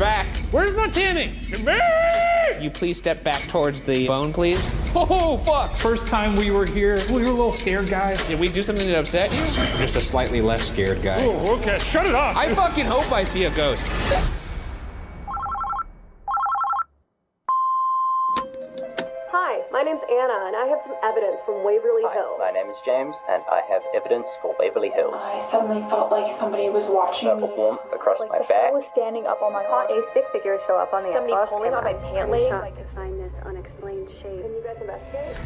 back. Where's my Timmy? Timmy! You please step back towards the bone, please. Oh, fuck! First time we were here, we were a little scared, guys. Did we do something that upset you? I'm just a slightly less scared guy. Oh, okay, shut it off. I fucking hope I see a ghost. Hi, my name's Anna, and I have some evidence from Waverly Hills. My name is James, and I have evidence for Waverly Hills. I suddenly felt like somebody was watching me. Purple warmth across my the back. hell was standing up on my Caught a stick figure show up on the Somebody SLS pulling on my camera. pant I'm leg. shocked to find this unexplained shape. Can you guys investigate?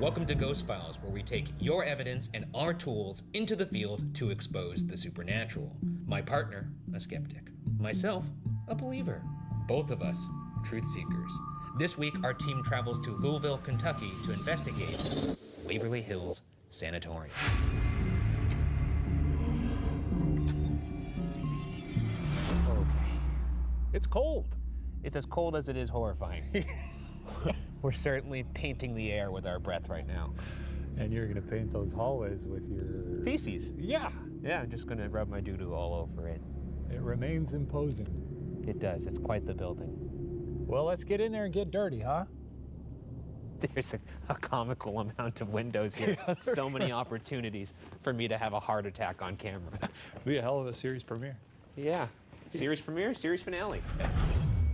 Welcome to Ghost Files, where we take your evidence and our tools into the field to expose the supernatural. My partner, a skeptic. Myself, a believer. Both of us, truth seekers. This week, our team travels to Louisville, Kentucky to investigate Waverly Hills Sanatorium. Okay. It's cold. It's as cold as it is horrifying. We're certainly painting the air with our breath right now. And you're gonna paint those hallways with your... Feces. Yeah. Yeah, I'm just gonna rub my doo-doo all over it. It remains imposing. It does, it's quite the building. Well, let's get in there and get dirty, huh? There's a comical amount of windows here. So many opportunities for me to have a heart attack on camera. Be a hell of a series premiere. Yeah, series premiere, series finale.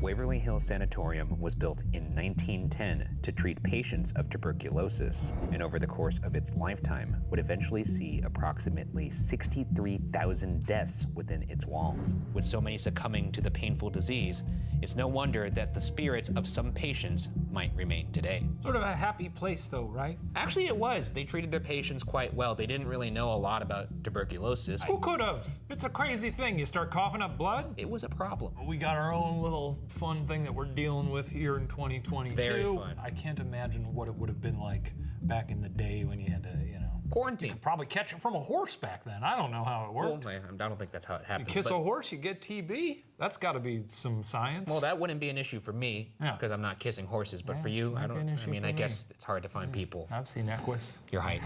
Waverly Hills Sanatorium was built in 1910 to treat patients of tuberculosis, and over the course of its lifetime would eventually see approximately 63,000 deaths within its walls. With so many succumbing to the painful disease, it's no wonder that the spirits of some patients might remain today. Sort of a happy place, though, right? Actually, it was. They treated their patients quite well. They didn't really know a lot about tuberculosis. Who could have? It's a crazy thing. You start coughing up blood. It was a problem. We got our own little fun thing that we're dealing with here in 2022. Very fun. I can't imagine what it would have been like back in the day when you had to, Quarantine. probably catch it from a horse back then. I don't know how it worked. Well, I don't think that's how it You happens. kiss but- a horse, you get TB. That's got to be some science. Well, that wouldn't be an issue for me Yeah. because I'm not kissing horses. But for you, might I be don't. an I issue mean, for I me. guess it's hard to find people I've seen Equus. your height.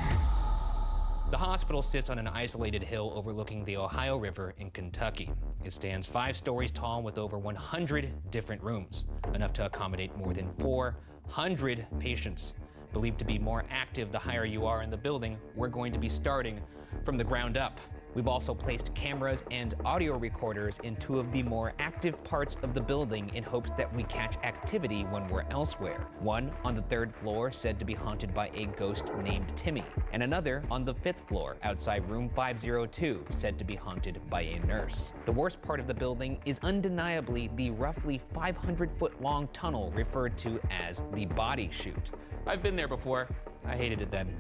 The hospital sits on an isolated hill overlooking the Ohio River in Kentucky. It stands 5 stories tall with over 100 different rooms, enough to accommodate more than 400 patients. Believed to be more active the higher you are in the building, we're going to be starting from the ground up. We've also placed cameras and audio recorders in 2 of the more active parts of the building in hopes that we catch activity when we're elsewhere. One on the 3rd floor said to be haunted by a ghost named Timmy, and another on the 5th floor outside room 502 said to be haunted by a nurse. The worst part of the building is undeniably the roughly 500-foot-long tunnel referred to as the body chute. I've been there before. I hated it then.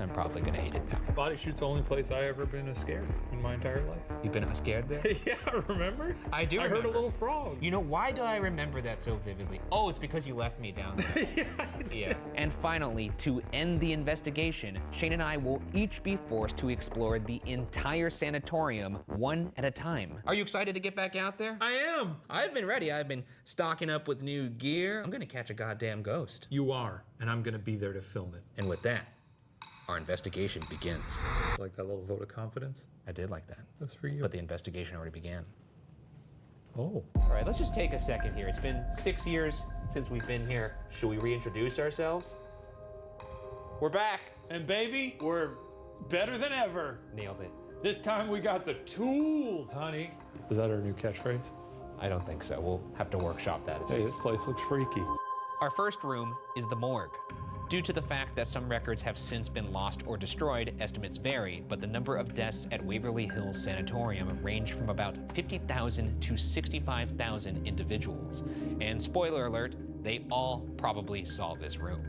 I'm probably gonna hate it now. Body shoot's the only place I ever been scared in my entire life. You've been scared there? Yeah, remember? I do I heard a remember. little frog. You know, why do I remember that so vividly? Oh, it's because you left me down there. Yeah. And finally, to end the investigation, Shane and I will each be forced to explore the entire sanatorium one at a time. Are you excited to get back out there? I am. I've been ready. I've been stocking up with new gear. I'm gonna catch a goddamn ghost. You are, and I'm gonna be there to film it. And with that, our investigation begins. Like that little vote of confidence? I did like that. That's for you. But the investigation already began. Oh. All right, let's just take a second here. It's been 6 years since we've been here. Should we reintroduce ourselves? We're back. And baby, we're better than ever. Nailed it. This time we got the tools, honey. Is that our new catchphrase? I don't think so. We'll have to workshop that. Hey, this place looks freaky. Our first room is the morgue. Due to the fact that some records have since been lost or destroyed, estimates vary, but the number of deaths at Waverly Hills Sanatorium range from about 50,000 to 65,000 individuals. And spoiler alert, they all probably saw this room.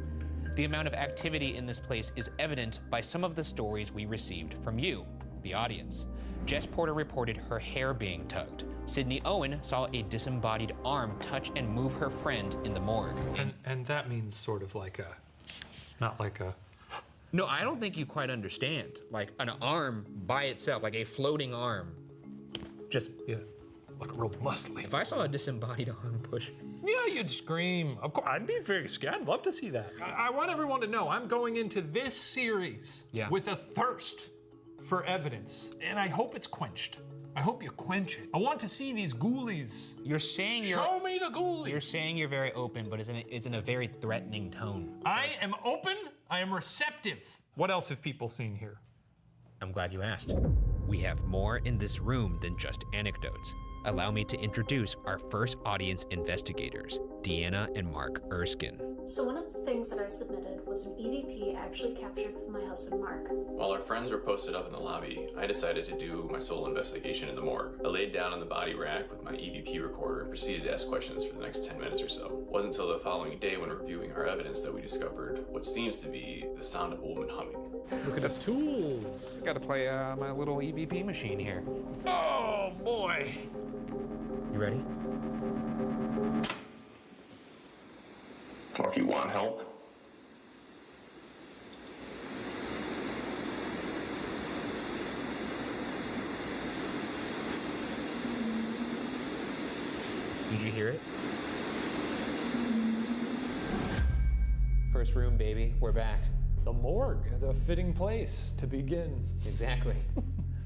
The amount of activity in this place is evident by some of the stories we received from you, the audience. Jess Porter reported her hair being tugged. Sydney Owen saw a disembodied arm touch and move her friend in the morgue. And that means sort of like a, not like a, No, I don't think you quite understand. Like an arm by itself, like a floating arm. Just, Yeah, like real muscly. if I saw a disembodied arm push. Yeah, you'd scream. Of course, I'd be very scared. I'd love to see that. I want everyone to know I'm going into this series with a thirst for evidence, and I hope it's quenched. I hope you quench it. I want to see these ghoulies. You're saying Show me the ghoulies. You're saying you're very open, but it's in a very threatening tone. I am open. I am receptive. What else have people seen here? I'm glad you asked. We have more in this room than just anecdotes. Allow me to introduce our first audience investigators, Deanna and Mark Erskine. So one of the things that I submitted was an EVP actually captured my husband Mark. While our friends were posted up in the lobby, I decided to do my sole investigation in the morgue. I laid down on the body rack with my EVP recorder and proceeded to ask questions for the next 10 minutes or so. It wasn't until the following day when reviewing our evidence that we discovered what seems to be the sound of a woman humming. Look at us tools. Got to play my little EVP machine here. Oh boy. You ready? Or if you want help. Did you hear it? First room, baby. We're back. The morgue is a fitting place to begin. Exactly.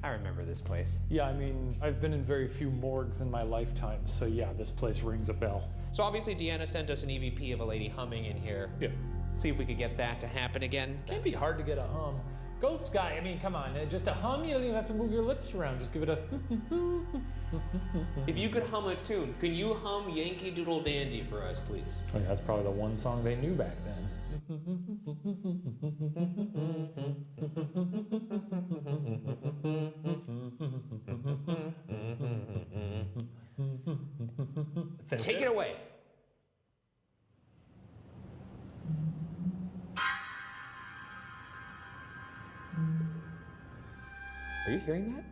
I remember this place. Yeah, I mean, I've been in very few morgues in my lifetime, so yeah, this place rings a bell. So obviously Deanna sent us an EVP of a lady humming in here. Yeah. See if we could get that to happen again. Can't be hard to get a hum. Ghost guy, I mean, come on, just a hum, you don't even have to move your lips around, just give it a If you could hum a tune, can you hum Yankee Doodle Dandy for us, please? I mean, that's probably the one song they knew back then. Take it away. Are you hearing that?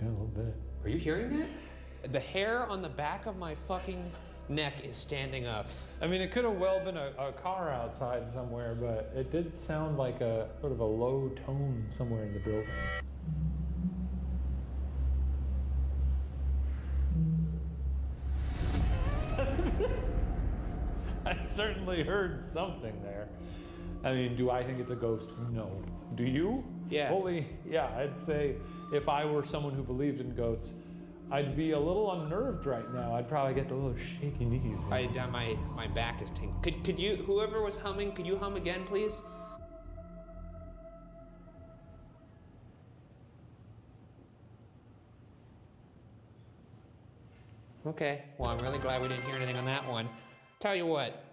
Yeah, a little bit. Are you hearing that? The hair on the back of my fucking neck is standing up. I mean, it could have well been a car outside somewhere, but it did sound like a sort of a low tone somewhere in the building. I certainly heard something there. I mean, do I think it's a ghost? No. Do you? Yes. Fully, yeah, I'd say if I were someone who believed in ghosts, I'd be a little unnerved right now. I'd probably get the little shaky knees. My back is tingling. Could you, whoever was humming, could you hum again, please? Okay, well, I'm really glad we didn't hear anything on that one. Tell you what.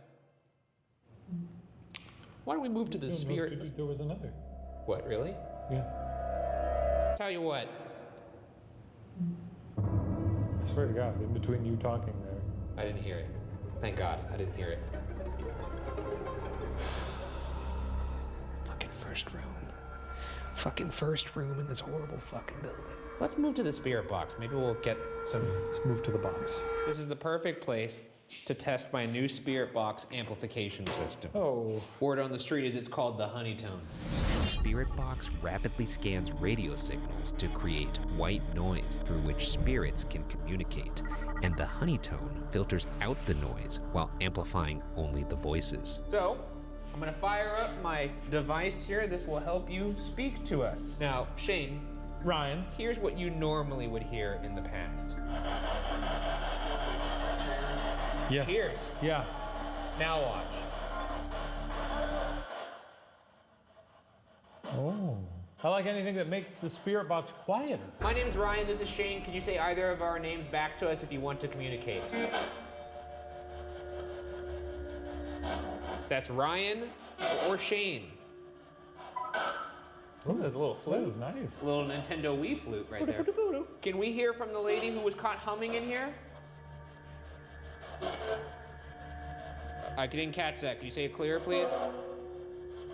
Why don't we move to the spirit? There was another. What, really? Yeah. Tell you what. I swear to God, in between you talking there. I didn't hear it. Thank God, I didn't hear it. Fucking first room. Fucking first room in this horrible fucking building. Let's move to the spirit box. Maybe we'll get some... Let's move to the box. This is the perfect place to test my new spirit box amplification system. Oh. Word on the street is it's called the Honeytone. Spirit box rapidly scans radio signals to create white noise through which spirits can communicate, and the Honeytone filters out the noise while amplifying only the voices. So, I'm gonna fire up my device here. This will help you speak to us. Now, Shane. Ryan. Here's what you normally would hear in the past. Yes. Here's. Yeah. Now watch. Oh. I like anything that makes the spirit box quieter. My name's Ryan, this is Shane. Can you say either of our names back to us if you want to communicate? That's Ryan or Shane. Ooh, there's a little flute. That was nice. A little Nintendo Wii flute right there. Can we hear from the lady who was caught humming in here? I didn't catch that. Can you say it clearer, please?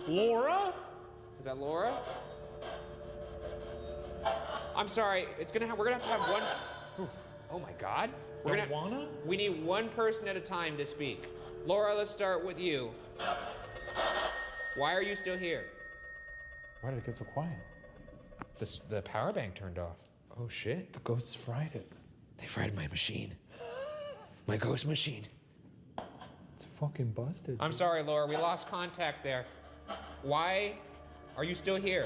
Laura? Is that Laura? I'm sorry. We're gonna have to have one. Oh my God. We need one person at a time to speak. Laura, let's start with you. Why are you still here? Why did it get so quiet? The power bank turned off. Oh shit. The ghosts fried it. They fried my machine. My ghost machine. It's fucking busted. I'm sorry, Laura, we lost contact there. Why are you still here?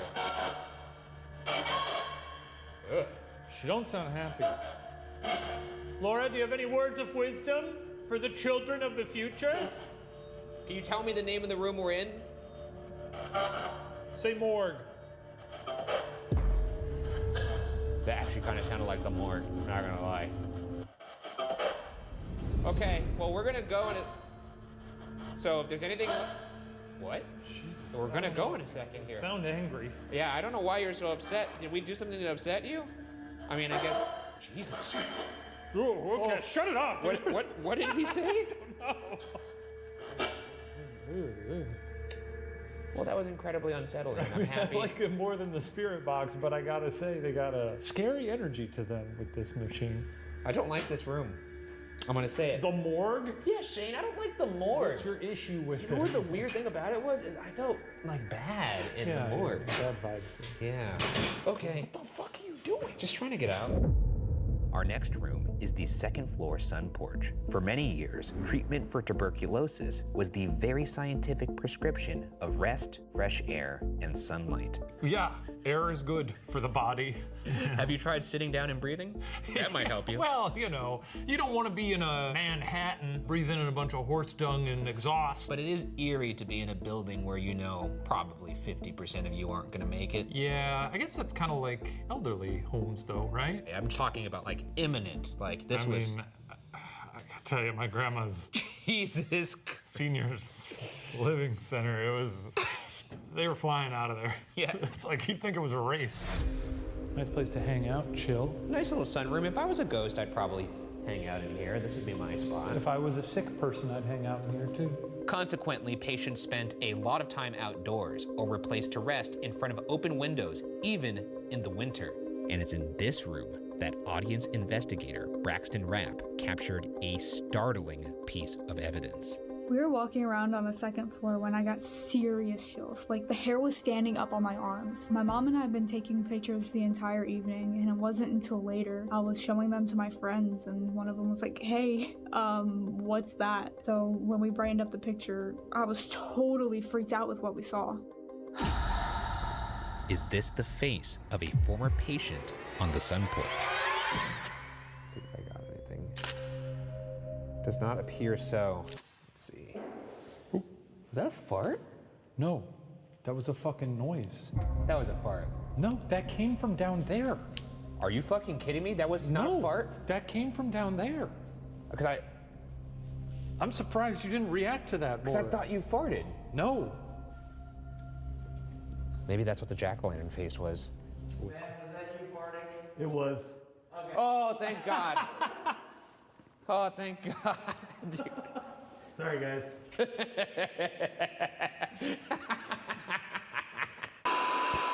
Ugh. She don't sound happy. Laura, do you have any words of wisdom for the children of the future? Can you tell me the name of the room we're in? Say morgue. That actually kind of sounded like the morgue, I'm not gonna lie. Okay, well, we're gonna go in it. So if there's anything. What? So we're gonna go in a second here. Sound angry. Yeah, I don't know why you're so upset. Did we do something to upset you? I mean, I guess. Jesus. Oh, okay, shut it off. What did he say? I don't know. Well, that was incredibly unsettling. I'm happy. I like it more than the spirit box, but I gotta say, they got a scary energy to them with this machine. I don't like this room. I'm gonna say it. The morgue? Yeah, Shane, I don't like the morgue. What's your issue with it? You know what the weird thing about it was? Is I felt like bad in the morgue. Bad vibes. Yeah. Okay. What the fuck are you doing? Just trying to get out. Our next room is the second floor sun porch. For many years, treatment for tuberculosis was the very scientific prescription of rest, fresh air, and sunlight. Yeah, air is good for the body. Have you tried sitting down and breathing? That might help you. Well, you know, you don't want to be in a Manhattan breathing in a bunch of horse dung and exhaust. But it is eerie to be in a building where you know probably 50% of you aren't gonna make it. Yeah, I guess that's kind of like elderly homes though, right? I'm talking about like imminent, like this I was. mean, I gotta tell you, my grandma's Jesus. seniors living center, it was, they were flying out of there. Yeah. It's like you'd think it was a race. Nice place to hang out, chill. Nice little sunroom. If I was a ghost, I'd probably hang out in here. This would be my spot. If I was a sick person, I'd hang out in here too. Consequently, patients spent a lot of time outdoors or were placed to rest in front of open windows, even in the winter. And it's in this room that audience investigator Braxton Rapp captured a startling piece of evidence. We were walking around on the second floor when I got serious chills. Like the hair was standing up on my arms. My mom and I had been taking pictures the entire evening, and it wasn't until later I was showing them to my friends, and one of them was like, hey, what's that? So when we brightened up the picture, I was totally freaked out with what we saw. Is this the face of a former patient on the sun porch? Let's see if I got anything. Does not appear so. Let's see. Ooh, was that a fart? No, that was a fucking noise. That was a fart. No, that came from down there. Are you fucking kidding me? That was not a fart? That came from down there. Because I'm surprised you didn't react to that more. I thought you farted. No. Maybe that's what the jack-o'-lantern face was. Was that you farting? It was. Okay. Oh, thank God. Oh, thank God. Sorry, guys.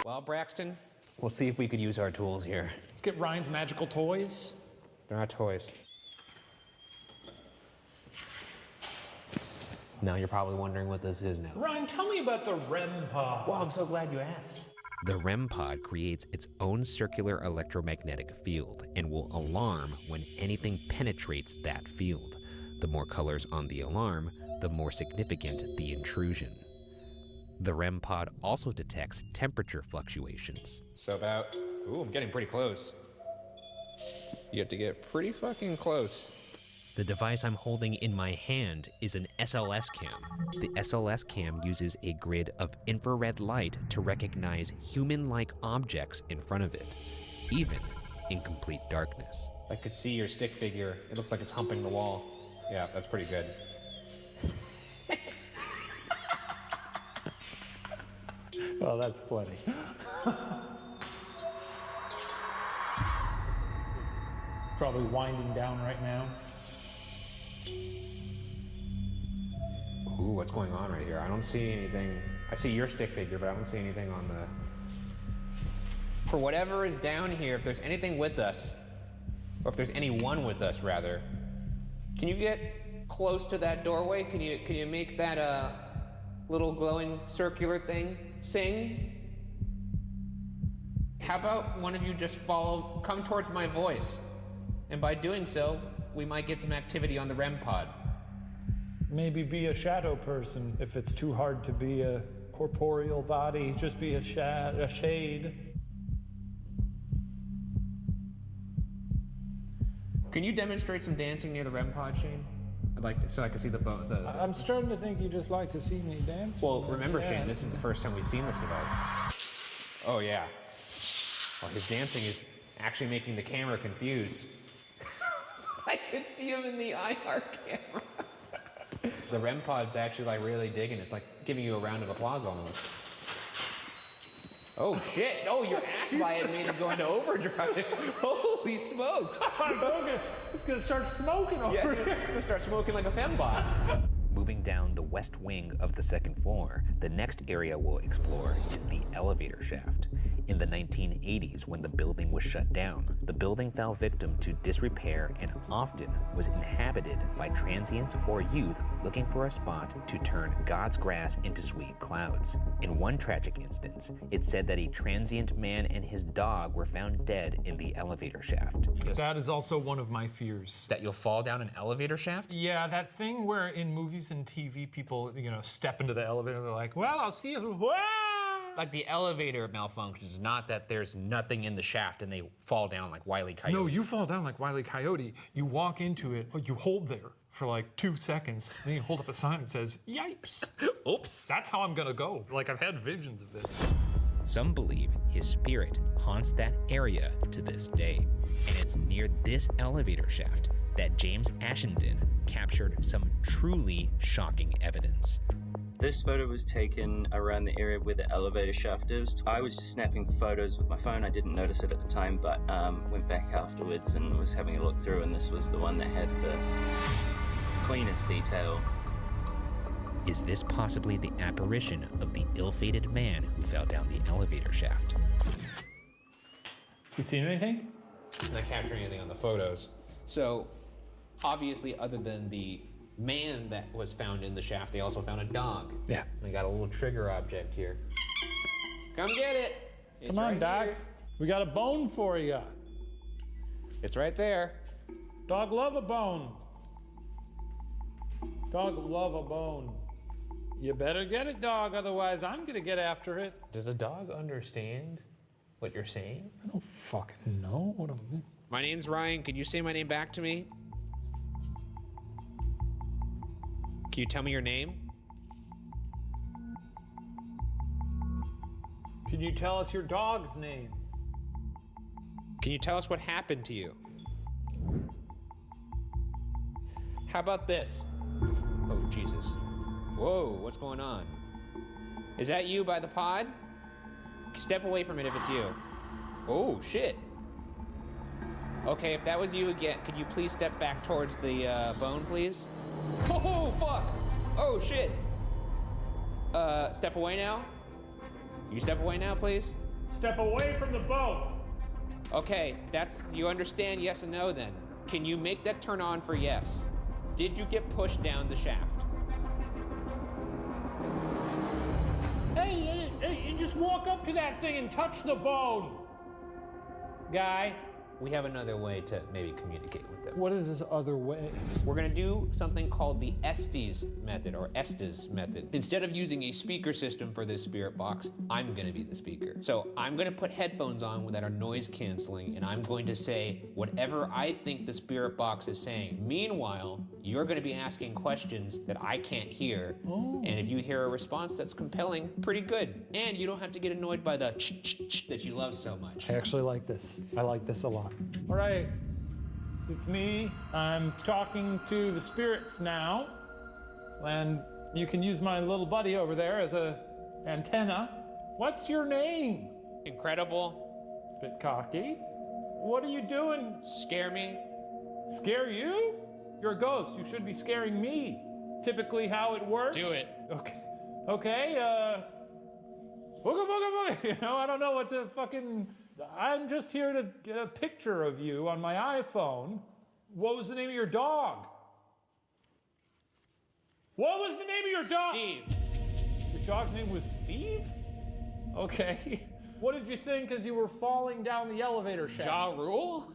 Well, Braxton, we'll see if we could use our tools here. Let's get Ryan's magical toys. They're not toys. Now you're probably wondering what this is now. Ryan, tell me about the REM pod. Well, I'm so glad you asked. The REM pod creates its own circular electromagnetic field and will alarm when anything penetrates that field. The more colors on the alarm, the more significant the intrusion. The REM pod also detects temperature fluctuations. So about, ooh, I'm getting pretty close. You have to get pretty fucking close. The device I'm holding in my hand is an SLS cam. The SLS cam uses a grid of infrared light to recognize human-like objects in front of it, even in complete darkness. I could see your stick figure. It looks like it's humping the wall. Yeah, that's pretty good. Well, that's plenty. Probably winding down right now. Ooh, what's going on right here? I don't see anything. I see your stick figure, but I don't see anything on the... For whatever is down here, if there's anything with us, or if there's anyone with us, rather, can you get close to that doorway? Can you make that little glowing circular thing sing? How about one of you just come towards my voice? And by doing so, we might get some activity on the REM pod. Maybe be a shadow person if it's too hard to be a corporeal body. Just be a shade. Can you demonstrate some dancing near the REM pod, Shane? I'd like to, so I can see the. I'm starting to think you just like to see me dance. Well, remember, Shane, this is the first time we've seen this device. Oh yeah. Well, his dancing is actually making the camera confused. I could see him in the IR camera. The REM pod's actually like really digging. It's like giving you a round of applause almost. Oh shit! Oh, your ass bite made it go into overdrive. Holy smokes! It's gonna start smoking over here. It's gonna start smoking like a fembot. Moving down the west wing of the second floor, the next area we'll explore is the elevator shaft. In the 1980s, when the building was shut down, the building fell victim to disrepair and often was inhabited by transients or youth looking for a spot to turn God's grass into sweet clouds. In one tragic instance, it said that a transient man and his dog were found dead in the elevator shaft. That is also one of my fears. That you'll fall down an elevator shaft? Yeah, that thing where in movies and TV, people, step into the elevator and they're like, well, I'll see you. Wow! Like the elevator malfunctions, not that there's nothing in the shaft and they fall down like Wile E. Coyote. No, you fall down like Wile E. Coyote. You walk into it, you hold there for like 2 seconds, then you hold up a sign that says, yipes. Oops. That's how I'm gonna go. Like, I've had visions of this. Some believe his spirit haunts that area to this day. And it's near this elevator shaft that James Ashenden captured some truly shocking evidence. This photo was taken around the area where the elevator shaft is. I was just snapping photos with my phone. I didn't notice it at the time, but went back afterwards and was having a look through, and this was the one that had the cleanest detail. Is this possibly the apparition of the ill-fated man who fell down the elevator shaft? You seen anything? Not capturing anything on the photos. So, obviously, other than the man that was found in the shaft, they also found a dog. Yeah. They got a little trigger object here. Come get it. It's Come on, right Doc. here. We got a bone for you. It's right there. Dog love a bone. Dog love a bone. You better get it, dog, otherwise I'm gonna get after it. Does a dog understand what you're saying? I don't fucking know what I'm... My name's Ryan. Can you say my name back to me? Can you tell me your name? Can you tell us your dog's name? Can you tell us what happened to you? How about this? Oh, Jesus. Whoa, what's going on? Is that you by the pod? Step away from it if it's you. Oh, shit. Okay, if that was you again, could you please step back towards the bone, please? Oh, fuck! Oh, shit! Step away now? You step away now, please? Step away from the boat. Okay, you understand yes and no then. Can you make that turn on for yes? Did you get pushed down the shaft? Hey, you just walk up to that thing and touch the bone. Guy. We have another way to maybe communicate with them. What is this other way? We're gonna do something called the Estes method, or Estes method. Instead of using a speaker system for this spirit box, I'm gonna be the speaker. So I'm gonna put headphones on that are noise canceling, and I'm going to say whatever I think the spirit box is saying. Meanwhile, you're gonna be asking questions that I can't hear. Oh. And if you hear a response that's compelling, pretty good. And you don't have to get annoyed by the ch-ch-ch that you love so much. I actually like this. I like this a lot. All right, it's me. I'm talking to the spirits now. And you can use my little buddy over there as a antenna. What's your name? Incredible. Bit cocky. What are you doing? Scare me. Scare you? You're a ghost. You should be scaring me. Typically how it works. Do it. Okay, booga booga booga. I don't know what to fucking... I'm just here to get a picture of you on my iPhone. What was the name of your dog? What was the name of your dog? Steve. Your dog's name was Steve? Okay. What did you think as you were falling down the elevator shaft? Ja Rule?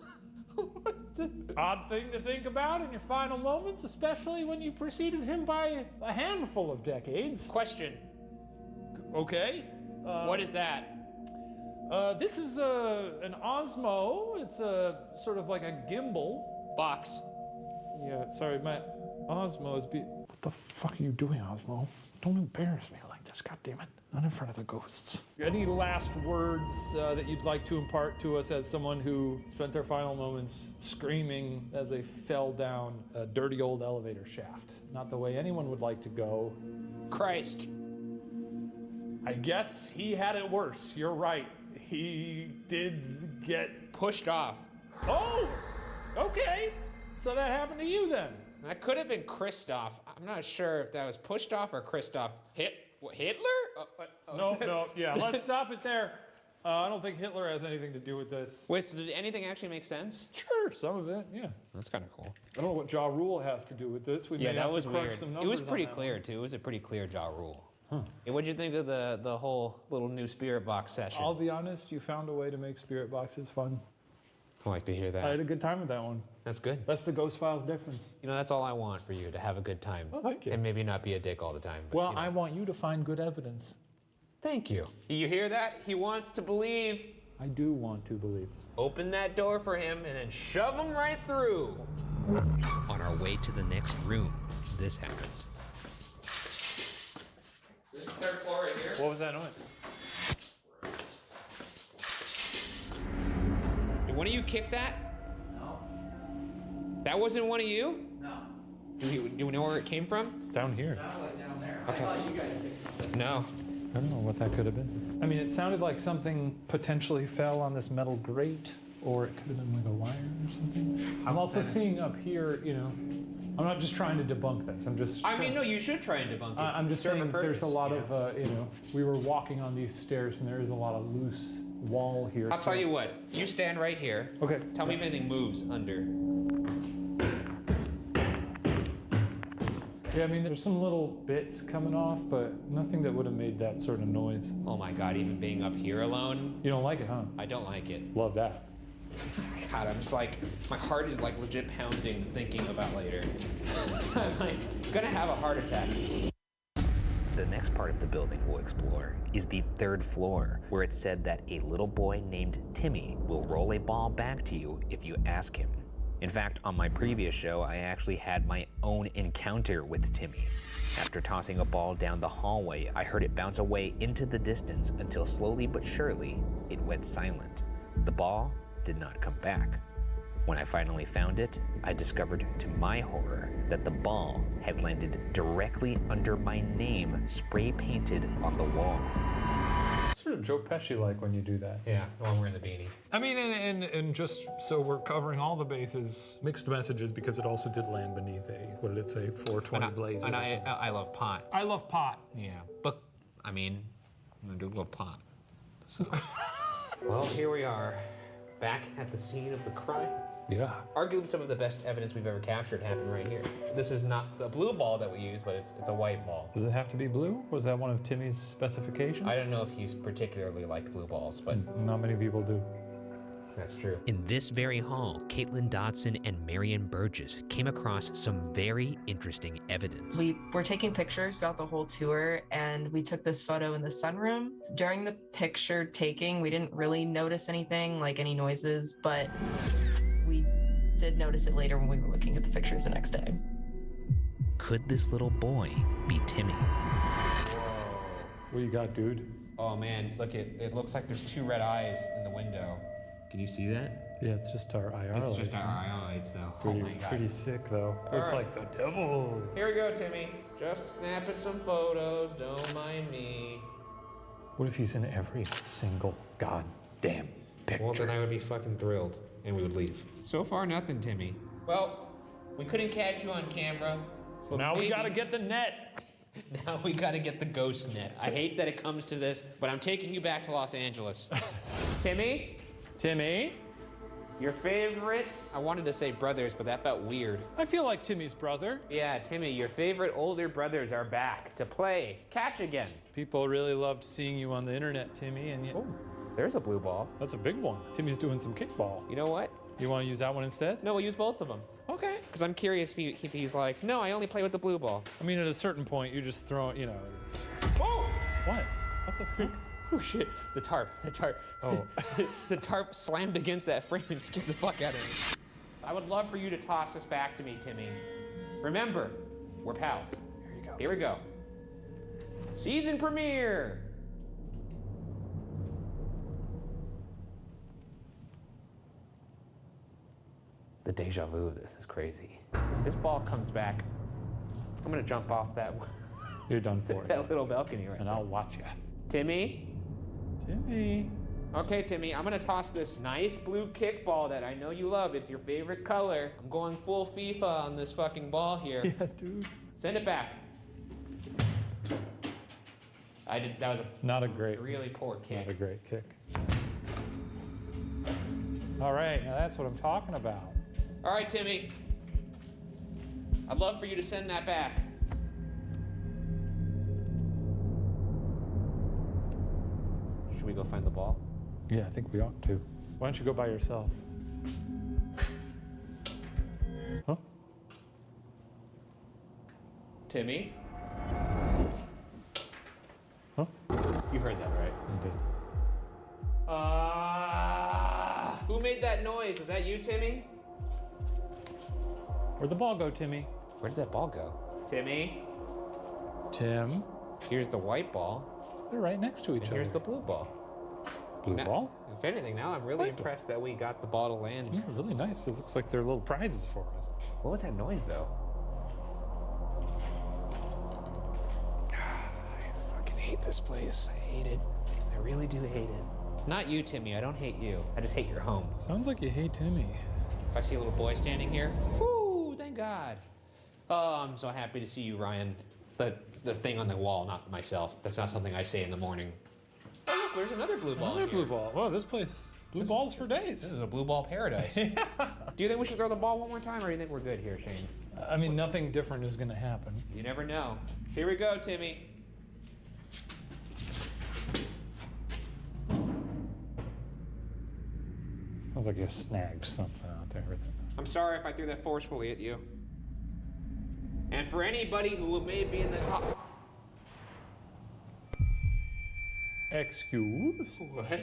Odd thing to think about in your final moments, especially when you preceded him by a handful of decades. Question. Okay. What is that? This is an Osmo. It's a sort of like a gimbal. Box. Yeah, sorry, my Osmo is What the fuck are you doing, Osmo? Don't embarrass me like this, goddammit. Not in front of the ghosts. Any last words that you'd like to impart to us as someone who spent their final moments screaming as they fell down a dirty old elevator shaft? Not the way anyone would like to go. Christ. I guess he had it worse. You're right. He did get pushed off. Oh, okay. So that happened to you then? That could have been Christoph. I'm not sure if that was pushed off or Christoph. Hitler? No, yeah, let's stop it there. I don't think Hitler has anything to do with this. Wait, so did anything actually make sense? Sure, some of it, yeah. That's kind of cool. I don't know what Ja Rule has to do with this. We may that have was to crunch weird. some It numbers was pretty on that clear, one. too. It was a pretty clear Ja Rule. Hey, what'd you think of the whole little new spirit box session? I'll be honest, you found a way to make spirit boxes fun. I like to hear that. I had a good time with that one. That's good. That's the Ghost Files difference. You know, that's all I want for you, to have a good time. Oh, thank you. And maybe not be a dick all the time. But, Well, you know. I want you to find good evidence. Thank you. You hear that? He wants to believe. I do want to believe. Open that door for him and then shove him right through. On our way to the next room, this happened. This is the third floor right here. What was that noise? Did one of you kick that? No. That wasn't one of you? No. Do we know where it came from? Down here. Sounded like down there. Okay. I thought you guys picked it. No. I don't know what that could have been. I mean, it sounded like something potentially fell on this metal grate, or it could have been like a wire or something. I'm also seeing up here, you know, I'm not just trying to debunk this. I'm just. I mean, no, you should try and debunk it. I'm just Serve a saying there's a purpose, lot you of, know? you know, we were walking on these stairs and there is a lot of loose wall here. I'll tell you what. You stand right here. Okay. Tell me if anything moves under. Yeah, I mean, there's some little bits coming off, but nothing that would have made that sort of noise. Oh my God, even being up here alone. You don't like it, huh? I don't like it. Love that. God, I'm just like, my heart is like legit pounding thinking about later. I'm like, gonna have a heart attack. The next part of the building we'll explore is the third floor, where it's said that a little boy named Timmy will roll a ball back to you if you ask him. In fact, on my previous show, I actually had my own encounter with Timmy. After tossing a ball down the hallway, I heard it bounce away into the distance until slowly but surely, it went silent. The ball did not come back. When I finally found it, I discovered to my horror that the ball had landed directly under my name spray painted on the wall. It's sort of Joe Pesci-like when you do that. Yeah, the one wearing the beanie. I mean, and just so we're covering all the bases, mixed messages, because it also did land beneath a, what did it say, 420 blaze. And I love pot. I love pot. Yeah, but, I mean, I do love pot. So. Well, here we are, back at the scene of the crime. Yeah. Arguably some of the best evidence we've ever captured happened right here. This is not the blue ball that we use, but it's a white ball. Does it have to be blue? Was that one of Timmy's specifications? I don't know if he's particularly liked blue balls, but not many people do. That's true. In this very hall, Caitlin Dodson and Marion Burgess came across some very interesting evidence. We were taking pictures throughout the whole tour, and we took this photo in the sunroom. During the picture taking, we didn't really notice anything, like any noises, but we did notice it later when we were looking at the pictures the next day. Could this little boy be Timmy? What you got, dude? Oh man, look, it looks like there's two red eyes in the window. Can you see that? Yeah, it's just our IR lights. It's just our IR lights, though. Pretty, Oh my God. pretty sick, though. Looks like the devil. Here we go, Timmy. Just snapping some photos. Don't mind me. What if he's in every single goddamn picture? Well, then I would be fucking thrilled, and we would leave. So far, nothing, Timmy. Well, we couldn't catch you on camera. So now we maybe- gotta get the net. Now we gotta get the ghost net. I hate that it comes to this, but I'm taking you back to Los Angeles. Timmy? Timmy? Your favorite? I wanted to say brothers, but that felt weird. I feel like Timmy's brother. Yeah, Timmy, your favorite older brothers are back to play catch again. People really loved seeing you on the internet, Timmy, and yet... There's a blue ball. That's a big one. Timmy's doing some kickball. You know what? You want to use that one instead? No, we'll use both of them. Okay. Because I'm curious if he's like, no, I only play with the blue ball. I mean, at a certain point, you just throw it, you know. Whoa! What? What the freak? Oh shit, the tarp. Oh. The tarp slammed against that frame and scared the fuck out of me. I would love for you to toss this back to me, Timmy. Remember, we're pals. Here you go. Here we go. Season premiere! The deja vu of this is crazy. If this ball comes back, I'm gonna jump off that You're done for. that little balcony right And I'll watch you. Timmy? Timmy. Okay, Timmy, I'm gonna toss this nice blue kickball that I know you love. It's your favorite color. I'm going full FIFA on this fucking ball here. Yeah, dude. Send it back. That was Not a great. really poor kick. Not a great kick. All right, now that's what I'm talking about. All right, Timmy. I'd love for you to send that back. Should we go find the ball? Yeah, I think we ought to. Why don't you go by yourself? Huh? Timmy? Huh? You heard that, right? I did. Who made that noise? Was that you, Timmy? Where'd the ball go, Timmy? Where did that ball go? Timmy? Tim? Here's the white ball. They're right next to each And other. here's the blue ball. Blue ball? If anything, now I'm really impressed that we got the ball to land. Yeah, really nice. It looks like they're little prizes for us. What was that noise, though? I fucking hate this place. I hate it. I really do hate it. Not you, Timmy. I don't hate you. I just hate your home. Sounds like you hate Timmy. If I see a little boy standing here, whoo, thank God. Oh, I'm so happy to see you, Ryan. The thing on the wall, not myself. That's not something I say in the morning. Oh, look, there's another blue ball. Another blue ball. Whoa, this place, blue balls for days. This is a blue ball paradise. Do you think we should throw the ball one more time, or do you think we're good here, Shane? I mean, nothing different is going to happen. You never know. Here we go, Timmy. Sounds like you snagged something out there. I'm sorry if I threw that forcefully at you. And for anybody who may be in the top... Excuse? What?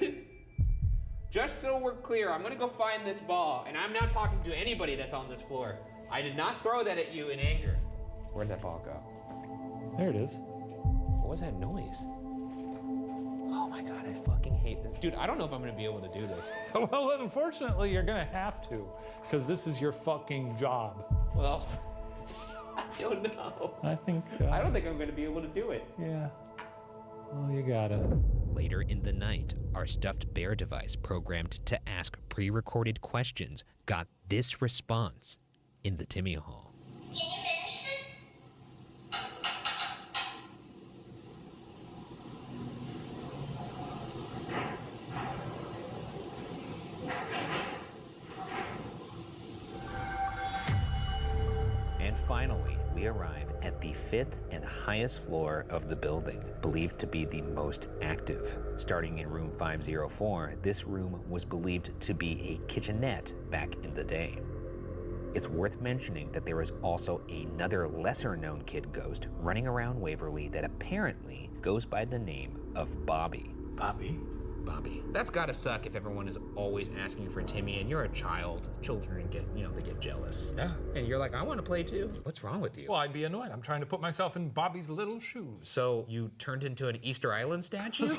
Just so we're clear, I'm gonna go find this ball, and I'm not talking to anybody that's on this floor. I did not throw that at you in anger. Where'd that ball go? There it is. What was that noise? Oh my God, I fucking hate this. Dude, I don't know if I'm gonna be able to do this. Well, unfortunately, you're going to have to, because this is your fucking job. Well, I don't know. I think... I don't think I'm gonna be able to do it. Yeah. Well, you got it. Later in the night, our stuffed bear device programmed to ask pre-recorded questions got this response in the Timmy Hall. Can you finish this? And finally, we arrive at the 5th and highest floor of the building, believed to be the most active. Starting in room 504, this room was believed to be a kitchenette back in the day. It's worth mentioning that there is also another lesser-known kid ghost running around Waverly that apparently goes by the name of Bobby. Bobby? Bobby. That's gotta suck if everyone is always asking for Timmy and you're a child. Children get, they get jealous. Yeah. And you're like, I wanna play too. What's wrong with you? Well, I'd be annoyed. I'm trying to put myself in Bobby's little shoes. So you turned into an Easter Island statue?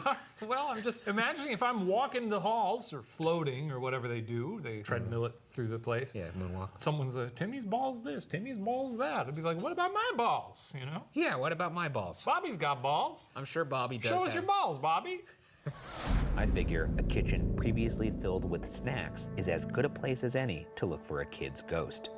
Well, I'm just imagining if I'm walking the halls or floating or whatever they do, they treadmill it through the place. Yeah, moonwalk. Someone's Timmy's ball's this, Timmy's ball's that. I'd be like, what about my balls, you know? Yeah, what about my balls? Bobby's got balls. I'm sure Bobby does Show us your balls, Bobby. I figure a kitchen previously filled with snacks is as good a place as any to look for a kid's ghost.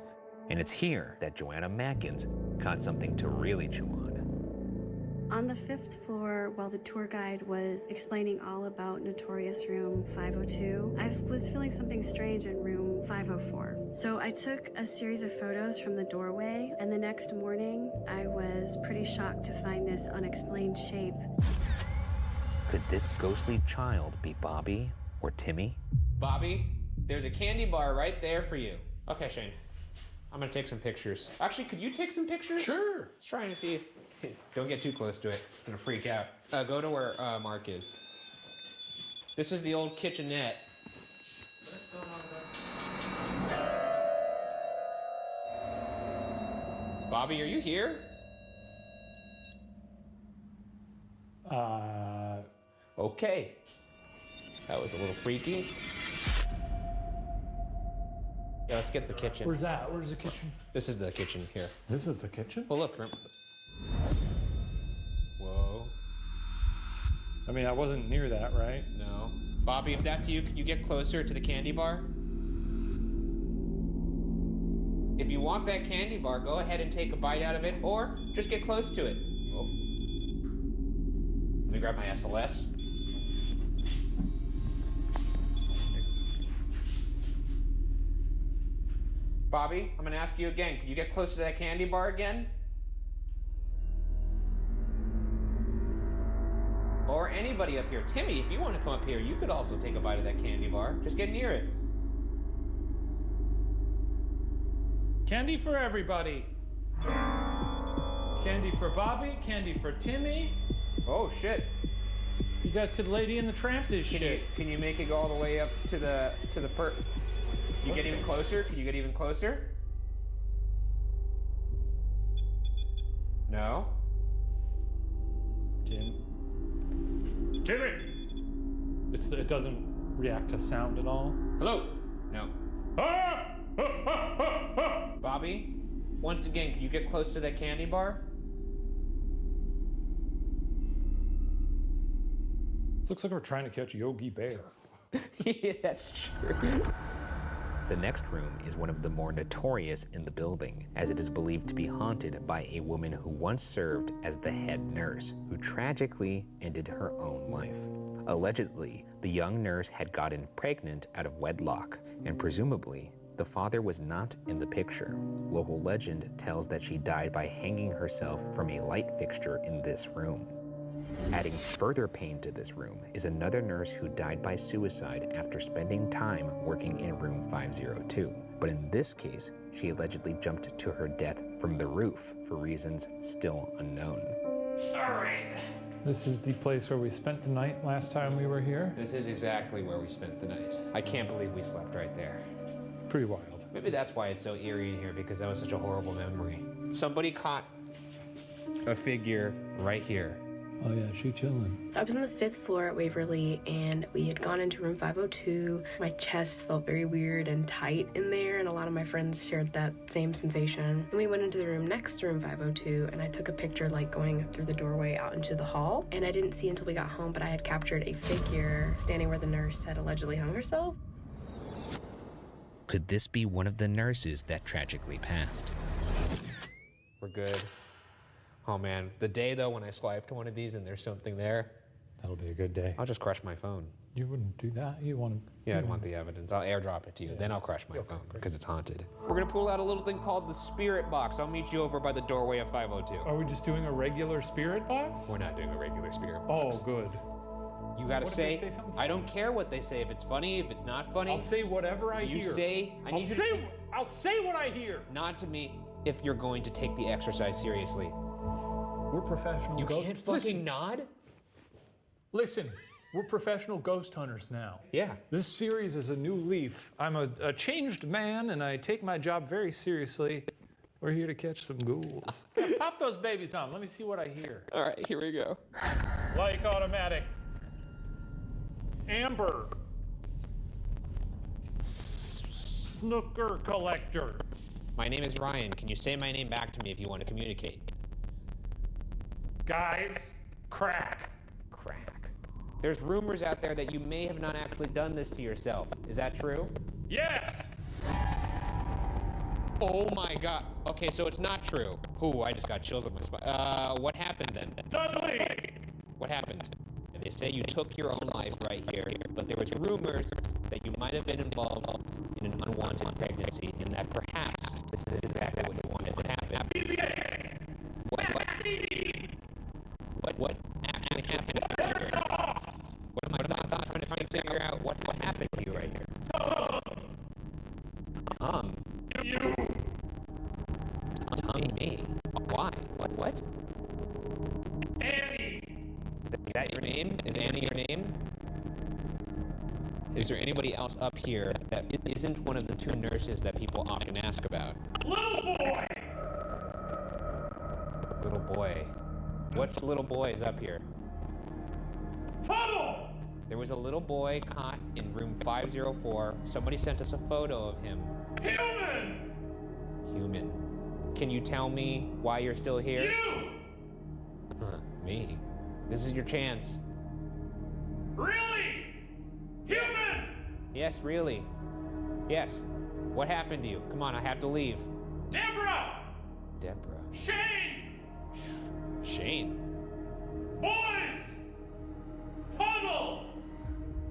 And it's here that Joanna Matkins caught something to really chew on. On the 5th floor, while the tour guide was explaining all about Notorious Room 502, I was feeling something strange in room 504. So I took a series of photos from the doorway, and the next morning, I was pretty shocked to find this unexplained shape. Could this ghostly child be Bobby or Timmy? Bobby, there's a candy bar right there for you. Okay, Shane. I'm gonna take some pictures. Actually, could you take some pictures? Sure. Let's try and see if... Don't get too close to it. It's gonna freak out. Go to where Mark is. This is the old kitchenette. Bobby, are you here? Okay. That was a little freaky. Yeah, let's get the kitchen. Where's that? Where's the kitchen? This is the kitchen here. This is the kitchen? Well, look. Whoa. I mean, I wasn't near that, right? No. Bobby, if that's you, could you get closer to the candy bar? If you want that candy bar, go ahead and take a bite out of it, or just get close to it. Oh. Let me grab my SLS. Bobby, I'm gonna ask you again. Can you get close to that candy bar again? Or anybody up here. Timmy, if you want to come up here, you could also take a bite of that candy bar. Just get near it. Candy for everybody. Candy for Bobby, candy for Timmy. Oh, shit. You guys could Lady in the Tramp this shit. Can you make it go all the way up to the You get even closer? Can you get even closer? No? Timmy! It doesn't react to sound at all. Hello? No. Bobby, once again, can you get close to that candy bar? This looks like we're trying to catch Yogi Bear. Yeah, that's true. The next room is one of the more notorious in the building, as it is believed to be haunted by a woman who once served as the head nurse, who tragically ended her own life. Allegedly, the young nurse had gotten pregnant out of wedlock, and presumably, the father was not in the picture. Local legend tells that she died by hanging herself from a light fixture in this room. Adding further pain to this room is another nurse who died by suicide after spending time working in room 502. But in this case, she allegedly jumped to her death from the roof for reasons still unknown. All right. This is the place where we spent the night last time we were here? This is exactly where we spent the night. I can't believe we slept right there. Pretty wild. Maybe that's why it's so eerie in here, because that was such a horrible memory. Somebody caught a figure right here. Oh yeah, she chilling. I was on the 5th floor at Waverly, and we had gone into room 502. My chest felt very weird and tight in there, and a lot of my friends shared that same sensation. And we went into the room next to room 502, and I took a picture like going through the doorway out into the hall. And I didn't see until we got home, but I had captured a figure standing where the nurse had allegedly hung herself. Could this be one of the nurses that tragically passed? We're good. Oh man, the day though when I swiped one of these and there's something there, that'll be a good day. I'll just crush my phone. You wouldn't do that? You want to? Yeah, I'd want the evidence. I'll airdrop it to you, then I'll crush my phone because it's haunted. We're gonna pull out a little thing called the spirit box. I'll meet you over by the doorway of 502. Are we just doing a regular spirit box? We're not doing a regular spirit box. Oh, good. You gotta What if say, they say something I don't care what they say. If it's funny, if it's not funny. I'll say whatever I hear. You say, I'll say what I hear. Nod to me if you're going to take the exercise seriously. We're professional. You can't fucking nod? Listen, we're professional ghost hunters now. Yeah. This series is a new leaf. I'm a changed man, and I take my job very seriously. We're here to catch some ghouls. Pop those babies on. Let me see what I hear. All right, here we go. Like automatic. Amber. Snooker collector. My name is Ryan. Can you say my name back to me if you want to communicate? Guys, crack. Crack. There's rumors out there that you may have not actually done this to yourself. Is that true? Yes! Oh my god. Okay, so it's not true. Ooh, I just got chills on my spine. What happened then? Dudley! What happened? They say you took your own life right here, but there was rumors that you might have been involved in an unwanted pregnancy, and that perhaps this is exactly what you wanted to happen. What actually happened? Me? Why? What? Annie! Is that your name? Is Annie your name? Is there anybody else up here that isn't one of the two nurses that people often ask about? Little boy! Little boy. Which little boy is up here? Puddle! There was a little boy caught in room 504. Somebody sent us a photo of him. Human! Human. Can you tell me why you're still here? You! Me? This is your chance. Really? Human! Yes, really. Yes. What happened to you? Come on, I have to leave. Deborah! Deborah. Shane! Shane. Boys! Puddle!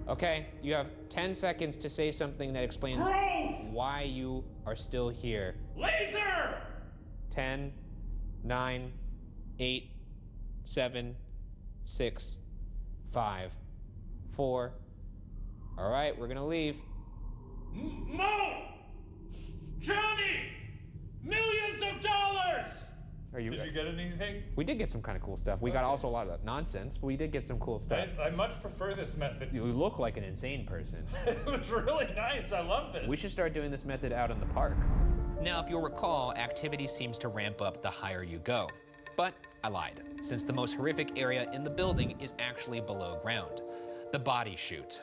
Okay, you have 10 seconds to say something that explains Growth! why you are still here. Laser! 10, 9, 8, 7, 6, 5, 4. All right, we're gonna leave. Mo! Johnny! Millions of dollars! Did you get anything? We did get some kind of cool stuff. We got also a lot of nonsense, but we did get some cool stuff. I much prefer this method. You look like an insane person. It was really nice. I love this. We should start doing this method out in the park. Now, if you'll recall, activity seems to ramp up the higher you go. But I lied, since the most horrific area in the building is actually below ground. The body chute.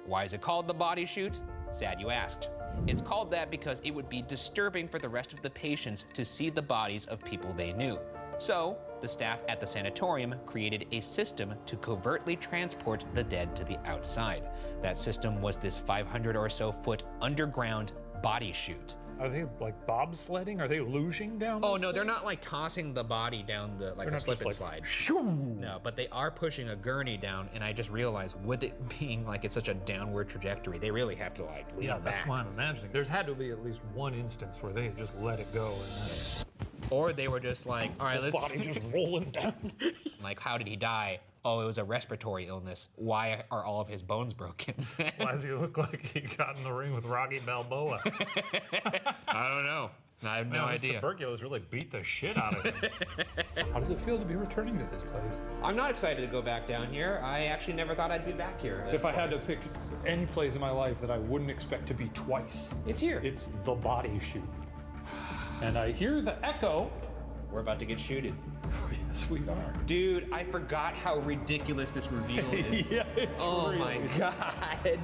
Why is it called the body chute? Sad you asked. It's called that because it would be disturbing for the rest of the patients to see the bodies of people they knew. So, the staff at the sanatorium created a system to covertly transport the dead to the outside. That system was this 500 or so foot underground body chute. Are they like bobsledding? Are they luging down? Oh no, they're not like tossing the body down the like a slip and slide. No, but they are pushing a gurney down, and I just realized with it being like it's such a downward trajectory, they really have to like lean back. That's what I'm imagining. There's had to be at least one instance where they just let it go, and or they were just like, all right, the let's body just rolling down. Like, how did he die? Oh, it was a respiratory illness. Why are all of his bones broken? Why does he look like he got in the ring with Rocky Balboa? I don't know. I have no idea. Tuberculosis really beat the shit out of him. How does it feel to be returning to this place? I'm not excited to go back down here. I actually never thought I'd be back here. If I had to pick any place in my life that I wouldn't expect to be twice, it's here. It's the body chute. And I hear the echo. We're about to get shooted. Yes, we are. Dude, I forgot how ridiculous this reveal is. Yeah, it's oh real. My God. I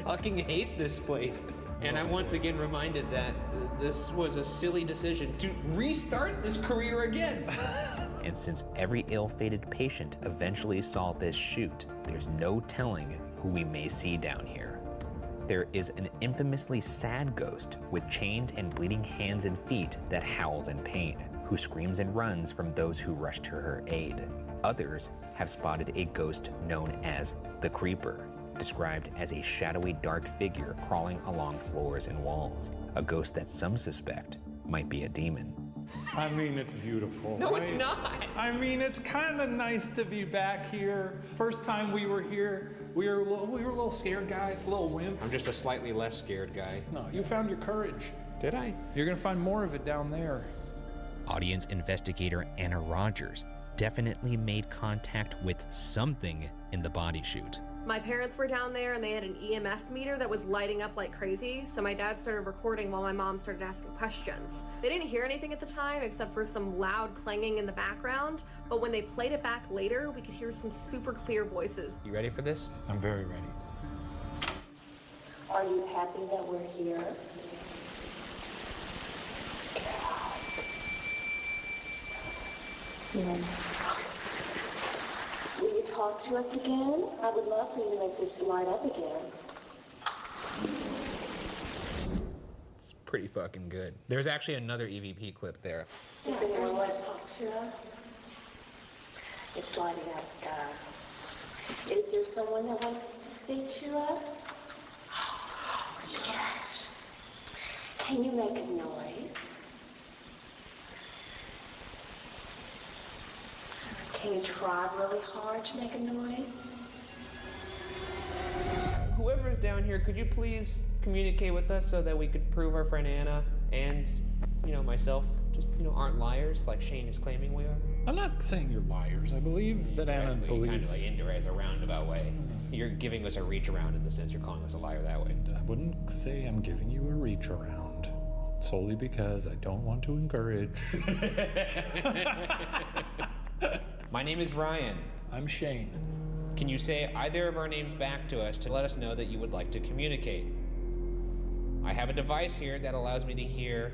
fucking hate this place. And I'm once again reminded that this was a silly decision to restart this career again. And since every ill-fated patient eventually saw this chute, there's no telling who we may see down here. There is an infamously sad ghost with chained and bleeding hands and feet that howls in pain, who screams and runs from those who rush to her aid. Others have spotted a ghost known as the Creeper, described as a shadowy dark figure crawling along floors and walls, a ghost that some suspect might be a demon. I mean, it's beautiful. No, it's not. I mean, it's kind of nice to be back here. First time we were here, we were a little scared guys, a little wimps. I'm just a slightly less scared guy. No, you found your courage. Did I? You're gonna find more of it down there. Audience investigator Anna Rogers definitely made contact with something in the body chute. My parents were down there and they had an EMF meter that was lighting up like crazy, so my dad started recording while my mom started asking questions. They didn't hear anything at the time except for some loud clanging in the background, but when they played it back later, we could hear some super clear voices. You ready for this? I'm very ready. Are you happy that we're here? Yes. Will you talk to us again? I would love for you to make this light up again. It's pretty fucking good. There's actually another EVP clip there. Does anyone want to talk to us? It's lighting up, guys. Is there someone that wants to speak to us? Yes. Can you make a noise? Can you try really hard to make a noise? Whoever's down here, could you please communicate with us so that we could prove our friend Anna and, myself just, aren't liars like Shane is claiming we are? I'm not saying you're liars. I believe that Anna believes. Kind of like as a roundabout way. You're giving us a reach around in the sense you're calling us a liar that way. I wouldn't say I'm giving you a reach around, solely because I don't want to encourage. My name is Ryan. I'm Shane. Can you say either of our names back to us to let us know that you would like to communicate? I have a device here that allows me to hear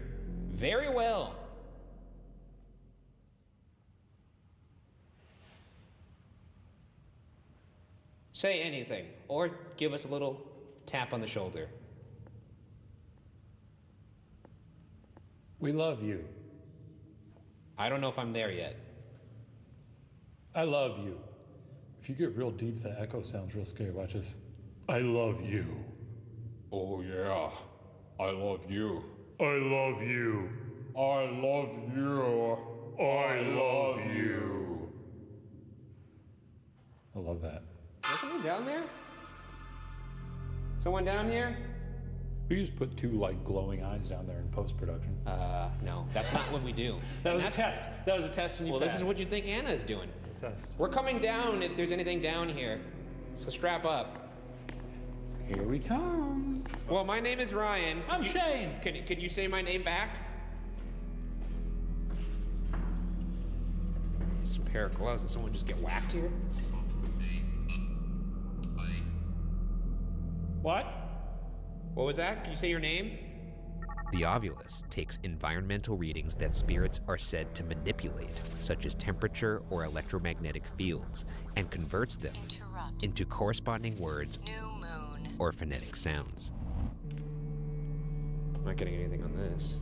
very well. Say anything, or give us a little tap on the shoulder. We love you. I don't know if I'm there yet. I love you. If you get real deep, the echo sounds real scary. Watch this. I love you. Oh yeah, I love you. I love you. I love you. I love you. I love that. Is someone down there? Someone down here? We just put two glowing eyes down there in post-production. No, that's not what we do. That was a test. That was a test and you Well, passed. this is what you think Anna is doing. Test. We're coming down if there's anything down here. So strap up. Here we come. Well, my name is Ryan. I'm Shane. Can you say my name back? Some pair of gloves. Did someone just get whacked here? What? What was that? Can you say your name? The Ovulus takes environmental readings that spirits are said to manipulate, such as temperature or electromagnetic fields, and converts them into corresponding words or phonetic sounds. I'm not getting anything on this.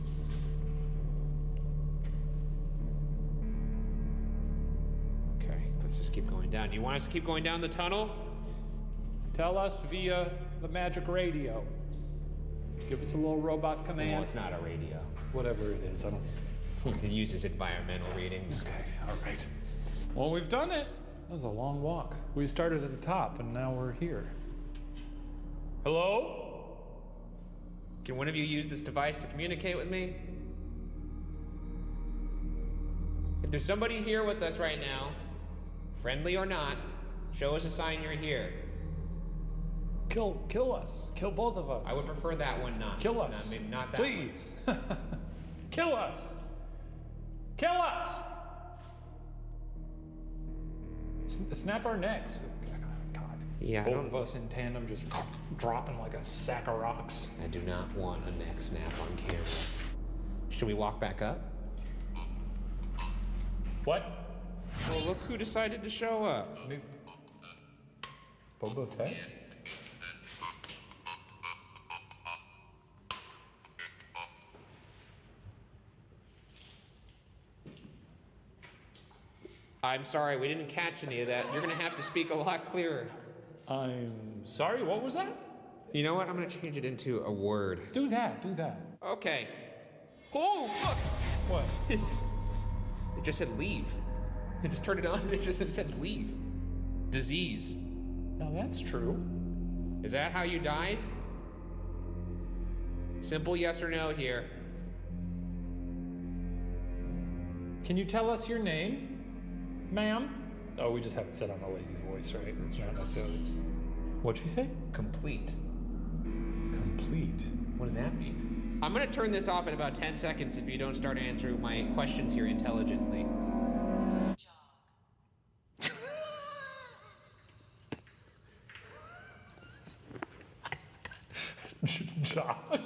Okay, let's just keep going down. Do you want us to keep going down the tunnel? Tell us via the magic radio. Give us a little robot command. Well, it's not a radio. Whatever it is, I don't... It uses environmental readings. Okay, all right. Well, we've done it. That was a long walk. We started at the top, and now we're here. Hello? Can one of you use this device to communicate with me? If there's somebody here with us right now, friendly or not, show us a sign you're here. Kill us. Kill both of us. I would prefer that one not. Kill us. Maybe not that Please. Kill us. Kill us. Snap our necks. God. Yeah, Both of us in tandem just dropping like a sack of rocks. I do not want a neck snap on camera. Should we walk back up? What? Well, look who decided to show up. Boba Fett? I'm sorry, we didn't catch any of that. You're gonna have to speak a lot clearer. I'm sorry, what was that? You know what? I'm gonna change it into a word. Do that. Okay. Oh, look! What? It just said leave. I just turned it on and it just said leave. Disease. Now that's true. Is that how you died? Simple yes or no here. Can you tell us your name, ma'am? Oh, we just have it set on the lady's voice, right? It's not necessarily. What'd she say? Complete. Complete. What does that mean? I'm gonna turn this off in about 10 seconds if you don't start answering my questions here intelligently. Jog.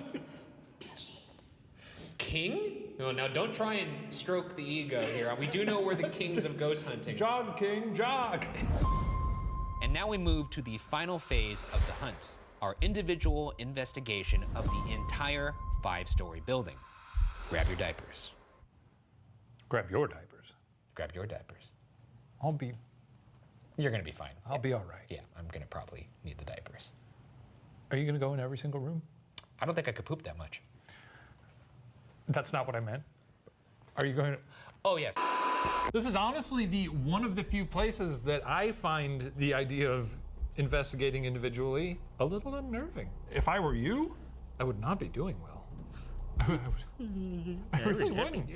King? No, now don't try and stroke the ego here. We do know we're the kings of ghost hunting. Jog, King, jog. And now we move to the final phase of the hunt, our individual investigation of the entire 5-story building. Grab your diapers. Grab your diapers. Grab your diapers. You're gonna be fine. I'll be all right. Yeah, I'm gonna probably need the diapers. Are you gonna go in every single room? I don't think I could poop that much. That's not what I meant. Are you going to? Oh, yes. This is honestly one of the few places that I find the idea of investigating individually a little unnerving. If I were you, I would not be doing well. I really wouldn't.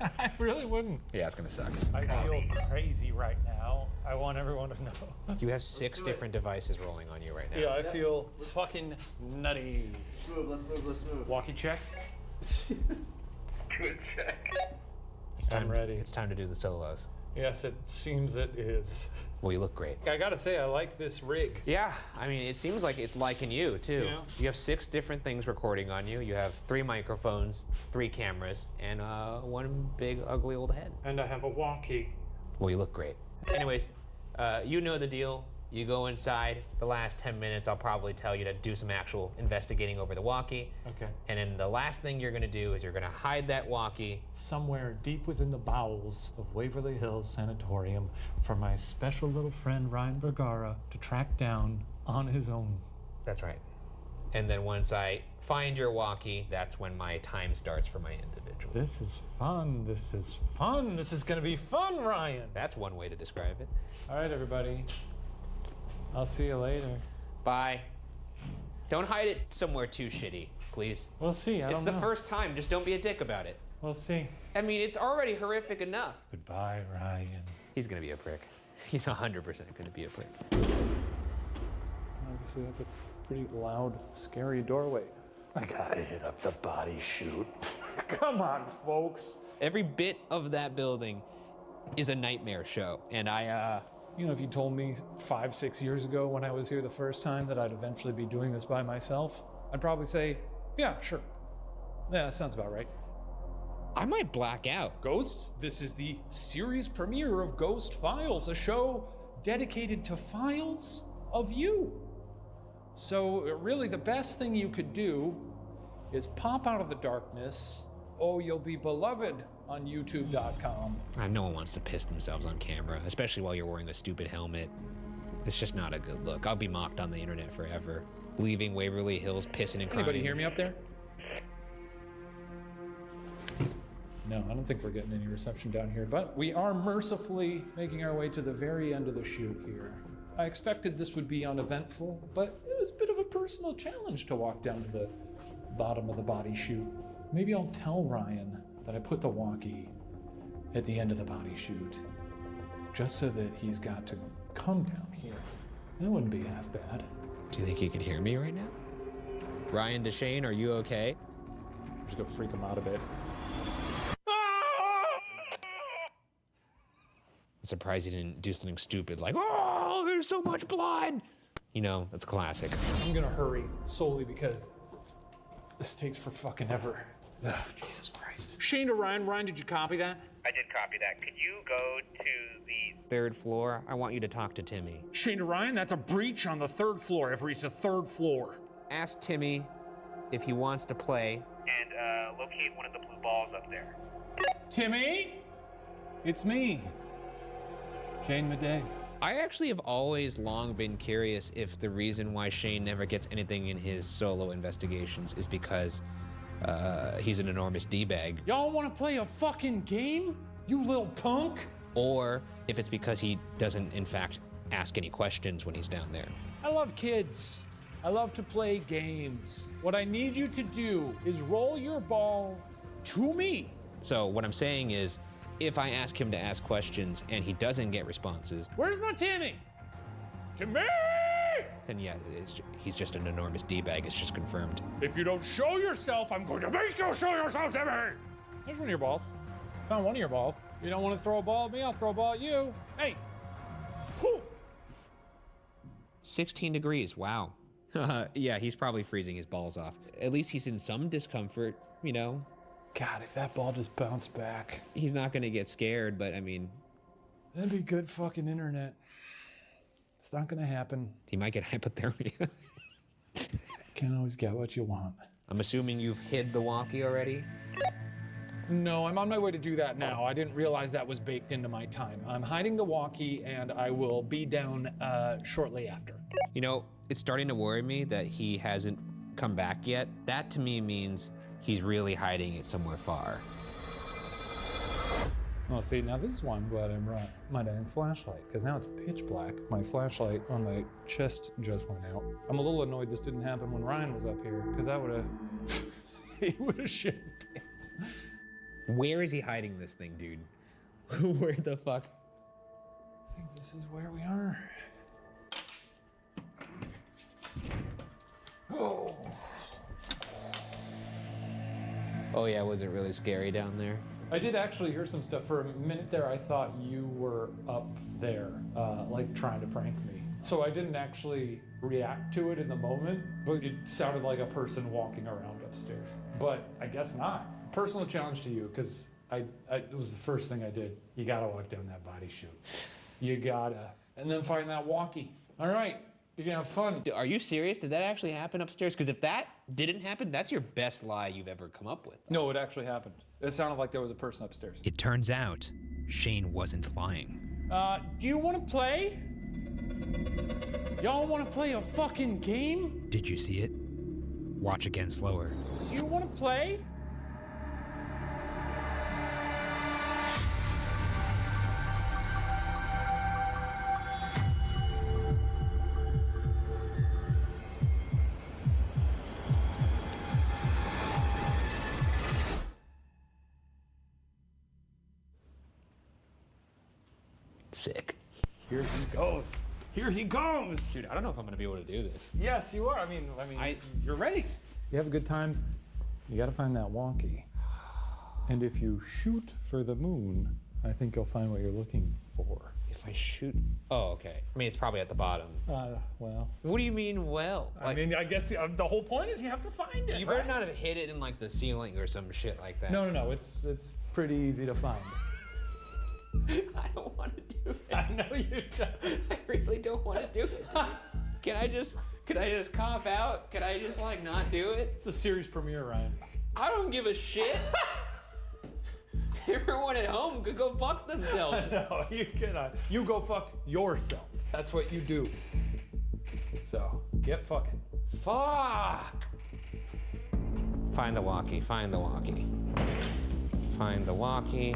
I really wouldn't. Yeah, it's gonna suck. I feel crazy right now. I want everyone to know. You have 6 different devices rolling on you right now. Yeah, I feel fucking nutty. Let's move. Walkie check. Good check. I'm ready. It's time to do the solos. Yes, it seems it is. Well, you look great. I gotta say, I like this rig. Yeah, I mean, it seems like it's liking you, too. Yeah. You have 6 different things recording on you. You have 3 microphones, 3 cameras, and 1 big, ugly old head. And I have a walkie. Well, you look great. Anyways, you know the deal. You go inside. The last 10 minutes, I'll probably tell you to do some actual investigating over the walkie. Okay. And then the last thing you're gonna do is you're gonna hide that walkie Somewhere deep within the bowels of Waverly Hills Sanatorium for my special little friend Ryan Bergara to track down on his own. That's right. And then once I find your walkie, that's when my time starts for my individual. This is fun. This is fun. This is gonna be fun, Ryan. That's one way to describe it. All right, everybody. I'll see you later. Bye. Don't hide it somewhere too shitty, please. We'll see. It's the first time. Just don't be a dick about it. We'll see. I mean, it's already horrific enough. Goodbye, Ryan. He's gonna be a prick. He's 100% gonna be a prick. Obviously, that's a pretty loud, scary doorway. I gotta hit up the body chute. Come on, folks. Every bit of that building is a nightmare show, and You know, if you told me 5-6 years ago when I was here the first time that I'd eventually be doing this by myself, I'd probably say, yeah, sure. Yeah, that sounds about right. I might black out. Ghosts, this is the series premiere of Ghost Files, a show dedicated to files of you. So really the best thing you could do is pop out of the darkness. Oh, you'll be beloved on youtube.com. No one wants to piss themselves on camera, especially while you're wearing a stupid helmet. It's just not a good look. I'll be mocked on the internet forever. Leaving Waverly Hills pissing and crying. Anybody hear me up there? No, I don't think we're getting any reception down here, but we are mercifully making our way to the very end of the shoot here. I expected this would be uneventful, but it was a bit of a personal challenge to walk down to the bottom of the body chute. Maybe I'll tell Ryan that I put the walkie at the end of the body chute, just so that he's got to come down here. That wouldn't be half bad. Do you think he can hear me right now? Ryan DeShane, are you okay? I'm just gonna freak him out a bit. I'm surprised he didn't do something stupid like, oh, there's so much blood. You know, that's classic. I'm gonna hurry solely because this takes for fucking ever. Ugh, Jesus Christ. Shane to Ryan. Ryan, did you copy that? I did copy that. Could you go to the 3rd floor. I want you to talk to Timmy. Shane to Ryan, that's a breach on the 3rd floor. I've reached the 3rd floor. Ask Timmy if he wants to play. and locate one of the blue balls up there? Timmy? It's me. Shane Madej. I actually have always long been curious if the reason why Shane never gets anything in his solo investigations is because he's an enormous D-bag. Y'all want to play a fucking game? You little punk? Or if it's because he doesn't, in fact, ask any questions when he's down there. I love kids. I love to play games. What I need you to do is roll your ball to me. So what I'm saying is, if I ask him to ask questions and he doesn't get responses, where's my Timmy? Timmy! Then yeah, he's just an enormous D-bag. It's just confirmed. If you don't show yourself, I'm going to make you show yourself, Timmy! There's one of your balls. Found one of your balls. You don't want to throw a ball at me, I'll throw a ball at you. Hey! Whew. 16 degrees, wow. Yeah, he's probably freezing his balls off. At least he's in some discomfort, you know? God, if that ball just bounced back. He's not gonna get scared, but I mean... That'd be good fucking internet. It's not gonna happen. He might get hypothermia. Can't always get what you want. I'm assuming you've hid the walkie already? No, I'm on my way to do that now. I didn't realize that was baked into my time. I'm hiding the walkie and I will be down shortly after. You know, it's starting to worry me that he hasn't come back yet. That to me means he's really hiding it somewhere far. Well, see, now this is why I'm glad I brought my dang flashlight, because now it's pitch black. My flashlight on my chest just went out. I'm a little annoyed this didn't happen when Ryan was up here, because that would have he would have shit his pants. Where is he hiding this thing, dude? Where the fuck? I think this is where we are. Oh. Oh yeah, was it really scary down there? I did actually hear some stuff. For a minute there, I thought you were up there, like trying to prank me. So I didn't actually react to it in the moment, but it sounded like a person walking around upstairs. But I guess not. Personal challenge to you, because it was the first thing I did. You gotta walk down that body chute. You gotta. And then find that walkie. All right, you're gonna have fun. Are you serious? Did that actually happen upstairs? Because if that didn't happen, that's your best lie you've ever come up with. No, it actually happened. It sounded like there was a person upstairs. It turns out Shane wasn't lying. Do you want to play? Y'all want to play a fucking game? Did you see it? Watch again slower. Do you want to play? Sick. Here he goes. Here he goes. Dude, I don't know if I'm gonna be able to do this. Yes, you are. I mean, you're ready. You have a good time. You got to find that wonky. And if you shoot for the moon, I think you'll find what you're looking for. If I shoot, oh, okay. I mean, it's probably at the bottom. Well. What do you mean, well? I mean, I guess the whole point is you have to find it. You better not have hit it in like the ceiling or some shit like that. No. It's pretty easy to find. I don't want to do it. I know you don't. I really don't want to do it. Can I just cop out? Can I just like not do it? It's a series premiere, Ryan. I don't give a shit. Everyone at home could go fuck themselves. No, you cannot. You go fuck yourself. That's what you do. So, get fucking. Fuck! Find the walkie, find the walkie. Find the walkie.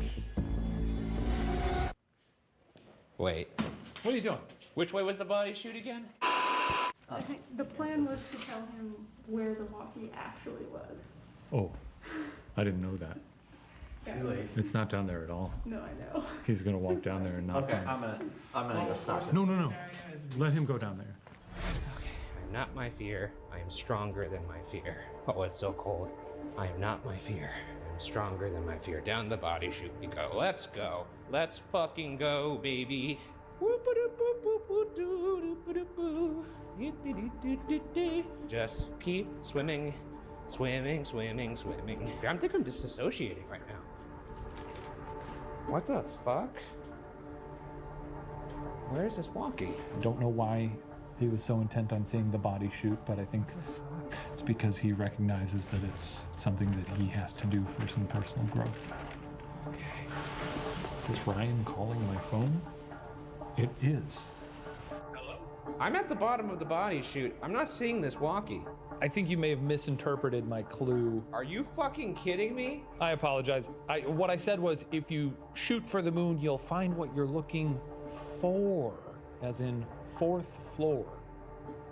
Wait. What are you doing? Which way was the body shoot again? I think the plan was to tell him where the walkie actually was. Oh, I didn't know that. Too late. It's not down there at all. No, I know. He's gonna walk down there and not Okay, find it. I'm gonna go stop it. No. Let him go down there. Okay, I'm not my fear. I am stronger than my fear. Oh, it's so cold. I am not my fear. I'm stronger than my fear. Down the body chute we go. Let's go. Let's fucking go, baby. Just keep swimming, swimming, swimming, swimming. I think I'm disassociating right now. What the fuck? Where is this walkie? I don't know why he was so intent on seeing the body shoot, but I think it's because he recognizes that it's something that he has to do for some personal growth. Okay. Is this Ryan calling my phone? It is. Hello? I'm at the bottom of the body chute. I'm not seeing this walkie. I think you may have misinterpreted my clue. Are you fucking kidding me? I apologize. What I said was if you shoot for the moon, you'll find what you're looking for, as in 4th floor.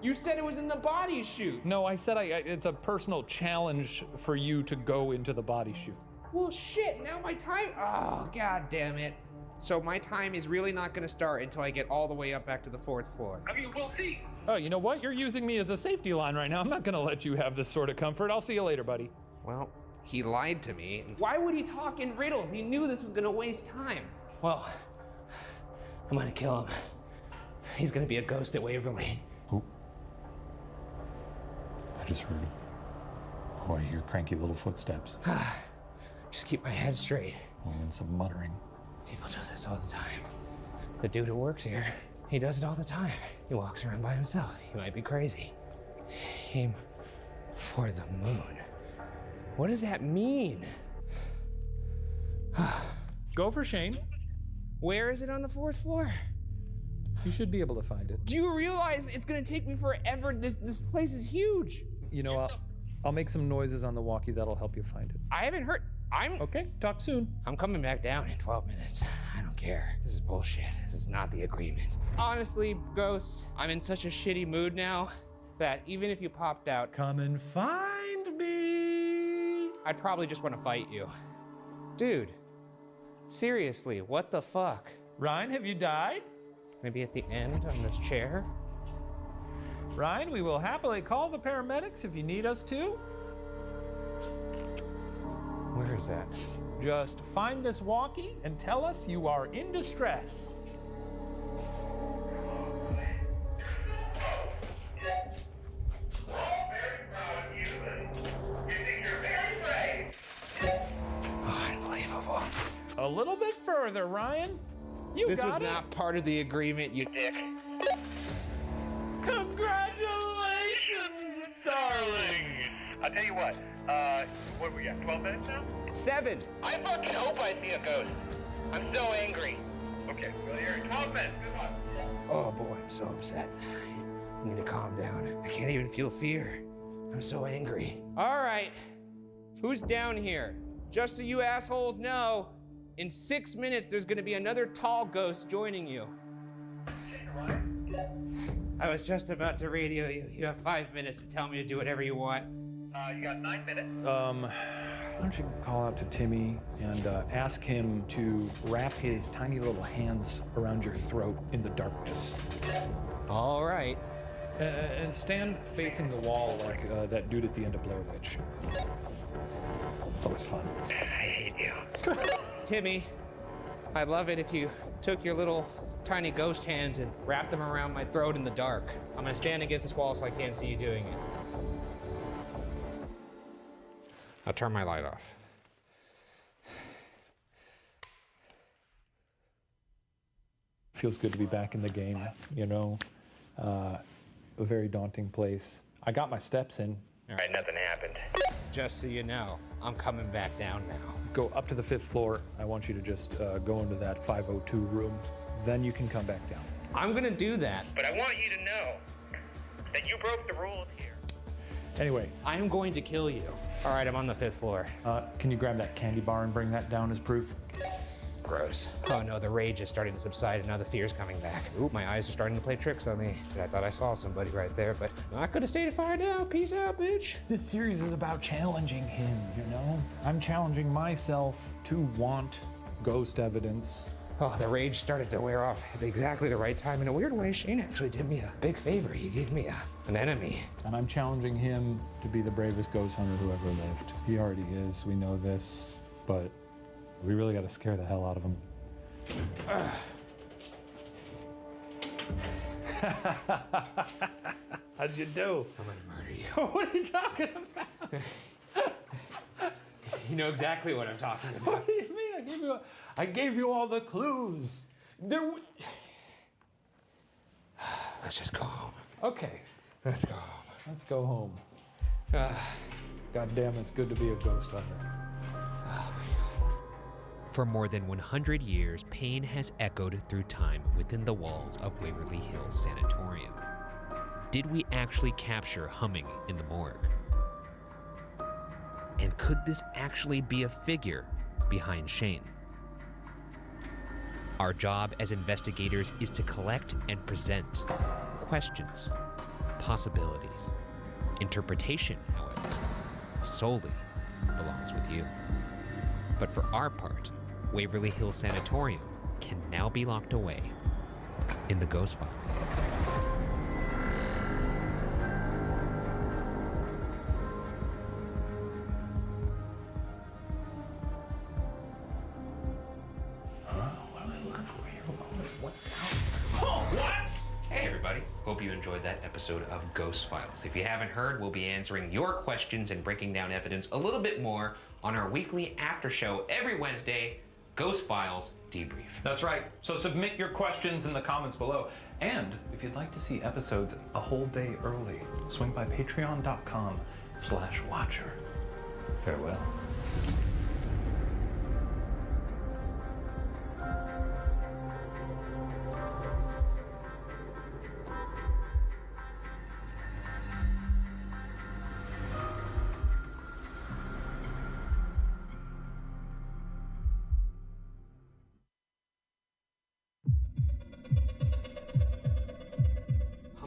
You said it was in the body chute. No, I said it's a personal challenge for you to go into the body chute. Well, shit, now my time. Oh, god damn it. So my time is really not gonna start until I get all the way up back to the 4th floor. I mean, we'll see. Oh, you know what? You're using me as a safety line right now. I'm not gonna let you have this sort of comfort. I'll see you later, buddy. Well, he lied to me. Why would he talk in riddles? He knew this was gonna waste time. Well, I'm gonna kill him. He's gonna be a ghost at Waverly. Oh. I just heard. Oh, I hear cranky little footsteps. Just keep my head straight. Oh, and some muttering. People do this all the time. The dude who works here, he does it all the time. He walks around by himself. He might be crazy. Aim for the moon. What does that mean? Go for Shane. Where is it on the 4th floor? You should be able to find it. Do you realize it's gonna take me forever? This place is huge. You know, I'll make some noises on the walkie that'll help you find it. I haven't heard. Okay, talk soon. I'm coming back down in 12 minutes. I don't care. This is bullshit. This is not the agreement. Honestly, Ghost, I'm in such a shitty mood now that even if you popped out, come and find me. I'd probably just want to fight you. Dude, seriously, what the fuck? Ryan, have you died? Maybe at the end on this chair? Ryan, we will happily call the paramedics if you need us to. Where is that? Just find this walkie and tell us you are in distress. Unbelievable. A little bit further, Ryan. You This got was it. not part of the agreement, you dick. Congratulations, darling. I'll tell you what do we got, 12 minutes now? 7. I fucking hope I see a ghost. I'm so angry. Okay, well, you're in 12 minutes. Good luck. Oh boy, I'm so upset. I need to calm down. I can't even feel fear. I'm so angry. All right, who's down here? Just so you assholes know, in 6 minutes, there's gonna be another tall ghost joining you. I was just about to radio you. You have 5 minutes to tell me to do whatever you want. You got 9 minutes. Why don't you call out to Timmy and ask him to wrap his tiny little hands around your throat in the darkness. All right. And stand facing the wall like that dude at the end of Blair Witch. It's always fun. I hate you. Timmy, I'd love it if you took your little tiny ghost hands and wrapped them around my throat in the dark. I'm gonna stand against this wall so I can't see you doing it. I'll turn my light off. Feels good to be back in the game, you know. A very daunting place. I got my steps in. All right, nothing happened. Just so you know, I'm coming back down now. Go up to the 5th floor. I want you to just go into that 502 room. Then you can come back down. I'm gonna do that. But I want you to know that you broke the rules here. Anyway. I'm going to kill you. All right, I'm on the 5th floor. Can you grab that candy bar and bring that down as proof? Gross. Oh no, the rage is starting to subside and now the fear's coming back. Ooh, my eyes are starting to play tricks on me. I thought I saw somebody right there, but I could have stayed to find out. Peace out, bitch. This series is about challenging him, you know? I'm challenging myself to want ghost evidence. Oh, the rage started to wear off at exactly the right time. In a weird way, Shane actually did me a big favor. He gave me an enemy. And I'm challenging him to be the bravest ghost hunter who ever lived. He already is, we know this, but we really got to scare the hell out of him. How'd you do? I'm gonna murder you. What are you talking about? You know exactly what I'm talking about. What do you mean? I gave you all the clues. Let's just go home. Okay. Let's go home. Let's go home. God damn, it's good to be a ghost hunter. For more than 100 years, pain has echoed through time within the walls of Waverly Hills Sanatorium. Did we actually capture humming in the morgue? And could this actually be a figure behind Shane? Our job as investigators is to collect and present questions, possibilities. Interpretation, however, solely belongs with you. But for our part, Waverly Hills Sanatorium can now be locked away in the Ghost Files. What am I looking for here? What's Hey everybody, hope you enjoyed that episode of Ghost Files. If you haven't heard, we'll be answering your questions and breaking down evidence a little bit more on our weekly after show every Wednesday, Ghost Files Debrief. That's right. So submit your questions in the comments below. And if you'd like to see episodes a whole day early, swing by patreon.com/watcher. Farewell.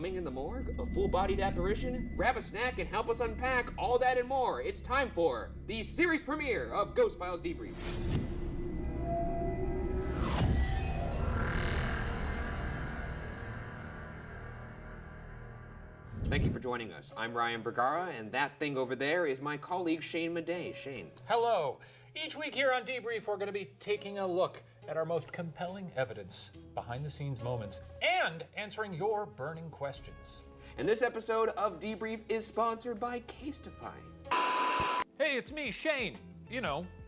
humming in the morgue? A full-bodied apparition? Grab a snack and help us unpack all that and more. It's time for the series premiere of Ghost Files Debrief. Thank you for joining us. I'm Ryan Bergara, and that thing over there is my colleague Shane Madej. Shane. Hello. Each week here on Debrief, we're going to be taking a look at our most compelling evidence, behind-the-scenes moments, and answering your burning questions. And this episode of Debrief is sponsored by Casetify. Hey, it's me, Shane,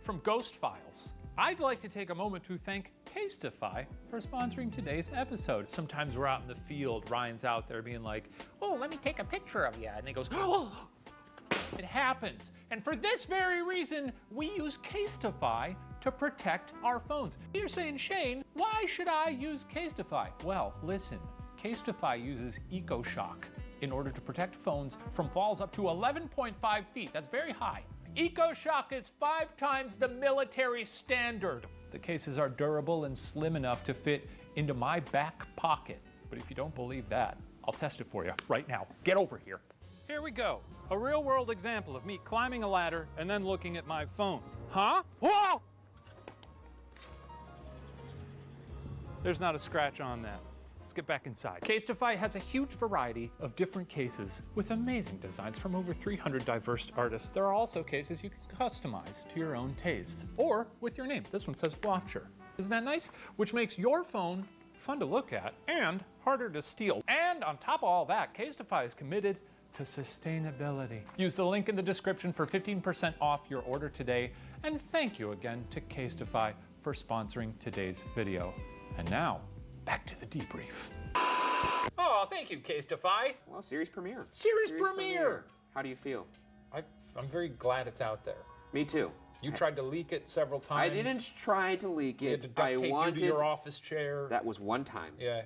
from Ghost Files. I'd like to take a moment to thank Casetify for sponsoring today's episode. Sometimes we're out in the field, Ryan's out there being like, oh, let me take a picture of you. And he goes, oh, it happens. And for this very reason, we use Casetify to protect our phones. You're saying, Shane, why should I use Casetify? Well, listen, Casetify uses EcoShock in order to protect phones from falls up to 11.5 feet. That's very high. EcoShock is 5 times the military standard. The cases are durable and slim enough to fit into my back pocket. But if you don't believe that, I'll test it for you right now. Get over here. Here we go. A real-world example of me climbing a ladder and then looking at my phone. Huh? Whoa! There's not a scratch on that. Let's get back inside. Casetify has a huge variety of different cases with amazing designs from over 300 diverse artists. There are also cases you can customize to your own tastes or with your name. This one says Watcher. Isn't that nice? Which makes your phone fun to look at and harder to steal. And on top of all that, Casetify is committed to sustainability. Use the link in the description for 15% off your order today. And thank you again to Casetify for sponsoring today's video. And now, back to the debrief. Oh, thank you, Casetify. Well, series premiere. Series premiere. How do you feel? I'm very glad it's out there. Me too. You tried to leak it several times. I didn't try to leak it. You had to duct tape you to your office chair. That was one time. Yeah.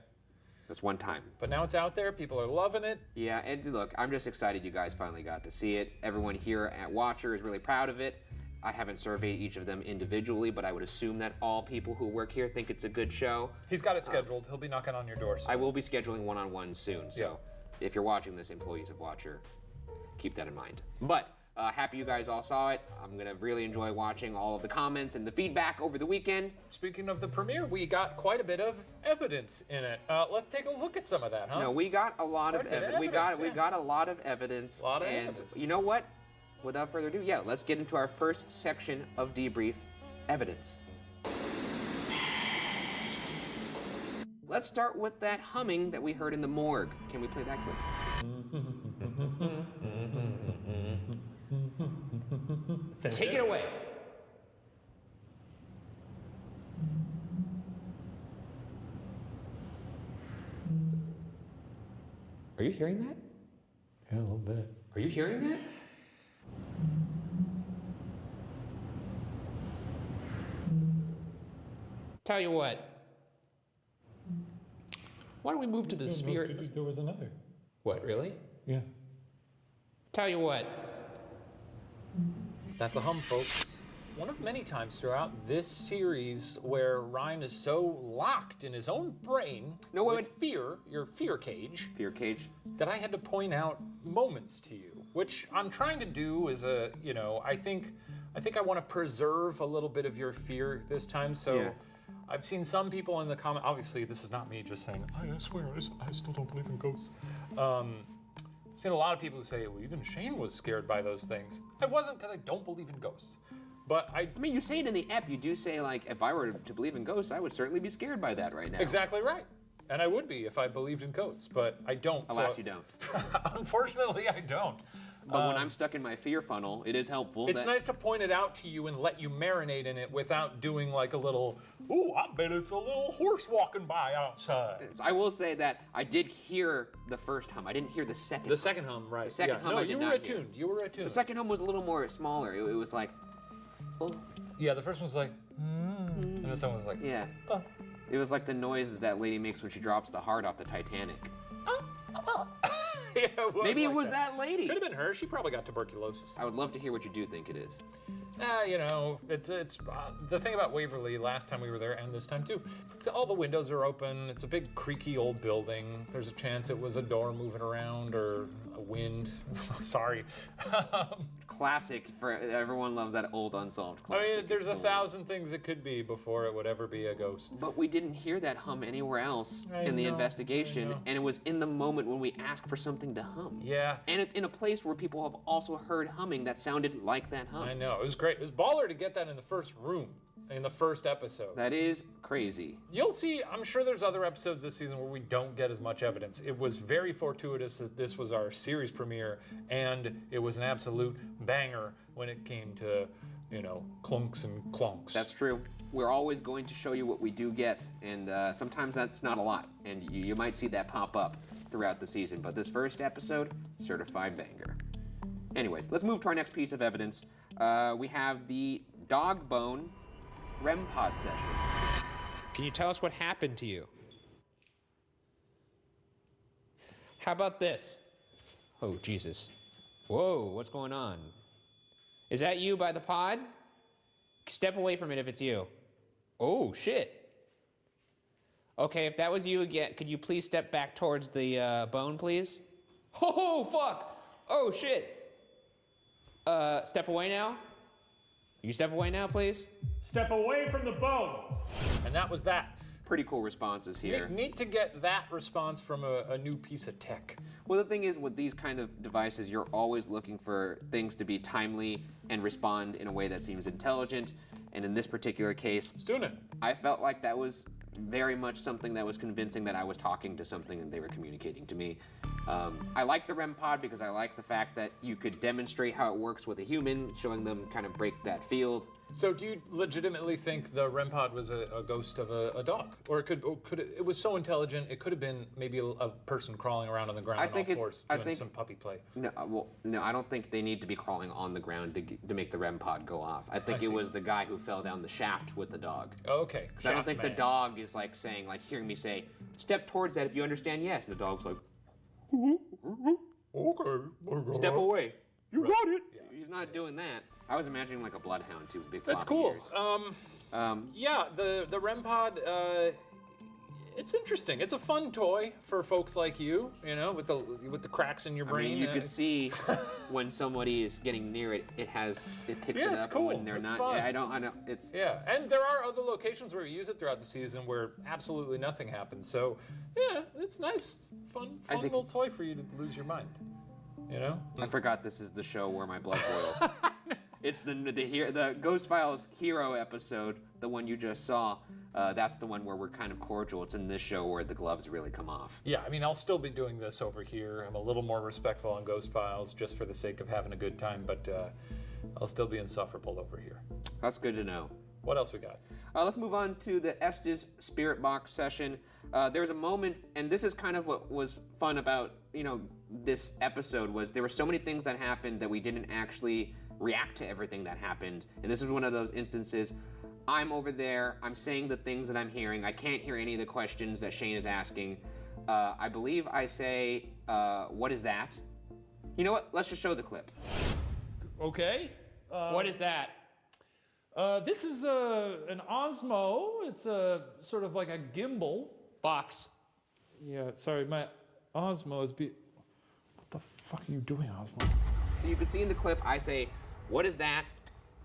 That's one time. But now it's out there. People are loving it. Yeah, and look, I'm just excited you guys finally got to see it. Everyone here at Watcher is really proud of it. I haven't surveyed each of them individually, but I would assume that all people who work here think it's a good show. He's got it scheduled. He'll be knocking on your door soon. I will be scheduling one-on-ones soon, so if you're watching this, employees of Watcher, keep that in mind. But happy you guys all saw it. I'm gonna really enjoy watching all of the comments and the feedback over the weekend. Speaking of the premiere, we got quite a bit of evidence in it. Let's take a look at some of that, huh? No, we got a lot of evidence. We got a lot of evidence. And you know what? Without further ado, let's get into our first section of Debrief, evidence. Let's start with that humming that we heard in the morgue. Can we play that clip? Take it away. Are you hearing that? Yeah, a little bit. Are you hearing that? Tell you what. Why don't we move to the spirit? There was another. What, really? Yeah. Tell you what. That's a hum, folks. One of many times throughout this series where Ryan is so locked in his own brain with fear, your fear cage, that I had to point out moments to you, which I'm trying to do as a, I think I want to preserve a little bit of your fear this time. So I've seen some people in the comment, obviously this is not me just saying, I swear, I still don't believe in ghosts. I've seen a lot of people who say, well, even Shane was scared by those things. I wasn't, because I don't believe in ghosts. But I mean, you say it in the ep, you do say, like, if I were to believe in ghosts, I would certainly be scared by that right now. Exactly right. And I would be if I believed in ghosts, but I don't. Alas, you don't. Unfortunately, I don't. But when I'm stuck in my fear funnel, it is helpful. It's nice to point it out to you and let you marinate in it without doing like a little, ooh, I bet it's a little horse walking by outside. I will say that I did hear the first hum. I didn't hear the second hum. The second hum, right. The second hum no, I did you were not attuned. hear. You were attuned. The second hum was a little more smaller. It was like, oh. Yeah, the first one was like, and the second one was like, yeah. It was like the noise that lady makes when she drops the heart off the Titanic. Yeah, Maybe it was that lady. Could have been her. She probably got tuberculosis. I would love to hear what you do think it is. You know, it's the thing about Waverly last time we were there and this time too. All the windows are open. It's a big creaky old building. There's a chance it was a door moving around or a wind. Sorry. Classic. For everyone loves that old unsolved classic. I mean, there's 1,000 things it could be before it would ever be a ghost. But we didn't hear that hum anywhere else in the investigation, and it was in the moment when we asked for something to hum. Yeah. And it's in a place where people have also heard humming that sounded like that hum. I know, it was great. It was baller to get that in the first room, in the first episode. That is crazy. You'll see, I'm sure there's other episodes this season where we don't get as much evidence. It was very fortuitous that this was our series premiere, and it was an absolute banger when it came to, you know, clunks and clonks. That's true. We're always going to show you what we do get, and sometimes that's not a lot, and you might see that pop up throughout the season. But this first episode, certified banger. Anyways, let's move to our next piece of evidence. We have the dog bone REM pod session. Can you tell us what happened to you? How about this? Oh, Jesus. Whoa, what's going on? Is that you by the pod? Step away from it if it's you. Oh, shit. Okay, if that was you again, could you please step back towards the bone, please? Oh, fuck! Oh, shit! Step away now? You step away now, please? Step away from the bone. And that was that. Pretty cool responses here. Need to get that response from a new piece of tech. Well, the thing is, with these kind of devices, you're always looking for things to be timely and respond in a way that seems intelligent. And in this particular case, it's doing it. I felt like that was very much something that was convincing that I was talking to something and they were communicating to me. I like the REM pod because I like the fact that you could demonstrate how it works with a human, showing them kind of break that field. So do you legitimately think the REM pod was a ghost of a dog? Or could it was so intelligent, it could have been maybe a person crawling around on the ground on all fours doing some puppy play? No, I don't think they need to be crawling on the ground to make the REM pod go off. I think it was the guy who fell down the shaft with the dog. Okay. Because I don't think the dog is like saying, like hearing me say, step towards that if you understand yes. And the dog's like, okay. Step away. You got it. Yeah. He's not doing that. I was imagining like a bloodhound too, big. That's cool. Ears. Yeah, the REM pod. It's interesting. It's a fun toy for folks like you know, with the cracks in your brain. I mean, you could see when somebody is getting near it. It picks it up. It's cool. And when they're it's not. fun. I know. It's and there are other locations where we use it throughout the season where absolutely nothing happens. So yeah, it's nice, fun little toy for you to lose your mind. You know. I forgot this is the show where my blood boils. It's the Ghost Files hero episode, the one you just saw. That's the one where we're kind of cordial. It's in this show where the gloves really come off. Yeah, I mean, I'll still be doing this over here. I'm a little more respectful on Ghost Files just for the sake of having a good time, but I'll still be insufferable over here. That's good to know. What else we got? Let's move on to the Estes Spirit Box session. There was a moment, and this is kind of what was fun about, this episode, was there were so many things that happened that we didn't actually react to everything that happened. And this is one of those instances. I'm over there, I'm saying the things that I'm hearing. I can't hear any of the questions that Shane is asking. I believe I say, what is that? You know what? Let's just show the clip. Okay. What is that? This is an Osmo. It's a sort of like a gimbal. Box. Yeah, sorry, my Osmo is What the fuck are you doing, Osmo? So you can see in the clip, I say, what is that?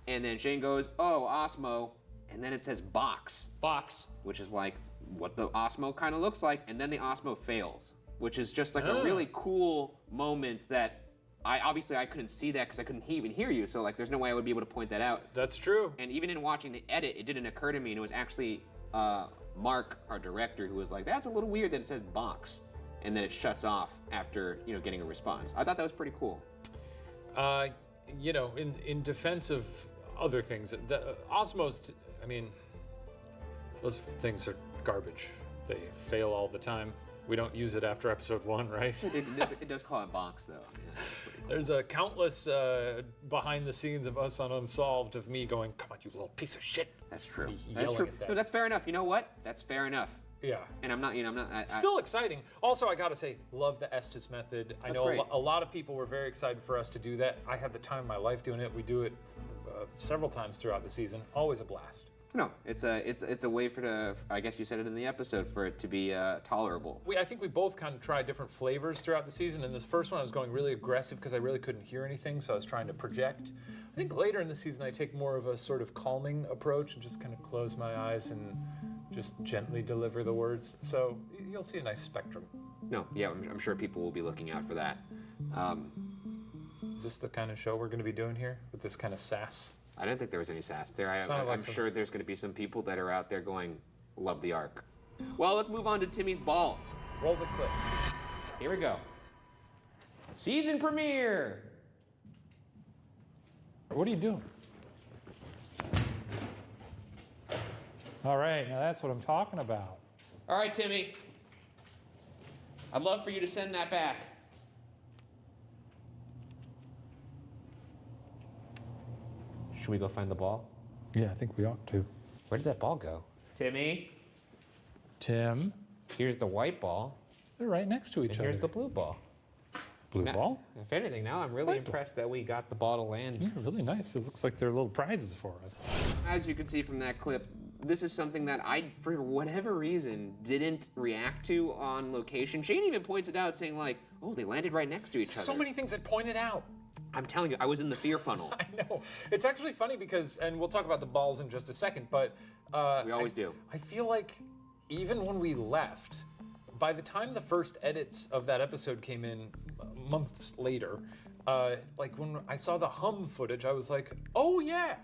And then Shane goes, oh, Osmo. And then it says box. Box. Which is like what the Osmo kind of looks like. And then the Osmo fails, which is just like a really cool moment that I couldn't see that because I couldn't even hear you. So like, there's no way I would be able to point that out. That's true. And even in watching the edit, it didn't occur to me. And it was actually Mark, our director, who was like, that's a little weird that it says box. And then it shuts off after, getting a response. I thought that was pretty cool. In defense of other things, the Osmos, those things are garbage. They fail all the time. We don't use it after episode 1, right? It does call it box, though. Yeah, there's a countless behind the scenes of us on Unsolved of me going, come on, you little piece of shit. That's true. That's true. No, that's fair enough. You know what? That's fair enough. Yeah. And I'm not. Still exciting. Also, I gotta say, love the Estes method. I know great. a lot of people were very excited for us to do that. I had the time of my life doing it. We do it several times throughout the season. Always a blast. No, it's a way I guess you said it in the episode, for it to be tolerable. I think we both kind of tried different flavors throughout the season. In this first one, I was going really aggressive because I really couldn't hear anything, so I was trying to project. I think later in the season, I take more of a sort of calming approach and just kind of close my eyes and just gently deliver the words. So you'll see a nice spectrum. No, yeah, I'm sure people will be looking out for that. Is this the kind of show we're going to be doing here with this kind of sass? I didn't think there was any sass there. I'm sure there's going to be some people that are out there going, love the arc. Well, let's move on to Timmy's balls. Roll the clip. Here we go. Season premiere. What are you doing? All right, now that's what I'm talking about. All right, Timmy. I'd love for you to send that back. Should we go find the ball? Yeah, I think we ought to. Where did that ball go? Timmy? Tim? Here's the white ball. They're right next to each other. Here's the blue ball. Blue ball? If anything, now I'm really impressed that we got the ball to land. Yeah, really nice. It looks like they're little prizes for us. As you can see from that clip, this is something that I, for whatever reason, didn't react to on location. Shane even points it out, saying like, oh, they landed right next to each other. So many things that pointed out. I'm telling you, I was in the fear funnel. I know. It's actually funny because, and we'll talk about the balls in just a second, but we always do. I feel like even when we left, by the time the first edits of that episode came in months later, like when I saw the hum footage, I was like, oh yeah,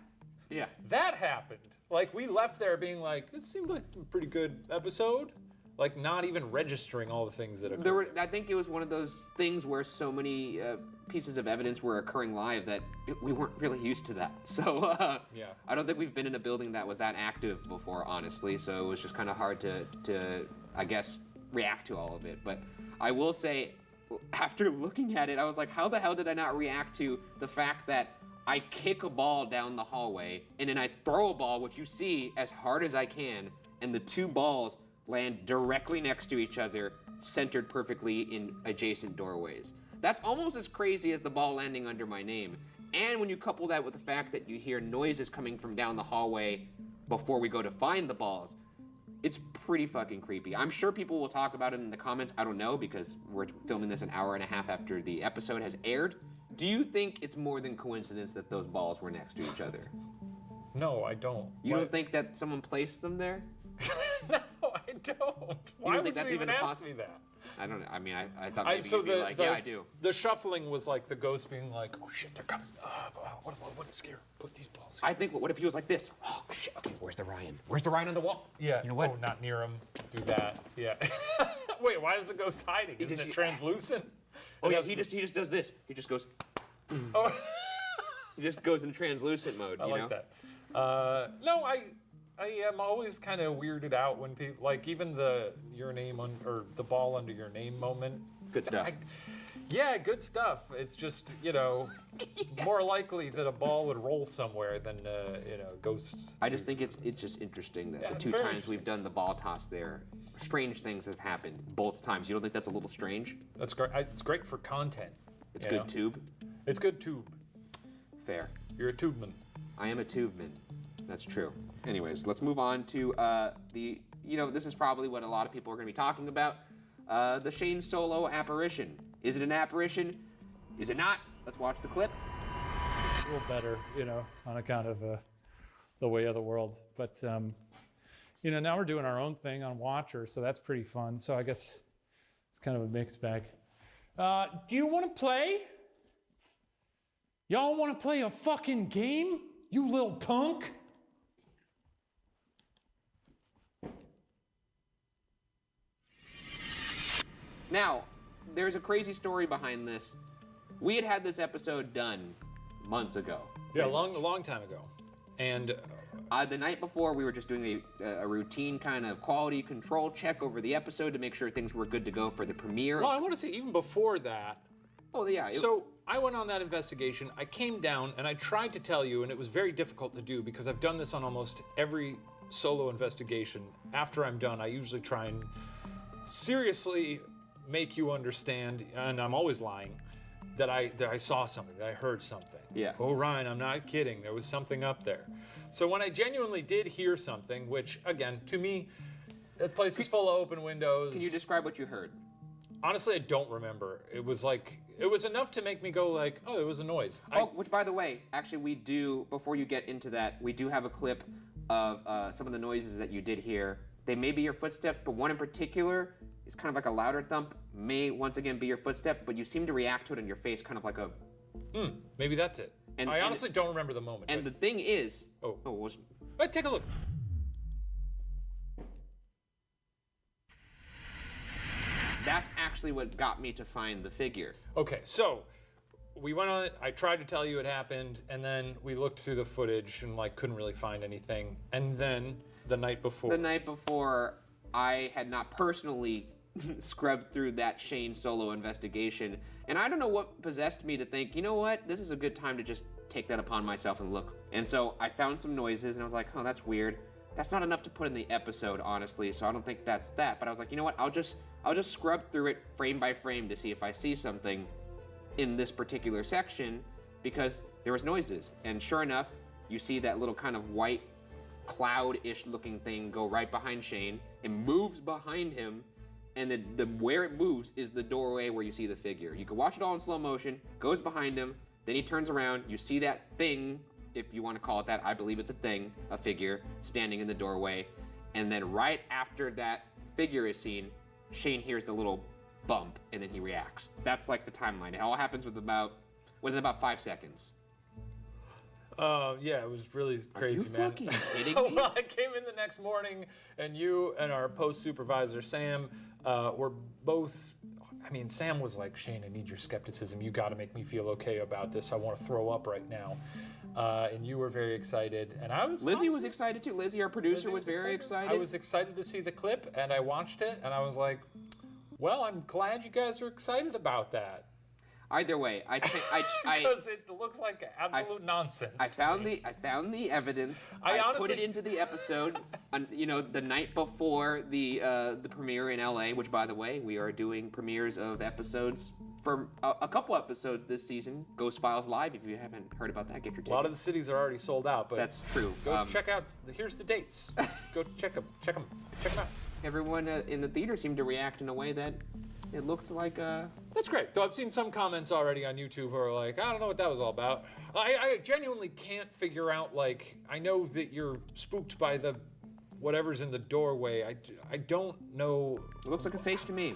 that happened. Like we left there being like, it seemed like a pretty good episode. Like not even registering all the things that occurred. I think it was one of those things where so many pieces of evidence were occurring live that we weren't really used to that. So yeah. I don't think we've been in a building that was that active before, honestly. So it was just kind of hard to, I guess, react to all of it. But I will say, after looking at it, I was like, how the hell did I not react to the fact that I kick a ball down the hallway and then I throw a ball, which you see as hard as I can, and the two balls land directly next to each other, centered perfectly in adjacent doorways. That's almost as crazy as the ball landing under my name. And when you couple that with the fact that you hear noises coming from down the hallway before we go to find the balls, it's pretty fucking creepy. I'm sure people will talk about it in the comments. I don't know, because we're filming this an hour and a half after the episode has aired. Do you think it's more than coincidence that those balls were next to each other? No, I don't. You don't think that someone placed them there? No, I don't. Why would you even ask me that? I don't know. I mean, I thought maybe you'd be like, yeah, I do. The shuffling was like the ghost being like, oh shit, they're coming. What's scary? Put these balls here. I think, what if he was like this? Oh shit, okay, where's the Ryan? Where's the Ryan on the wall? Yeah. You know what? Oh, not near him. Do that. Yeah. Wait, why is the ghost hiding? Isn't it translucent? Oh yeah, he just does this. He just goes. Oh. He just goes in translucent mode. I like that. No, I am always kind of weirded out when people, like even the your name or the ball under your name moment. Good stuff. Yeah, good stuff. It's just, more likely that a ball would roll somewhere than, ghosts. I just think it's just interesting that the two times we've done the ball toss there, strange things have happened both times. You don't think that's a little strange? That's great. It's great for content. It's good tube? It's good tube. Fair. You're a tubeman. I am a tubeman. That's true. Anyways, let's move on to this is probably what a lot of people are going to be talking about. The Shane Solo apparition. Is it an apparition? Is it not? Let's watch the clip. A little better, on account of the way of the world. But, now we're doing our own thing on Watcher, so that's pretty fun. So I guess it's kind of a mixed bag. Do you want to play? Y'all want to play a fucking game? You little punk? Now, there's a crazy story behind this. We had this episode done months ago. Yeah, a long time ago. And the night before, we were just doing a routine kind of quality control check over the episode to make sure things were good to go for the premiere. Well, I want to say even before that. Oh, yeah. So I went on that investigation. I came down and I tried to tell you, and it was very difficult to do because I've done this on almost every solo investigation. After I'm done, I usually try and seriously make you understand, and I'm always lying, that I saw something, that I heard something. Yeah. Oh, Ryan, I'm not kidding. There was something up there. So when I genuinely did hear something, which again, to me, that place is full of open windows. Can you describe what you heard? Honestly, I don't remember. It was enough to make me go like, oh, it was a noise. Which by the way, actually we do, before you get into that, we do have a clip of some of the noises that you did hear. They may be your footsteps, but one in particular is kind of like a louder thump, may once again be your footstep, but you seem to react to it in your face kind of like a... maybe that's it. I honestly don't remember the moment. And the thing is... Take a look. That's actually what got me to find the figure. Okay, so we went on it. I tried to tell you it happened, and then we looked through the footage and couldn't really find anything. And then the night before, I had not personally scrubbed through that Shane solo investigation, and I don't know what possessed me to think, you know what, this is a good time to just take that upon myself and look. And so I found some noises, and I was like, oh, that's weird. That's not enough to put in the episode, honestly, so I don't think that's that. But I was like, you know what, I'll just scrub through it frame by frame to see if I see something in this particular section, because there was noises. And sure enough, you see that little kind of white cloud-ish looking thing go right behind Shane. It moves behind him, and where it moves is the doorway where you see the figure. You can watch it all in slow motion, goes behind him, then he turns around, you see that thing, if you want to call it that, I believe it's a thing, a figure, standing in the doorway. And then right after that figure is seen, Shane hears the little bump, and then he reacts. That's like the timeline. It all happens within about 5 seconds. Yeah, it was really crazy, man. Are you fucking kidding me? Well, I came in the next morning, and you and our post supervisor, Sam, were both... I mean, Sam was like, Shane, I need your skepticism. You got to make me feel okay about this. I want to throw up right now. And you were very excited, and I was... Lizzie was excited too. Lizzie, our producer, was very excited. I was excited to see the clip, and I watched it, and I was like, well, I'm glad you guys are excited about that. Either way, because it looks like absolute nonsense. I found the evidence. I put it into the episode, the night before the premiere in LA. Which, by the way, we are doing premieres of episodes for a couple episodes this season. Ghost Files Live. If you haven't heard about that, get your ticket. A lot of the cities are already sold out, but that's true. Go check out. Here's the dates. Go check them. Check them out. Everyone in the theater seemed to react in a way that. It looked like That's great. Though I've seen some comments already on YouTube who are like, I don't know what that was all about. I genuinely can't figure out, I know that you're spooked by the whatever's in the doorway. I don't know. It looks like a face to me.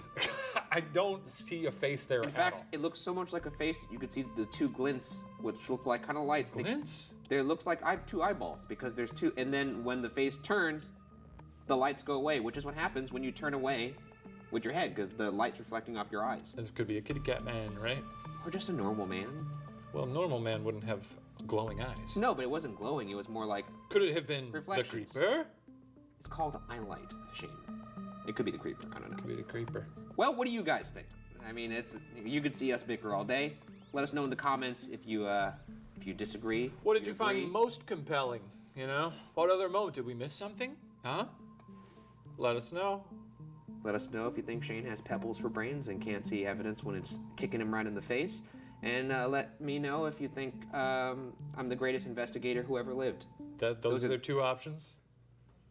I don't see a face there In fact, it looks so much like a face, you could see the two glints, which look like kind of lights. Glints? There looks like I have two eyeballs, because there's two, and then when the face turns, the lights go away, which is what happens when you turn away with your head, because the light's reflecting off your eyes. This could be a kitty cat man, right? Or just a normal man. Well, a normal man wouldn't have glowing eyes. No, but it wasn't glowing. It was more like... Could it have been the creeper? It's called eye light, Shane. It could be the creeper. I don't know. Could be the creeper. Well, what do you guys think? I mean, you could see us bicker all day. Let us know in the comments if you disagree. What did you find most compelling? What other moment? Did we miss something? Huh? Let us know. Let us know if you think Shane has pebbles for brains and can't see evidence when it's kicking him right in the face. And let me know if you think I'm the greatest investigator who ever lived. Those are the two options?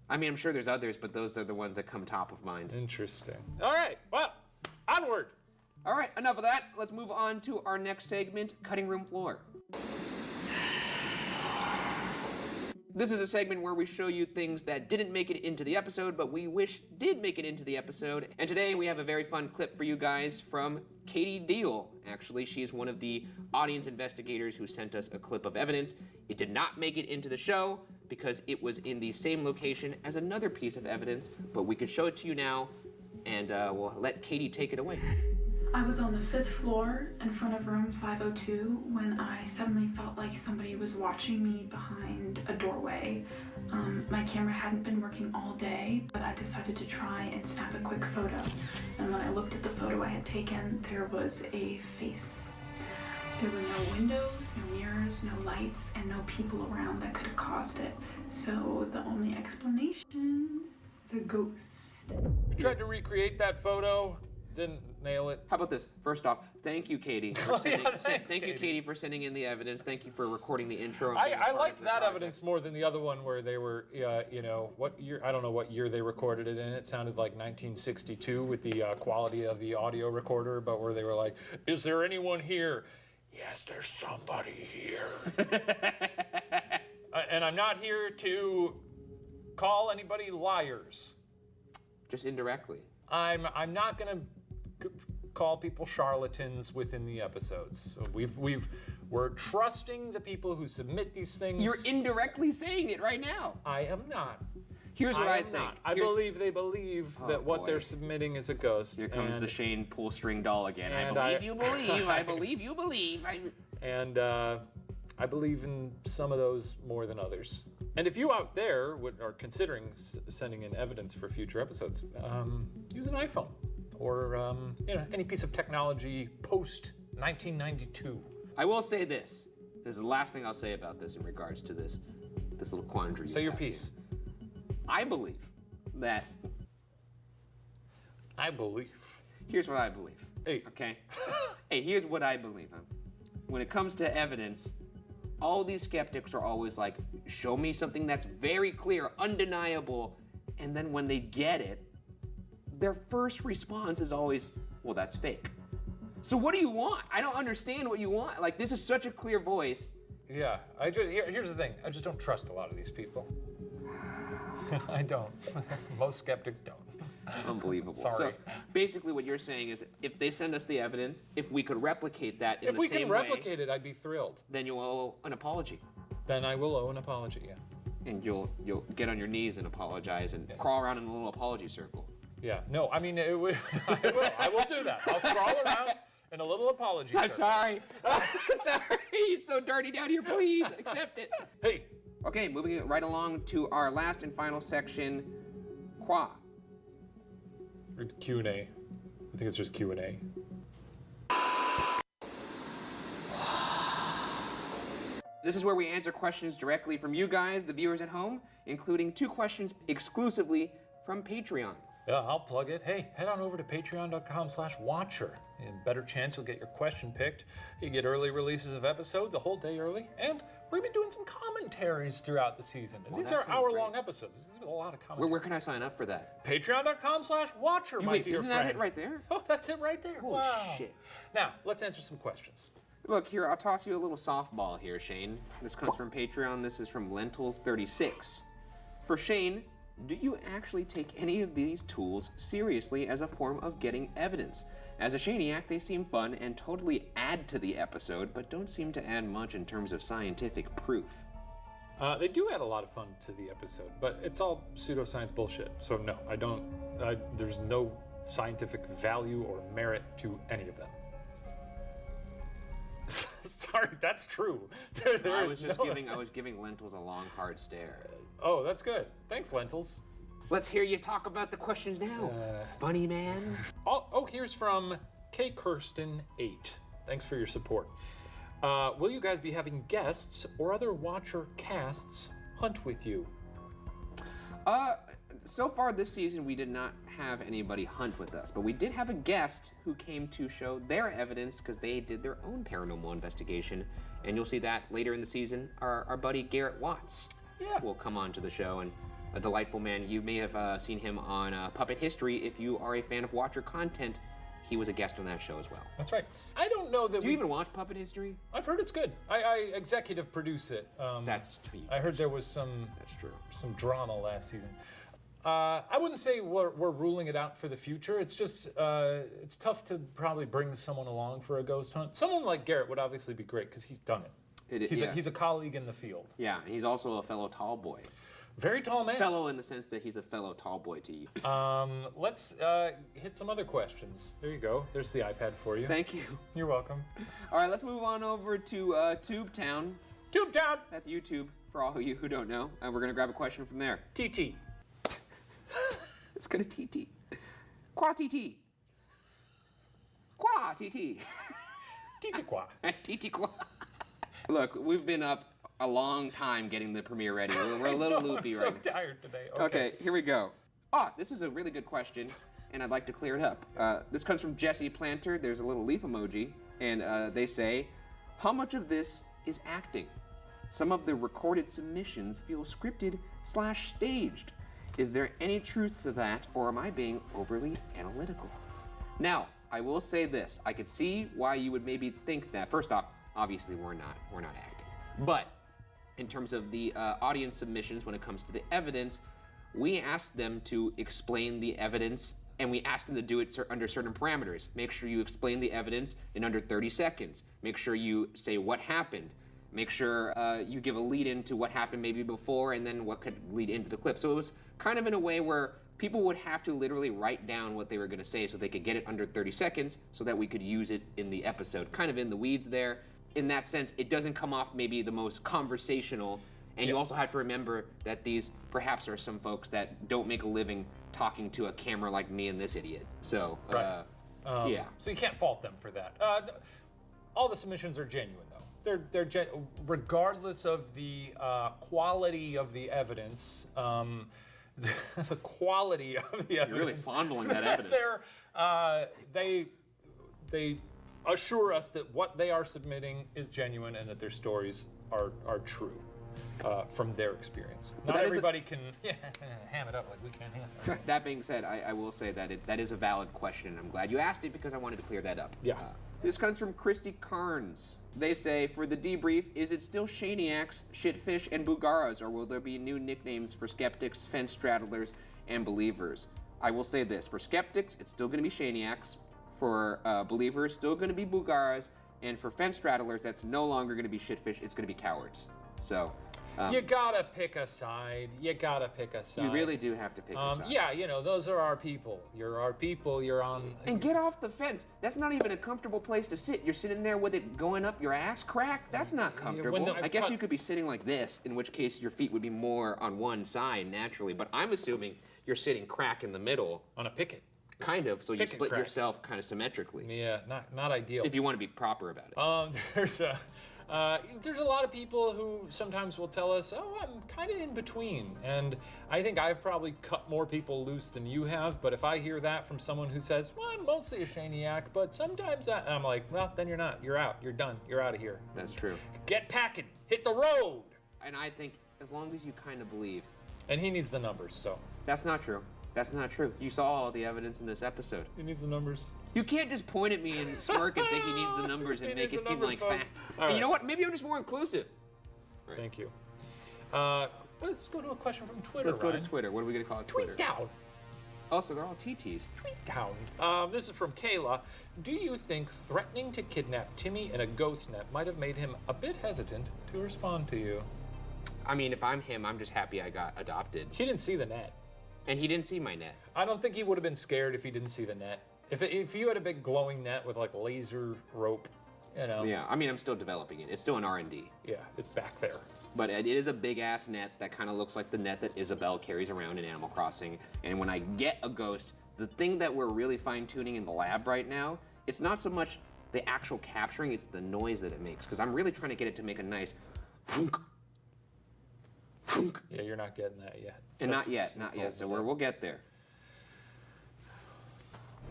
I mean, I'm sure there's others, but those are the ones that come top of mind. Interesting. All right, well, onward. All right, enough of that. Let's move on to our next segment, Cutting Room Floor. This is a segment where we show you things that didn't make it into the episode, but we wish did make it into the episode. And today we have a very fun clip for you guys from Katie Deal. Actually, she is one of the audience investigators who sent us a clip of evidence. It did not make it into the show because it was in the same location as another piece of evidence, but we could show it to you now, and we'll let Katie take it away. I was on the 5th floor in front of room 502 when I suddenly felt like somebody was watching me behind a doorway. My camera hadn't been working all day, but I decided to try and snap a quick photo. And when I looked at the photo I had taken, there was a face. There were no windows, no mirrors, no lights, and no people around that could have caused it. So the only explanation is a ghost. We tried to recreate that photo. didn't nail it. How about this? First off, thank you, Katie. Thank you, Katie, for sending in the evidence. Thank you for recording the intro. and being a I part of liked the that project. evidence more than the other one where they were, what year? I don't know what year they recorded it in. It sounded like 1962 with the quality of the audio recorder, but where they were like, "Is there anyone here?" Yes, there's somebody here. And I'm not here to call anybody liars. Just indirectly. I'm not gonna call people charlatans within the episodes. So we're trusting the people who submit these things. You're indirectly saying it right now. I am not. Here's what I am think. not. I believe they believe that what they're submitting is a ghost. Here comes the Shane pull string doll again. I and believe you believe. I believe you believe. And I believe in some of those more than others. And if you out there are considering sending in evidence for future episodes, use an iPhone or any piece of technology post 1992. I will say this. This is the last thing I'll say about this in regards to this little quandary. Say your piece. I believe that. I believe. Here's what I believe. Hey. Okay. Hey, here's what I believe. When it comes to evidence, all these skeptics are always like, show me something that's very clear, undeniable, and then when they get it, their first response is always, well, that's fake. So what do you want? I don't understand what you want. Like, this is such a clear voice. Yeah, here's the thing. I just don't trust a lot of these people. I don't. Most skeptics don't. Unbelievable. Sorry. So basically what you're saying is if they send us the evidence, if we could replicate that in if the we same can way, replicate it, I'd be thrilled. then you'll owe an apology. Then I will owe an apology, yeah. And you'll get on your knees and apologize and crawl around in a little apology circle. Yeah, no, I mean, I will do that. I'll crawl around in a little apology I'm circle. sorry. Sorry, it's so dirty down here. Please accept it. Hey. Okay, moving right along to our last and final section, Qua. Q&A. I think it's just Q&A. This is where we answer questions directly from you guys, the viewers at home, including 2 questions exclusively from Patreon. Yeah, I'll plug it. Hey, head on over to patreon.com/watcher. And better chance you'll get your question picked. You get early releases of episodes a whole day early. And we're going to be doing some commentaries throughout the season. And these are hour-long episodes. This is a lot of commentary. Where can I sign up for that? Patreon.com/watcher, my dear isn't friend. that it right there? Oh, that's it right there. Holy wow. shit. Now, let's answer some questions. Look, here, I'll toss you a little softball here, Shane. This comes from Patreon. This is from Lentils36. For Shane, do you actually take any of these tools seriously as a form of getting evidence? As a Shaniac, they seem fun and totally add to the episode, but don't seem to add much in terms of scientific proof. They do add a lot of fun to the episode, but it's all pseudoscience bullshit. So no, I don't, there's no scientific value or merit to any of them. Sorry, that's true. I was giving Lentils a long, hard stare. Oh, that's good. Thanks, Lentils. Let's hear you talk about the questions now. Funny man. Oh, here's from K. Kirsten 8. Thanks for your support. Will you guys be having guests or other Watcher casts hunt with you? So far this season, we did not have anybody hunt with us, but we did have a guest who came to show their evidence because they did their own paranormal investigation, and you'll see that later in the season. Our buddy Garrett Watts will come on to the show, and a delightful man. You may have seen him on Puppet History if you are a fan of Watcher content. He was a guest on that show as well. That's right. I don't know that Do you even watch Puppet History? I've heard it's good. I executive produce it. That's true. I heard there was some drama last season. I wouldn't say we're ruling it out for the future. It's just, it's tough to probably bring someone along for a ghost hunt. Someone like Garrett would obviously be great because he's done it. He's a colleague in the field. Yeah, and he's also a fellow tall boy. Very tall man. Fellow in the sense that he's a fellow tall boy to you. Let's hit some other questions. There you go. There's the iPad for you. Thank you. You're welcome. All right, let's move on over to Tube Town. Tube Town! That's YouTube, for all of you who don't know. And we're going to grab a question from there. TT. Let's go to TT. Qua TT. Qua TT. TT Qua. TT Qua. Look, we've been up a long time getting the premiere ready. We're a little loopy I'm right so now. tired today. Okay, here we go. This is a really good question, and I'd like to clear it up. This comes from Jesse Planter. There's a little leaf emoji, and they say, how much of this is acting? Some of the recorded submissions feel scripted/staged. Is there any truth to that, or am I being overly analytical? Now, I will say this. I could see why you would maybe think that. First off, obviously we're not acting. But in terms of the audience submissions, when it comes to the evidence, we asked them to explain the evidence, and we asked them to do it under certain parameters. Make sure you explain the evidence in under 30 seconds. Make sure you say what happened. Make sure you give a lead into what happened maybe before and then what could lead into the clip. So it was kind of in a way where people would have to literally write down what they were going to say so they could get it under 30 seconds so that we could use it in the episode. Kind of in the weeds there. In that sense, it doesn't come off maybe the most conversational. And you also have to remember that these perhaps are some folks that don't make a living talking to a camera like me and this idiot. So, yeah. So you can't fault them for that. All the submissions are genuine, though. They're regardless of the quality of the evidence. The quality of the evidence. You're really fondling that evidence. They assure us that what they are submitting is genuine and that their stories are true from their experience. Not everybody can ham it up like we can ham it up. That being said, I will say that that is a valid question, and I'm glad you asked it because I wanted to clear that up. Yeah. This comes from Christy Carnes. They say, for the debrief, is it still Shaniacs, Shitfish, and Bugaras, or will there be new nicknames for skeptics, fence straddlers, and believers? I will say this, for skeptics, it's still going to be Shaniacs. For believers, still going to be Bugaras. And for fence straddlers, that's no longer going to be Shitfish, it's going to be cowards. So... you gotta pick a side. You gotta pick a side. You really do have to pick a side. Yeah, you know, those are our people. You're our people. You're on. And get off the fence. That's not even a comfortable place to sit. You're sitting there with it going up your ass crack. That's not comfortable. I guess you could be sitting like this, in which case your feet would be more on one side naturally. But I'm assuming you're sitting crack in the middle. On a picket. Kind of, so you split crack. yourself kind of symmetrically. Yeah, not ideal. If you want to be proper about it. There's a lot of people who sometimes will tell us, oh, I'm kind of in between. And I think I've probably cut more people loose than you have. But if I hear that from someone who says, well, I'm mostly a Shaniac, but sometimes I'm like, well, then you're not. You're out. You're done. You're out of here. That's true. Get packing. Hit the road. And I think as long as you kind of believe. And he needs the numbers, so. That's not true. That's not true. You saw all the evidence in this episode. He needs the numbers. You can't just point at me and smirk and say he needs the numbers and make it seem like fact. And you know what? Maybe I'm just more inclusive. Right. Thank you. Let's go to a question from Twitter. Let's go to Twitter. What are we going to call it? Twitter? Tweet down. Also, they're all TTs. Tweet down. This is from Kayla. Do you think threatening to kidnap Timmy in a ghost net might have made him a bit hesitant to respond to you? I mean, if I'm him, I'm just happy I got adopted. He didn't see the net. And he didn't see my net. I don't think he would have been scared if he didn't see the net. If you had a big glowing net with like laser rope, you know. Yeah, I mean, I'm still developing it. It's still an R&D. Yeah, it's back there. But it is a big ass net that kind of looks like the net that Isabel carries around in Animal Crossing. And when I get a ghost, the thing that we're really fine tuning in the lab right now, it's not so much the actual capturing, it's the noise that it makes. Because I'm really trying to get it to make a nice funk. Yeah, you're not getting that yet. And not yet. So we'll get there.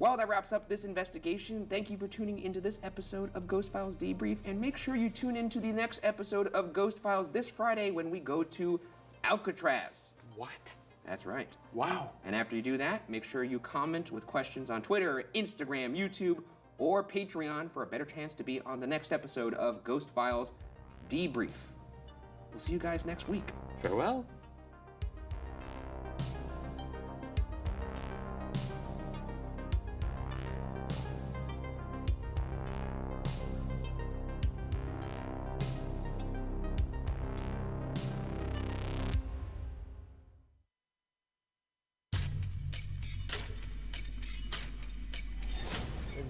Well, that wraps up this investigation. Thank you for tuning into this episode of Ghost Files Debrief, and make sure you tune into the next episode of Ghost Files this Friday when we go to Alcatraz. What? That's right. Wow. And after you do that, make sure you comment with questions on Twitter, Instagram, YouTube, or Patreon for a better chance to be on the next episode of Ghost Files Debrief. We'll see you guys next week. Farewell.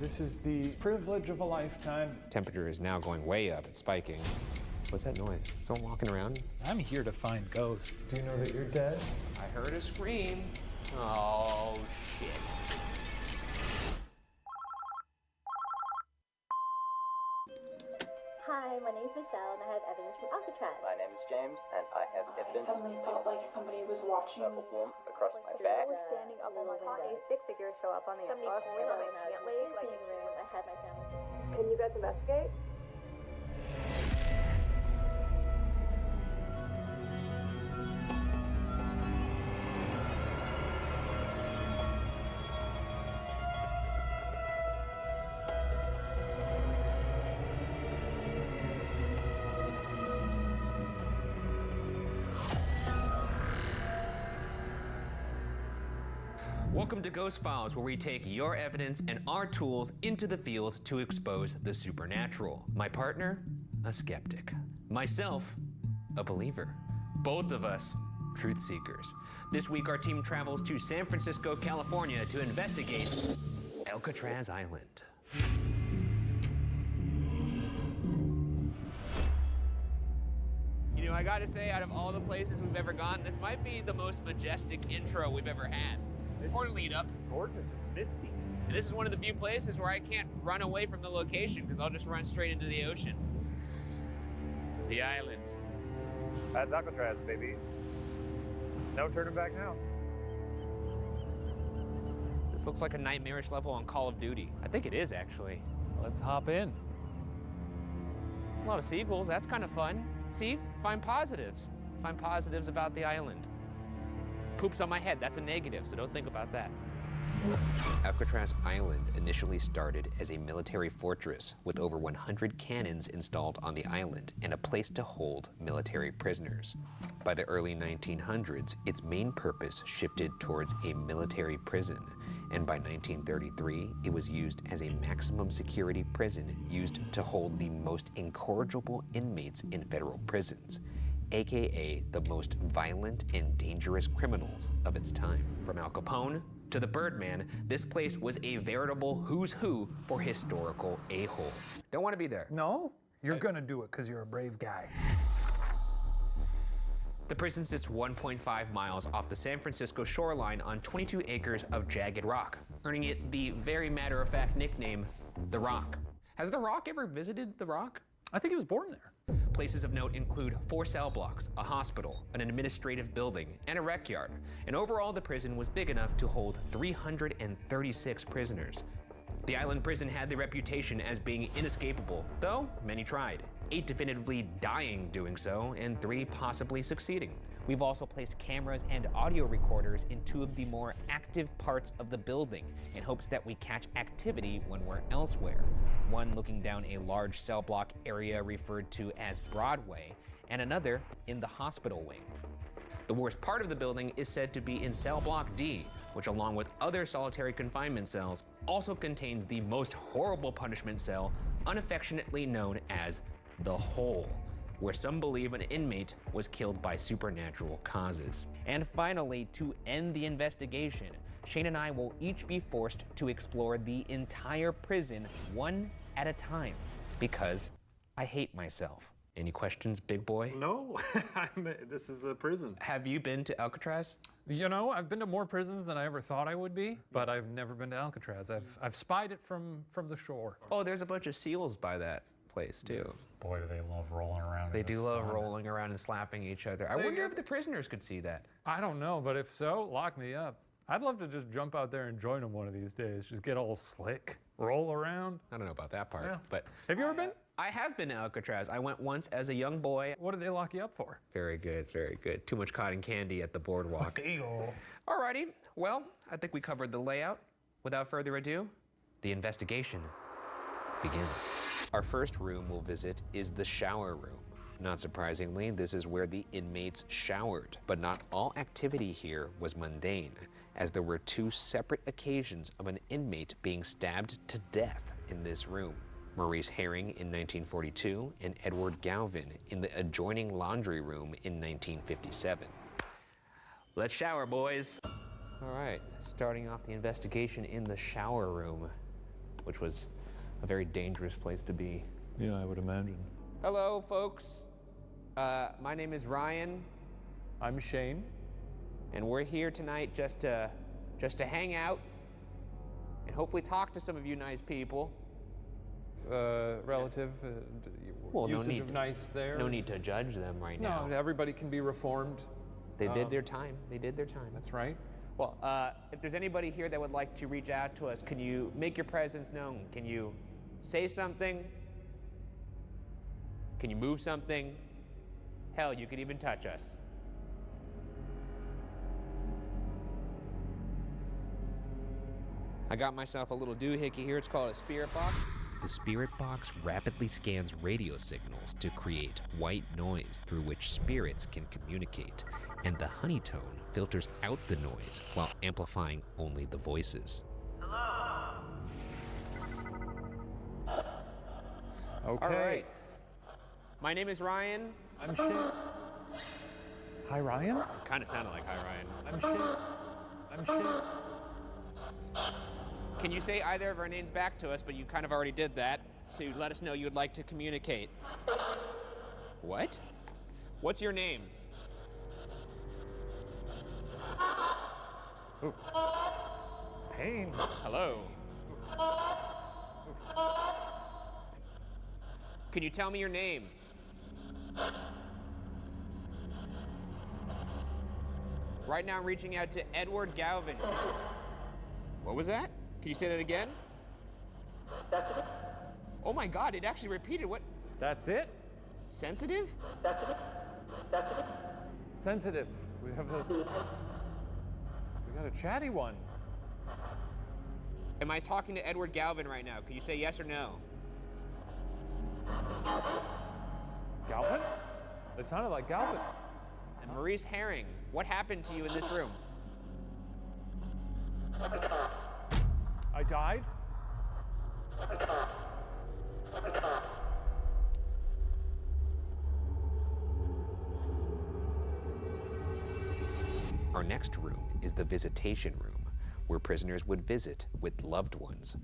This is the privilege of a lifetime. Temperature is now going way up. It's spiking. What's that noise? Someone walking around? I'm here to find ghosts. Do you know that you're dead? I heard a scream. Oh, shit. Hi, my name's Michelle, and I have evidence from Alcatraz. My name is James, and I have evidence. I suddenly felt like somebody was watching me. Across my back. hair was standing up on my arm. A stick figure show up on the Somebody exhaust pulling on my fan. pant leg, like I had my family. Can you guys investigate? Welcome to Ghost Files, where we take your evidence and our tools into the field to expose the supernatural. My partner, a skeptic. Myself, a believer. Both of us, truth seekers. This week, our team travels to San Francisco, California to investigate Alcatraz Island. You know, I gotta say, out of all the places we've ever gone, this might be the most majestic intro we've ever had. Or lead up. Gorgeous. It's misty. And this is one of the few places where I can't run away from the location because I'll just run straight into the ocean. The island. That's Alcatraz, baby. No turning back now. This looks like a nightmarish level on Call of Duty. I think it is, actually. Let's hop in. A lot of seagulls, that's kind of fun. See, find positives. Find positives about the island. Poops on my head, that's a negative, so don't think about that. Alcatraz Island initially started as a military fortress with over 100 cannons installed on the island and a place to hold military prisoners. By the early 1900s, its main purpose shifted towards a military prison, and by 1933, it was used as a maximum security prison used to hold the most incorrigible inmates in federal prisons, aka the most violent and dangerous criminals of its time. From Al Capone to the Birdman, this place was a veritable who's who for historical a-holes. Don't want to be there. No, you're gonna do it because you're a brave guy. The prison sits 1.5 miles off the San Francisco shoreline on 22 acres of jagged rock, earning it the very matter-of-fact nickname, The Rock. Has The Rock ever visited The Rock? I think he was born there. Places of note include 4 cell blocks, a hospital, an administrative building, and a rec yard. And overall, the prison was big enough to hold 336 prisoners. The island prison had the reputation as being inescapable, though many tried. 8 definitively dying doing so, and 3 possibly succeeding. We've also placed cameras and audio recorders in 2 of the more active parts of the building in hopes that we catch activity when we're elsewhere. One looking down a large cell block area referred to as Broadway, and another in the hospital wing. The worst part of the building is said to be in cell block D, which along with other solitary confinement cells also contains the most horrible punishment cell, unaffectionately known as the Hole, where some believe an inmate was killed by supernatural causes. And finally, to end the investigation, Shane and I will each be forced to explore the entire prison one at a time, because I hate myself. Any questions, big boy? No, this is a prison. Have you been to Alcatraz? You know, I've been to more prisons than I ever thought I would be, but I've never been to Alcatraz. I've spied it from the shore. Oh, there's a bunch of seals by that place too. Boy, do they love rolling around. They do love rolling around and slapping each other. I wonder if the prisoners could see that. I don't know, but if so, lock me up. I'd love to just jump out there and join them one of these days. Just get all slick, roll around. I don't know about that part, Yeah. but Have you ever been? I have been to Alcatraz. I went once as a young boy. What did they lock you up for? Very good, very good. Too much cotton candy at the boardwalk. Eagle. Alrighty, well, I think we covered the layout. Without further ado, the investigation begins. Our first room we'll visit is the shower room. Not surprisingly, this is where the inmates showered. But not all activity here was mundane, as there were 2 separate occasions of an inmate being stabbed to death in this room. Maurice Herring in 1942 and Edward Galvin in the adjoining laundry room in 1957. Let's shower, boys. All right, starting off the investigation in the shower room, which was a very dangerous place to be. Yeah, I would imagine. Hello, folks. My name is Ryan. I'm Shane. And we're here tonight just to hang out and hopefully talk to some of you nice people. Relative Well, no usage need of to- nice there. No need to judge them right now. No, everybody can be reformed. They did their time. They did their time. That's right. Well, if there's anybody here that would like to reach out to us, can you make your presence known? Can you say something? Can you move something? Hell, you could even touch us. I got myself a little doohickey here. It's called a spirit box. The spirit box rapidly scans radio signals to create white noise through which spirits can communicate, and the honeytone filters out the noise while amplifying only the voices. Okay. All right. My name is Ryan. I'm Shin. Hi, Ryan? Kind of sounded like hi, Ryan. I'm Shin. I'm Shin. Can you say either of our names back to us, but you kind of already did that, so you let us know you would like to communicate. What? What's your name? Ooh. Pain. Hello. Can you tell me your name? Right now I'm reaching out to Edward Galvin. What was that? Can you say that again? Oh my God, it actually repeated. What? That's it? Sensitive? Sensitive. We have this. We got a chatty one. Am I talking to Edward Galvin right now? Can you say yes or no? Galvin? It sounded like Galvin. And Maurice Herring, what happened to you in this room? I died? Our next room is the visitation room, where prisoners would visit with loved ones.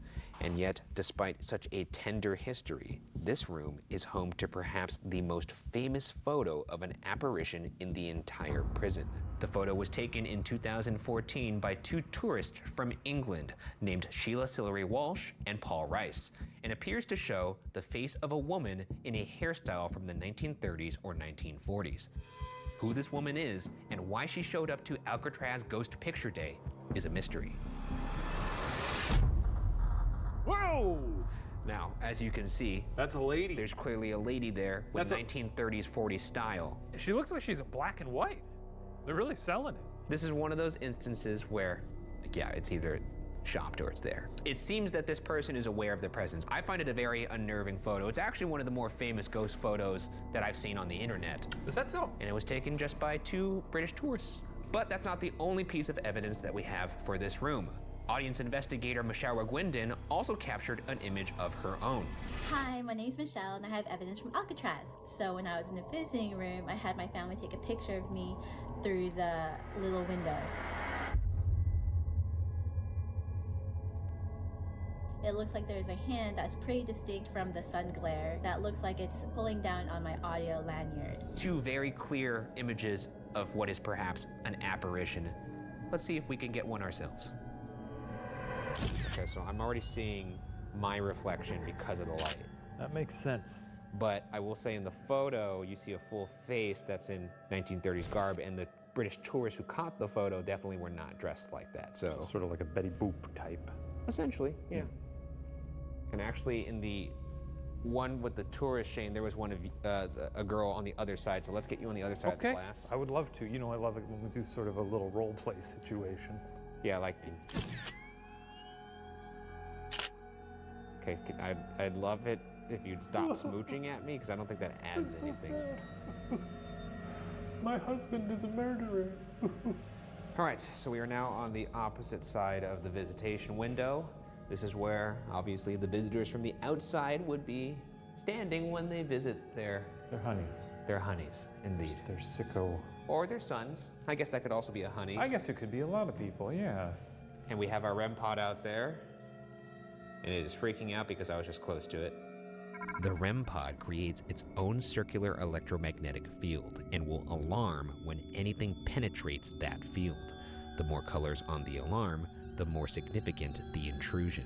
And yet, despite such a tender history, this room is home to perhaps the most famous photo of an apparition in the entire prison. The photo was taken in 2014 by two tourists from England named Sheila Sillery Walsh and Paul Rice, and appears to show the face of a woman in a hairstyle from the 1930s or 1940s. Who this woman is and why she showed up to Alcatraz Ghost Picture Day is a mystery. Whoa! Now, as you can see, that's a lady. There's clearly a lady there with 1930s, 40s style. She looks like she's a black and white. They're really selling it. This is one of those instances where, yeah, it's either shopped or it's there. It seems that this person is aware of their presence. I find it a very unnerving photo. It's actually one of the more famous ghost photos that I've seen on the internet. Is that so? And it was taken just by two British tourists. But that's not the only piece of evidence that we have for this room. Audience investigator Michelle Gwendon also captured an image of her own. Hi, my name's Michelle and I have evidence from Alcatraz. So when I was in the visiting room, I had my family take a picture of me through the little window. It looks like there's a hand that's pretty distinct from the sun glare that looks like it's pulling down on my audio lanyard. Two very clear images of what is perhaps an apparition. Let's see if we can get one ourselves. Okay, so I'm already seeing my reflection because of the light. That makes sense. But I will say in the photo, you see a full face that's in 1930s garb, and the British tourists who caught the photo definitely were not dressed like that. So sort of like a Betty Boop type. Essentially, yeah. And actually, in the one with the tourist Shane, there was one of a girl on the other side. So let's get you on the other side of the glass. I would love to. You know, I love it when we do sort of a little role play situation. Yeah, like. Okay, I'd love it if you'd stop smooching at me, because I don't think that adds anything. My husband is a murderer. All right, so we are now on the opposite side of the visitation window. This is where, obviously, the visitors from the outside would be standing when they visit their honeys. Their honeys, indeed. Their sicko. Or their sons. I guess that could also be a honey. I guess it could be a lot of people, yeah. And we have our REM pod out there. And it is freaking out because I was just close to it. The REM pod creates its own circular electromagnetic field and will alarm when anything penetrates that field. The more colors on the alarm, the more significant the intrusion.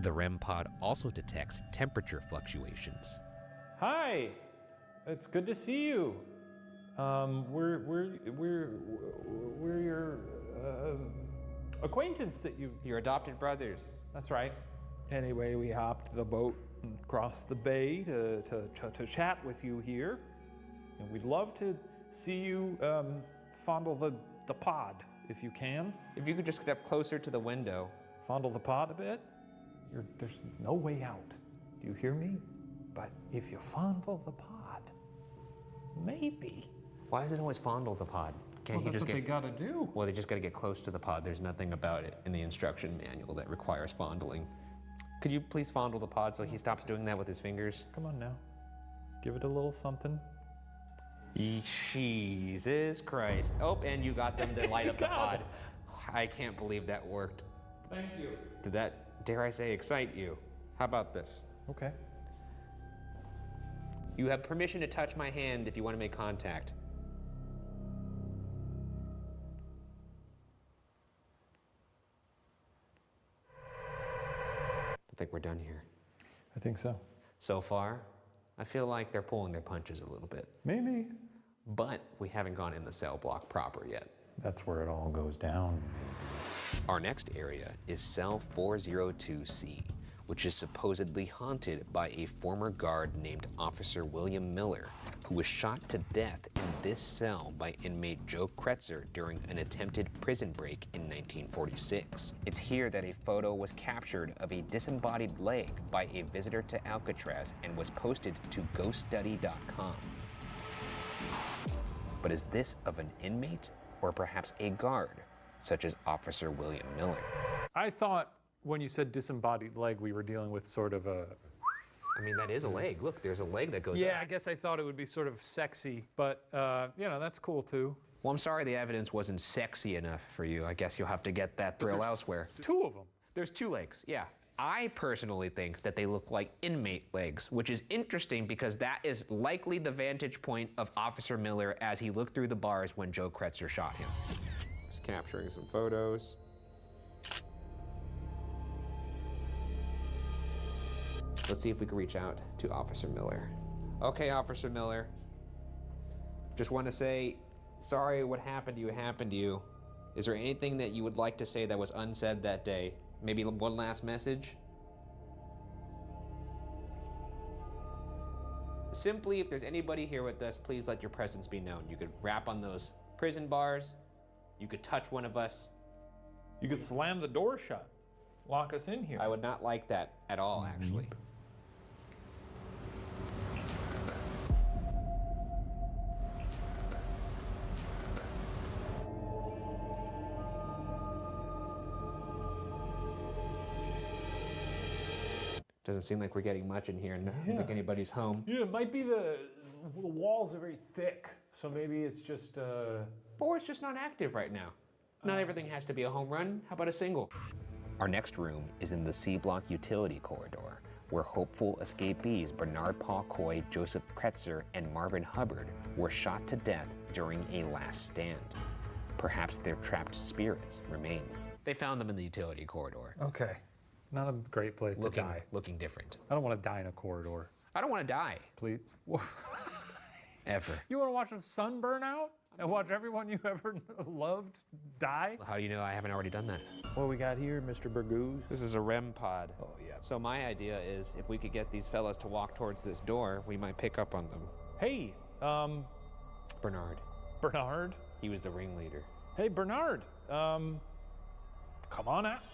The REM pod also detects temperature fluctuations. Hi, it's good to see you. We're your acquaintance that you... Your adopted brothers. That's right. Anyway, we hopped the boat and crossed the bay to chat with you here. And we'd love to see you fondle the pod, if you can. If you could just step closer to the window. Fondle the pod a bit? There's no way out. Do you hear me? But if you fondle the pod, maybe. Why is it always fondle the pod? Can't Well, you that's just what they gotta do. Well, they just gotta get close to the pod. There's nothing about it in the instruction manual that requires fondling. Could you please fondle the pod so he stops doing that with his fingers? Come on now. Give it a little something. Jesus Christ. Oh, and you got them to light up the pod. I can't believe that worked. Thank you. Did that, dare I say, excite you? How about this? Okay. You have permission to touch my hand if you want to make contact. I think we're done here. I think so. So far, I feel like they're pulling their punches a little bit. Maybe. But we haven't gone in the cell block proper yet. That's where it all goes down. Our next area is cell 402C, which is supposedly haunted by a former guard named Officer William Miller, who was shot to death in this cell by inmate Joe Kretzer during an attempted prison break in 1946. It's here that a photo was captured of a disembodied leg by a visitor to Alcatraz and was posted to ghoststudy.com. But is this of an inmate or perhaps a guard, such as Officer William Miller? I thought when you said disembodied leg, we were dealing with sort of a... I mean, that is a leg. Look, there's a leg that goes Yeah, up. I guess I thought it would be sort of sexy, but, you know, that's cool too. Well, I'm sorry the evidence wasn't sexy enough for you. I guess you'll have to get that thrill elsewhere. Two of them. There's two legs, yeah. I personally think that they look like inmate legs, which is interesting because that is likely the vantage point of Officer Miller as he looked through the bars when Joe Kretzer shot him. Just capturing some photos. Let's see if we can reach out to Officer Miller. Okay, Officer Miller. Just want to say, sorry what happened to you. Is there anything that you would like to say that was unsaid that day? Maybe one last message? Simply, if there's anybody here with us, please let your presence be known. You could rap on those prison bars. You could touch one of us. You could slam the door shut. Lock us in here. I would not like that at all, actually. Doesn't seem like we're getting much in here, and I don't think anybody's home. Yeah, it might be the walls are very thick, so maybe it's just... Or it's just not active right now. Not everything has to be a home run. How about a single? Our next room is in the C Block utility corridor, where hopeful escapees Bernard Paul Coy, Joseph Kretzer, and Marvin Hubbard were shot to death during a last stand. Perhaps their trapped spirits remain. They found them in the utility corridor. Okay. Not a great place to die. Looking different. I don't want to die in a corridor. I don't want to die. Please. Ever. You want to watch the sun burn out and watch everyone you ever loved die? How do you know I haven't already done that? What we got here, Mr. Burgoose? This is a REM pod. Oh, yeah. So my idea is if we could get these fellas to walk towards this door, we might pick up on them. Hey, Bernard. Bernard? He was the ringleader. Hey, Bernard. Come on out.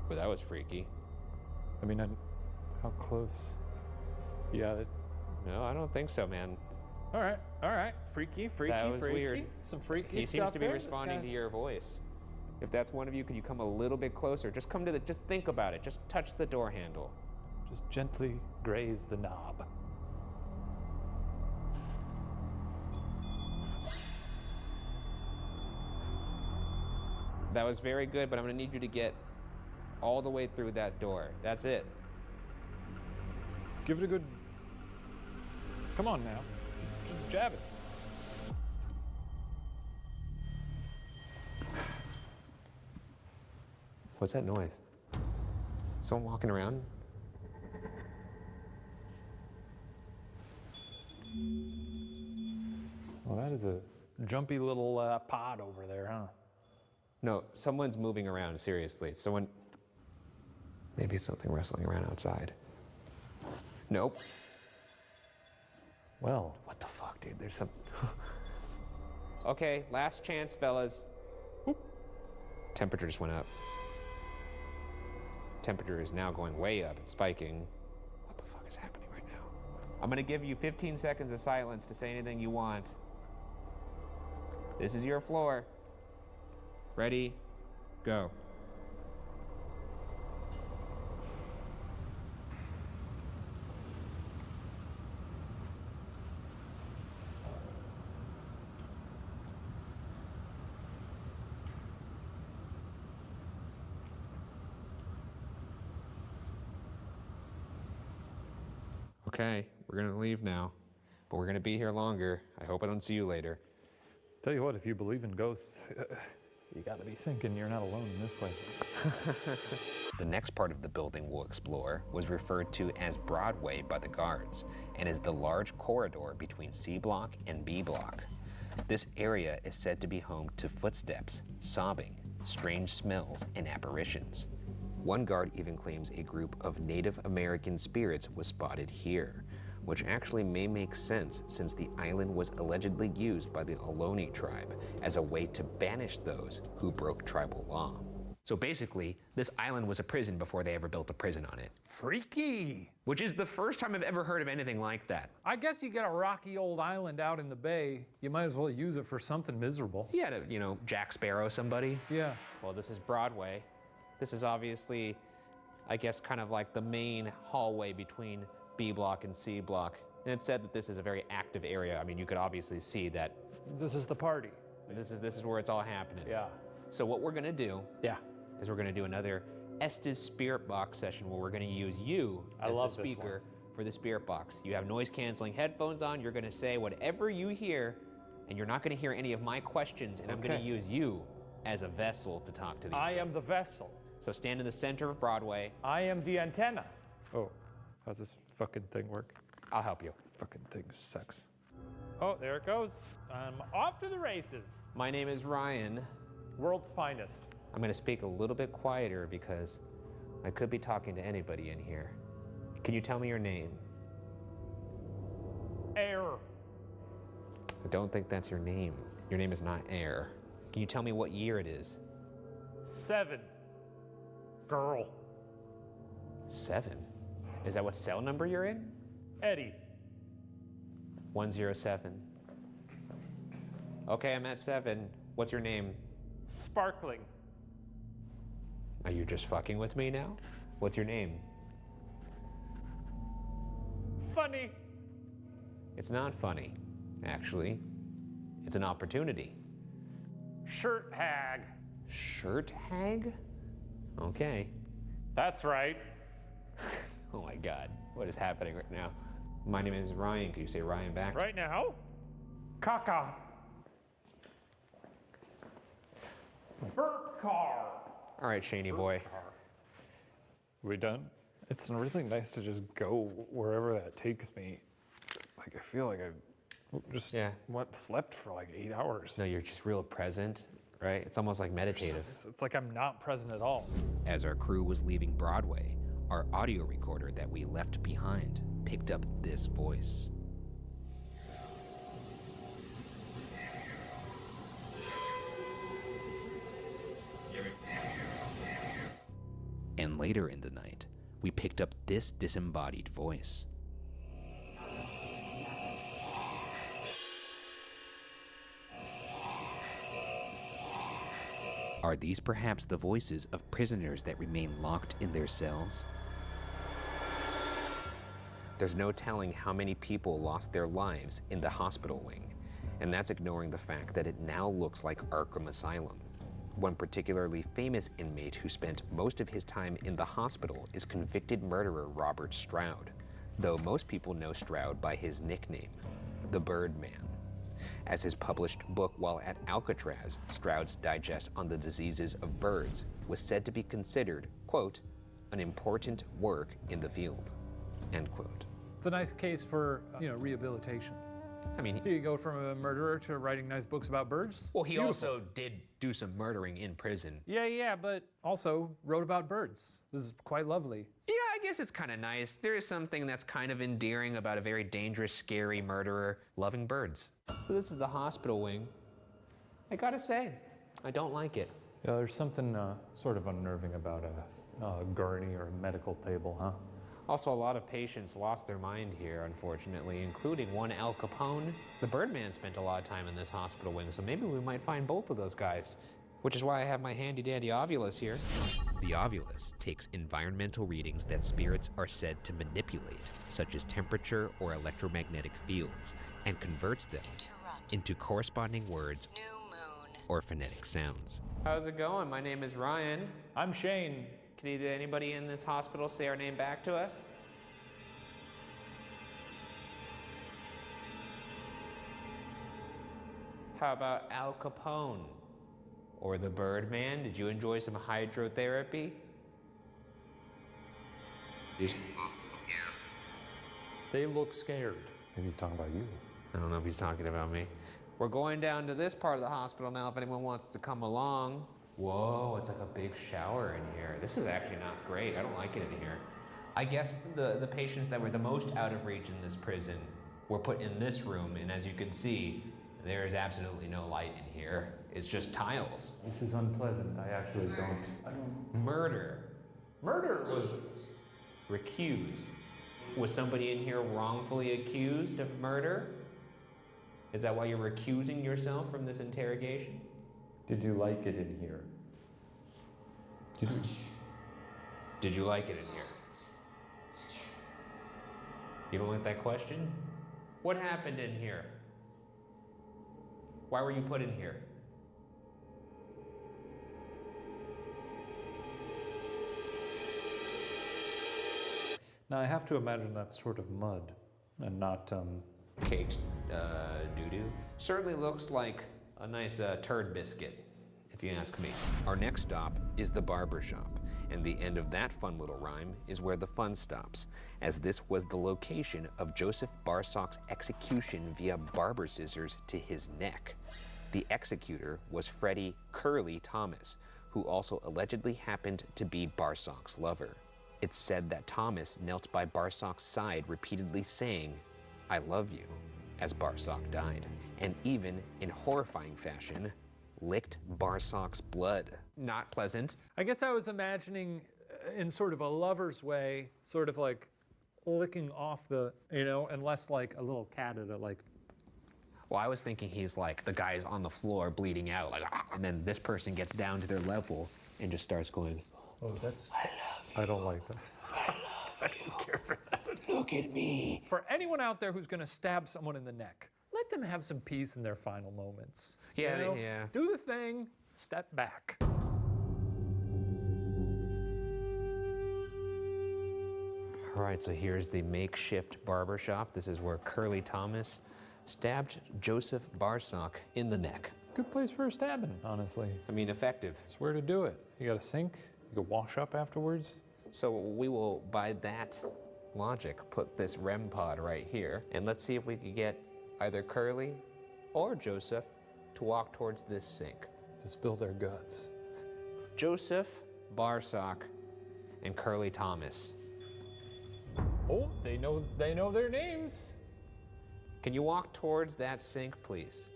Well, that was freaky. I mean, how close? Yeah. No, I don't think so, man. All right. Freaky. That was freaky. weird. Some freaky He stuff seems to be there. responding to your voice. If that's one of you, could you come a little bit closer? Just come to the, just think about it. Just touch the door handle. Just gently graze the knob. That was very good, but I'm gonna need you to get all the way through that door. That's it. Give it a good... Come on now. Just jab it. What's that noise? Someone walking around? There's a jumpy little pod over there, huh? No, someone's moving around, seriously. Someone... Maybe it's something wrestling around outside. Nope. Well. What the fuck, dude? There's some... Okay, last chance, fellas. Whoop. Temperature just went up. Temperature is now going way up. It's spiking. What the fuck is happening right now? I'm gonna give you 15 seconds of silence to say anything you want. This is your floor. Ready? Go. Okay, we're gonna leave now, but we're gonna be here longer. I hope I don't see you later. Tell you what, if you believe in ghosts, you gotta be thinking you're not alone in this place. The next part of the building we'll explore was referred to as Broadway by the guards and is the large corridor between C block and B block. This area is said to be home to footsteps, sobbing, strange smells, and apparitions. One guard even claims a group of Native American spirits was spotted here, which actually may make sense since the island was allegedly used by the Ohlone tribe as a way to banish those who broke tribal law. So basically, this island was a prison before they ever built a prison on it. Freaky! Which is the first time I've ever heard of anything like that. I guess you got a rocky old island out in the bay. You might as well use it for something miserable. Yeah, to, you know, Jack Sparrow somebody. Yeah. Well, this is Broadway. This is obviously, I guess, kind of like the main hallway between B block and C block. And it said that this is a very active area. I mean, you could obviously see that. This is the party. This is where it's all happening. Yeah. So what we're gonna do is we're gonna do another Estes Spirit Box session where we're gonna use you as the speaker for the Spirit Box. You have noise canceling headphones on. You're gonna say whatever you hear, and you're not gonna hear any of my questions, and I'm gonna use you as a vessel to talk to these I am the vessel. So stand in the center of Broadway. I am the antenna. Oh, how's this fucking thing work? I'll help you. Fucking thing sucks. Oh, there it goes. I'm off to the races. My name is Ryan. World's finest. I'm gonna speak a little bit quieter because I could be talking to anybody in here. Can you tell me your name? Air. I don't think that's your name. Your name is not Air. Can you tell me what year it is? 7. Girl. 7? Is that what cell number you're in? Eddie. 107. Okay, I'm at 7. What's your name? Sparkling. Are you just fucking with me now? What's your name? Funny. It's not funny, actually. It's an opportunity. Shirt hag. Shirt hag? Okay. That's right. Oh my God, what is happening right now? My name is Ryan. Could you say Ryan back? Right now? Caca. Burp car. All right, Shaney boy. We done? It's really nice to just go wherever that takes me. Like, I feel like I just slept for like 8 hours. No, you're just real present, right? It's almost like meditative. It's like I'm not present at all. As our crew was leaving Broadway, our audio recorder that we left behind picked up this voice. And later in the night, we picked up this disembodied voice. Are these perhaps the voices of prisoners that remain locked in their cells? There's no telling how many people lost their lives in the hospital wing, and that's ignoring the fact that it now looks like Arkham Asylum. One particularly famous inmate who spent most of his time in the hospital is convicted murderer Robert Stroud, though most people know Stroud by his nickname, the Birdman. As his published book while at Alcatraz, Stroud's digest on the diseases of birds was said to be considered, quote, an important work in the field, end quote. It's a nice case for, rehabilitation. I mean, You go from a murderer to writing nice books about birds? well, he Beautiful. also did do some murdering in prison. Yeah, but also wrote about birds. This is quite lovely. Yeah, I guess it's kind of nice. There is something that's kind of endearing about a very dangerous, scary murderer loving birds. So this is the hospital wing. I gotta say, I don't like it. Yeah, there's something sort of unnerving about a gurney or a medical table, huh? Also, a lot of patients lost their mind here, unfortunately, including one Al Capone. The Birdman spent a lot of time in this hospital wing, so maybe we might find both of those guys. Which is why I have my handy-dandy Ovulus here. The Ovulus takes environmental readings that spirits are said to manipulate, such as temperature or electromagnetic fields, and converts them into corresponding words or phonetic sounds. How's it going? My name is Ryan. I'm Shane. Can anybody in this hospital say our name back to us? How about Al Capone? Or the Birdman? Did you enjoy some hydrotherapy? They look scared. Maybe he's talking about you. I don't know if he's talking about me. We're going down to this part of the hospital now if anyone wants to come along. Whoa, it's like a big shower in here. This is actually not great. I don't like it in here. I guess the patients that were the most out of reach in this prison were put in this room, and as you can see, there is absolutely no light in here. It's just tiles. This is unpleasant. I actually don't. Murder. Murder was recused. Was somebody in here wrongfully accused of murder? Is that why you're recusing yourself from this interrogation? Did you like it in here? Did you like it in here? You don't like that question? What happened in here? Why were you put in here? Now, I have to imagine that's sort of mud and not, Caked doo-doo. Certainly looks like a nice turd biscuit, if you ask me. Our next stop is the barber shop, and the end of that fun little rhyme is where the fun stops, as this was the location of Joseph Barsock's execution via barber scissors to his neck. The executor was Freddie Curly Thomas, who also allegedly happened to be Barsock's lover. It's said that Thomas knelt by Barsock's side repeatedly saying, "I love you," as Barsock died, and even, in horrifying fashion, licked Barsock's blood. Not pleasant. I guess I was imagining in sort of a lover's way, sort of like licking off the, and less like a little cat at it, like. Well, I was thinking he's like the guy's on the floor bleeding out, like, and then this person gets down to their level and just starts going, "Oh, that's. I love you. I don't like that. I love I don't care for that. Look at me." For anyone out there who's going to stab someone in the neck, let them have some peace in their final moments. Yeah, yeah. Do the thing, step back. All right, so here's the makeshift barber shop. This is where Curly Thomas stabbed Joseph Barsock in the neck. Good place for a stabbing, honestly. I mean, effective. It's where to do it. You got a sink, you can wash up afterwards. So we will, by that logic, put this REM pod right here, and let's see if we could get either Curly or Joseph to walk towards this sink. To spill their guts. Joseph Barsock and Curly Thomas. Oh, they know their names. Can you walk towards that sink, please?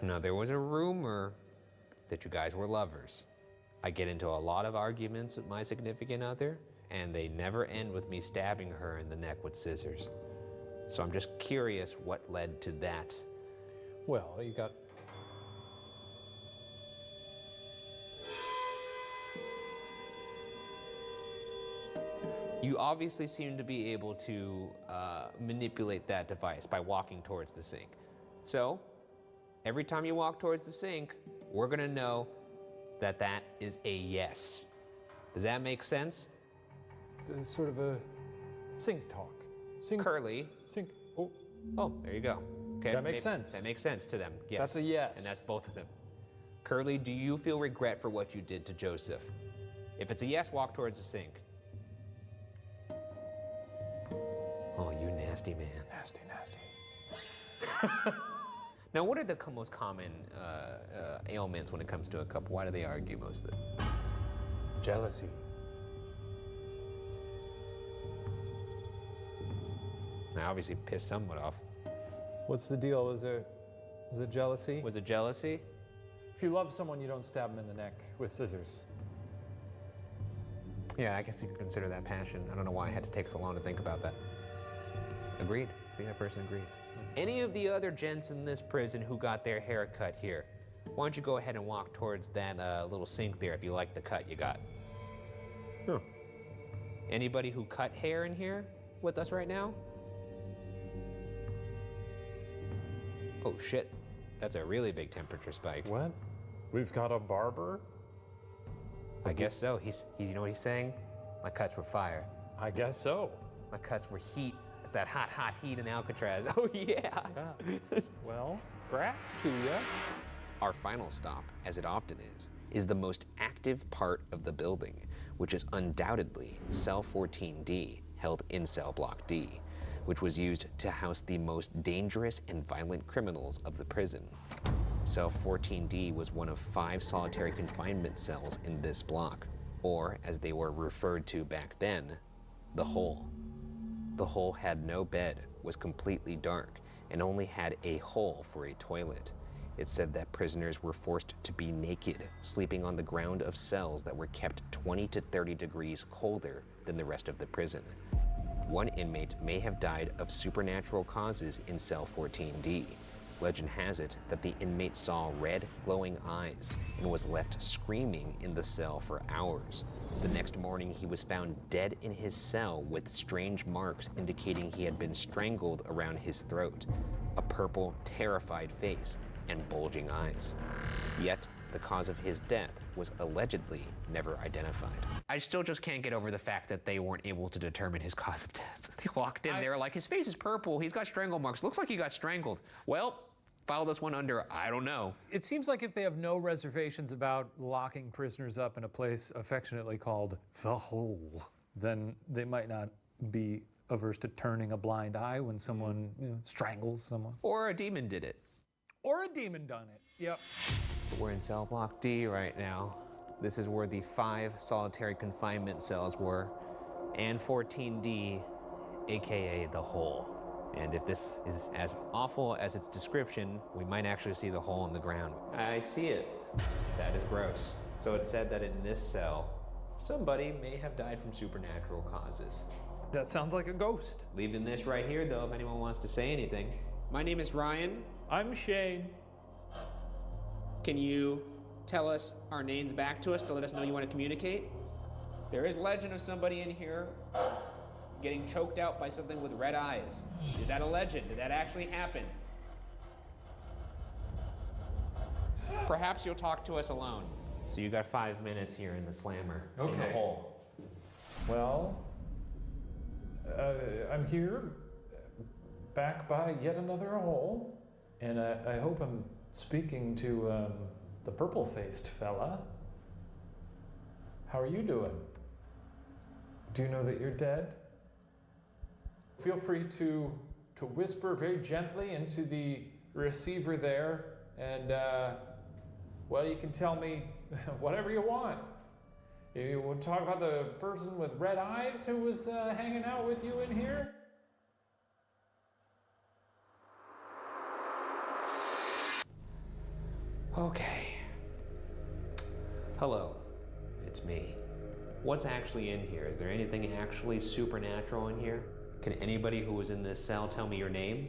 Now, there was a rumor that you guys were lovers. I get into a lot of arguments with my significant other, and they never end with me stabbing her in the neck with scissors. So I'm just curious what led to that. Well, you got... You obviously seem to be able to manipulate that device by walking towards the sink. So, every time you walk towards the sink, we're gonna know that that is a yes. Does that make sense? It's sort of a sink talk. Sink. Curly. Sink. Oh, there you go. Okay, that makes sense. That makes sense to them, yes. That's a yes. And that's both of them. Curly, do you feel regret for what you did to Joseph? If it's a yes, walk towards the sink. nasty man. Nasty, nasty. Now, what are the most common ailments when it comes to a couple? Why do they argue most of the time? Jealousy. Now, obviously pissed someone off. What's the deal? Was it jealousy? Was it jealousy? If you love someone, you don't stab them in the neck with scissors. Yeah, I guess you could consider that passion. I don't know why I had to take so long to think about that. Agreed. See, that person agrees. Any of the other gents in this prison who got their hair cut here, why don't you go ahead and walk towards that little sink there if you like the cut you got. Huh. Anybody who cut hair in here with us right now? Oh shit, that's a really big temperature spike. What? We've got a barber? I guess so. You know what he's saying? My cuts were fire. I guess so. My cuts were heat. It's that hot, hot heat in Alcatraz. Oh yeah. Well, grats to ya. Our final stop, as it often is the most active part of the building, which is undoubtedly Cell 14D, held in Cell Block D, which was used to house the most dangerous and violent criminals of the prison. Cell 14D was one of 5 solitary confinement cells in this block, or as they were referred to back then, the hole. The hole had no bed, was completely dark, and only had a hole for a toilet. It said that prisoners were forced to be naked, sleeping on the ground of cells that were kept 20 to 30 degrees colder than the rest of the prison. One inmate may have died of supernatural causes in Cell 14D. Legend has it that the inmate saw red, glowing eyes and was left screaming in the cell for hours. The next morning, he was found dead in his cell with strange marks indicating he had been strangled around his throat, a purple, terrified face, and bulging eyes. Yet, the cause of his death was allegedly never identified. I still just can't get over the fact that they weren't able to determine his cause of death. They walked in, they were like, his face is purple, he's got strangle marks, looks like he got strangled. Well, file this one under, I don't know. It seems like if they have no reservations about locking prisoners up in a place affectionately called the hole, then they might not be averse to turning a blind eye when someone strangles someone. Or a demon did it. Or a demon done it, yep. We're in Cell Block D right now. This is where the 5 solitary confinement cells were, and 14D, AKA the hole. And if this is as awful as its description, we might actually see the hole in the ground. I see it. That is gross. So it said that in this cell, somebody may have died from supernatural causes. That sounds like a ghost. Leaving this right here, though, if anyone wants to say anything. My name is Ryan. I'm Shane. Can you tell us our names back to us to let us know you want to communicate? There is legend of somebody in here getting choked out by something with red eyes. Is that a legend? Did that actually happen? Perhaps you'll talk to us alone. So you got 5 minutes here in the slammer, in the hole. Well, I'm here, back by yet another hole, and I hope I'm speaking to the purple-faced fella. How are you doing? Do you know that you're dead? Feel free to whisper very gently into the receiver there, and well, you can tell me whatever you want. You want to talk about the person with red eyes who was hanging out with you in here? Okay. Hello, it's me. What's actually in here? Is there anything actually supernatural in here? Can anybody who was in this cell tell me your name?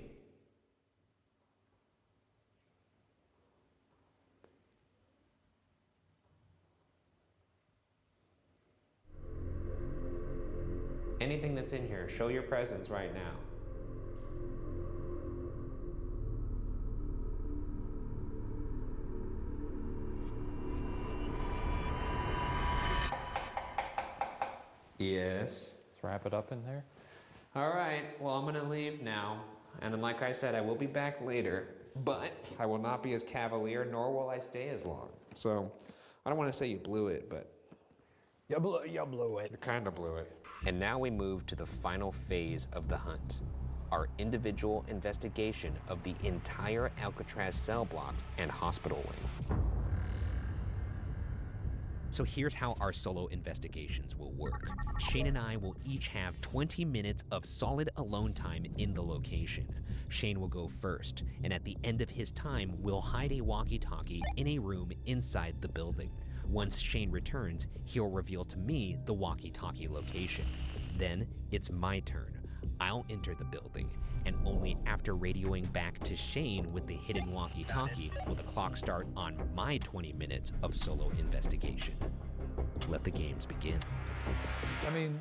Anything that's in here, show your presence right now. Yes. Let's wrap it up in there. All right, well, I'm gonna leave now. And like I said, I will be back later, but I will not be as cavalier, nor will I stay as long. So, I don't want to say you blew it, but you blew it. You kind of blew it. And now we move to the final phase of the hunt. our individual investigation of the entire Alcatraz cell blocks and hospital wing. So here's how our solo investigations will work. Shane and I will each have 20 minutes of solid alone time in the location. Shane will go first, and at the end of his time, we'll hide a walkie-talkie in a room inside the building. Once Shane returns, he'll reveal to me the walkie-talkie location. Then it's my turn. I'll enter the building, and only after radioing back to Shane with the hidden walkie-talkie will the clock start on my 20 minutes of solo investigation. Let the games begin. I mean,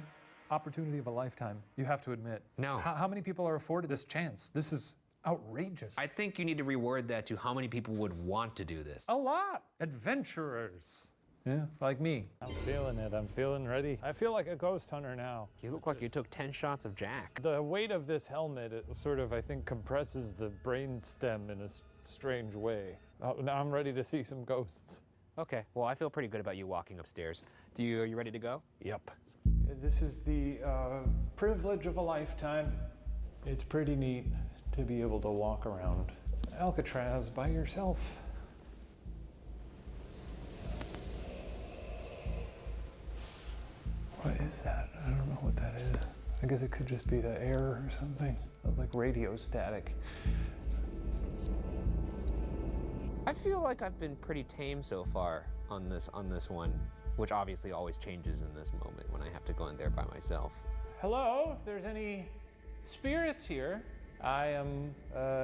opportunity of a lifetime, you have to admit. No. How many people are afforded this chance? This is outrageous. I think you need to reword that to how many people would want to do this. A lot. Adventurers. Yeah, like me. I'm feeling it. I'm feeling ready. I feel like a ghost hunter now. You look like you took 10 shots of Jack. The weight of this helmet, it sort of, I think, compresses the brain stem in a strange way. Now I'm ready to see some ghosts. Okay, well, I feel pretty good about you walking upstairs. Are you ready to go? Yep. This is the privilege of a lifetime. It's pretty neat to be able to walk around Alcatraz by yourself. What is that? I don't know what that is. I guess it could just be the air or something. Sounds like radio static. I feel like I've been pretty tame so far on this one, which obviously always changes in this moment when I have to go in there by myself. Hello, if there's any spirits here. I am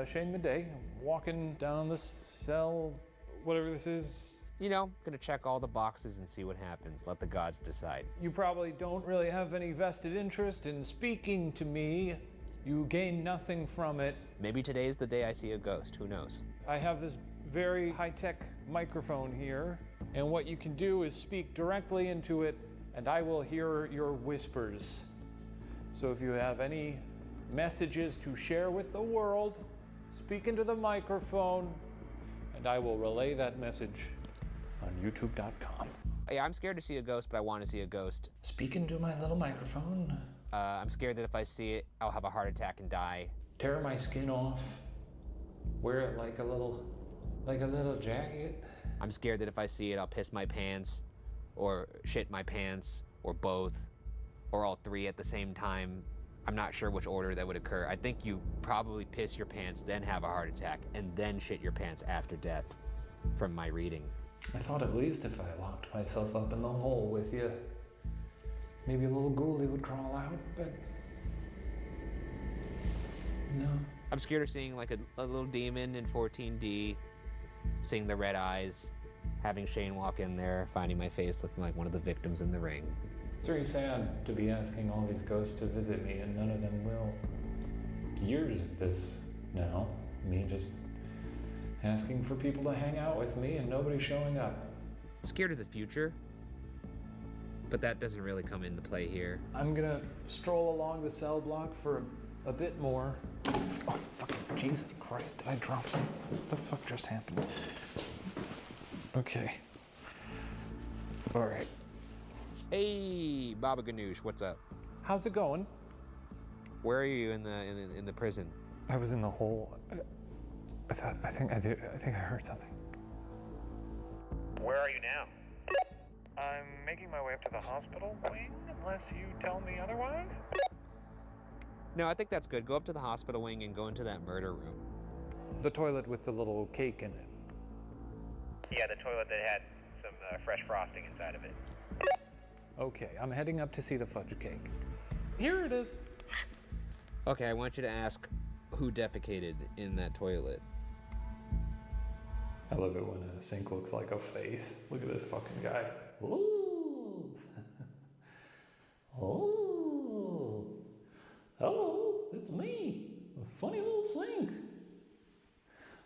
Shane Midday. I'm walking down the cell, whatever this is. You know, gonna check all the boxes and see what happens. Let the gods decide. You probably don't really have any vested interest in speaking to me. You gain nothing from it. Maybe today's the day I see a ghost, who knows? I have this very high-tech microphone here, and what you can do is speak directly into it, and I will hear your whispers. So if you have any messages to share with the world, speak into the microphone, and I will relay that message on youtube.com. Yeah, I'm scared to see a ghost, but I want to see a ghost. Speak into my little microphone. I'm scared that if I see it, I'll have a heart attack and die. Tear my skin off. Wear it like a little jacket. I'm scared that if I see it, I'll piss my pants, or shit my pants, or both, or all three at the same time. I'm not sure which order that would occur. I think you probably piss your pants, then have a heart attack, and then shit your pants after death, from my reading. I thought at least if I locked myself up in the hole with you, maybe a little ghoulie would crawl out, but no. I'm scared of seeing like a little demon in 14D, seeing the red eyes, having Shane walk in there, finding my face looking like one of the victims in the ring. It's very sad to be asking all these ghosts to visit me and none of them will. Years of this now, me just asking for people to hang out with me and nobody showing up. I'm scared of the future, but that doesn't really come into play here. I'm gonna stroll along the cell block for a bit more. Oh, fucking Jesus Christ, did I drop some? What the fuck just happened? Okay. All right. Hey, Baba Ganoush, what's up? How's it going? Where are you in the prison? I was in the hole. I think I heard something. Where are you now? I'm making my way up to the hospital wing, unless you tell me otherwise. No, I think that's good. Go up to the hospital wing and go into that murder room. The toilet with the little cake in it. Yeah, the toilet that had some fresh frosting inside of it. Okay, I'm heading up to see the fudge cake. Here it is. Okay, I want you to ask who defecated in that toilet. I love it when a sink looks like a face. Look at this fucking guy. Ooh. Oh. Hello, it's me. A funny little sink.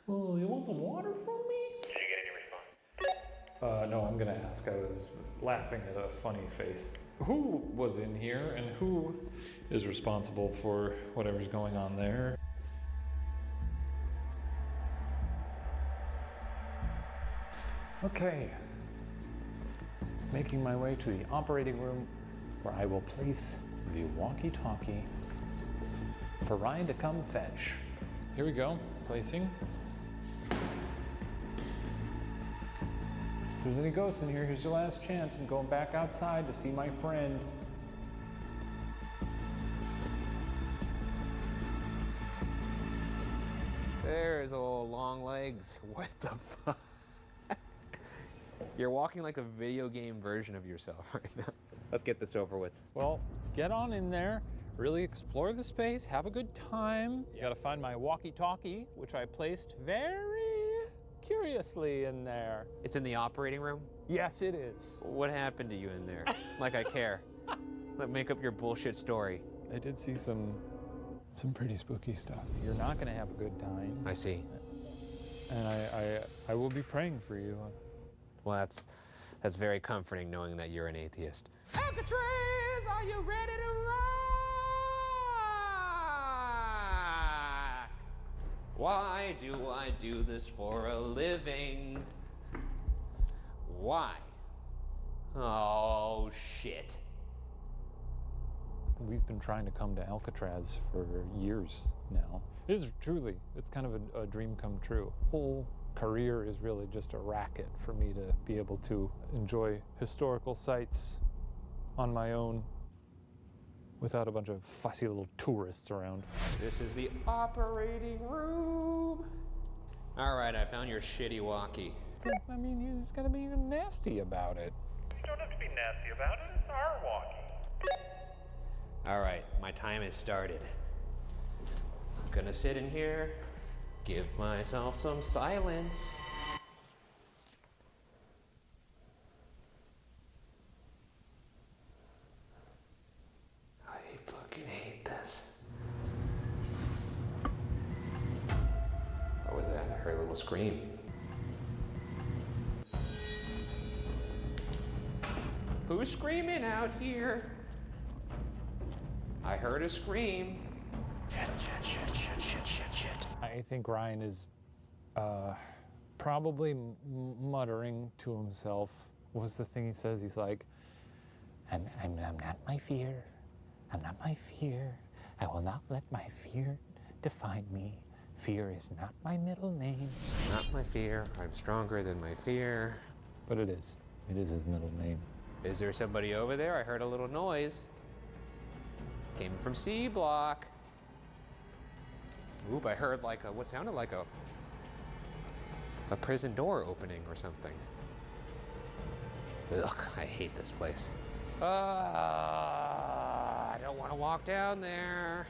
Oh, you want some water from me? Did you get any response? No, I'm gonna ask. I was laughing at a funny face. Who was in here and who is responsible for whatever's going on there? Okay. Making my way to the operating room where I will place the walkie-talkie for Ryan to come fetch. Here we go, placing. If there's any ghosts in here, here's your last chance. I'm going back outside to see my friend. There's old long legs. What the fuck? You're walking like a video game version of yourself right now. Let's get this over with. Well, get on in there, really explore the space, have a good time. You gotta find my walkie-talkie, which I placed very curiously in there. It's in the operating room? Yes, it is. What happened to you in there? Like I care. Make up your bullshit story. I did see some pretty spooky stuff. You're not gonna have a good time. I see. And I will be praying for you. Well, that's very comforting knowing that you're an atheist. Alcatraz, are you ready to rock? Why do I do this for a living? Why? Oh, shit. We've been trying to come to Alcatraz for years now. It is truly, it's kind of a dream come true. Whole career is really just a racket for me to be able to enjoy historical sites on my own without a bunch of fussy little tourists around. This is the operating room. All right, I found your shitty walkie. I mean, you just gotta be nasty about it. You don't have to be nasty about it. It's our walkie. All right, my time has started. I'm gonna sit in here, give myself some silence. I fucking hate this. What was that? I heard a little scream. Who's screaming out here? I heard a scream. Shit. I think Ryan is probably muttering to himself. What's the thing he says? He's like, I'm not my fear. I'm not my fear. I will not let my fear define me. Fear is not my middle name. Not my fear. I'm stronger than my fear. But it is. It is his middle name. Is there somebody over there? I heard a little noise. Came from C block. Oop, I heard like what sounded like a prison door opening or something. Ugh, I hate this place. I don't want to walk down there.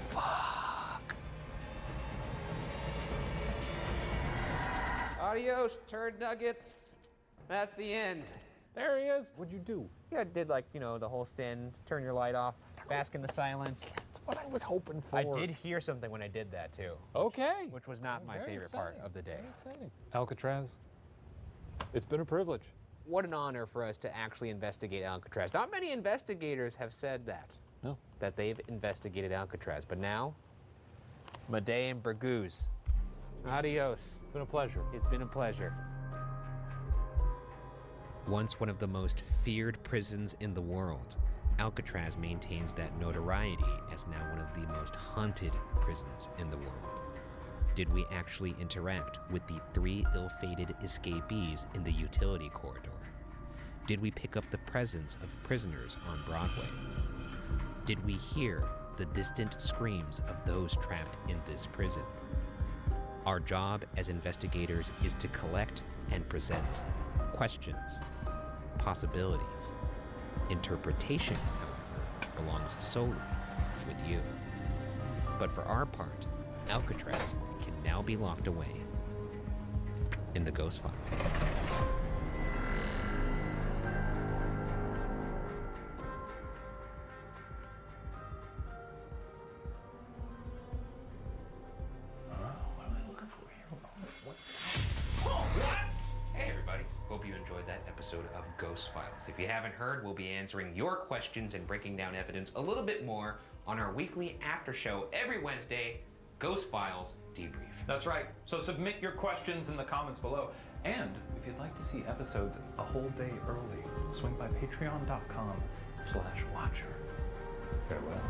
Fuck. Adios, turd nuggets. That's the end. There he is. What'd you do? Yeah, I did like, the whole stand, turn your light off, bask in the silence. That's what I was hoping for. I did hear something when I did that too. Okay. Which was not my favorite part of the day. Very exciting. Alcatraz, it's been a privilege. What an honor for us to actually investigate Alcatraz. Not many investigators have said that. No. That they've investigated Alcatraz. But now, Madej and Burguz, adios. It's been a pleasure. It's been a pleasure. Once one of the most feared prisons in the world, Alcatraz maintains that notoriety as now one of the most haunted prisons in the world. Did we actually interact with the 3 ill-fated escapees in the utility corridor? Did we pick up the presence of prisoners on Broadway? Did we hear the distant screams of those trapped in this prison? Our job as investigators is to collect and present questions, possibilities. Interpretation, however, belongs solely with you. But for our part, Alcatraz can now be locked away in the Ghost Files. What am I looking for here? Hey everybody, hope you enjoyed that episode of Ghost Files. If you haven't heard, we'll be answering your questions and breaking down evidence a little bit more on our weekly after show every Wednesday, Ghost Files Debrief. That's right. So submit your questions in the comments below. And if you'd like to see episodes a whole day early, swing by patreon.com/watcher. Farewell.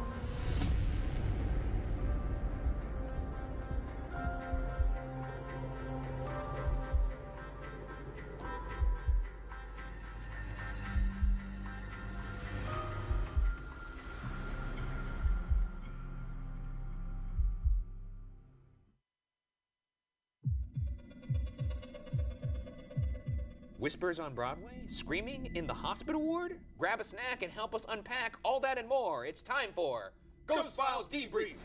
Whispers on Broadway? Screaming in the hospital ward? Grab a snack and help us unpack all that and more. It's time for Ghost Files Debrief.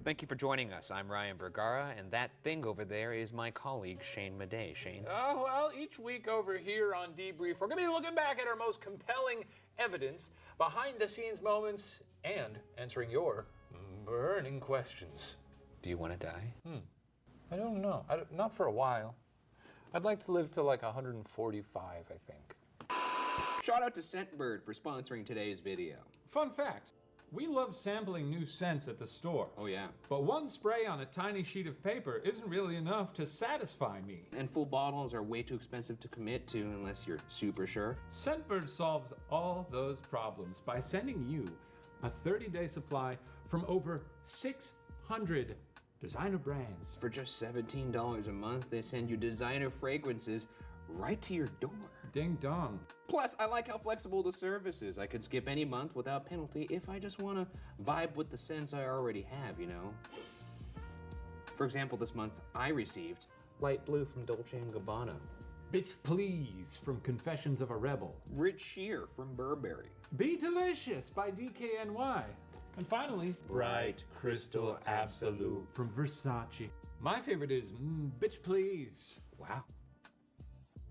Thank you for joining us. I'm Ryan Vergara, and that thing over there is my colleague, Shane Madej. Shane? Oh, well, each week over here on Debrief, we're going to be looking back at our most compelling evidence, behind-the-scenes moments, and answering your burning questions. Do you want to die? I don't know. Not for a while. I'd like to live to like 145, I think. Shout out to Scentbird for sponsoring today's video. Fun fact. We love sampling new scents at the store. Oh yeah. But one spray on a tiny sheet of paper isn't really enough to satisfy me. And full bottles are way too expensive to commit to unless you're super sure. Scentbird solves all those problems by sending you a 30-day supply from over 600 designer brands. For just $17 a month, they send you designer fragrances right to your door. Ding dong. Plus, I like how flexible the service is. I could skip any month without penalty if I just want to vibe with the scents I already have, you know? For example, this month I received Light Blue from Dolce & Gabbana. Bitch Please from Confessions of a Rebel. Rich Sheer from Burberry. Be Delicious by DKNY. And finally, Bright Crystal Absolute from Versace. My favorite is Bitch Please. Wow.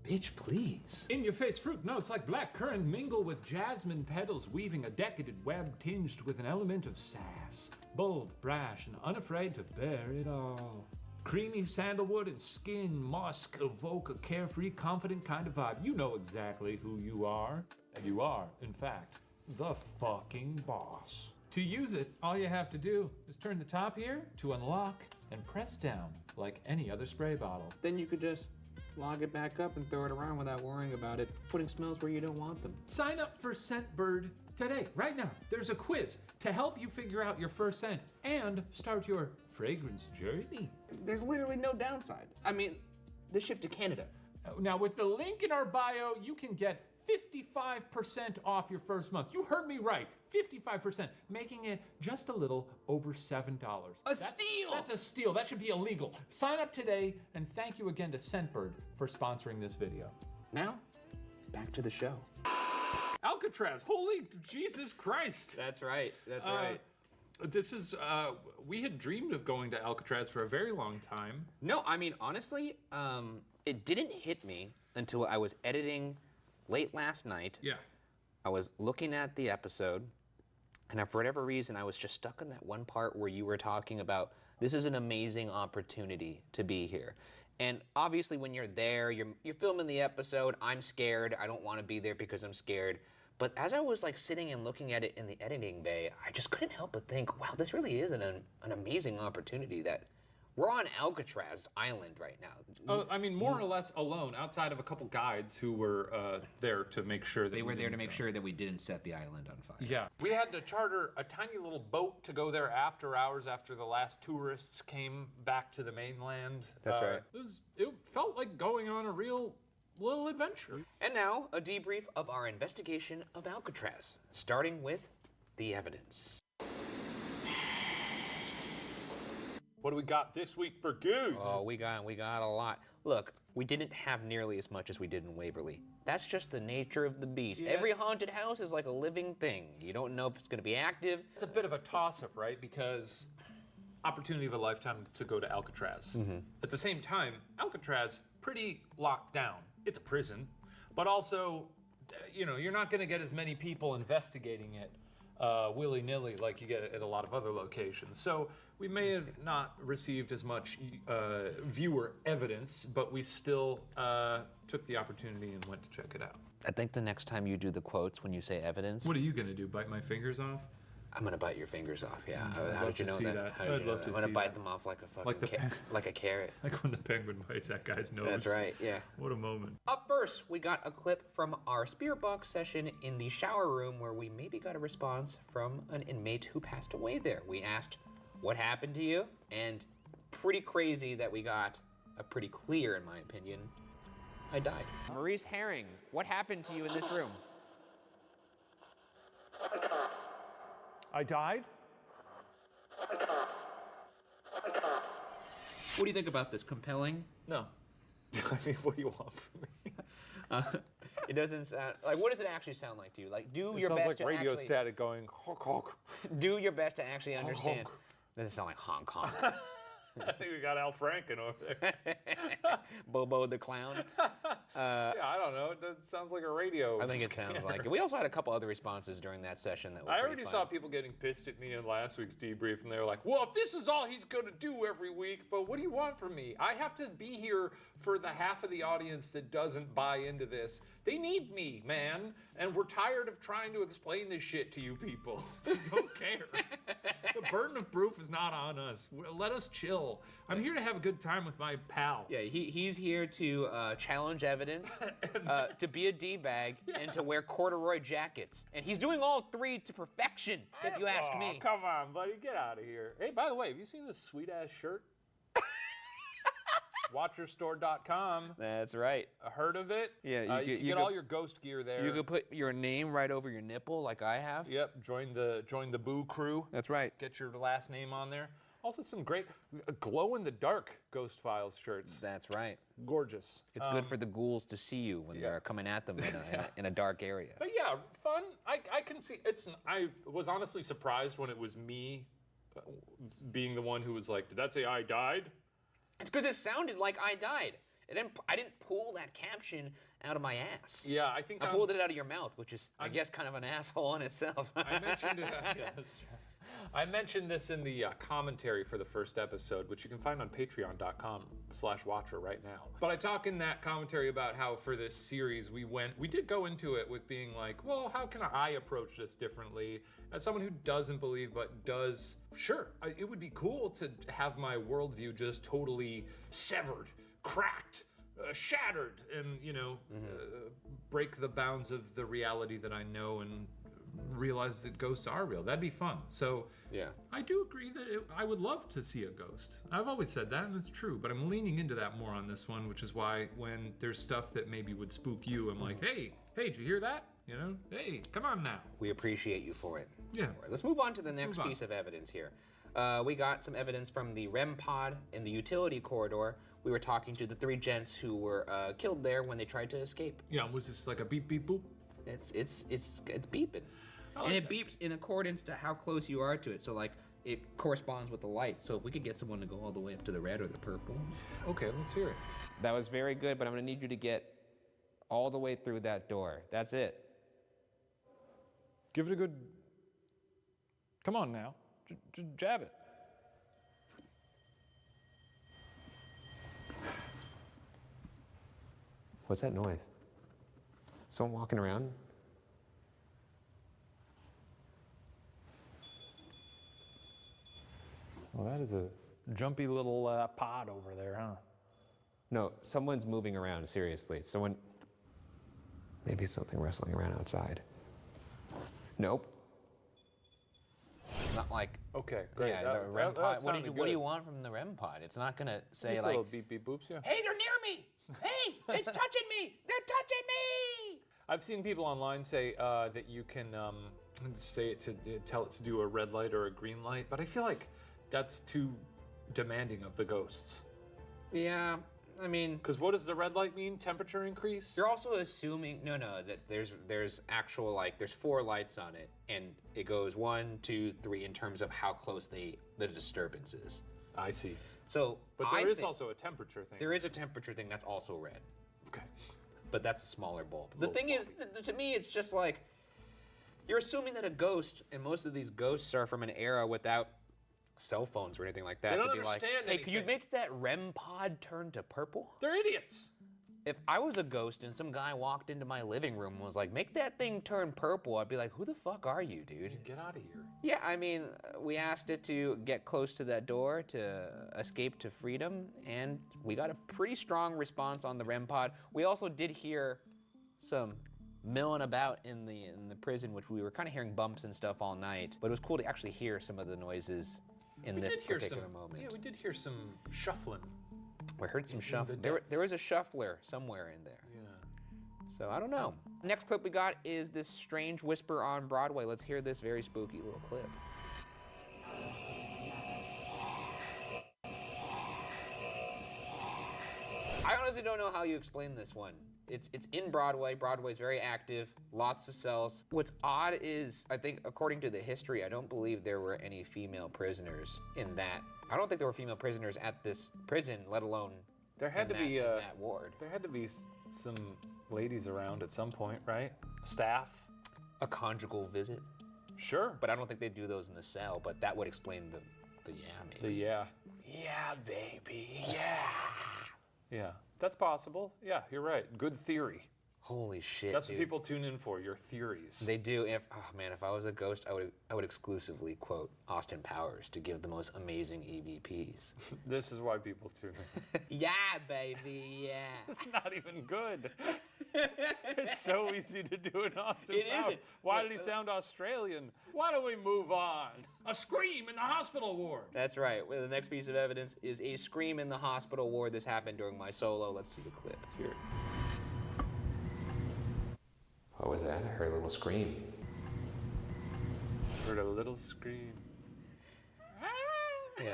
Bitch, please. In your face fruit notes like black currant mingle with jasmine petals, weaving a decadent web tinged with an element of sass. Bold, brash, and unafraid to bear it all. Creamy sandalwood and skin musk evoke a carefree, confident kind of vibe. You know exactly who you are. And you are, in fact, the fucking boss. To use it, all you have to do is turn the top here to unlock and press down like any other spray bottle. Then you could just log it back up and throw it around without worrying about it putting smells where you don't want them. Sign up for Scentbird today, right now. There's a quiz to help you figure out your first scent and start your fragrance journey. There's literally no downside. I mean, they ship to Canada. Now, with the link in our bio, you can get 55% off your first month. You heard me right, 55%, making it just a little over $7. Steal! That's a steal. That should be illegal. Sign up today, and thank you again to Scentbird for sponsoring this video. Now, back to the show. Alcatraz, holy Jesus Christ. That's right, that's right. This is, we had dreamed of going to Alcatraz for a very long time. No, I mean, honestly, it didn't hit me until I was editing late last night. Yeah. I was looking at the episode, and for whatever reason, I was just stuck in that one part where you were talking about this is an amazing opportunity to be here. And obviously, when you're there, you're filming the episode. I'm scared. I don't want to be there because I'm scared. But as I was like sitting and looking at it in the editing bay, I just couldn't help but think, wow, this really is an amazing opportunity that we're on Alcatraz Island right now. I mean, more or less alone, outside of a couple guides who were there to make sure that they were there to make sure that we didn't set the island on fire. Yeah. We had to charter a tiny little boat to go there after hours after the last tourists came back to the mainland. That's right. It felt like going on a real little adventure. And now, a debrief of our investigation of Alcatraz, starting with the evidence. What do we got this week, Burgoose? Oh, we got a lot. Look, we didn't have nearly as much as we did in Waverly. That's just the nature of the beast. Yeah. Every haunted house is like a living thing. You don't know if it's going to be active. It's a bit of a toss-up, right? Because opportunity of a lifetime to go to Alcatraz. Mm-hmm. At the same time, Alcatraz, pretty locked down. It's a prison, but also, you know, you're not going to get as many people investigating it willy-nilly like you get at a lot of other locations. So we may have not received as much viewer evidence, but we still took the opportunity and went to check it out. I think the next time you do the quotes when you say evidence... What are you going to do, bite my fingers off? I'm gonna bite your fingers off. Yeah. I'd How love did you to know see that? that. How did I'd you know love that? to I'm gonna see bite that. them off like a fucking Like the like a carrot. Like when the penguin bites that guy's nose. That's right. Yeah. What a moment. Up first, we got a clip from our spirit box session in the shower room where we maybe got a response from an inmate who passed away there. We asked, "What happened to you?" And pretty crazy that we got a pretty clear, in my opinion, I died. Maurice Herring, what happened to you in this room? I died? What do you think about this? Compelling? No. I mean, what do you want from me? It doesn't sound like. What does it actually sound like to you? Like, do It your sounds best like to radio actually static going honk honk. do your best to actually understand. honk. Doesn't sound like honk honk. I think we got Al Franken over there. Bobo the clown. Yeah, I don't know. That sounds like a radio. I think it sounds like it. We also had a couple other responses during that session that were I pretty already fun. saw people getting pissed at me in last week's debrief, and they were like, well, if this is all he's going to do every week, but what do you want from me? I have to be here for the half of the audience that doesn't buy into this. They need me, man, and we're tired of trying to explain this shit to you people. They don't care. The burden of proof is not on us. Let us chill. I'm here to have a good time with my pal. Yeah, he's here to challenge evidence, to be a D-bag, and to wear corduroy jackets. And he's doing all three to perfection, if you ask me. Come on, buddy, get out of here. Hey, by the way, have you seen this sweet-ass shirt? Watcherstore.com. That's right. Heard of it? Yeah, you can get all your ghost gear there. You could put your name right over your nipple, like I have. Yep, join the Boo crew. That's right. Get your last name on there. Also, some great glow-in-the-dark Ghost Files shirts. That's right. Gorgeous. It's good for the ghouls to see you when they're coming at them in a dark area. But yeah, fun. I can see it's. I was honestly surprised when it was me being the one who was like, "Did that say I died?" It's because it sounded like I died. I didn't pull that caption out of my ass. Yeah, I think I pulled it out of your mouth, which is, I guess, kind of an asshole in itself. I mentioned it. I mentioned this in the commentary for the first episode, which you can find on patreon.com/watcher right now. But I talk in that commentary about how for this series we did go into it with being like, well, how can I approach this differently? As someone who doesn't believe but does, sure, it would be cool to have my worldview just totally severed, cracked, shattered, and break the bounds of the reality that I know and realize that ghosts are real. That'd be fun. So yeah, I do agree that I would love to see a ghost. I've always said that, and it's true, but I'm leaning into that more on this one, which is why when there's stuff that maybe would spook you, I'm like, hey, did you hear that? Hey, come on now. We appreciate you for it. Yeah. Let's move on to the next piece of evidence here. We got some evidence from the REM pod in the utility corridor. We were talking to the three gents who were killed there when they tried to escape. Yeah, was this like a beep beep boop? It's beeping. And it beeps in accordance to how close you are to it. So like it corresponds with the light. So if we could get someone to go all the way up to the red or the purple. Okay, let's hear it. That was very good, but I'm gonna need you to get all the way through that door. That's it. Give it a good. Come on now. Just jab it. What's that noise? Someone walking around? Well, that is a jumpy little pod over there, huh? No, someone's moving around, seriously. Maybe it's something wrestling around outside. Nope. It's not like. Okay, great. Yeah, the REM pod. What do you want from the REM pod? It's not gonna say Just like. little beep beep boops, yeah. Hey, they're near me! Hey, it's touching me! They're touching me! I've seen people online say that you can say it to tell it to do a red light or a green light, but I feel like that's too demanding of the ghosts. Yeah, I mean, because what does the red light mean? Temperature increase? You're also assuming that there's actual there's 4 lights on it, and it goes 1, 2, 3 in terms of how close the disturbance is. I see. So, but there is also a temperature thing. There is a temperature thing that's also red. Okay. But that's a smaller bulb. The thing is, to me, it's just like you're assuming that a ghost, and most of these ghosts are from an era without cell phones or anything like that. They don't to be like, understand hey, could you anything. make that REM pod turn to purple? They're idiots. if I was a ghost and some guy walked into my living room and was like, make that thing turn purple, I'd be like, who the fuck are you, dude? Get out of here. Yeah, I mean, we asked it to get close to that door to escape to freedom, and we got a pretty strong response on the REM pod. We also did hear some milling about in the prison, which we were kind of hearing bumps and stuff all night, but it was cool to actually hear some of the noises in this particular moment. Yeah, we did hear some shuffling. We heard some shuffling. There was a shuffler somewhere in there. Yeah. So I don't know. Next clip we got is this strange whisper on Broadway. Let's hear this very spooky little clip. I honestly don't know how you explain this one. It's in Broadway. Broadway's very active, lots of cells. What's odd is, I think, according to the history, I don't believe there were any female prisoners in that. I don't think there were female prisoners at this prison, let alone There had to be in that ward. There had to be some ladies around at some point, right? Staff. A conjugal visit. Sure. But I don't think they do those in the cell, but that would explain the yeah, maybe. The yeah. Yeah, baby. Yeah. Yeah, that's possible. Yeah, you're right. Good theory. Holy shit, That's dude. what people tune in for, your theories. They do. If I was a ghost, I would exclusively quote Austin Powers to give the most amazing EVPs. This is why people tune in. Yeah, baby, yeah. It's not even good. It's so easy to do in Austin It Powers. isn't. Why did he sound Australian? Why don't we move on? A scream in the hospital ward. That's right. Well, the next piece of evidence is a scream in the hospital ward. This happened during my solo. Let's see the clip. Let's hear it. What was that? I heard a little scream. Heard a little scream. Yeah.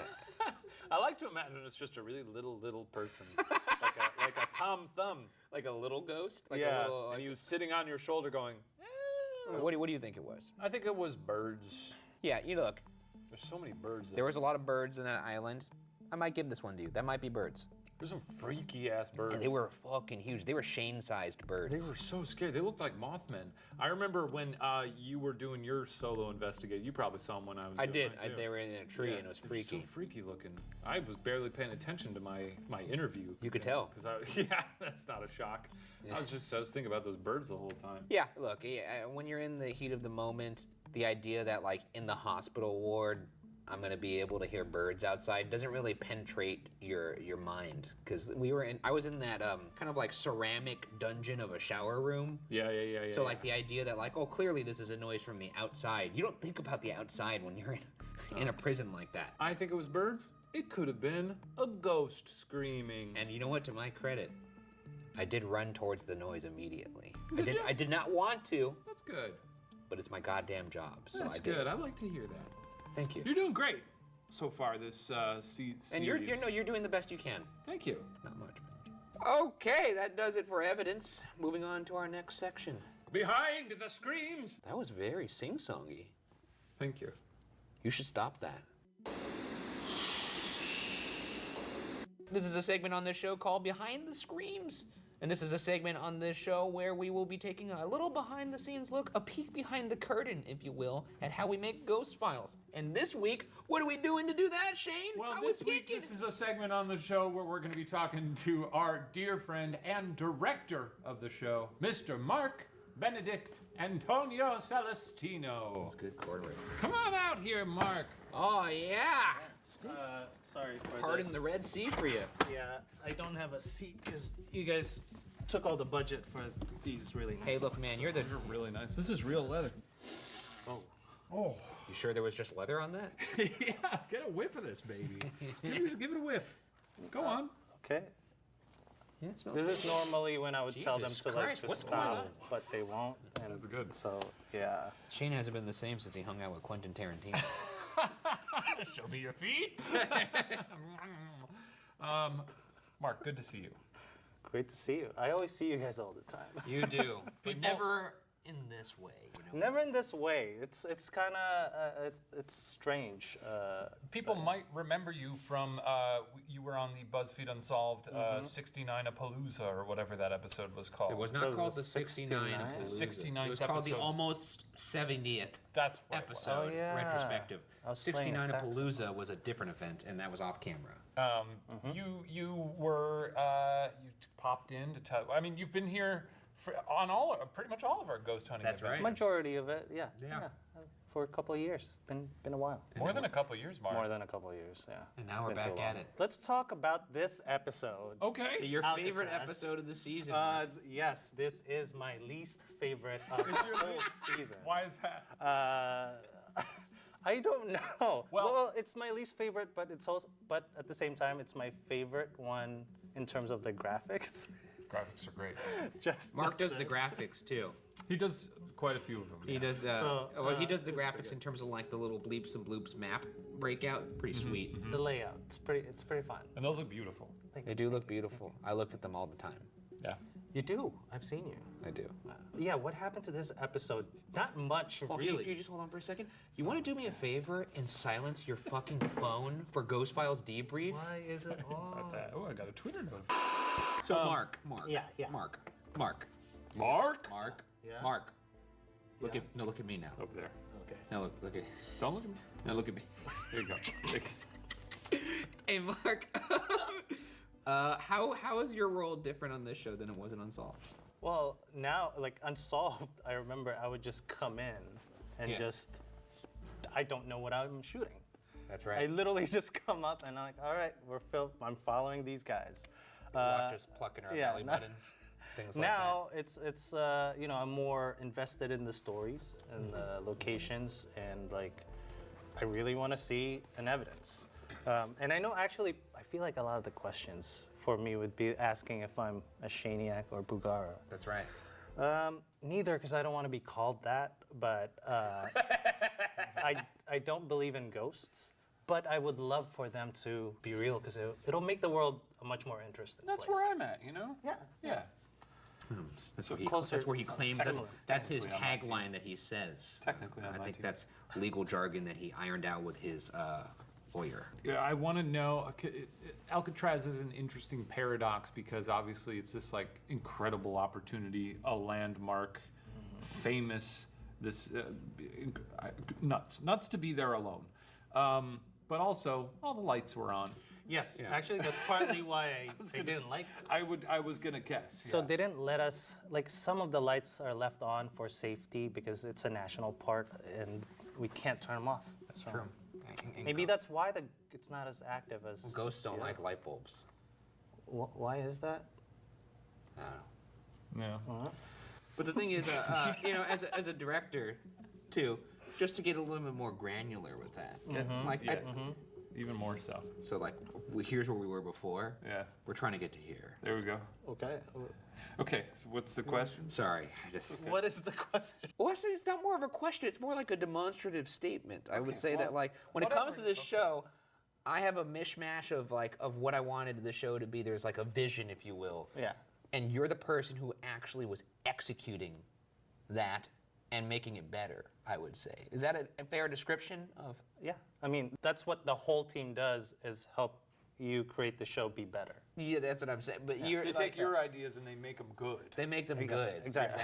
I like to imagine it's just a really little person, like a Tom Thumb, like a little ghost. Like yeah, a little, and he was sitting on your shoulder going. What do you think it was? I think it was birds. Yeah, you look. There's so many birds. There was a lot of birds in that island. I might give this one to you. That might be birds. There's some freaky ass birds. And they were fucking huge. They were Shane-sized birds. They were so scary. They looked like Mothmen. I remember when you were doing your solo investigate. You probably saw them when I was. I doing did. mine, too. They were in a tree, and it was freaky. So freaky looking. I was barely paying attention to my interview. You could tell. Yeah, that's not a shock. Yeah. I was thinking about those birds the whole time. Yeah, look, when you're in the heat of the moment, the idea that like in the hospital ward, I'm gonna be able to hear birds outside doesn't really penetrate your mind, because I was in that kind of like ceramic dungeon of a shower room. Yeah. So like the idea that like, oh, clearly this is a noise from the outside. You don't think about the outside when you're in a prison like that. I think it was birds. It could have been a ghost screaming. And you know what? To my credit, I did run towards the noise immediately. Did you? I did not want to. That's good. But it's my goddamn job. So That's I did. good. I like to hear that. Thank you. You're doing great so far this series. And you're doing the best you can. Thank you. Not much. Okay, that does it for evidence. Moving on to our next section. Behind the screams. That was very sing-songy. Thank you. You should stop that. This is a segment on this show called Behind the Screams. And this is a segment on this show where we will be taking a little behind-the-scenes look, a peek behind the curtain, if you will, at how we make ghost files. And this week, what are we doing to do that, Shane? Well, this week, this is a segment on the show where we're going to be talking to our dear friend and director of the show, Mr. Mark Benedict Antonio Celestino. That's good cornbread. Come on out here, Mark. Oh, yeah. Sorry for Pardon this. the Red Sea for you. Yeah, I don't have a seat because you guys took all the budget for these really nice Hey, look, ones, man, so- you're really nice. This is real leather. Oh. You sure there was just leather on that? Yeah, get a whiff of this, baby. give it a whiff. Go on. Okay. Yeah, it smells This good. is normally when I would tell them Jesus to like Christ, just what's going stop, on? but they won't. And That's good. So yeah. Shane hasn't been the same since he hung out with Quentin Tarantino. Show me your feet. Mark, good to see you. Great to see you. I always see you guys all the time. You do, but never in this way. You know? Never in this way. It's kind of it's strange. People might remember you from you were on the BuzzFeed Unsolved 69-a-Palooza or whatever that episode was called. It was not called the 69. It was the 69th It was called the episode. almost 70th That's what episode retrospective. I was playing a 69-a-Palooza was a different event, and that was off camera. You were you popped in to tell. I mean, you've been here on pretty much all of our ghost hunting. That's events. right. Majority of it, yeah. Yeah. For a couple of years. Been a while. More than a couple of years, Mark. More than a couple of years, yeah. And now we're Been too back at long. it. Let's talk about this episode. Okay. Your favorite Alcatraz. episode of the season. Yes, this is my least favorite of the whole season. Why is that? I don't know. Well, it's my least favorite, but it's also, but at the same time, it's my favorite one in terms of the graphics. Graphics are great. Mark does the graphics too. He does quite a few of them. He does. He does the graphics in terms of like the little bleeps and bloops map breakout. Pretty sweet. The layout, it's pretty fun. And those look beautiful. They do look beautiful. I look at them all the time. Yeah. You do. I've seen you. I do. Yeah. What happened to this episode? Not much, Well, really. Can you just hold on for a second? You want to do me a favor and silence your fucking phone for Ghost Files debrief? Why is it on? Oh, I got a Twitter note. So Mark. Yeah. Mark. Yeah. Mark. Look at me now. Over there. Okay. Now look at. Don't look at me. Now look at me. There you go. Hey Mark. How is your role different on this show than it was in Unsolved? Well, now, like Unsolved, I remember I would just come in and I don't know what I'm shooting. That's I right. literally just come up and I'm like, all right, I'm following these guys. Watch us plucking our belly buttons. Things like now it's I'm more invested in the stories and the locations, and like I really want to see an evidence. And I know actually I feel like a lot of the questions for me would be asking if I'm a Shaniac or Bugara. That's right. Neither, because I don't want to be called that, but I don't believe in ghosts. But I would love for them to be real, because it'll make the world a much more interesting That's place. where I'm at, you know? Yeah. Yeah. That's what he, closer- that's where he claims. That's his Technically, I'm tagline that he says. Technically, I'm I think 19. that's legal jargon that he ironed out with his lawyer. Yeah, I want to know. Alcatraz is an interesting paradox because obviously it's this like incredible opportunity, a landmark, famous. This nuts to be there alone. But also, all the lights were on. Yes, actually, that's partly why I didn't like this. I was gonna guess. So they didn't let us, like some of the lights are left on for safety because it's a national park and we can't turn them off. That's So true. Maybe that's why it's not as active as. Ghosts don't like light bulbs. Why is that? I don't know. Yeah. But the thing is, as a director, too, just to get a little bit more granular with that. Like, even more so. So, like, here's where we were before. Yeah. We're trying to get to here. There we go. Okay. Okay. So what's the question? Sorry, I just. What is the question? Well, actually, it's not more of a question. It's more like a demonstrative statement. I would say that, like, when it comes to this show, I have a mishmash of what I wanted the show to be. There's like a vision, if you will. Yeah. And you're the person who actually was executing that and making it better, I would say. Is that a fair description of? Yeah. I mean, that's what the whole team does, is help you create the show be better. Yeah, that's what I'm saying. But They take your ideas and they make them good. They make them good. Exactly.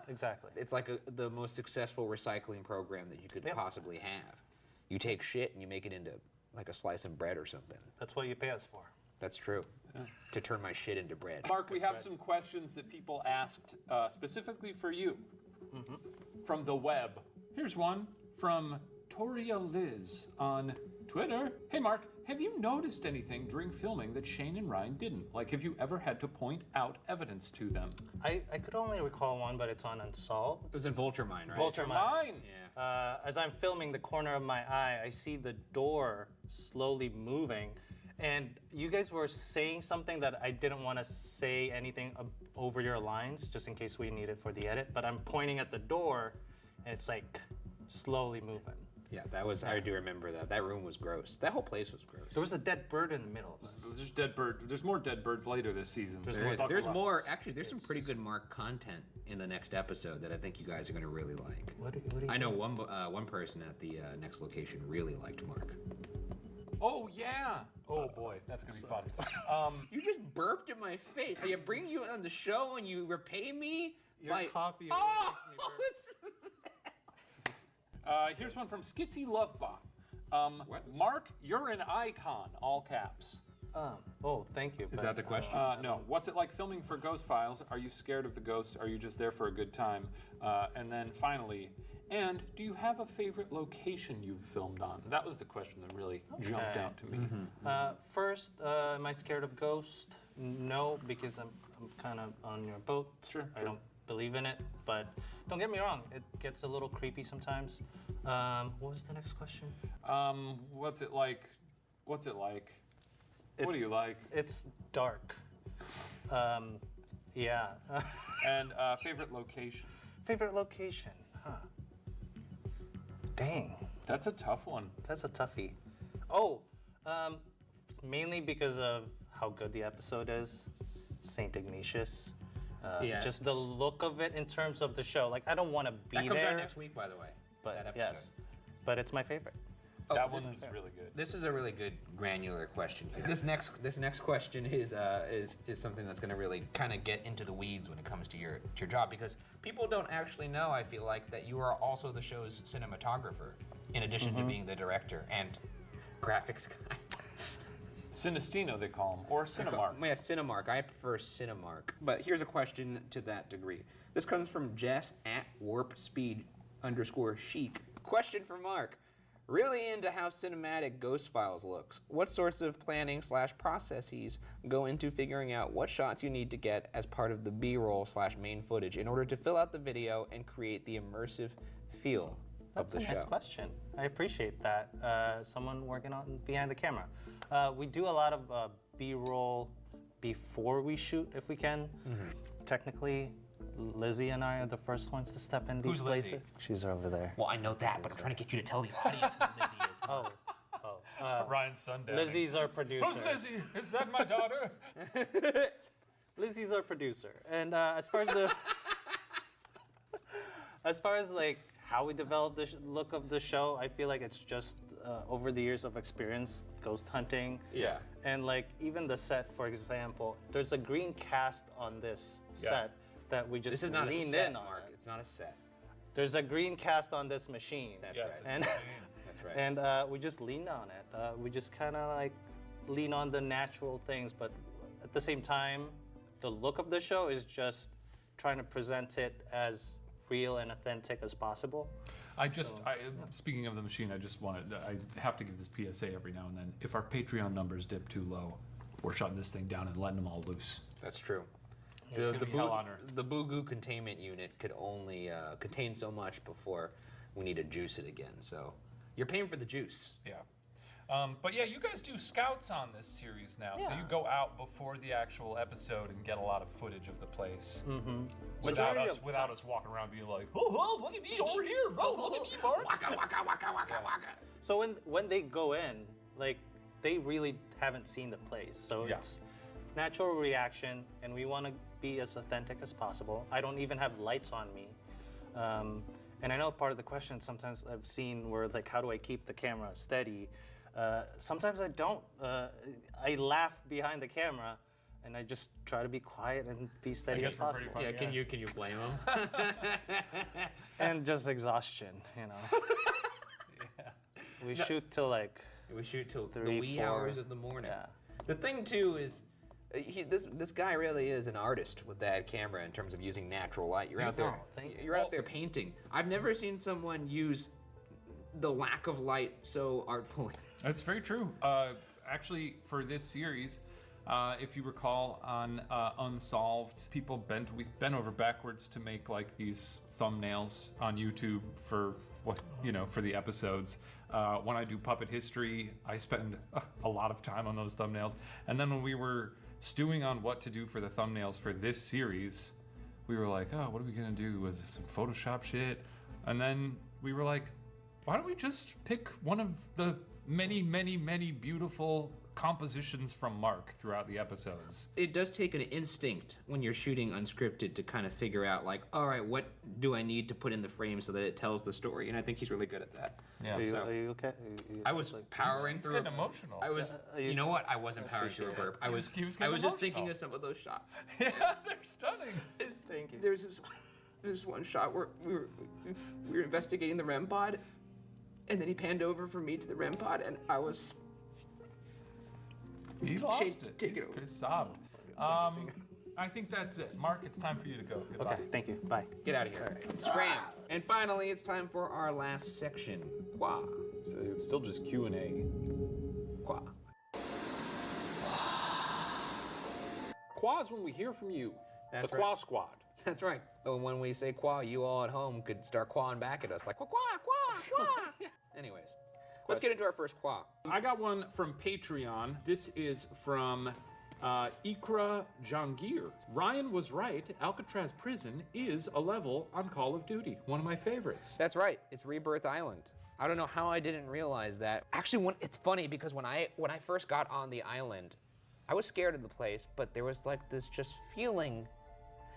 Exactly. It's like the most successful recycling program that you could possibly have. You take shit and you make it into like a slice of bread or something. That's what you pay us for. That's true. To turn my shit into bread. Mark, we have some questions that people asked specifically for you from the web. Here's one from Toria Liz on Twitter. Hey, Mark, have you noticed anything during filming that Shane and Ryan didn't? Like, have you ever had to point out evidence to them? I could only recall one, but it's on Unsolved. It was in Vulture Mine, right? Vulture Mine. Yeah. As I'm filming the corner of my eye, I see the door slowly moving. And you guys were saying something that I didn't want to say anything over your lines, just in case we need it for the edit. But I'm pointing at the door, and it's like slowly moving. Yeah, that was. I do remember that. That room was gross. That whole place was gross. There was a dead bird in the middle of us. There's dead bird. There's more dead birds later this season. There's more. Actually, there's some pretty good Mark content in the next episode that I think you guys are going to really like. What do you I know one person at the next location really liked Mark. Oh yeah. Oh boy, that's gonna be fun. You just burped in my face. I bring you on the show and you repay me. Your coffee Oh! makes me burp. Here's one from Skitsy Lovebot. Mark, you're an icon, all caps. Oh, thank you. Is that the question? No. What's it like filming for Ghost Files? Are you scared of the ghosts? Are you just there for a good time? And then finally, and do you have a favorite location you've filmed on? That was the question that really jumped out to me. First, am I scared of ghosts? No, because I'm kind of on your boat. Sure. I don't believe in it, but don't get me wrong, it gets a little creepy sometimes. What was the next question? What's it like? What's it like? What do you like? It's dark. Yeah. And favorite location? Favorite location, huh? Dang. That's a tough one. That's a toughie. Oh, it's mainly because of how good the episode is. St. Ignatius. Yeah. Just the look of it in terms of the show. Like, I don't want to be there. That comes out next week, by the way. But that episode. yes, but it's my favorite. That one is really good. This is a really good granular question. This next question is something that's going to really kind of get into the weeds when it comes to your job, because people don't actually know, I feel like, that you are also the show's cinematographer in addition to being the director and graphics guy. Cinestino, they call him, or Cinemark. Yeah, Cinemark. I prefer Cinemark. But here's a question to that degree. This comes from Jess at @warpspeed_chic. Question for Mark. Really into how cinematic Ghost Files looks. What sorts of planning/processes go into figuring out what shots you need to get as part of the B-roll/main footage in order to fill out the video and create the immersive feel of the show? That's a nice question. I appreciate that. Someone working on behind the camera. We do a lot of B-roll before we shoot, if we can. Technically, Lizzie and I are the first ones to step in these Who's places. Lizzie? She's over there. Well, I know that, but I'm trying to get you to tell the audience who Lizzie is. Ryan Sundance. Lizzie's our producer. Who's Lizzie? Is that my daughter? Lizzie's our producer. And as far as like how we developed the look of the show, I feel like it's just over the years of experience ghost hunting. Yeah. And like even the set, for example, there's a green cast on this set that we just This is not a leaned set, in on. Mark. It's not a set. There's a green cast on this machine. That's Yes, right. this And That's right. and we just leaned on it. We just kind of like lean on the natural things, but at the same time, the look of the show is just trying to present it as real and authentic as possible. Speaking of the machine, I have to give this PSA every now and then. If our Patreon numbers dip too low, we're shutting this thing down and letting them all loose. That's true. It's gonna be hell on earth. The Boo containment unit could only contain so much before we need to juice it again. So you're paying for the juice. Yeah. But yeah, you guys do scouts on this series now. So Yeah. you go out before the actual episode and get a lot of footage of the place. Majority of Without us walking around being like, oh, look at me over here, bro, look at me, Mark. Waka, waka, waka, waka, waka. So when they go in, like they really haven't seen the place. So Yeah. it's natural reaction, and we want to be as authentic as possible. I don't even have lights on me. And I know part of the question sometimes I've seen where it's like, how do I keep the camera steady? Sometimes I don't. I laugh behind the camera, and I just try to be quiet and be steady as possible. Yeah, can you blame him? And just exhaustion, you know. We shoot till like We shoot till 3, the wee 4. hours of the morning. Yeah. The thing too is, this guy really is an artist with that camera in terms of using natural light. You're out there. You're out there painting. I've never seen someone use the lack of light so artfully. That's very true. Actually, for this series, if you recall, on Unsolved, we've bent over backwards to make like these thumbnails on YouTube for for the episodes. When I do Puppet History, I spend a lot of time on those thumbnails. And then when we were stewing on what to do for the thumbnails for this series, we were like, oh, what are we gonna do with some Photoshop shit? And then we were like, Why don't we just pick one of the many, many, many beautiful compositions from Mark throughout the episodes? It does take an instinct when you're shooting unscripted to kind of figure out, like, all right, what do I need to put in the frame so that it tells the story? And I think he's really good at that. Yeah. Are you, So- are you okay? I was powering It's through. getting emotional. I was. You know what? I wasn't powering through a burp. I was. He was I was getting just thinking emotional. of some of those shots. Yeah, they're stunning. Thank you. There's this one shot where we were investigating the REM pod, and then he panned over from me to the REM pod, and I was. He lost it. Take He it over. sobbed. I think that's it. Mark, it's time for you to go. Goodbye. Okay, thank you. Bye. Get out of here. Scram. And finally, it's time for our last section. Qua. So it's still just Q&A. Qua. Qua is when we hear from you. That's the right. Qua Squad. That's right. And when we say qua, you all at home could start quaing back at us like qua, qua, qua, qua. Anyways, let's get into our first qua. I got one from Patreon. This is from Ikra Jangir. Ryan was right. Alcatraz Prison is a level on Call of Duty. One of my favorites. That's right. It's Rebirth Island. I don't know how I didn't realize that. Actually, it's funny because when I first got on the island, I was scared of the place, but there was like this just feeling.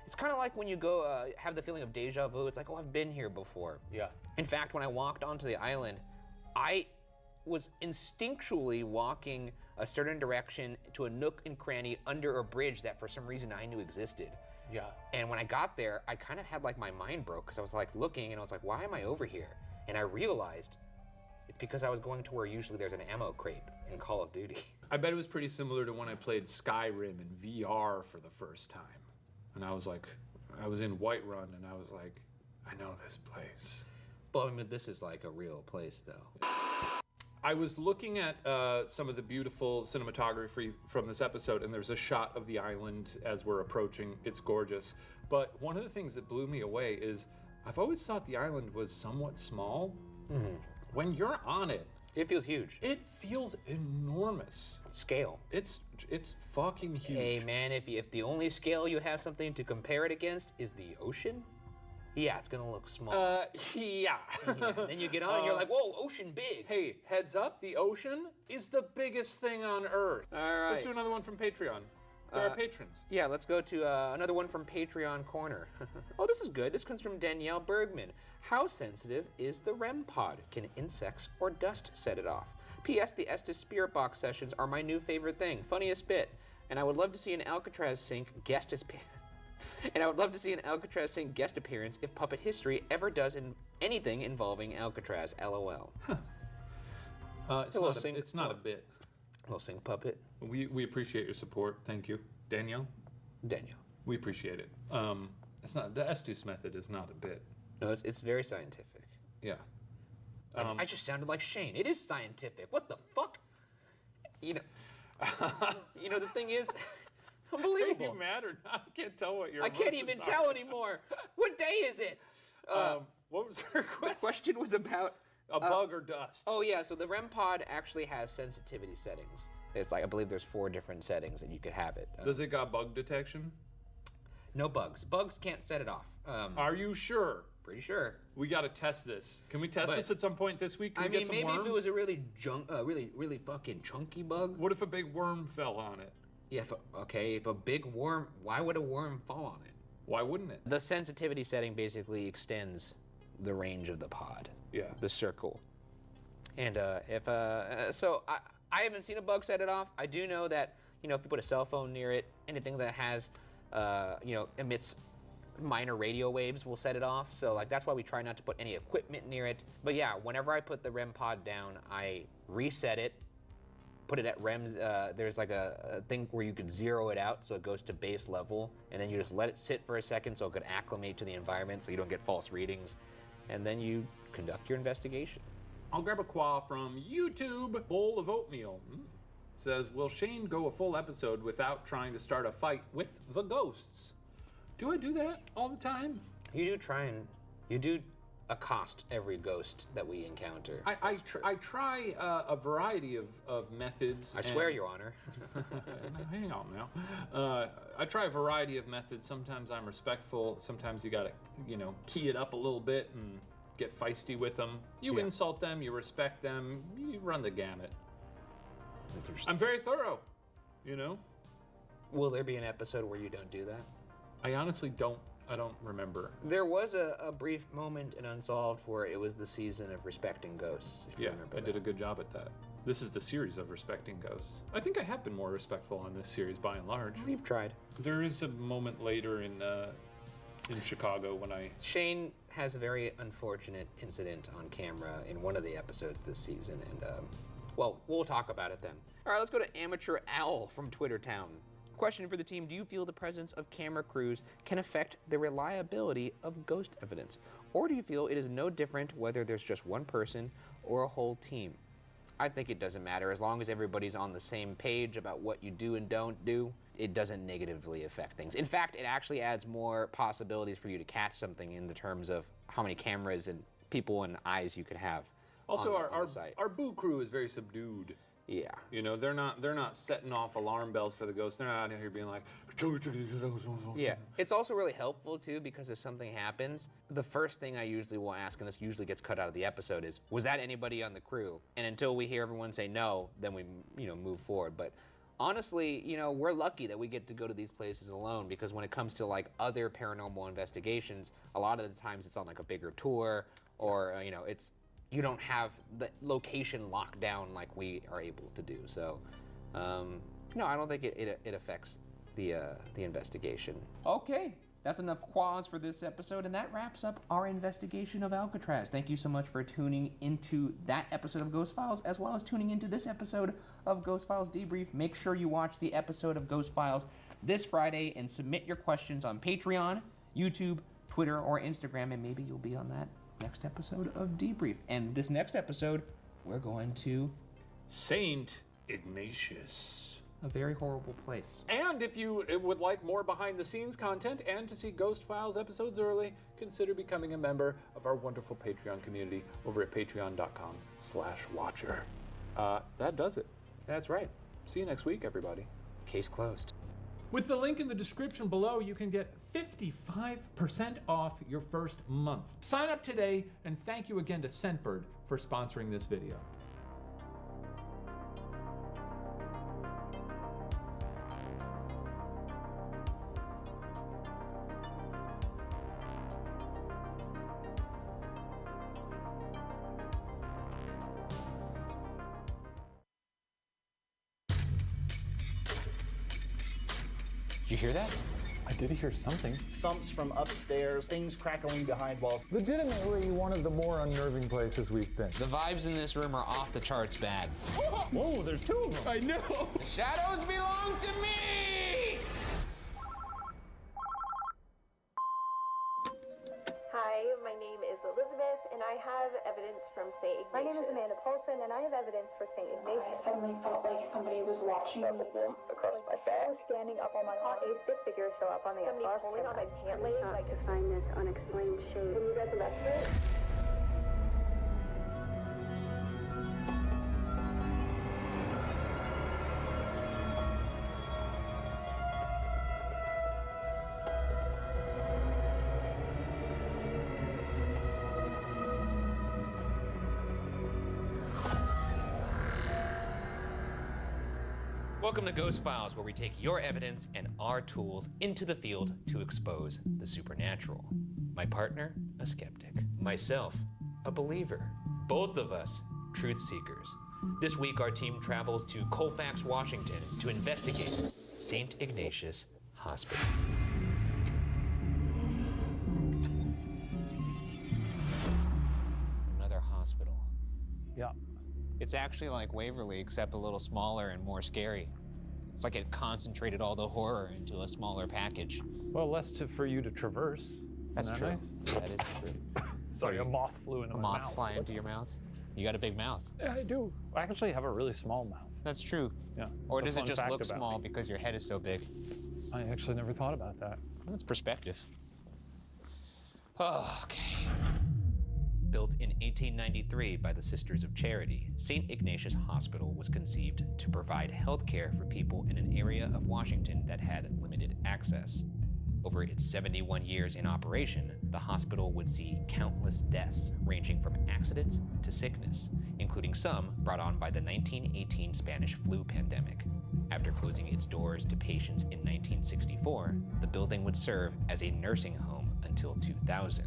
It's kind of like when you go have the feeling of deja vu. It's like, oh, I've been here before. Yeah. In fact, when I walked onto the island, I was instinctually walking a certain direction to a nook and cranny under a bridge that for some reason I knew existed. Yeah. And when I got there, I kind of had like my mind broke because I was like looking and I was like, why am I over here? And I realized it's because I was going to where usually there's an ammo crate in Call of Duty. I bet it was pretty similar to when I played Skyrim in VR for the first time. And I was like, I was in Whiterun and I was like, I know this place. But I mean, this is like a real place though. I was looking at some of the beautiful cinematography from this episode, and there's a shot of the island as we're approaching. It's gorgeous. But one of the things that blew me away is I've always thought the island was somewhat small. Mm-hmm. When you're on it, it feels huge. It feels enormous. Scale. It's fucking huge. Hey man, if the only scale you have something to compare it against is the ocean, yeah, it's gonna look small. Yeah. Yeah. Then you get on and you're like, whoa, ocean big. Hey, heads up, the ocean is the biggest thing on Earth. All right. Let's do another one from Patreon. To our patrons. Yeah, let's go to another one from Patreon Corner. Oh, this is good. This comes from Danielle Bergman. How sensitive is the REM pod? Can insects or dust set it off? P.S. The Estes Spirit Box sessions are my new favorite thing. Funniest bit. And I would love to see an Alcatraz Sync guest appearance if Puppet History ever does anything involving Alcatraz. LOL. It's not a bit. Little sync puppet. We appreciate your support. Thank you, Danielle. Danielle. We appreciate it. It's not the Estes method is not a bit. No, it's very scientific. Yeah. I just sounded like Shane. It is scientific. What the fuck? You know, the thing is, unbelievable. Are you mad or not? I can't tell what your I can't even emotions are. tell anymore. What day is it? What was her question? The question was about a bug or dust. Oh yeah, so the REM pod actually has sensitivity settings. It's like I believe there's 4 different settings that you could have it. Does it got bug detection? No bugs. Bugs can't set it off. Are you sure? Pretty sure. We got to test this. Can we test this at some point this week? Can we I mean, get some maybe worms? if it was a really fucking chunky bug. What if a big worm fell on it? Yeah. If a big worm, why would a worm fall on it? Why wouldn't it? The sensitivity setting basically extends the range of the pod. Yeah. The circle. And so I haven't seen a bug set it off. I do know that if you put a cell phone near it, anything that has emits minor radio waves will set it off. So like that's why we try not to put any equipment near it. But yeah, whenever I put the REM pod down, I reset it, put it at REM's. There's like a thing where you could zero it out so it goes to base level, and then you just let it sit for a second so it could acclimate to the environment so you don't get false readings, and then you conduct your investigation. I'll grab a qua from YouTube. Bowl of oatmeal. Says, will Shane go a full episode without trying to start a fight with the ghosts? Do I do that all the time? You do accost every ghost that we encounter. I try a variety of methods. I swear, Your Honor. Hang on now. I try a variety of methods. Sometimes I'm respectful. Sometimes you gotta, key it up a little bit and get feisty with them. You insult them, you respect them, you run the gamut. I'm very thorough, you know? Will there be an episode where you don't do that? I honestly don't remember. There was a brief moment in Unsolved where it was the season of respecting ghosts. If you remember I did a good job at that. This is the series of respecting ghosts. I think I have been more respectful on this series by and large. You've tried. There is a moment later in Chicago when Shane has a very unfortunate incident on camera in one of the episodes this season, and well, we'll talk about it then. All right, let's go to Amateur Owl from Twitter Town. Question for the team: do you feel the presence of camera crews can affect the reliability of ghost evidence? Or do you feel it is no different whether there's just one person or a whole team? I think it doesn't matter. As long as everybody's on the same page about what you do and don't do, it doesn't negatively affect things. In fact, it actually adds more possibilities for you to catch something in the terms of how many cameras and people and eyes you could have. Also, on the site. our boo crew is very subdued. Yeah. You know, they're not setting off alarm bells for the ghosts. They're not out here being like, yeah. It's also really helpful too, because if something happens, the first thing I usually will ask, and this usually gets cut out of the episode, is, was that anybody on the crew? And until we hear everyone say no, then we, move forward. But honestly, we're lucky that we get to go to these places alone, because when it comes to like other paranormal investigations, a lot of the times it's on like a bigger tour, or you don't have the location locked down like we are able to do. So, no, I don't think it affects the investigation. Okay, that's enough quaz for this episode, and that wraps up our investigation of Alcatraz. Thank you so much for tuning into that episode of Ghost Files, as well as tuning into this episode of Ghost Files Debrief. Make sure you watch the episode of Ghost Files this Friday and submit your questions on Patreon, YouTube, Twitter, or Instagram, and maybe you'll be on that next episode of Debrief. And this next episode, we're going to Saint Ignatius. A very horrible place. And if you would like more behind the scenes content and to see Ghost Files episodes early, consider becoming a member of our wonderful Patreon community over at patreon.com/watcher. That does it. That's right. See you next week, everybody. Case closed. With the link in the description below, you can get 55% off your first month. Sign up today, and thank you again to Scentbird for sponsoring this video. Did you hear that? I did hear something. Thumps from upstairs, things crackling behind walls. Legitimately one of the more unnerving places we've been. The vibes in this room are off the charts bad. Whoa, there's two of them. I know. The shadows belong to me! Hi, my name is Elizabeth, and I have evidence from St. Ignatius. My name is Amanda Paulson, and I have evidence for St. Ignatius. I suddenly felt like somebody was watching me Across my back. Was standing up on my arm. A stick figure show up on the Somebody pulling on my pant leg. To find this unexplained shape. Can you guys investigate? Welcome to Ghost Files, where we take your evidence and our tools into the field to expose the supernatural. My partner, a skeptic. Myself, a believer. Both of us, truth seekers. This week, our team travels to Colfax, Washington to investigate St. Ignatius Hospital. Another hospital. Yeah. It's actually like Waverly, except a little smaller and more scary. It's like it concentrated all the horror into a smaller package. Well, less for you to traverse. That's Isn't true. Nice? That is true. Sorry, a moth flew into my mouth. A moth fly into your mouth? You got a big mouth. Yeah, I do. I actually have a really small mouth. That's true. Yeah. Or It's does a it fun just fact look about small me. because your head is so big? I actually never thought about that. Well, that's perspective. Oh, okay. Built in 1893 by the Sisters of Charity, St. Ignatius Hospital was conceived to provide health care for people in an area of Washington that had limited access. Over its 71 years in operation, the hospital would see countless deaths ranging from accidents to sickness, including some brought on by the 1918 Spanish flu pandemic. After closing its doors to patients in 1964, the building would serve as a nursing home until 2000,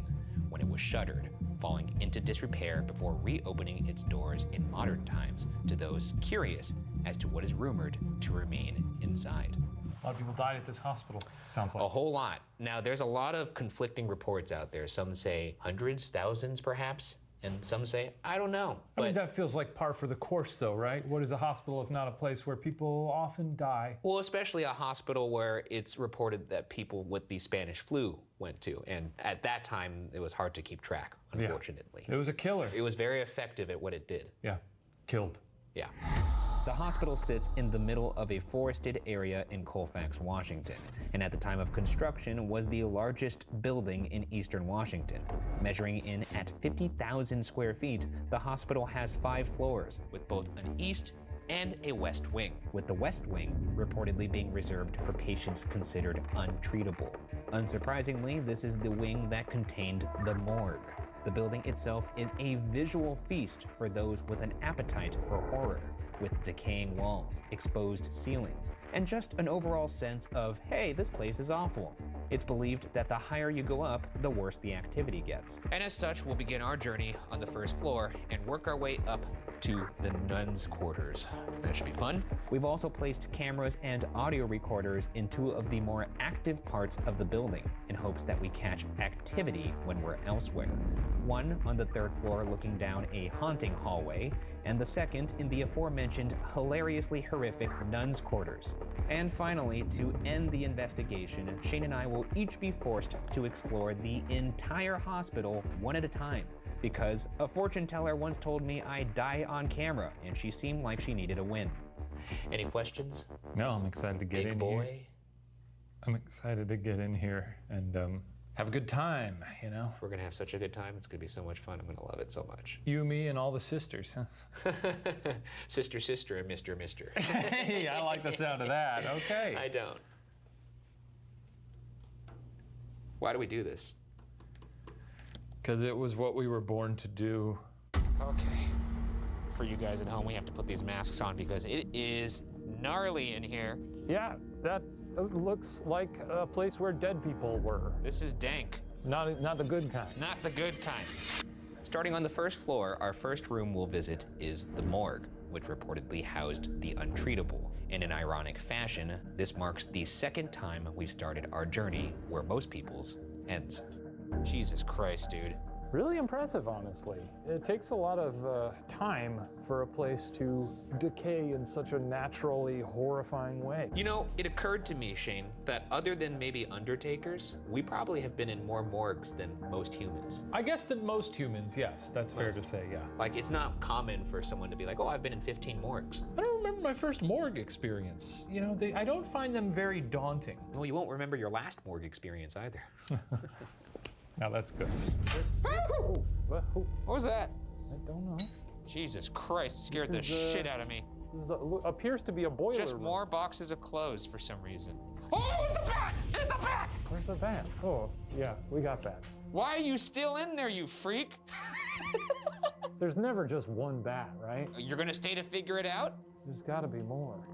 when it was shuttered, falling into disrepair before reopening its doors in modern times to those curious as to what is rumored to remain inside. A lot of people died at this hospital, sounds like. A whole lot. Now, there's a lot of conflicting reports out there. Some say hundreds, thousands perhaps, and some say, I don't know. I mean, that feels like par for the course though, right? What is a hospital if not a place where people often die? Well, especially a hospital where it's reported that people with the Spanish flu went to. And at that time, it was hard to keep track, unfortunately. It was a killer. It was very effective at what it did. Yeah, killed. Yeah. The hospital sits in the middle of a forested area in Colfax, Washington, and at the time of construction was the largest building in eastern Washington. Measuring in at 50,000 square feet, the hospital has 5 floors, with both an east and a west wing, with the west wing reportedly being reserved for patients considered untreatable. Unsurprisingly, this is the wing that contained the morgue. The building itself is a visual feast for those with an appetite for horror, with decaying walls, exposed ceilings, and just an overall sense of, hey, this place is awful. It's believed that the higher you go up, the worse the activity gets. And as such, we'll begin our journey on the first floor and work our way up to the nuns' quarters. That should be fun. We've also placed cameras and audio recorders in 2 of the more active parts of the building in hopes that we catch activity when we're elsewhere. One on the 3rd floor looking down a haunting hallway, and the second in the aforementioned hilariously horrific nuns' quarters. And finally, to end the investigation, Shane and I will each be forced to explore the entire hospital one at a time, because a fortune teller once told me I'd die on camera, and she seemed like she needed a win. Any questions? No, I'm excited to get in here. I'm excited to get in here and have a good time, you know? We're gonna have such a good time. It's gonna be so much fun. I'm gonna love it so much. You, me, and all the sisters, huh? Sister, and Mr. Hey, I like the sound of that. Okay. I don't. Why do we do this? Because it was what we were born to do. Okay. For you guys at home, we have to put these masks on because it is gnarly in here. Yeah, that looks like a place where dead people were. This is dank. Not the good kind. Not the good kind. Starting on the first floor, our first room we'll visit is the morgue, which reportedly housed the untreatable. In an ironic fashion, this marks the 2nd time we've started our journey where most people's ends. Jesus Christ, dude. Really impressive, honestly. It takes a lot of time for a place to decay in such a naturally horrifying way. You know, it occurred to me, Shane, that other than maybe undertakers, we probably have been in more morgues than most humans. I guess than most humans, yes. That's fair to say, yeah. Like, it's not common for someone to be like, oh, I've been in 15 morgues. I don't remember my first morgue experience. You know, I don't find them very daunting. Well, you won't remember your last morgue experience either. Now that's good. What was that? I don't know. Jesus Christ, scared the shit out of me. This appears to be a boiler Just room. more boxes of clothes for some reason. Oh, it's a bat! It's a bat! Where's the bat? Oh, yeah, we got bats. Why are you still in there, you freak? There's never just one bat, right? You're gonna stay to figure it out? There's gotta be more.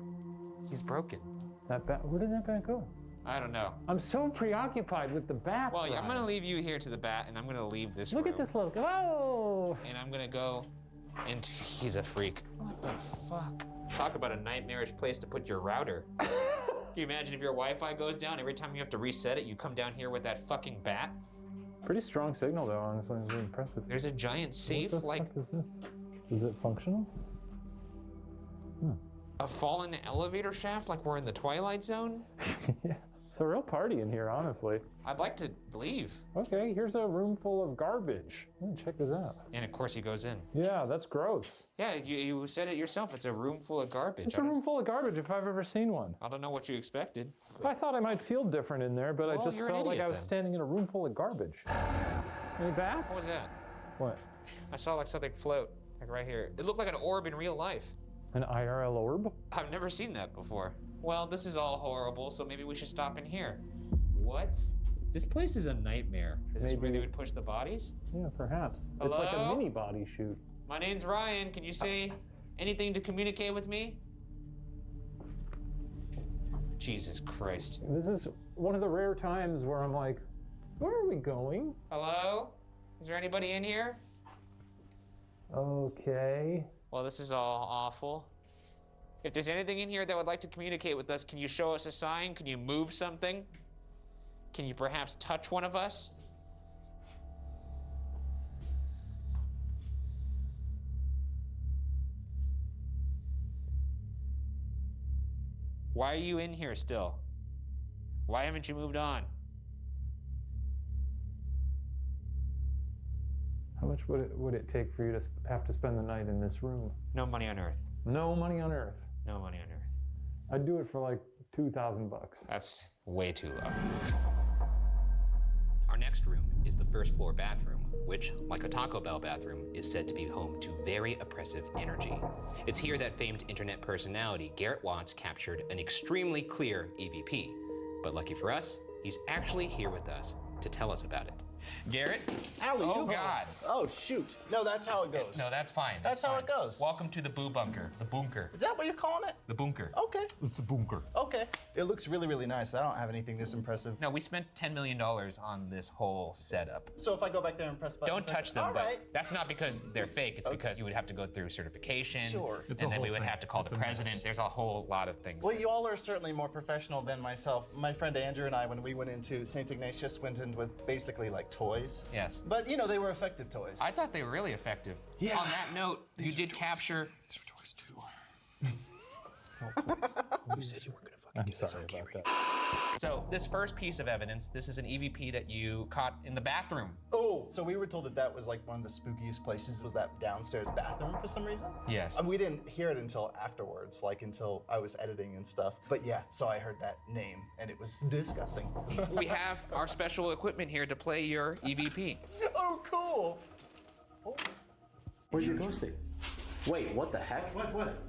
He's broken. That bat, where did that bat go? I don't know. I'm so preoccupied with the bats. Well, Ryan. I'm gonna leave you here to the bat, and I'm gonna leave this Look room. at this little, oh! And I'm gonna go into, he's a freak. What the fuck? Talk about a nightmarish place to put your router. Can you imagine if your Wi-Fi goes down, every time you have to reset it, you come down here with that fucking bat? Pretty strong signal though, honestly, it's really impressive. There's a giant safe, what the like... fuck is this? Is it functional? A fallen elevator shaft like we're in the Twilight Zone? Yeah. It's a real party in here, honestly. I'd like to leave. Okay, here's a room full of garbage. Check this out. And of course he goes in. Yeah, that's gross. Yeah, you said it yourself. It's a room full of garbage. It's a room full of garbage if I've ever seen one. I don't know what you expected. I thought I might feel different in there, but Well, I just you're an felt like idiot, I was then. standing in a room full of garbage. Any bats? What was that? What? I saw like something float, like right here. It looked like an orb in real life. An IRL orb? I've never seen that before. Well, this is all horrible, so maybe we should stop in here. What This place is a nightmare. Is this where Maybe- they would push the bodies? Yeah, perhaps. It's like a Hello? mini body shoot. My name's Ryan. Can you say anything to communicate with me? Jesus Christ. This is one of the rare times where I'm like, where are we going? Hello? Is there anybody in here? Okay. Well, this is all awful. If there's anything in here that would like to communicate with us, can you show us a sign? Can you move something? Can you perhaps touch one of us? Why are you in here still? Why haven't you moved on? How much would it take for you to have to spend the night in this room? No money on earth. No money on earth. No money on earth. I'd do it for like $2,000 bucks. That's way too low. Our next room is the first floor bathroom, which, like a Taco Bell bathroom, is said to be home to very oppressive energy. It's here that famed internet personality Garrett Watts captured an extremely clear EVP. But lucky for us, he's actually here with us to tell us about it. Garrett? Oh, God. Oh, shoot. No, that's how it goes. No, that's fine. That's how it goes. Welcome to the Boo Bunker. The bunker. Is that what you're calling it? The bunker. Okay. It's a bunker. Okay. It looks really, really nice. I don't have anything this impressive. No, we spent $10 million on this whole setup. So if I go back there and press buttons... Don't touch them, All but right. that's not because they're fake. It's because you would have to go through certification. Sure. And then we would have to call the president. There's a whole lot of things. Well, you all are certainly more professional than myself. My friend Andrew and I, when we went into St. Ignatius, went in with basically like toys. Yes. But, you know, they were effective toys. I thought they were really effective. Yeah. On that note, you did capture... These are toys, too. You said you weren't going to fucking I'm do this sorry on about camera. that. So this first piece of evidence, this is an EVP that you caught in the bathroom. Oh, so we were told that that was like one of the spookiest places, was that downstairs bathroom for some reason? Yes. And we didn't hear it until afterwards, like until I was editing and stuff. But yeah, so I heard that name and it was disgusting. We have our special equipment here to play your EVP. Oh, cool. Where's your ghost thing? Wait, what the heck?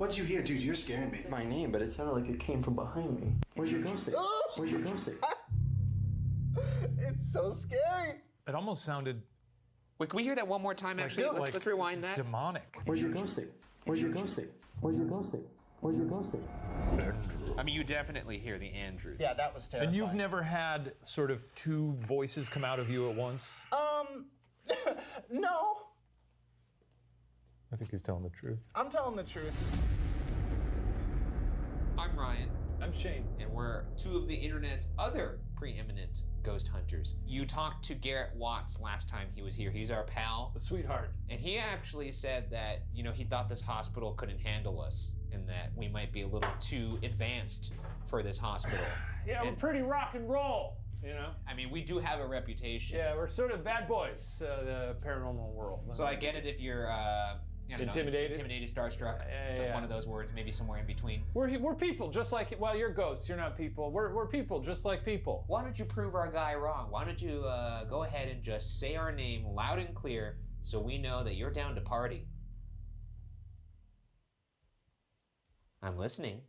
What'd you hear, dude? You're scaring me. My name, but it sounded like it came from behind me. Where's your ghost thing? Where's your ghost thing? It's so scary. It almost sounded Wait, can we hear that one more time, actually? Let's rewind that. demonic. Where's your ghost thing? Where's your ghost thing? Where's your ghost thing? Where's your ghost thing? I mean, you definitely hear the Andrews. Yeah, that was terrifying. And you've never had sort of two voices come out of you at once? No. I think he's telling the truth. I'm telling the truth. I'm Ryan. I'm Shane. And we're two of the internet's other preeminent ghost hunters. You talked to Garrett Watts last time he was here. He's our pal. A sweetheart. And he actually said that, you know, he thought this hospital couldn't handle us and that we might be a little too advanced for this hospital. Yeah, we're pretty rock and roll, you know? I mean, we do have a reputation. Yeah, we're sort of bad boys, the paranormal world. So I get it if you're, I don't know, Intimidated? starstruck, Yeah. one of those words, maybe somewhere in between. We're people, just like, well, you're ghosts, you're not people. We're people, just like people. Why don't you prove our guy wrong? Why don't you go ahead and just say our name loud and clear so we know that you're down to party? I'm listening.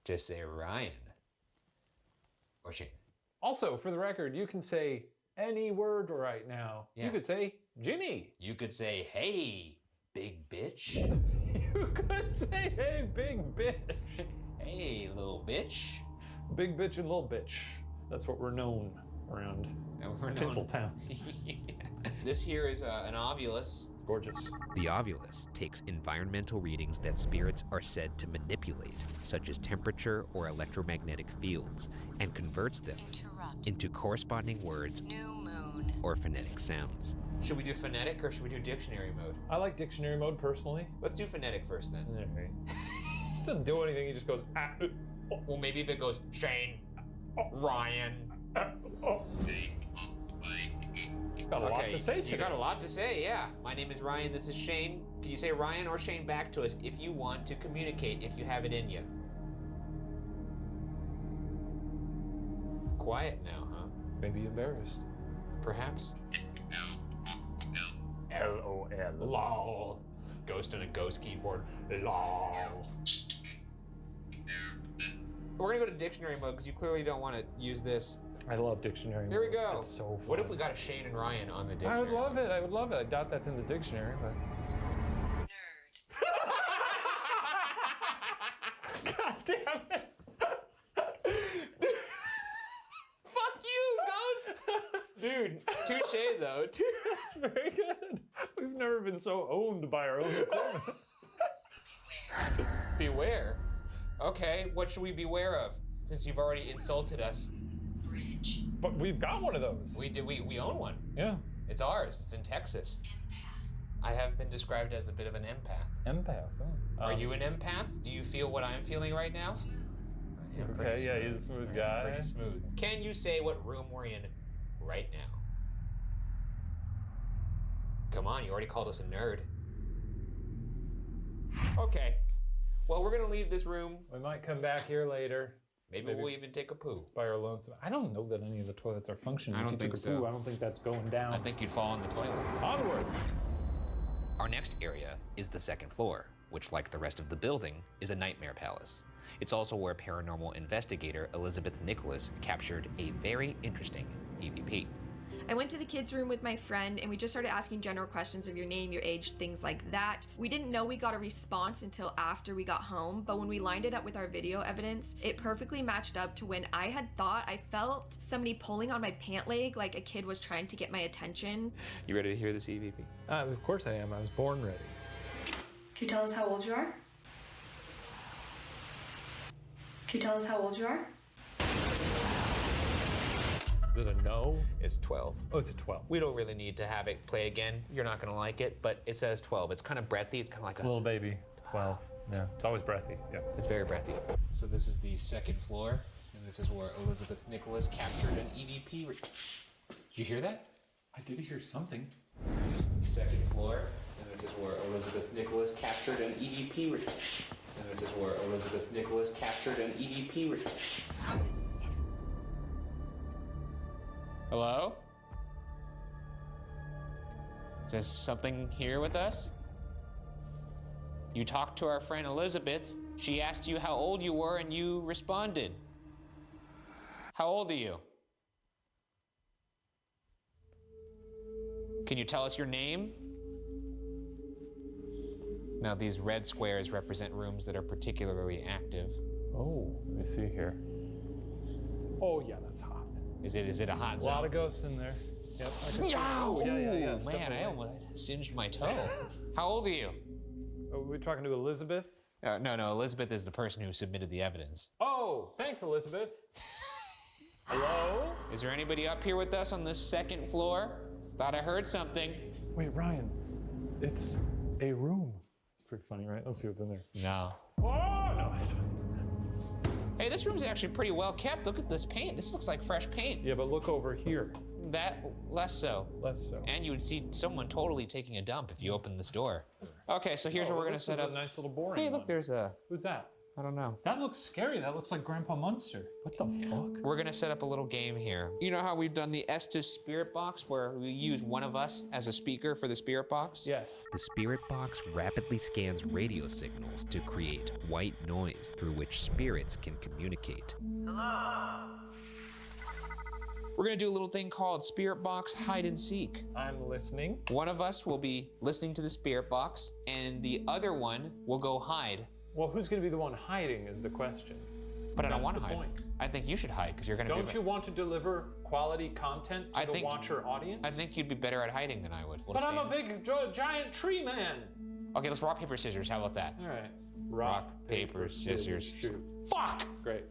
Just say Ryan. Or Shane. Also, for the record, you can say any word right now. Yeah. You could say Jimmy. You could say, hey, big bitch. You could say, hey, big bitch. Hey, little bitch. Big bitch and little bitch. That's what we're known around Tinseltown. This here is an ovulus. Gorgeous. The ovulus takes environmental readings that spirits are said to manipulate, such as temperature or electromagnetic fields, and converts them into corresponding words or phonetic sounds. Should we do phonetic or should we do dictionary mode? I like dictionary mode personally. Let's do phonetic first then. All right. Doesn't do anything, he just goes, Well, maybe if it goes Shane, Ryan. Got a lot to say today. You got a lot to say, yeah. My name is Ryan, this is Shane. Can you say Ryan or Shane back to us if you want to communicate, if you have it in you? Quiet now, huh? Maybe embarrassed. Perhaps. LOL. LOL. Ghost on a ghost keyboard. LOL. We're gonna go to dictionary mode because you clearly don't want to use this. I love dictionary. Here we mode. go. It's so fun. What if we got a Shane and Ryan on the dictionary? I would love it. I would love it. I doubt that's in the dictionary, but. God damn it. Fuck you, Ghost. Dude. Touche, though. That's very good. We've never been so owned by our own equipment. Beware. Okay, what should we beware of? Since you've already insulted us. Bridge. But we've got one of those. We did. We own one. Yeah. It's ours. It's in Texas. I have been described as a bit of an empath. Empath. Oh. Are you an empath? Do you feel what I'm feeling right now? I am pretty Okay, yeah, smooth. he's a smooth guy. Pretty smooth. Can you say what room we're in right now? Come on, you already called us a nerd. Okay. Well, we're gonna leave this room. We might come back here later. Maybe we'll even take a poo. By our lonesome. I don't know that any of the toilets are functioning. I don't If you think take a poo, so. I don't think that's going down. I think you'd fall in the toilet. Onward. Our next area is the second floor, which, like the rest of the building, is a nightmare palace. It's also where paranormal investigator Elizabeth Nicholas captured a very interesting EVP. I went to the kids' room with my friend and we just started asking general questions of your name, your age, things like that. We didn't know we got a response until after we got home, but when we lined it up with our video evidence, it perfectly matched up to when I had thought I felt somebody pulling on my pant leg like a kid was trying to get my attention. You ready to hear this EVP? Of course I am. I was born ready. Can you tell us how old you are? Can you tell us how old you are? Is it a no? It's 12. Oh, it's a 12. We don't really need to have it play again. You're not gonna like it, but it says 12. It's kind of breathy. It's kind of like It's a little baby. 12. Yeah, it's always breathy. Yeah. It's very breathy. So this is the second floor, and this is where Elizabeth Nicholas captured an EVP. Did you hear that? I did hear something. Second floor, and this is where Elizabeth Nicholas captured an EVP. And this is where Elizabeth Nicholas captured an EVP. Hello? Is there something here with us? You talked to our friend Elizabeth. She asked you how old you were and you responded. How old are you? Can you tell us your name? Now these red squares represent rooms that are particularly active. Oh, let me see here. Oh yeah, that's hot. Is it a hot A zone? lot of ghosts in there. Yep. Yow! Yeah. Step Man, I away. almost singed my toe. How old are you? Are we talking to Elizabeth? No, Elizabeth is the person who submitted the evidence. Oh, thanks, Elizabeth. Hello? Is there anybody up here with us on the second floor? Thought I heard something. Wait, Ryan, it's a room. It's pretty funny, right? Let's see what's in there. No. Oh, no. Hey, this room's actually pretty well kept. Look at this paint. This looks like fresh paint. Yeah, but look over here. That, less so. Less so. And you would see someone totally taking a dump if you opened this door. Okay, so here's where we're gonna this set is up. a nice little boring Hey, look, one. there's a. Who's that? I don't know. That looks scary. That looks like Grandpa Munster. What the fuck? We're gonna set up a little game here. You know how we've done the Estes Spirit Box, where we use one of us as a speaker for the Spirit Box? Yes. The Spirit Box rapidly scans radio signals to create white noise through which spirits can communicate. We're gonna do a little thing called Spirit Box Hide and Seek. I'm listening. One of us will be listening to the Spirit Box, and the other one will go hide. Well, who's going to be the one hiding is the question. But I don't That's want to the hide. point. I think you should hide because you're gonna. Don't you want to deliver quality content to the watcher audience? I think you'd be better at hiding than I would. But I'm a big giant tree man. Okay, let's rock paper scissors. How about that? All right. Rock paper scissors. Shoot. Fuck. Great.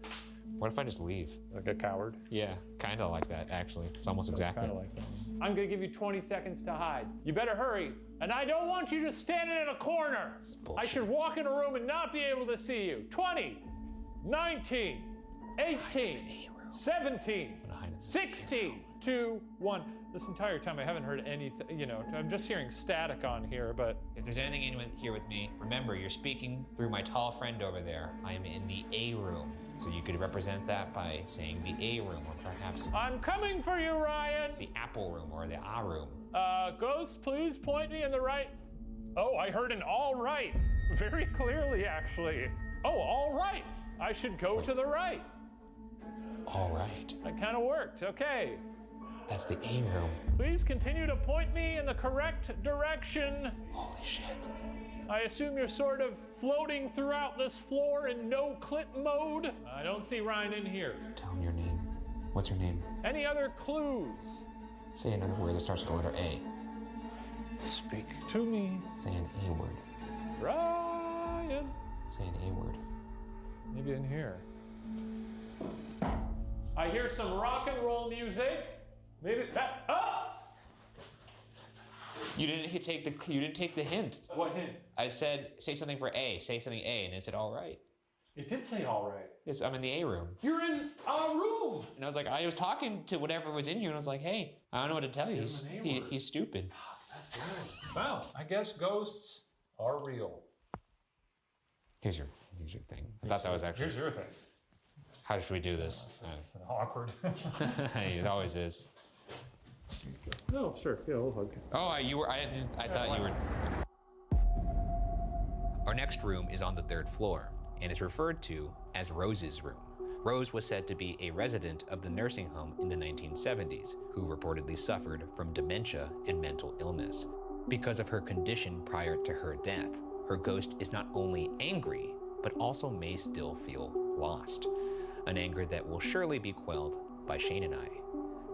What if I just leave? Like a coward? Yeah, kind of like that actually. It's almost exactly. Kind of like that. I'm going to give you 20 seconds to hide. You better hurry. And I don't want you just standing in a corner. I should walk in a room and not be able to see you. 20, 19, 18, 17, 16, 2, 1. This entire time I haven't heard anything, I'm just hearing static on here, but. If there's anything in here with me, remember you're speaking through my tall friend over there. I am in the A room. So you could represent that by saying the A room or perhaps I'm coming for you, Ryan. the Apple room or the A room. Ghost, please point me in the right. Oh, I heard an all right. Very clearly, actually. Oh, all right. I should go to the right. All right. That kind of worked. Okay. That's the A room. Please continue to point me in the correct direction. Holy shit. I assume you're sort of floating throughout this floor in no-clip mode. I don't see Ryan in here. Tell him your name. What's your name? Any other clues? Say another word that starts with the letter A. Speak to me. Say an A word. Ryan. Say an A word. Maybe in here. I hear some rock and roll music. Maybe that. Ah! You didn't take the hint. What hint? I said, say something for A. Say something A, and it said all right. It did say all right. Yes, I'm in the A room. You're in a room. And I was like, I was talking to whatever was in here, and I was like, hey, I don't know what to tell you. He's stupid. That's good. Well, I guess ghosts are real. Here's your thing. I thought that was actually. Here's your thing. How should we do this? It's awkward. It always is. No, sure. Yeah, we'll hug. Oh, you were. I thought you were. Our next room is on the 3rd floor and is referred to as Rose's room. Rose was said to be a resident of the nursing home in the 1970s who reportedly suffered from dementia and mental illness. Because of her condition prior to her death, her ghost is not only angry, but also may still feel lost. An anger that will surely be quelled by Shane and I.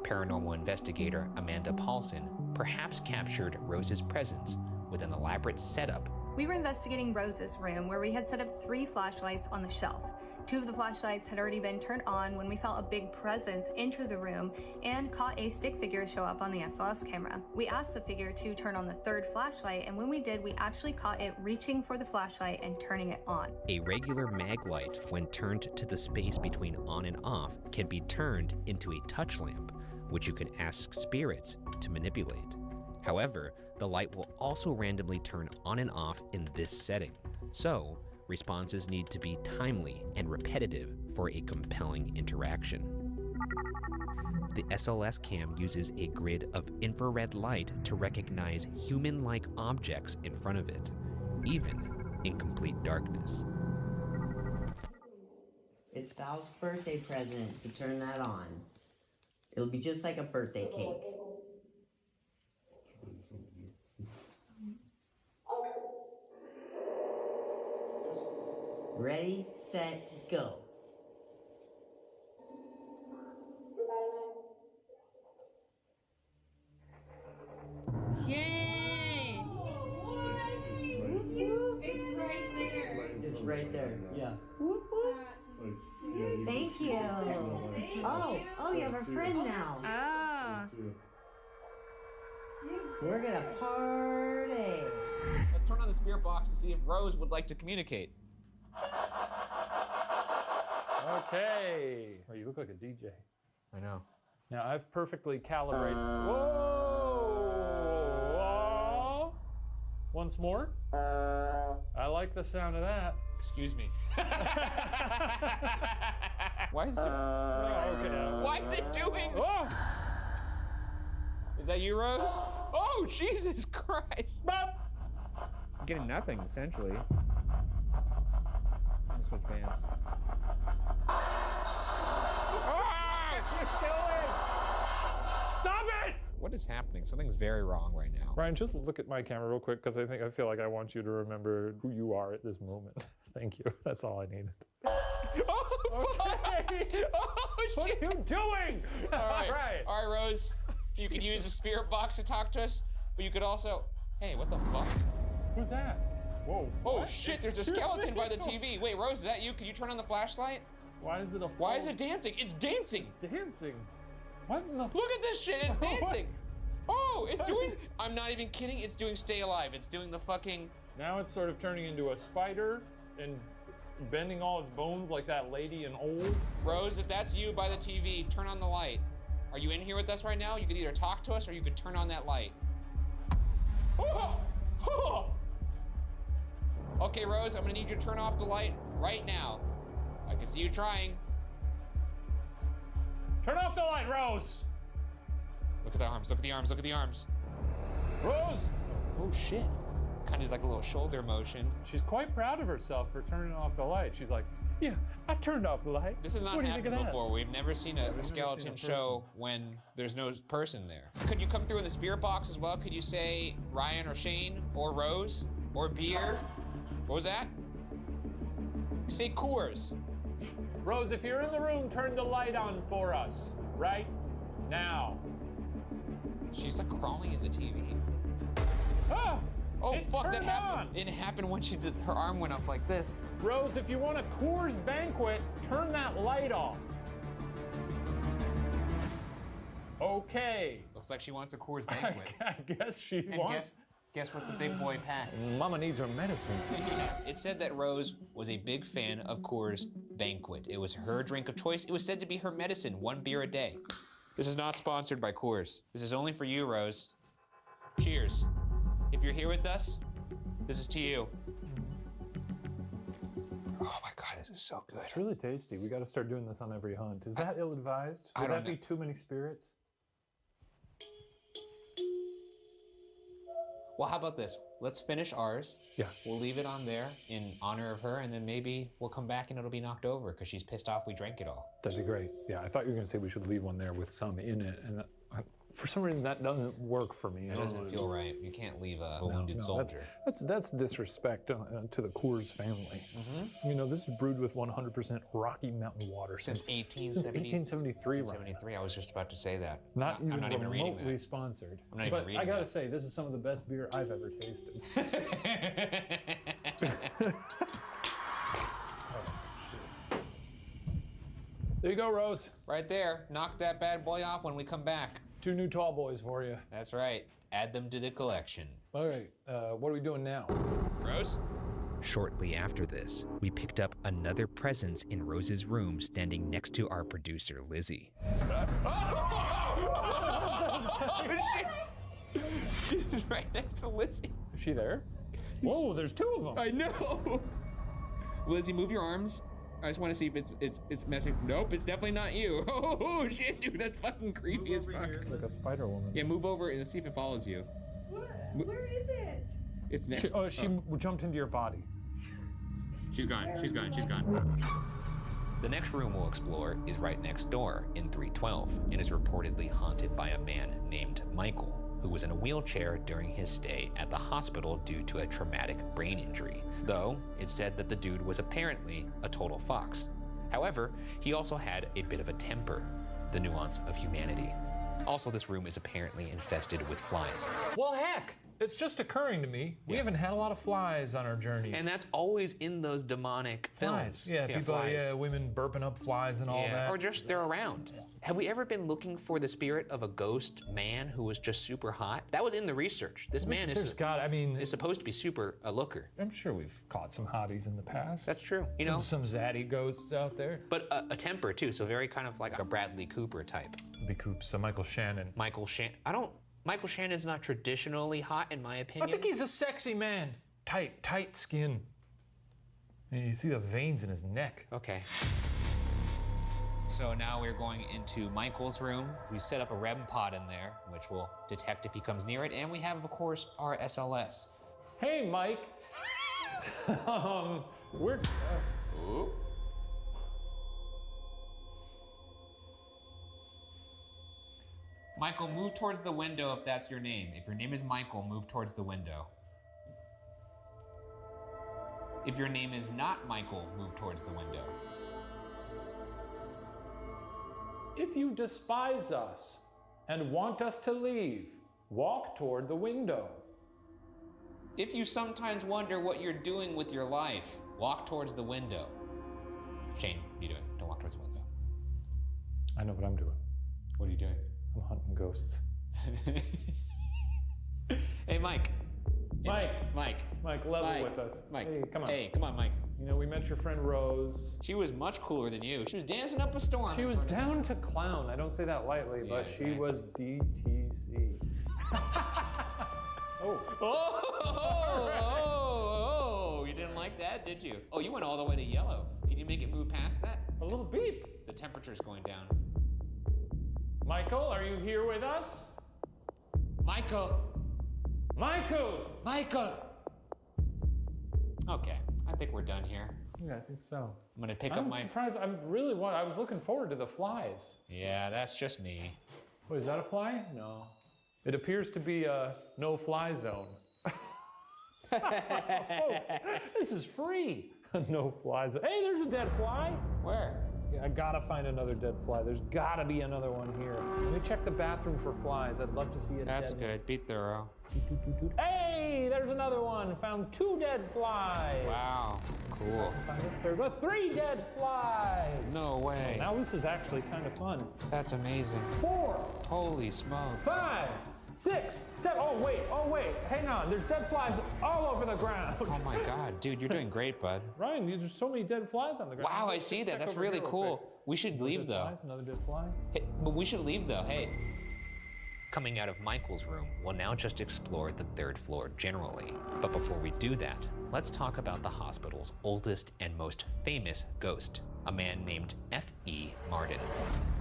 Paranormal investigator Amanda Paulson perhaps captured Rose's presence with an elaborate setup. We were investigating Rose's room, where we had set up 3 flashlights on the shelf. 2 of the flashlights had already been turned on when we felt a big presence enter the room and caught a stick figure show up on the SLS camera. We asked the figure to turn on the 3rd flashlight, and when we did, we actually caught it reaching for the flashlight and turning it on. A regular mag light, when turned to the space between on and off, can be turned into a touch lamp, which you can ask spirits to manipulate. However, the light will also randomly turn on and off in this setting. So, responses need to be timely and repetitive for a compelling interaction. The SLS cam uses a grid of infrared light to recognize human-like objects in front of it, even in complete darkness. It's Val's birthday present to turn that on. It'll be just like a birthday cake. Ready, set, go. Yay! It's right there, yeah. Thank you. Oh, you have a friend now. Ah. We're gonna party. Let's turn on the spirit box to see if Rose would like to communicate. Okay. Oh, you look like a DJ. I know. Now I've perfectly calibrated. Whoa! Once more. I like the sound of that. Excuse me. Why is it? Why is it doing? Oh. Is that you, Rose? Oh, Jesus Christ! I'm getting nothing essentially. I'm gonna switch bands. Stop it! What is happening? Something's very wrong right now. Ryan, just look at my camera real quick because I feel like I want you to remember who you are at this moment. Thank you. That's all I needed. Okay. Oh, what are you doing? All right, Rose. You can use the spirit box to talk to us, but you could also. Hey, what the fuck? Who's that? Whoa. Oh what? shit! There's a skeleton by the TV. Wait, Rose, is that you? Can you turn on the flashlight? Why is it a? Why is it dancing? It's dancing. It's dancing. What in the? Look at this shit. It's dancing. Oh, it's doing. I'm not even kidding. It's doing Stay Alive. It's doing the fucking. Now it's sort of turning into a spider and bending all its bones like that lady in Old. Rose, if that's you by the TV, turn on the light. Are you in here with us right now? You could either talk to us or you could turn on that light. Oh! Oh! Okay, Rose, I'm gonna need you to turn off the light right now. I can see you trying. Turn off the light, Rose! Look at the arms, look at the arms, look at the arms. Rose! Oh shit. Kind of like a little shoulder motion. She's quite proud of herself for turning off the light. She's like, Yeah, I turned off the light. This has not What do you think happened of that? before. We've never seen a skeleton show when there's no person there. Could you come through in the spirit box as well? Could you say Ryan or Shane or Rose or beer? What was that? Say Coors. Rose, if you're in the room, turn the light on for us, right now. She's like crawling in the TV. Ah! Oh, It fuck, that turned happened. on. It happened when she did, her arm went up like this. Rose, if you want a Coors banquet, turn that light off. Okay. Looks like she wants a Coors banquet. I guess she And wants. guess what the big boy packed? Mama needs her medicine. It said that Rose was a big fan of Coors Banquet. It was her drink of choice. It was said to be her medicine, 1 beer a day. This is not sponsored by Coors. This is only for you, Rose. Cheers. If you're here with us, this is to you. Oh my God, this is so good. It's really tasty. We got to start doing this on every hunt. Is that ill-advised? I Would don't that be know. too many spirits? Well, how about this? Let's finish ours. Yeah. We'll leave it on there in honor of her, and then maybe we'll come back and it'll be knocked over because she's pissed off we drank it all. That'd be great. Yeah, I thought you were going to say we should leave one there with some in it, and for some reason that doesn't work for me. That doesn't feel right. You can't leave a wounded soldier. That's disrespect to the Coors family. You know, this is brewed with 100% Rocky Mountain water Since 1873. 1873, I was just about to say that. Not I'm not even reading remotely that. sponsored. I'm not even but reading I gotta that. say, this is some of the best beer I've ever tasted. There you go, Rose. Right there. Knock that bad boy off when we come back. 2 new tall boys for you. That's right. Add them to the collection. All right, what are we doing now? Rose? Shortly after this, we picked up another presence in Rose's room standing next to our producer, Lizzie. She's right next to Lizzie. Is she there? Whoa, there's 2 of them. I know. Lizzie, move your arms. I just want to see if it's messing. Nope, it's definitely not you. Oh shit, dude, that's fucking creepy as fuck. It's like a spider woman. Yeah, move over and see if it follows you. Where is it? It's next. She jumped into your body. She's gone. She's gone. She's gone. The next room we'll explore is right next door in 312 and is reportedly haunted by a man named Michael, who was in a wheelchair during his stay at the hospital due to a traumatic brain injury. Though, it's said that the dude was apparently a total fox. However, he also had a bit of a temper, the nuance of humanity. Also, this room is apparently infested with flies. Well, heck, it's just occurring to me. We haven't had a lot of flies on our journeys. And that's always in those demonic films. Flies. Yeah, people, flies. women burping up flies and all that. Or just they're around. Have we ever been looking for the spirit of a ghost man who was just super hot? That was in the research. This man is supposed to be super a looker. I'm sure we've caught some hotties in the past. That's true. You know, some zaddy ghosts out there. But a temper too, so very kind of like a Bradley Cooper type. So Michael Shannon. Michael Shannon's not traditionally hot in my opinion. I think he's a sexy man. Tight skin. And you see the veins in his neck. Okay. So now we're going into Michael's room. We set up a REM pod in there, which will detect if he comes near it. And we have, of course, our SLS. Hey, Mike. We're... Ooh. Michael, move towards the window if that's your name. If your name is Michael, move towards the window. If your name is not Michael, move towards the window. If you despise us and want us to leave, walk toward the window. If you sometimes wonder what you're doing with your life, walk towards the window. Shane, what are you doing? Don't walk towards the window. I know what I'm doing. What are you doing? I'm hunting ghosts. Hey, Mike. Mike, level with us. Mike, hey, come on. Hey, come on, Mike. You know, we met your friend Rose. She was much cooler than you. She was dancing up a storm. She was down to clown. I don't say that lightly, but she was DTC. Oh, you didn't like that, did you? Oh, you went all the way to yellow. Can you make it move past that? A little beep. The temperature's going down. Michael, are you here with us? Michael. Michael! Michael! Okay, I think we're done here. Yeah, I think so. I'm gonna pick I'm up my. surprised. I was looking forward to the flies. Yeah, that's just me. Wait, is that a fly? No. It appears to be a no-fly zone. Folks, this is free. No fly zone. Hey, there's a dead fly. Where? Yeah, I gotta find another dead fly. There's gotta be another one here. Let me check the bathroom for flies. I'd love to see a That's dead good. Be thorough. Hey, there's another one. Found 2 dead flies. Wow, cool. Found a third, but 3 dead flies. No way. Oh, now this is actually kind of fun. That's amazing. 4. Holy smokes. 5, 6, 7. Oh wait. Hang on. There's dead flies all over the ground. Oh my God, dude, you're doing great, bud. Ryan, there's so many dead flies on the ground. Wow, I see that. That's really cool. We should leave though. Another dead fly. Hey, but we should leave though. Hey. Coming out of Michael's room, we'll now just explore the 3rd floor generally. But before we do that, let's talk about the hospital's oldest and most famous ghost, a man named F.E. Martin.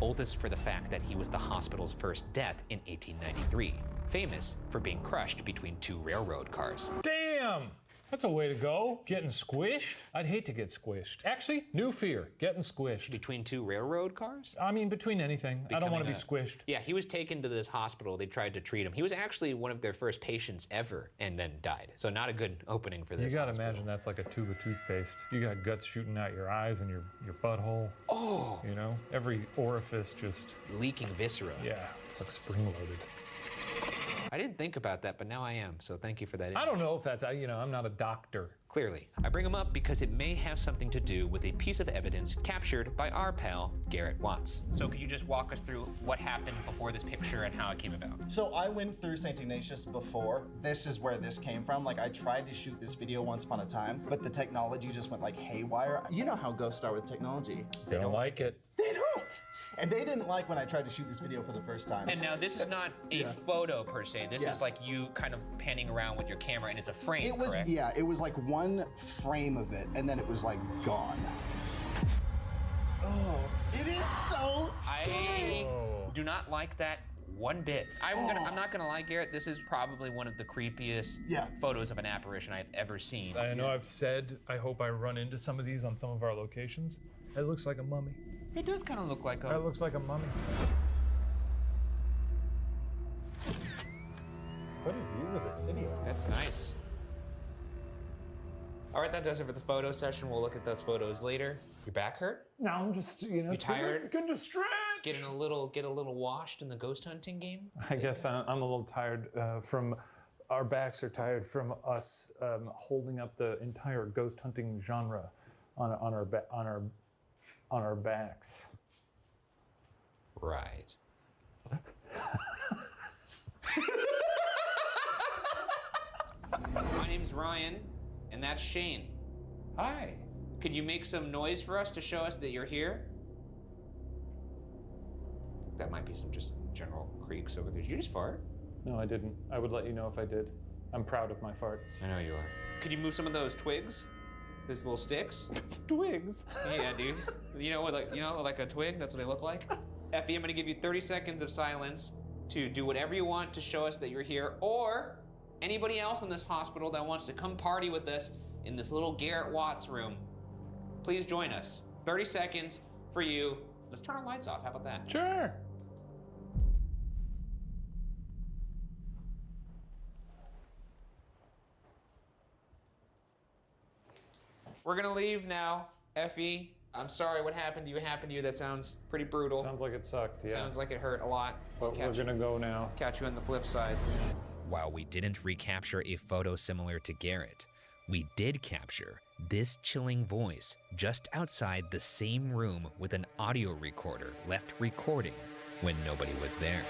Oldest for the fact that he was the hospital's first death in 1893. Famous for being crushed between 2 railroad cars. Damn! That's a way to go. Getting squished? I'd hate to get squished. Actually, new fear, getting squished. Between 2 railroad cars? I mean, between anything. I don't want to be squished. Yeah, he was taken to this hospital. They tried to treat him. He was actually one of their first patients ever and then died. So not a good opening for this You gotta hospital. imagine that's like a tube of toothpaste. You got guts shooting out your eyes and your butthole. Oh! You know, every orifice just... Leaking viscera. Yeah, it's like spring-loaded. I didn't think about that, but now I am, so thank you for that image. I don't know if that's, I'm not a doctor. Clearly. I bring him up because it may have something to do with a piece of evidence captured by our pal, Garrett Watts. So could you just walk us through what happened before this picture and how it came about? So I went through St. Ignatius before. This is where this came from. Like, I tried to shoot this video once upon a time, but the technology just went like haywire. You know how ghosts are with technology. They don't like it. They don't! And they didn't like when I tried to shoot this video for the first time. And now this is not a photo per se. This is like you kind of panning around with your camera and it's a frame, It was, correct? yeah, it was like one frame of it, and then it was like gone. Oh, it is so scary. I do not like that one bit. I'm not gonna lie, Garrett, this is probably one of the creepiest photos of an apparition I've ever seen. I know I've said, I hope I run into some of these on some of our locations. It looks like a mummy. It does kind of look like a... It looks like a mummy. What a view of the city. That's nice. All right, that does it for the photo session. We'll look at those photos later. Your back hurt? No, I'm just, You tired? Good to stretch. Get a little washed in the ghost hunting game? I guess I'm a little tired from, our backs are tired from us holding up the entire ghost hunting genre on our backs. Right. My name's Ryan, and that's Shane. Hi. Could you make some noise for us to show us that you're here? I think that might be some just general creaks over there. Did you just fart? No, I didn't. I would let you know if I did. I'm proud of my farts. I know you are. Could you move some of those twigs? These little sticks? Twigs? Yeah, dude. Like a twig? That's what they look like? Effie, I'm gonna give you 30 seconds of silence to do whatever you want to show us that you're here, or anybody else in this hospital that wants to come party with us in this little Garrett Watts room, please join us. 30 seconds for you. Let's turn our lights off. How about that? Sure. We're gonna leave now. Effie, I'm sorry what happened to you. That sounds pretty brutal. Sounds like it sucked, yeah. Sounds like it hurt a lot. But we're gonna go now. Catch you on the flip side. While we didn't recapture a photo similar to Garrett, we did capture this chilling voice just outside the same room with an audio recorder left recording when nobody was there.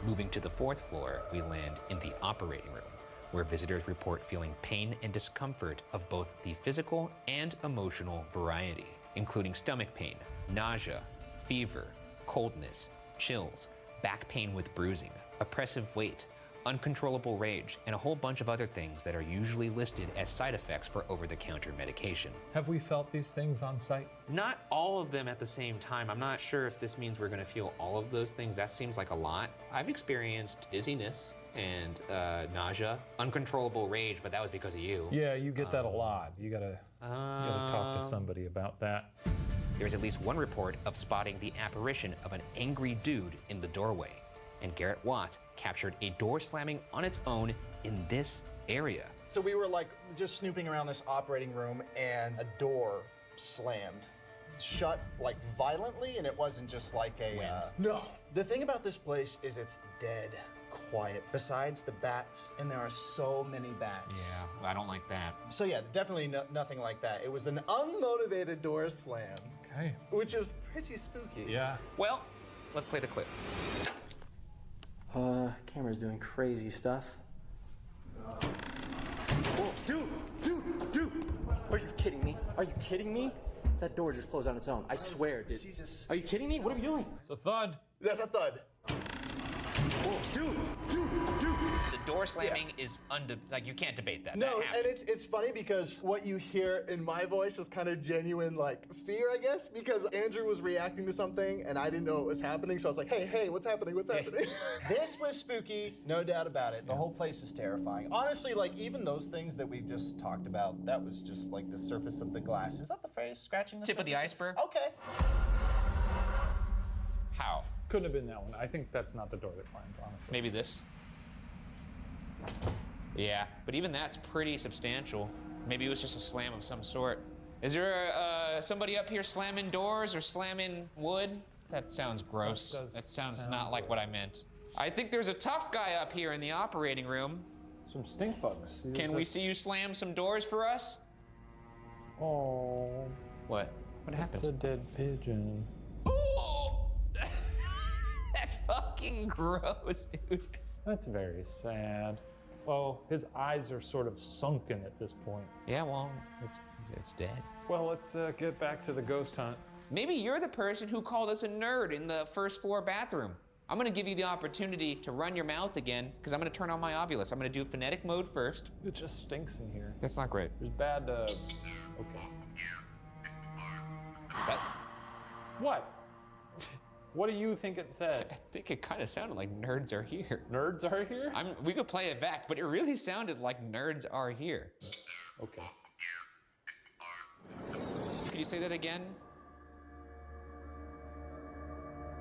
Moving to the 4th floor, we land in the operating room, where visitors report feeling pain and discomfort of both the physical and emotional variety, including stomach pain, nausea, fever, coldness, chills, back pain with bruising, oppressive weight, uncontrollable rage, and a whole bunch of other things that are usually listed as side effects for over-the-counter medication. Have we felt these things on site? Not all of them at the same time. I'm not sure if this means we're gonna feel all of those things. That seems like a lot. I've experienced dizziness and nausea, uncontrollable rage, but that was because of you. Yeah, you get that a lot. You gotta talk to somebody about that. There's at least one report of spotting the apparition of an angry dude in the doorway. And Garrett Watts captured a door slamming on its own in this area. So we were like just snooping around this operating room and a door slammed shut like violently, and it wasn't just like a no. The thing about this place is it's dead quiet besides the bats, and there are so many bats. Yeah, I don't like that. So yeah, definitely nothing like that. It was an unmotivated door slam. Okay. Which is pretty spooky. Yeah. Well, let's play the clip. Camera's doing crazy stuff. Whoa, dude! Are you kidding me? Are you kidding me? That door just closed on its own. I swear, dude. Jesus. Are you kidding me? What are we doing? It's a thud. That's a thud. Whoa, dude! The door slamming is like you can't debate that. No, that happened. and it's funny because what you hear in my voice is kind of genuine like fear, I guess, because Andrew was reacting to something and I didn't know it was happening, so I was like, hey, what's happening? This was spooky, no doubt about it. The whole place is terrifying. Honestly, like even those things that we've just talked about, that was just like the surface of the glass. Is that the phrase? Scratching the tip of the surface? iceberg? Okay. How? Couldn't have been that one. I think that's not the door that slammed, honestly. Maybe this. Yeah, but even that's pretty substantial. Maybe it was just a slam of some sort. Is there somebody up here slamming doors or slamming wood? That sounds gross. That sounds not like what I meant. I think there's a tough guy up here in the operating room. Some stink bugs. Can we see you slam some doors for us? Oh. What? What happened? It's a dead pigeon. Oh! That's fucking gross, dude. That's very sad. Oh, his eyes are sort of sunken at this point. Yeah, well, it's dead. Well, let's get back to the ghost hunt. Maybe you're the person who called us a nerd in the first floor bathroom. I'm gonna give you the opportunity to run your mouth again, because I'm gonna turn on my Ovilus. I'm gonna do phonetic mode first. It just stinks in here. That's not great. There's bad, okay. What? What do you think it said? I think it kind of sounded like nerds are here. Nerds are here? We could play it back, but it really sounded like nerds are here. Okay. Can you say that again?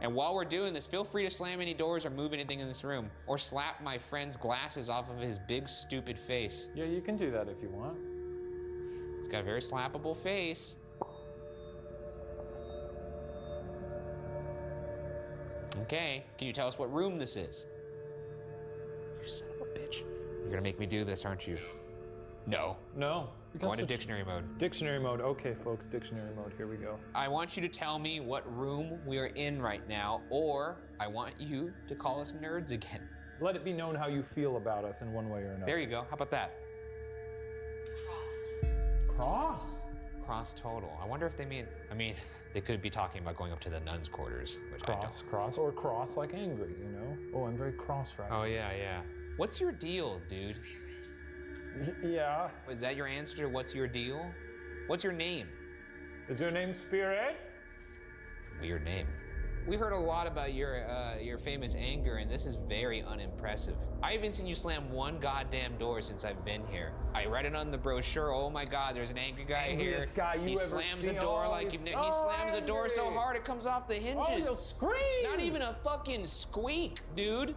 And while we're doing this, feel free to slam any doors or move anything in this room, or slap my friend's glasses off of his big, stupid face. Yeah, you can do that if you want. He's got a very slappable face. Okay, can you tell us what room this is? You son of a bitch. You're gonna make me do this, aren't you? No. No. Go into dictionary mode. Dictionary mode. Okay, folks, dictionary mode. Here we go. I want you to tell me what room we are in right now, or I want you to call us nerds again. Let it be known how you feel about us in one way or another. There you go. How about that? Cross? Cross total. I wonder if they mean, they could be talking about going up to the nuns' quarters, which I don't. Cross, or cross like angry, you know? Oh, I'm very cross right now. Oh, yeah. What's your deal, dude? Yeah. Is that your answer to what's your deal? What's your name? Is your name Spirit? Weird name. We heard a lot about your famous anger, and this is very unimpressive. I haven't seen you slam one goddamn door since I've been here. I read it on the brochure. Oh my God, there's an angry guy here. Angriest guy you he ever slams seen. a door Oh, like he's he so slams a door so angry. hard it comes off the hinges. Oh, he'll scream! Not even a fucking squeak, dude.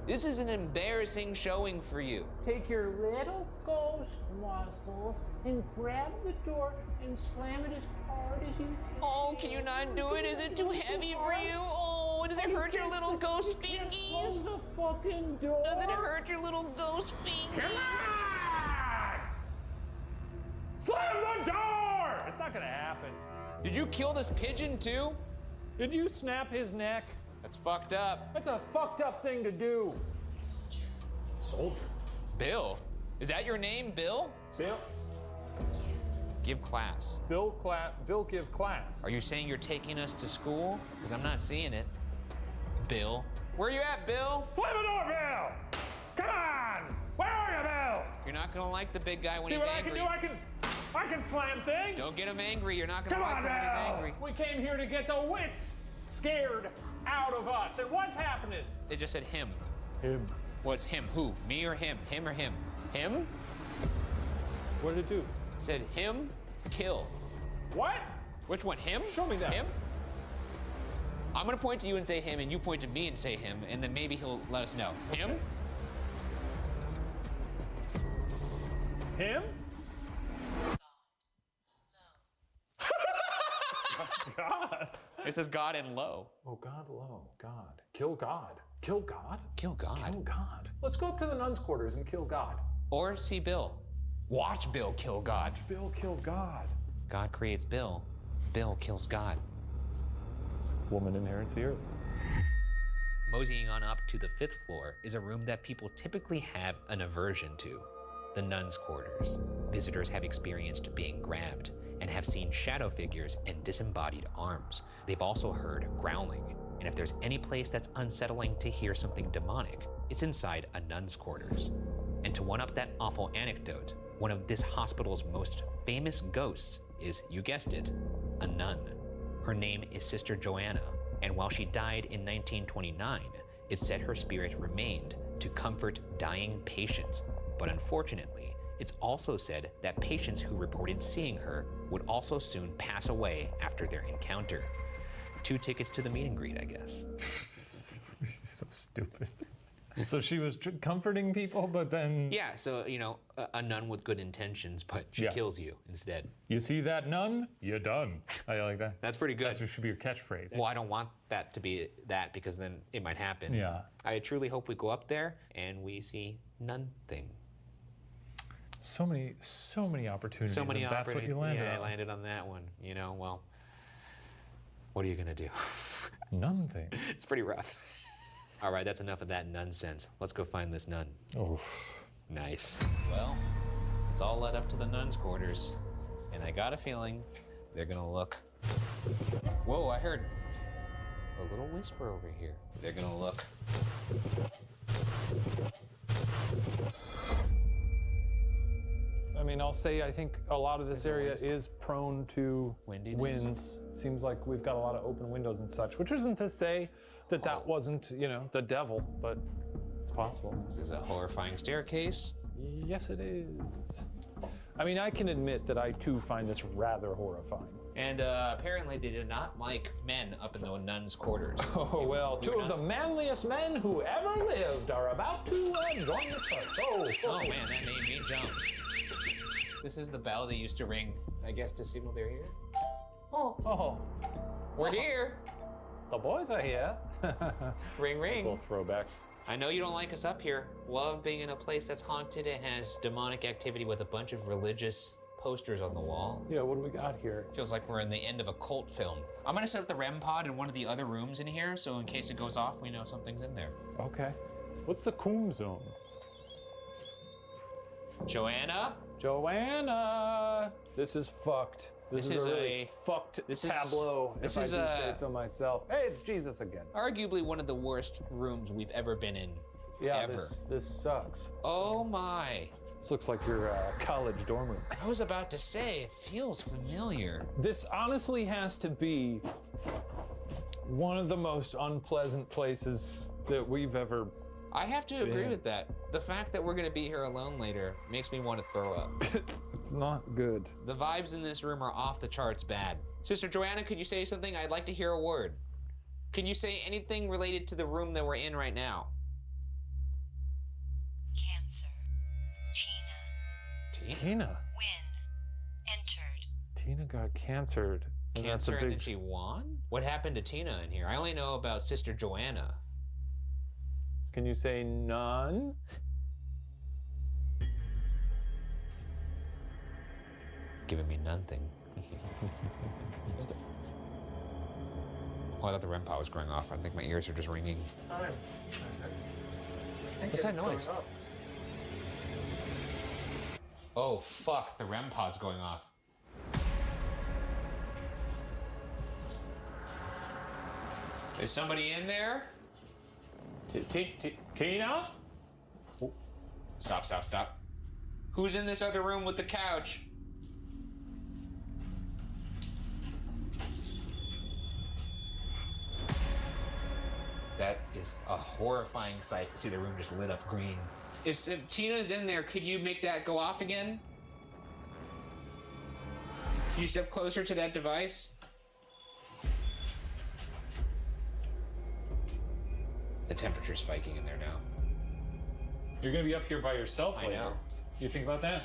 This is an embarrassing showing for you. Take your little ghost muscles and grab the door and slam it as hard as you can. Oh, can you not do it? Is it too heavy for you? Oh, does it hurt your little ghost fingies? Close the fucking door. Does it hurt your little ghost fingies? Come on! Slam the door! It's not gonna happen. Did you kill this pigeon too? Did you snap his neck? That's fucked up. That's a fucked up thing to do. Soldier. Bill? Is that your name, Bill? Bill. Give class. Bill give class. Are you saying you're taking us to school? Because I'm not seeing it. Bill. Where you at, Bill? Slam the door, Bill! Come on! Where are you, Bill? You're not gonna like the big guy when See he's what angry. I can do? I can slam things. Don't get him angry. You're not gonna Come like on, him when he's Bill. angry. We came here to get the wits scared out of us. And what's happening? They just said him. Him. What's him? Who? Me or him? Him or him? Him? What did it do? Said him, kill. What? Which one? Him? Show me that. Him? I'm gonna point to you and say him, and you point to me and say him, and then maybe he'll let us know. Him? Him? God. It says God and low. Oh, God, low. God. Kill God. Kill God? Kill God. Kill God. Let's go up to the nuns' quarters and kill God. Or see Bill. Watch Bill kill God. Watch Bill kill God. God creates Bill. Bill kills God. Woman inherits the earth. Moseying on up to the 5th floor is a room that people typically have an aversion to, the nuns' quarters. Visitors have experienced being grabbed and have seen shadow figures and disembodied arms. They've also heard growling, and if there's any place that's unsettling to hear something demonic, it's inside a nun's quarters. And to one-up that awful anecdote, one of this hospital's most famous ghosts is, you guessed it, a nun. Her name is Sister Joanna, and while she died in 1929, it's said her spirit remained to comfort dying patients. But unfortunately, it's also said that patients who reported seeing her would also soon pass away after their encounter. 2 tickets to the meet and greet, I guess. So stupid. So she was comforting people, but then... Yeah, so, you know, a nun with good intentions, but she kills you instead. You see that nun? You're done. I like that. That's pretty good. That should be your catchphrase. Well, I don't want that to be that because then it might happen. Yeah. I truly hope we go up there and we see nun thing. So many opportunities. So many and that's what you landed Yeah, on. I landed on that one. You know, well, what are you gonna do? Nun thing. It's pretty rough. All right, that's enough of that nonsense. Let's go find this nun. Oh. Nice. Well, it's all led up to the nuns' quarters, and I got a feeling they're gonna look. Whoa, I heard a little whisper over here. They're gonna look. I mean, I'll say I think a lot of this area is prone to Windiness. winds. It seems like we've got a lot of open windows and such, which isn't to say that that wasn't, you know, the devil, but it's possible. This is a horrifying staircase. Yes, it is. I mean, I can admit that I too find this rather horrifying. And apparently they did not like men up in the nuns' quarters. Oh, well, two of the manliest men who ever lived are about to join the church. Oh, man, that made me jump. This is the bell they used to ring, I guess, to signal they're here. Oh. We're here. The boys are here. Ring, ring. Nice little throwback. I know you don't like us up here. Love being in a place that's haunted and has demonic activity with a bunch of religious posters on the wall. Yeah, what do we got here? Feels like we're in the end of a cult film. I'm gonna set up the REM pod in one of the other rooms in here, so in case it goes off, we know something's in there. Okay. What's the Coombe zone? Joanna? Joanna! This is fucked. This is a really fucked tableau, if I do say so myself. Hey, it's Jesus again. Arguably one of the worst rooms we've ever been in. Yeah, ever. This sucks. Oh my. This looks like your college dorm room. I was about to say, it feels familiar. This honestly has to be one of the most unpleasant places that we've ever I have to agree with that. The fact that we're gonna be here alone later makes me want to throw up. It's not good. The vibes in this room are off the charts bad. Sister Joanna, could you say something? I'd like to hear a word. Can you say anything related to the room that we're in right now? Cancer. Tina. Win. Entered. Tina got cancered. And that's a Cancer and then big... she won? What happened to Tina in here? I only know about Sister Joanna. Can you say none? Giving me nothing. Oh, I thought the REM pod was going off. I think my ears are just ringing. What's that noise? Oh, fuck. The REM pod's going off. Is somebody in there? Tina? Stop, stop, stop. Who's in this other room with the couch? That is a horrifying sight to see the room just lit up green. If Tina's in there, could you make that go off again? Can you step closer to that device? The temperature's spiking in there now. You're gonna be up here by yourself later. I know. You think about that?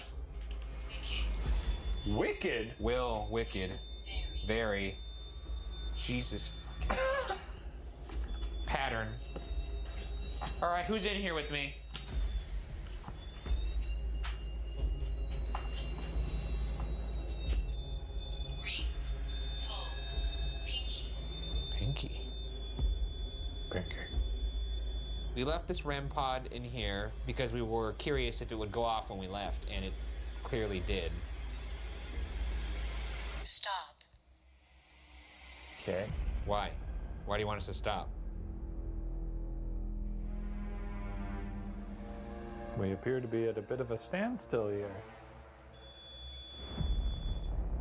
Wicked? Will, wicked. Very. Jesus fucking. Pattern. All right, who's in here with me? Pinky. Pinky. We left this REM pod in here because we were curious if it would go off when we left, and it clearly did. Stop. Okay. Why? Why do you want us to stop? We appear to be at a bit of a standstill here.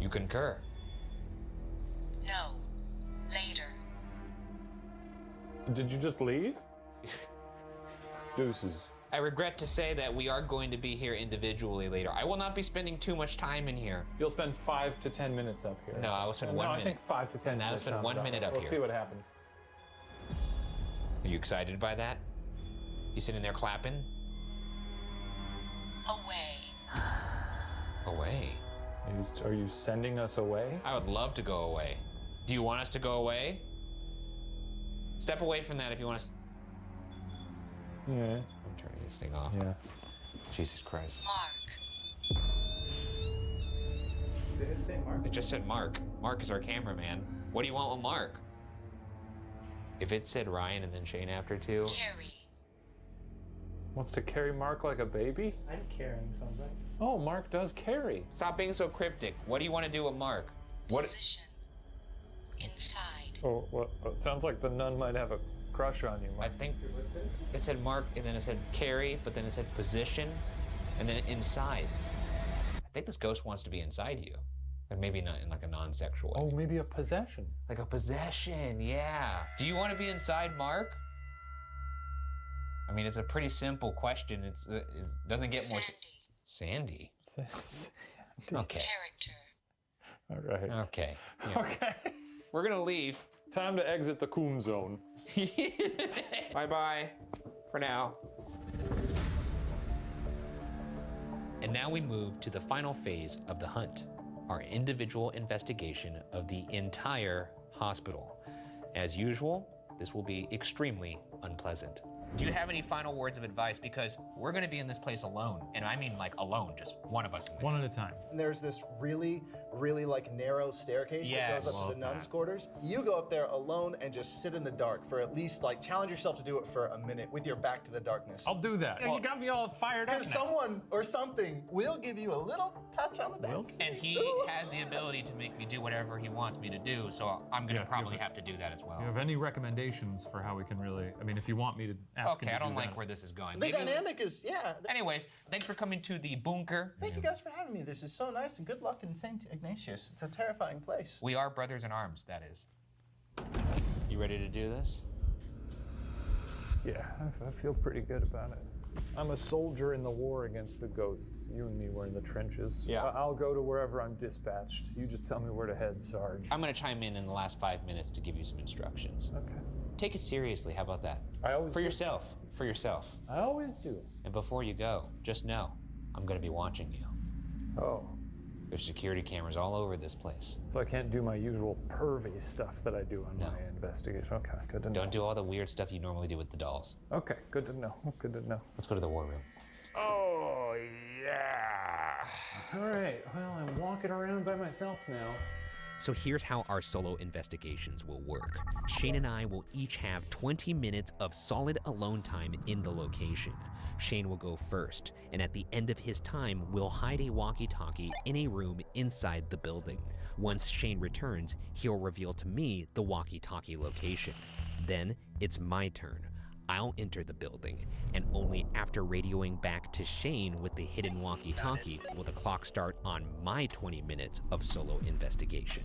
You concur. No. Later. Did you just leave? Deuces. I regret to say that we are going to be here individually later. I will not be spending too much time in here. You'll spend 5 to 10 minutes up here. No, I will spend 1 minute. I think 5 to 10 Now I'll minutes. spend 1 minute up here. here. We'll see what happens. Are you excited by that? You sitting there clapping? Away. Away? Are you sending us away? I would love to go away. Do you want us to go away? Step away from that if you want us. Yeah. I'm turning this thing off. Yeah. Jesus Christ. Mark. Did it say Mark? It just said Mark. Mark is our cameraman. What do you want with Mark? If it said Ryan and then Shane after too. Carry. Wants to carry Mark like a baby? I'm carrying something. Oh, Mark does carry. Stop being so cryptic. What do you want to do with Mark? What? Position. Inside. Oh, well, it sounds like the nun might have a crush on you, Mark. I think it said Mark, and then it said carry, but then it said position, and then inside. I think this ghost wants to be inside you. And maybe not in like a non-sexual way. Oh, maybe a possession. Like a possession, yeah. Do you want to be inside Mark? I mean, it's a pretty simple question. It doesn't get more... Sandy? Okay. Character. All right. Okay. Yeah. Okay. We're gonna leave. Time to exit the coon zone. Bye-bye. For now. And now we move to the final phase of the hunt, our individual investigation of the entire hospital. As usual, this will be extremely unpleasant. Do you have any final words of advice? Because we're gonna be in this place alone, and I mean like alone, just one of us. One at a time. And there's this really, really like narrow staircase that goes up to the nuns' quarters. You go up there alone and just sit in the dark for at least like challenge yourself to do it for a minute with your back to the darkness. I'll do that. Yeah, you got me all fired up. And someone or something will give you a little touch on the back. And he has the ability to make me do whatever he wants me to do, so I'm gonna probably have to do that as well. Do you have any recommendations for how we can really, I mean, if you want me to ask Okay, I don't like where this is going. The dynamic is, yeah. Anyways, thanks for coming to the bunker. Thank you guys for having me. This is so nice, and good luck in St. Ignatius. It's a terrifying place. We are brothers in arms, that is. You ready to do this? Yeah, I feel pretty good about it. I'm a soldier in the war against the ghosts. You and me were in the trenches. Yeah. I'll go to wherever I'm dispatched. You just tell me where to head, Sarge. I'm gonna chime in the last 5 minutes to give you some instructions. Okay. Take it seriously, how about that? I always For do. yourself, for yourself. I always do. And before you go, just know, I'm gonna be watching you. Oh. There's security cameras all over this place. So I can't do my usual pervy stuff that I do on my investigation. Okay, good to know. Don't do all the weird stuff you normally do with the dolls. Okay, good to know. Good to know. Let's go to the war room. Oh, yeah. All right, well, I'm walking around by myself now. So here's how our solo investigations will work. Shane and I will each have 20 minutes of solid alone time in the location. Shane will go first, and at the end of his time, we'll hide a walkie-talkie in a room inside the building. Once Shane returns, he'll reveal to me the walkie-talkie location. Then it's my turn. I'll enter the building, and only after radioing back to Shane with the hidden walkie-talkie will the clock start on my 20 minutes of solo investigation.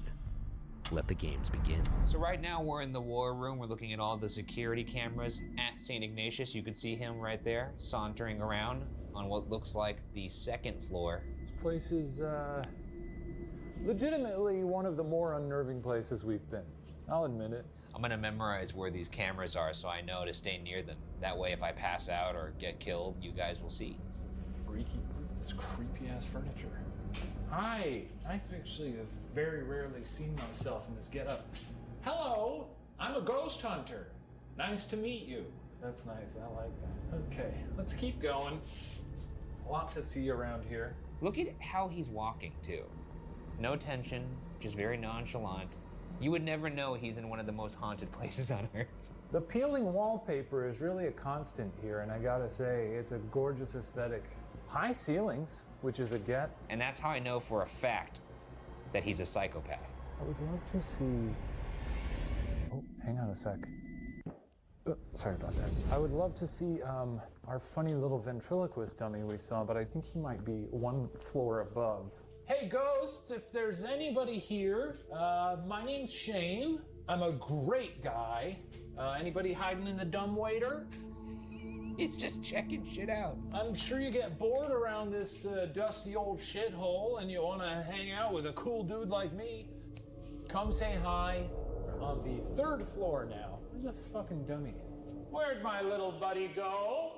Let the games begin. So right now we're in the war room. We're looking at all the security cameras at St. Ignatius. You can see him right there sauntering around on what looks like the second floor. This place is legitimately one of the more unnerving places we've been. I'll admit it. I'm gonna memorize where these cameras are so I know to stay near them. That way if I pass out or get killed, you guys will see. Freaky, this creepy ass furniture. Hi, I actually have very rarely seen myself in this getup. Hello, I'm a ghost hunter. Nice to meet you. That's nice, I like that. Okay, let's keep going. A lot to see around here. Look at how he's walking too. No tension, just very nonchalant. You would never know he's in one of the most haunted places on Earth. The peeling wallpaper is really a constant here, and I gotta say, it's a gorgeous aesthetic. High ceilings, which is a get. And that's how I know for a fact that he's a psychopath. I would love to see... Oh, hang on a sec. Sorry about that. I would love to see our funny little ventriloquist dummy we saw, but I think he might be one floor above. Hey ghosts, if there's anybody here, my name's Shane. I'm a great guy. Anybody hiding in the dumbwaiter? He's just checking shit out. I'm sure you get bored around this dusty old shithole and you want to hang out with a cool dude like me. Come say hi. On the 3rd floor now. Where's the fucking dummy? Where'd my little buddy go?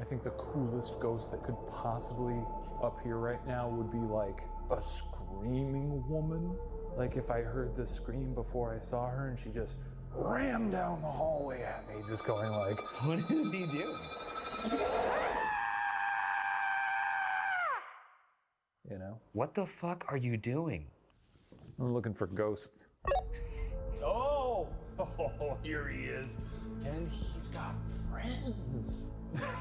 I think the coolest ghost that could possibly up here right now would be like a screaming woman. Like if I heard the scream before I saw her and she just ran down the hallway at me, just going like, what is he doing? You know? What the fuck are you doing? I'm looking for ghosts. Oh, here he is. And he's got friends.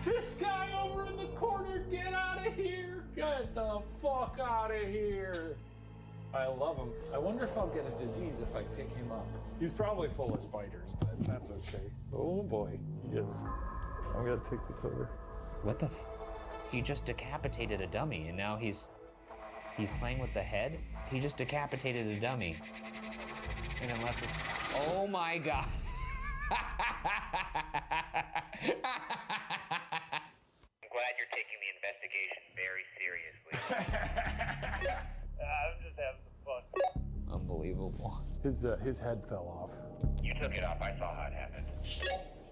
This guy over in the corner, get out of here. Get the fuck out of here. I love him. I wonder if I'll get a disease if I pick him up. He's probably full of spiders, but that's okay. Oh boy, yes. I'm gonna take this over. What the f? He just decapitated a dummy and now he's playing with the head? He just decapitated a dummy. And then left it. Oh my God. I'm glad you're taking the investigation very seriously. I'm just having some fun. Unbelievable. His head fell off. You took it off. I saw how it happened.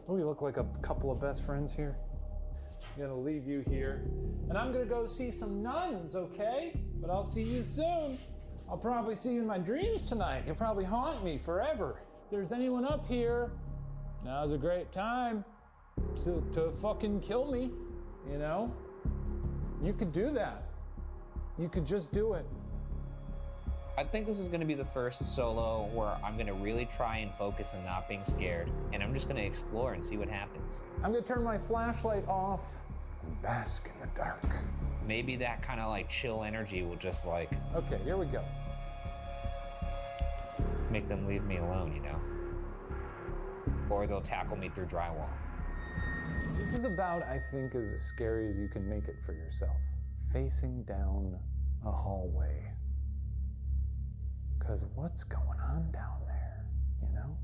Oh, we look like a couple of best friends here. I'm gonna leave you here. And I'm gonna go see some nuns, okay? But I'll see you soon. I'll probably see you in my dreams tonight. You'll probably haunt me forever. If there's anyone up here, now's a great time to fucking kill me, you know? You could do that. You could just do it. I think this is gonna be the first solo where I'm gonna really try and focus on not being scared, and I'm just gonna explore and see what happens. I'm gonna turn my flashlight off and bask in the dark. Maybe that kind of like chill energy will just like... Okay, here we go. Make them leave me alone, you know? Or they'll tackle me through drywall. This is about, I think, as scary as you can make it for yourself. Facing down a hallway. Because what's going on down there, you know?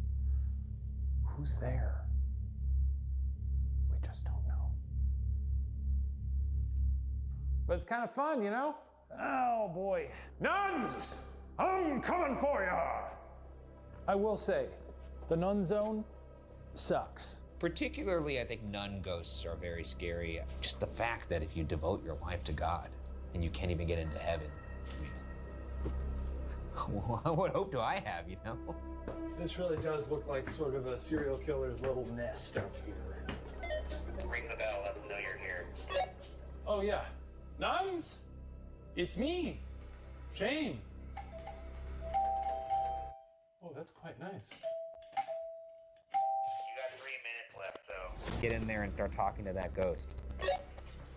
Who's there? We just don't know. But it's kind of fun, you know? Oh boy. Nuns! I'm coming for ya! I will say, the nun zone sucks. Particularly, I think nun ghosts are very scary. Just the fact that if you devote your life to God and you can't even get into heaven, I mean, what hope do I have, you know? This really does look like sort of a serial killer's little nest up here. Ring the bell, let them know you're here. Oh yeah. Nuns! It's me, Shane. Oh, that's quite nice. You got 3 minutes left, so. Get in there and start talking to that ghost.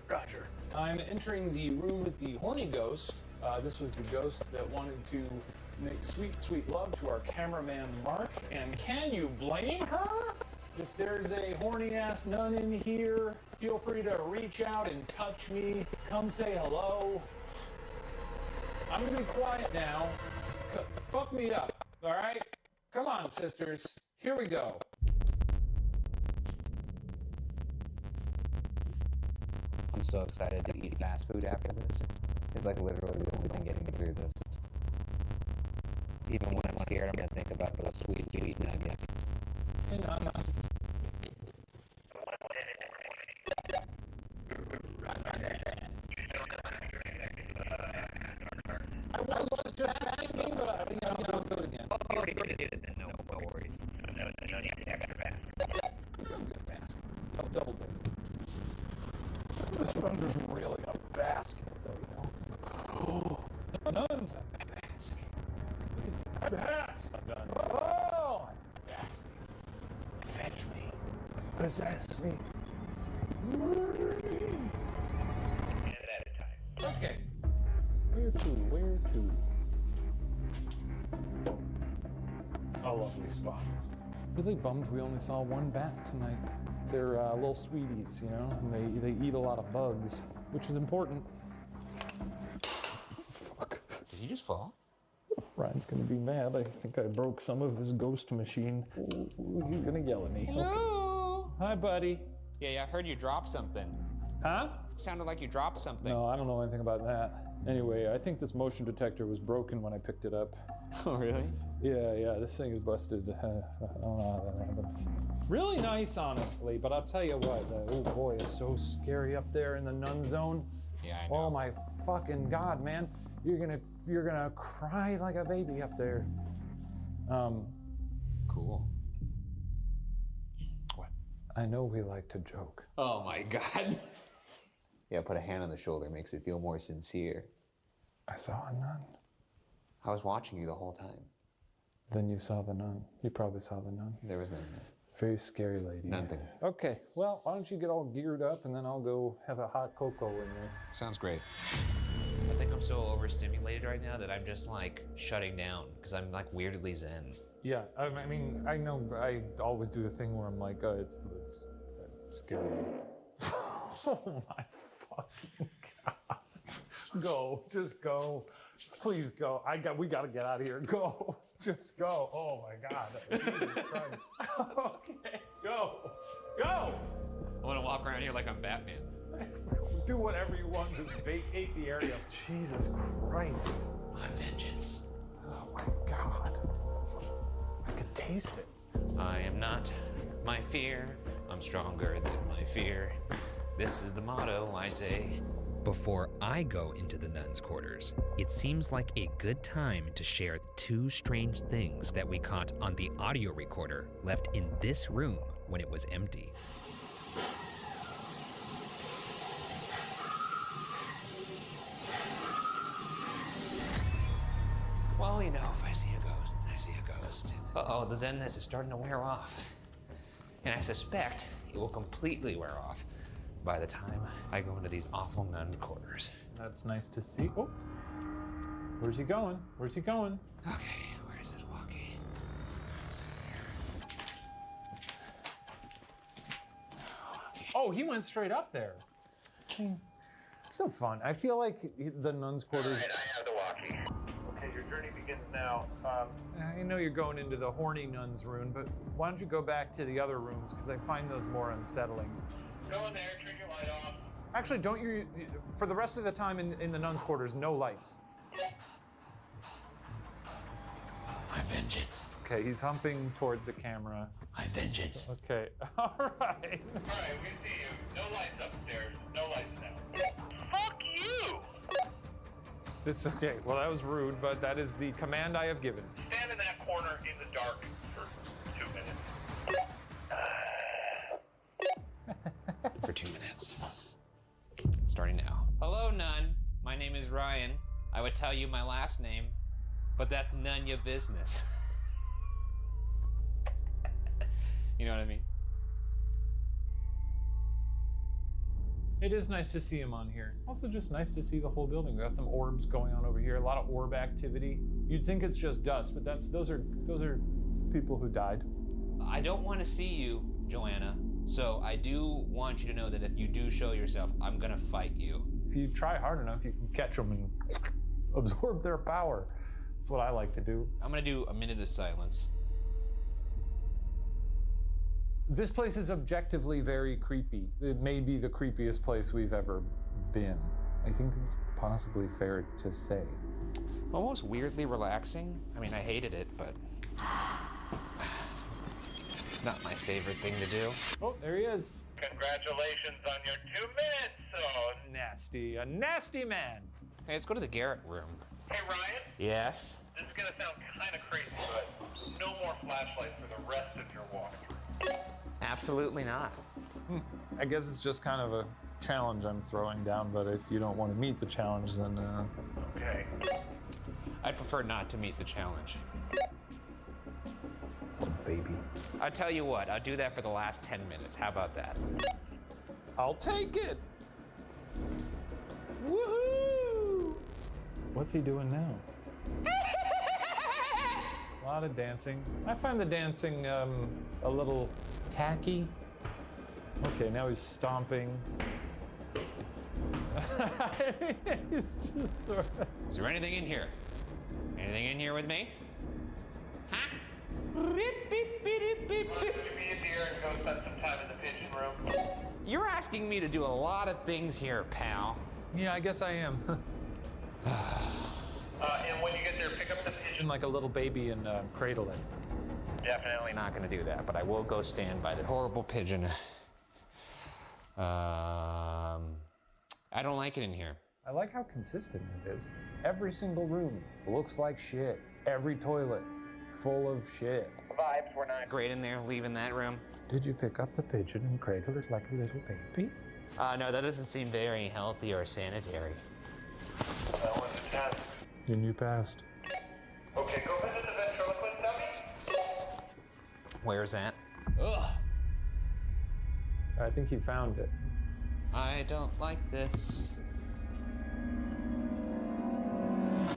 Roger. I'm entering the room with the horny ghost. This was the ghost that wanted to make sweet, sweet love to our cameraman, Mark. And can you blame her? If there's a horny ass nun in here, feel free to reach out and touch me. Come say hello. I'm gonna be quiet now. Fuck me up, all right? Come on, sisters. Here we go. I'm so excited to eat fast food after this. It's like literally the only thing getting me through this. Even when I'm scared, I'm gonna think about those sweet nuggets. Hey, nuns. I was just asking, but I'll do it again. Oh, you already did it then, no worries. No need to extra fast. I'll double dip. This one isn't really a basket, though, you know. Nuns, I'm a basket. I'm a basket. Nuns. Oh, I'm a basket. Fetch me. Possess me. Murder me. Okay. Where to? A lovely spot. Really bummed we only saw one bat tonight. They're little sweeties, you know, and they eat a lot of bugs, which is important. Fuck. Did he just fall? Ryan's gonna be mad. I think I broke some of his ghost machine. You're gonna yell at me. Hello? Okay. Hi, buddy. Yeah, I heard you drop something. Huh? Sounded like you dropped something. No, I don't know anything about that. Anyway, I think this motion detector was broken when I picked it up. Oh, really? Yeah, this thing is busted. I don't know how that happened. Really nice, honestly, but I'll tell you what, oh boy, it's so scary up there in the nun zone. Yeah, I know. Oh my fucking God, man. You're gonna cry like a baby up there. Cool. What? I know we like to joke. Oh my God. Yeah, put a hand on the shoulder makes it feel more sincere. I saw a nun. I was watching you the whole time. Then you saw the nun. You probably saw the nun. There was no nun. Very scary lady. Nothing. Okay, well, why don't you get all geared up and then I'll go have a hot cocoa in there. Sounds great. I think I'm so overstimulated right now that I'm just like shutting down because I'm like weirdly zen. Yeah, I mean, I know I always do the thing where I'm like, it's scary. Oh my fucking God. Go, just go. Please go. We gotta get out of here. Go. Just go. Oh my God. Jesus Christ. Okay, go. Go. I want to walk around here like I'm Batman. Do whatever you want, just vacate the area. Jesus Christ. My vengeance. Oh my God. I could taste it. I am not my fear. I'm stronger than my fear. This is the motto I say. Before I go into the nuns' quarters, it seems like a good time to share two strange things that we caught on the audio recorder left in this room when it was empty. Well, you know, if I see a ghost, I see a ghost. Uh-oh, the zenness is starting to wear off. And I suspect it will completely wear off by the time I go into these awful nun quarters. That's nice to see. Oh, where's he going? Where's he going? Okay, where's this walkie? Oh, he went straight up there. It's so fun. I feel like the nuns' quarters. All right, I have the walkie. Okay, your journey begins now. I know you're going into the horny nuns' room, but why don't you go back to the other rooms? Because I find those more unsettling. Go in there, turn your light off. Actually, don't you, for the rest of the time in the nuns' quarters, no lights. Yeah. My vengeance. Okay, he's humping toward the camera. My vengeance. Okay, all right. All right, we see you. No lights upstairs. No lights now. Fuck you! It's okay. Well, that was rude, but that is the command I have given. Stand in that corner in the dark for 2 minutes. For 2 minutes. Starting now. Hello, nun. My name is Ryan. I would tell you my last name, but that's none your business. You know what I mean? It is nice to see him on here. Also just nice to see the whole building. We got some orbs going on over here, a lot of orb activity. You'd think it's just dust, but those are people who died. I don't want to see you Joanna. So I do want you to know that if you do show yourself, I'm gonna fight you. If you try hard enough, you can catch them and absorb their power. That's what I like to do. I'm gonna do a minute of silence. This place is objectively very creepy. It may be the creepiest place we've ever been. I think it's possibly fair to say. Almost weirdly relaxing. I mean, I hated it, but it's not my favorite thing to do. Oh, there he is. Congratulations on your 2 minutes. Oh, Nasty, a nasty man. Hey, let's go to the Garrett room. hey, Ryan. Yes? This is going to sound kind of crazy, but no more flashlights for the rest of your walkthrough. Absolutely not. I guess it's just kind of a challenge I'm throwing down, but if you don't want to meet the challenge, then Okay. I'd prefer not to meet the challenge. It's a baby. I'll tell you what, I'll do that for the last 10 minutes. How about that? I'll take it. Woohoo! What's he doing now? A lot of dancing. I find the dancing a little tacky. Okay, now he's stomping. He's just sort of... Is there anything in here? Anything in here with me? Huh? You're asking me to do a lot of things here, pal. Yeah, I guess I am. And when you get there, pick up the pigeon. Like a little baby and cradle it. Definitely not gonna do that, but I will go stand by the horrible pigeon. I don't like it in here. I like how consistent it is. Every single room looks like shit. Every toilet full of shit. Vibes were not Great in there, leaving that room. Did you pick up the pigeon and cradle it like a little baby? No, that doesn't seem very healthy or sanitary. That was a test. Then you passed. Okay, go visit the ventriloquist dummy. Where's that? Ugh! I think he found it. I don't like this.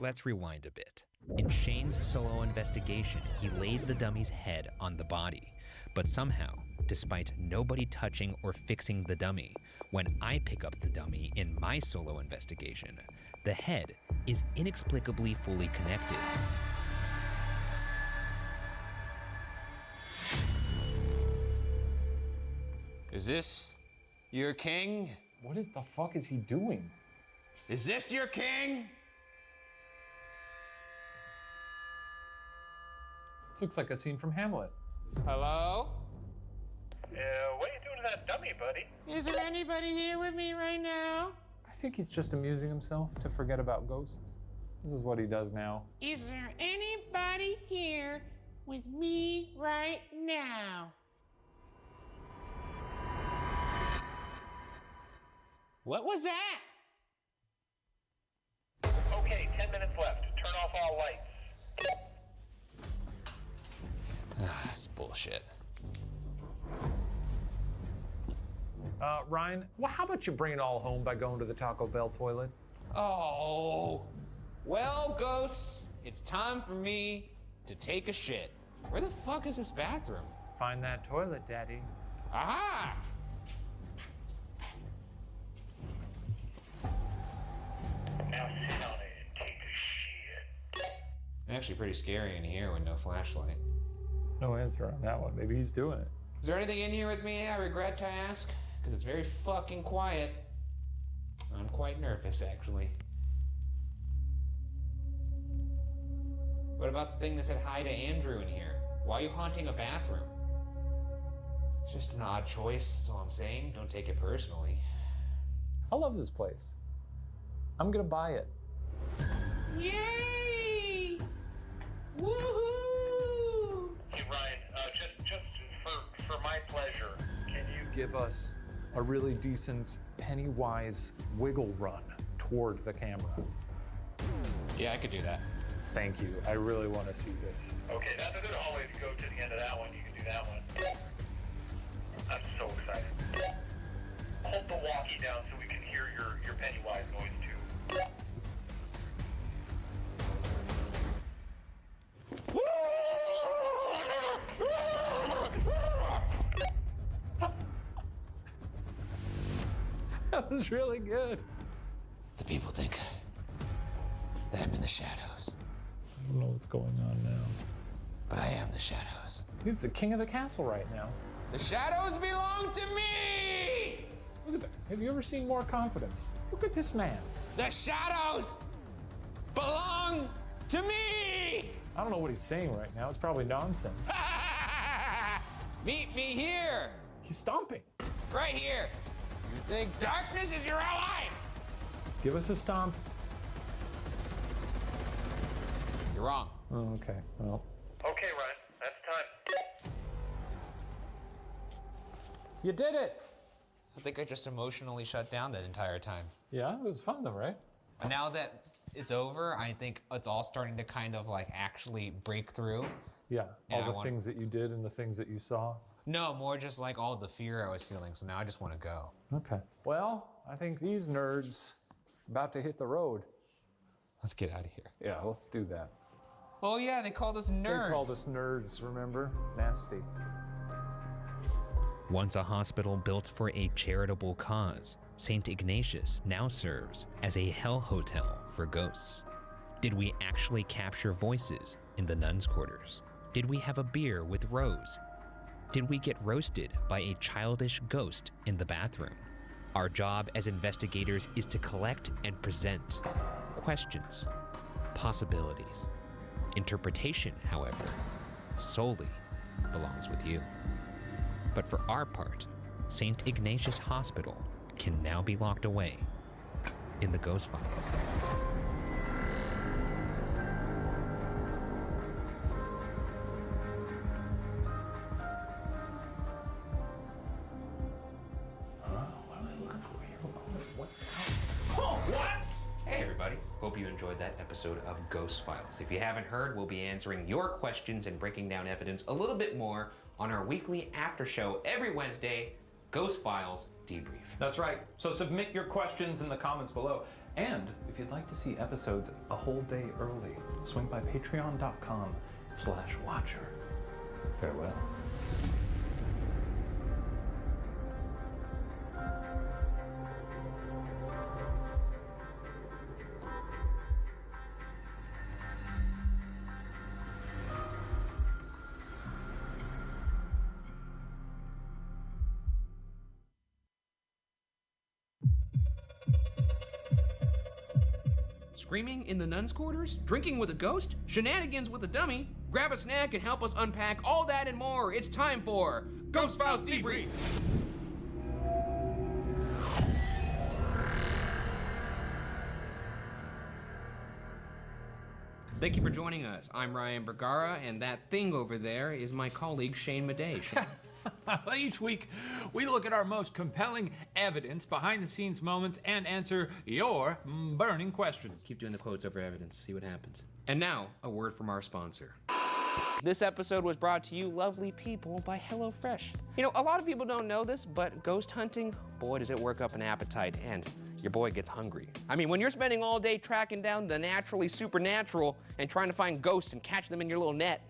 Let's rewind a bit. In Shane's solo investigation, he laid the dummy's head on the body. But somehow, despite nobody touching or fixing the dummy, when I pick up the dummy in my solo investigation, the head is inexplicably fully connected. Is this your king? What the fuck is he doing? Is this your king? This looks like a scene from Hamlet. Hello? What are you doing to that dummy, buddy? Is there anybody here with me right now? I think he's just amusing himself to forget about ghosts. This is what he does now. Is there anybody here with me right now? What was that? Okay, 10 minutes left. Turn off all lights. That's bullshit. Ryan, well, how about you bring it all home by going to the Taco Bell toilet? Oh, well, ghosts, it's time for me to take a shit. Where the fuck is this bathroom? Find that toilet, Daddy. Aha! Now sit on it and take a shit. Actually pretty scary in here with no flashlight. No answer on that one. Maybe he's doing it. Is there anything in here with me I regret to ask? Because it's very fucking quiet. I'm quite nervous, actually. What about the thing that said hi to Andrew in here? Why are you haunting a bathroom? It's just an odd choice, is all I'm saying. Don't take it personally. I love this place. I'm gonna buy it. Yay! Woohoo! Hey, Ryan, just for my pleasure, can you Give us a really decent Pennywise wiggle run toward the camera. Yeah, I could do that. Thank you. I really want to see this. Okay, that's a good hallway to go to the end of that one. You can do that one. I'm so excited. Hold the walkie down so we can hear your Pennywise noise too. That was really good. The people think that I'm in the shadows, I don't know what's going on now. but I am the shadows. He's the king of the castle right now. The shadows belong to me! Look at that. Have you ever seen more confidence? Look at this man. The shadows belong to me! I don't know what he's saying right now. It's probably nonsense. Meet me here! He's stomping. Right here! You think darkness is your ally? Give us a stomp. You're wrong. Oh, okay. Well, Okay, Ryan, that's time. you did it. I think I just emotionally shut down that entire time. Yeah, it was fun though, right? Now that it's over, I think it's all starting to kind of like actually break through. Yeah, And I all the want- things that you did and the things that you saw. No, more just like all the fear I was feeling. So now I just want to go. Okay. Well, I think these nerds about to hit the road. Let's get out of here. Yeah, let's do that. Oh yeah, they called us nerds. They called us nerds, remember? Nasty. Once a hospital built for a charitable cause, St. Ignatius now serves as a hell hotel for ghosts. Did we actually capture voices in the nuns' quarters? Did we have a beer with Rose? Did we get roasted by a childish ghost in the bathroom? Our job as investigators is to collect and present questions, possibilities. Interpretation, however, solely belongs with you. But for our part, St. Ignatius Hospital can now be locked away in the Ghost Files. Hey everybody, hope you enjoyed that episode of Ghost Files. If you haven't heard, we'll be answering your questions and breaking down evidence a little bit more on our weekly after show every Wednesday, Ghost Files Debrief. That's right. So submit your questions in the comments below. And if you'd like to see episodes a whole day early, swing by patreon.com/watcher. Farewell. Screaming in the nuns' quarters? Drinking with a ghost? Shenanigans with a dummy? Grab a snack and help us unpack all that and more. It's time for Ghost Files Debrief. Thank you for joining us. I'm Ryan Bergara, and that thing over there is my colleague Shane Madej. Each week, we look at our most compelling evidence, behind-the-scenes moments, and answer your burning questions. Keep doing the quotes over evidence, see what happens. And now, a word from our sponsor. This episode was brought to you, lovely people, by HelloFresh. You know, a lot of people don't know this, but ghost hunting, boy, does it work up an appetite, and your boy gets hungry. I mean, when you're spending all day tracking down the naturally supernatural and trying to find ghosts and catch them in your little net,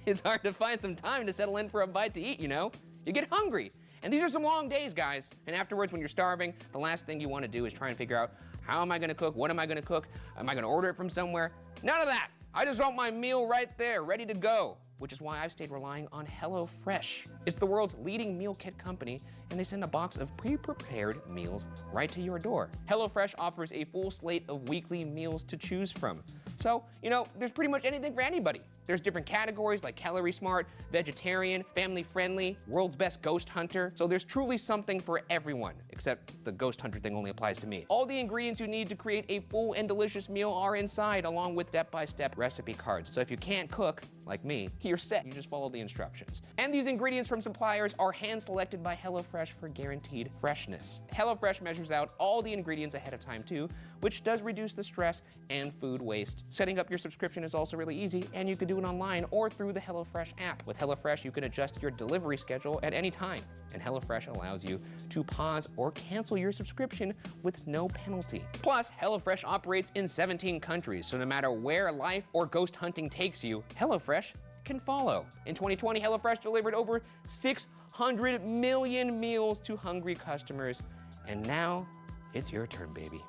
it's hard to find some time to settle in for a bite to eat, you know? You get hungry. And these are some long days, guys. And afterwards, when you're starving, the last thing you want to do is try and figure out, how am I going to cook? What am I going to cook? Am I going to order it from somewhere? None of that. I just want my meal right there, ready to go. Which is why I've stayed relying on HelloFresh. It's the world's leading meal kit company, and they send a box of pre-prepared meals right to your door. HelloFresh offers a full slate of weekly meals to choose from. So, you know, there's pretty much anything for anybody. There's different categories like calorie smart, vegetarian, family friendly, world's best ghost hunter. So there's truly something for everyone, except the ghost hunter thing only applies to me. All the ingredients you need to create a full and delicious meal are inside, along with step-by-step recipe cards. So if you can't cook, like me, you're set. You just follow the instructions. And these ingredients from suppliers are hand-selected by HelloFresh for guaranteed freshness. HelloFresh measures out all the ingredients ahead of time too, which does reduce the stress and food waste. Setting up your subscription is also really easy, and you can do it online or through the HelloFresh app. With HelloFresh, you can adjust your delivery schedule at any time, and HelloFresh allows you to pause or cancel your subscription with no penalty. Plus, HelloFresh operates in 17 countries, so no matter where life or ghost hunting takes you, HelloFresh can follow. In 2020, HelloFresh delivered over 600 million meals to hungry customers, and now it's your turn, baby.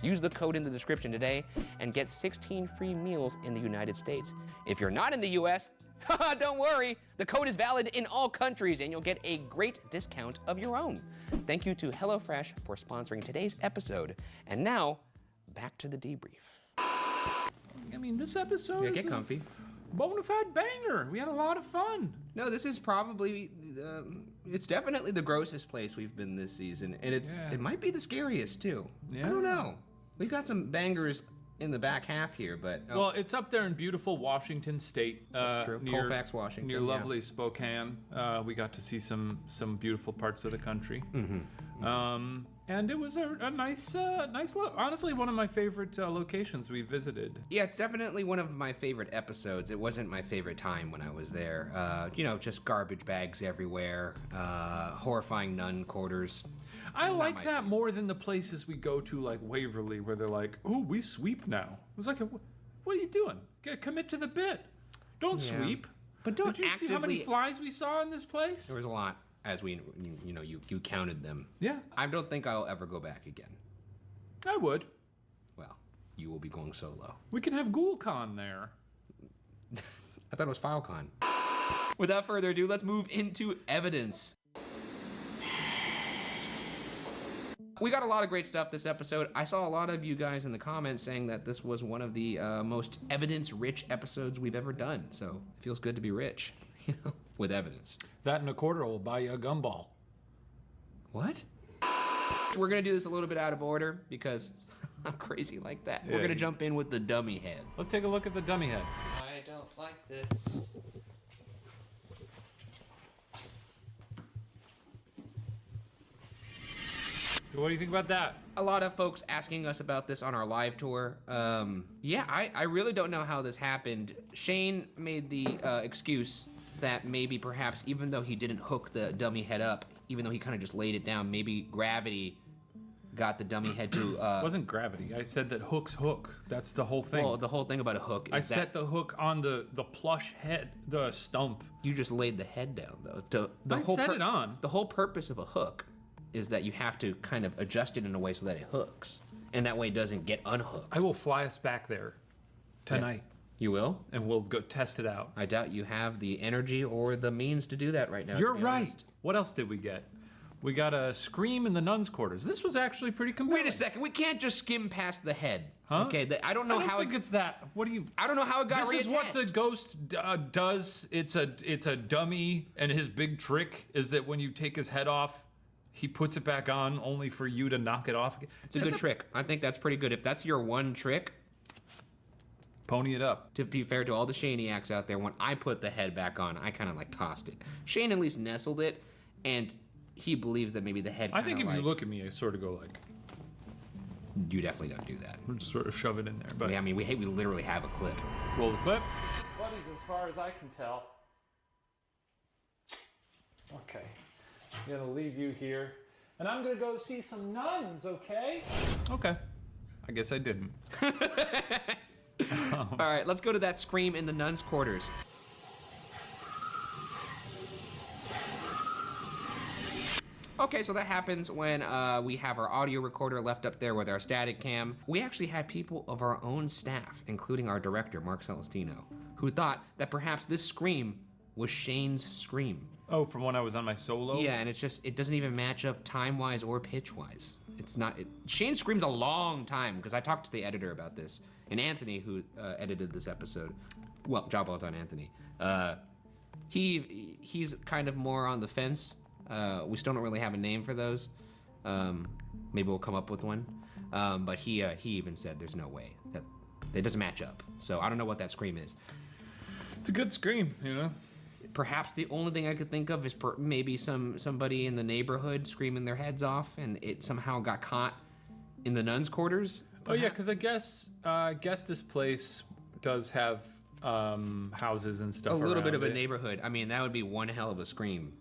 Use the code in the description today and get 16 free meals in the United States. If you're not in the US, don't worry, the code is valid in all countries and you'll get a great discount of your own. Thank you to HelloFresh for sponsoring today's episode. And now, back to the debrief. I mean, this episode is get comfy. a bona fide banger. We had a lot of fun. No, this is probably, it's definitely the grossest place we've been this season. And it might be the scariest too. Yeah. I don't know. We've got some bangers in the back half here, but... Well, it's up there in beautiful Washington State. That's true. Colfax, Washington. Near lovely Spokane. We got to see some beautiful parts of the country. And it was a nice look. Honestly, one of my favorite locations we visited. Yeah, it's definitely one of my favorite episodes. It wasn't my favorite time when I was there. Just garbage bags everywhere, horrifying nun quarters. I like that more than the places we go to, like Waverly, where they're like, "Oh, we sweep now." It was like, "What are you doing? Commit to the bit. Don't sweep." But don't Did you see how many flies we saw in this place? There was a lot, as you counted them. Yeah. I don't think I'll ever go back again. I would. Well, you will be going solo. We can have GhoulCon there. I thought it was FileCon. Without further ado, let's move into evidence. We got a lot of great stuff this episode. I saw a lot of you guys in the comments saying that this was one of the most evidence-rich episodes we've ever done. So it feels good to be rich, with evidence. That and a quarter will buy you a gumball. What? We're gonna do this a little bit out of order because I'm crazy like that. Yeah, We're gonna jump in with the dummy head. Let's take a look at the dummy head. I don't like this. What do you think about that? A lot of folks asking us about this on our live tour. I really don't know how this happened. Shane made the excuse that maybe perhaps even though he didn't hook the dummy head up, even though he kind of just laid it down, maybe gravity got the dummy head to... It wasn't gravity. I said that hooks hook. That's the whole thing. Well, the whole thing about a hook is I set the hook on the plush head, the stump. You just laid the head down, though. I set it on. The whole purpose of a hook is that you have to kind of adjust it in a way so that it hooks. And that way it doesn't get unhooked. I will fly us back there tonight. Yeah. You will? And we'll go test it out. I doubt you have the energy or the means to do that right now. You're right. What else did we get? We got a scream in the nuns' quarters. This was actually pretty compelling. Wait a second. We can't just skim past the head. Huh? Okay, I don't know how it's that. What do you... I don't know how it got reattached. This is what the ghost does. It's a dummy, and his big trick is that when you take his head off, he puts it back on only for you to knock it off. It's a good trick. I think that's pretty good. If that's your one trick, pony it up. To be fair to all the Shaniacs out there, when I put the head back on, I kind of like tossed it. Shane at least nestled it, and he believes that maybe the head I think if you look at me, I sort of go like... You definitely don't do that. We'll just sort of shove it in there. But yeah, I mean, we literally have a clip. Roll the clip. Buddies, as far as I can tell. Okay. I'm gonna leave you here. And I'm gonna go see some nuns, okay? Okay. I guess I didn't. All right, let's go to that scream in the nuns' quarters. Okay, so that happens when we have our audio recorder left up there with our static cam. We actually had people of our own staff, including our director, Mark Celestino, who thought that perhaps this scream was Shane's scream. Oh, from when I was on my solo? Yeah, and it doesn't even match up time-wise or pitch-wise. It's not, Shane screams a long time, because I talked to the editor about this, and Anthony, who edited this episode, well, job well done, Anthony. He's kind of more on the fence. We still don't really have a name for those. Maybe we'll come up with one. But he even said there's no way that it doesn't match up. So I don't know what that scream is. It's a good scream, you know? Perhaps the only thing I could think of is maybe somebody in the neighborhood screaming their heads off, and it somehow got caught in the nuns' quarters. Oh yeah, because I guess this place does have houses and stuff. A little bit of a neighborhood. I mean, that would be one hell of a scream.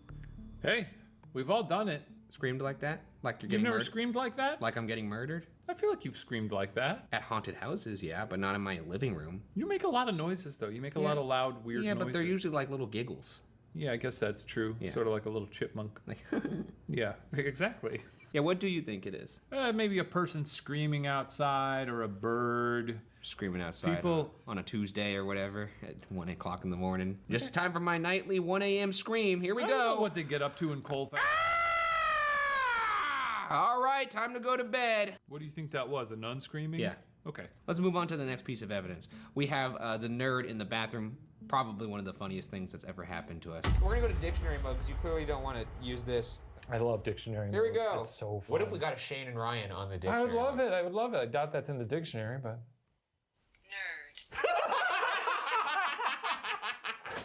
Hey, we've all done it. Screamed like that? Like you're getting murdered? You've never screamed like that? Like I'm getting murdered? I feel like you've screamed like that. At haunted houses, yeah, but not in my living room. You make a lot of noises, though. You make a lot of loud, weird noises. Yeah, but they're usually like little giggles. Yeah, I guess that's true. Yeah. Sort of like a little chipmunk. Yeah, exactly. Yeah, what do you think it is? Maybe a person screaming outside or a bird. Screaming outside People on a Tuesday or whatever at 1 o'clock in the morning. Just time for my nightly 1 a.m. scream. Here we I go. don't know what they get up to in Colfax. All right, time to go to bed. What do you think that was? A nun screaming? Yeah. Okay. Let's move on to the next piece of evidence. We have the nerd in the bathroom. Probably one of the funniest things that's ever happened to us. We're gonna go to dictionary mode because you clearly don't want to use this. I love dictionary. Here we mode. go. It's so fun. What if we got a Shane and Ryan on the dictionary? I would love it. I would love it. I doubt that's in the dictionary, but.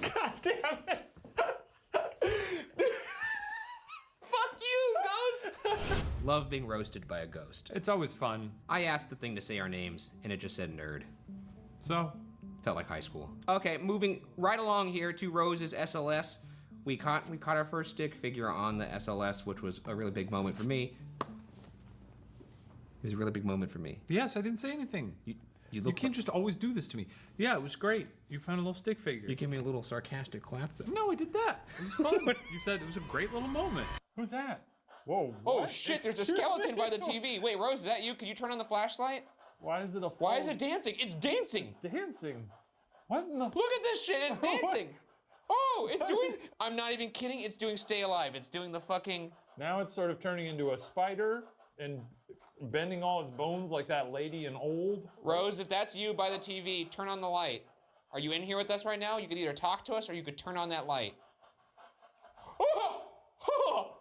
God damn it. Fuck you, ghost! Love being roasted by a ghost. It's always fun. I asked the thing to say our names, and it just said nerd. So? Felt like high school. Okay, moving right along here to Rose's SLS. We caught our first stick figure on the SLS, which was a really big moment for me. It was a really big moment for me. Yes, I didn't say anything. You can't just always do this to me. Yeah, it was great. You found a little stick figure. You give me a little sarcastic clap, though. No, I did that. It was fun. You said it was a great little moment. Who's that? Whoa. Oh what? shit, there's a Excuse skeleton me? by the TV. Wait, Rose, is that you? Can you turn on the flashlight? Why is it a Why is it dancing? It's dancing. It's dancing. What in the? Look at this shit, it's dancing. Oh, it's doing, I'm not even kidding, it's doing Stay Alive. It's doing the fucking. Now it's sort of turning into a spider and bending all its bones like that lady in Old. Rose, if that's you by the TV, turn on the light. Are you in here with us right now? You could either talk to us or you could turn on that light. Oh! Oh!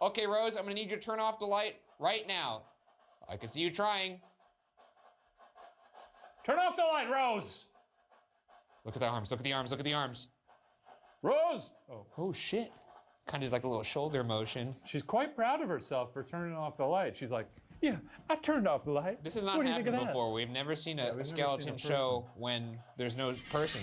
Okay, Rose, I'm gonna need you to turn off the light right now. I can see you trying. Turn off the light, Rose! Look at the arms, look at the arms, look at the arms. Rose! Oh shit. Kind of like a little shoulder motion. She's quite proud of herself for turning off the light. She's like, yeah, I turned off the light. This has not What do you think happened of that? before. We've never seen Yeah, a we've skeleton never seen a show when there's no person.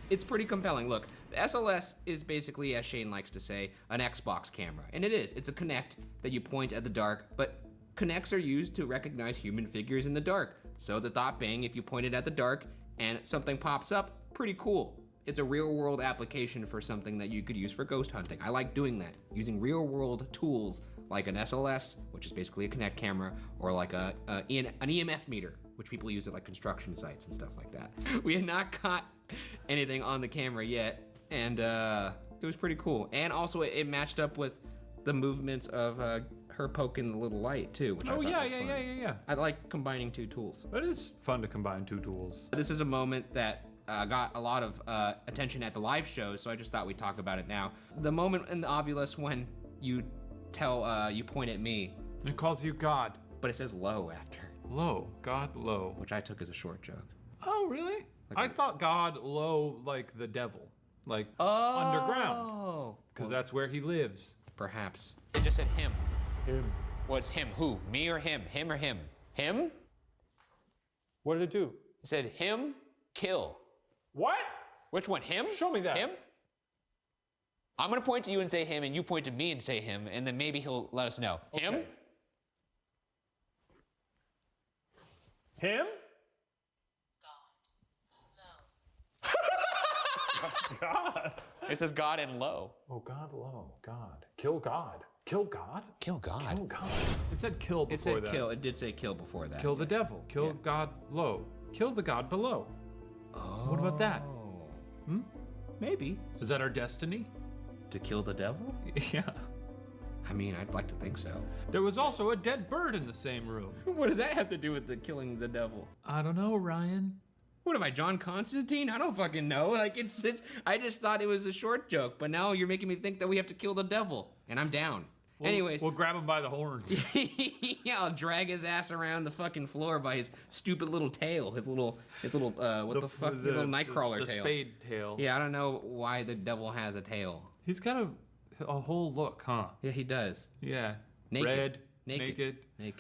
It's pretty compelling. Look, the SLS is basically, as Shane likes to say, an Xbox camera. And it is. It's a Kinect that you point at the dark, but Kinects are used to recognize human figures in the dark. So the thought being, if you point it at the dark and something pops up, pretty cool. It's a real world application for something that you could use for ghost hunting. I like doing that, using real world tools like an SLS, which is basically a Kinect camera, or like an EMF meter, which people use at like construction sites and stuff like that. We had not caught anything on the camera yet, and it was pretty cool. And also it matched up with the movements of her poking the little light too, which I thought was fun. Yeah. I like combining two tools. It is fun to combine two tools. This is a moment that got a lot of attention at the live shows, so I just thought we'd talk about it now. The moment in the Ovulus when you point at me. It calls you God. But it says low after. Low, God low. Which I took as a short joke. Oh, really? I thought God low like the devil, like underground. Because that's where he lives. Perhaps. It just said him. Him. What's him? Who? Me or him? Him or him? Him? What did it do? It said him, kill. What? Which one? Him? Show me that. Him? I'm gonna point to you and say him, and you point to me and say him, and then maybe he'll let us know. Okay. Him? Him? God. It says God and low. Oh, God low. God. Kill God. Kill God? Kill God. Kill God. It said kill before It said that. kill. It did say kill before that. Kill the devil. Kill God low. Kill the God below. Oh. What about that? Hmm? Maybe. Is that our destiny? To kill the devil? Yeah. I mean, I'd like to think so. There was also a dead bird in the same room. What does that have to do with the killing the devil? I don't know, Ryan. What am I, John Constantine? I don't fucking know. Like it's I just thought it was a short joke, but now you're making me think that we have to kill the devil, and I'm down. Anyways, we'll grab him by the horns. Yeah, I'll drag his ass around the fucking floor by his stupid little tail, his little his little little nightcrawler the tail. spade tail. Yeah, I don't know why the devil has a tail. He's got a whole look, huh? Yeah, he does. Yeah. Naked. Red, Naked.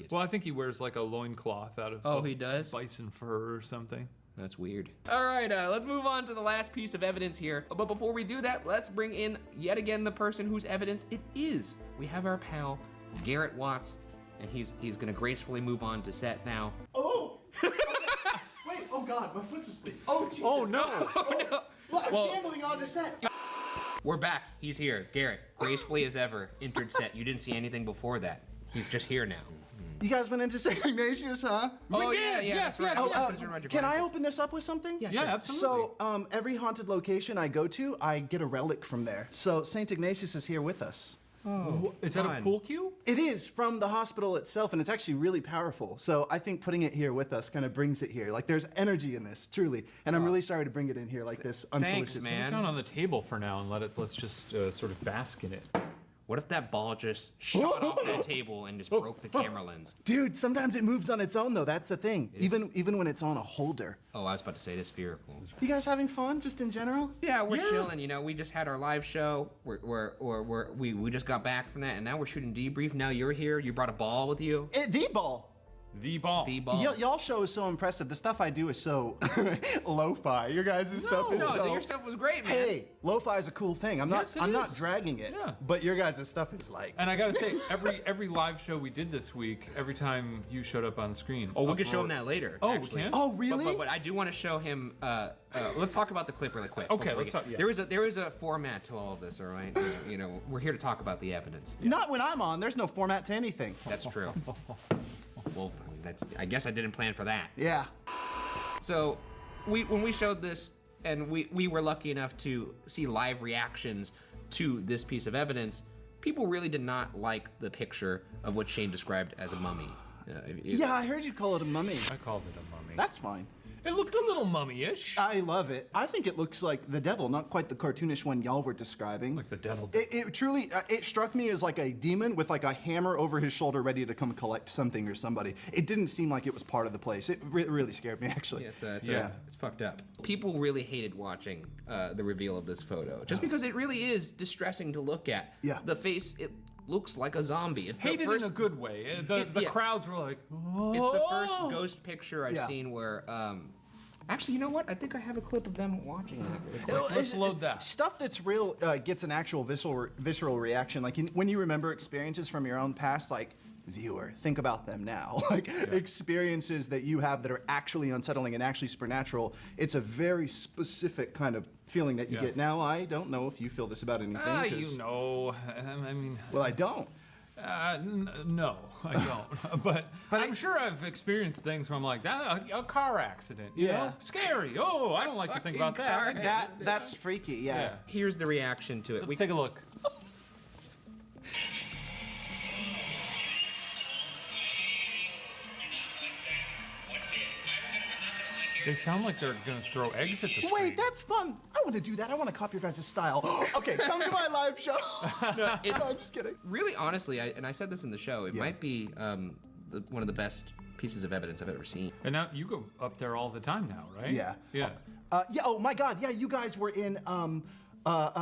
Well, I think he wears like a loincloth out of he does? bison fur or something. That's weird. All right, let's move on to the last piece of evidence here. But before we do that, let's bring in yet again the person whose evidence it is. We have our pal, Garrett Watts, and he's gonna gracefully move on to set now. Oh! Wait, oh God, my foot's asleep. Oh, Jesus. Oh, no. Oh, no. Look, I'm shambling onto set. We're back. He's here. Garrett, gracefully as ever, entered set. You didn't see anything before that. He's just here now. You guys went into St. Ignatius, huh? Oh, yeah, Yes, that's right. Can I open this up with something? Yeah, absolutely. So, every haunted location I go to, I get a relic from there. So, St. Ignatius is here with us. Oh, is that a pool cue? It is from the hospital itself, and it's actually really powerful. So I think putting it here with us kind of brings it here. Like there's energy in this, truly. And I'm really sorry to bring it in here like this unsolicited. Put it down on the table for now and let's just sort of bask in it. What if that ball just shot off that table and just broke the camera lens? Dude, sometimes it moves on its own though. That's the thing. Even when it's on a holder. Oh, I was about to say it is spherical. You guys having fun, just in general? Yeah, we're chilling. You know, we just had our live show. We just got back from that, and now we're shooting debrief. Now you're here. You brought a ball with you. The ball. The ball. Y'all show is so impressive. The stuff I do is so lo-fi. Your guys' stuff is so. Your stuff was great, man. Hey, lo-fi is a cool thing. I'm not dragging it. Yeah. But your guys' stuff is like. And I gotta say, every live show we did this week, every time you showed up on screen. Oh, we can show him that later. Oh, actually. we can? Oh, really? But I do want to show him. Let's talk about the clip really quick. Okay, let's talk. Yeah. There is a format to all of this, all right? You know, we're here to talk about the evidence. Not when I'm on. There's no format to anything. That's true. Well, I guess I didn't plan for that. Yeah. So, when we showed this, and we were lucky enough to see live reactions to this piece of evidence, people really did not like the picture of what Shane described as a mummy. Yeah, I heard you call it a mummy. I called it a mummy. That's fine. It looked a little mummy-ish. I love it. I think it looks like the devil, not quite the cartoonish one y'all were describing. Like the devil. It truly, it struck me as like a demon with like a hammer over his shoulder ready to come collect something or somebody. It didn't seem like it was part of the place. It really scared me, actually. Yeah, it's fucked up. People really hated watching the reveal of this photo, just because it really is distressing to look at. Yeah. The face, it looks like a zombie. It's hated in a good way. The crowds were like, oh. It's the first ghost picture I've seen where, actually, you know what? I think I have a clip of them watching it. Let's load that. Stuff that's real gets an actual visceral reaction. Like when you remember experiences from your own past, like, viewer, think about them now. Like experiences that you have that are actually unsettling and actually supernatural. It's a very specific kind of feeling that you get. Now, I don't know if you feel this about anything. You know, I mean. Well, I don't. No, I don't. but I'm sure I've experienced things where I'm like, a car accident. You know? Scary. Oh, I don't like to think about that. That's freaky, yeah. Here's the reaction to it. Let's take a look. They sound like they're gonna throw eggs at the screen. Wait, that's fun. I want to do that. I want to copy your guys' style. Okay, come to my live show. No, I'm just kidding. Really, honestly, and I said this in the show, it might be one of the best pieces of evidence I've ever seen. And now you go up there all the time now, right? Yeah. Yeah. Oh my God. Yeah, you guys were in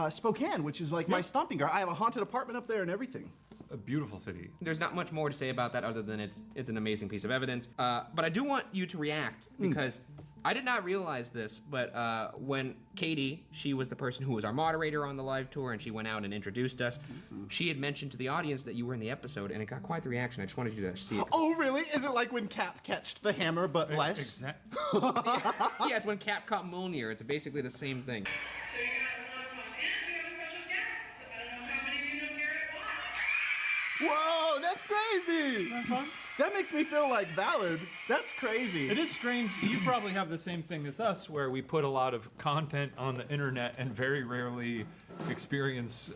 Spokane, which is like my stomping ground. I have a haunted apartment up there and everything. A beautiful city. There's not much more to say about that other than it's an amazing piece of evidence. But I do want you to react because I did not realize this, but when Katie, she was the person who was our moderator on the live tour, and she went out and introduced us, she had mentioned to the audience that you were in the episode, and it got quite the reaction. I just wanted you to see it. Oh, really? Is it like when Cap catched the hammer, but less? Exactly. Yeah, it's when Cap caught Mjolnir. It's basically the same thing. Whoa, that's crazy! That makes me feel like valid. That's crazy. It is strange. You probably have the same thing as us, where we put a lot of content on the internet and very rarely experience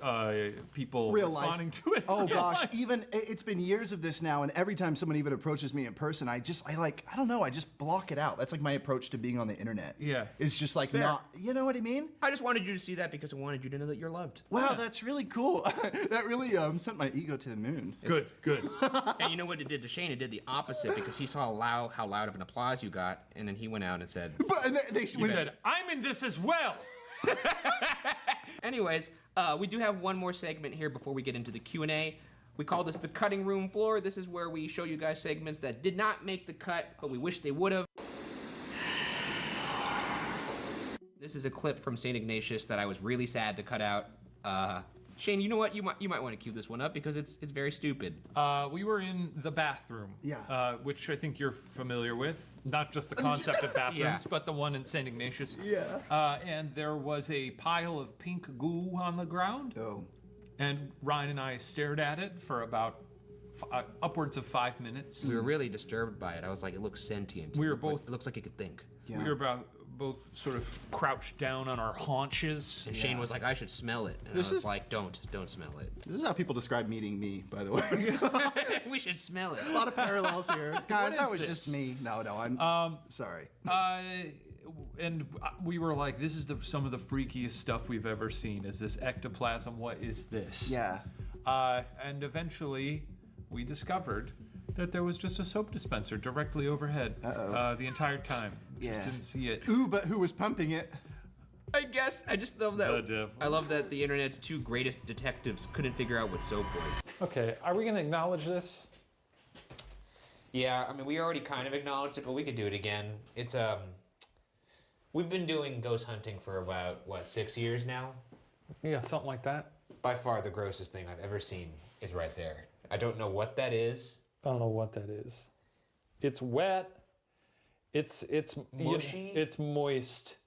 people responding to it. Oh gosh, even it's been years of this now, and every time someone even approaches me in person, I don't know, I just block it out. That's like my approach to being on the internet. Yeah. It's just like not, you know what I mean? I just wanted you to see that because I wanted you to know that you're loved. Wow, that's really cool. That really sent my ego to the moon. Good. And you know what it did to Shane? It did the opposite because he saw how loud of an applause you got, and then he went out and said, they said, I'm in this as well. Anyways, we do have one more segment here before we get into the Q&A. We call this the cutting room floor. This is where we show you guys segments that did not make the cut, but we wish they would have. This is a clip from St. Ignatius that I was really sad to cut out. Shane, you know what? You might want to cue this one up because it's very stupid. We were in the bathroom, which I think you're familiar with. Not just the concept of bathrooms, but the one in St. Ignatius. Yeah. And there was a pile of pink goo on the ground. Oh. And Ryan and I stared at it for about upwards of 5 minutes. We were really disturbed by it. I was like, it looks sentient. We were both. It looks like it could think. We were both sort of crouched down on our haunches. And Shane was like, I should smell it. And I was like, don't smell it. This is how people describe meeting me, by the way. We should smell it. A lot of parallels here. Guys, that was this? just me. No, I'm sorry. And we were like, this is some of the freakiest stuff we've ever seen. Is this ectoplasm? What is this? Yeah. And eventually, we discovered that there was just a soap dispenser directly overhead the entire time. Just didn't see it. Ooh, but who was pumping it? I guess I just love that. I love that the internet's two greatest detectives couldn't figure out what soap was. Okay, are we gonna acknowledge this? Yeah, I mean, we already kind of acknowledged it, but we could do it again. It's we've been doing ghost hunting for about, what, 6 years now? Yeah, something like that. By far the grossest thing I've ever seen is right there. I don't know what that is. I don't know what that is. It's wet. It's mushy. It's moist.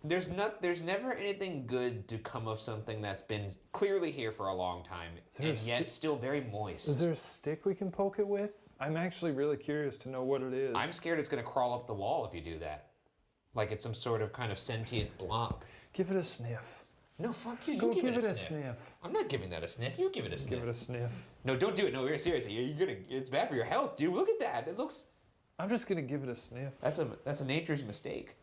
There's never anything good to come of something that's been clearly here for a long time and yet still very moist. Is there a stick we can poke it with? I'm actually really curious to know what it is. I'm scared it's gonna crawl up the wall if you do that. Like it's some sort of kind of sentient blob. Give it a sniff. No, fuck you. Go You give it a sniff. I'm not giving that a sniff. You give it a sniff. Give it a sniff. No, don't do it. No, seriously. It's bad for your health, dude. Look at that. It looks. I'm just gonna give it a sniff. That's a nature's mistake.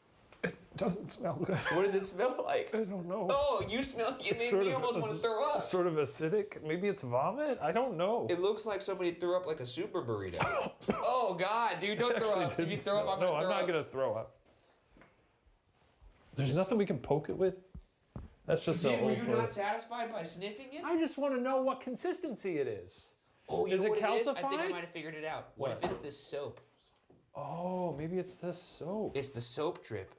It doesn't smell good. What does it smell like? I don't know. Oh, you smell. You made me almost want to throw up. Sort of acidic. Maybe it's vomit. I don't know. It looks like somebody threw up like a super burrito. Oh God, dude, don't throw up. If you throw up, I'm gonna throw up. No, I'm not gonna throw up. There's nothing we can poke it with. That's just Were you not satisfied by sniffing it? I just want to know what consistency it is. Oh, you is know it what calcified? it is? I think I might have figured it out. What if it's this soap? Oh, maybe it's the soap. It's the soap drip.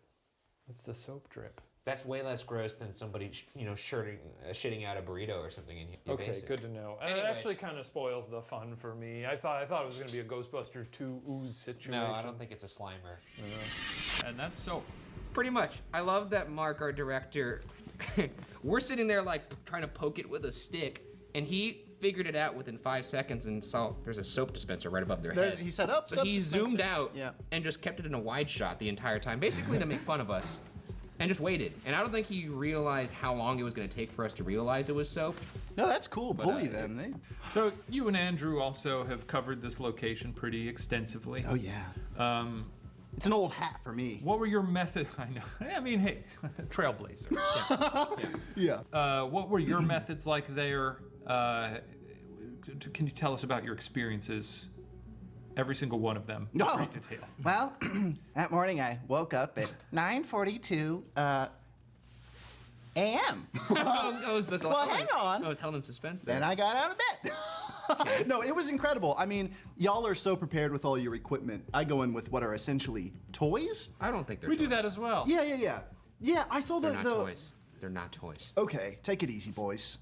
It's the soap drip. That's way less gross than somebody, shitting out a burrito or something in here. Okay, good to know. And it actually kind of spoils the fun for me. I thought it was going to be a Ghostbusters 2 ooze situation. No, I don't think it's a Slimer. And that's soap. Pretty much. I love that Mark, our director, we're sitting there like trying to poke it with a stick, and he figured it out within 5 seconds and saw there's a soap dispenser right above their heads. He said, so he zoomed out and just kept it in a wide shot the entire time, basically to make fun of us, and just waited. And I don't think he realized how long it was going to take for us to realize it was soap. No, that's cool. Bully them. So you and Andrew also have covered this location pretty extensively. Oh yeah. It's an old hat for me. What were your methods? I know. I mean, hey, trailblazer. Yeah. What were your methods like there? Can you tell us about your experiences? Every single one of them. No. In great detail. Well, that morning I woke up at 9:42 a.m. Well, hang on. I was held in suspense there. Then I got out of bed. No, it was incredible. I mean, y'all are so prepared with all your equipment. I go in with what are essentially toys. I don't think they're We toys. do that as well. Yeah. Yeah, I saw They're not toys. They're not toys. Okay, take it easy, boys.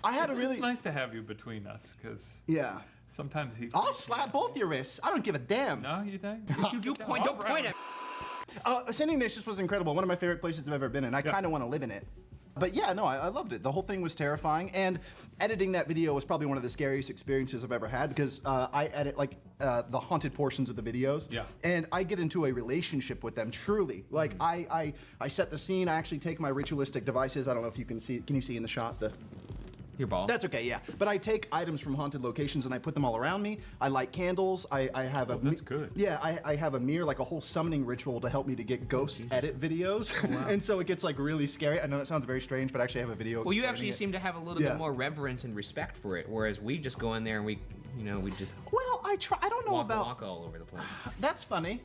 I had a really. It's nice to have you between us, because Yeah. sometimes he. I'll slap both your wrists. I don't give a damn. No, you think? Don't point at. St. Ignatius was incredible. One of my favorite places I've ever been in. I kind of want to live in it. But yeah, no, I loved it. The whole thing was terrifying, and editing that video was probably one of the scariest experiences I've ever had because I edit like the haunted portions of the videos, and I get into a relationship with them. Truly, like I set the scene. I actually take my ritualistic devices. I don't know if you can see. Can you see in the shot the? Your ball. That's okay, yeah. But I take items from haunted locations and I put them all around me. I light candles. I have a. That's good. Yeah, I have a mirror, like a whole summoning ritual to help me to get ghost edit videos. Oh, wow. And so it gets like really scary. I know that sounds very strange, but I actually have a video. Well, you explaining actually it. seem to have a little bit more reverence and respect for it, whereas we just go in there and we just Well, I try. I don't know walk about. all over the place. That's funny.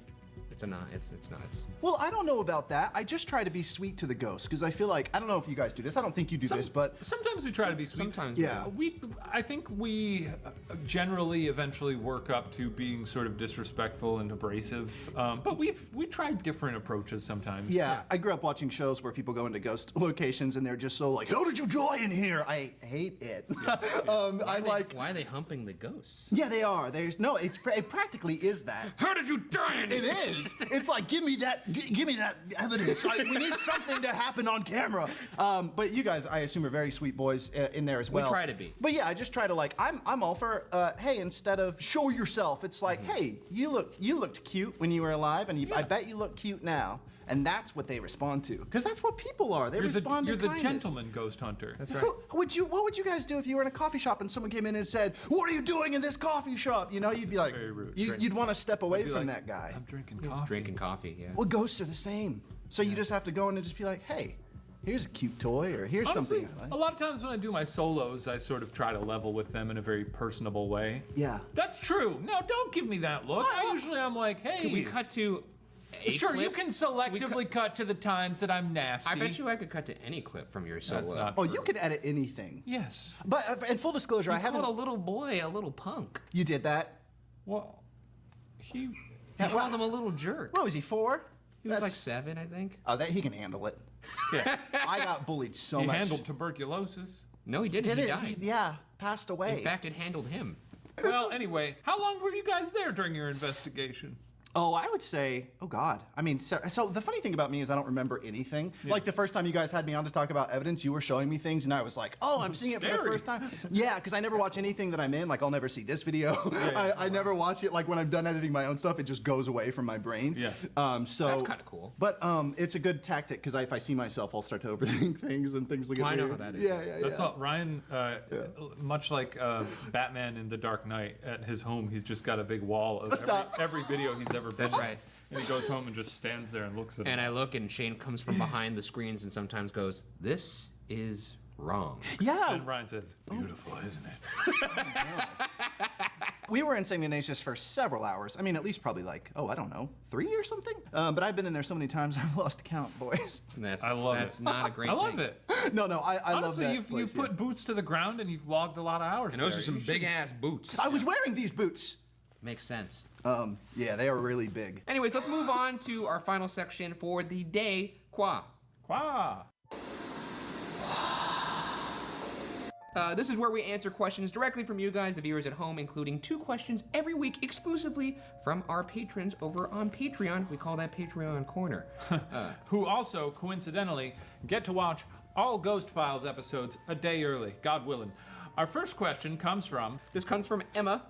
It's nuts. Well, I don't know about that. I just try to be sweet to the ghost because I feel like, I don't know if you guys do this. I don't think you do this, but sometimes we try to be sweet. Sometimes, yeah. I think we generally eventually work up to being sort of disrespectful and abrasive, but we tried different approaches sometimes. Yeah, I grew up watching shows where people go into ghost locations and they're just so like, how did you join here? I hate it. Why are they humping the ghosts? Yeah, they are. It practically is that. How did you join? It is. It's like, give me that evidence. We need something to happen on camera. But you guys, I assume, are very sweet boys in there as well. We try to be. But yeah, I just try to like, I'm all for, hey, instead of show yourself, it's like, hey, you looked cute when you were alive, and I bet you look cute now. And that's what they respond to, because that's what people are. They respond to kindness. You're the gentleman ghost hunter. That's right. What would you guys do if you were in a coffee shop and someone came in and said, "What are you doing in this coffee shop?" You know, you'd be like, very rude. You'd want to step away from like, that guy. I'm drinking coffee. Drinking coffee, yeah. Well, ghosts are the same. So you just have to go in and just be like, "Hey, here's a cute toy," or "Here's Honestly, something." a lot of times when I do my solos, I sort of try to level with them in a very personable way. Yeah. That's true. No, don't give me that look. I'm like, hey. Can we cut to Sure, clip? you can selectively cut to the times that I'm nasty. I bet you I could cut to any clip from your solo. That's not Oh, true. you can edit anything. Yes. But in full disclosure, You I haven't. called a little boy a little punk. You did that? Well, he You called him a little jerk. What was he, 4? He was like 7, I think. Oh, that he can handle it. Yeah. I got bullied so He much. handled tuberculosis. No, he didn't. He Did it? died. Yeah, passed away. In fact, it handled him. Well, anyway, how long were you guys there during your investigation? Oh, I would say, oh God. I mean, so the funny thing about me is I don't remember anything. Like the first time you guys had me on to talk about evidence, you were showing me things and I was like, oh, I'm seeing it for the first time. Yeah, because I never watch anything that I'm in. Like I'll never see this video. I never watch it. Like when I'm done editing my own stuff, it just goes away from my brain. Yeah. So That's kind of cool. But it's a good tactic because if I see myself, I'll start to overthink things and things will get I know weird. how that is. Yeah. That's all. Ryan, much like Batman in The Dark Knight, at his home, he's just got a big wall of every video he's ever been. That's right. And he goes home and just stands there and looks at it. And I look, and Shane comes from behind the screens and sometimes goes, "This is wrong." Yeah. And Ryan says, "Beautiful, isn't it?" We were in St. Ignatius for several hours. I mean, at least probably like, I don't know, 3 or something? But I've been in there so many times, I've lost count, boys. That's not a great thing. I love it. No, I love that Honestly, you've put boots to the ground and you've logged a lot of hours. And those there. are some You big-ass boots. I was wearing these boots. Makes sense. Yeah, they are really big. Anyways, let's move on to our final section for the day. Qua. This is where we answer questions directly from you guys, the viewers at home, including 2 questions every week exclusively from our patrons over on Patreon. We call that Patreon Corner. Who also, coincidentally, get to watch all Ghost Files episodes a day early, God willing. Our first question comes from... This comes from Emma.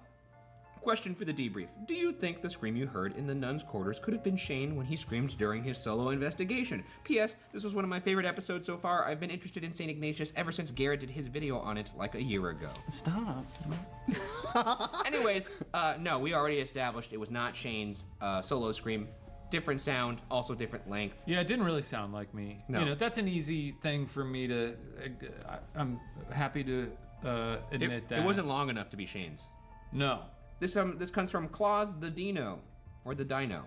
Question for the debrief. Do you think the scream you heard in the nun's quarters could have been Shane when he screamed during his solo investigation? P.S. This was one of my favorite episodes so far. I've been interested in St. Ignatius ever since Garrett did his video on it like a year ago. Stop. Anyways, no, we already established it was not Shane's solo scream. Different sound, also different length. Yeah, it didn't really sound like me. No. You know, that's an easy thing for me to... I'm happy to admit that. It wasn't long enough to be Shane's. No. This comes from Claus the Dino, or the Dino.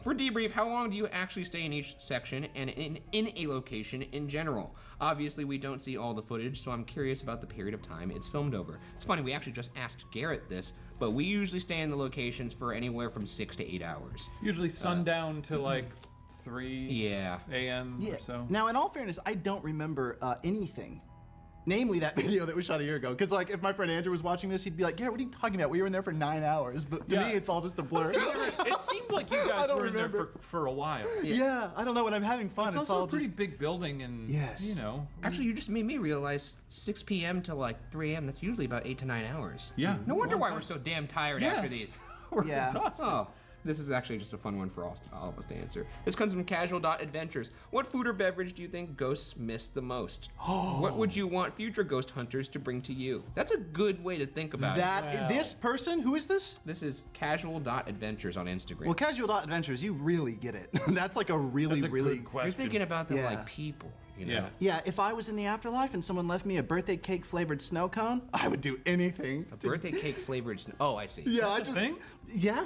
For debrief, how long do you actually stay in each section and in a location in general? Obviously, we don't see all the footage, so I'm curious about the period of time it's filmed over. It's funny, we actually just asked Garrett this, but we usually stay in the locations for anywhere from 6 to 8 hours. Usually sundown to like 3 a.m. or so. Now, in all fairness, I don't remember anything. Namely that video that was shot a year ago. Because like if my friend Andrew was watching this, he'd be like, Garrett, what are you talking about? We were in there for 9 hours. But to me, it's all just a blur. It seemed like you guys were in there for a while. Yeah, I don't know. When I'm having fun, it's it's also all a pretty just... big building and, you know. Actually, you just made me realize 6 p.m. to like 3 a.m., that's usually about 8 to 9 hours. Yeah. No wonder why we're so damn tired after these. We're exhausted. Oh. This is actually just a fun one for all of us to answer. This comes from Casual.Adventures. What food or beverage do you think ghosts miss the most? What would you want future ghost hunters to bring to you? That's a good way to think about it. This person, who is this? This is Casual.Adventures on Instagram. Well, Casual.Adventures, you really get it. That's like a really, really... good question. You're thinking about them like people. You know? Yeah, if I was in the afterlife and someone left me a birthday cake flavored snow cone, I would do anything. A birthday cake flavored snow... Oh, I see. Yeah, That's a thing? Yeah.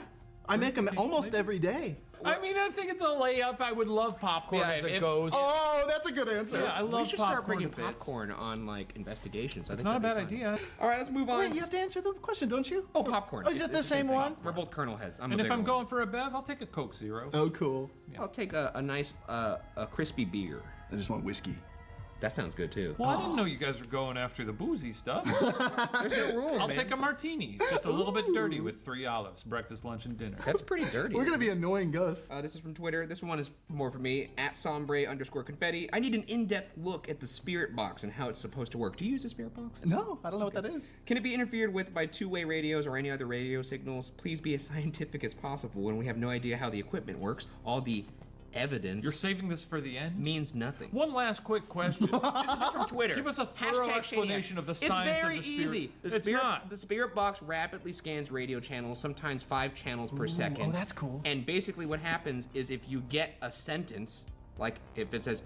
I make them almost every day. I mean, I think it's a layup. I would love popcorn as a ghost. Oh, that's a good answer. Yeah, I We love should start popcorn bringing to bits. popcorn on like investigations. I It's think not a that'd bad be fun. idea. All right, let's move on. Wait, you have to answer the question, don't you? Oh, popcorn. Oh, is it the same one? We're both Colonel heads. I'm And a if bigger I'm one. going for a Bev, I'll take a Coke Zero. Oh, cool. I'll take a nice a crispy beer. I just want whiskey. That sounds good too. Well, I didn't know you guys were going after the boozy stuff. There's no rules, I'll man. take a martini, just a little bit dirty with 3 olives, breakfast, lunch, and dinner. That's pretty dirty. We're gonna be annoying ghosts. This is from Twitter. This one is more for me. @sombre_confetti. I need an in-depth look at the spirit box and how it's supposed to work. Do you use a spirit box? No, I don't know what that is. Can it be interfered with by two-way radios or any other radio signals? Please be as scientific as possible when we have no idea how the equipment works. All the evidence You're saving this for the end? means nothing. One last quick question. This is just from Twitter. Give us a thorough Hashtag explanation of the It's science very of the spirit. easy. It's not. The spirit box rapidly scans radio channels, sometimes 5 channels per second. Oh, that's cool. And basically what happens is if you get a sentence, like if it says,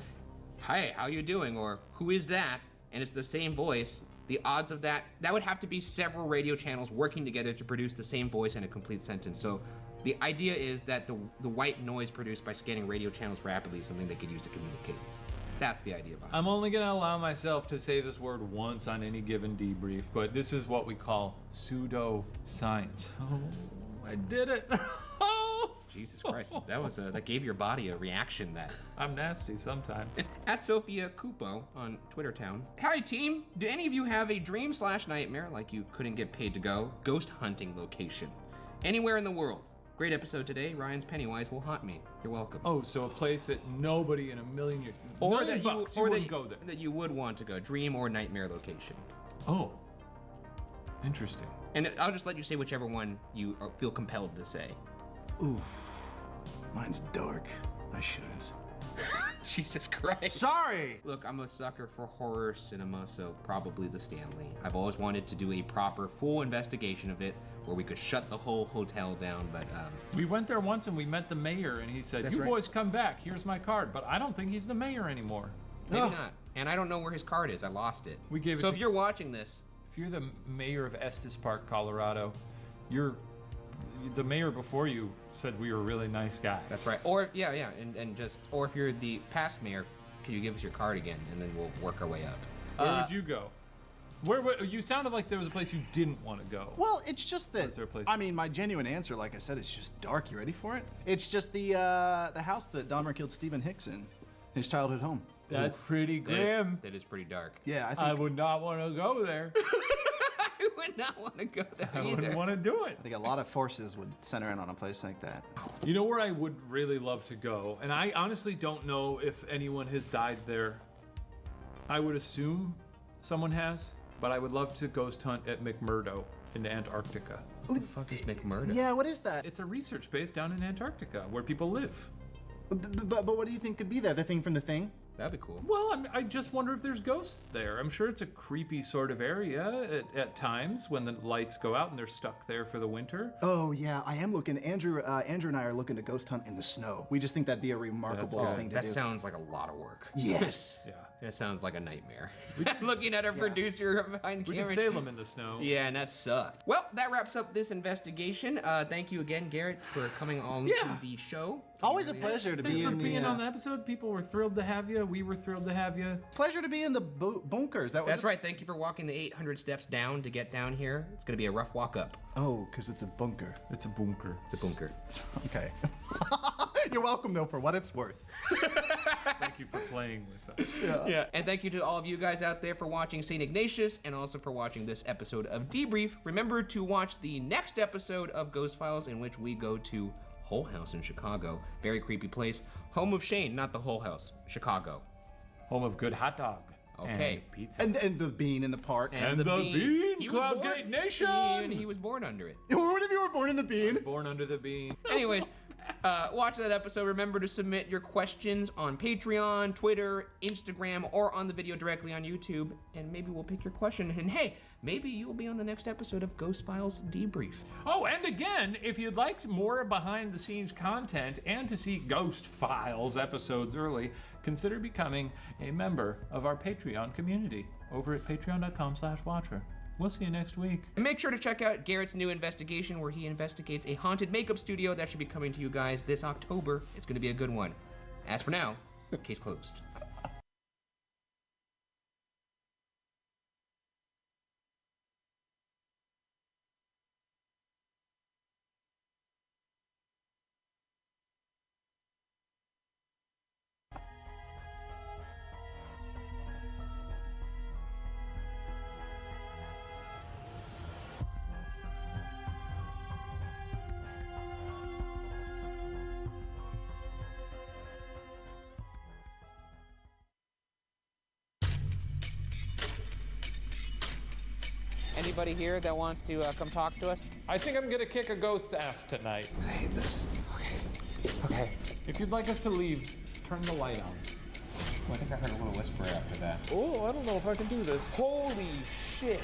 "Hi, how you doing?" or "Who is that?" and it's the same voice, the odds of that would have to be several radio channels working together to produce the same voice in a complete sentence. So the idea is that the white noise produced by scanning radio channels rapidly is something they could use to communicate. That's the idea behind it. I'm only gonna allow myself to say this word once on any given debrief, but this is what we call pseudoscience. Oh, I did it. Jesus Christ, that gave your body a reaction that. I'm nasty sometimes. @Sophia Cupo on Twitter Town. Hi team, do any of you have a dream/nightmare like you couldn't get paid to go? Ghost hunting location. Anywhere in the world. Great episode today. Ryan's Pennywise will haunt me. You're welcome. Oh, so a place that nobody in a million years, Or $1,000,000 that you wouldn't go there. That you would want to go. Dream or nightmare location. Oh, interesting. And I'll just let you say whichever one you feel compelled to say. Oof. Mine's dark. I shouldn't. Jesus Christ. Sorry! Look, I'm a sucker for horror cinema, so probably the Stanley. I've always wanted to do a proper, full investigation of it where we could shut the whole hotel down, but We went there once and we met the mayor and he said, That's "You right. boys come back, here's my card." But I don't think he's the mayor anymore. maybe not. And I don't know where his card is. I lost it. We gave it So to- if you're watching this, If you're the mayor of Estes Park, Colorado, the mayor before you said we were really nice guys. that's right. Or or if you're the past mayor, can you give us your card again, and then we'll work our way up. Where would you go? Where you sounded like there was a place you didn't want to go. Well, it's just that. Is there a place? I mean, my genuine answer, like I said, is just dark. You ready for it? It's just the house that Dahmer killed Stephen Hicks in, his childhood home. That's pretty grim. That is pretty dark. Yeah, I would not want to go there. I would not want to go there I either. wouldn't want to do it. I think a lot of forces would center in on a place like that. You know where I would really love to go, and I honestly don't know if anyone has died there. I would assume someone has, but I would love to ghost hunt at McMurdo in Antarctica. Who the fuck is McMurdo? Yeah, what is that? It's a research base down in Antarctica where people live. But what do you think could be there? The thing from The Thing? That'd be cool. Well, I just wonder if there's ghosts there. I'm sure it's a creepy sort of area at times when the lights go out and they're stuck there for the winter. Oh yeah, I am looking. Andrew and I are looking to ghost hunt in the snow. We just think that'd be a remarkable thing to That do. sounds like a lot of work. Yes. Yeah. That sounds like a nightmare. Looking at our producer behind We camera. could sail them in the snow. Yeah, and that sucked. Well, that wraps up this investigation. Thank you again, Garrett, for coming on to the show. Always a pleasure to Thanks be for in being the. on the episode. People were thrilled to have you. We were thrilled to have you. Pleasure to be in the bunkers. That's right. Thank you for walking the 800 steps down to get down here. It's going to be a rough walk up. Oh, because it's a bunker. It's a bunker. It's a bunker. Okay. You're welcome, though, for what it's worth. Thank you for playing with us. Yeah. And thank you to all of you guys out there for watching St. Ignatius and also for watching this episode of Debrief. Remember to watch the next episode of Ghost Files, in which we go to Whole House in Chicago. Very creepy place. Home of Shane, not the Whole House. Chicago. Home of good hot dog. Okay. And pizza. And the bean in the park. And the bean. He was Cloud born- Gate Nation. He was born under it. What if you were born in the bean? Born under the bean. Anyways, watch that episode. Remember to submit your questions on Patreon, Twitter, Instagram, or on the video directly on YouTube, and maybe we'll pick your question. And hey, maybe you'll be on the next episode of Ghost Files Debrief. Oh, and again, if you'd like more behind-the-scenes content and to see Ghost Files episodes early, consider becoming a member of our Patreon community over at patreon.com/watcher. We'll see you next week. And make sure to check out Garrett's new investigation where he investigates a haunted makeup studio that should be coming to you guys this October. It's going to be a good one. As for now, case closed. Anybody here that wants to come talk to us? I think I'm gonna kick a ghost's ass tonight. I hate this. Okay. If you'd like us to leave, turn the light on. Well, I think I heard a little whisper after that. Oh, I don't know if I can do this. Holy shit.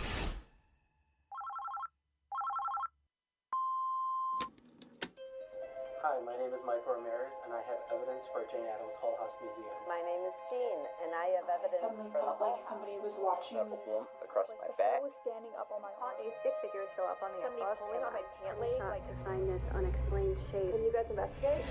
Hi, my name is Michael Ramirez, and I have evidence for Jane Addams Hull House Museum. My name is Jean, and I have evidence Suddenly for the felt like somebody was watching me. across my back. I was standing up on my arm. A stick figure show up on the Somebody SLS pulling on my pant leg, like to find this unexplained shape. Can you guys investigate?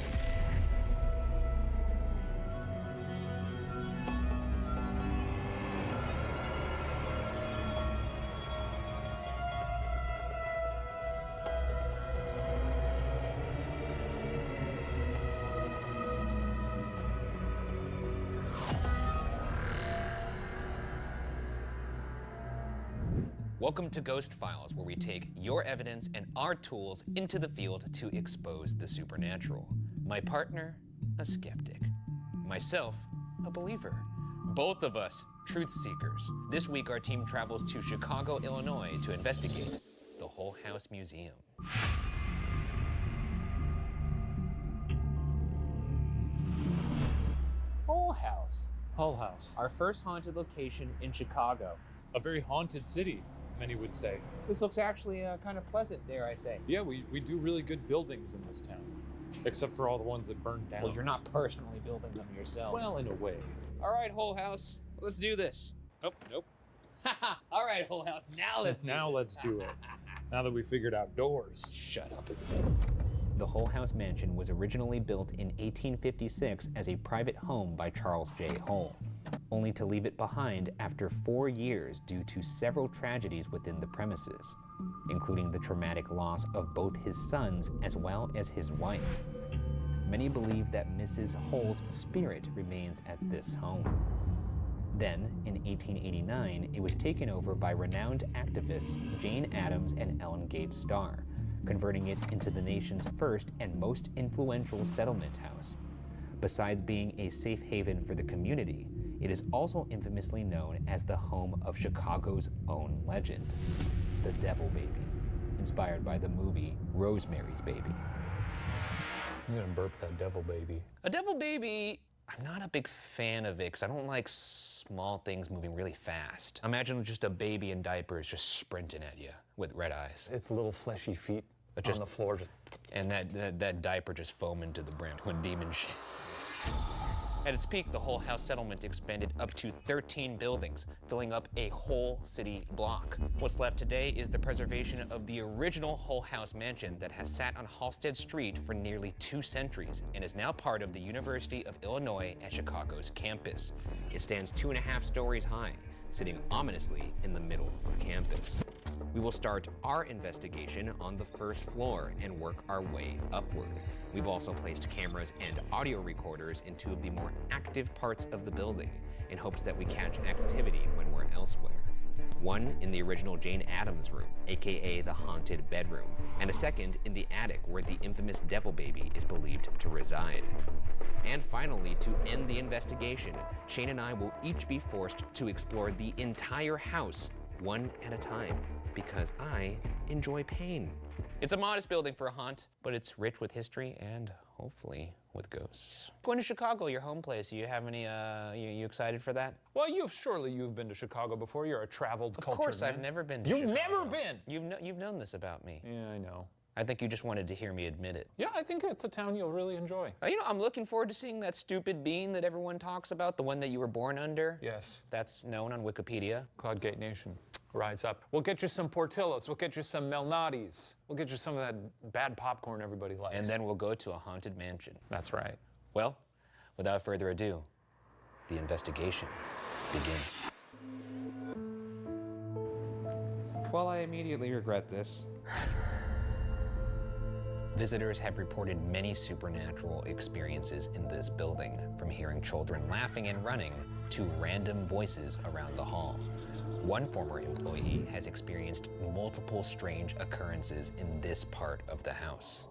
Welcome to Ghost Files, where we take your evidence and our tools into the field to expose the supernatural. My partner, a skeptic. Myself, a believer. Both of us, truth seekers. This week, our team travels to Chicago, Illinois to investigate the Hull House Museum. Hull House. Hull House. Our first haunted location in Chicago. A very haunted city, many would say. This looks actually kind of pleasant, dare I say. Yeah, we do really good buildings in this town, except for all the ones that burned down. Well, you're not personally building them yourselves. Well, in a way. All right, Hull House, let's do this. Oh, nope. All right, Hull House, now let's do it. Now that we figured out doors. Shut up. The Hull House Mansion was originally built in 1856 as a private home by Charles J. Hull, only to leave it behind after 4 years due to several tragedies within the premises, including the traumatic loss of both his sons as well as his wife. Many believe that Mrs. Hull's spirit remains at this home. Then, in 1889, it was taken over by renowned activists Jane Addams and Ellen Gates Starr, converting it into the nation's first and most influential settlement house. Besides being a safe haven for the community, it is also infamously known as the home of Chicago's own legend, the Devil Baby, inspired by the movie Rosemary's Baby. I'm gonna burp that Devil Baby. A Devil Baby, I'm not a big fan of it because I don't like small things moving really fast. Imagine just a baby in diapers just sprinting at you with red eyes. Its little fleshy feet on the floor just... And that diaper just foaming to the brim with demon shit. At its peak, the Hull House settlement expanded up to 13 buildings, filling up a whole city block. What's left today is the preservation of the original Hull House mansion that has sat on Halsted Street for nearly 2 centuries and is now part of the University of Illinois at Chicago's campus. It stands 2.5 stories high, sitting ominously in the middle of campus. We will start our investigation on the first floor and work our way upward. We've also placed cameras and audio recorders in 2 of the more active parts of the building in hopes that we catch activity when we're elsewhere. One in the original Jane Addams room, aka the haunted bedroom, and a second in the attic where the infamous Devil Baby is believed to reside. And finally, to end the investigation, Shane and I will each be forced to explore the entire house one at a time, because I enjoy pain. It's a modest building for a haunt, but it's rich with history and hopefully with ghosts. Going to Chicago, your home place, you have any, you excited for that? Well, surely you've been to Chicago before. You're a traveled cultured Of course, man. I've never been to You've Chicago. never been! You've known this about me. Yeah, I know. I think you just wanted to hear me admit it. Yeah, I think it's a town you'll really enjoy. You know, I'm looking forward to seeing that stupid bean that everyone talks about, the one that you were born under. Yes. That's known on Wikipedia. Cloudgate Nation, rise up. We'll get you some Portillos. We'll get you some Melnati's. We'll get you some of that bad popcorn everybody likes. And then we'll go to a haunted mansion. That's right. Well, without further ado, the investigation begins. Well, I immediately regret this. Visitors have reported many supernatural experiences in this building, from hearing children laughing and running to random voices around the hall. One former employee has experienced multiple strange occurrences in this part of the house.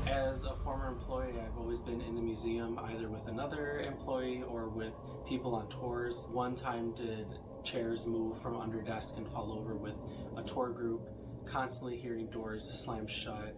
As a former employee, I've always been in the museum either with another employee or with people on tours. One time did chairs move from under desk and fall over with a tour group, constantly hearing doors slam shut,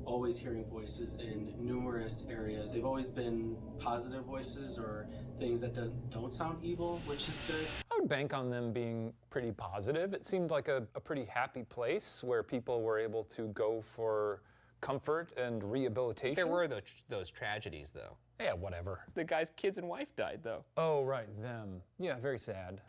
always hearing voices in numerous areas. They've always been positive voices or things that don't sound evil, which is good. I would bank on them being pretty positive. It seemed like a pretty happy place where people were able to go for comfort and rehabilitation. There were those tragedies, though. Yeah, whatever. The guy's kids and wife died, though. Oh, right, them. Yeah, very sad.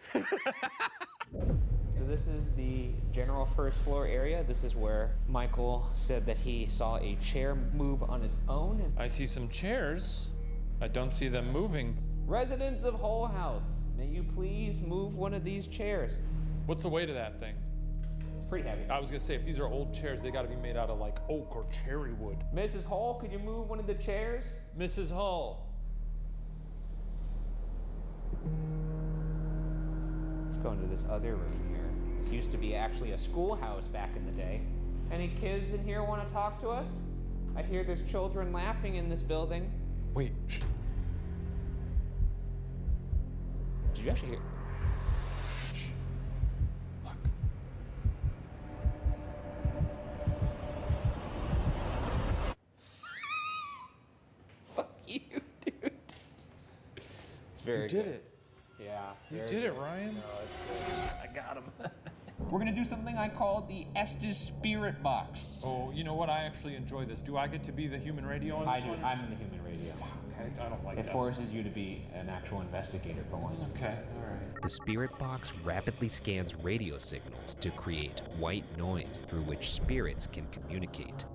So this is the general first floor area. This is where Michael said that he saw a chair move on its own. I see some chairs. I don't see them moving. Residents of Hull House, may you please move one of these chairs? What's the weight of that thing? It's pretty heavy. I was gonna say, if these are old chairs, they gotta be made out of like oak or cherry wood. Mrs. Hull, could you move one of the chairs? Mrs. Hull. Let's go into this other room here. This used to be actually a schoolhouse back in the day. Any kids in here want to talk to us? I hear there's children laughing in this building. Wait, shh. Did you actually hear? Shh. Look. Fuck you, dude. It's very You did good. it. Yeah. You did it, Ryan. I got him. We're gonna do something I call the Estes Spirit Box. Oh, you know what? I actually enjoy this. Do I get to be the human radio on I this do. one? I'm in the human radio. Fuck, I don't like It that. forces you to be an actual investigator for once. Okay, all right. The spirit box rapidly scans radio signals to create white noise through which spirits can communicate.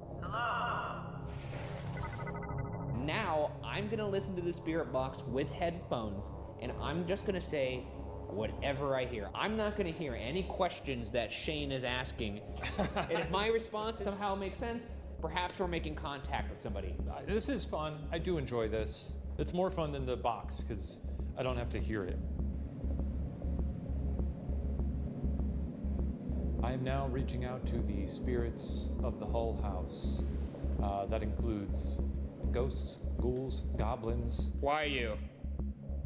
Now, I'm gonna listen to the spirit box with headphones, and I'm just gonna say whatever I hear. I'm not gonna hear any questions that Shane is asking. And if my response somehow makes sense, perhaps we're making contact with somebody. This is fun. I do enjoy this. It's more fun than the box because I don't have to hear it. I am now reaching out to the spirits of the Hull House. That includes ghosts, ghouls, goblins. Why are you?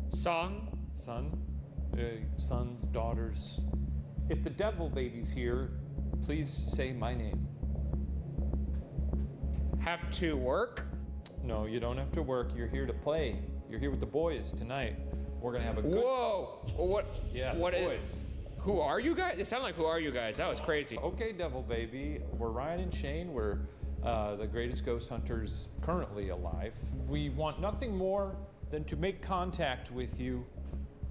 Son? Sons, daughters. If the devil baby's here, please say my name. Have to work? No, you don't have to work. You're here to play. You're here with the boys tonight. We're gonna have a good... Whoa! What? Yeah, what the is? boys. Who are you guys? It sounded like who are you guys? That was crazy. Okay, devil baby. We're Ryan and Shane. We're the greatest ghost hunters currently alive. We want nothing more than to make contact with you.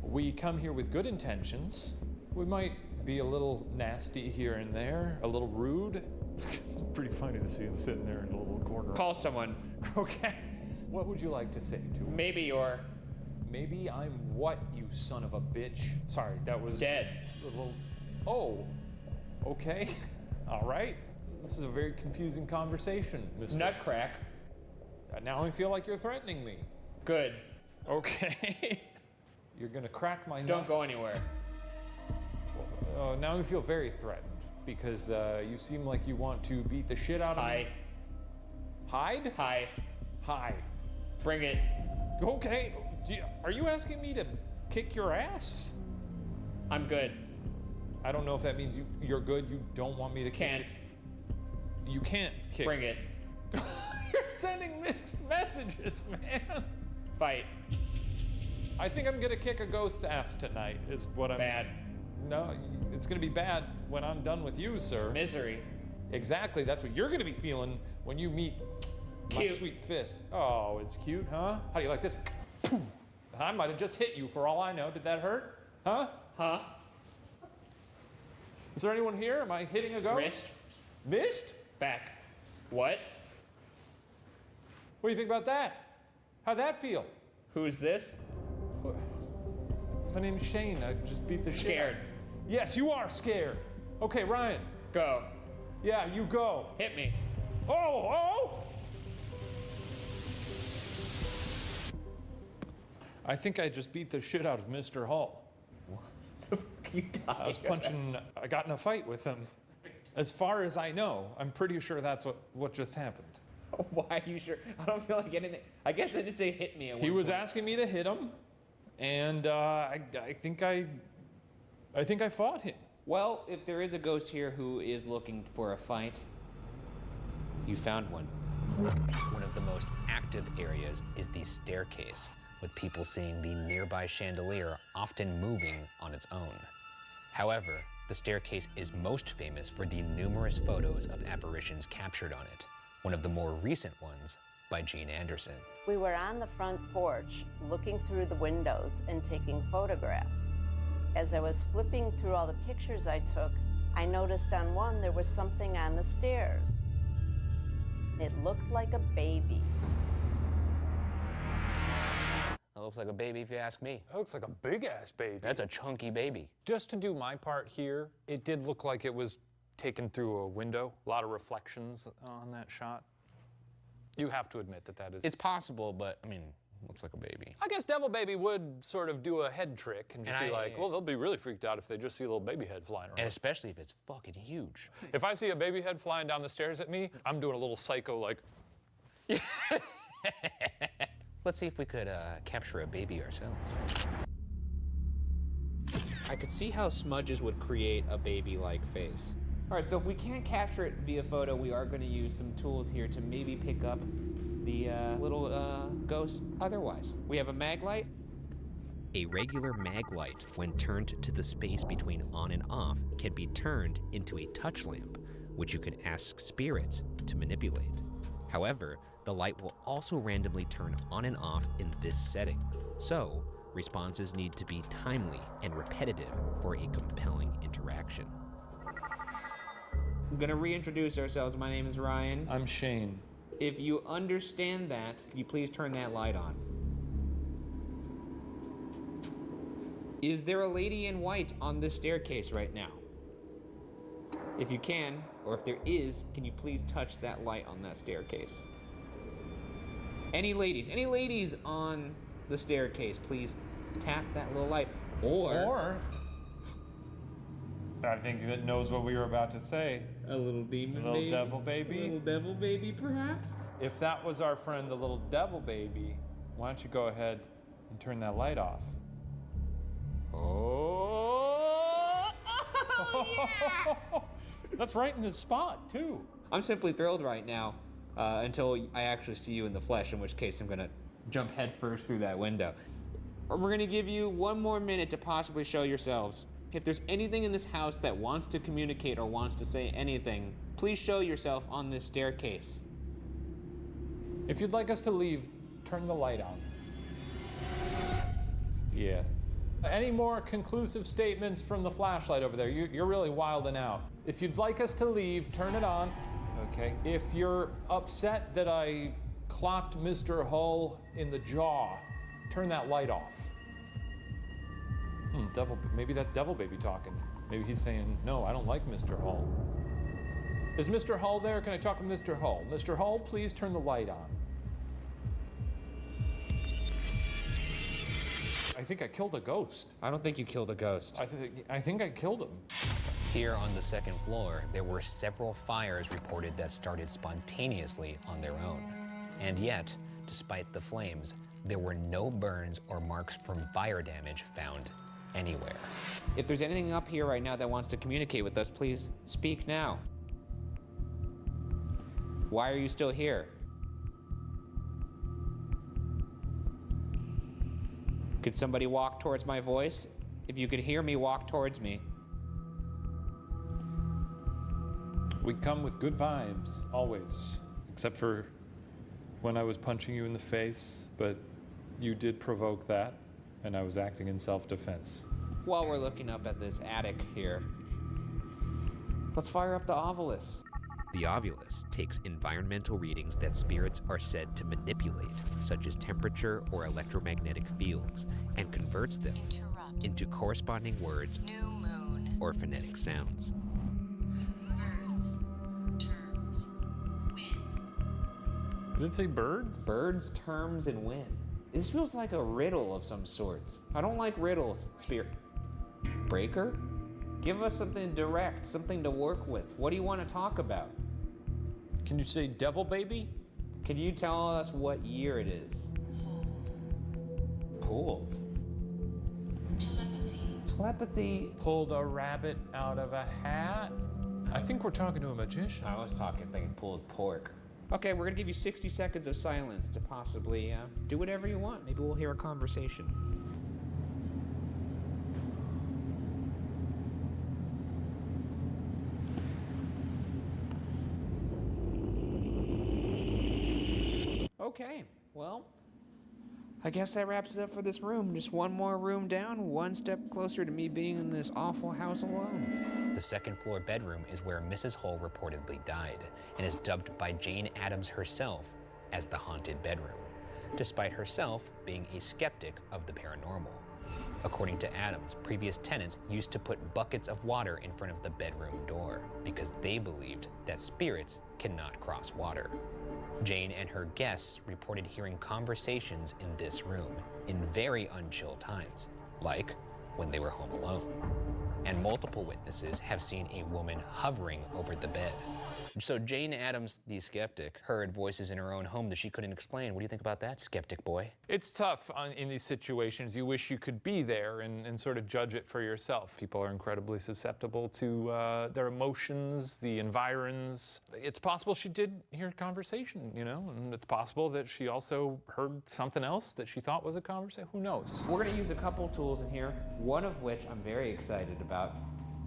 We come here with good intentions. We might be a little nasty here and there, a little rude. It's pretty funny to see him sitting there in a little corner. Call someone. Okay. What would you like to say to him? Maybe you're... Maybe I'm what, you son of a bitch? Sorry, that was... Dead. A little... Oh, okay. All right. This is a very confusing conversation, Mr. Nutcrack. Now I feel like you're threatening me. Good. Okay. You're gonna crack my nut. Don't go anywhere. Now I feel very threatened because you seem like you want to beat the shit out of me. Hide? Hi. Hi. Bring it. Okay. Are you asking me to kick your ass? I'm good. I don't know if that means you're good. You don't want me to kick Can't. it. You can't kick. Bring it. You're sending mixed messages, man. Fight. I think I'm gonna kick a ghost's ass tonight, is what I'm... Bad. No, it's gonna be bad when I'm done with you, sir. Misery. Exactly, that's what you're gonna be feeling when you meet my Cute. sweet fist. Oh, it's cute, huh? How do you like this? I might have just hit you for all I know. Did that hurt? Huh? Huh? Is there anyone here? Am I hitting a ghost? Wrist. Missed? Back. What? What do you think about that? How'd that feel? Who's this? My name's Shane. I just beat the shit. Scared. Yes, you are scared. Okay, Ryan. Go. Yeah, you go. Hit me. Oh! I think I just beat the shit out of Mr. Hall. You died. I got in a fight with him. As far as I know, I'm pretty sure that's what just happened. Why are you sure? I don't feel like anything. I guess I did say hit me at one He was point. asking me to hit him, and I think I fought him. Well, if there is a ghost here who is looking for a fight, you found one. One of the most active areas is the staircase, with people seeing the nearby chandelier often moving on its own. However, the staircase is most famous for the numerous photos of apparitions captured on it, one of the more recent ones by Gene Anderson. We were on the front porch looking through the windows and taking photographs. As I was flipping through all the pictures I took, I noticed on one there was something on the stairs. It looked like a baby. That looks like a baby if you ask me. That looks like a big-ass baby. That's a chunky baby. Just to do my part here, it did look like it was taken through a window. A lot of reflections on that shot. You have to admit that is... It's possible, but I mean, looks like a baby. I guess Devil Baby would sort of do a head trick and just be like, well, they'll be really freaked out if they just see a little baby head flying around. And especially if it's fucking huge. If I see a baby head flying down the stairs at me, I'm doing a little psycho like... Let's see if we could capture a baby ourselves. I could see how smudges would create a baby-like face. All right, so if we can't capture it via photo, we are going to use some tools here to maybe pick up the little ghost otherwise. We have a mag light. A regular mag light, when turned to the space between on and off, can be turned into a touch lamp, which you can ask spirits to manipulate. However, the light will also randomly turn on and off in this setting. So, responses need to be timely and repetitive for a compelling interaction. I'm gonna reintroduce ourselves. My name is Ryan. I'm Shane. If you understand that, can you please turn that light on? Is there a lady in white on this staircase right now? If you can, or if there is, can you please touch that light on that staircase? Any ladies on the staircase, please tap that little light. Or I think that knows what we were about to say. A little demon little baby. devil baby. A little devil baby, perhaps? If that was our friend, the little devil baby, why don't you go ahead and turn that light off? Oh! That's right in his spot, too. I'm simply thrilled right now until I actually see you in the flesh, in which case I'm gonna jump headfirst through that window. We're gonna give you one more minute to possibly show yourselves. If there's anything in this house that wants to communicate or wants to say anything, please show yourself on this staircase. If you'd like us to leave, turn the light on. Yeah. Any more conclusive statements from the flashlight over there? You're really wilding out. If you'd like us to leave, turn it on. Okay. If you're upset that I clocked Mr. Hull in the jaw, turn that light off. Maybe that's Devil Baby talking. Maybe he's saying, no, I don't like Mr. Hull. Is Mr. Hull there? Can I talk to Mr. Hull? Mr. Hull, please turn the light on. I think I killed a ghost. I don't think you killed a ghost. I think I killed him. Here on the second floor, there were several fires reported that started spontaneously on their own. And yet, despite the flames, there were no burns or marks from fire damage found anywhere. If there's anything up here right now that wants to communicate with us, please speak now. Why are you still here? Could somebody walk towards my voice? If you could hear me, walk towards me. We come with good vibes, always. except for when I was punching you in the face, but you did provoke that, and I was acting in self-defense. While we're looking up at this attic here, let's fire up the Ovilus. The Ovilus takes environmental readings that spirits are said to manipulate, such as temperature or electromagnetic fields, and converts them into corresponding words or phonetic sounds. Did it say birds? Birds, terms, and wind. This feels like a riddle of some sorts. I don't like riddles, Spirit. Breaker? Give us something direct, something to work with. What do you want to talk about? Can you say devil baby? Can you tell us what year it is? Pulled. Telepathy. Pulled a rabbit out of a hat? I think we're talking to a magician. I was thinking pulled pork. Okay, we're gonna give you 60 seconds of silence to possibly do whatever you want. Maybe we'll hear a conversation. Okay, well, I guess that wraps it up for this room. Just one more room down, one step closer to me being in this awful house alone. The second floor bedroom is where Mrs. Hull reportedly died and is dubbed by Jane Addams herself as the haunted bedroom, despite herself being a skeptic of the paranormal. According to Addams, previous tenants used to put buckets of water in front of the bedroom door because they believed that spirits cannot cross water. Jane and her guests reported hearing conversations in this room in very unchill times, like when they were home alone. And multiple witnesses have seen a woman hovering over the bed. So Jane Addams, the skeptic, heard voices in her own home that she couldn't explain. What do you think about that, skeptic boy? It's tough in these situations. You wish you could be there and sort of judge it for yourself. People are incredibly susceptible to their emotions, the environs. It's possible she did hear a conversation, you know, and it's possible that she also heard something else that she thought was a conversation. Who knows? We're gonna use a couple tools in here, one of which I'm very excited about.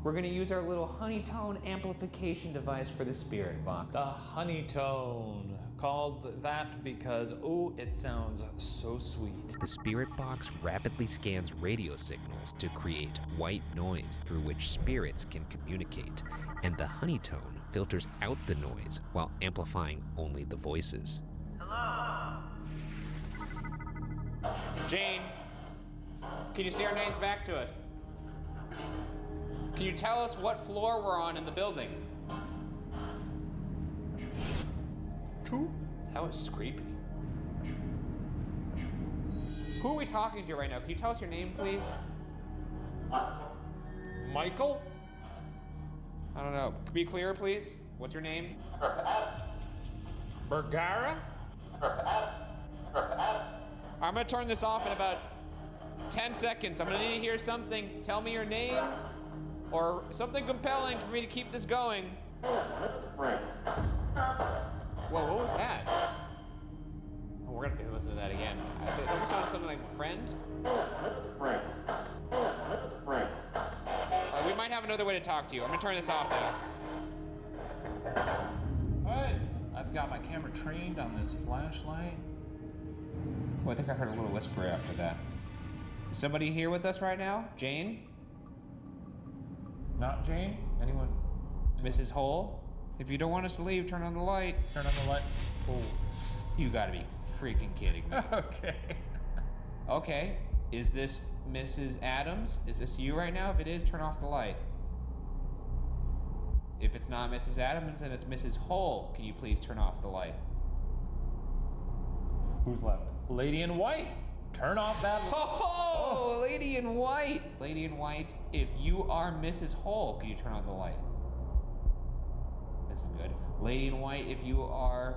We're gonna use our little honeytone amplification device for the spirit box. The honeytone, called that because, oh, it sounds so sweet. The spirit box rapidly scans radio signals to create white noise through which spirits can communicate, and the honeytone filters out the noise while amplifying only the voices. Hello? Jane, can you say our names back to us? Can you tell us what floor we're on in the building? 2? That was creepy. Who are we talking to right now? Can you tell us your name, please? Michael? I don't know. Can you be clearer, please? What's your name? Bergara? I'm gonna turn this off in about 10 seconds. I'm gonna need to hear something. Tell me your name or something compelling for me to keep this going. Whoa, what was that? Oh, we're gonna have to listen to that again. It almost sounded something like friend. We might have another way to talk to you. I'm gonna turn this off now. What? I've got my camera trained on this flashlight. Oh, I think I heard a little whisper after that. Is somebody here with us right now? Jane? Not Jane? Anyone? Mrs. Hull? If you don't want us to leave, turn on the light. Turn on the light. Oh. You gotta be freaking kidding me. Okay. Okay. Is this Mrs. Addams? Is this you right now? If it is, turn off the light. If it's not Mrs. Addams and it's Mrs. Hull, can you please turn off the light? Who's left? Lady in white. Turn off that light. Oh, Lady in white. Lady in white, if you are Mrs. Hull, can you turn on the light? This is good. Lady in white, if you are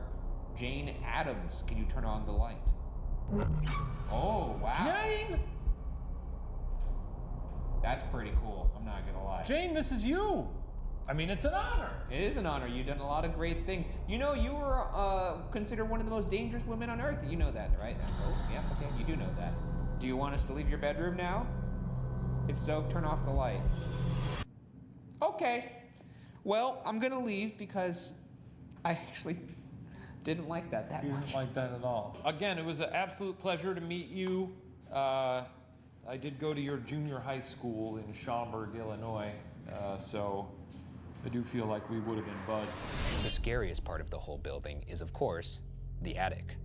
Jane Addams, can you turn on the light? Oh, wow. Jane! That's pretty cool. I'm not gonna lie. Jane, this is you. I mean, it's an honor. It is an honor. You've done a lot of great things. You know, you were considered one of the most dangerous women on earth. You know that, right? Oh, yeah, okay, you do know that. Do you want us to leave your bedroom now? If so, turn off the light. Okay. Well, I'm gonna leave because I actually Didn't like that much. Didn't like that at all. Again, it was an absolute pleasure to meet you. I did go to your junior high school in Schaumburg, Illinois, so I do feel like we would have been buds. The scariest part of the whole building is, of course, the attic.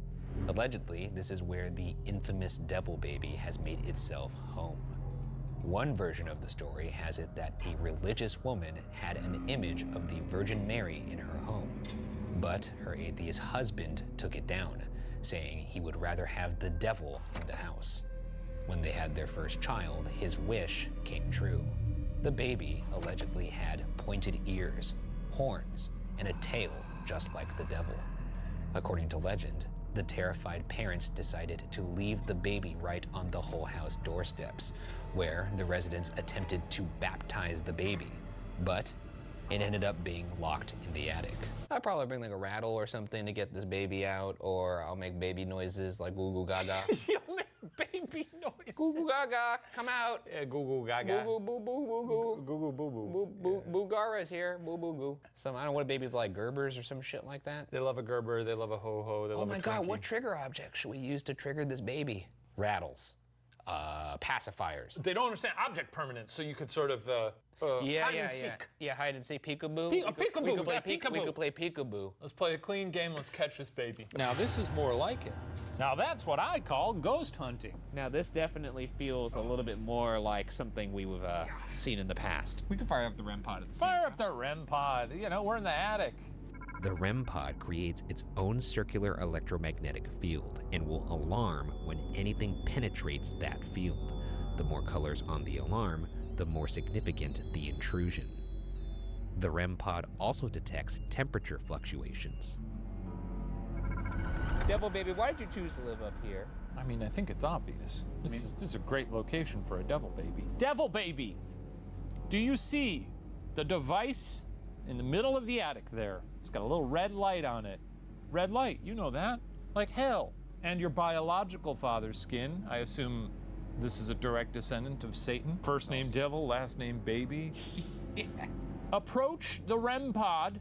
Allegedly, this is where the infamous devil baby has made itself home. One version of the story has it that a religious woman had an image of the Virgin Mary in her home, but her atheist husband took it down, saying he would rather have the devil in the house. When they had their first child, his wish came true. The baby allegedly had pointed ears, horns, and a tail just like the devil. According to legend, the terrified parents decided to leave the baby right on the whole house doorsteps, where the residents attempted to baptize the baby, but it ended up being locked in the attic. I'll probably bring like a rattle or something to get this baby out, or I'll make baby noises like goo goo gaga. You'll make baby noises. Goo goo gaga, come out. Yeah, goo goo gaga. Boo boo boo boo boo goo. Goo goo boo boo. Boo boo boo Gara's here. Boo boo goo. Some, I don't know what babies like, Gerbers or some shit like that. They love a Gerber, they love a ho-ho, they love a Oh my God, Twinkie. what trigger object should we use to trigger this baby? Rattles, pacifiers. They don't understand object permanence, so you could sort of hide and seek. Yeah, hide and seek, peekaboo. Peekaboo, We could play peekaboo. We could play peekaboo. Let's play a clean game, let's catch this baby. Now this is more like it. Now that's what I call ghost hunting. Now this definitely feels a little bit more like something we've seen in the past. We can fire up the REM pod at the same Fire up the REM pod. You know, we're in the attic. The REM pod creates its own circular electromagnetic field and will alarm when anything penetrates that field. The more colors on the alarm, the more significant the intrusion. The REM pod also detects temperature fluctuations. Devil baby, why did you choose to live up here? I mean, I think it's obvious. This is a great location for a devil baby. Devil baby! Do you see the device in the middle of the attic there? It's got a little red light on it. Red light, you know that. Like hell. And your biological father's skin, I assume this is a direct descendant of Satan. First name devil, last name baby. Yeah. Approach the REM pod.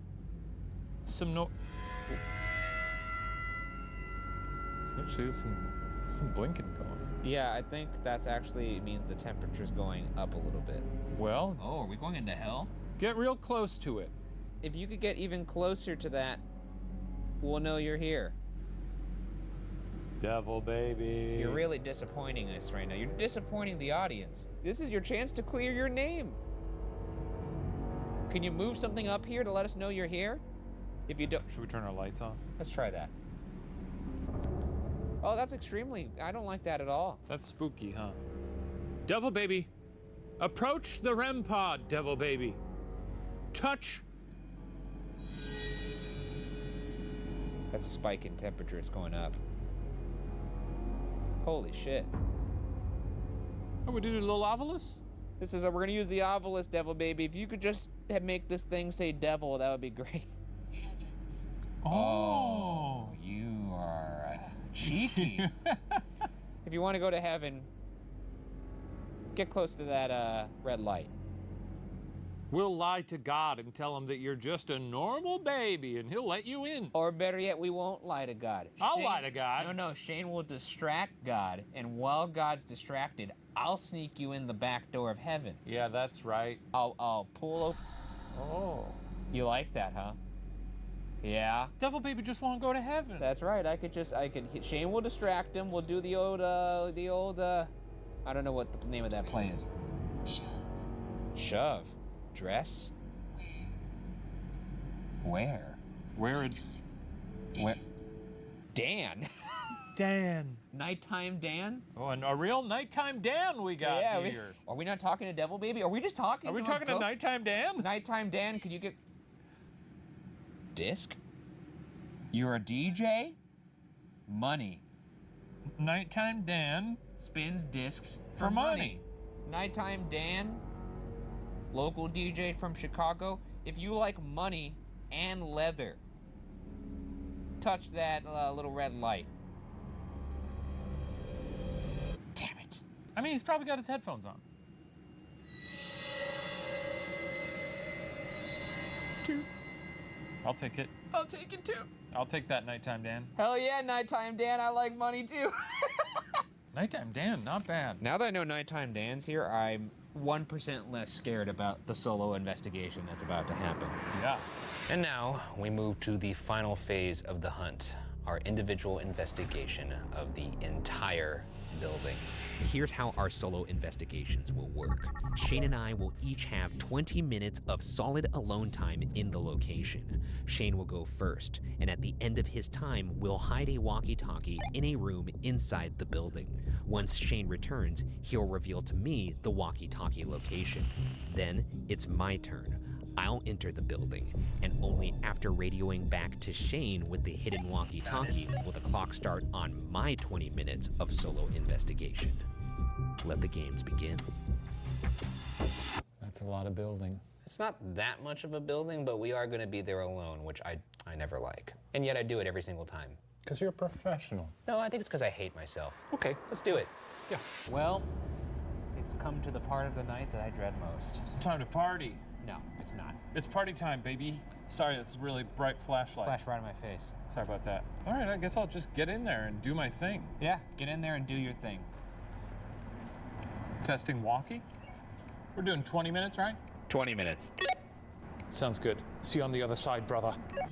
Actually, there's some blinking going on. Yeah, I think that actually means the temperature's going up a little bit. Well, Oh, are we going into hell? get real close to it. If you could get even closer to that, we'll know you're here. Devil baby. You're really disappointing us right now. You're disappointing the audience. This is your chance to clear your name. Can you move something up here to let us know you're here? If you don't, Should we turn our lights off? let's try that. Oh, that's extremely, I don't like that at all. That's spooky, huh? Devil baby, approach the REM pod, devil baby. Touch. That's a spike in temperature, it's going up. Holy shit. Oh, we did a little ovilus? This is, we're gonna use the ovilus, devil baby. If you could just make this thing say devil, that would be great. Oh. You are cheeky. If you want to go to heaven, get close to that red light. We'll lie to God and tell him that you're just a normal baby and he'll let you in. Or better yet, we won't lie to God. I'll lie to God. No, Shane will distract God, and while God's distracted, I'll sneak you in the back door of heaven. Yeah, that's right. I'll pull open. Oh. You like that, huh? Yeah. Devil baby just won't go to heaven. That's right. Shane will distract him. We'll do the old, I don't know what the name of that play is. Shove. Dress? Where? Where? Dan. Dan. Nighttime Dan? Oh, and a real nighttime Dan we got here. Are we not talking to Devil Baby? Are we just talking Are to we talking to Nighttime Dan? Nighttime Dan, could you get... Disc? You're a DJ? Money. Nighttime Dan spins discs for money. Nighttime Dan, local DJ from Chicago. If you like money and leather, touch that little red light. Damn it. I mean, he's probably got his headphones on. 2. I'll take it. I'll take it too. I'll take that nighttime Dan. Hell yeah, nighttime Dan. I like money too. Nighttime Dan, not bad. Now that I know Nighttime Dan's here, I'm 1% less scared about the solo investigation that's about to happen. Yeah. And now we move to the final phase of the hunt, our individual investigation of the entire building. Here's how our solo investigations will work. Shane and I will each have 20 minutes of solid alone time in the location. Shane will go first, and at the end of his time, we'll hide a walkie-talkie in a room inside the building. Once Shane returns, he'll reveal to me the walkie-talkie location. Then it's my turn. I'll enter the building, and only after radioing back to Shane with the hidden walkie-talkie will the clock start on my 20 minutes of solo investigation. Let the games begin. That's a lot of building. It's not that much of a building, but we are going to be there alone, which I never like. And yet I do it every single time. Because you're a professional. No, I think it's because I hate myself. Okay, let's do it. Yeah. Well, it's come to the part of the night that I dread most. It's time to party. No, it's not. It's party time, baby. Sorry, that's a really bright flashlight. Flash right in my face. Sorry about that. All right, I guess I'll just get in there and do my thing. Yeah, get in there and do your thing. Testing walkie? We're doing 20 minutes, right? 20 minutes. Sounds good. See you on the other side, brother. Okay.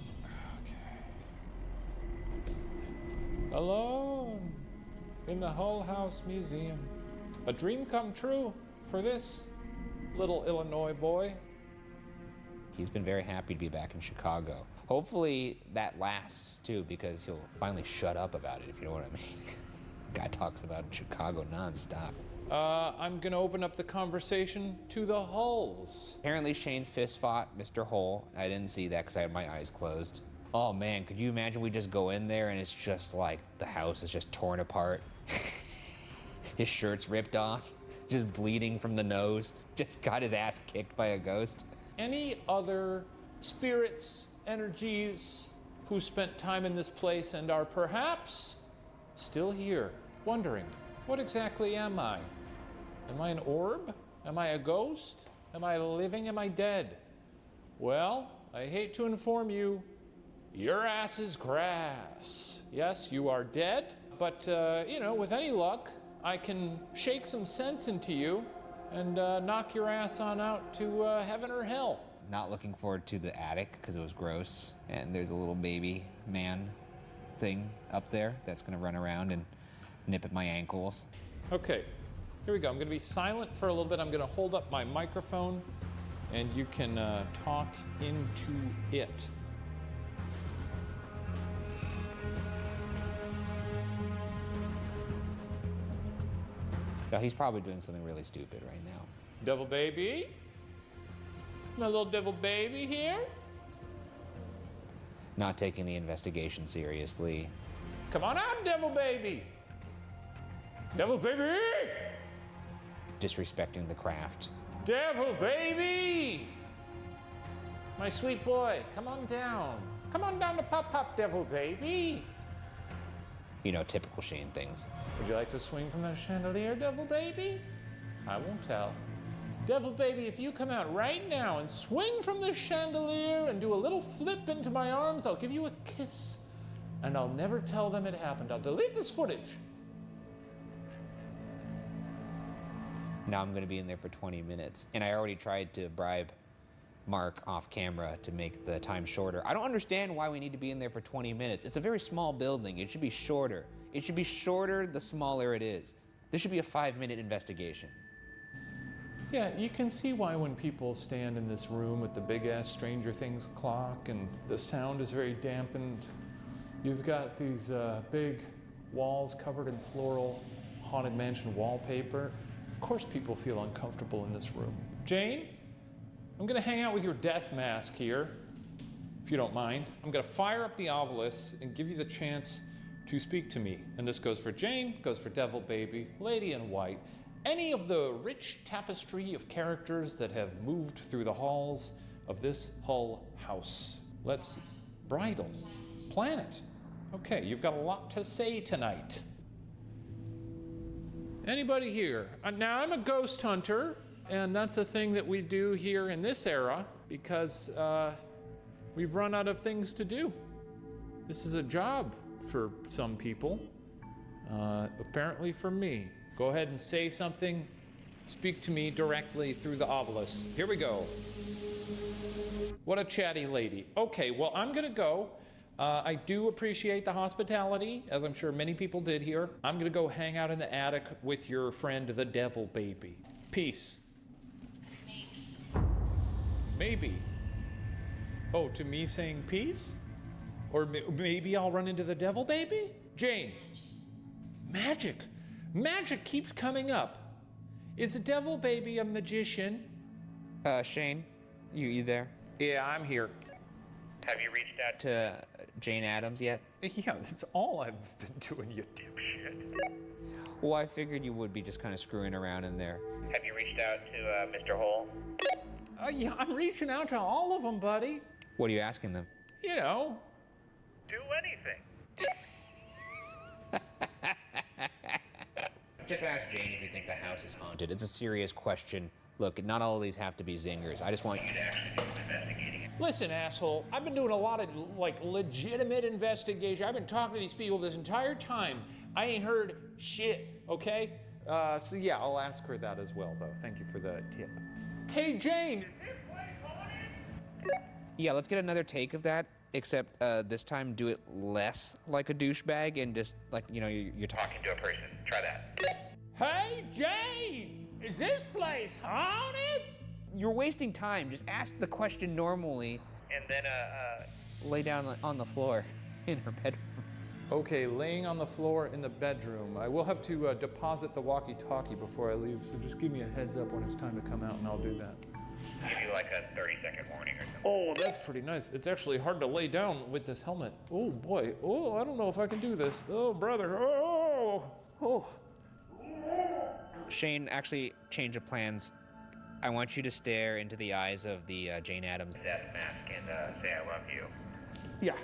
Alone in the Hull House Museum. A dream come true for this little Illinois boy. He's been very happy to be back in Chicago. Hopefully that lasts too, because he'll finally shut up about it, if you know what I mean. Guy talks about Chicago nonstop. I'm gonna open up the conversation to the Hulls. Apparently Shane fist fought Mr. Hull. I didn't see that because I had my eyes closed. Oh man, could you imagine we just go in there and it's just like the house is just torn apart. His shirt's ripped off, just bleeding from the nose, just got his ass kicked by a ghost. Any other spirits, energies who spent time in this place and are perhaps still here, wondering, what exactly am I? Am I an orb? Am I a ghost? Am I living? Am I dead? Well, I hate to inform you, your ass is grass. Yes, you are dead, but you know, with any luck, I can shake some sense into you and knock your ass on out to heaven or hell. Not looking forward to the attic because it was gross. And there's a little baby man thing up there that's gonna run around and nip at my ankles. Okay, here we go. I'm gonna be silent for a little bit. I'm gonna hold up my microphone and you can talk into it. No, he's probably doing something really stupid right now. Devil baby? My little devil baby here? Not taking the investigation seriously. Come on out, devil baby! Devil baby! Disrespecting the craft. Devil baby! My sweet boy, come on down. Come on down to Pop Pop, devil baby. You know, typical Shane things. Would you like to swing from the chandelier, devil baby? I won't tell. Devil baby, if you come out right now and swing from the chandelier and do a little flip into my arms, I'll give you a kiss. And I'll never tell them it happened. I'll delete this footage. Now I'm gonna be in there for 20 minutes. And I already tried to bribe Mark off camera to make the time shorter. I don't understand why we need to be in there for 20 minutes. It's a very small building. It should be shorter. It should be shorter the smaller it is. This should be a 5-minute investigation. Yeah, you can see why when people stand in this room with the big-ass Stranger Things clock and the sound is very dampened, you've got these big walls covered in floral Haunted Mansion wallpaper. Of course people feel uncomfortable in this room. Jane, I'm gonna hang out with your death mask here, if you don't mind. I'm gonna fire up the obelisks and give you the chance to speak to me. And this goes for Jane, goes for Devil Baby, Lady in White, any of the rich tapestry of characters that have moved through the halls of this Hull house. Let's bridle, plan it. Okay, you've got a lot to say tonight. Anybody here? Now I'm a ghost hunter, and that's a thing that we do here in this era because we've run out of things to do. This is a job for some people. Apparently for me. Go ahead and say something. Speak to me directly through the ovilus. Here we go. What a chatty lady. Okay, well, I'm gonna go. I do appreciate the hospitality, as I'm sure many people did here. I'm gonna go hang out in the attic with your friend, the devil baby. Peace. Maybe. Oh, to me saying peace? Or maybe I'll run into the devil baby? Jane. Magic. Magic keeps coming up. Is the devil baby a magician? Shane, you there? Yeah, I'm here. Have you reached out To Jane Addams yet? Yeah, that's all I've been doing, you dipshit. Well, I figured you would be just kind of screwing around in there. Have you reached out to Mr. Hole? Yeah, I'm reaching out to all of them, buddy. What are you asking them? You know. Do anything. Just ask Jane if you think the house is haunted. It's a serious question. Look, not all of these have to be zingers. I just want you to actually do some investigating. Listen, asshole, I've been doing a lot of, legitimate investigation. I've been talking to these people this entire time. I ain't heard shit, okay? So yeah, I'll ask her that as well, though. Thank you for the tip. Hey, Jane! Yeah, let's get another take of that, except this time do it less like a douchebag and just like, you're Talking to a person. Try that. Hey, Jane! Is this place haunted? You're wasting time. Just ask the question normally. And then, Lay down on the floor in her bedroom. Okay, laying on the floor in the bedroom. I will have to deposit the walkie-talkie before I leave, so just give me a heads up when it's time to come out and I'll do that. give you like a 30-second warning or something. Oh, that's pretty nice. It's actually hard to lay down with this helmet. Oh boy. Oh, I don't know if I can do this. Oh, brother. Oh. Shane, actually, change of plans. I want you to stare into the eyes of the Jane Addams. Death mask and say I love you. Yeah.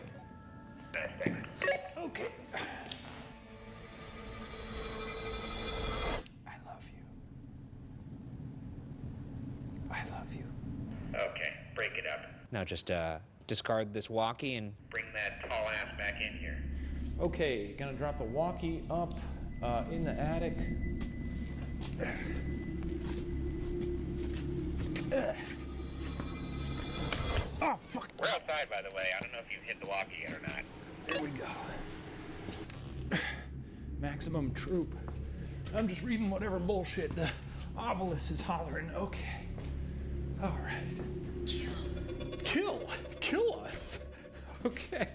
Nice, thanks. Okay. I love you. Okay, break it up. Now just discard this walkie and... Bring that tall ass back in here. Okay, gonna drop the walkie up in the attic. Oh, fuck. We're outside, by the way. I don't know if you've hit the walkie yet or not. There we go. Maximum troop. I'm just reading whatever bullshit the Ovilus is hollering. Okay. All right. Kill us. Okay.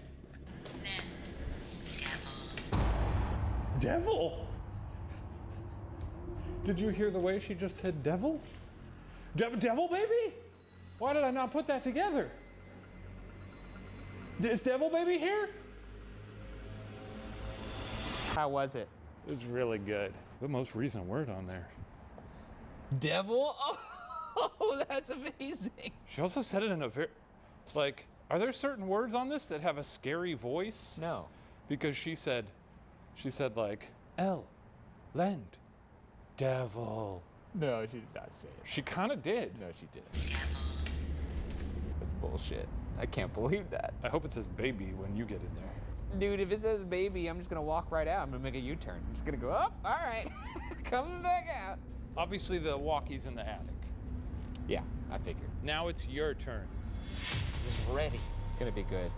Devil? Did you hear the way she just said devil? Devil, baby? Why did I not put that together? Is Devil Baby here? How was it? It was really good. The most recent word on there. Devil? Oh, that's amazing. She also said it in a very, like, are there certain words on this that have a scary voice? No. Because she said like, L, lend, devil. No, she did not say it. She kind of did. No, she didn't. That's bullshit. I can't believe that. I hope it says baby when you get in there. Dude, if it says baby, I'm just gonna walk right out. I'm gonna make a U-turn. I'm just gonna go up. All right, coming back out. Obviously the walkie's in the attic. Yeah, I figured. Now it's your turn. It's ready. It's gonna be good.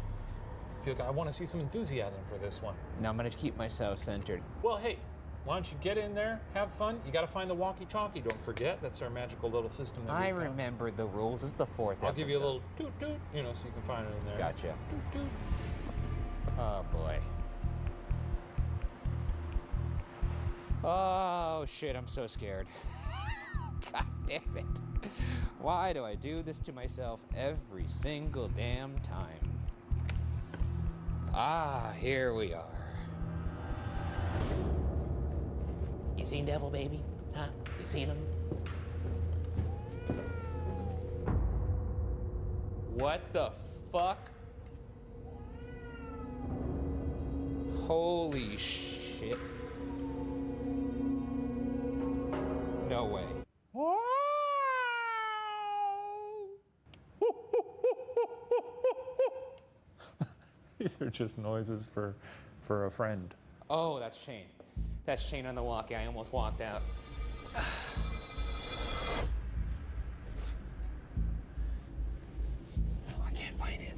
I want to see some enthusiasm for this one. Now I'm gonna keep myself centered. Well, hey, why don't you get in there, have fun? You got to find the walkie-talkie. Don't forget, that's our magical little system. That I remember the rules. It's the fourth I'll episode. give you a little toot-toot, so you can find it in there. Gotcha. Toot-toot. Oh boy. Oh shit, I'm so scared. God damn it. Why do I do this to myself every single damn time? Ah, here we are. You seen Devil Baby? Huh? You seen him? What the fuck? Holy shit. No way. These are just noises for a friend. Oh, that's Shane. That's Shane on the walkie. I almost walked out. I can't find it.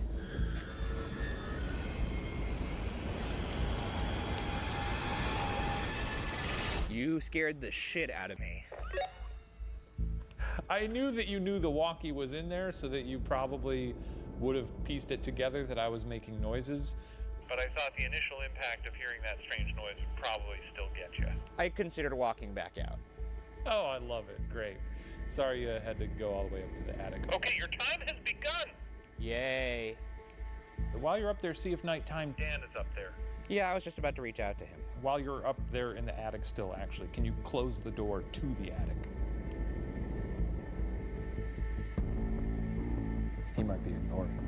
You scared the shit out of me. I knew that you knew the walkie was in there, so that you probably would have pieced it together that I was making noises. But I thought the initial impact of hearing that strange noise would probably still get you. I considered walking back out. Oh, I love it. Great. Sorry you had to go all the way up to the attic. Okay, your time has begun. Yay. While you're up there, see if nighttime... Dan is up there. Yeah, I was just about to reach out to him. While you're up there in the attic still, actually, can you close the door to the attic? He might be ignoring me.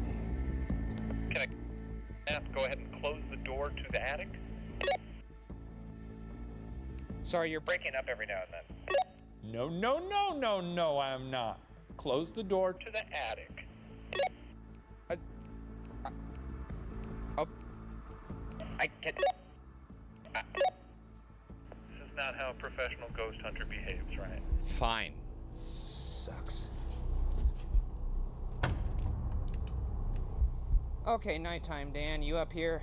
Can I ask, go ahead and close the door to the attic? Sorry, you're breaking up every now and then. No, I am not. Close the door to the attic. I can't. This is not how a professional ghost hunter behaves, right? Fine. Sucks. Okay, nighttime, Dan. You up here?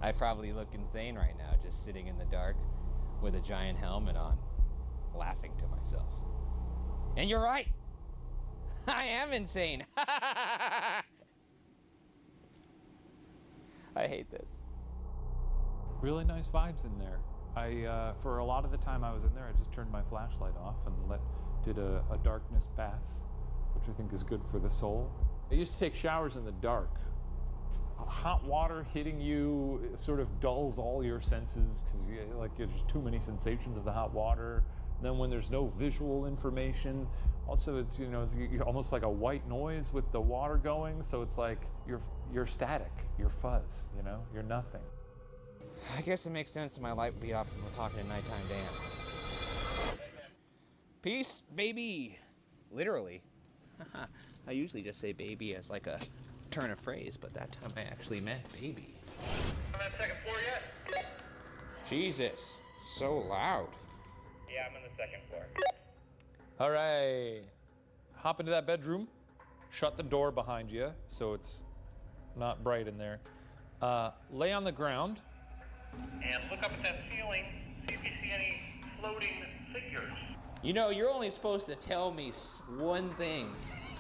I probably look insane right now, just sitting in the dark with a giant helmet on, laughing to myself. And you're right. I am insane. I hate this. Really nice vibes in there. For a lot of the time I was in there, I just turned my flashlight off and did a darkness bath, which I think is good for the soul. I used to take showers in the dark. Hot water hitting you sort of dulls all your senses because there's too many sensations of the hot water. Then when there's no visual information, also it's almost like a white noise with the water going, so it's like you're static, you're fuzz, you're nothing. I guess it makes sense that my light would be off when we're talking to nighttime Dan. Peace, baby. Literally. I usually just say baby as like a turn of phrase, but that time I actually meant baby. On that second floor yet? Jesus, so loud. Yeah, I'm on the second floor. All right, hop into that bedroom, shut the door behind you so it's not bright in there. Lay on the ground. And look up at that ceiling, see if you see any floating figures. You're only supposed to tell me one thing,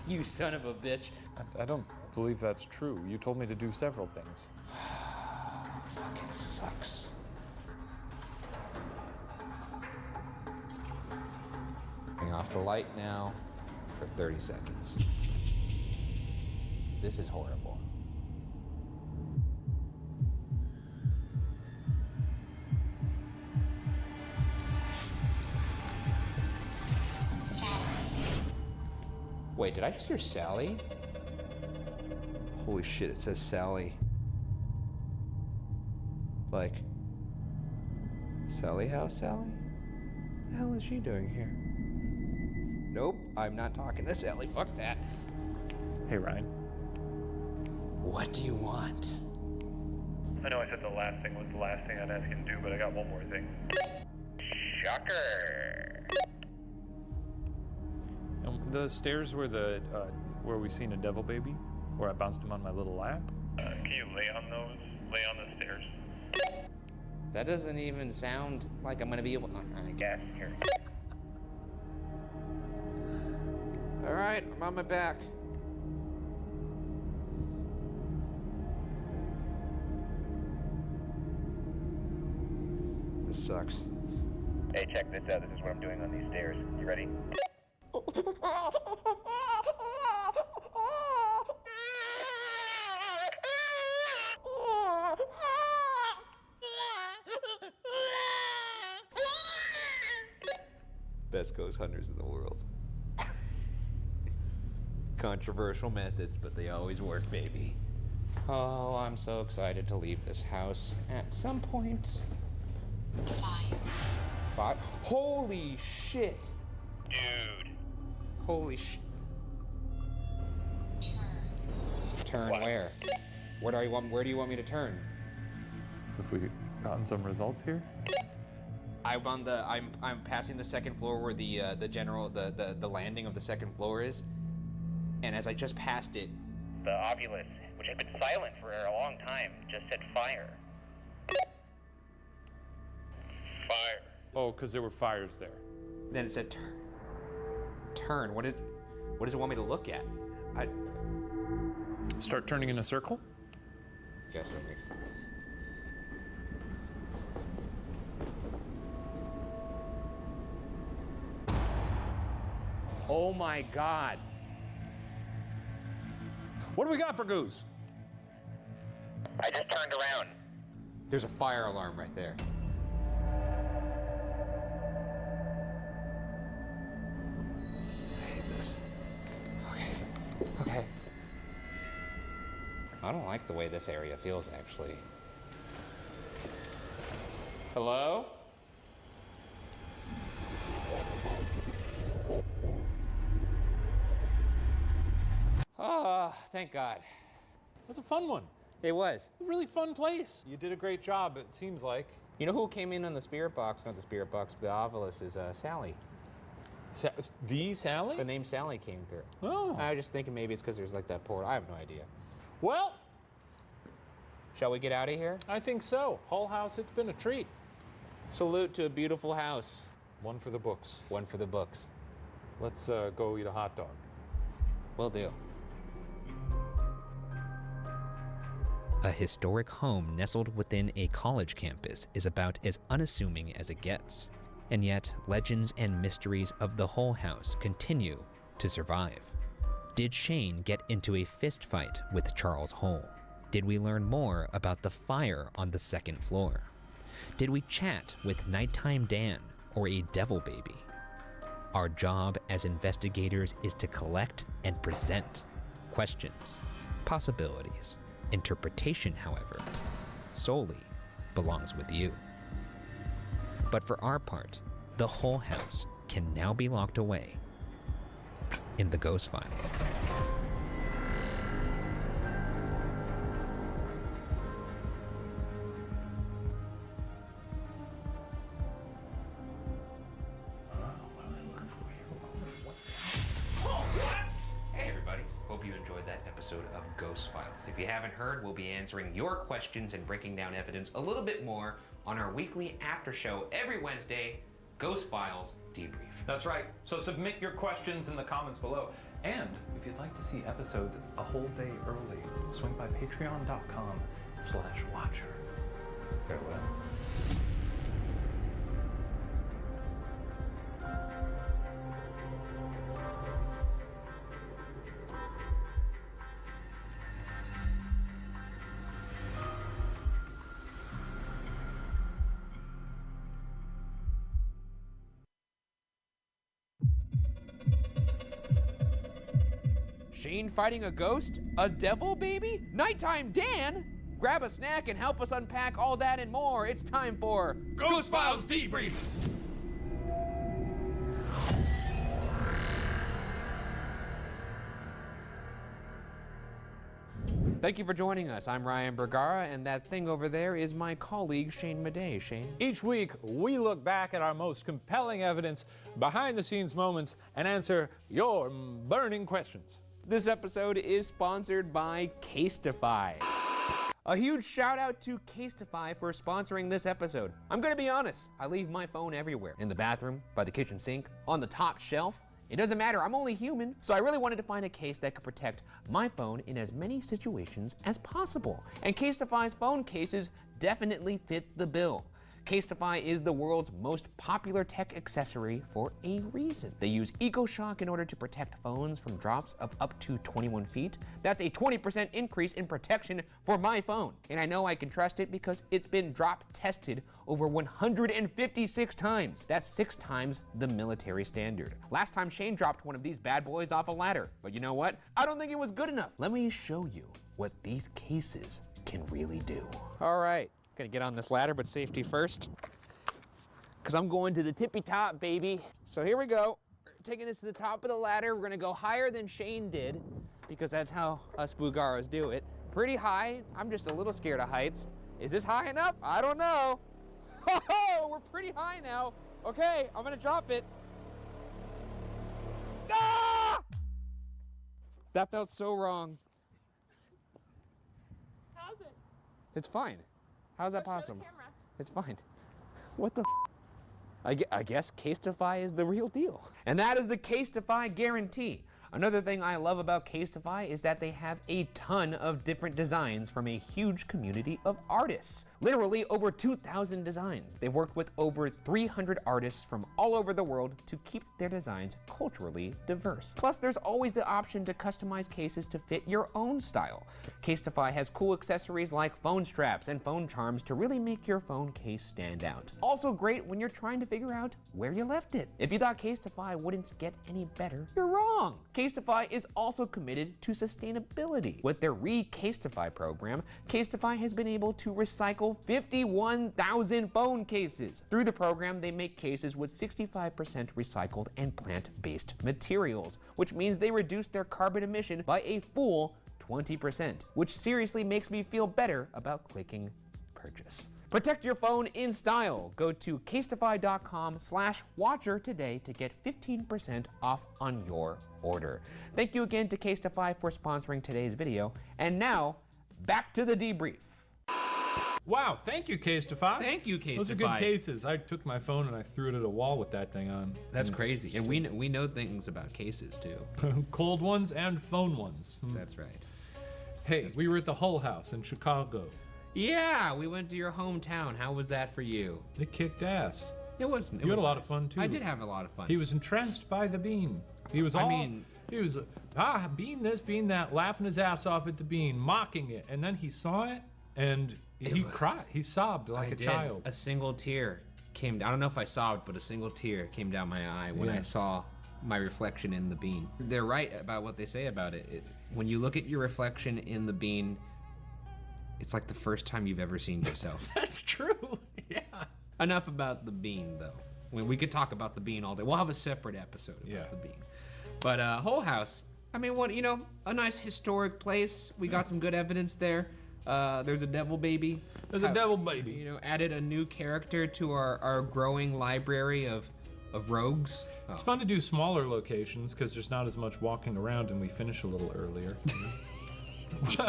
you son of a bitch. I don't believe that's true. You told me to do several things. Fucking sucks. Turning off the light now for 30 seconds. This is horrible. Wait, did I just hear Sally? Holy shit, it says Sally. Like, Sally House Sally? What the hell is she doing here? Nope, I'm not talking to Sally, fuck that. Hey, Ryan. What do you want? I know I said the last thing was the last thing I'd ask you to do, but I got one more thing. Shocker! The stairs where we seen a devil baby, where I bounced him on my little lap. Can you lay on those? Lay on the stairs? That doesn't even sound like I'm gonna be able to. I guess. Here. All right, I'm on my back. This sucks. Hey, check this out. This is what I'm doing on these stairs. You ready? Best ghost hunters in the world. Controversial methods, but they always work, baby. Oh, I'm so excited to leave this house at some point. 5. Holy shit! Dude. Holy sh... Turn where? Where do you want me to turn? Have we gotten some results here? I'm passing the second floor where the landing of the second floor is. And as I just passed it, The Ovilus, which had been silent for a long time, just said fire. Fire. Oh, because there were fires there. then it said turn. What does it want me to look at? Start turning in a circle? Guess that makes sense. Oh my God. What do we got, Burgoose? I just turned around. There's a fire alarm right there. I hate this. Okay. I don't like the way this area feels, actually. Hello? Oh, thank God. That's a fun one. It was. A really fun place. You did a great job, it seems like. You know who came in on the spirit box? Not the spirit box, but the Ovilus is Sally. The Sally? The name Sally came through. Oh. I was just thinking maybe it's because there's like that portal. I have no idea. Well, shall we get out of here? I think so. Hull House, it's been a treat. Salute to a beautiful house. One for the books. One for the books. Let's go eat a hot dog. Will do. A historic home nestled within a college campus is about as unassuming as it gets. And yet, legends and mysteries of the Hull House continue to survive. Did Shane get into a fist fight with Charles Hull? Did we learn more about the fire on the second floor? Did we chat with Nighttime Dan or a devil baby? Our job as investigators is to collect and present questions, possibilities. Interpretation, however, solely belongs with you. But for our part, the Hull House can now be locked away in the Ghost Files. Hey everybody, hope you enjoyed that episode of Ghost Files. If you haven't heard, we'll be answering your questions and breaking down evidence a little bit more on our weekly after show every Wednesday, Ghost Files Debrief. That's right. So submit your questions in the comments below. And if you'd like to see episodes a whole day early, swing by patreon.com/watcher. Farewell. Shane fighting a ghost? A devil baby? Nighttime Dan? Grab a snack and help us unpack all that and more. It's time for Ghost Files Debrief! Thank you for joining us. I'm Ryan Bergara, and that thing over there is my colleague Shane Madej. Shane? Each week, we look back at our most compelling evidence, behind-the-scenes moments, and answer your burning questions. This episode is sponsored by Casetify. A huge shout out to Casetify for sponsoring this episode. I'm gonna be honest, I leave my phone everywhere. In the bathroom, by the kitchen sink, on the top shelf. It doesn't matter, I'm only human. So I really wanted to find a case that could protect my phone in as many situations as possible. And Casetify's phone cases definitely fit the bill. Casetify is the world's most popular tech accessory for a reason. They use EcoShock in order to protect phones from drops of up to 21 feet. That's a 20% increase in protection for my phone. And I know I can trust it because it's been drop tested over 156 times. That's 6 times the military standard. Last time Shane dropped one of these bad boys off a ladder. But you know what? I don't think it was good enough. Let me show you what these cases can really do. All right. Gonna get on this ladder, but safety first. Cause I'm going to the tippy top, baby. So here we go. taking this to the top of the ladder. We're gonna go higher than Shane did, because that's how us Boogaros do it. Pretty high. I'm just a little scared of heights. Is this high enough? I don't know. Oh, we're pretty high now. Okay, I'm gonna drop it. Ah! That felt so wrong. How's it? It's fine. How's that Go show the possible? camera. It's fine. What the I guess Casetify is the real deal. And that is the Casetify guarantee. Another thing I love about Casetify is that they have a ton of different designs from a huge community of artists. Literally over 2,000 designs. They've worked with over 300 artists from all over the world to keep their designs culturally diverse. Plus, there's always the option to customize cases to fit your own style. Casetify has cool accessories like phone straps and phone charms to really make your phone case stand out. Also great when you're trying to figure out where you left it. If you thought Casetify wouldn't get any better, you're wrong. Casetify is also committed to sustainability. With their Re-Casetify program, Casetify has been able to recycle 51,000 phone cases. Through the program, they make cases with 65% recycled and plant-based materials, which means they reduce their carbon emission by a full 20%, which seriously makes me feel better about clicking purchase. Protect your phone in style. Go to casetify.com/watcher today to get 15% off on your order. Thank you again to Casetify for sponsoring today's video. And now, back to the debrief. Wow, thank you, Casetify. Thank you, Casetify. Those are good cases. I took my phone and I threw it at a wall with that thing on. That's crazy. And we know things about cases too. Cold ones and phone ones. That's right. Hey, we were at the Hull House in Chicago. Yeah, we went to your hometown. How was that for you? It kicked ass. It was. You had a lot of fun too. I did have a lot of fun. He was entranced by the bean. He was bean this, bean that, laughing his ass off at the bean, mocking it, and then he saw it and he cried. He sobbed like a child. A single tear came down. I don't know if I sobbed, but a single tear came down my eye when I saw my reflection in the bean. They're right about what they say about it. When you look at your reflection in the bean, it's like the first time you've ever seen yourself. That's true. Yeah. Enough about the bean, though. I mean, we could talk about the bean all day. We'll have a separate episode about the bean. But Hull House, I mean, a nice historic place. We got some good evidence there. There's a devil baby. There's a devil baby. Added a new character to our growing library of rogues. It's fun to do smaller locations because there's not as much walking around and we finish a little earlier.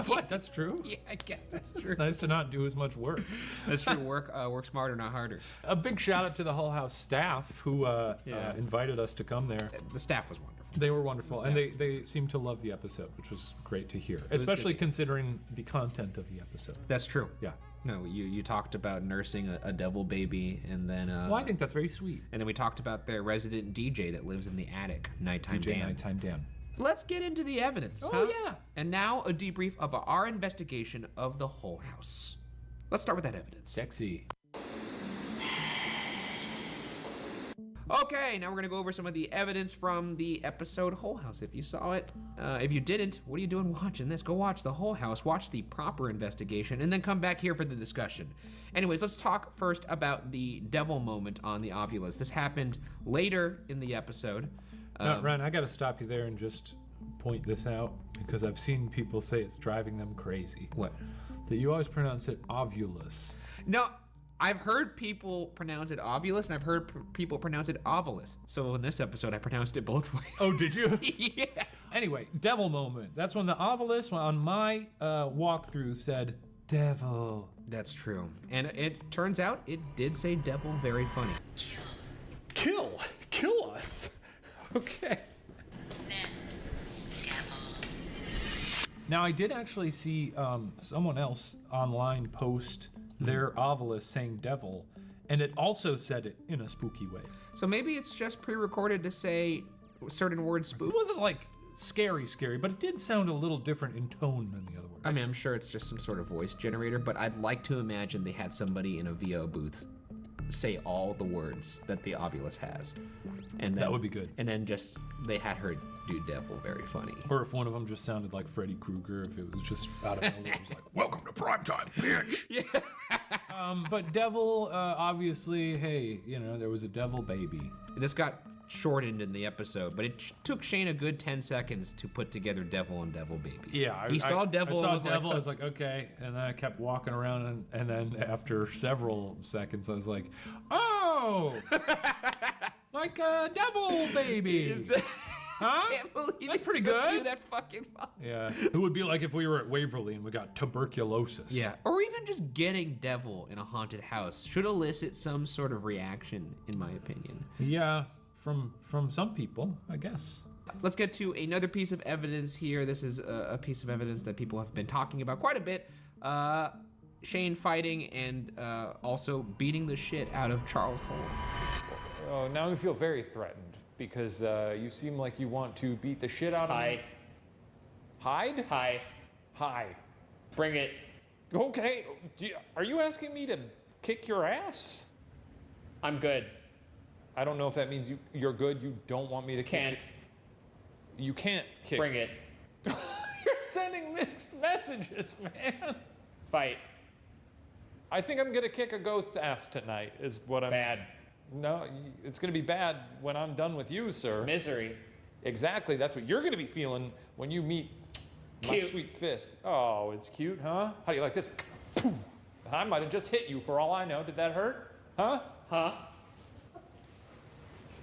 What? That's true? Yeah, I guess that's true. It's nice to not do as much work. That's true. Work smarter, not harder. A big shout out to the Hull House staff who invited us to come there. The staff was wonderful. They were wonderful, and they seemed to love the episode, which was great to hear, especially considering the content of the episode. That's true. Yeah. No, you talked about nursing a devil baby, and then... well, I think that's very sweet. And then we talked about their resident DJ that lives in the attic, Nighttime DJ Dan. Nighttime Dan. Let's get into the evidence. Oh, yeah. And now a debrief of our investigation of the Hull House. Let's start with that evidence. Sexy. Okay, now we're gonna go over some of the evidence from the episode Hull House. If you saw it, if you didn't, what are you doing watching this? Go watch the Hull House, watch the proper investigation, and then come back here for the discussion. Anyways, let's talk first about the devil moment on the Ovulus. This happened later in the episode. Ryan, I gotta stop you there and just point this out because I've seen people say it's driving them crazy. What? That you always pronounce it ovulus. No, I've heard people pronounce it ovulus, and I've heard people pronounce it ovulus. So in this episode, I pronounced it both ways. Oh, did you? Yeah. Anyway, devil moment. That's when the ovulus on my walkthrough said devil. That's true. And it turns out it did say devil very funny. Kill us. Okay. Now, I did actually see someone else online post their ovulus saying devil, and it also said it in a spooky way. So maybe it's just pre-recorded to say certain words spook. It wasn't like scary, but it did sound a little different in tone than the other words. I mean, I'm sure it's just some sort of voice generator, but I'd like to imagine they had somebody in a VO booth say all the words that the ovulus has. And then, that would be good. And then just, they had her do devil very funny. Or if one of them just sounded like Freddy Krueger, if it was just out of nowhere, it was like, welcome to primetime, bitch. Yeah. But devil, obviously, hey, there was a devil baby. This got shortened in the episode, but it took Shane a good 10 seconds to put together Devil and Devil Baby. Yeah, he saw Devil. I saw and was Devil. like, I was like, okay, and then I kept walking around, and then after several seconds, I was like, oh, like a Devil Baby. Huh? I can't believe That's it pretty took good. you that fucking long. Yeah. It would be like if we were at Waverly and we got tuberculosis. Yeah, or even just getting Devil in a haunted house should elicit some sort of reaction, in my opinion. Yeah, from some people, I guess. Let's get to another piece of evidence here. This is a piece of evidence that people have been talking about quite a bit. Shane fighting and also beating the shit out of Charles Hole. Oh, now I feel very threatened because you seem like you want to beat the shit out of me. Hide? Hi. Bring it. Okay. Are you asking me to kick your ass? I'm good. I don't know if that means you're good. You don't want me to kick. Can't. You can't kick. Bring it. You're sending mixed messages, man. Fight. I think I'm gonna kick a ghost's ass tonight. Is what I'm. Bad. No, it's gonna be bad when I'm done with you, sir. Misery. Exactly. That's what you're gonna be feeling when you meet my Cute. sweet fist. Oh, it's cute, huh? How do you like this? I might have just hit you for all I know. Did that hurt? Huh? Huh?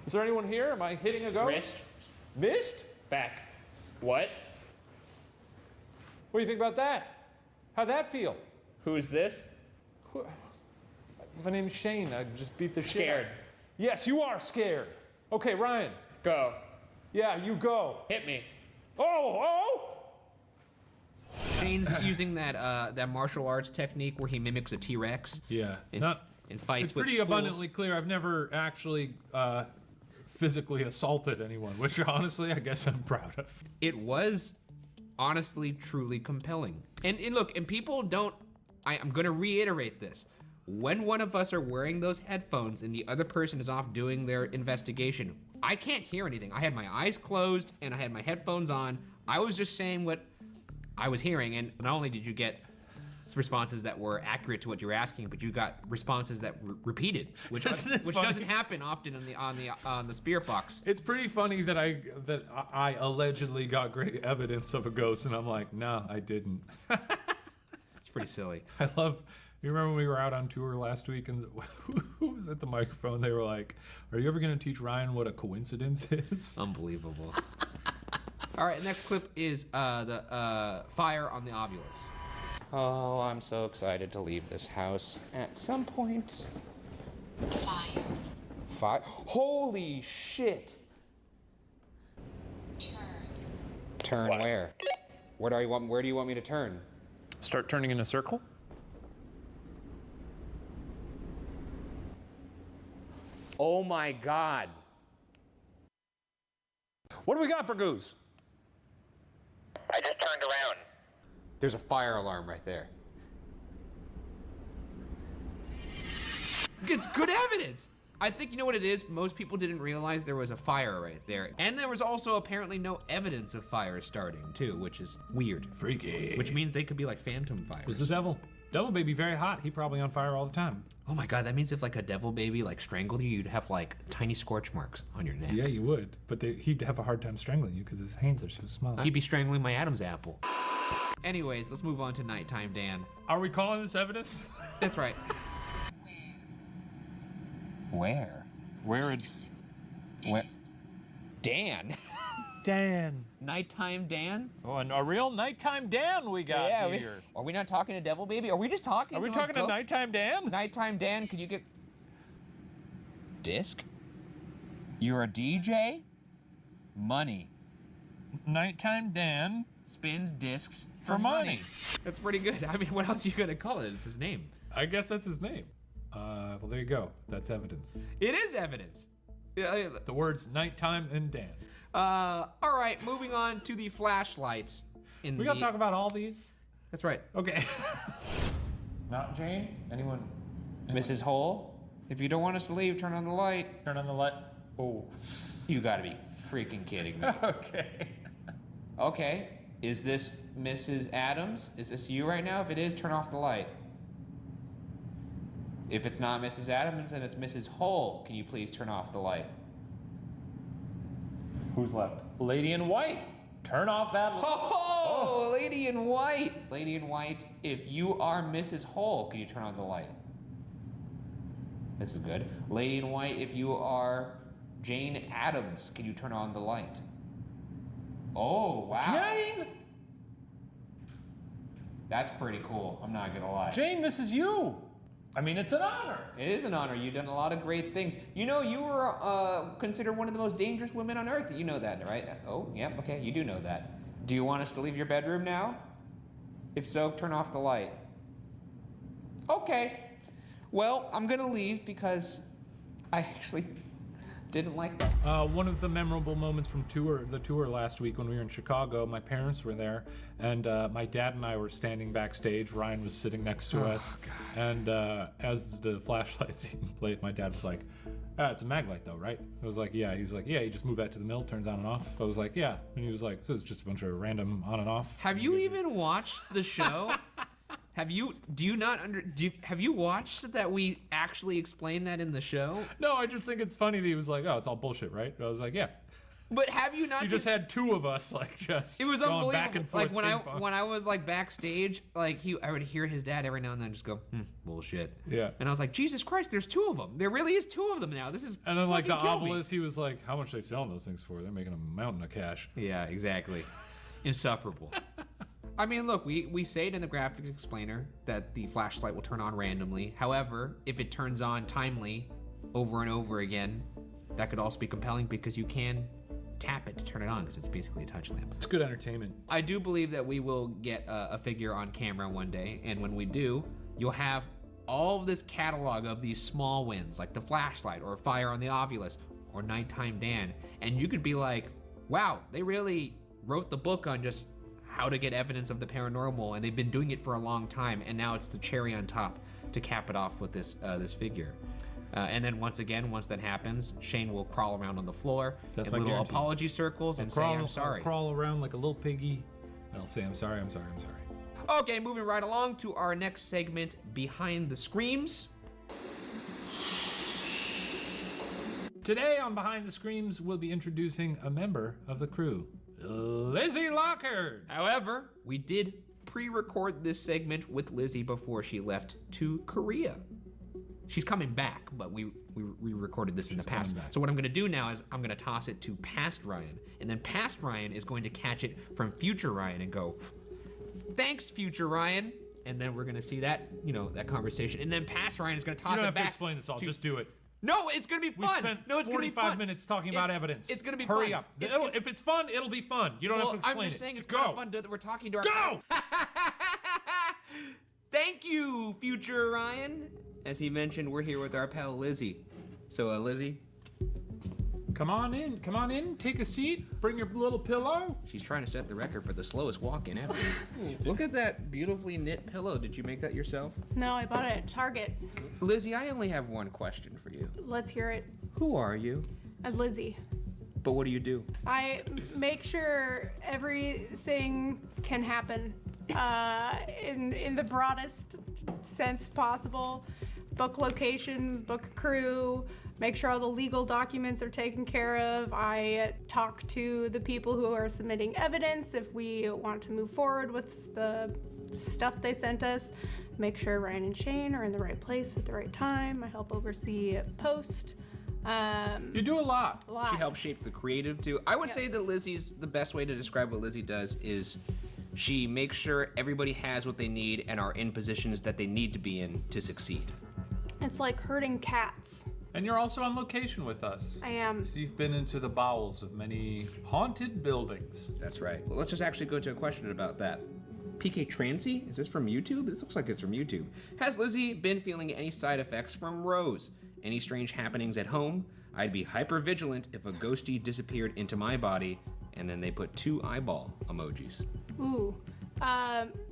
Is there anyone here? Am I hitting a ghost? Wrist. Missed? Back. What? What do you think about that? How'd that feel? Who is this? My name's Shane. I just beat the shit. Scared. Yes, you are scared. Okay, Ryan. Go. Yeah, you go. Hit me. Oh! Shane's using that martial arts technique where he mimics a T-Rex. Yeah. And fights It's with pretty fools. abundantly clear. I've never actually physically assaulted anyone, which honestly, I guess I'm proud of. It was honestly, truly compelling. And look, and people don't, I'm gonna reiterate this. When one of us are wearing those headphones and the other person is off doing their investigation, I can't hear anything. I had my eyes closed and I had my headphones on. I was just saying what I was hearing, and not only did you get responses that were accurate to what you were asking, but you got responses that were repeated, which doesn't happen often on the spirit box. It's pretty funny that I allegedly got great evidence of a ghost, and I'm like, no, I didn't. It's pretty silly. I love. You remember when we were out on tour last week, and who was at the microphone? They were like, "Are you ever going to teach Ryan what a coincidence is?" Unbelievable. All right, next clip is the fire on the Ovulus. Oh, I'm so excited to leave this house at some point. Fire. Holy shit. Turn where? Where do you want me to turn? Start turning in a circle. Oh my God. What do we got, Burgoose? I just turned around. There's a fire alarm right there. It's good evidence. I think you know what it is? Most people didn't realize there was a fire right there. And there was also apparently no evidence of fire starting too, which is weird. Freaky. Which means they could be like phantom fires. Who's the devil? Devil baby very hot. He probably on fire all the time. Oh my God, that means if like a devil baby like strangled you, you'd have like tiny scorch marks on your neck. Yeah, you would. But he'd have a hard time strangling you because his hands are so small. He'd be strangling my Adam's apple. Anyways, let's move on to Nighttime Dan. Are we calling this evidence? That's right. Where? Where? Dan. Dan. Nighttime Dan? Oh, and a real Nighttime Dan we got here. Are we not talking to Devil Baby? Are we just talking Are we to talking to Nighttime Dan? Nighttime Dan, could you get... Disc? You're a DJ? Money. Nighttime Dan spins discs for money. That's pretty good. I mean, what else are you gonna call it? It's his name. I guess that's his name. Well, there you go. That's evidence. It is evidence. The words Nighttime and Dan. All right, moving on to the flashlight. We gotta talk about all these? That's right. Okay. Not Jane? Anyone? Mrs. Hole, if you don't want us to leave, turn on the light. Turn on the light. Oh. You gotta be freaking kidding me. Okay. Okay. Is this Mrs. Adams? Is this you right now? If it is, turn off the light. If it's not Mrs. Adams and it's Mrs. Hole, can you please turn off the light? Who's left? Lady in white. Turn off that light. Oh, Lady in white. Lady in white, if you are Mrs. Hole, can you turn on the light? This is good. Lady in white, if you are Jane Addams, can you turn on the light? Oh, wow. Jane! That's pretty cool, I'm not gonna lie. Jane, this is you. I mean, it's an honor. It is an honor. You've done a lot of great things. You know, you were considered one of the most dangerous women on earth. You know that, right? Oh, yeah, okay, you do know that. Do you want us to leave your bedroom now? If so, turn off the light. Okay. Well, I'm gonna leave because I actually didn't like that. One of the memorable moments from the tour last week when we were in Chicago, my parents were there, and my dad and I were standing backstage. Ryan was sitting next to us, and as the flashlight scene played, my dad was like, it's a mag light though, right? I was like, yeah. He was like, yeah, you just move that to the middle, turns on and off. I was like, yeah. And he was like, so it's just a bunch of random on and off. Have you even watched the show? Have you watched that we actually explained that in the show? No, I just think it's funny that he was like, oh, it's all bullshit, right? I was like, yeah. But have you not? You just had two of us like just. It was going unbelievable. back and forth. Like when I was like backstage, like I would hear his dad every now and then just go, bullshit. Yeah. And I was like, Jesus Christ, there's two of them. There really is two of them now. This is. And then like the fucking kill me. obelisk, he was like, how much are they selling those things for? They're making a mountain of cash. Yeah, exactly. Insufferable. I mean, look, we say it in the graphics explainer that the flashlight will turn on randomly. However, if it turns on timely over and over again, that could also be compelling because you can tap it to turn it on because it's basically a touch lamp. It's good entertainment. I do believe that we will get a figure on camera one day, and when we do, you'll have all of this catalog of these small wins, like the flashlight or Fire on the Ovulus or Nighttime Dan, and you could be like, wow, they really wrote the book on just how to get evidence of the paranormal, and they've been doing it for a long time, and now it's the cherry on top to cap it off with this this figure. And then once that happens, Shane will crawl around on the floor in little guarantee. apology circles and say, I'm sorry. I'll crawl around like a little piggy, and I'll say, I'm sorry, I'm sorry, I'm sorry. Okay, moving right along to our next segment, Behind the Screams. Today on Behind the Screams, we'll be introducing a member of the crew, Lizzie Lockhart. However, we did pre-record this segment with Lizzie before she left to Korea. She's coming back, but we recorded this in the past. So what I'm gonna do now is I'm gonna toss it to past Ryan, and then past Ryan is going to catch it from future Ryan and go, thanks, future Ryan. And then we're gonna see that, that conversation. And then past Ryan is gonna toss it back. You don't have to explain this all, just do it. No, it's gonna be fun. We spent 45 minutes talking about evidence. It's gonna be Hurry fun. up. If it's fun, it'll be fun. You don't have to explain it. I'm just saying it's go. kind of fun that we're talking to our Go! Thank you, future Ryan. As he mentioned, we're here with our pal Lizzie. So, Lizzie, come on in, take a seat, bring your little pillow. She's trying to set the record for the slowest walk-in ever. Look at that beautifully knit pillow. Did you make that yourself? No, I bought it at Target. Lizzie, I only have one question for you. Let's hear it. Who are you? I'm Lizzie. But what do you do? I make sure everything can happen in the broadest sense possible. Book locations, book crew, make sure all the legal documents are taken care of. I talk to the people who are submitting evidence if we want to move forward with the stuff they sent us. Make sure Ryan and Shane are in the right place at the right time. I help oversee post. You do a lot. She helps shape the creative too. I would say that the best way to describe what Lizzie does is she makes sure everybody has what they need and are in positions that they need to be in to succeed. It's like herding cats. And you're also on location with us. I am. So you've been into the bowels of many haunted buildings. That's right. Well, let's just actually go to a question about that. PK Transy? Is this from YouTube? This looks like it's from YouTube. Has Lizzie been feeling any side effects from Rose? Any strange happenings at home? I'd be hyper vigilant if a ghostie disappeared into my body, and then they put 2 eyeball emojis. Ooh,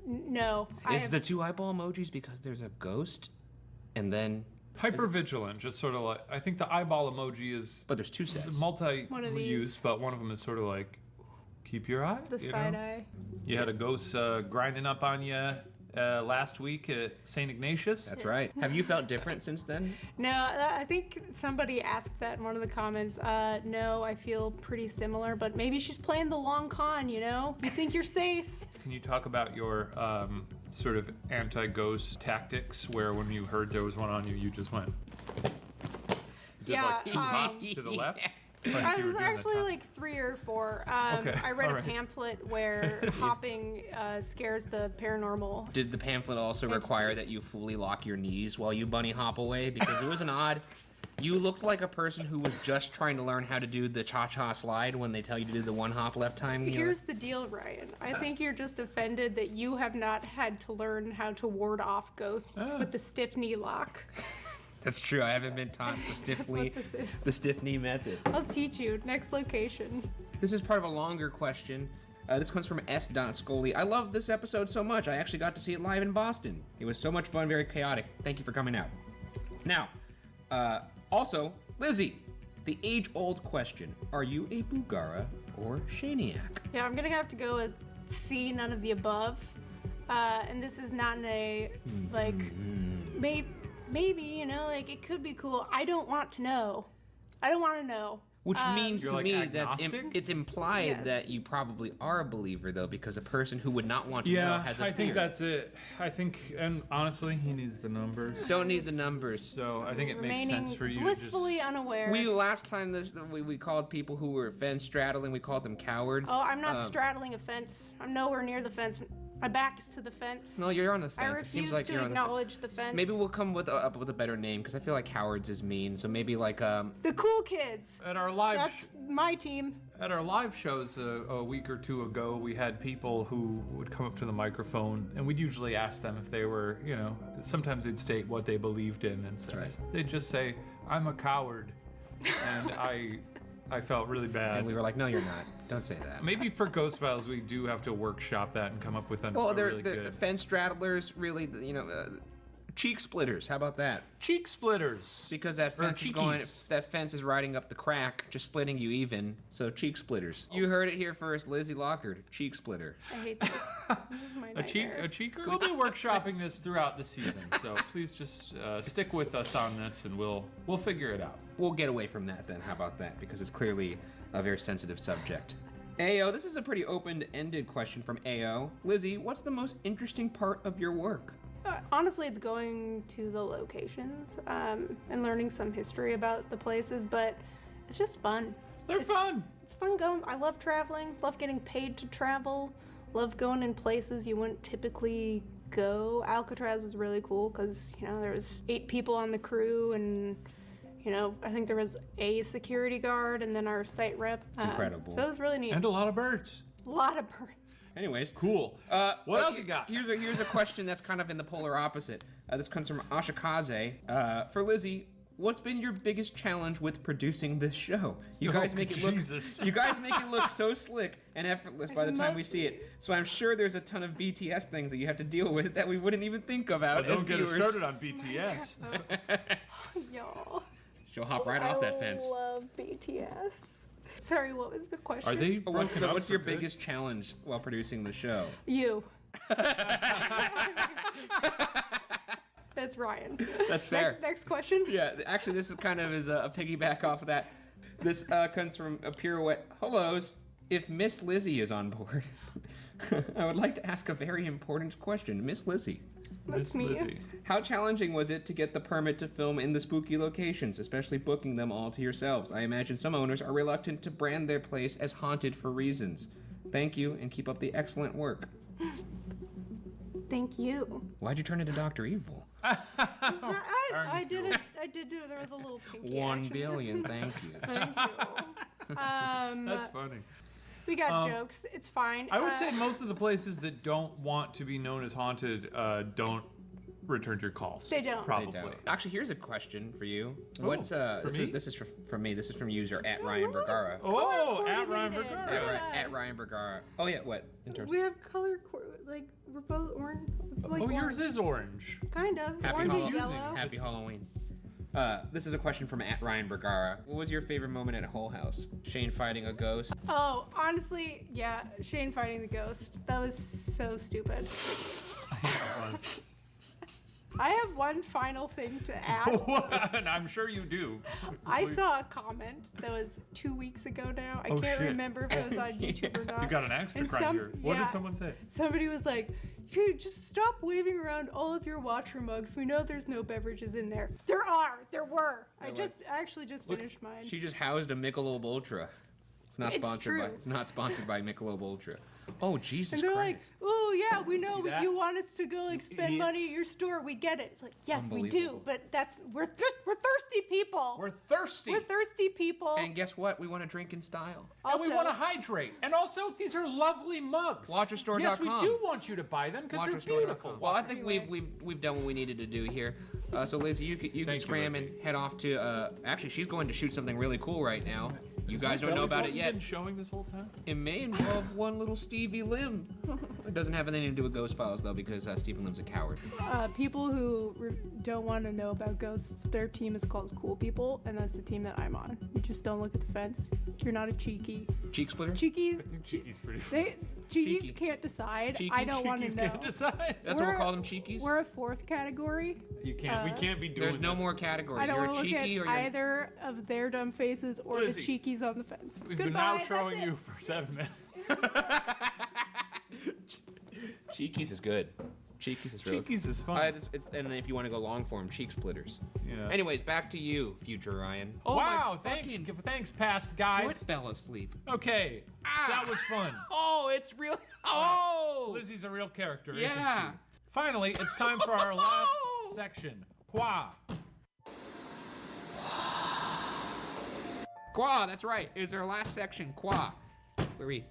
no. Is the 2 eyeball emojis because there's a ghost? And then hypervigilant, just sort of like, I think the eyeball emoji is. But there's 2 sets. Multi-use, but one of them is sort of like, keep your eye. The side eye. You had a ghost grinding up on you last week at St. Ignatius. That's right. Have you felt different since then? No, I think somebody asked that in one of the comments. No, I feel pretty similar, but maybe she's playing the long con, you know? You think you're safe. Can you talk about your sort of anti-ghost tactics, where when you heard there was one on you, you just went? You did like 2 hops to the left? I was actually like 3 or 4. Okay, I read all a right. pamphlet where hopping scares the paranormal. Did the pamphlet also require that you fully lock your knees while you bunny hop away? Because it was an odd... You looked like a person who was just trying to learn how to do the cha-cha slide when they tell you to do the 1 hop left time. You know? Here's the deal, Ryan. I think you're just offended that you have not had to learn how to ward off ghosts with the stiff knee lock. That's true. I haven't been taught the stiff knee method. I'll teach you. Next location. This is part of a longer question. This comes from S. Scully. I love this episode so much. I actually got to see it live in Boston. It was so much fun, very chaotic. Thank you for coming out. Now, also, Lizzie, the age-old question. Are you a Bugara or Shaniac? Yeah, I'm gonna have to go with C, none of the above. And this is not in a, like, maybe, you know, like, it could be cool. I don't want to know. I don't want to know. Which means You're to like me agnostic? it's implied Yes. that you probably are a believer, though, because a person who would not want to know Yeah, has a I think fear. that's it. I think, and honestly, he needs the numbers. Don't need the numbers. So I think it makes Remaining sense for you blissfully unaware. We last time we called people who were fence straddling, we called them cowards. Oh, I'm not straddling a fence. I'm nowhere near the fence. My back is to the fence. No, you're on the I fence. It refuse seems like to you're on acknowledge the fence. Maybe we'll come up with a better name, because I feel like cowards is mean. So maybe like The cool kids. At our live That's my team. At our live shows a week or 2 ago, we had people who would come up to the microphone, and we'd usually ask them if they were, you know, sometimes they'd state what they believed in, and so they'd just say, "I'm a coward," and I felt really bad. And we were like, "No, you're not. Don't say that." Maybe for Ghost Files, we do have to workshop that and come up with a They're really good fence straddlers, really, you know, cheek splitters. How about that? Cheek splitters. Because that Or fence is going, cheekies. that fence is riding up the crack, just splitting you even. So cheek splitters. You heard it here first, Lizzie Lockard, cheek splitter. I hate this. This is my nightmare. a cheeker. We'll be workshopping this throughout the season, so please just stick with us on this, and we'll figure it out. We'll get away from that then. How about that? Because it's clearly a very sensitive subject. AO, this is a pretty open-ended question from AO. Lizzie, what's the most interesting part of your work? Honestly, it's going to the locations and learning some history about the places, but it's just fun. They're fun. It's fun going. I love traveling, love getting paid to travel, love going in places you wouldn't typically go. Alcatraz was really cool because, you know, there was 8 people on the crew, and, you know, I think there was a security guard and then our site rep. It's incredible. So it was really neat. And a lot of birds. A lot of birds. Anyways, cool. What else you got? Here's a question that's kind of in the polar opposite. This comes from Ashikaze. For Lizzie, what's been your biggest challenge with producing this show? You guys make it look you guys make it look so slick and effortless by the time we see it. So I'm sure there's a ton of BTS things that you have to deal with that we wouldn't even think about as Don't get us viewers. started on BTS. Y'all. She'll hop right off that fence. I love BTS. Sorry, what was the question? Are they What's your biggest challenge while producing the show? You. That's Ryan. That's fair. Next question. Yeah, actually, this is kind of a piggyback off of that. This comes from a pirouette. Hellos. If Miss Lizzie is on board, I would like to ask a very important question. Miss Lizzie. That's me. Lizzie. How challenging was it to get the permit to film in the spooky locations, especially booking them all to yourselves? I imagine some owners are reluctant to brand their place as haunted for reasons. Thank you, and keep up the excellent work. Thank you. Why'd you turn into Dr. Evil? I did it. I did do it. There was a little pinky 1 action. billion, thank you. Thank you. That's funny. We got jokes. It's fine. I would say most of the places that don't want to be known as haunted don't return your calls. They don't. Probably. They don't. Actually, here's a question for you. Oh, What's for me? this is from me. This is from user at Ryan Bergara. Oh, at Ryan Vergara. At Ryan Bergara. Oh yeah, what? In terms We have color, like we're both orange. It's like Oh, yours orange. is orange. Kind of. Happy, Orange and Halloween. yellow. Happy Halloween. This is a question from at Ryan Bergara. What was your favorite moment at Whole House? Shane fighting a ghost? Oh, honestly, yeah, Shane fighting the ghost. That was so stupid. I have one final thing to add. And I'm sure you do. I saw a comment that was 2 weeks ago now. I can't remember if it was on YouTube or not. You got an axe to grind here. What did someone say? Somebody was like, "You just stop waving around all of your Watcher mugs. We know there's no beverages in there." There were. I actually just finished mine. She just housed a Michelob Ultra. It's not It's sponsored by. true. It's not sponsored by Michelob Ultra. Oh Jesus And they're Christ! like, "Oh yeah, we know that? you want us to go like spend money at your store. We get it." It's like, yes, we do, but we're thirsty people. We're thirsty. We're thirsty people. And guess what? We want to drink in style. And we want to hydrate. And also, these are lovely mugs. WatcherStore.com. Yes, we do want you to buy them because they're beautiful. Well, I think we've done what we needed to do here. So Lizzie, you can scram and head off to. Actually, she's going to shoot something really cool right now. You guys don't know about it yet. Been showing this whole time? It may involve one little Stevie Lim. It doesn't have anything to do with Ghost Files though, because Stephen Lim's a coward. People who don't want to know about ghosts, their team is called Cool People, and that's the team that I'm on. You just don't look at the fence. You're not a cheeky. Cheek splitter? Cheekies. I think Cheeky's pretty Cheekies can't decide. I don't want to know. Cheekies can't decide. That's what we'll call them, cheekies? We're a fourth category. You can't. We can't be doing There's no this. more categories. I don't You're a want to look cheeky at or you're either of their dumb faces or Lizzie, the cheekies on the fence. We've been Goodbye. outroing you for 7 minutes. Cheekies is good. Cheekies is really Cheekies is fun. And then if you want to go long form, cheek splitters. Yeah. Anyways, back to you, future Ryan. Wow, thanks, past guys. Foot fell asleep. Okay, that was fun. Oh, it's real. Oh! Lizzy's a real character, Yeah. isn't she? Finally, it's time for our last section. Qua. Qua, that's right. It's our last section, Qua, where we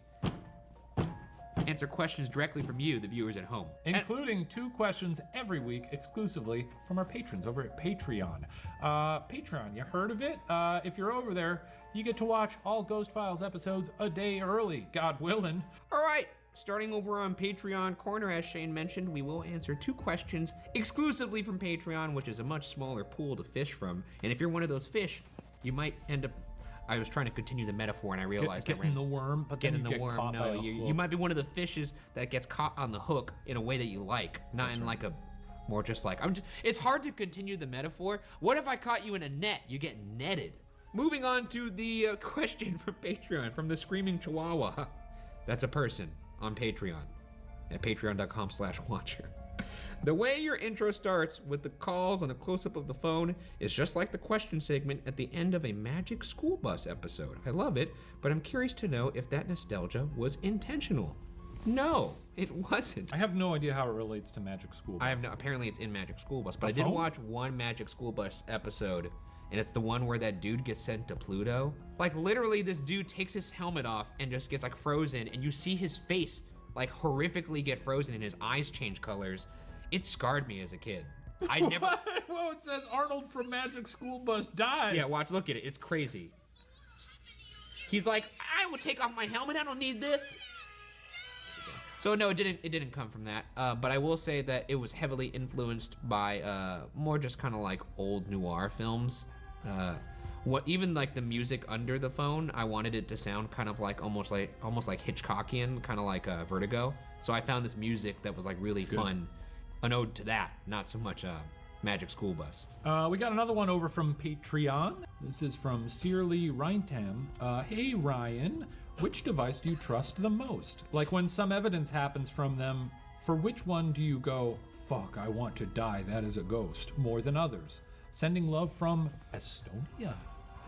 answer questions directly from you, the viewers at home. Including 2 questions every week exclusively from our patrons over at Patreon. Patreon, you heard of it? If you're over there, you get to watch all Ghost Files episodes a day early, God willing. All right, starting over on Patreon Corner, as Shane mentioned, we will answer 2 questions exclusively from Patreon, which is a much smaller pool to fish from. And if you're one of those fish, you might end up. I was trying to continue the metaphor and I realized Getting the worm, but then getting you the get worm. caught by No, a you hook. might be one of the fishes that gets caught on the hook in a way that you like, not in like a more just like it's hard to continue the metaphor. What if I caught you in a net? You get netted. Moving on to the question from Patreon from the Screaming Chihuahua. That's a person on Patreon at patreon.com/watcher. The way your intro starts with the calls and a close-up of the phone is just like the question segment at the end of a Magic School Bus episode. I love it, but I'm curious to know if that nostalgia was intentional. No, it wasn't. I have no idea how it relates to Magic School Bus. I have no. Apparently, it's in Magic School Bus, but A I did phone? watch one Magic School Bus episode, and it's the one where that dude gets sent to Pluto. Like literally, this dude takes his helmet off and just gets like frozen, and you see his face like horrifically get frozen, and his eyes change colors. It scarred me as a kid. I never. Well, it says Arnold from Magic School Bus dies. Yeah, watch. Look at it. It's crazy. He's like, I will take off my helmet. I don't need this. So no, it didn't come from that. But I will say that it was heavily influenced by more just kind of like old noir films. Even like the music under the phone, I wanted it to sound kind of like almost like Hitchcockian, kind of like Vertigo. So I found this music that was like really fun, an ode to that, not so much Magic School Bus. We got another one over from Patreon. This is from Searly Reintam. Hey Ryan, which device do you trust the most? Like when some evidence happens from them, for which one do you go, fuck, I want to die, that is a ghost, more than others? Sending love from Estonia.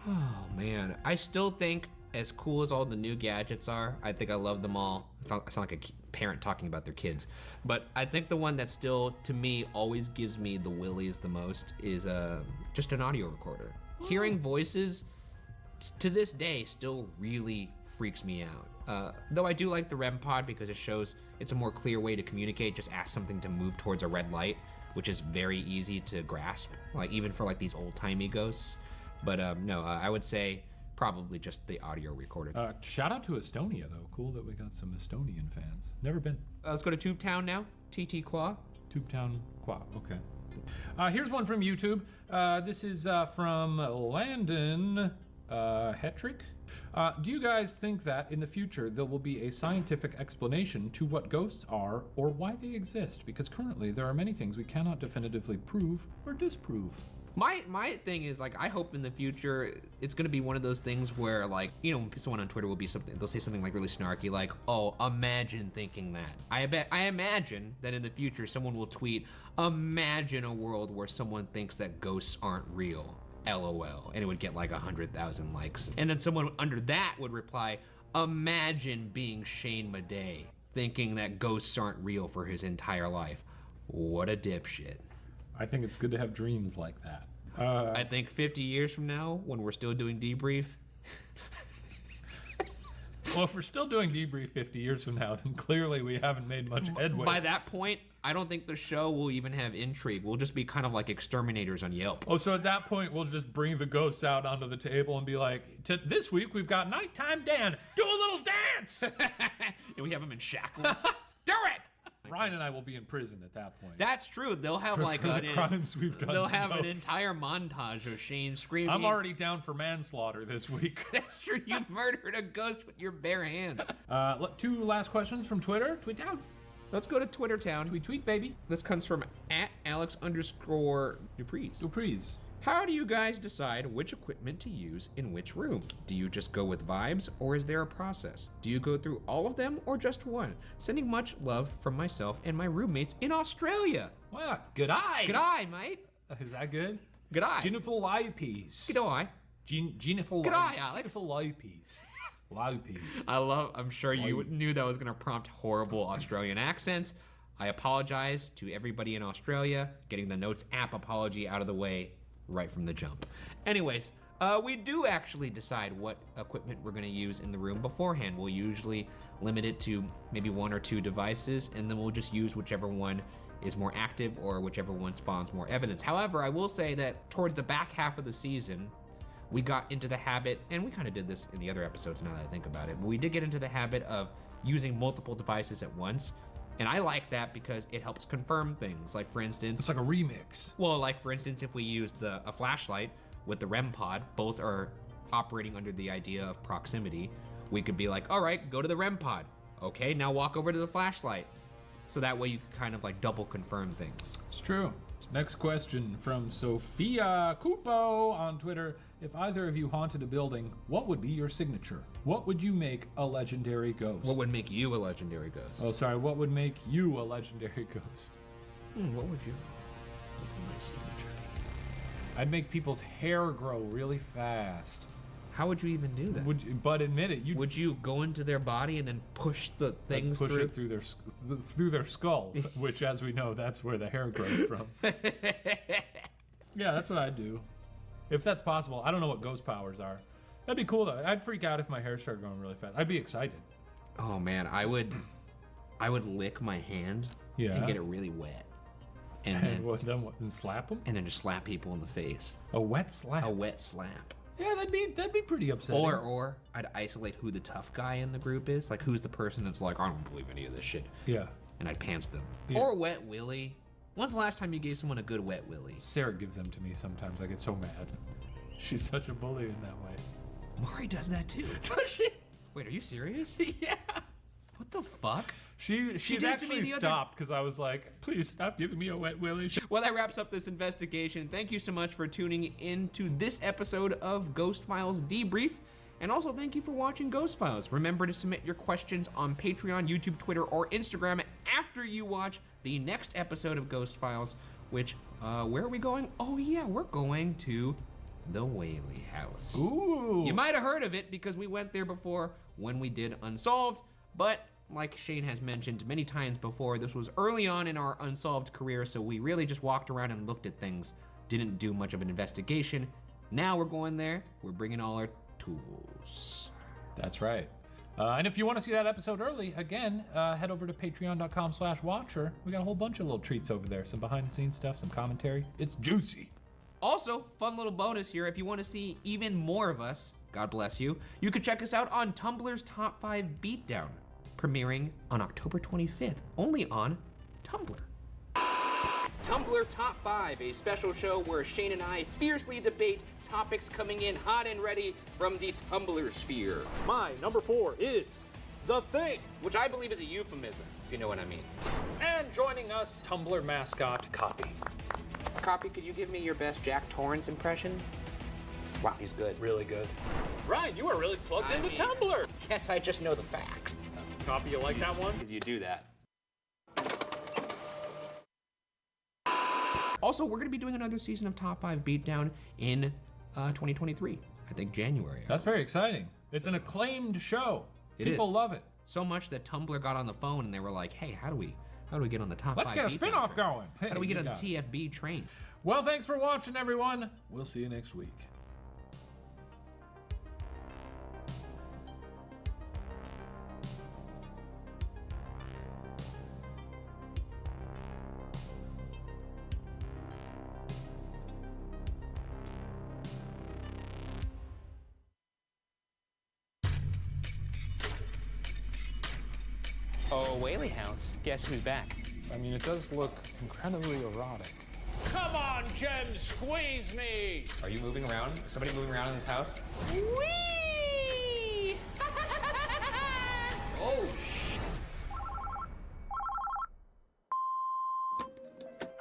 Oh man, I still think as cool as all the new gadgets are, I think I love them all. I sound like a parent talking about their kids. But I think the one that still, to me, always gives me the willies the most is just an audio recorder. Hearing voices, to this day, still really freaks me out. Though I do like the REM pod because it shows it's a more clear way to communicate. Just ask something to move towards a red light, which is very easy to grasp, like even for like these old-timey ghosts. But no, I would say probably just the audio recorder. Shout out to Estonia, though. Cool that we got some Estonian fans. Never been. Let's go to Tubetown now. TT Qua. Tubetown Qua, okay. Here's one from YouTube. This is from Landon Hetrick. Do you guys think that in the future there will be a scientific explanation to what ghosts are or why they exist? Because currently there are many things we cannot definitively prove or disprove. My thing is, like, I hope in the future it's gonna be one of those things where, like, you know, someone on Twitter will be something, they'll say something like really snarky, like, oh, imagine thinking that. I imagine that in the future someone will tweet, imagine a world where someone thinks that ghosts aren't real. LOL, and it would get like 100,000 likes. And then someone under that would reply, imagine being Shane Madej, thinking that ghosts aren't real for his entire life. What a dipshit. I think it's good to have dreams like that. I think 50 years from now, when we're still doing debrief. Well, if we're still doing debrief 50 years from now, then clearly we haven't made much headway. By that point, I don't think the show will even have intrigue. We'll just be kind of like exterminators on Yelp. Oh, so at that point, we'll just bring the ghosts out onto the table and be like, this week we've got Nighttime Dan. Do a little dance! And we have him in shackles. Do it! Ryan and I will be in prison at that point. That's true. They'll have like the crimes we've done. They'll have an entire montage of Shane screaming. I'm already down for manslaughter this week. That's true. You murdered a ghost with your bare hands. 2 last questions from Twitter. Tweet down. Let's go to Twitter town. Tweet, baby. This comes from @Alex_Dupreez. Dupreez. How do you guys decide which equipment to use in which room? Do you just go with vibes, or is there a process? Do you go through all of them or just one? Sending much love from myself and my roommates in Australia. Wow, good eye. Good eye, mate. Is that good? Good eye. Jennifer Lopez. Good eye. Jennifer Good eye, Alex. Jennifer Lopez. Lopez. I'm sure you knew that was gonna prompt horrible Australian accents. I apologize to everybody in Australia, getting the Notes app apology out of the way right from the jump. Anyways, we do actually decide what equipment we're gonna use in the room beforehand. We'll usually limit it to maybe 1 or 2 devices, and then we'll just use whichever one is more active or whichever one spawns more evidence. However, I will say that towards the back half of the season, we got into the habit, and we kind of did this in the other episodes now that I think about it, but we did get into the habit of using multiple devices at once. And I like that because it helps confirm things. Like, for instance, it's like a remix. Well, like, for instance, if we use a flashlight with the REM pod, both are operating under the idea of proximity. We could be like, all right, go to the REM pod. Okay, now walk over to the flashlight. So that way you can kind of like double confirm things. It's true. Next question from Sophia Cupo on Twitter. If either of you haunted a building, what would be your signature? What would you make a legendary ghost? What would make you a legendary ghost? Oh, sorry. What would make you a legendary ghost? What would you? What would my signature be? I'd make people's hair grow really fast. How would you even do that? But admit it, would you go into their body and then push the things push it through their skull, which, as we know, that's where the hair grows from. Yeah, that's what I'd do. If that's possible. I don't know what ghost powers are. That'd be cool though. I'd freak out if my hair started growing really fast. I'd be excited. Oh man, I would lick my hand and get it really wet. And then slap them? And then just slap people in the face. A wet slap? A wet slap. Yeah, that'd be pretty upsetting. Or I'd isolate who the tough guy in the group is. Like, who's the person that's like, I don't believe any of this shit. Yeah. And I'd pants them. Yeah. Or Wet Willy. When's the last time you gave someone a good Wet Willy? Sarah gives them to me sometimes. I get so mad. She's such a bully in that way. Mari does that too. Does she? Wait, are you serious? Yeah. What the fuck? She's actually stopped because I was like, please stop giving me a Wet Willy. Well, that wraps up this investigation. Thank you so much for tuning into this episode of Ghost Files Debrief. And also thank you for watching Ghost Files. Remember to submit your questions on Patreon, YouTube, Twitter, or Instagram after you watch the next episode of Ghost Files, which, where are we going? Oh yeah, we're going to the Whaley House. Ooh. You might have heard of it because we went there before when we did Unsolved, but like Shane has mentioned many times before, this was early on in our Unsolved career, so we really just walked around and looked at things, didn't do much of an investigation. Now we're going there, we're bringing all our tools. That's right. And if you want to see that episode early, again, head over to patreon.com/watcher. We got a whole bunch of little treats over there, some behind the scenes stuff, some commentary. It's juicy. Also, fun little bonus here, if you want to see even more of us, God bless you, you can check us out on Tumblr's Top 5 Beatdown, premiering on October 25th, only on Tumblr. Tumblr Top 5, a special show where Shane and I fiercely debate topics coming in hot and ready from the Tumblr sphere. My number 4 is The Thing, which I believe is a euphemism, if you know what I mean. And joining us, Tumblr mascot Copy. Copy, could you give me your best Jack Torrance impression? Wow, he's good. Really good. Ryan, you are really plugged into Tumblr. Guess I just know the facts. Copy, you like that one? Because you do that. Also, we're going to be doing another season of Top 5 Beatdown in 2023. I think January. That's very exciting. It's an acclaimed show. People love it. So much that Tumblr got on the phone and they were like, hey, how do we get on the Top 5 Let's get a spin-off going. How do we get on the got it. TFB train? Well, thanks for watching, everyone. We'll see you next week. Oh, Whaley House. Guess who's back? I mean, it does look incredibly erotic. Come on, Jen, squeeze me! Are you moving around? Is somebody moving around in this house? Whee! Oh,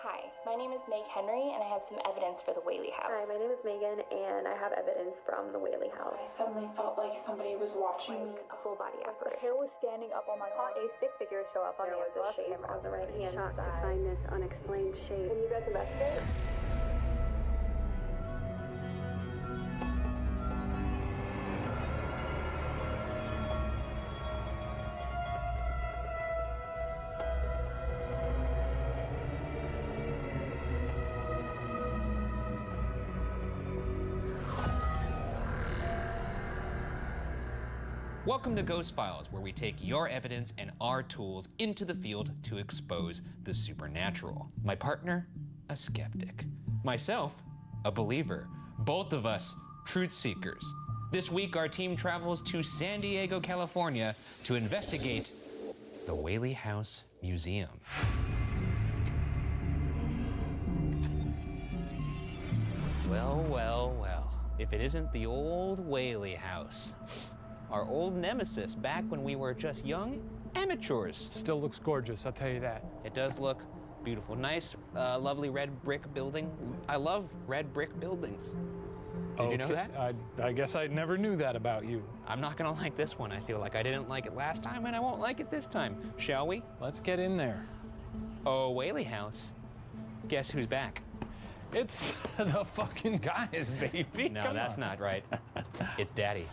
Hi, my name is Meg Henry, and I have some evidence for the Whaley House. Hi, my name is Megan, and I have evidence from the Whaley House. I suddenly felt like somebody was watching me. A full body apparition. Hair was standing up on my arm. A stick figure show up on the SLS camera on the right hand Shocked to side. find this unexplained shape. Can you guys investigate? Welcome to Ghost Files, where we take your evidence and our tools into the field to expose the supernatural. My partner, a skeptic. Myself, a believer. Both of us, truth seekers. This week, our team travels to San Diego, California to investigate the Whaley House Museum. Well, well, well. If it isn't the old Whaley House. Our old nemesis back when we were just young amateurs. Still looks gorgeous, I'll tell you that. It does look beautiful. Nice, lovely red brick building. I love red brick buildings. Did you know that? I guess I never knew that about you. I'm not gonna like this one. I feel like I didn't like it last time and I won't like it this time. Shall we? Let's get in there. Oh, Whaley House. Guess who's back? It's the fucking guys, baby. No, Come that's on. not right. It's Daddy.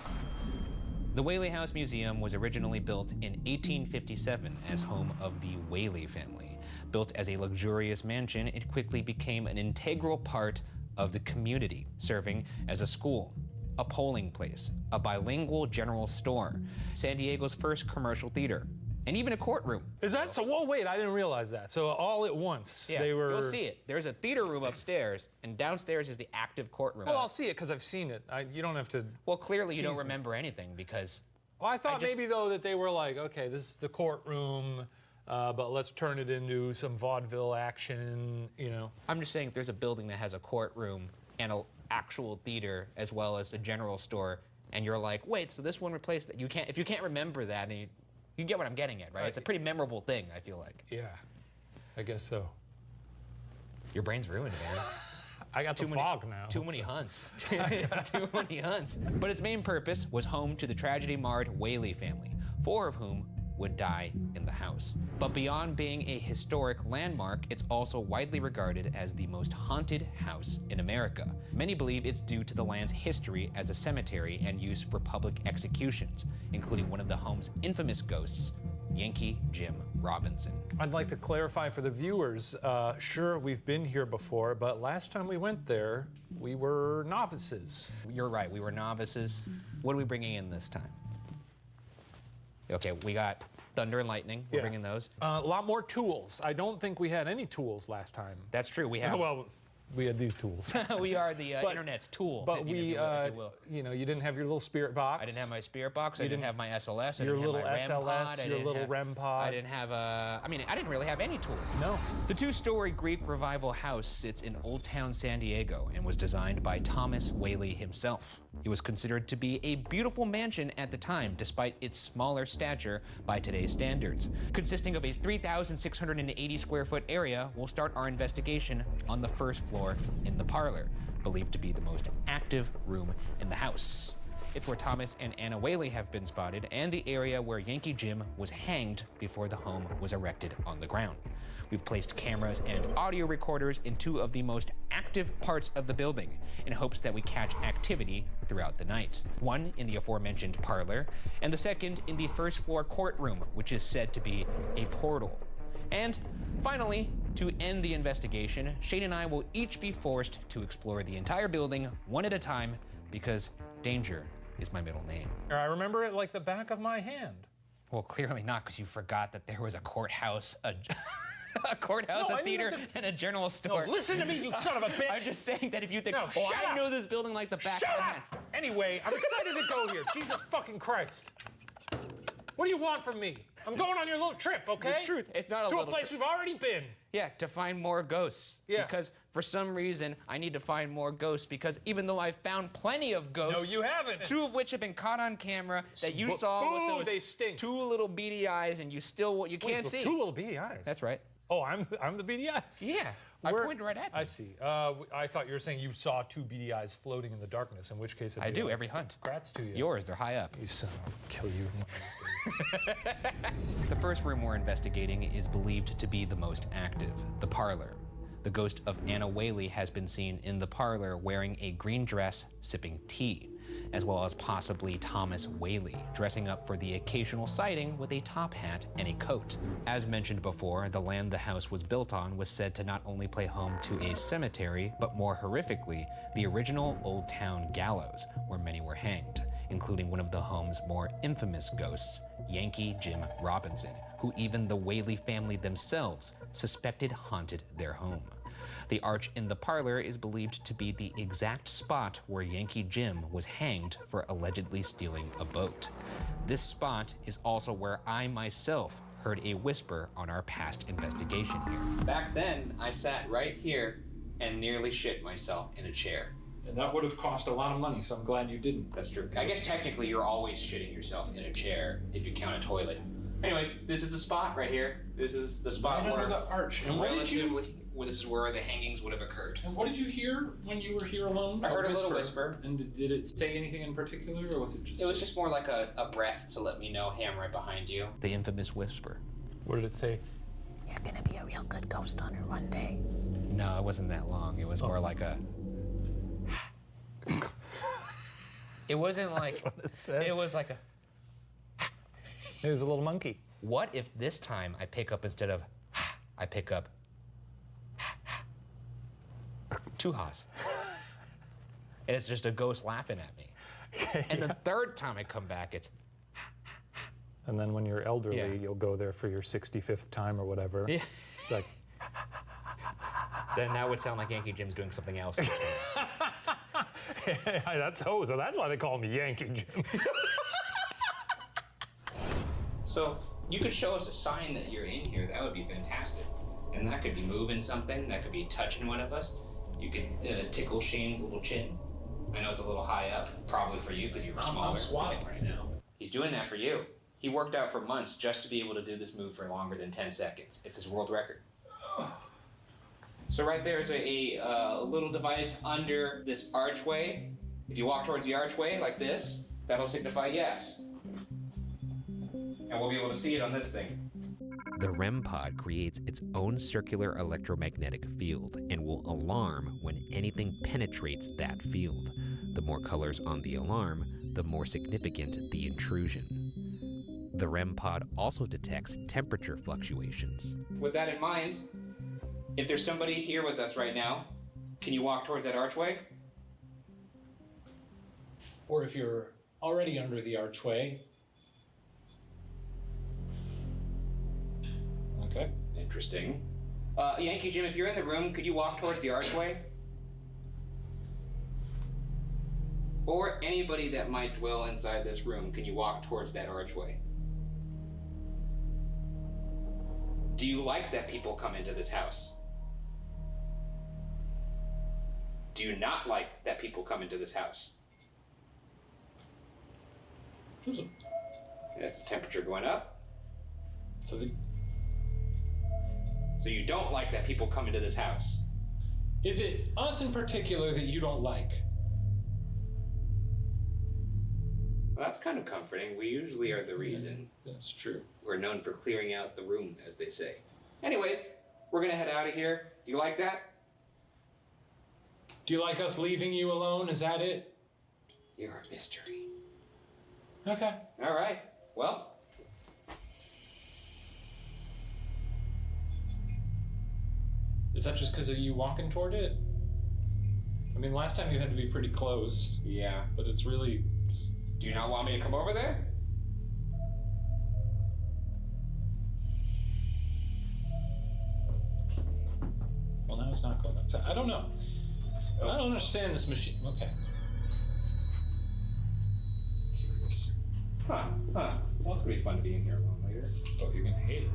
The Whaley House Museum was originally built in 1857 as home of the Whaley family. Built as a luxurious mansion, it quickly became an integral part of the community, serving as a school, a polling place, a bilingual general store, San Diego's first commercial theater, and even a courtroom. Is that so? Whoa, wait, I didn't realize that. So all at once, Yeah, they were. you'll see it. There's a theater room upstairs, and downstairs is the active courtroom. Well, I'll see it because I've seen it. You don't have to. Well, clearly you don't tease me. remember anything because. Well, I thought maybe though that they were like, okay, this is the courtroom, but let's turn it into some vaudeville action, you know. I'm just saying, if there's a building that has a courtroom and an actual theater as well as a general store, and you're like, wait, so this one replaced that? You can't. If you can't remember that, and you get what I'm getting at, right? It's a pretty memorable thing, I feel like. Yeah, I guess so. Your brain's ruined, man. I got the fog now. Too many hunts. Too many hunts. But its main purpose was home to the tragedy-marred Whaley family, 4 of whom would die in the house. But beyond being a historic landmark, it's also widely regarded as the most haunted house in America. Many believe it's due to the land's history as a cemetery and use for public executions, including one of the home's infamous ghosts, Yankee Jim Robinson. I'd like to clarify for the viewers, sure, we've been here before, but last time we went there, we were novices. You're right, we were novices. What are we bringing in this time? Okay, we got thunder and lightning. We're bringing those. A lot more tools. I don't think we had any tools last time. That's true. We have. Well, We had these tools. We are the internet's tool. But if we, you will. you know, you didn't have your little spirit box. I didn't have my spirit box. I didn't have my SLS. Your I little didn't have my REM SLS, pod. your little REM pod. I didn't have a. I mean, I didn't really have any tools. No. The two-story Greek Revival house sits in Old Town San Diego and was designed by Thomas Whaley himself. It was considered to be a beautiful mansion at the time, despite its smaller stature by today's standards. Consisting of a 3,680 square foot area, we'll start our investigation on the first floor in the parlor, believed to be the most active room in the house. It's where Thomas and Anna Whaley have been spotted, and the area where Yankee Jim was hanged before the home was erected on the ground. We've placed cameras and audio recorders in two of the most active parts of the building in hopes that we catch activity throughout the night. One in the aforementioned parlor, and the second in the first floor courtroom, which is said to be a portal. And finally, to end the investigation, Shane and I will each be forced to explore the entire building one at a time because danger is my middle name. I remember it like the back of my hand. Well, clearly not, because you forgot that there was a courthouse, a courthouse, No, a I mean, theater, and a general store. No, listen to me, you son of a bitch! I'm just saying that if you think, No, oh, shut I up. know this building like the back Shut of my up! hand. Anyway, I'm excited to go here. Jesus fucking Christ. What do you want from me? I'm going on your little trip, okay? The truth, it's not a to little a place trip. we've already been. Yeah, to find more ghosts. Yeah. Because for some reason, I need to find more ghosts because even though I found plenty of ghosts. No, you haven't. Two of which have been caught on camera that you Ooh, saw with those they stink. two little beady eyes and you still, you can't Wait, see. Two little beady eyes? That's right. Oh, I'm the beady eyes? Yeah, I pointed right at them. I see. I thought you were saying you saw two beady eyes floating in the darkness, in which case... I do, every hunt. Congrats to you. Yours, they're high up. You son of a... kill you. The first room we're investigating is believed to be the most active, the parlor. The ghost of Anna Whaley has been seen in the parlor wearing a green dress, sipping tea, as well as possibly Thomas Whaley, dressing up for the occasional sighting with a top hat and a coat. As mentioned before, the land the house was built on was said to not only play home to a cemetery, but more horrifically, the original Old Town gallows, where many were hanged, including one of the home's more infamous ghosts, Yankee Jim Robinson, who even the Whaley family themselves suspected haunted their home. The arch in the parlor is believed to be the exact spot where Yankee Jim was hanged for allegedly stealing a boat. This spot is also where I myself heard a whisper on our past investigation here. Back then, I sat right here and nearly shit myself in a chair. And that would have cost a lot of money, so I'm glad you didn't. That's true. I guess technically you're always shitting yourself in a chair if you count a toilet. Anyways, this is the spot right here. This is the spot Right where under the arch. And what did you... this is where the hangings would have occurred. And what did you hear when you were here alone? I heard a little whisper. And did it say anything in particular, or was it just... It was just more like a breath to let me know, hey, I'm right behind you. The infamous whisper. What did it say? You're gonna be a real good ghost hunter one day. No, it wasn't that long. It was more like a... It wasn't like... That's what it said. It was like a... It was a little monkey. What if this time I pick up instead of I pick up two ha's? And it's just a ghost laughing at me. And the third time I come back, it's... And then when you're elderly, Yeah. you'll go there for your 65th time or whatever. Yeah. Like... Then that would sound like Yankee Jim's doing something else. So that's why they call me Yankee Jim. So you could show us a sign that you're in here. That would be fantastic. And that could be moving something. That could be touching one of us. You could tickle Shane's little chin. I know it's a little high up, probably for you because you were smaller. I'm squatting right now. He's doing that for you. He worked out for months just to be able to do this move for longer than 10 seconds. It's his world record. So right there is a little device under this archway. If you walk towards the archway like this, that'll signify yes. And we'll be able to see it on this thing. The REM pod creates its own circular electromagnetic field and will alarm when anything penetrates that field. The more colors on the alarm, the more significant the intrusion. The REM pod also detects temperature fluctuations. With that in mind, if there's somebody here with us right now, can you walk towards that archway? Or if you're already under the archway. Okay. Interesting. Yankee Jim, if you're in the room, could you walk towards the archway? or anybody that might dwell inside this room, can you walk towards that archway? Do you like that people come into this house? Do you not like that people come into this house? That's the temperature going up. So you don't like that people come into this house? Is it us in particular that you don't like? Well, that's kind of comforting. We usually are the reason. That's true. We're known for clearing out the room, as they say. Anyways, we're gonna head out of here. Do you like that? Do you like us leaving you alone? Is that it? You're a mystery. Okay. All right. Well. Is that just because of you walking toward it? I mean, last time you had to be pretty close. Yeah. But it's really... Do you not want me to come over there? Well, now it's not going outside. I don't know. I don't understand this machine. Okay. Curious. Huh. Well, it's gonna be fun to be in here a little later. Oh, you're gonna hate it.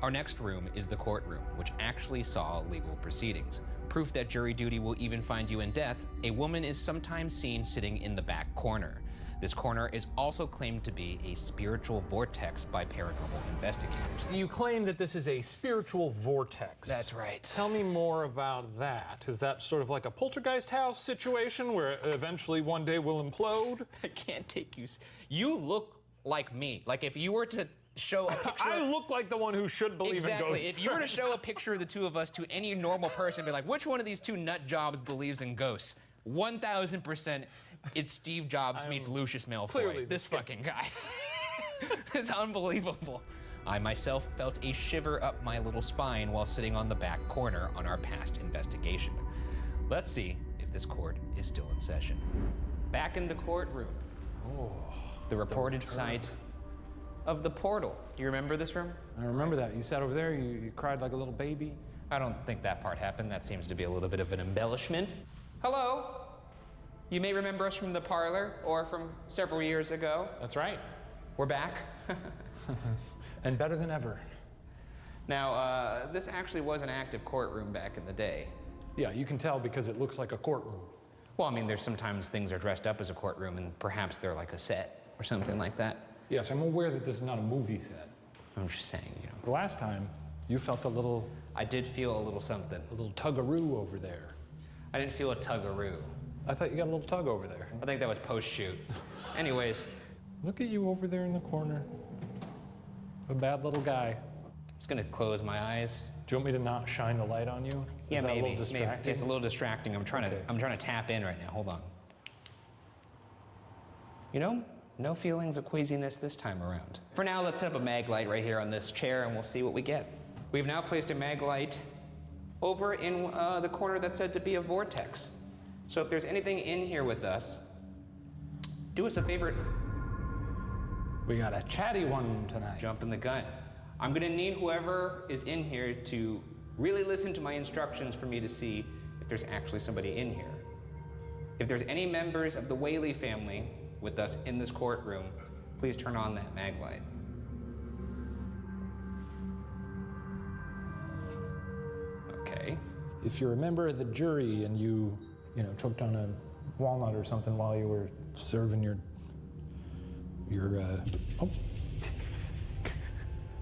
Our next room is the courtroom, which actually saw legal proceedings. Proof that jury duty will even find you in death, a woman is sometimes seen sitting in the back corner. This corner is also claimed to be a spiritual vortex by paranormal investigators. You claim that this is a spiritual vortex. That's right. Tell me more about that. Is that sort of like a poltergeist house situation where eventually one day we'll implode? I can't take you. You look like me. Like if you were to show a picture. I look like the one who should believe in ghosts. If you were to show a picture of the two of us to any normal person, be like, which one of these two nut jobs believes in ghosts? 1,000%, it's Steve Jobs meets Lucius Malfoy. This fucking guy. It's unbelievable. I myself felt a shiver up my little spine while sitting on the back corner on our past investigation. Let's see if this court is still in session. Back in the courtroom. Oh, the reported site of the portal. Do you remember this room? I remember that. You sat over there, you cried like a little baby. I don't think that part happened. That seems to be a little bit of an embellishment. Hello. You may remember us from the parlor or from several years ago. That's right. We're back. And better than ever. Now, this actually was an active courtroom back in the day. Yeah, you can tell because it looks like a courtroom. Well, I mean, there's sometimes things are dressed up as a courtroom and perhaps they're like a set or something like that. Yes, I'm aware that this is not a movie set. I'm just saying, you know. The last time, you felt a little... I did feel a little something. A little tug-a-roo over there. I didn't feel a tug-a-roo. I thought you got a little tug over there. I think that was post-shoot. Anyways. Look at you over there in the corner. A bad little guy. I'm just gonna close my eyes. Do you want me to not shine the light on you? Yeah, is that maybe. a little distracting? Maybe. It's a little distracting. I'm trying to tap in right now. Hold on. You know, no feelings of queasiness this time around. For now, let's set up a mag light right here on this chair and we'll see what we get. We've now placed a mag light over in the corner that's said to be a vortex. So if there's anything in here with us, do us a favor. We got a chatty one tonight. Jumping the gun. I'm gonna need whoever is in here to really listen to my instructions for me to see if there's actually somebody in here. If there's any members of the Whaley family with us in this courtroom, please turn on that mag light. Okay. If you're a member of the jury and you choked on a walnut or something while you were serving your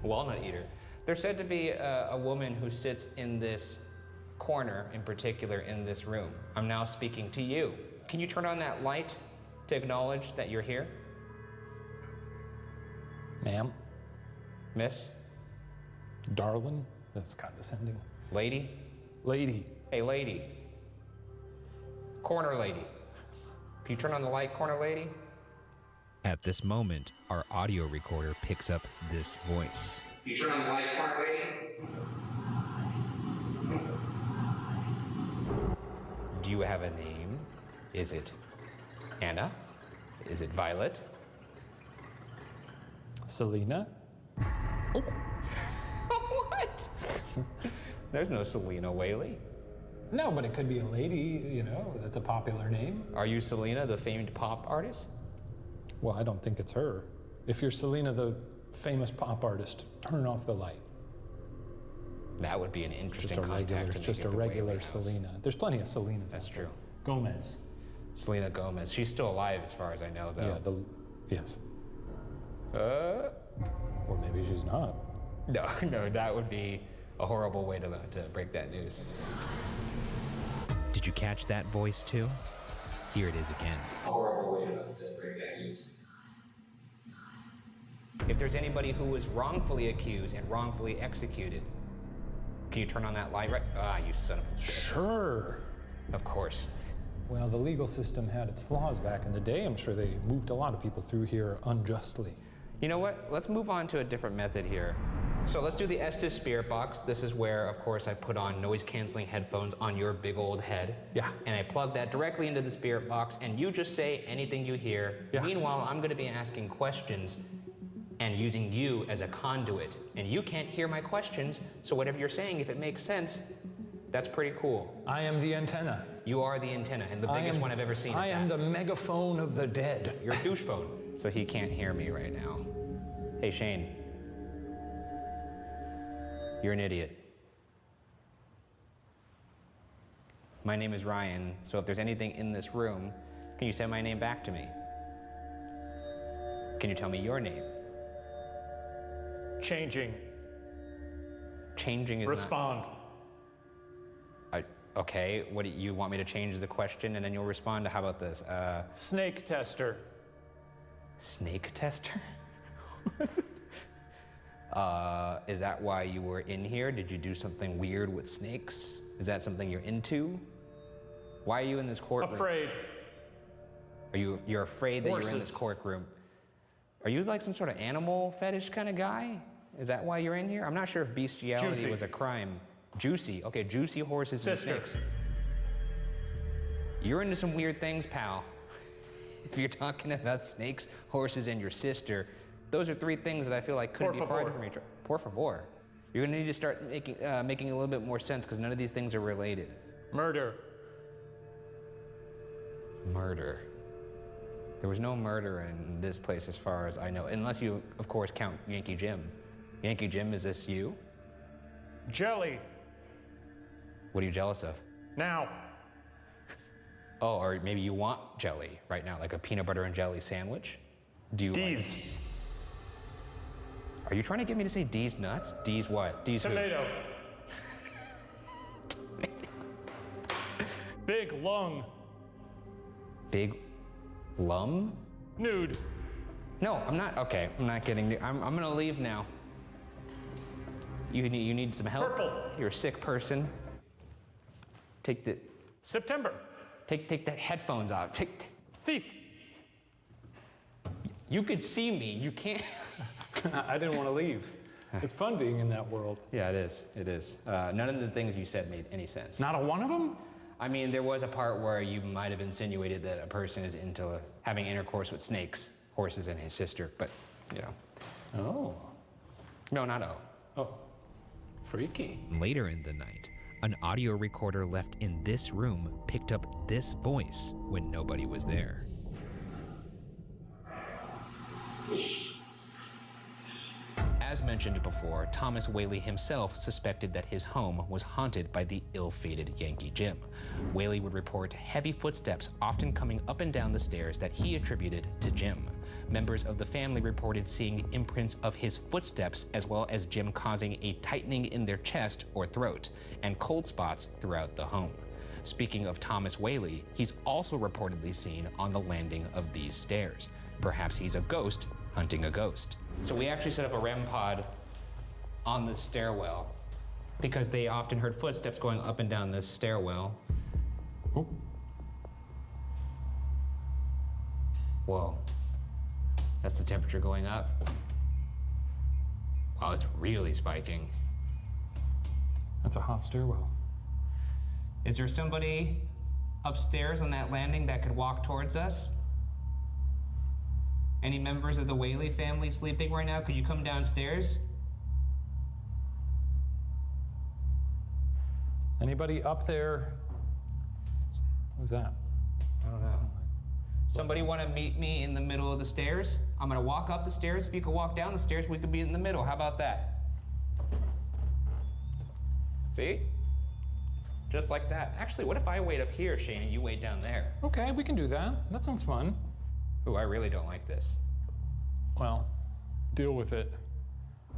walnut eater. There's said to be a woman who sits in this corner in particular in this room. I'm now speaking to you. Can you turn on that light to acknowledge that you're here? Ma'am? Miss? Darling? That's condescending. Lady? Lady. Hey, lady. Corner lady. Can you turn on the light, corner lady? At this moment, our audio recorder picks up this voice. Can you turn on the light, corner lady? Do you have a name? Is it Anna? Is it Violet? Selena? Oh. What? There's no Selena Whaley. No, but it could be a lady, you know, that's a popular name. Are you Selena, the famed pop artist? Well, I don't think it's her. If you're Selena, the famous pop artist, turn off the light. That would be an interesting Just a contact regular, to make just at a the regular Whaley House. Selena. There's plenty of Selenas. That's true. Gomez. Selena Gomez. She's still alive as far as I know, though. Yeah, yes. Or maybe she's not. No, that would be a horrible way to break that news. Did you catch that voice too? Here it is again. A horrible way to break that news. If there's anybody who was wrongfully accused and wrongfully executed, can you turn on that light right? Ah, you son of a bitch. Sure. Of course. Well, the legal system had its flaws back in the day. I'm sure they moved a lot of people through here unjustly. You know what? Let's move on to a different method here. So let's do the Estes Spirit Box. This is where, of course, I put on noise-canceling headphones on your big old head. Yeah. And I plug that directly into the Spirit Box, and you just say anything you hear. Yeah. Meanwhile, I'm going to be asking questions and using you as a conduit. And you can't hear my questions, so whatever you're saying, if it makes sense, that's pretty cool. I am the antenna. You are the antenna, and the biggest one I've ever seen. I am the megaphone of the dead. You're a douche phone, so he can't hear me right now. Hey, Shane. You're an idiot. My name is Ryan, so if there's anything in this room, can you say my name back to me? Can you tell me your name? Changing. Changing is Respond. Okay, what do you want me to change the question and then you'll respond? How about this? Snake tester. Snake tester? Is that why you were in here? Did you do something weird with snakes? Is that something you're into? Why are you in this courtroom? Afraid. You're afraid that you're in this Horses. courtroom? Are you like some sort of animal fetish kind of guy? Is that why you're in here? I'm not sure if bestiality Juicy. was a crime. Juicy. Okay, juicy horses Sister. and snakes. You're into some weird things, pal. If you're talking about snakes, horses, and your sister, those are three things that I feel like couldn't be farther from each other. Por favor. You're gonna need to start making a little bit more sense because none of these things are related. Murder. Murder. There was no murder in this place as far as I know, unless you, of course, count Yankee Jim. Yankee Jim, is this you? Jelly. What are you jealous of? Now. Oh, or maybe you want jelly right now, like a peanut butter and jelly sandwich? Do you? D's. Are you trying to get me to say D's nuts? D's what? D's who? Tomato. Big lung. Big lum? Nude. No, I'm not. Okay, I'm not getting. I'm gonna leave now. You need some help. Purple. You're a sick person. Take the. September. Take that headphones off. Thief. You could see me. You can't. I didn't want to leave. It's fun being in that world. Yeah, it is. It is. None of the things you said made any sense. Not a one of them? I mean, there was a part where you might have insinuated that a person is into having intercourse with snakes, horses, and his sister, but, you know. Oh. No, not oh. Oh. Freaky. Later in the night, an audio recorder left in this room picked up this voice when nobody was there. As mentioned before, Thomas Whaley himself suspected that his home was haunted by the ill-fated Yankee Jim. Whaley would report heavy footsteps often coming up and down the stairs that he attributed to Jim. Members of the family reported seeing imprints of his footsteps as well as Jim causing a tightening in their chest or throat and cold spots throughout the home. Speaking of Thomas Whaley, he's also reportedly seen on the landing of these stairs. Perhaps he's a ghost hunting a ghost. So we actually set up a REM pod on the stairwell because they often heard footsteps going up and down this stairwell. Oh. Whoa. That's the temperature going up. Wow, it's really spiking. That's a hot stairwell. Is there somebody upstairs on that landing that could walk towards us? Any members of the Whaley family sleeping right now? Could you come downstairs? Anybody up there? Who's that? I don't know. Somebody want to meet me in the middle of the stairs? I'm gonna walk up the stairs. If you could walk down the stairs, we could be in the middle. How about that? See? Just like that. Actually, what if I wait up here, Shane, and you wait down there? Okay, we can do that. That sounds fun. Ooh, I really don't like this. Well, deal with it.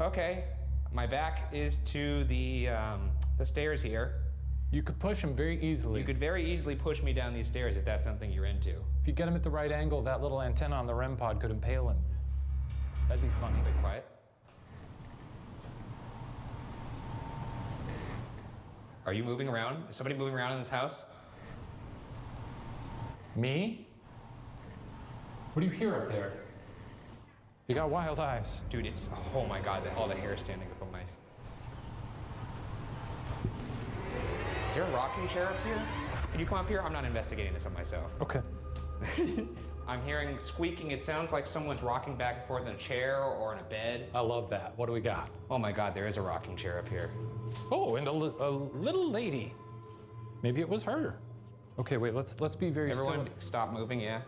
Okay, my back is to the stairs here. You could push him very easily. You could very easily push me down these stairs if that's something you're into. If you get him at the right angle, that little antenna on the REM pod could impale him. That'd be funny. Be quiet. Are you moving around? Is somebody moving around in this house? Me? What do you hear up there? You got wild eyes. Dude, it's, oh my God, all the hair standing up on my... Is there a rocking chair up here? Can you come up here? I'm not investigating this on myself. Okay. I'm hearing squeaking. It sounds like someone's rocking back and forth in a chair or in a bed. I love that. What do we got? Oh my God, there is a rocking chair up here. Oh, and a little lady. Maybe it was her. Okay, wait, let's be very still. Everyone stop moving, yeah.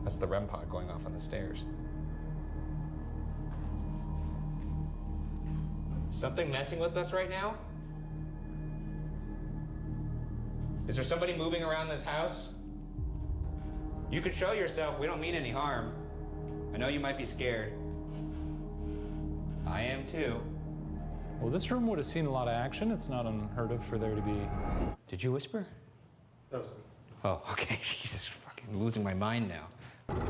That's the REM pod going off on the stairs. Something messing with us right now? Is there somebody moving around this house? You could show yourself. We don't mean any harm. I know you might be scared. I am too. Well, this room would have seen a lot of action. It's not unheard of for there to be... Did you whisper? That was Oh, okay. Jesus, fucking losing my mind now.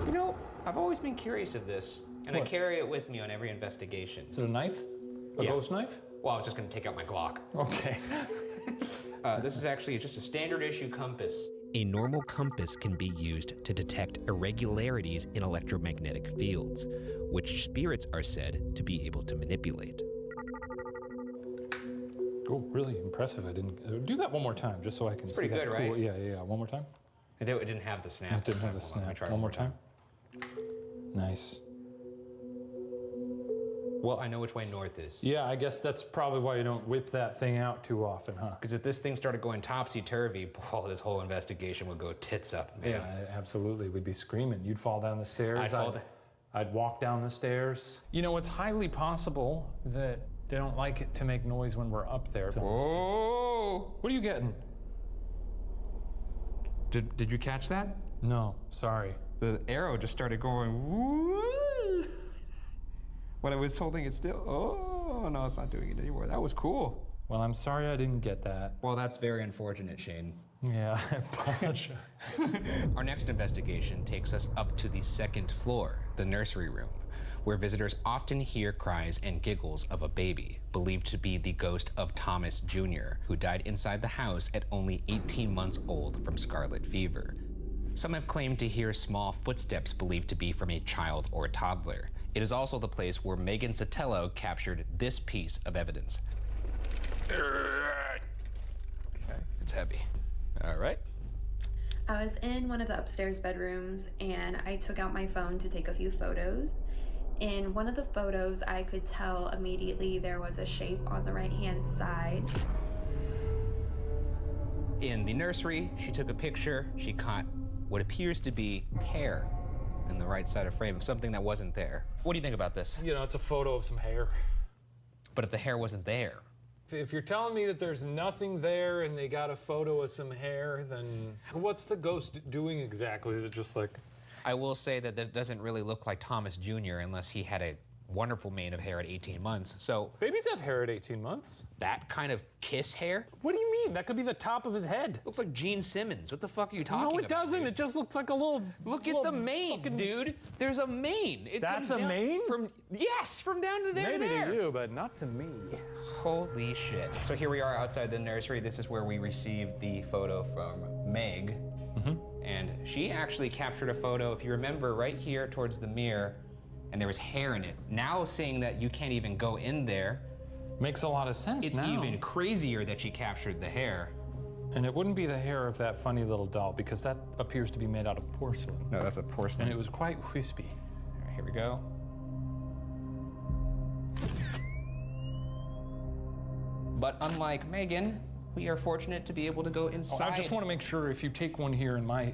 You know, I've always been curious of this, and What? I carry it with me on every investigation. Is it a knife? A ghost knife? Well, I was just gonna take out my Glock. Okay. This is actually just a standard issue compass. A normal compass can be used to detect irregularities in electromagnetic fields, which spirits are said to be able to manipulate. Oh, really impressive. I didn't... do that one more time, just so I can It's see pretty that good, cool... right? Yeah. One more time. It didn't have the snap. It didn't have the Hold on, let me snap. try One more time. Nice. Well, I know which way north is. Yeah, I guess that's probably why you don't whip that thing out too often, huh? Because if this thing started going topsy-turvy, oh, this whole investigation would go tits up, man. Yeah, absolutely. We'd be screaming. You'd fall down the stairs. I'd walk down the stairs. You know, it's highly possible that they don't like it to make noise when we're up there. Whoa! What are you getting? Did you catch that? No, sorry. The arrow just started going, woo! When I was holding it still, oh, no, it's not doing it anymore. That was cool. Well, I'm sorry I didn't get that. Well, that's very unfortunate, Shane. Yeah, I apologize. Our next investigation takes us up to the second floor, the nursery room, where visitors often hear cries and giggles of a baby, believed to be the ghost of Thomas Jr., who died inside the house at only 18 months old from scarlet fever. Some have claimed to hear small footsteps believed to be from a child or toddler. It is also the place where Megan Sotelo captured this piece of evidence. Okay, it's heavy. All right. I was in one of the upstairs bedrooms and I took out my phone to take a few photos. In one of the photos, I could tell immediately there was a shape on the right-hand side. In the nursery, she took a picture. She caught what appears to be hair in the right side of frame, something that wasn't there. What do you think about this? You know, it's a photo of some hair. But if the hair wasn't there? If you're telling me that there's nothing there and they got a photo of some hair, then what's the ghost doing exactly? Is it just like... I will say that that doesn't really look like Thomas Jr. unless he had a wonderful mane of hair at 18 months. So babies have hair at 18 months. That kind of kiss hair? What do you mean? That could be the top of his head. Looks like Gene Simmons. What the fuck are you talking about? No, it doesn't. Dude? It just looks like a little... Look at the mane, dude. There's a mane. It That's comes a down mane? Yes, from down to there Maybe to there. to you, but not to me. Holy shit. So here we are outside the nursery. This is where we received the photo from Meg. And she actually captured a photo, if you remember, right here towards the mirror, and there was hair in it. Now seeing that you can't even go in there. Makes a lot of sense It's now. even crazier that she captured the hair. And it wouldn't be the hair of that funny little doll because that appears to be made out of porcelain. No, that's a porcelain. And it was quite wispy. Here we go. But unlike Megan, we are fortunate to be able to go inside. I just want to make sure if you take one here in my,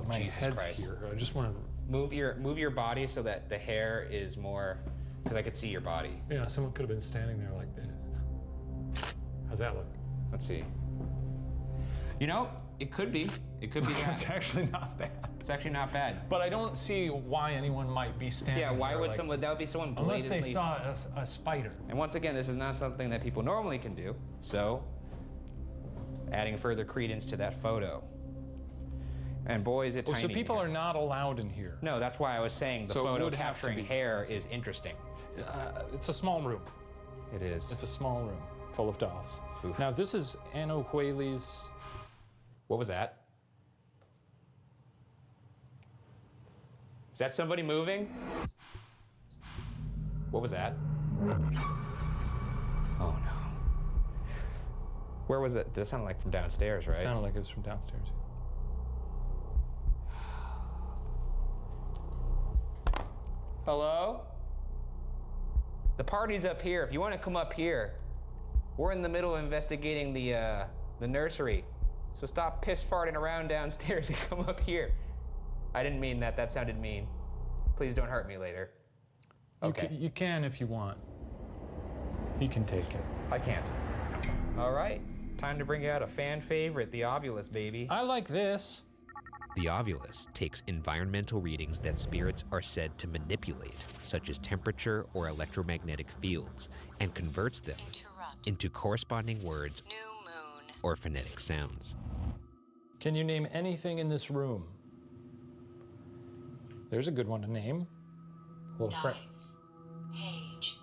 my Jesus head's Christ. here. I just want to move your body so that the hair is more, because I could see your body. Yeah, someone could have been standing there like this. How's that look? Let's see. You know, it could be. It could be that. It's actually not bad. It's actually not bad. But I don't see why anyone might be standing Yeah, why there would like, someone, that would be someone blatantly. unless they saw a spider. And once again, this is not something that people normally can do. So, adding further credence to that photo. And boy, is it tiny. So people are not allowed in here. No, that's why I was saying the So it photo would have to capturing be. hair is interesting. It's a small room. It is. It's a small room full of dolls. Now this is Anna Whaley's. What was that? Is that somebody moving? What was that? Oh no. Where was it? That sounded like from downstairs, right? It sounded like it was from downstairs. Hello? The party's up here. If you want to come up here, we're in the middle of investigating the nursery. So stop piss farting around downstairs and come up here. I didn't mean that. That sounded mean. Please don't hurt me later. Okay. You can if you want. You can take it. I can't. All right. Time to bring out a fan favorite, the Ovulus, baby. I like this. The Ovulus takes environmental readings that spirits are said to manipulate, such as temperature or electromagnetic fields, and converts them into corresponding words or phonetic sounds. Can you name anything in this room? There's a good one to name. Little friend. Page.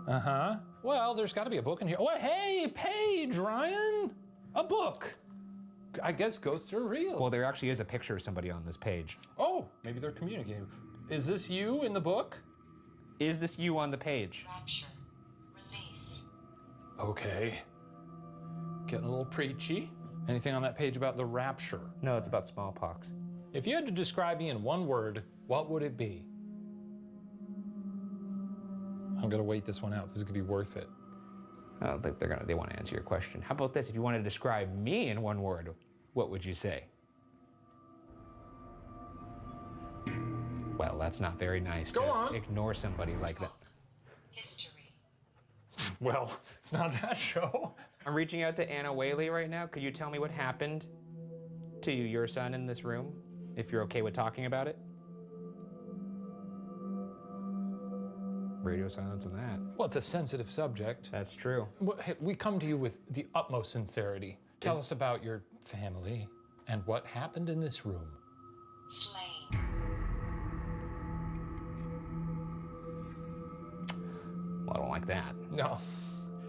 Uh-huh. Well, there's got to be a book in here. Oh, hey, Paige, Ryan! A book! I guess ghosts are real. Well, there actually is a picture of somebody on this page. Oh, maybe they're communicating. Is this you in the book? Is this you on the page? Rapture. Release. Okay. Getting a little preachy. Anything on that page about the rapture? No, it's about smallpox. If you had to describe me in one word, what would it be? I'm gonna wait this one out. This is gonna be worth it. Oh, they want to answer your question. How about this? If you wanted to describe me in one word, what would you say? Well, that's not very nice Go to on. ignore somebody like that. History. Well, it's not that show. I'm reaching out to Anna Whaley right now. Could you tell me what happened to your son in this room, if you're okay with talking about it? Radio silence on that. Well, it's a sensitive subject. That's true. Well, hey, we come to you with the utmost sincerity. Tell us about your family and what happened in this room. Slain. Well, I don't like that. No.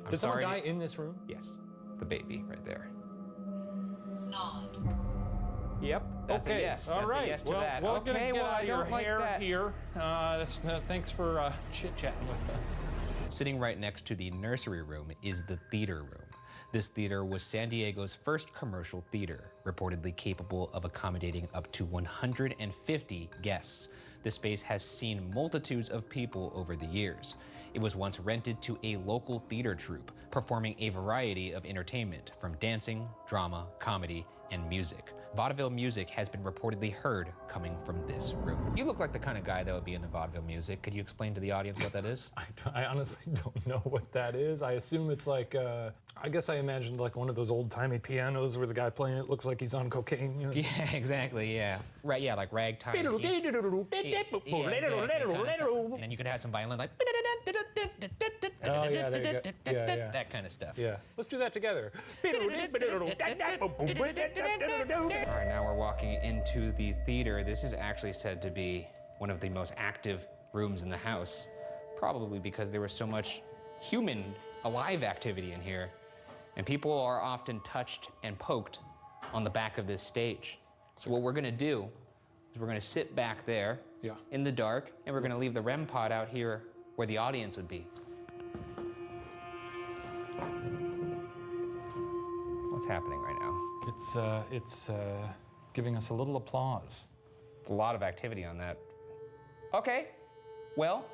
I'm Did someone sorry. die in this room? Yes, the baby right there. Nod. Yep, that's okay. a yes. All That's right. a yes to well, that. We're Okay, gonna get well, out I of your don't like hair that. here. Thanks for chit-chatting with us. Sitting right next to the nursery room is the theater room. This theater was San Diego's first commercial theater, reportedly capable of accommodating up to 150 guests. The space has seen multitudes of people over the years. It was once rented to a local theater troupe, performing a variety of entertainment, from dancing, drama, comedy, and music. Vaudeville music has been reportedly heard coming from this room. You look like the kind of guy that would be into vaudeville music. Could you explain to the audience what that is? I honestly don't know what that is. I assume it's like, I guess I imagined like one of those old-timey pianos where the guy playing it looks like he's on cocaine. You know? Yeah, exactly, yeah. Right, yeah, like ragtime. And then you could have some violin like... Oh, yeah, there you go. Yeah. That kind of stuff. Yeah. Let's do that together. All right, now we're walking into the theater. This is actually said to be one of the most active rooms in the house, probably because there was so much human, alive activity in here. And people are often touched and poked on the back of this stage. So what we're gonna do is we're gonna sit back there in the dark, and we're gonna leave the REM pod out here where the audience would be. What's happening right now? It's giving us a little applause. A lot of activity on that Okay, well,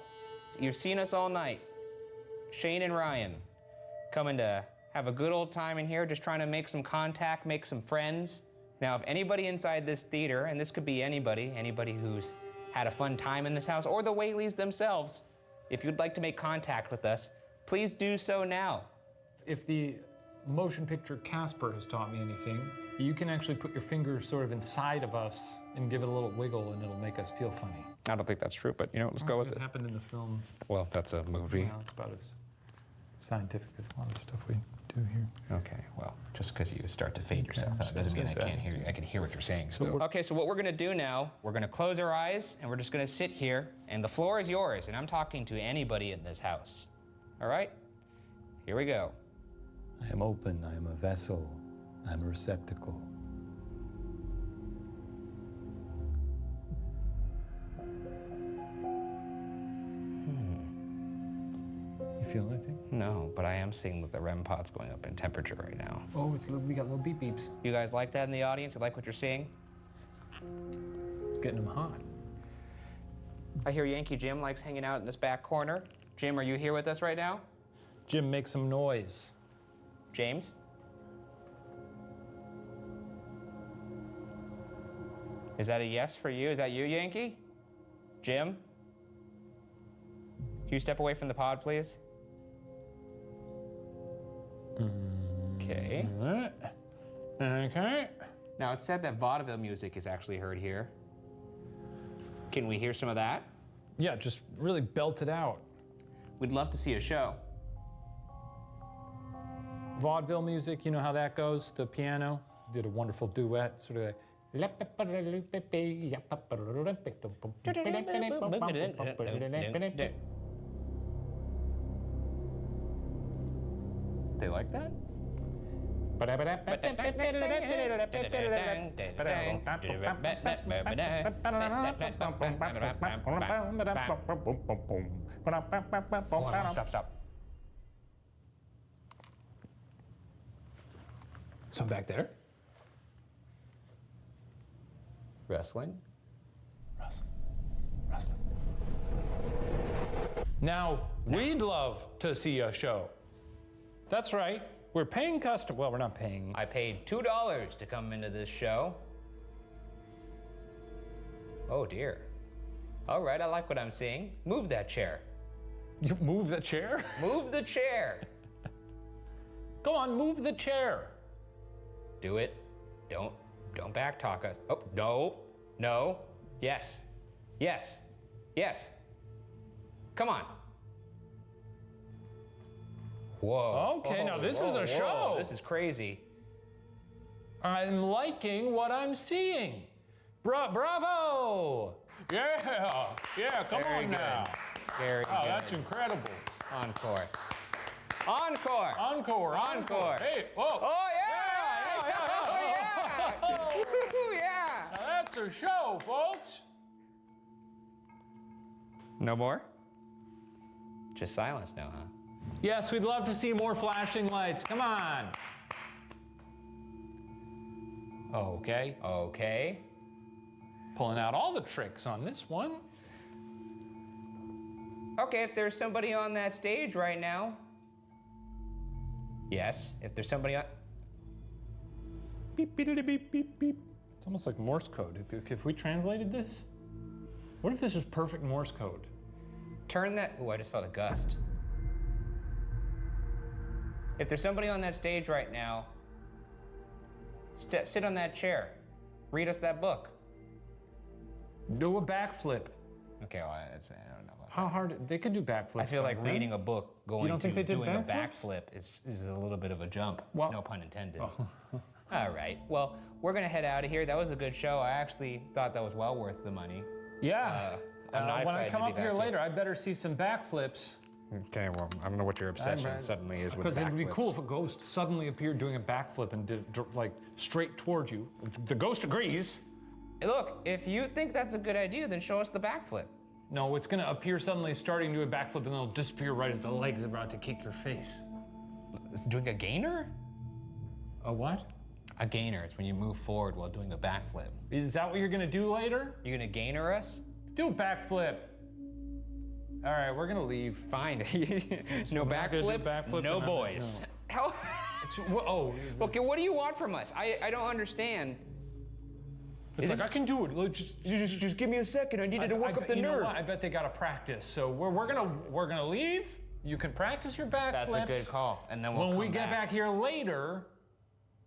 you've seen us all night. Shane and Ryan, coming to have a good old time in here, just trying to make some contact, make some friends. Now, if anybody inside this theater, and this could be anybody who's had a fun time in this house, or the Whateleys themselves, if you'd like to make contact with us, please do so now. If the motion picture Casper has taught me anything, you can actually put your fingers sort of inside of us and give it a little wiggle, and it'll make us feel funny. I don't think that's true, but you know, let's go with it. It happened in the film. Well, that's a movie. Well, it's about as scientific as a lot of the stuff we do here. Okay, well, just because you start to fade yourself out doesn't mean I can't hear you. I can hear what you're saying So still. Okay, so what we're gonna do now, we're gonna close our eyes and we're just gonna sit here, and the floor is yours, and I'm talking to anybody in this house. All right? Here we go. I am open, I am a vessel, I am a receptacle. You feel anything? No, but I am seeing that the REM pod's going up in temperature right now. Oh, we got little beep beeps. You guys like that in the audience? You like what you're seeing? It's getting them hot. I hear Yankee Jim likes hanging out in this back corner. Jim, are you here with us right now? Jim, make some noise. James? Is that a yes for you? Is that you, Yankee? Jim? Can you step away from the pod, please? Okay. Okay. Now, it's said that vaudeville music is actually heard here. Can we hear some of that? Yeah, just really belt it out. We'd love to see a show. Vaudeville music, you know how that goes? The piano did a wonderful duet, sort of like. They like that? Stop. So back there? Wrestling? Wrestling. Now, we'd love to see a show. That's right. We're paying customers. Well, we're not paying. I paid $2 to come into this show. Oh dear. All right, I like what I'm seeing. Move that chair. You move the chair? Move the chair. Go on, move the chair. Do it. Don't backtalk us. Oh, no. Yes. Come on. Whoa. Okay, now this is a show. This is crazy. I'm liking what I'm seeing. Bravo! Yeah, come Very on good. now. Very Oh, good. that's incredible. Encore. Hey, whoa. Oh, yeah! Oh, yeah! Now that's a show, folks. No more? Just silence now, huh? Yes, we'd love to see more flashing lights. Come on. Okay. Pulling out all the tricks on this one. Okay, if there's somebody on that stage right now. Yes, if there's somebody on. Beep, beep, beep, beep, beep, beep. It's almost like Morse code. If we translated this, what if this is perfect Morse code? Turn that. Oh, I just felt a gust. If there's somebody on that stage right now, sit on that chair. Read us that book. Do a backflip. Okay, well, I don't know about How hard? They could do backflips. I feel like back then. reading a book going You don't think to they did doing a backflips? backflip is a little bit of a jump. Well- No pun intended. All right. Well, we're gonna head out of here. That was a good show. I actually thought that was well worth the money. Yeah. I'm not when I excited come to be up here back later, I better see some backflips. Okay. Well, I don't know what your obsession suddenly is with backflips. Because it would be cool if a ghost suddenly appeared doing a backflip and did like straight toward you. The ghost agrees. Look, if you think that's a good idea, then show us the backflip. No, it's gonna appear suddenly starting to do a backflip and then it'll disappear right as the leg's about to kick your face. It's doing a gainer? A what? A gainer. It's when you move forward while doing a backflip. Is that what you're gonna do later? You gonna gainer us? Do a backflip. All right, we're gonna leave. Fine. No we're not gonna do backflip, backflip, no and boys. no. How? Oh, Okay, what do you want from us? I don't understand. it's like I can do it. Like, Just give me a second. I needed to work up the you know nerve. what? I bet they gotta practice. So we're gonna leave. You can practice your backflips. That's a good call. And then we'll when we come get back here later,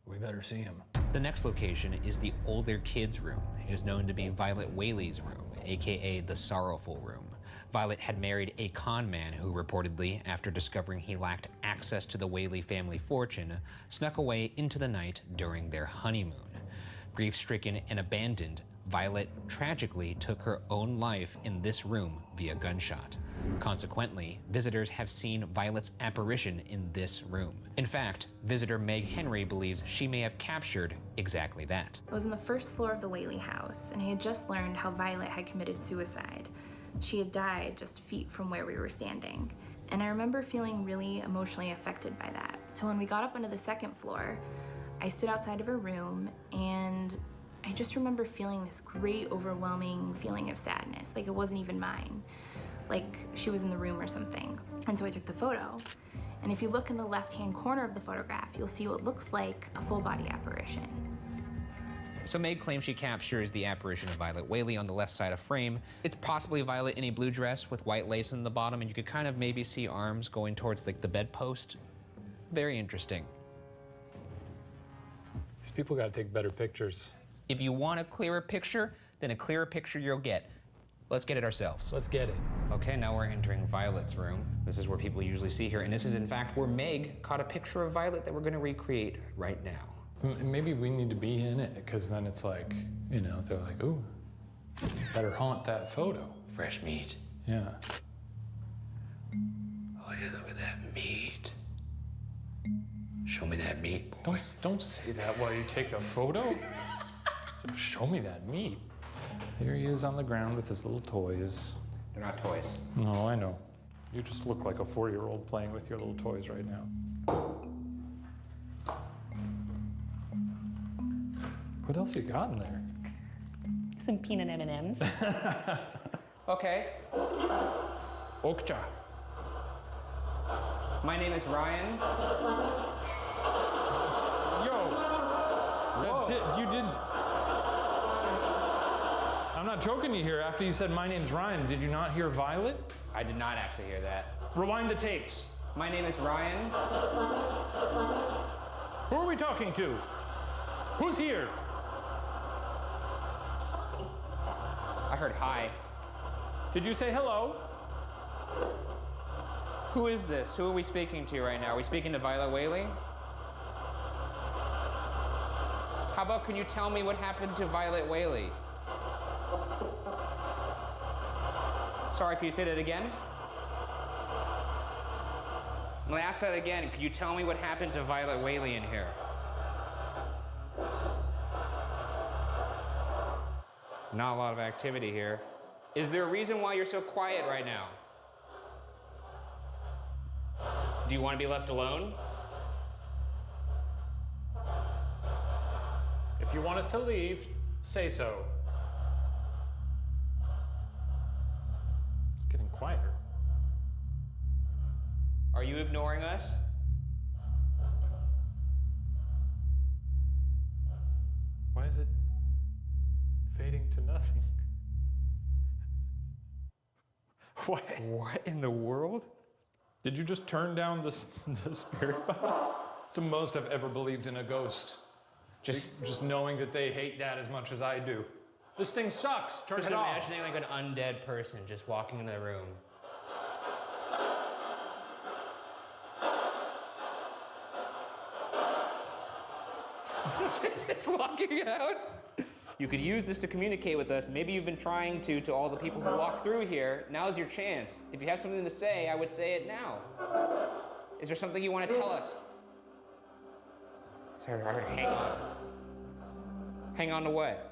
we better see him. The next location is the older kids' room. It is known to be Violet Whaley's room, aka the Sorrowful Room. Violet had married a con man who reportedly, after discovering he lacked access to the Whaley family fortune, snuck away into the night during their honeymoon. Grief-stricken and abandoned, Violet tragically took her own life in this room via gunshot. Consequently, visitors have seen Violet's apparition in this room. In fact, visitor Meg Henry believes she may have captured exactly that. I was on the first floor of the Whaley house, and I had just learned how Violet had committed suicide. She had died just feet from where we were standing. And I remember feeling really emotionally affected by that. So when we got up onto the second floor, I stood outside of her room, and I just remember feeling this great, overwhelming feeling of sadness, like it wasn't even mine, like she was in the room or something. And so I took the photo. And if you look in the left-hand corner of the photograph, you'll see what looks like a full-body apparition. So Meg claims she captures the apparition of Violet Whaley on the left side of frame. It's possibly Violet in a blue dress with white lace in the bottom, and you could kind of maybe see arms going towards like the bedpost. Very interesting. These people gotta take better pictures. If you want a clearer picture, then a clearer picture you'll get. Let's get it ourselves. Let's get it. Okay, now we're entering Violet's room. This is where people usually see her, and this is in fact where Meg caught a picture of Violet that we're gonna recreate right now. Maybe we need to be in it, because then it's like, you know, they're like, ooh, better haunt that photo. Fresh meat. Yeah. Oh yeah, look at that meat. Show me that meat, boy. Don't say that while you take the photo. So show me that meat. Here he is on the ground with his little toys. They're not toys. No, I know. You just look like a 4-year-old playing with your little toys right now. What else you got in there? Some peanut M&Ms. Okay. Okja. My name is Ryan. That's it. You didn't. I'm not joking you here. After you said my name's Ryan, did you not hear Violet? I did not actually hear that. Rewind the tapes. My name is Ryan. Who are we talking to? Who's here? I heard hi. Did you say hello? Who is this? Who are we speaking to right now? Are we speaking to Violet Whaley? How about, can you tell me what happened to Violet Whaley? Sorry, can you say that again? I'm gonna ask that again. Could you tell me what happened to Violet Whaley in here? Not a lot of activity here. Is there a reason why you're so quiet right now? Do you want to be left alone? If you want us to leave, say so. It's getting quieter. Are you ignoring us? Why is it fading to nothing? What in the world? Did you just turn down the spirit box? It's the most I've ever believed in a ghost. Just knowing that they hate that as much as I do. This thing sucks. Turn Just it off. imagining like an undead person just walking into the room. Just walking out. You could use this to communicate with us. Maybe you've been trying to all the people who walk through here. Now's your chance. If you have something to say, I would say it now. Is there something you want to tell us? Sorry, hang on. Hang on to what?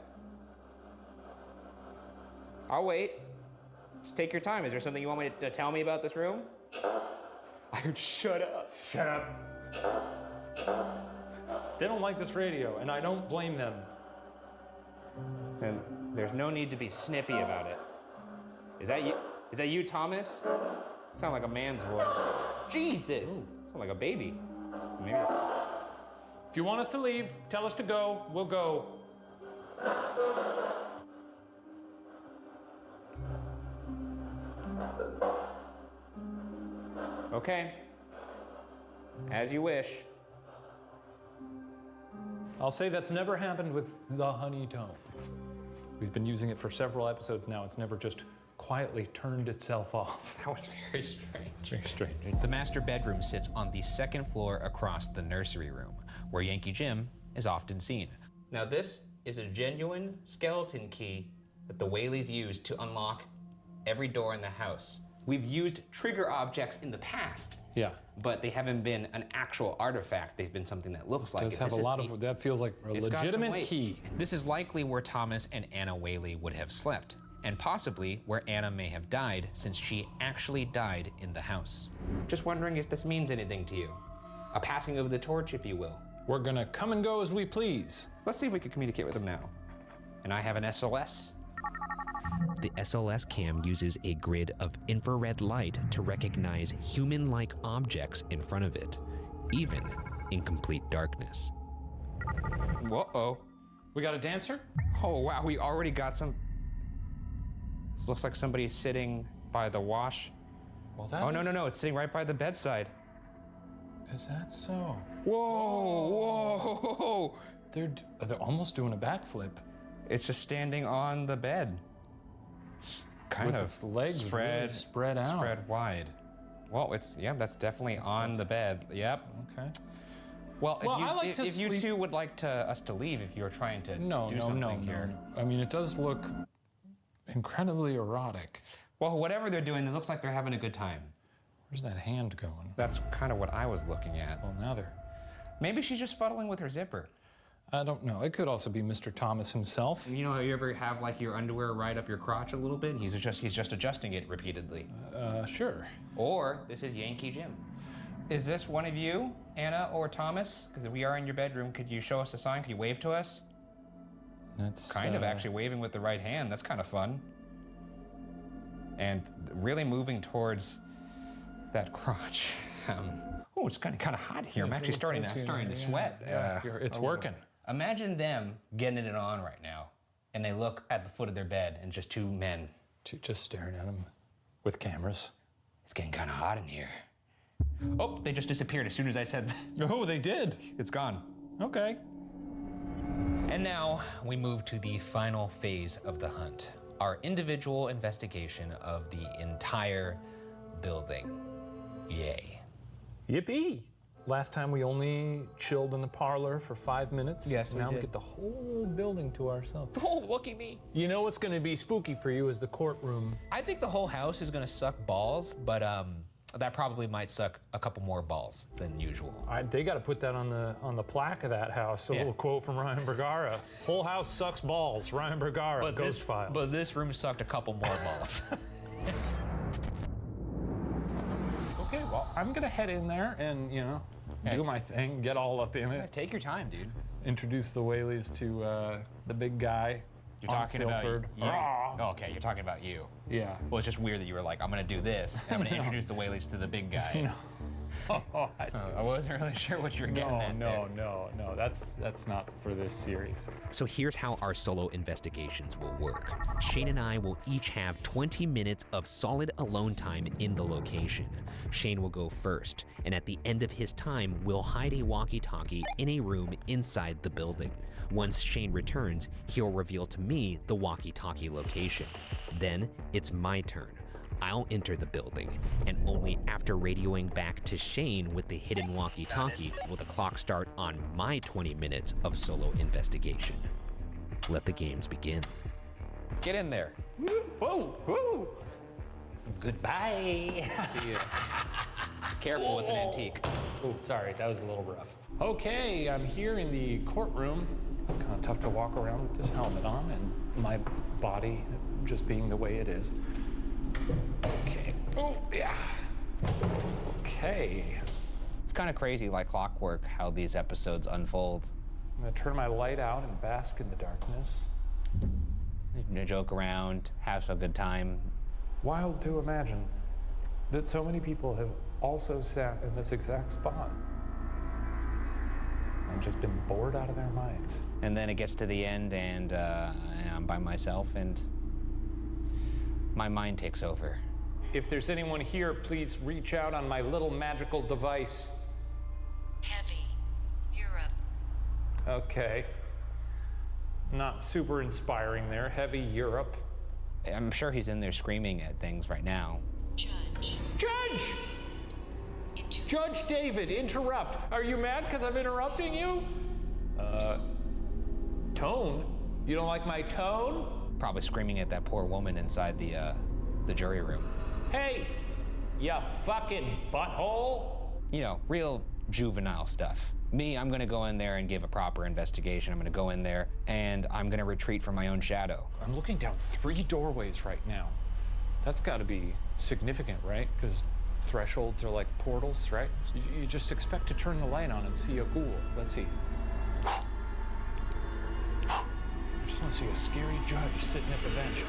I'll wait. Just take your time. Is there something you want me to tell me about this room? I would shut up. Shut up. They don't like this radio, and I don't blame them. And there's no need to be snippy about it. Is that you? Is that you, Thomas? Sound like a man's voice. Jesus! Sound like a baby. Maybe it's... If you want us to leave, tell us to go, we'll go. Okay. As you wish. I'll say that's never happened with the honey tone. We've been using it for several episodes now. It's never just quietly turned itself off. That was very strange. Very strange. The master bedroom sits on the second floor across the nursery room, where Yankee Jim is often seen. Now this is a genuine skeleton key that the Whaleys used to unlock every door in the house. We've used trigger objects in the past. Yeah. But they haven't been an actual artifact. They've been something that looks like it. Does have a lot of, that feels like a legitimate key. This is likely where Thomas and Anna Whaley would have slept, and possibly where Anna may have died, since she actually died in the house. Just wondering if this means anything to you. A passing of the torch, if you will. We're gonna come and go as we please. Let's see if we can communicate with them now. And I have an SOS. The SLS cam uses a grid of infrared light to recognize human-like objects in front of it, even in complete darkness. Whoa-oh. We got a dancer? Oh, wow, we already got some... This looks like somebody's sitting by the wash. Well, that Oh, no, it's sitting right by the bedside. Is that so? Whoa! They're almost doing a backflip. It's just standing on the bed. It's kind With of its legs really spread out. Spread wide. Well, that's definitely on the bed. Yep. Okay. Well, if you two would like us to leave, if you were trying to do something here. I mean, it does look incredibly erotic. Well, whatever they're doing, it looks like they're having a good time. Where's that hand going? That's kind of what I was looking at. Well, now they're... Maybe she's just fuddling with her zipper. I don't know. It could also be Mr. Thomas himself. You know how you ever have like your underwear right up your crotch a little bit? He's just adjusting it repeatedly. Sure. Or this is Yankee Jim. Is this one of you, Anna or Thomas? Because we are in your bedroom. Could you show us a sign? Could you wave to us? That's kind of actually waving with the right hand. That's kind of fun. And really moving towards that crotch. Oh, it's kind of hot here. I'm actually starting to sweat. It's working. Imagine them getting it on right now, and they look at the foot of their bed, and just two men. Just staring at them with cameras. It's getting kind of hot in here. Oh, they just disappeared as soon as I said that. Oh, they did? It's gone. Okay. And now we move to the final phase of the hunt. Our individual investigation of the entire building. Yay. Yippee! Last time we only chilled in the parlor for 5 minutes. Yes, we now did. we get the whole building to ourselves. Oh, lucky me. You know what's going to be spooky for you is the courtroom. I think the whole house is going to suck balls, but that probably might suck a couple more balls than usual. They got to put that on the plaque of that house. A little quote from Ryan Bergara. Whole house sucks balls. Ryan Bergara, Ghost Files. But this room sucked a couple more balls. Okay, well, I'm gonna head in there and, do my thing, get all up in it. Take your time, dude. Introduce the Whaleys to the big guy. You're talking about you. Raw. Oh, okay, you're talking about you. Yeah. Well, it's just weird that you were like, I'm gonna do this. And I'm gonna introduce the Whaleys to the big guy. No. I wasn't really sure what you were getting at. No. That's not for this series. So here's how our solo investigations will work. Shane and I will each have 20 minutes of solid alone time in the location. Shane will go first, and at the end of his time, we'll hide a walkie-talkie in a room inside the building. Once Shane returns, he'll reveal to me the walkie-talkie location. Then it's my turn. I'll enter the building, and only after radioing back to Shane with the hidden walkie-talkie will the clock start on my 20 minutes of solo investigation. Let the games begin. Get in there. Whoa, whoa. Goodbye. See you. Careful, it's an antique. Oh, sorry, that was a little rough. Okay, I'm here in the courtroom. It's kind of tough to walk around with this helmet on and my body just being the way it is. Okay. Oh, yeah. Okay. It's kind of crazy, like clockwork, how these episodes unfold. I'm gonna turn my light out and bask in the darkness. You can joke around, have a good time. Wild to imagine that so many people have also sat in this exact spot and just been bored out of their minds. And then it gets to the end, and I'm by myself, and my mind takes over. If there's anyone here, please reach out on my little magical device. Heavy. Europe. Okay. Not super inspiring there. Heavy Europe. I'm sure he's in there screaming at things right now. Judge! Judge David, interrupt. Are you mad because I'm interrupting you? Tone? You don't like my tone? Probably screaming at that poor woman inside the jury room. Hey, you fucking butthole. You know, real juvenile stuff. Me, I'm gonna go in there and give a proper investigation. I'm gonna go in there and I'm gonna retreat from my own shadow. I'm looking down 3 doorways right now. That's gotta be significant, right? Because thresholds are like portals, right? You just expect to turn the light on and see a ghoul. Let's see. I just want to see a scary judge sitting at the bench.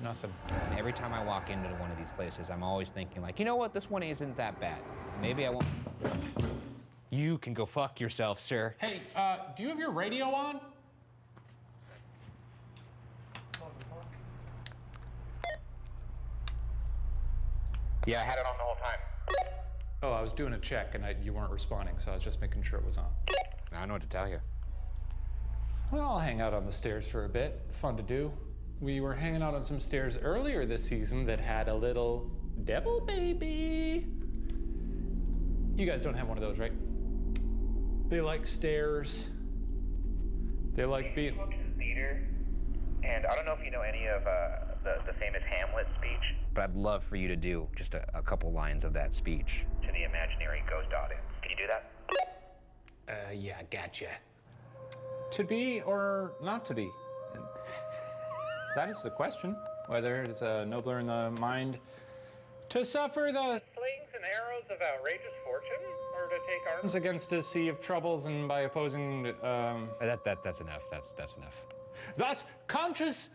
Nothing. And every time I walk into one of these places, I'm always thinking like, you know what, this one isn't that bad. Maybe I won't. You can go fuck yourself, sir. Hey, do you have your radio on? Yeah, I had it on the whole time. Oh, I was doing a check and you weren't responding, so I was just making sure it was on. I don't know what to tell you. Well, I'll hang out on the stairs for a bit. Fun to do. We were hanging out on some stairs earlier this season that had a little devil baby. You guys don't have one of those, right? They like stairs. They like being... Theater. And I don't know if you know any of the famous Hamlet speech. But I'd love for you to do just a couple lines of that speech. To the imaginary ghost audience. Can you do that? Yeah, gotcha. To be or not to be? That is the question. Whether it is nobler in the mind to suffer the Slings and arrows of outrageous fortune, or to take arms against a sea of troubles, and by opposing That's enough. That's enough. thus conscious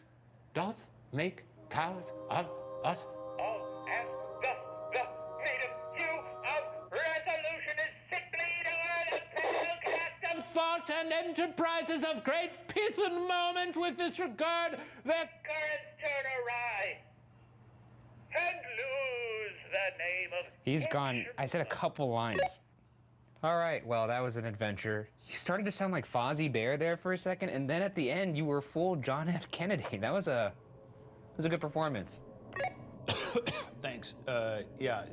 doth make cowards of us. all as the native hue of resolution is sickly to the pale cast of Thought and enterprises of great pith and moment with this regard that currents turn awry and lose the name of He's gone. I said a couple lines. All right, well, that was an adventure. You started to sound like Fozzie Bear there for a second, and then at the end, you were full John F. Kennedy. That was a good performance. Thanks. Yeah,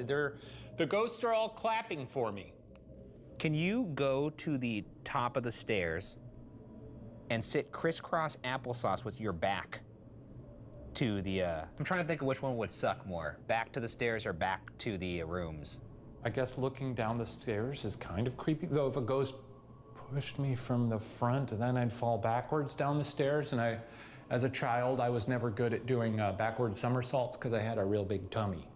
the ghosts are all clapping for me. Can you go to the top of the stairs and sit crisscross applesauce with your back to the, I'm trying to think of which one would suck more. Back to the stairs or back to the rooms? I guess looking down the stairs is kind of creepy, though if a ghost pushed me from the front, then I'd fall backwards down the stairs, and as a child, I was never good at doing backward somersaults because I had a real big tummy.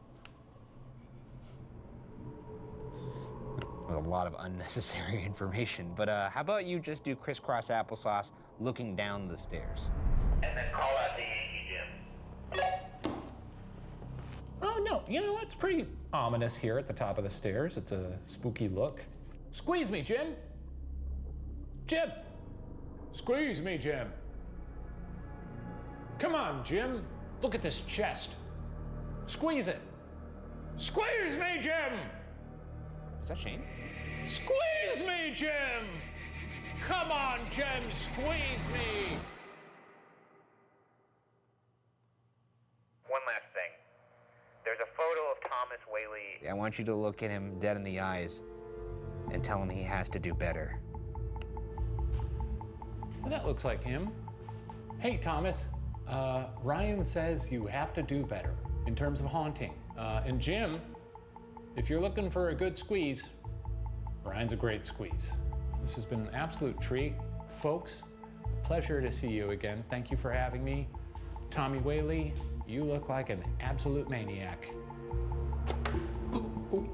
With a lot of unnecessary information, but how about you just do crisscross applesauce looking down the stairs? and then call out the Yankee Jim. Oh, no, you know, it's pretty ominous here at the top of the stairs. It's a spooky look. Squeeze me, Jim. Jim. Squeeze me, Jim. Come on, Jim. Look at this chest. Squeeze it. Squeeze me, Jim. Is that Shane? Squeeze me, Jim. Come on, Jim, squeeze me. One last thing. There's a photo of Thomas Whaley. I want you to look at him dead in the eyes and tell him he has to do better. Well, that looks like him. Hey, Thomas. Ryan says you have to do better in terms of haunting. And Jim, if you're looking for a good squeeze, Ryan's a great squeeze. This has been an absolute treat. Folks, pleasure to see you again. Thank you for having me. Tommy Whaley, you look like an absolute maniac. Ooh,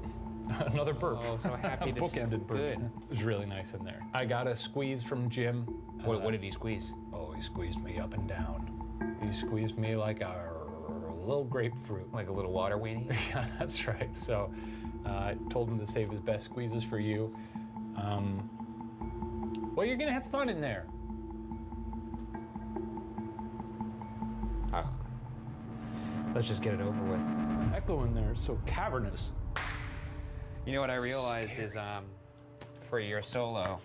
another burp. Oh, so happy to see. Bookended burp. It was really nice in there. I got a squeeze from Jim. What did he squeeze? Oh, he squeezed me up and down. He squeezed me like a little grapefruit. Like a little water weenie? Yeah, that's right. So I told him to save his best squeezes for you. Well, you're gonna have fun in there. Let's just get it over with. Echo in there is so cavernous. You know what I realized is, for your solo,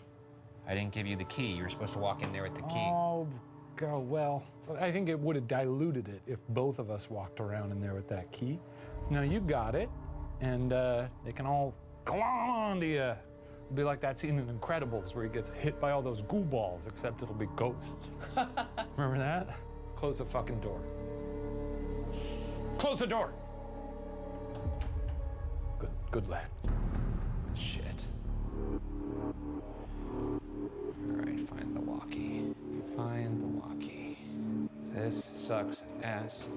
I didn't give you the key. You were supposed to walk in there with the key. Oh, God, well, I think it would have diluted it if both of us walked around in there with that key. Now you got it, and they can all climb onto you. It'll be like that scene in Incredibles where he gets hit by all those goo balls, except it'll be ghosts. Remember that? Close the fucking door. Close the door! Good lad. Shit. All right, find the walkie. Find the walkie. This sucks ass.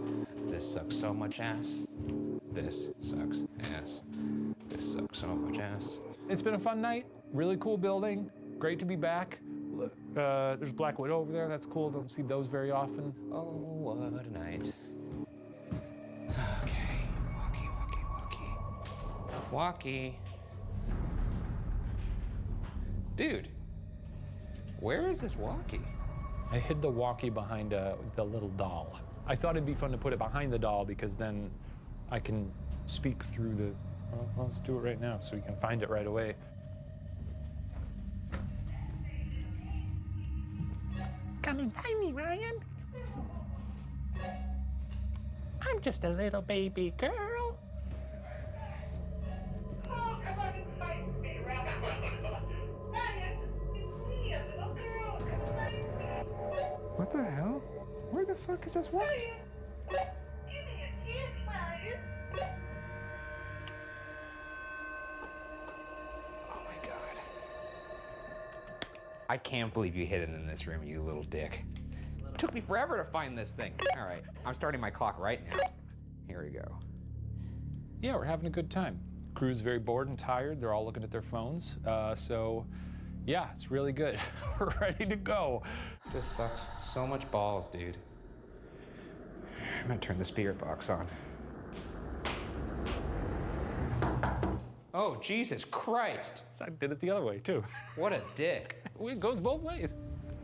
This sucks so much ass. This sucks ass. This sucks so much ass. It's been a fun night. Really cool building. Great to be back. There's Black Widow over there. That's cool. Don't see those very often. Oh, what a night. Okay, walkie. Dude, where is this walkie? I hid the walkie behind the little doll. I thought it'd be fun to put it behind the doll because then I can speak through the... Well, let's do it right now so we can find it right away. Come and find me, Ryan. I'm just a little baby girl. Oh, come on and find me, Ryan. Ryan, it's me, a little girl. Come and find me. What the hell? Where the fuck is this walkie? Give me a kiss, Ryan. Oh my God. I can't believe you hid it in this room, you little dick. It took me forever to find this thing. All right, I'm starting my clock right now. Here we go. Yeah, we're having a good time. Crew's very bored and tired. They're all looking at their phones. So, yeah, it's really good. We're ready to go. This sucks so much balls, dude. I'm gonna turn the spirit box on. Oh, Jesus Christ. I did it the other way, too. What a dick. It goes both ways.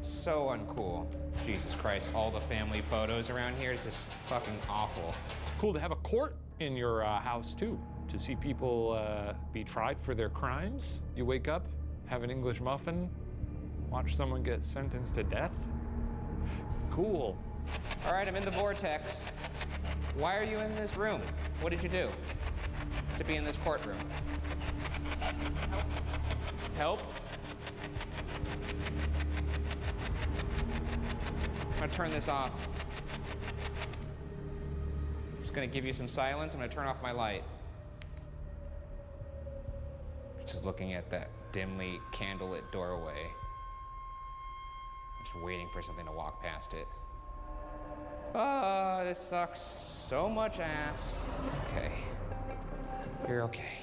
So uncool. Jesus Christ, all the family photos around here is just fucking awful. Cool to have a court in your house, too, to see people be tried for their crimes. You wake up, have an English muffin, watch someone get sentenced to death. Cool. All right, I'm in the vortex. Why are you in this room? What did you do to be in this courtroom? Help? I'm gonna turn this off. I'm just gonna give you some silence. I'm gonna turn off my light. Just looking at that dimly candlelit doorway. Just waiting for something to walk past it. Oh, this sucks so much ass. Okay. You're okay.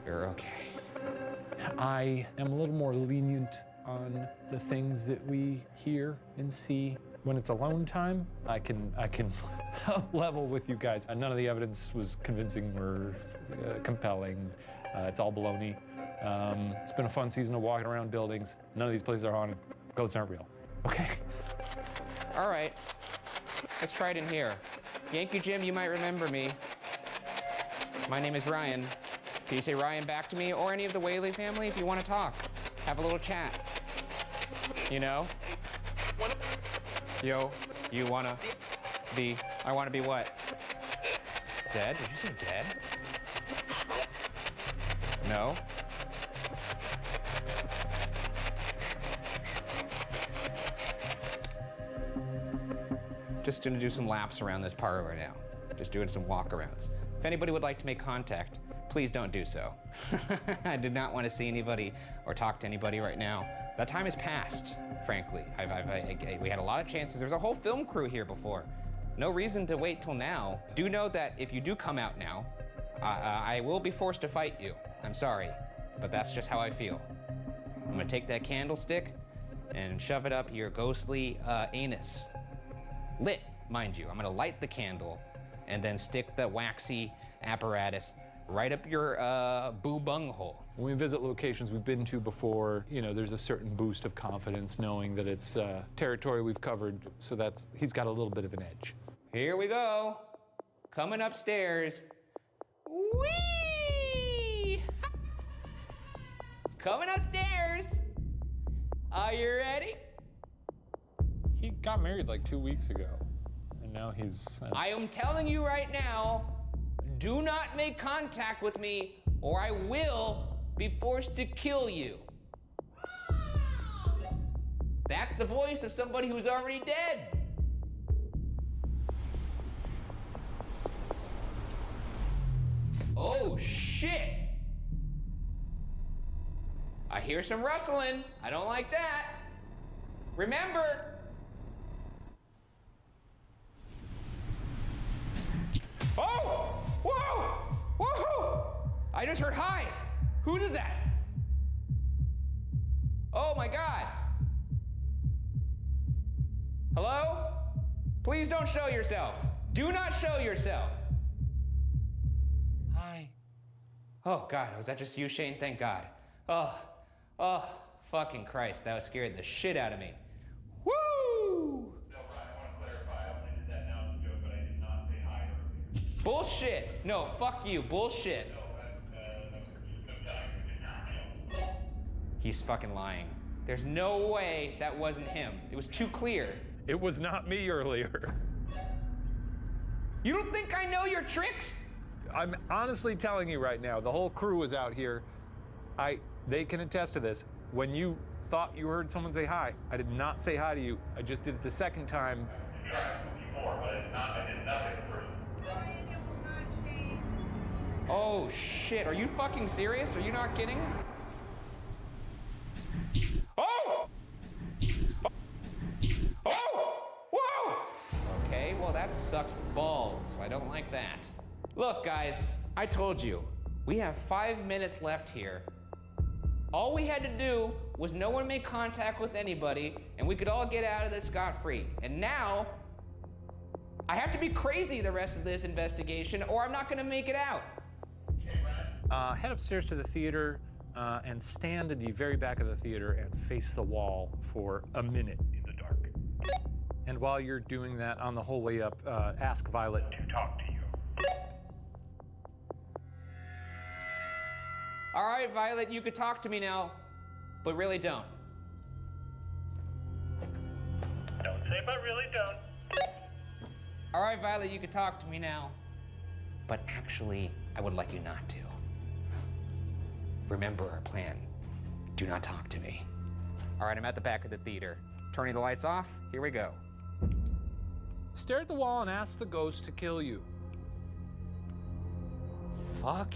You're okay. I am a little more lenient on the things that we hear and see. When it's alone time, I can level with you guys. None of the evidence was convincing or compelling. It's all baloney. It's been a fun season of walking around buildings. None of these places are haunted. Ghosts aren't real. Okay? All right. Let's try it in here. Yankee Jim, you might remember me. My name is Ryan. Can you say Ryan back to me or any of the Whaley family if you want to talk? Have a little chat. You know? Yo, you wanna be, I wanna be what? Dead? Did you say dead? No? Just gonna do some laps around this parlor now. Just doing some walkarounds. If anybody would like to make contact, please don't do so. I did not want to see anybody or talk to anybody right now. That time has passed, frankly. We had a lot of chances. There's a whole film crew here before. No reason to wait till now. Do know that if you do come out now, I will be forced to fight you. I'm sorry, but that's just how I feel. I'm gonna take that candlestick and shove it up your ghostly anus. Lit. mind you, I'm gonna light the candle and then stick the waxy apparatus right up your boo bung hole. When we visit locations we've been to before, you know, there's a certain boost of confidence knowing that it's territory we've covered, so he's got a little bit of an edge. Here we go. Coming upstairs. Whee! Coming upstairs. Are you ready? He got married like 2 weeks ago, and now he's... I am telling you right now, do not make contact with me, or I will be forced to kill you. That's the voice of somebody who's already dead. Oh, shit. I hear some rustling. I don't like that. Remember. Oh! Whoa! Whoa! I just heard hi. Who is that? Oh my God. Hello? Please don't show yourself. Do not show yourself. Hi. Oh God, was that just you, Shane? Thank God. Oh, fucking Christ, that scared the shit out of me. Woo! Bullshit! No, fuck you, bullshit. He's fucking lying. There's no way that wasn't him. It was too clear. It was not me earlier. You don't think I know your tricks? I'm honestly telling you right now, the whole crew is out here. They can attest to this. When you thought you heard someone say hi, I did not say hi to you. I just did it the second time. Oh shit, are you fucking serious? Are you not kidding? Oh! Oh! Whoa! Okay, well that sucks balls. I don't like that. Look guys, I told you, we have 5 minutes left here. All we had to do was no one make contact with anybody and we could all get out of this scot-free. And now, I have to be crazy the rest of this investigation or I'm not gonna make it out. Head upstairs to the theater and stand in the very back of the theater and face the wall for a minute in the dark. And while you're doing that, on the whole way up, ask Violet to talk to you. All right, Violet, you could talk to me now, but really don't. Don't say but really don't. All right, Violet, you could talk to me now, but actually, I would like you not to. Remember our plan. Do not talk to me. All right, I'm at the back of the theater. Turning the lights off, here we go. Stare at the wall and ask the ghost to kill you. Fuck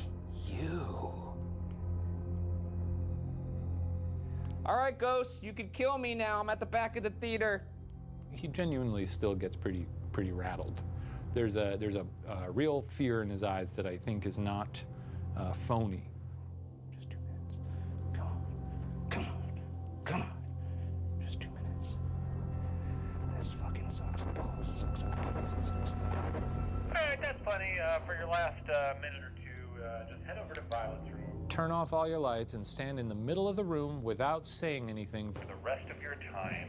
you. All right, ghost, you can kill me now. I'm at the back of the theater. He genuinely still gets pretty rattled. There's a real fear in his eyes that I think is not phony. Just 2 minutes. Come on. Just 2 minutes. This fucking sucks balls. It sucks balls. Alright, that's plenty. For your last minute or two, just head over to Violet's room. Turn off all your lights and stand in the middle of the room without saying anything For the rest of your time.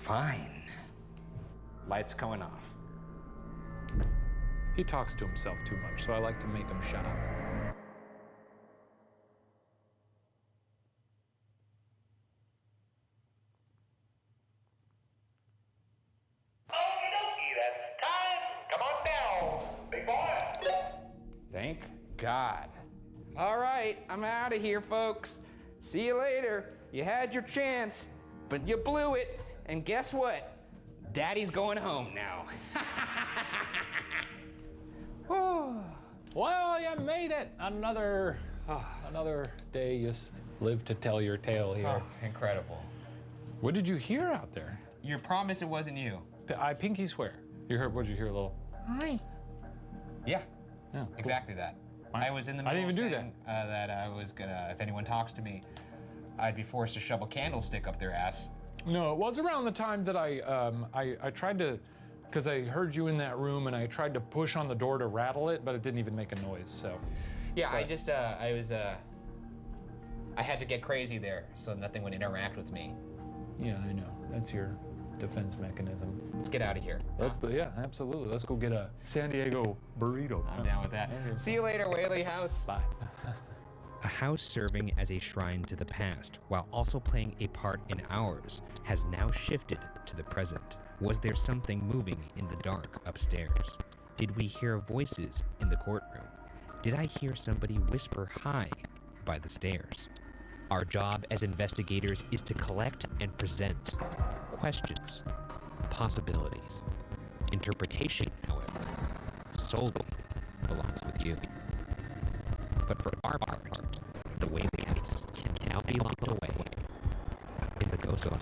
Fine. Lights going off. He talks to himself too much, so I like to make him shut up. Okie dokie, that's time. Come on down, big boy. Thank God. All right, I'm out of here, folks. See you later. You had your chance, but you blew it. And guess what? Daddy's going home now. Well, you made it. Another day you live to tell your tale here. Oh, incredible. What did you hear out there? You promised it wasn't you. I pinky swear. You heard? What did you hear? A little. Hi. Yeah. Yeah. Cool. Exactly that. I was in the I middle didn't of even saying that I was gonna, if anyone talks to me, I'd be forced to shove a candlestick up their ass. No, it was around the time that I tried to, because I heard you in that room and I tried to push on the door to rattle it, but it didn't even make a noise, so. Yeah, I had to get crazy there so nothing would interact with me. Yeah, I know. That's your defense mechanism. Let's get out of here. Yeah, absolutely. Let's go get a San Diego burrito. I'm down with that. See you later, Whaley House. Bye. A house serving as a shrine to the past while also playing a part in ours has now shifted to the present. Was there something moving in the dark upstairs? Did we hear voices in the courtroom? Did I hear somebody whisper hi by the stairs? Our job as investigators is to collect and present questions, possibilities. Interpretation, however, solely belongs with you. But for our part, the Whaley House can now be locked away in the ghost files.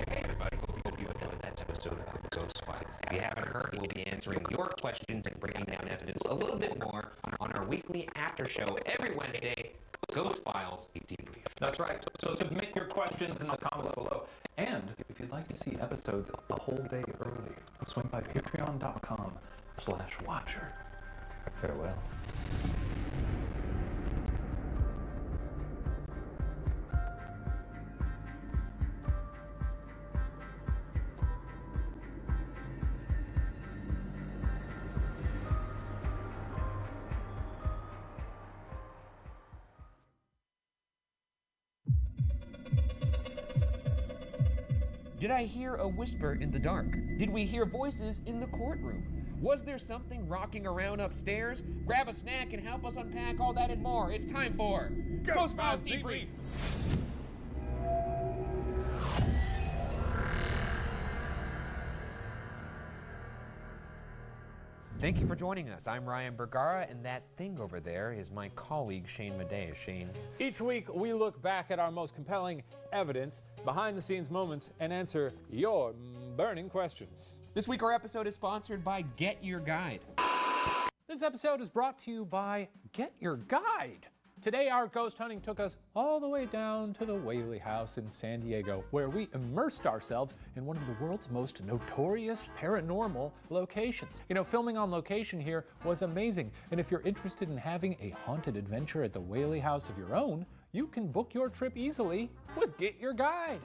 Hey everybody, hope you enjoyed that episode of Ghost Files. If you haven't heard, we'll be answering your questions and breaking down evidence a little bit more on our weekly after show every Wednesday, Ghost Files Debrief. That's right. So submit your questions in the comments below. And if you'd like to see episodes a whole day early, swing by patreon.com/watcher. Farewell. Did I hear a whisper in the dark? Did we hear voices in the courtroom? Was there something rocking around upstairs? Grab a snack and help us unpack all that and more. It's time for Ghost Files Debrief. Thank you for joining us. I'm Ryan Bergara, and that thing over there is my colleague Shane Madej. Shane. Each week, we look back at our most compelling evidence, behind-the-scenes moments, and answer your burning questions. This week, our episode is sponsored by Get Your Guide. This episode is brought to you by Get Your Guide. Today, our ghost hunting took us all the way down to the Whaley House in San Diego, where we immersed ourselves in one of the world's most notorious paranormal locations. You know, filming on location here was amazing, and if you're interested in having a haunted adventure at the Whaley House of your own, you can book your trip easily with Get Your Guide.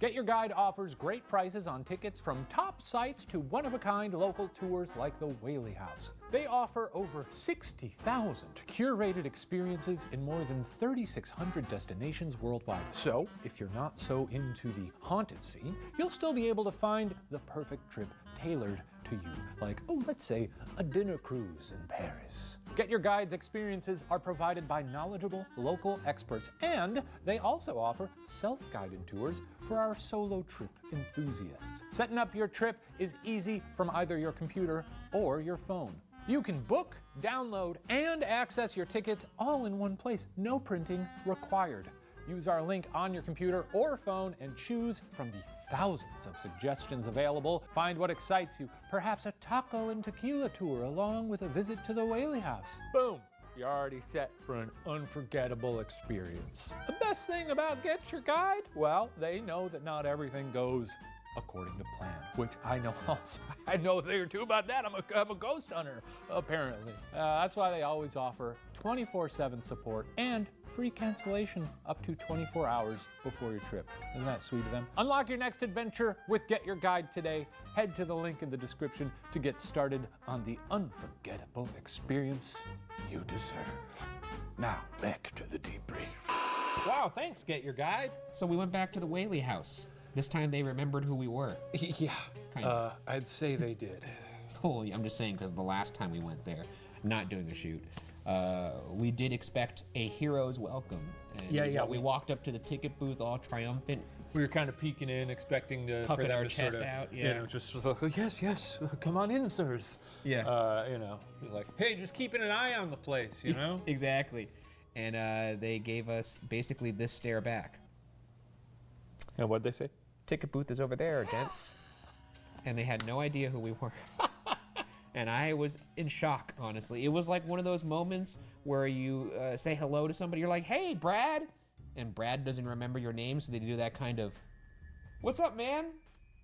Get Your Guide offers great prices on tickets from top sites to one-of-a-kind local tours like the Whaley House. They offer over 60,000 curated experiences in more than 3,600 destinations worldwide. So, if you're not so into the haunted scene, you'll still be able to find the perfect trip tailored to you, like, let's say a dinner cruise in Paris. Get Your Guide's experiences are provided by knowledgeable local experts, and they also offer self-guided tours for our solo trip enthusiasts. Setting up your trip is easy from either your computer or your phone. You can book, download, and access your tickets all in one place. No printing required. Use our link on your computer or phone and choose from the thousands of suggestions available. Find what excites you. Perhaps a taco and tequila tour along with a visit to the Whaley House. Boom! You're already set for an unforgettable experience. The best thing about Get Your Guide? Well, they know that not everything goes according to plan, which I know also. I know a thing or two about that. I'm a ghost hunter, apparently. That's why they always offer 24/7 support and free cancellation up to 24 hours before your trip. Isn't that sweet of them? Unlock your next adventure with Get Your Guide today. Head to the link in the description to get started on the unforgettable experience you deserve. Now, back to the debrief. Wow, thanks, Get Your Guide. So we went back to the Whaley House. This time they remembered who we were. Yeah, I'd say they did. Oh, I'm just saying because the last time we went there, not doing a shoot, we did expect a hero's welcome. And we walked up to the ticket booth all triumphant. We were kind of peeking in, expecting to puffing for them our to chest sort of, out. you know, just yes, come on in, sirs. Yeah. You know, it was like, hey, just keeping an eye on the place, you know. Exactly. And they gave us basically this stare back. And what'd they say? ticket booth is over there, gents. And they had no idea who we were. And I was in shock, honestly. It was like one of those moments where you say hello to somebody, you're like, hey, Brad. And Brad doesn't remember your name, so they do that kind of, what's up, man?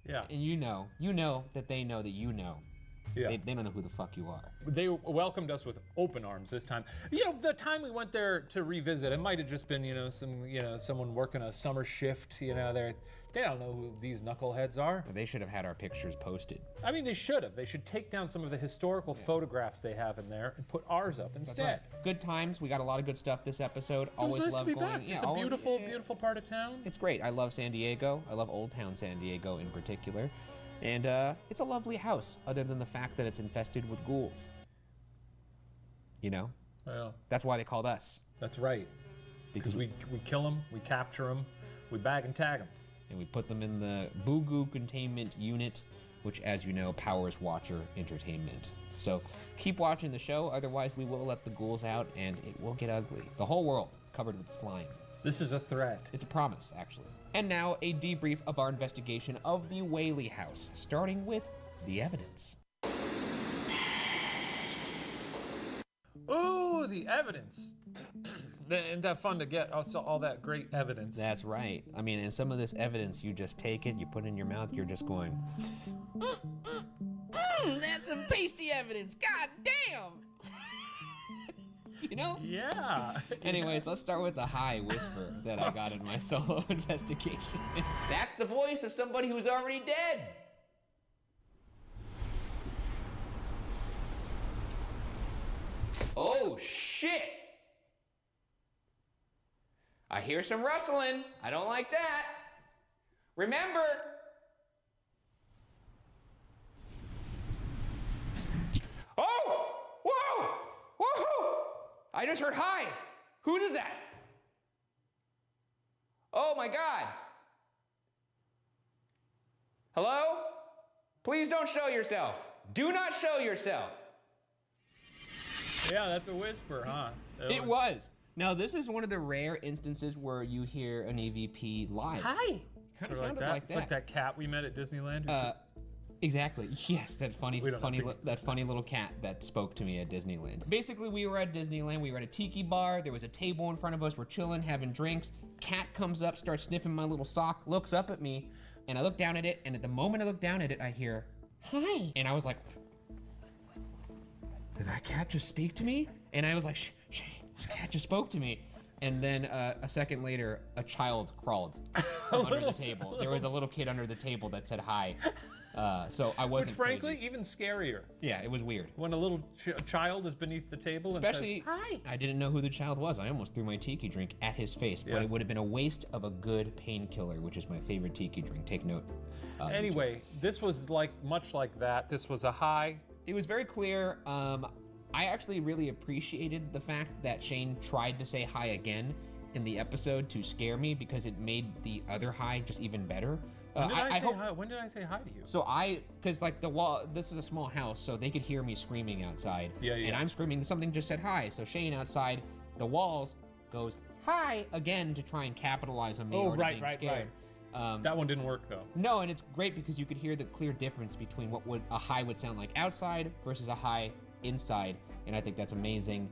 Yeah. And you know that they know that you know. Yeah. They don't know who the fuck you are. They welcomed us with open arms this time. The time we went there to revisit, it might have just been, someone working a summer shift. They don't know who these knuckleheads are. They should have had our pictures posted. I mean, they should have. They should take down some of the historical photographs they have in there and put ours up instead. Right. Good times. We got a lot of good stuff this episode. Always It was nice love to be going. back. Yeah, It's a beautiful part of town. It's great. I love San Diego. I love Old Town San Diego in particular. And it's a lovely house, other than the fact that it's infested with ghouls. Well, that's why they called us. That's right. Because we kill them, we capture them, we bag and tag them. And we put them in the Boo Containment Unit, which, as you know, powers Watcher Entertainment. So keep watching the show, otherwise we will let the ghouls out and it will get ugly. The whole world covered with slime. This is a threat. It's a promise, actually. And now a debrief of our investigation of the Whaley House, starting with the evidence. Oh, the evidence. Isn't that fun to get all that great evidence? That's right. I mean, and some of this evidence, you just take it, you put it in your mouth, you're just going, that's some tasty evidence, god damn! Yeah. Anyways, let's start with the high whisper that I got in my solo investigation. That's the voice of somebody who's already dead. Oh, shit! I hear some rustling. I don't like that. Remember. Oh! Whoa! Whoa! I just heard hi. Who is that? Oh my God. Hello? Please don't show yourself. Do not show yourself. Yeah, that's a whisper, huh? It was. Now, this is one of the rare instances where you hear an EVP live. Hi. Kind of sounded like that. It's like that cat we met at Disneyland. Exactly. Yes, that funny little cat that spoke to me at Disneyland. Basically, we were at Disneyland. We were at a tiki bar. There was a table in front of us. We're chilling, having drinks. Cat comes up, starts sniffing my little sock, looks up at me, and I look down at it. And at the moment I look down at it, I hear, "Hi," and I was like, "Did that cat just speak to me?" And I was like, "Shh, this cat just spoke to me." And then a second later, a child crawled from under the table. There was a little kid under the table that said hi. So I wasn't. Which frankly, crazy. even scarier. Yeah, it was weird. When a little child is beneath the table Especially, and says, "Hi." I didn't know who the child was. I almost threw my tiki drink at his face, but it would have been a waste of a good painkiller, which is my favorite tiki drink. Take note. Anyway, this was much like that. This was a hi. It was very clear. I actually really appreciated the fact that Shane tried to say hi again in the episode to scare me because it made the other hi just even better. When did I say hi? When did I say hi to you? So because like this is a small house, so they could hear me screaming outside. Yeah. And I'm screaming, something just said hi. So Shane outside the walls goes, hi, again to try and capitalize on me already being scared. That one didn't work though. No, and it's great because you could hear the clear difference between what a hi would sound like outside versus a hi inside, and I think that's amazing.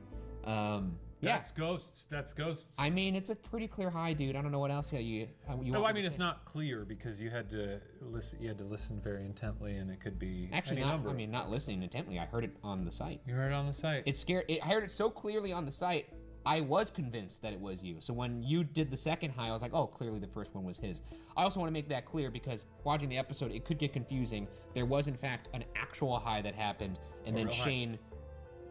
That's ghosts. That's ghosts. I mean, it's a pretty clear hi, dude. I don't know what else you No, want I mean to it's say. not clear because you had to listen. You had to listen very intently, and it could be Actually any not. number. I mean, not listening intently. I heard it on the site. You heard it on the site. It scared. I heard it so clearly on the site. I was convinced that it was you. So when you did the second hi, I was like, oh, clearly the first one was his. I also want to make that clear because watching the episode, it could get confusing. There was in fact an actual hi that happened, and then Shane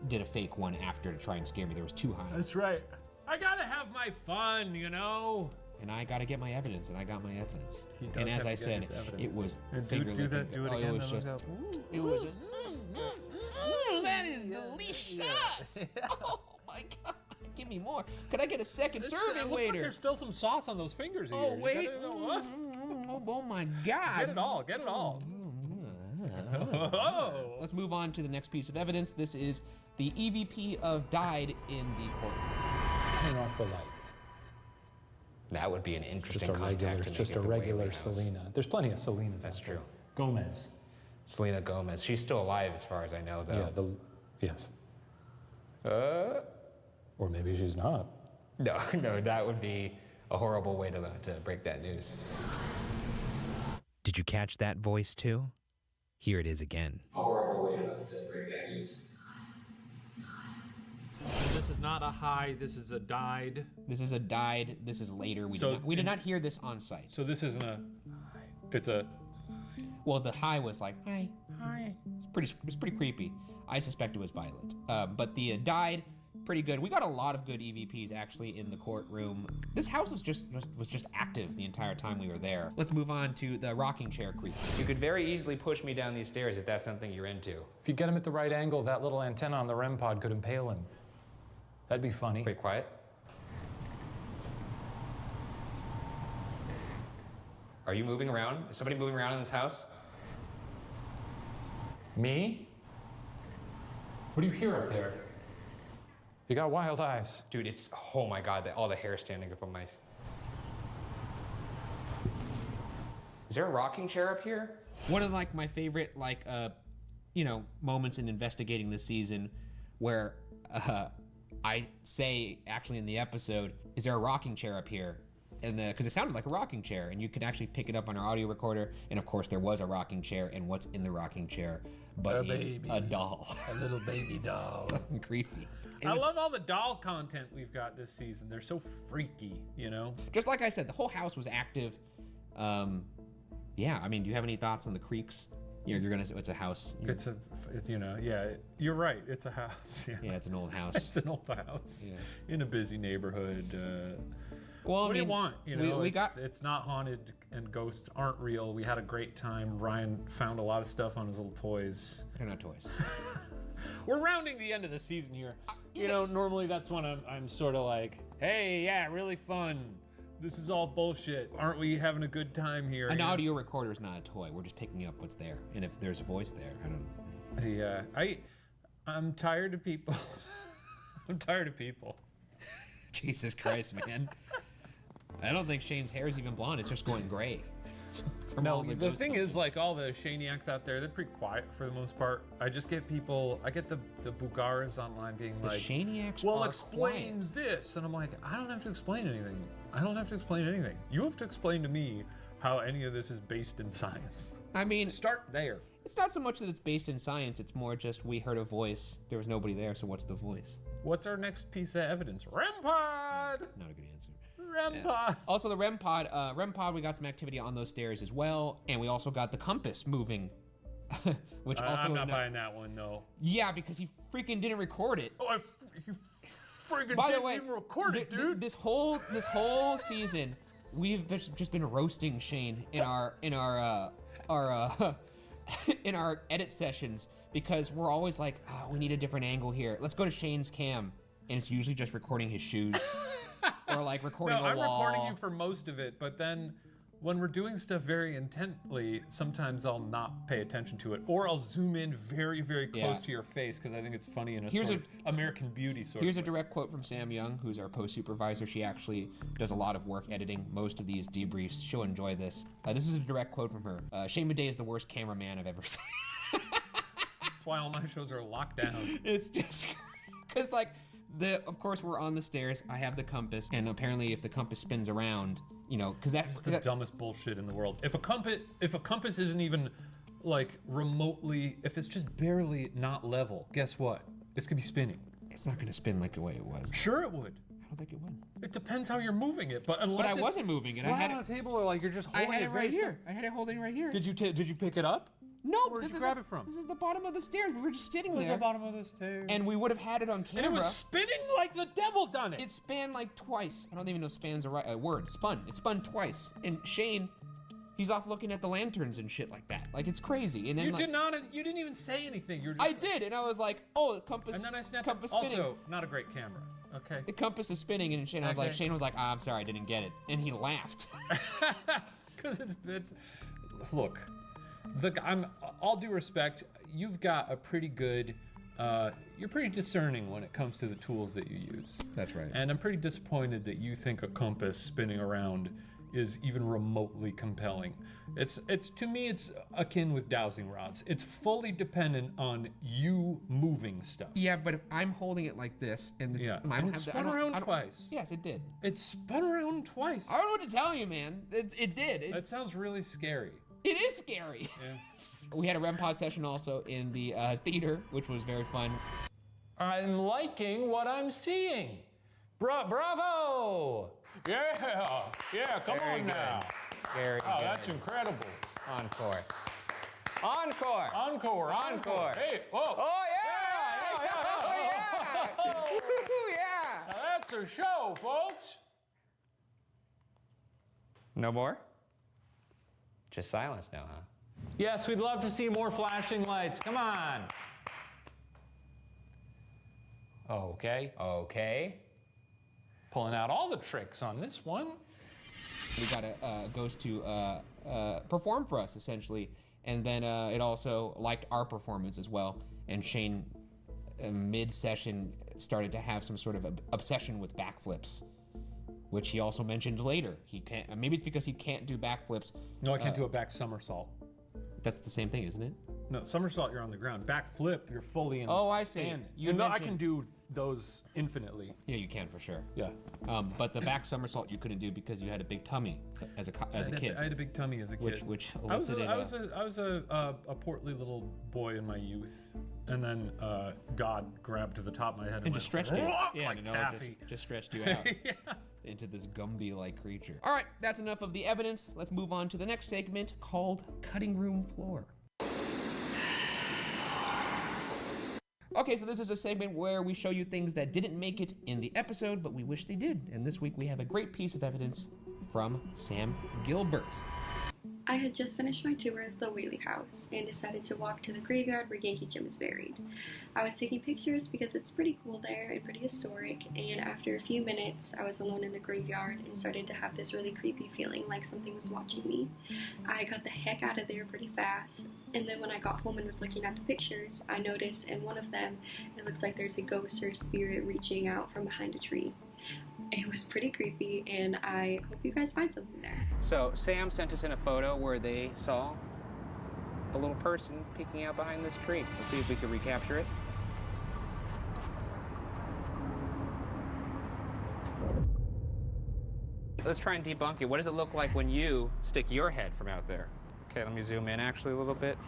did a fake one after to try and scare me. There was two highs. That's right. I gotta have my fun, you know. And I gotta get my evidence, and I got my evidence. He does and as have I to get said, his evidence. it was And finger do licking. that. Do it Oh, again. It was just. It was. That is delicious. Oh my God. Give me more. Could I get a second serving, It looks waiter? like there's still some sauce on those fingers here. Oh, You wait. gotta- Oh my God. Get it all. Get it all. Oh. Let's move on to the next piece of evidence. This is the EVP of died in the courtroom. Turn off the light. That would be an interesting Just a regular, contact to make just at a the Whaley regular house. Selena. There's plenty of Selenas. That's true. Gomez. Selena Gomez. She's still alive as far as I know, though. Yeah, yes. Or maybe she's not. No, that would be a horrible way to break that news. Did you catch that voice too? Here it is again. A horrible way to break that news. This is not a high, this is a died. This is a died, this is later. We did not hear this on site. So this isn't a, it's a... Well, the high was like, hi. It's pretty creepy. I suspect it was Violet. But the died, pretty good. We got a lot of good EVPs actually in the courtroom. This house was just active the entire time we were there. Let's move on to the rocking chair creep. You could very easily push me down these stairs if that's something you're into. If you get him at the right angle, that little antenna on the REM pod could impale him. That'd be funny. Pretty quiet. Are you moving around? Is somebody moving around in this house? Me? What do you hear up there? You got wild eyes. Dude, it's, oh my God, all the hair standing up on my... Is there a rocking chair up here? One of like my favorite moments in investigating this season where I say actually in the episode, is there a rocking chair up here? And because it sounded like a rocking chair and you could actually pick it up on our audio recorder. And of course there was a rocking chair, and what's in the rocking chair but a doll. A little baby doll. Fucking creepy. I love all the doll content we've got this season. They're so freaky, you know? Just like I said, the whole house was active. Yeah, I mean, do you have any thoughts on the creaks? It's a house. It's yeah, you're right. It's a house. Yeah, it's an old house. It's an old house in a busy neighborhood. Well, what do you want? You know, it's not haunted and ghosts aren't real. We had a great time. Ryan found a lot of stuff on his little toys. They're not toys. We're rounding the end of the season here. You know, normally that's when I'm sort of like, hey, yeah, really fun. This is all bullshit. Aren't we having a good time here? An audio recorder is not a toy. We're just picking up what's there. And if there's a voice there, I don't know. Yeah, I'm tired of people. I'm tired of people. Jesus Christ, man. I don't think Shane's hair is even blonde. It's just going gray. No, the thing is, like, all the Shaniacs out there, they're pretty quiet for the most part. I just get people, I get the Bugaras online being the like, Shaniacs well, are explain this. And I'm like, I don't have to explain anything. I don't have to explain anything. You have to explain to me how any of this is based in science. I mean, start there. It's not so much that it's based in science. It's more just we heard a voice. There was nobody there, so what's the voice? What's our next piece of evidence? REM pod! Not a good answer. REM pod. Also, the REM pod, we got some activity on those stairs as well, and we also got the compass moving, which also I'm not buying that one, though. Yeah, because he freaking didn't record it. Oh, he freaking By the didn't way, even record it, dude. This whole season, we've just been roasting Shane in our in our edit sessions because we're always like, oh, we need a different angle here. Let's go to Shane's cam, and it's usually just recording his shoes. Or like recording a wall. I'm recording you for most of it, but then when we're doing stuff very intently, sometimes I'll not pay attention to it, or I'll zoom in very, very close to your face because I think it's funny in a sort of American Beauty sort of Here's a direct quote from Sam Young, who's our post supervisor. She actually does a lot of work editing most of these debriefs. She'll enjoy this. This is a direct quote from her. Shane Madej is the worst cameraman I've ever seen. That's why all my shows are locked down. It's just because like. Of course, we're on the stairs. I have the compass, and apparently, if the compass spins around, you know, because that's the dumbest bullshit in the world. If a compass isn't even like remotely, if it's just barely not level, guess what? It's gonna be spinning. It's not gonna spin like the way it was. Sure, it would. I don't think it would. It depends how you're moving it, but unless I wasn't moving it. I had it on a table, or like you're just holding I had it right here. Still. I had it holding right here. Did you pick it up? No, where'd you grab it from? This is the bottom of the stairs. We were just sitting there. It was the bottom of the stairs. And we would have had it on camera. And it was spinning like the devil done it. It span like twice. I don't even know if span's a word. Spun. It spun twice. And Shane, he's off looking at the lanterns and shit like that. Like, it's crazy. And then you didn't even say anything. You were just I did, and I was like, oh, the compass. And then I snapped compass it. spinning. Also, not a great camera. Okay. The compass is spinning, and Shane was like, I'm sorry, I didn't get it. And he laughed. Because it's look. All due respect, you've got a pretty good, you're pretty discerning when it comes to the tools that you use. That's right. And I'm pretty disappointed that you think a compass spinning around is even remotely compelling. It's to me, it's akin with dowsing rods. It's fully dependent on you moving stuff. Yeah, but if I'm holding it like this, and it's, and it spun around twice. Yes, it did. It spun around twice. I don't know what to tell you, man. It did. That sounds really scary. It is scary. Yeah. We had a REM pod session also in the theater, which was very fun. I'm liking what I'm seeing. Bravo! Yeah, come Very on good. now. Very Oh, good. that's incredible. Encore. Encore. Encore. Hey, whoa. Oh, yeah. Yeah. Woo, yeah. Now that's a show, folks. No more? Just silence now, huh? Yes, we'd love to see more flashing lights. Come on. Okay. Pulling out all the tricks on this one. We got a ghost to perform for us, essentially. And then it also liked our performance as well. And Shane, mid-session, started to have some sort of obsession with backflips, which he also mentioned later. He can't. Maybe it's because he can't do backflips. No, I can't do a back somersault. That's the same thing, isn't it? No, somersault, you're on the ground. Back flip, you're fully in. Oh, I see. Standing. You And I mentioned- can do those infinitely. Yeah, you can for sure. Yeah. But the back somersault you couldn't do because you had a big tummy as a kid. I had a big tummy as a kid. Which I was elicited. I was a portly little boy in my youth, and then God grabbed the top of my head and and just went, stretched you. Yeah, like taffy. Just stretched you out into this Gumby-like creature. All right, that's enough of the evidence. Let's move on to the next segment called Cutting Room Floor. Okay, so this is a segment where we show you things that didn't make it in the episode, but we wish they did. And this week we have a great piece of evidence from Sam Gilbert. I had just finished my tour of the Whaley house and decided to walk to the graveyard where Yankee Jim is buried. I was taking pictures because it's pretty cool there and pretty historic, and after a few minutes I was alone in the graveyard and started to have this really creepy feeling like something was watching me. I got the heck out of there pretty fast, and then when I got home and was looking at the pictures, I noticed in one of them it looks like there's a ghost or spirit reaching out from behind a tree. It was pretty creepy, and I hope you guys find something there. So Sam sent us in a photo where they saw a little person peeking out behind this tree. Let's see if we can recapture it. Let's try and debunk it. What does it look like when you stick your head from out there? Okay, let me zoom in actually a little bit.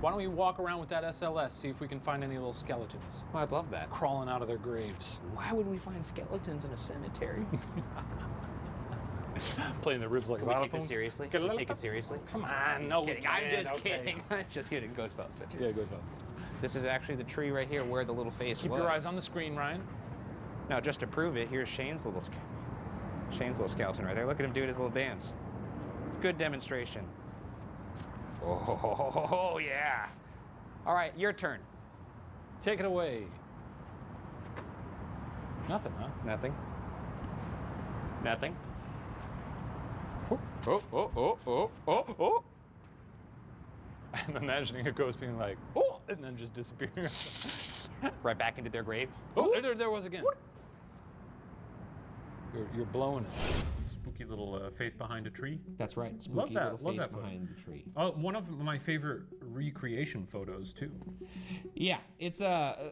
Why don't we walk around with that SLS, see if we can find any little skeletons? Oh, I'd love that. Crawling out of their graves. Why would we find skeletons in a cemetery? Playing the ribs like Can we take xylophones. this seriously? Can we take it seriously? Come on, no, we Kidding. I'm can't, just okay. kidding. I'm just kidding. Ghostbusters. Yeah, Ghostbusters. This is actually the tree right here where the little face Keep was. your eyes on the screen, Ryan. Now, just to prove it, here's Shane's little skeleton right there. Look at him doing his little dance. Good demonstration. Oh, yeah. All right, your turn. Take it away. Nothing, huh? Nothing. Nothing. Oh. I'm imagining a ghost being like, oh, and then just disappearing. Right back into their grave. Oh, there was again. You're blowing it. Spooky little face behind a tree. That's right. Spooky Love that. little Love face that photo. behind the tree. Oh, one of my favorite recreation photos too. Yeah, it's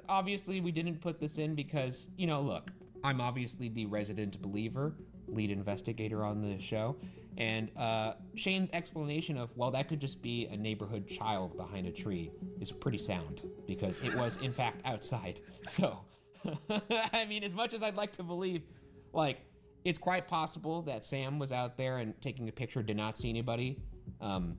obviously we didn't put this in because, you know, look, I'm obviously the resident believer, lead investigator on the show, and Shane's explanation of, well, that could just be a neighborhood child behind a tree is pretty sound because it was in fact outside. So, I mean, as much as I'd like to believe, like, it's quite possible that Sam was out there and taking a picture, did not see anybody. And,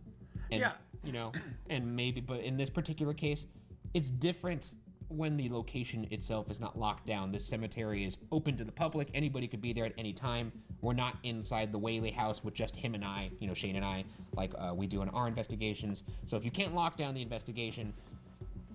Yeah. you know, and maybe, but in this particular case, it's different when the location itself is not locked down. This cemetery is open to the public. Anybody could be there at any time. We're not inside the Whaley house with just him and I, you know, Shane and I, like we do in our investigations. So if you can't lock down the investigation,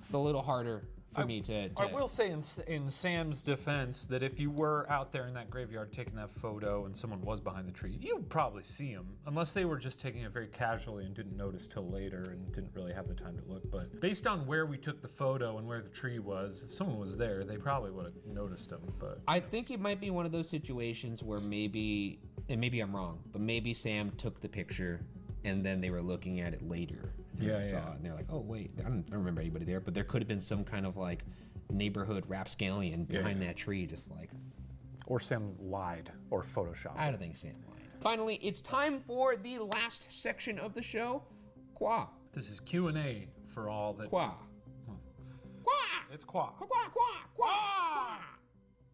it's a little harder for me to. I will say in Sam's defense that if you were out there in that graveyard taking that photo and someone was behind the tree, you'd probably see them, unless they were just taking it very casually and didn't notice till later and didn't really have the time to look. But based on where we took the photo and where the tree was, if someone was there, they probably would have noticed them. But I think it might be one of those situations where maybe, and maybe I'm wrong, but maybe Sam took the picture and then they were looking at it later. And Yeah, they saw yeah. it and they're like, oh wait, I don't remember anybody there. But there could have been some kind of like neighborhood rapscallion behind that tree, just like. Or Sam lied or photoshopped. I don't think Sam lied. Finally, it's time for the last section of the show. Qua. This is Q&A for all that. Qua. It's qua. Qua, qua, qua,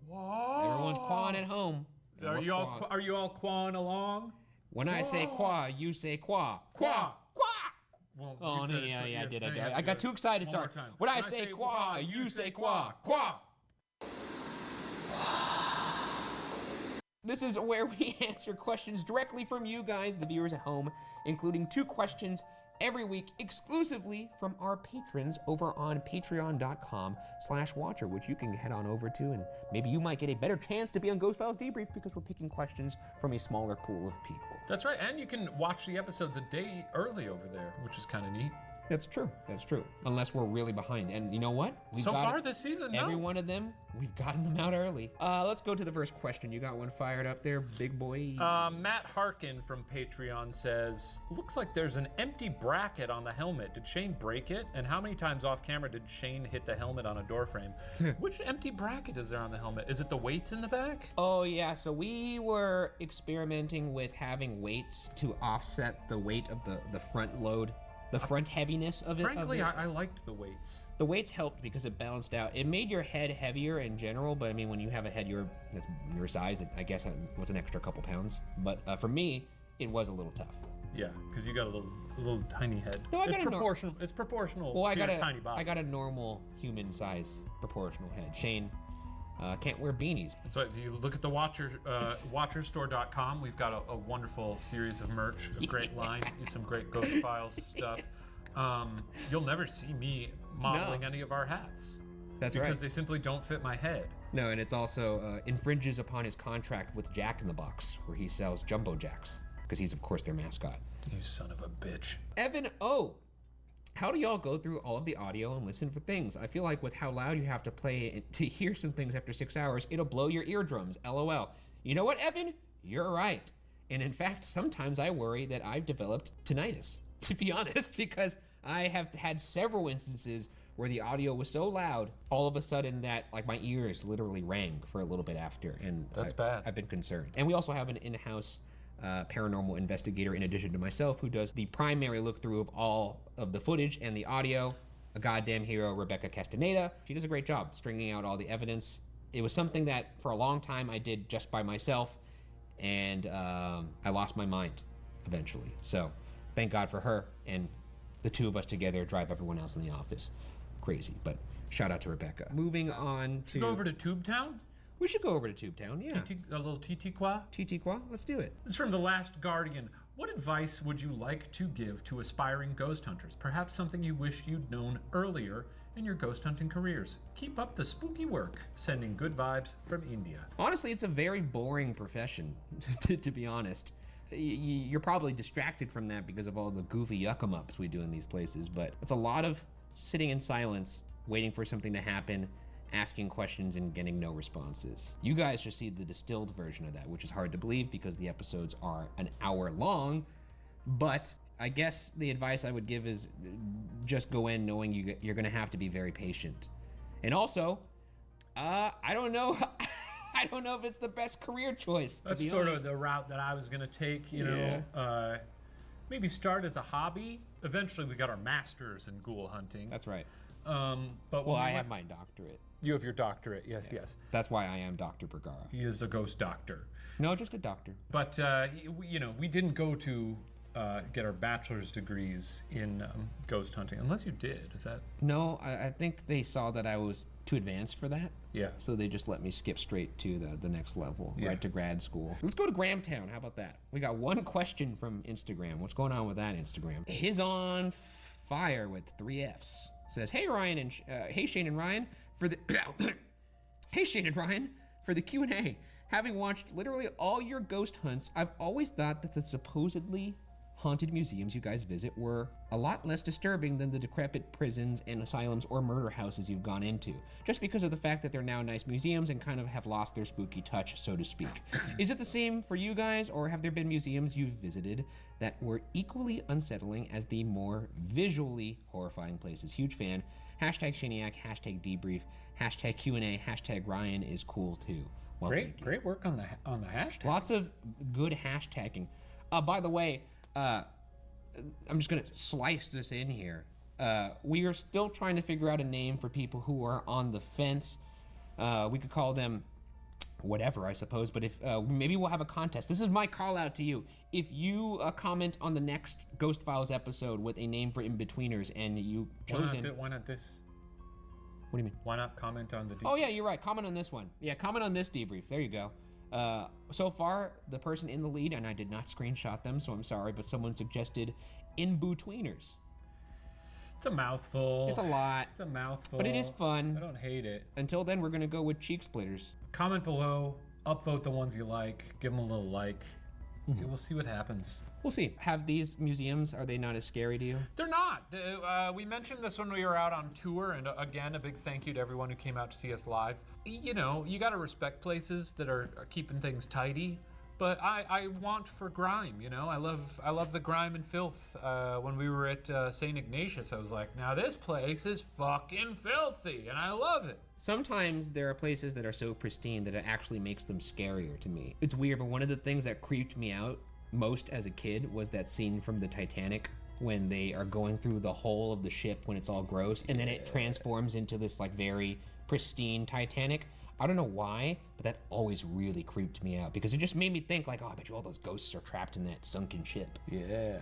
qua. Everyone's quaing at home. Are you all quaing along? When I say qua, you say qua. Qua. Well, Oh, you no, said it yeah, too. I did. Now you have I to got do too it excited. one Sorry. more time. When I say qua, you say qua. Qua. This is where we answer questions directly from you guys, the viewers at home, including 2 questions every week exclusively from our patrons over on patreon.com/watcher, which you can head on over to, and maybe you might get a better chance to be on Ghost Files Debrief because we're picking questions from a smaller pool of people. That's right, and you can watch the episodes a day early over there, which is kind of neat. That's true. That's true. Unless we're really behind. And you know what? So far this season, every no. one of them, we've gotten them out early. Let's go to the first question. You got one fired up there, big boy? Matt Harkin from Patreon says, looks like there's an empty bracket on the helmet. Did Shane break it? And how many times off camera did Shane hit the helmet on a door frame? Which empty bracket is there on the helmet? Is it the weights in the back? Oh yeah, so we were experimenting with having weights to offset the weight of the front load. The front heaviness of it. Frankly, I liked the weights. The weights helped because it balanced out. It made your head heavier in general, but I mean, when you have a head that's your size, I guess it was an extra couple pounds. But for me, it was a little tough. Yeah, because you got a little tiny head. No, it's proportional. It's proportional Well, to your tiny body. I got a normal human size proportional head. Shane can't wear beanies. So if you look at the watcherstore.com, we've got a wonderful series of merch, a great line, some great Ghost Files stuff. You'll never see me modeling any of our hats. That's because right. they simply don't fit my head. No, and it's also infringes upon his contract with Jack in the Box, where he sells Jumbo Jacks, because he's, of course, their mascot. You son of a bitch. Evan O. How do y'all go through all of the audio and listen for things? I feel like with how loud you have to play it to hear some things after 6 hours, it'll blow your eardrums. LOL. You know what, Evan? You're right. And in fact, sometimes I worry that I've developed tinnitus, to be honest, because I have had several instances where the audio was so loud, all of a sudden that like my ears literally rang for a little bit after. And That's bad. I've been concerned. And we also have an in-house paranormal investigator in addition to myself who does the primary look through of all of the footage and the audio. A goddamn hero, Rebecca Castaneda. She does a great job stringing out all the evidence. It was something that for a long time I did just by myself, and I lost my mind eventually. So thank God for her, and the two of us together drive everyone else in the office crazy. But shout out to Rebecca. Moving on to Go over to Tubetown? We should go over to Tubetown, yeah. A little Titikwa? Titikwa, let's do it. This is from The Last Guardian. What advice would you like to give to aspiring ghost hunters? Perhaps something you wish you'd known earlier in your ghost hunting careers. Keep up the spooky work. Sending good vibes from India. Honestly, it's a very boring profession, to be honest. You're probably distracted from that because of all the goofy yuck-em-ups we do in these places, but it's a lot of sitting in silence, waiting for something to happen, asking questions and getting no responses. You guys just see the distilled version of that, which is hard to believe because the episodes are an hour long, but I guess the advice I would give is just go in knowing you're gonna have to be very patient. And also, I don't know, I don't know if it's the best career choice, to That's be sort honest. of the route that I was gonna take, you know. Maybe start as a hobby. Eventually we got our masters in ghoul hunting. That's right. But Well, I have my doctorate. You have your doctorate, yes, yes. That's why I am Dr. Bergara. He is a ghost doctor. No, just a doctor. But, you know, we didn't go to get our bachelor's degrees in ghost hunting, unless you did, is that? No, I think they saw that I was too advanced for that. Yeah. So they just let me skip straight to the next level, Yeah. right to grad school. Let's go to Grahamtown. How about that? We got one question from Instagram. What's going on with that Instagram? His on fire with 3 Fs says, "Hey Ryan and hey Shane and Ryan for the hey Shane and Ryan for the Q&A. Having watched literally all your ghost hunts, I've always thought that the supposedly haunted museums you guys visit were a lot less disturbing than the decrepit prisons and asylums or murder houses you've gone into, just because of the fact that they're now nice museums and kind of have lost their spooky touch, so to speak. Is it the same for you guys, or have there been museums you've visited that were equally unsettling as the more visually horrifying places? Huge fan. Hashtag Shaniac, hashtag debrief, hashtag Q&A, hashtag Ryan is cool too." Well, Great work on the hashtag. Lots of good hashtagging. By the way, I'm just gonna slice this in here. We are still trying to figure out a name for people who are on the fence. We could call them whatever, I suppose, but if maybe we'll have a contest. This is my call out to you. If you comment on the next Ghost Files episode with a name for in-betweeners and you chosen... Why not this? What do you mean? Why not comment on the debrief? Oh yeah, you're right. Comment on this one. Yeah, comment on this debrief. There you go. So far, the person in the lead, and I did not screenshot them, so I'm sorry, but someone suggested in-betweeners. It's a mouthful. It's a lot. It's a mouthful. But it is fun. I don't hate it. Until then, we're gonna go with cheek splitters. Comment below, upvote the ones you like, give them a little like. We'll see what happens. We'll see. Have these museums, are they not as scary to you? They're not. We mentioned this when we were out on tour, and again, a big thank you to everyone who came out to see us live. You know, you gotta respect places that are keeping things tidy, but I want for grime, you know? I love the grime and filth. When we were at St. Ignatius, I was like, now this place is fucking filthy, and I love it. Sometimes there are places that are so pristine that it actually makes them scarier to me. It's weird, but one of the things that creeped me out most as a kid was that scene from the Titanic when they are going through the hull of the ship when it's all gross, and then it transforms into this like very pristine Titanic. I don't know why, but that always really creeped me out because it just made me think like, oh, I bet you all those ghosts are trapped in that sunken ship. Yeah.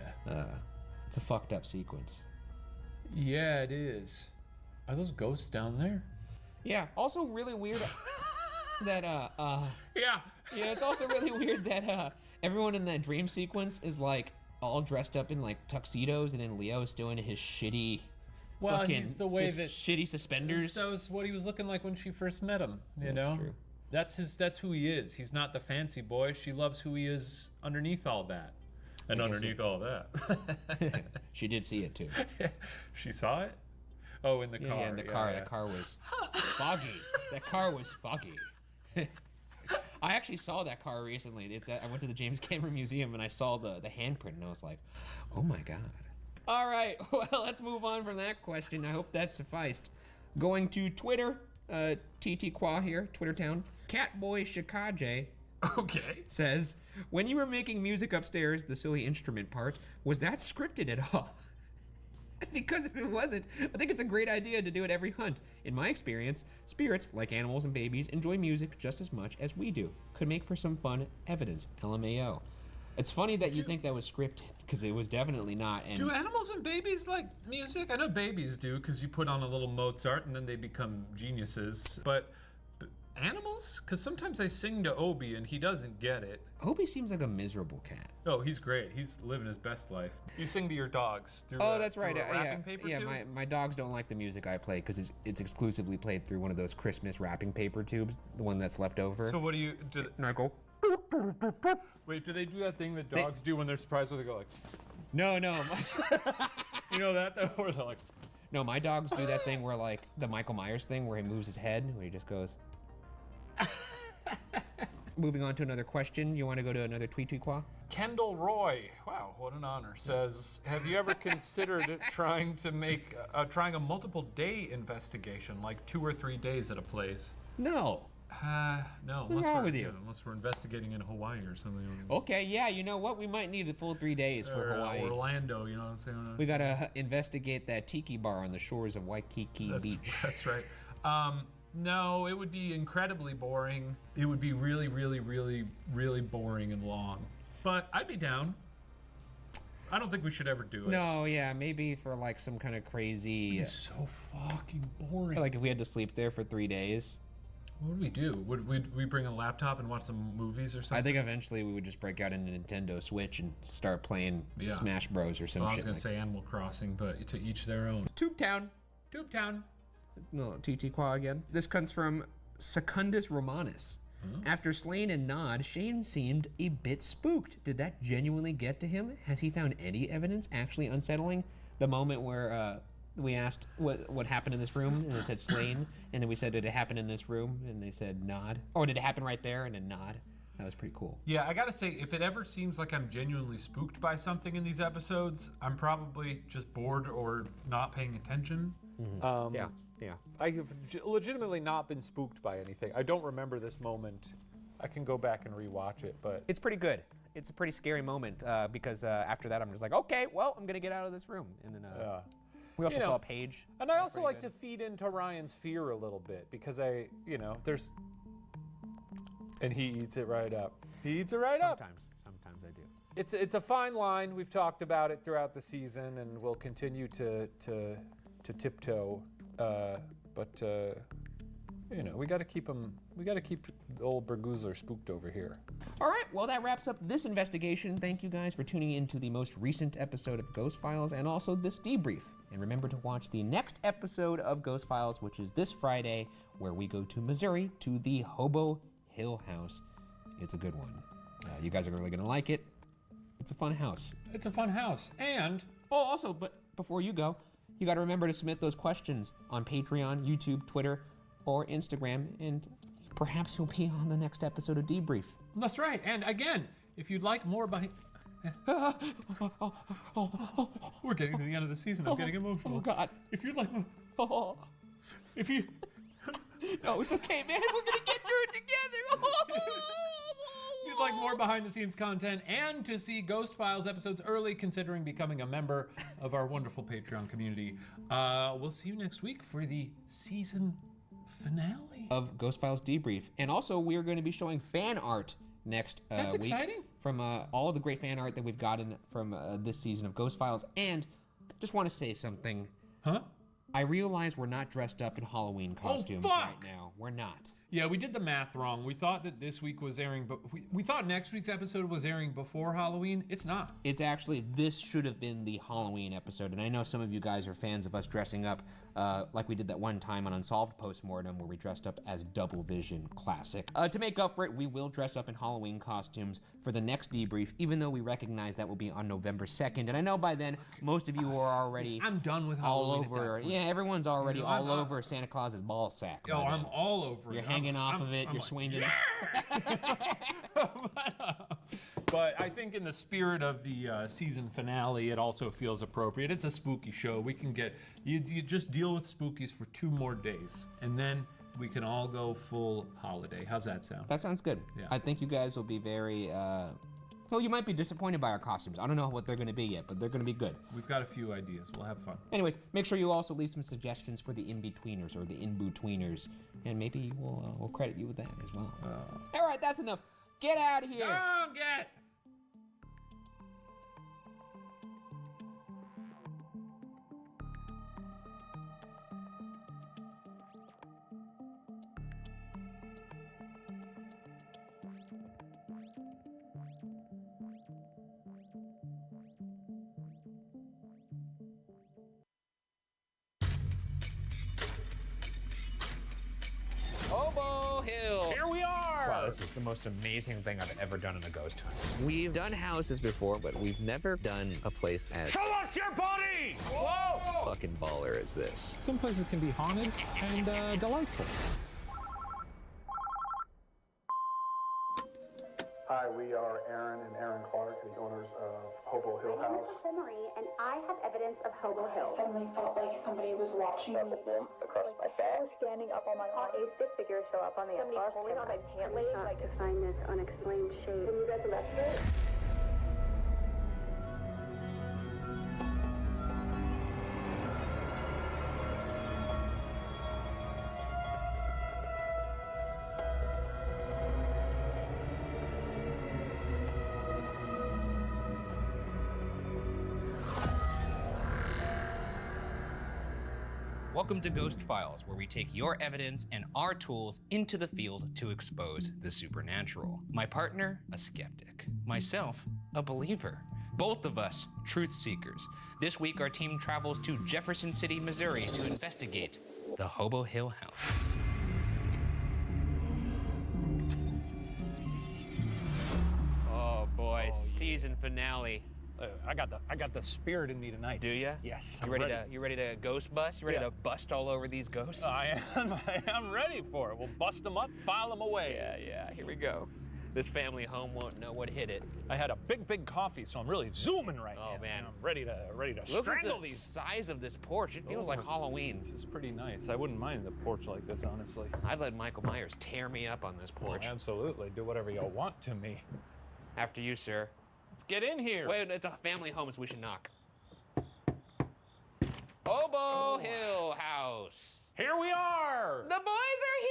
It's a fucked up sequence. Yeah, it is. Are those ghosts down there? Yeah, also really weird that, Yeah, it's also really weird that, everyone in that dream sequence is, like, all dressed up in, like, tuxedos, and then Leo's still in his shitty, he's the way that shitty suspenders. That was what he was looking like when she first met him, you know? True. That's who he is. He's not the fancy boy. She loves who he is underneath all that. And underneath all that. She did see it, too. She saw it? Oh, in the car. Yeah, in the car. That car was foggy. That car was foggy. I actually saw that car recently. I went to the James Cameron Museum and I saw the handprint and I was like, oh my God. All right, well, let's move on from that question. I hope that sufficed. Going to Twitter, TT Qua here, Twitter Town. Catboy Shikaje says, when you were making music upstairs, the silly instrument part, was that scripted at all? Because if it wasn't, I think it's a great idea to do it every hunt. In my experience, spirits, like animals and babies, enjoy music just as much as we do. Could make for some fun evidence, LMAO. It's funny that you think that was scripted, because it was definitely not. And do animals and babies like music? I know babies do, because you put on a little Mozart and then they become geniuses. But animals? Because sometimes they sing to Obi and he doesn't get it. Obi seems like a miserable cat. Oh, he's great. He's living his best life. You sing to your dogs through that's right. wrapping paper tube? My dogs don't like the music I play because it's exclusively played through one of those Christmas wrapping paper tubes, the one that's left over. So what do you do? And I go. Wait, do they do that thing that dogs do when they're surprised? Where they go like? No. You know that though, where they're like. No, my dogs do that thing where like the Michael Myers thing where he moves his head, where he just goes. Moving on to another question. You want to go to another tweet, Qua? Kendall Roy, wow, what an honor, says, have you ever considered trying a multiple day investigation, like 2 or 3 days at a place? No. No. What's wrong with you? Unless we're investigating in Hawaii or something. Okay, yeah, you know what? We might need a full 3 days for Hawaii. Orlando, you know what I'm saying? We gotta investigate that tiki bar on the shores of Waikiki Beach. That's right. No, it would be incredibly boring. It would be really, really, really, really boring and long. But I'd be down. I don't think we should ever do it. No, yeah, maybe for like some kind of crazy. It's so fucking boring. Like if we had to sleep there for 3 days. What would we do? Would we bring a laptop and watch some movies or something? I think eventually we would just break out a Nintendo Switch and start playing Smash Bros or something. I was gonna say Animal Crossing, but to each their own. Tube Town. Tube Town. No, TT Qua again. This comes from Secundus Romanus. After Slain and Nod, Shane seemed a bit spooked. Did that genuinely get to him? Has he found any evidence actually unsettling? The moment where we asked what happened in this room, and it said Slain, and then we said, did it happen in this room? And they said Nod. Or did it happen right there? And then Nod. That was pretty cool. Yeah, I gotta say, if it ever seems like I'm genuinely spooked by something in these episodes, I'm probably just bored or not paying attention. Yeah. I have legitimately not been spooked by anything. I don't remember this moment. I can go back and rewatch it, but It's pretty good. It's a pretty scary moment because after that I'm just like, okay, well, I'm gonna get out of this room. And then we also saw Paige. And I also like to feed into Ryan's fear a little bit because there's, and he eats it right up. He eats it right up. Sometimes I do. It's a fine line. We've talked about it throughout the season, and we'll continue to tiptoe. But we got to keep him. We got to keep the old Berguzler spooked over here. All right, well, that wraps up this investigation. Thank you guys for tuning in to the most recent episode of Ghost Files and also this debrief. And remember to watch the next episode of Ghost Files, which is this Friday, where we go to Missouri to the Hobo Hill House. It's a good one. You guys are really gonna like it. It's a fun house. It's a fun house. And also, but before you go, you got to remember to submit those questions on Patreon, YouTube, Twitter, or Instagram, and perhaps you'll be on the next episode of Debrief. That's right. And again, if you'd like more behind... We're getting to the end of the season. I'm getting emotional. Oh, God. If you'd like... If you... No, it's okay, man. We're going to get through it together. If you'd like more behind-the-scenes content and to see Ghost Files episodes early, considering becoming a member of our wonderful Patreon community, we'll see you next week for the season finale of Ghost Files Debrief. And also, we're going to be showing fan art next That's week. exciting. From all of the great fan art that we've gotten from this season of Ghost Files. And just want to say something. Huh? I realize we're not dressed up in Halloween costumes right now. We're not. Yeah, we did the math wrong. We thought that this week was airing, but we thought next week's episode was airing before Halloween. It's not. It's actually, this should have been the Halloween episode. And I know some of you guys are fans of us dressing up like we did that one time on Unsolved Postmortem where we dressed up as Double Vision Classic. To make up for it, we will dress up in Halloween costumes for the next debrief, even though we recognize that will be on November 2nd. And I know by then, most of you are already I'm done with all Halloween over. Yeah, everyone's already all over Santa Claus's ball sack. Yo, I'm all over it. You're hanging off of it. You're swinging. But I think in the spirit of the season finale, it also feels appropriate. It's a spooky show. We can get, you just deal with spookies for 2 more days, and then we can all go full holiday. How's that sound? That sounds good. Yeah. I think you guys will be very, well, you might be disappointed by our costumes. I don't know what they're going to be yet, but they're going to be good. We've got a few ideas. We'll have fun. Anyways, make sure you also leave some suggestions for the in-betweeners or the in-betweeners, and maybe we'll credit you with that as well. All right, that's enough. Get out of here. Go get. Hobo Hill. Here we are. Wow, this is the most amazing thing I've ever done in a ghost hunt. We've done houses before, but we've never done a place as Show us your body! Whoa! fucking baller as this. Some places can be haunted and delightful. Hi, we are Aaron and Aaron Clark, the owners of Hobo Hill My name House. is Nicole Marie, and I have evidence of Hobo Hill. I suddenly felt like somebody was watching me. Across my back. I was standing up on my arm. A stick figure show up on the somebody pulling on my pant leg. Shocked to find this unexplained shape. Can you guys investigate? Welcome to Ghost Files, where we take your evidence and our tools into the field to expose the supernatural. My partner, a skeptic. Myself, a believer. both of us truth seekers. This week, our team travels to Jefferson City, Missouri to investigate the Hobo Hill House. Oh boy, season finale. I got the spirit in me tonight. Do you? Yes. You ready to ghost bust? You ready to bust all over these ghosts? I am ready for it. We'll bust them up, file them away. Yeah, here we go. This family home won't know what hit it. I had a big coffee, so I'm really zooming right now. Oh man, I'm ready to Look strangle at the these. size of this porch. It feels like Halloween. This is pretty nice. I wouldn't mind the porch like this, honestly. I'd let Michael Myers tear me up on this porch. Oh, absolutely. Do whatever you want to me. After you, sir. Let's get in here. Wait, it's a family home, so we should knock. Hobo Hill House. Here we are. The boys are here.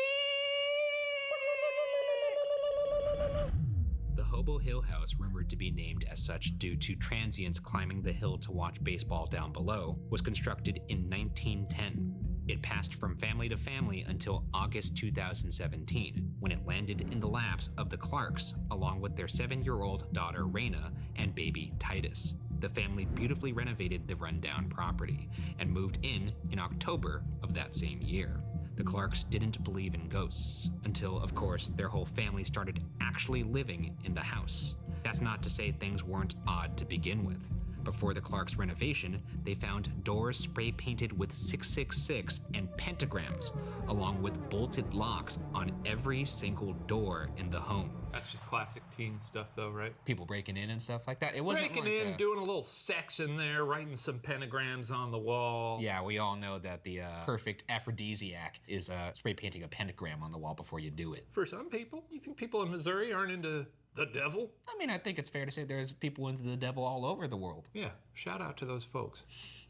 The Hobo Hill House, rumored to be named as such due to transients climbing the hill to watch baseball down below, was constructed in 1910. It passed from family to family until August 2017, when it landed in the laps of the Clarks, along with their 7-year-old daughter Raina and baby Titus. The family beautifully renovated the rundown property and moved in October of that same year. The Clarks didn't believe in ghosts until, of course, their whole family started actually living in the house. That's not to say things weren't odd to begin with. Before the Clarks' renovation, they found doors spray painted with 666 and pentagrams, along with bolted locks on every single door in the home. That's just classic teen stuff, though, right? People breaking in and stuff like that. It wasn't breaking in, doing a little sex in there, writing some pentagrams on the wall. Yeah, we all know that the perfect aphrodisiac is spray painting a pentagram on the wall before you do it. For some people, you think people in Missouri aren't into the devil? I mean, I think it's fair to say there's people into the devil all over the world. Yeah, shout out to those folks.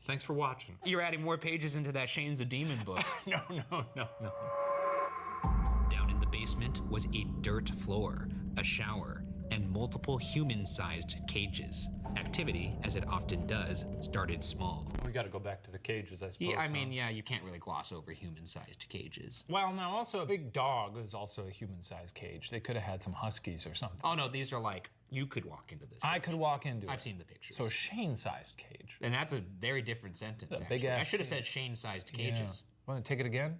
Thanks for watching. You're adding more pages into that Shane's the Demon book. No. Down in the basement was a dirt floor, a shower, and multiple human-sized cages. Activity, as it often does, started small. We gotta go back to the cages, I suppose. Yeah, I mean, you can't really gloss over human-sized cages. Well, now also a big dog is also a human-sized cage. They could have had some huskies or something. Oh no, these are like, you could walk into this. I could walk into it. I've seen the pictures. So a Shane-sized cage. And that's a very different sentence, A big actually. I ass should have cage. said Shane-sized cages. Yeah. Want to take it again?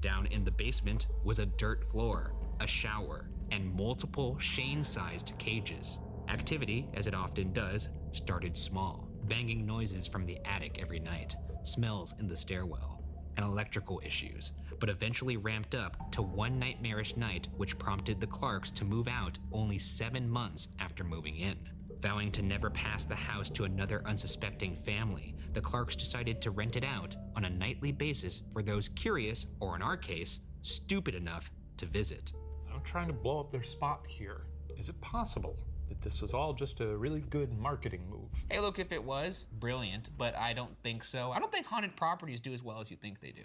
Down in the basement was a dirt floor, a shower, and multiple Shane-sized cages. Activity, as it often does, started small. Banging noises from the attic every night, smells in the stairwell, and electrical issues, but eventually ramped up to one nightmarish night which prompted the Clarks to move out only 7 months after moving in. Vowing to never pass the house to another unsuspecting family, the Clarks decided to rent it out on a nightly basis for those curious, or in our case, stupid enough to visit. I'm trying to blow up their spot here. Is it possible that this was all just a really good marketing move? Hey, look, if it was, brilliant, but I don't think so. I don't think haunted properties do as well as you think they do.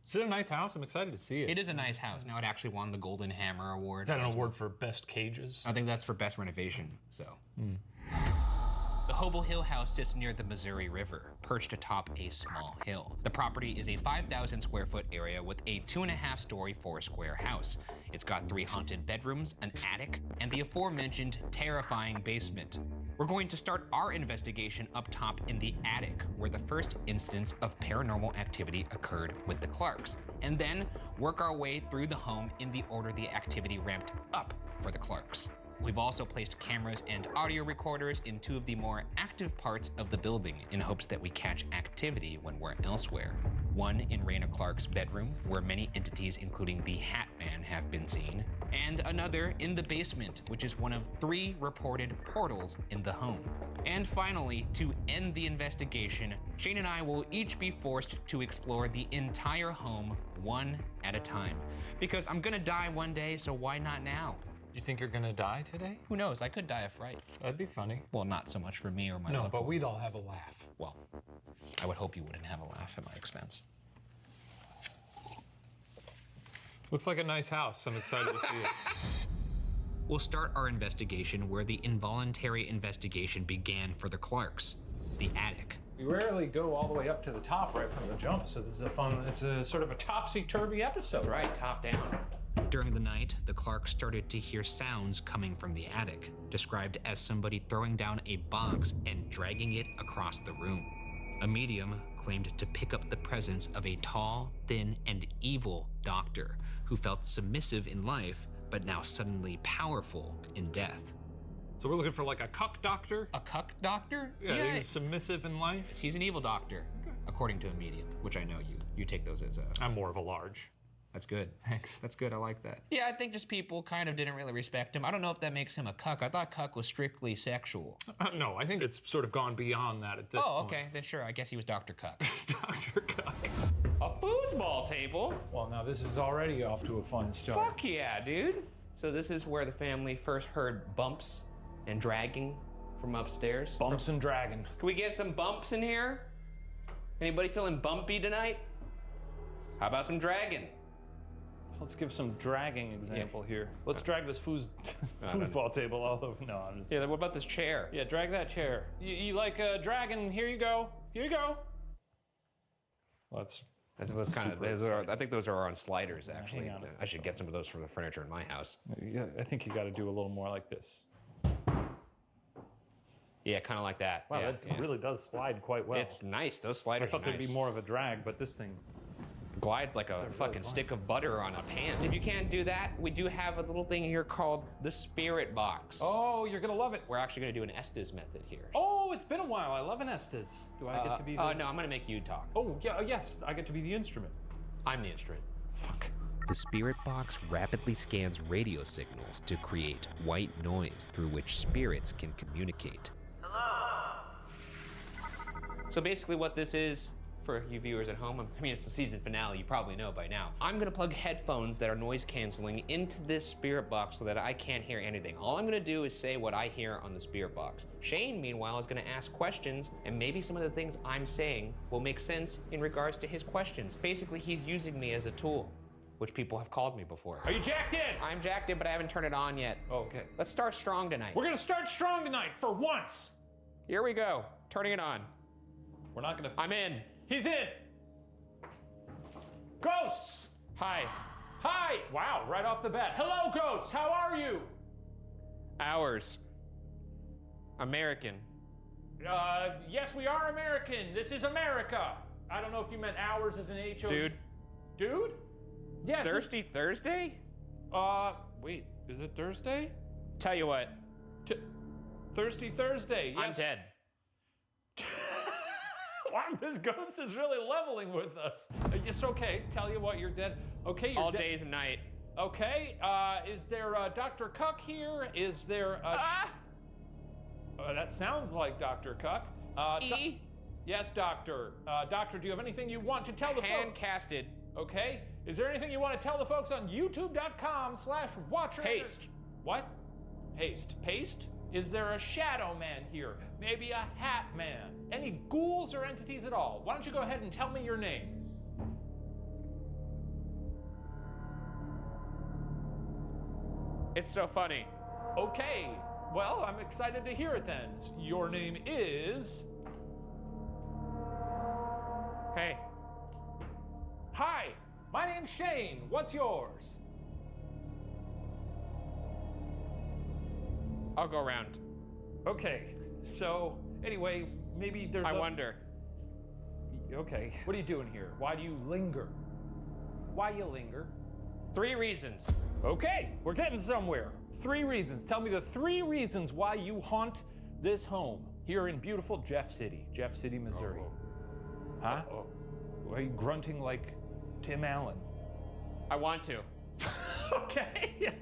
Is it a nice house? I'm excited to see it. It is a nice house. Now, it actually won the Golden Hammer Award. Is that an award for best cages? I think that's for best renovation, so. The Hobo Hill House sits near the Missouri River, perched atop a small hill. The property is a 5,000 square foot area with a 2.5-story 4-square house. It's got 3 haunted bedrooms, an attic, and the aforementioned terrifying basement. We're going to start our investigation up top in the attic, where the first instance of paranormal activity occurred with the Clarks, and then work our way through the home in the order the activity ramped up for the Clarks. We've also placed cameras and audio recorders in 2 of the more active parts of the building in hopes that we catch activity when we're elsewhere. One in Raina Clark's bedroom, where many entities including the Hat Man have been seen, and another in the basement, which is one of 3 reported portals in the home. And finally, to end the investigation, Shane and I will each be forced to explore the entire home one at a time. Because I'm gonna die one day, so why not now? You think you're gonna die today? Who knows? I could die of fright. That'd be funny. Well, not so much for me or my No, loved but we'd ones. all have a laugh. Well, I would hope you wouldn't have a laugh at my expense. Looks like a nice house. I'm excited to see it. We'll start our investigation where the involuntary investigation began for the Clarks, the attic. We rarely go all the way up to the top right from the jump, so this is it's a sort of a topsy-turvy episode. That's right, top down. During the night, the Clarks started to hear sounds coming from the attic, described as somebody throwing down a box and dragging it across the room. A medium claimed to pick up the presence of a tall, thin, and evil doctor who felt submissive in life, but now suddenly powerful in death. So we're looking for like a cuck doctor? A cuck doctor? Yeah, he's submissive in life? He's an evil doctor, according to a medium, which I know you take those as a... I'm more of a large. That's good. Thanks. That's good, I like that. Yeah, I think just people kind of didn't really respect him. I don't know if that makes him a cuck. I thought cuck was strictly sexual. No, I think it's sort of gone beyond that at this point. Oh, okay, then sure, I guess he was Dr. Cuck. Dr. Cuck. A foosball table? Well, now this is already off to a fun start. Fuck yeah, dude. So this is where the family first heard bumps and dragging from upstairs? Bumps and dragging. Can we get some bumps in here? Anybody feeling bumpy tonight? How about some dragging? Let's give some dragging example here. Let's drag this foosball table all over. No, I'm just... Yeah, what about this chair? Yeah, drag that chair. You like dragging? Here you go. Here you go. Well, that's kind of. I think those are on sliders, actually. Hang on a I second. should get some of those for the furniture in my house. Yeah, I think you got to do a little more like this. Yeah, kind of like that. Wow, yeah, that really does slide quite well. It's nice. Those sliders. I thought are there'd nice. be more of a drag, but this thing glides like a fucking stick of butter on a pan. If you can't do that, we do have a little thing here called the spirit box. Oh, you're gonna love it. We're actually gonna do an Estes method here. Oh, it's been a while. I love an Estes. Do I get to be the... no, I'm gonna make you talk. Oh, yeah, yes, I get to be the instrument. I'm the instrument. Fuck. The spirit box rapidly scans radio signals to create white noise through which spirits can communicate. So basically what this is, for you viewers at home, I mean, it's the season finale, you probably know by now. I'm gonna plug headphones that are noise canceling into this spirit box so that I can't hear anything. All I'm gonna do is say what I hear on the spirit box. Shane, meanwhile, is gonna ask questions, and maybe some of the things I'm saying will make sense in regards to his questions. Basically, he's using me as a tool, which people have called me before. Are you jacked in? I'm jacked in, but I haven't turned it on yet. Oh, okay. Let's start strong tonight. We're gonna start strong tonight, for once. Here we go, turning it on. We're not gonna... I'm in. He's in. Ghosts. Hi. Hi. Wow, right off the bat. Hello, ghosts. How are you? Ours. American. Yes, we are American. This is America. I don't know if you meant ours as an H-O... Dude. Dude? Yes. Thirsty Thursday? Wait, is it Thursday? Tell you what. Thirsty Thursday, yes. I'm dead. Wow, this ghost is really leveling with us. It's okay, tell you what, you're dead. Okay, you're all dead. days and night. Okay, is there Dr. Cuck here? Is there that sounds like Dr. Cuck. Yes, Doctor. Doctor, do you have anything you want to tell the folks? Hand-casted. Okay. Is there anything you want to tell the folks on youtube.com/watcher? Paste. What? Paste. Paste? Is there a shadow man here? Maybe a hat man? Any ghouls or entities at all? Why don't you go ahead and tell me your name? It's so funny. Okay. Well, I'm excited to hear it then. Your name is... Hey. Hi, my name's Shane. What's yours? I'll go around. Okay, so anyway, maybe there's I wonder. Okay, what are you doing here? Why do you linger? Why you linger? 3 reasons. Okay, we're getting somewhere. 3 reasons. Tell me the 3 reasons why you haunt this home here in beautiful Jeff City, Missouri. Huh? Why are you grunting like Tim Allen? I want to. Okay,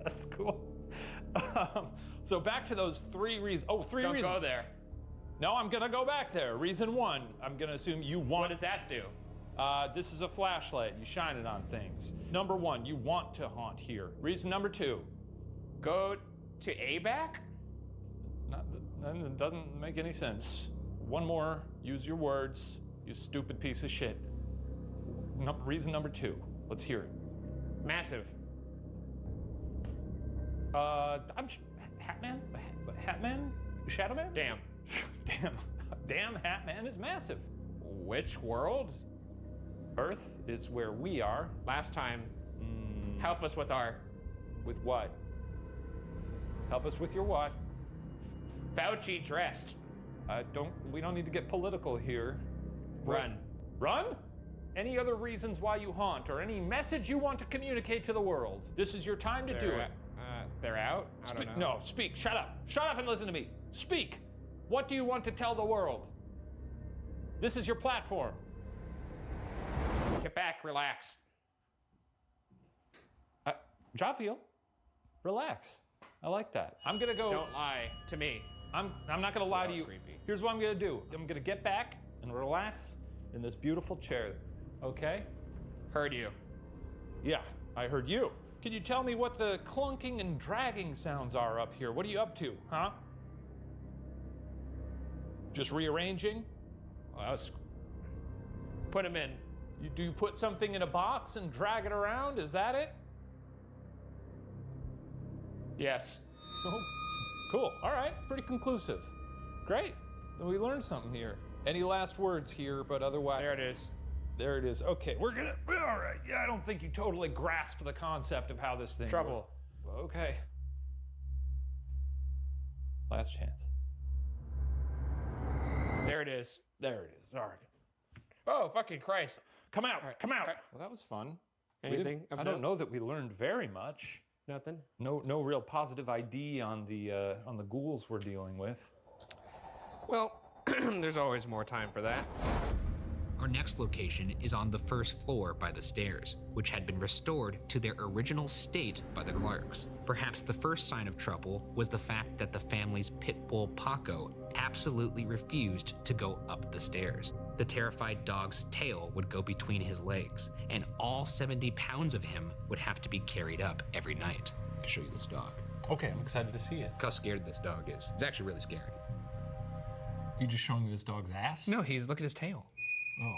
that's cool. So back to those 3 reasons. Oh, 3 reasons. Don't go there. No, I'm gonna go back there. Reason 1, I'm gonna assume you want... What does that do? This is a flashlight. You shine it on things. Number 1, you want to haunt here. Reason number 2. Go to ABAC? It's not, that doesn't make any sense. One more, use your words, you stupid piece of shit. Reason number 2, let's hear it. Massive. I'm Hatman? Hatman? Shadowman? Damn. Damn, Hatman is massive. Which world? Earth is where we are. Last time. help us with our... With what? Help us with your what? Fauci dressed. We don't need to get political here. Run. Run? Any other reasons why you haunt or any message you want to communicate to the world? This is your time to do it. They're out? I don't know. No, speak. Shut up. Shut up and listen to me. Speak. What do you want to tell the world? This is your platform. Get back, relax. Javiel, relax. I like that. I'm gonna go. Don't lie to me. I'm not gonna lie to you. Creepy. Here's what I'm gonna do. I'm gonna get back and relax in this beautiful chair. Okay? Heard you. Yeah, I heard you. Can you tell me what the clunking and dragging sounds are up here? What are you up to, huh? Just rearranging? Put him in. Do you put something in a box and drag it around? Is that it? Yes. Oh, cool. All right. Pretty conclusive. Great. Then we learned something here. Any last words here, but otherwise... There it is. There it is. Okay, we're gonna... All right. Yeah, I don't think you totally grasp the concept of how this thing... Trouble. Works. Okay. Last chance. There it is. There it is. All right. Oh, fucking Christ. Come out. Right. Come out. Right. Well, that was fun. Anything? I don't know that we learned very much. Nothing? No real positive ID on the ghouls we're dealing with. Well, there's always more time for that. Our next location is on the first floor by the stairs, which had been restored to their original state by the Clarks. Perhaps the first sign of trouble was the fact that the family's pit bull Paco absolutely refused to go up the stairs. The terrified dog's tail would go between his legs, and all 70 pounds of him would have to be carried up every night. I'll show you this dog. Okay, I'm excited to see it. Look how scared this dog is. It's actually really scary. You just showing me this dog's ass? No, look at his tail. Oh.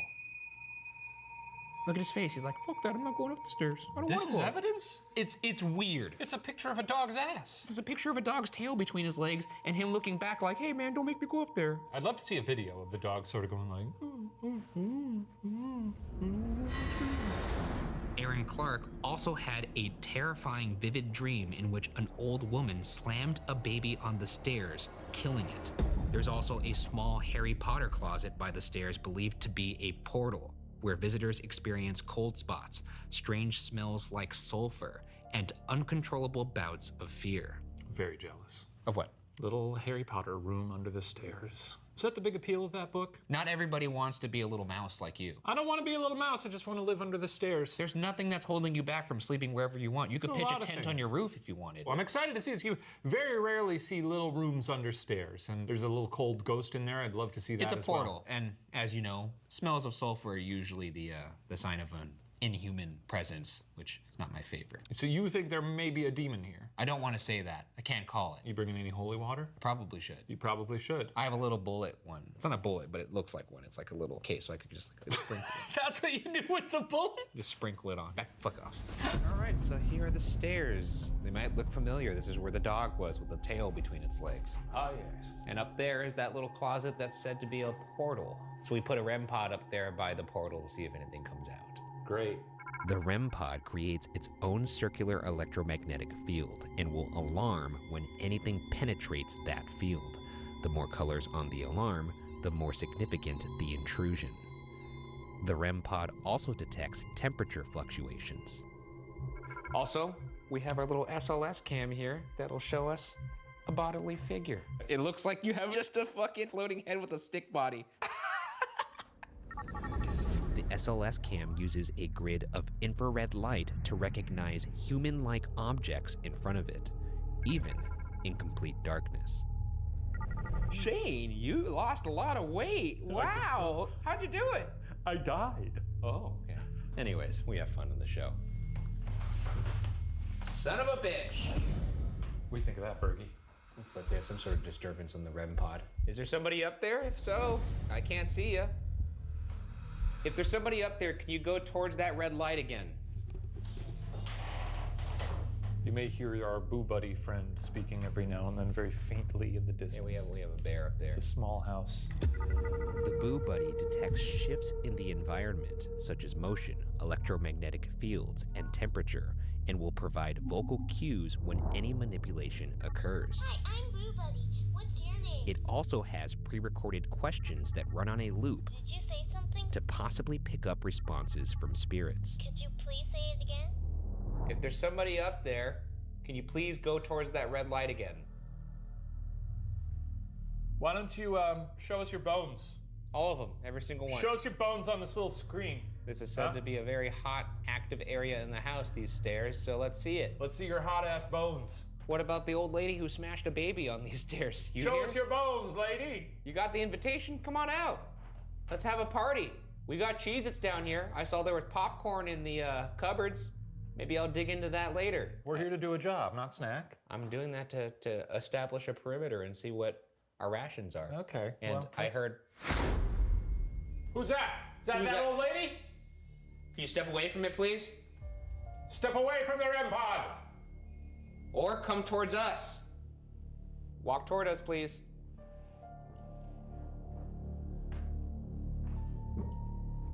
Look at his face. He's like, fuck that, I'm not going up the stairs. I don't This want is to go. evidence? It's weird. It's a picture of a dog's ass. It's a picture of a dog's tail between his legs and him looking back like, hey man, don't make me go up there. I'd love to see a video of the dog sort of going like... Aaron Clark also had a terrifying, vivid dream in which an old woman slammed a baby on the stairs, killing it. There's also a small Harry Potter closet by the stairs believed to be a portal, where visitors experience cold spots, strange smells like sulfur, and uncontrollable bouts of fear. Very jealous. Of what? Little Harry Potter room under the stairs. Is that the big appeal of that book? Not everybody wants to be a little mouse like you. I don't want to be a little mouse, I just want to live under the stairs. There's nothing that's holding you back from sleeping wherever you want. You could pitch a tent on your roof if you wanted. Well, I'm excited to see this. You very rarely see little rooms under stairs, and there's a little cold ghost in there. I'd love to see that It's a as portal, well. and as you know, smells of sulfur are usually the sign of an inhuman presence, which is not my favorite. So you think there may be a demon here? I don't want to say that. I can't call it. You bringing any holy water? Probably should. You probably should. I have a little bullet one. It's not a bullet, but it looks like one. It's like a little case, so I could just like sprinkle it. That's what you do with the bullet? Just sprinkle it on. Back, fuck off. All right, so here are the stairs. They might look familiar. This is where the dog was with the tail between its legs. Ah, yes. And up there is that little closet that's said to be a portal. So we put a REM pod up there by the portal to see if anything comes out. Great. The REM pod creates its own circular electromagnetic field and will alarm when anything penetrates that field. The more colors on the alarm, the more significant the intrusion. The REM pod also detects temperature fluctuations. Also, we have our little SLS cam here that'll show us a bodily figure. It looks like you have just a fucking floating head with a stick body. The SLS cam uses a grid of infrared light to recognize human-like objects in front of it, even in complete darkness. Shane, you lost a lot of weight. Wow. How'd you do it? I died. Oh, okay. Anyways, we have fun on the show. Son of a bitch. What do you think of that, Bergie? Looks like there's some sort of disturbance in the REM pod. Is there somebody up there? If so, I can't see you. If there's somebody up there, can you go towards that red light again? You may hear our boo buddy friend speaking every now and then, very faintly in the distance. Yeah, we have a bear up there. It's a small house. The Boo Buddy detects shifts in the environment, such as motion, electromagnetic fields, and temperature, and will provide vocal cues when any manipulation occurs. Hi, I'm Boo Buddy. What's your name? It also has pre-recorded questions that run on a loop Did you say something? to possibly pick up responses from spirits. Could you please say it again? If there's somebody up there, can you please go towards that red light again? Why don't you show us your bones? All of them, every single one. Show us your bones on this little screen. This is said to be a very hot, active area in the house, these stairs, so let's see it. Let's see your hot-ass bones. What about the old lady who smashed a baby on these stairs? Show us your bones, lady. You got the invitation? Come on out. Let's have a party. We got Cheez-Its down here. I saw there was popcorn in the cupboards. Maybe I'll dig into that later. We're here to do a job, not snack. I'm doing that to establish a perimeter and see what our rations are. Okay. And well, I heard... Who's that? Is that old lady? Can you step away from it, please? Step away from the REM pod. Or come towards us. Walk toward us, please.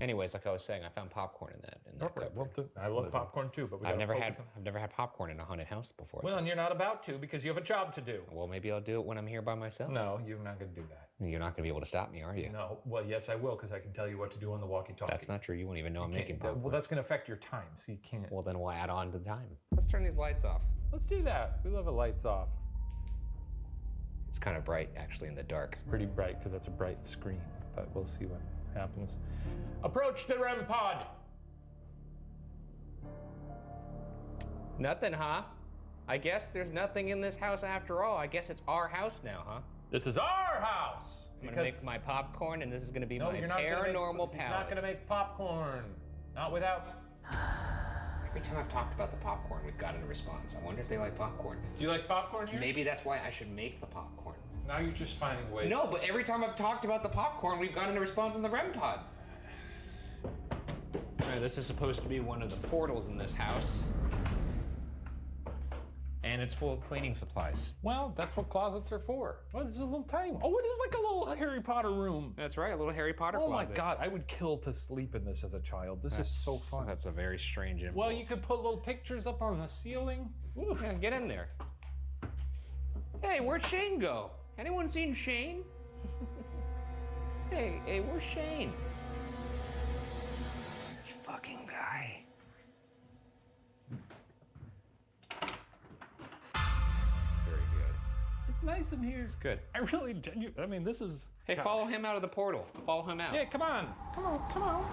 Anyways, like I was saying, I found popcorn in that cupboard. Well, I love popcorn too, but I've never had popcorn in a haunted house before. Well, and you're not about to because you have a job to do. Well, maybe I'll do it when I'm here by myself. No, you're not going to do that. You're not going to be able to stop me, are you? No. Well, yes, I will because I can tell you what to do on the walkie-talkie. That's not true. You won't even know I'm making popcorn. Well, that's going to affect your time, so you can't. Well, then we'll add on to the time. Let's turn these lights off. Let's do that. We love the lights off. It's kind of bright, actually, in the dark. It's pretty bright because that's a bright screen, but we'll see what happens. Approach the REM pod. Nothing, huh? I guess there's nothing in this house after all. I guess it's our house now, huh? This is our house. I'm gonna make my popcorn, and this is gonna be my you're not paranormal palace. He's not gonna make popcorn. Not without. Every time I've talked about the popcorn, we've gotten a response. I wonder if they like popcorn. Do you like popcorn here? Maybe that's why I should make the popcorn. Now you're just finding ways. No, but every time I've talked about the popcorn, we've gotten a response on the REM pod. Alright, this is supposed to be one of the portals in this house. And it's full of cleaning supplies. Well, that's what closets are for. Oh, this is a little tiny one. Oh, it is like a little Harry Potter room. That's right, a little Harry Potter closet. closet. Oh my God, I would kill to sleep in this as a child. This is so fun. That's a very strange impulse. Well, you could put little pictures up on the ceiling. Ooh, yeah, get in there. Hey, where'd Shane go? Anyone seen Shane? Hey, where's Shane? You fucking guy. Very good. It's nice in here. It's good. I really, I mean, this is... Hey, follow him out of the portal. Follow him out. Yeah, come on. Come on, come on.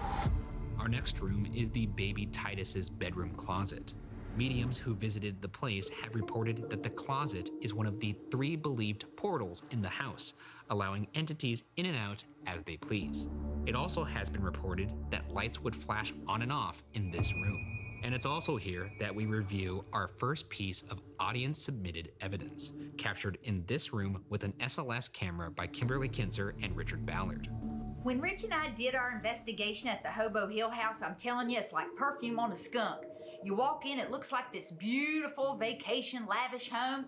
Our next room is the baby Titus's bedroom closet. Mediums who visited the place have reported that the closet is one of the 3 believed portals in the house, allowing entities in and out as they please. It also has been reported that lights would flash on and off in this room. And it's also here that we review our first piece of audience-submitted evidence, captured in this room with an SLS camera by Kimberly Kinzer and Richard Ballard. When Rich and I did our investigation at the Hobo Hill House, I'm telling you, it's like perfume on a skunk. You walk in, it looks like this beautiful vacation lavish home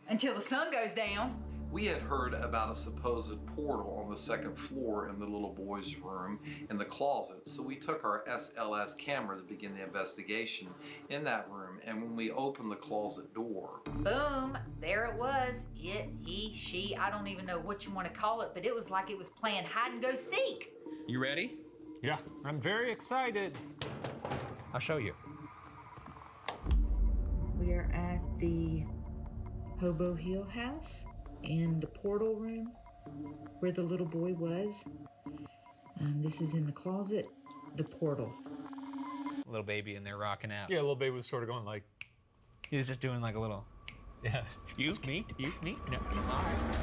until the sun goes down. We had heard about a supposed portal on the 2nd floor in the little boy's room in the closet, so we took our SLS camera to begin the investigation in that room, and when we opened the closet door... Boom, there it was. It, he, she, I don't even know what you want to call it, but it was like it was playing hide and go seek. You ready? Yeah, I'm very excited. I'll show you. We are at the Hobo Hill House in the portal room where the little boy was. This is in the closet, the portal. Little baby in there rocking out. Yeah, little baby was sort of going like... He was just doing like a little... Yeah. You neat. No, all right.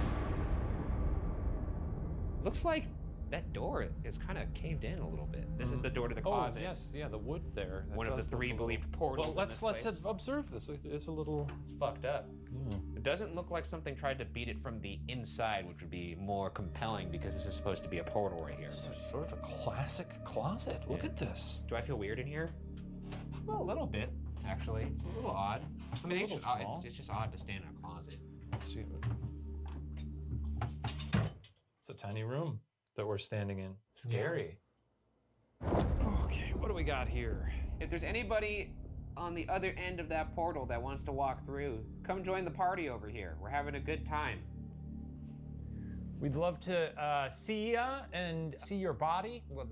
Looks like that door is kind of caved in a little bit. This is the door to the closet. Oh, yes, yeah, the wood there. One of the 3 believed portals. Well, let's observe this. It's a little... It's fucked up. Yeah. It doesn't look like something tried to beat it from the inside, which would be more compelling because this is supposed to be a portal right here. It's sort of a classic closet. Look at this. Do I feel weird in here? Well, a little bit, actually. It's a little odd. I mean, it's just odd to stand in a closet. Let's see. It's a tiny room that we're standing in. Scary. Okay, what do we got here? If there's anybody on the other end of that portal that wants to walk through, come join the party over here. We're having a good time. We'd love to see ya and see your body. Well,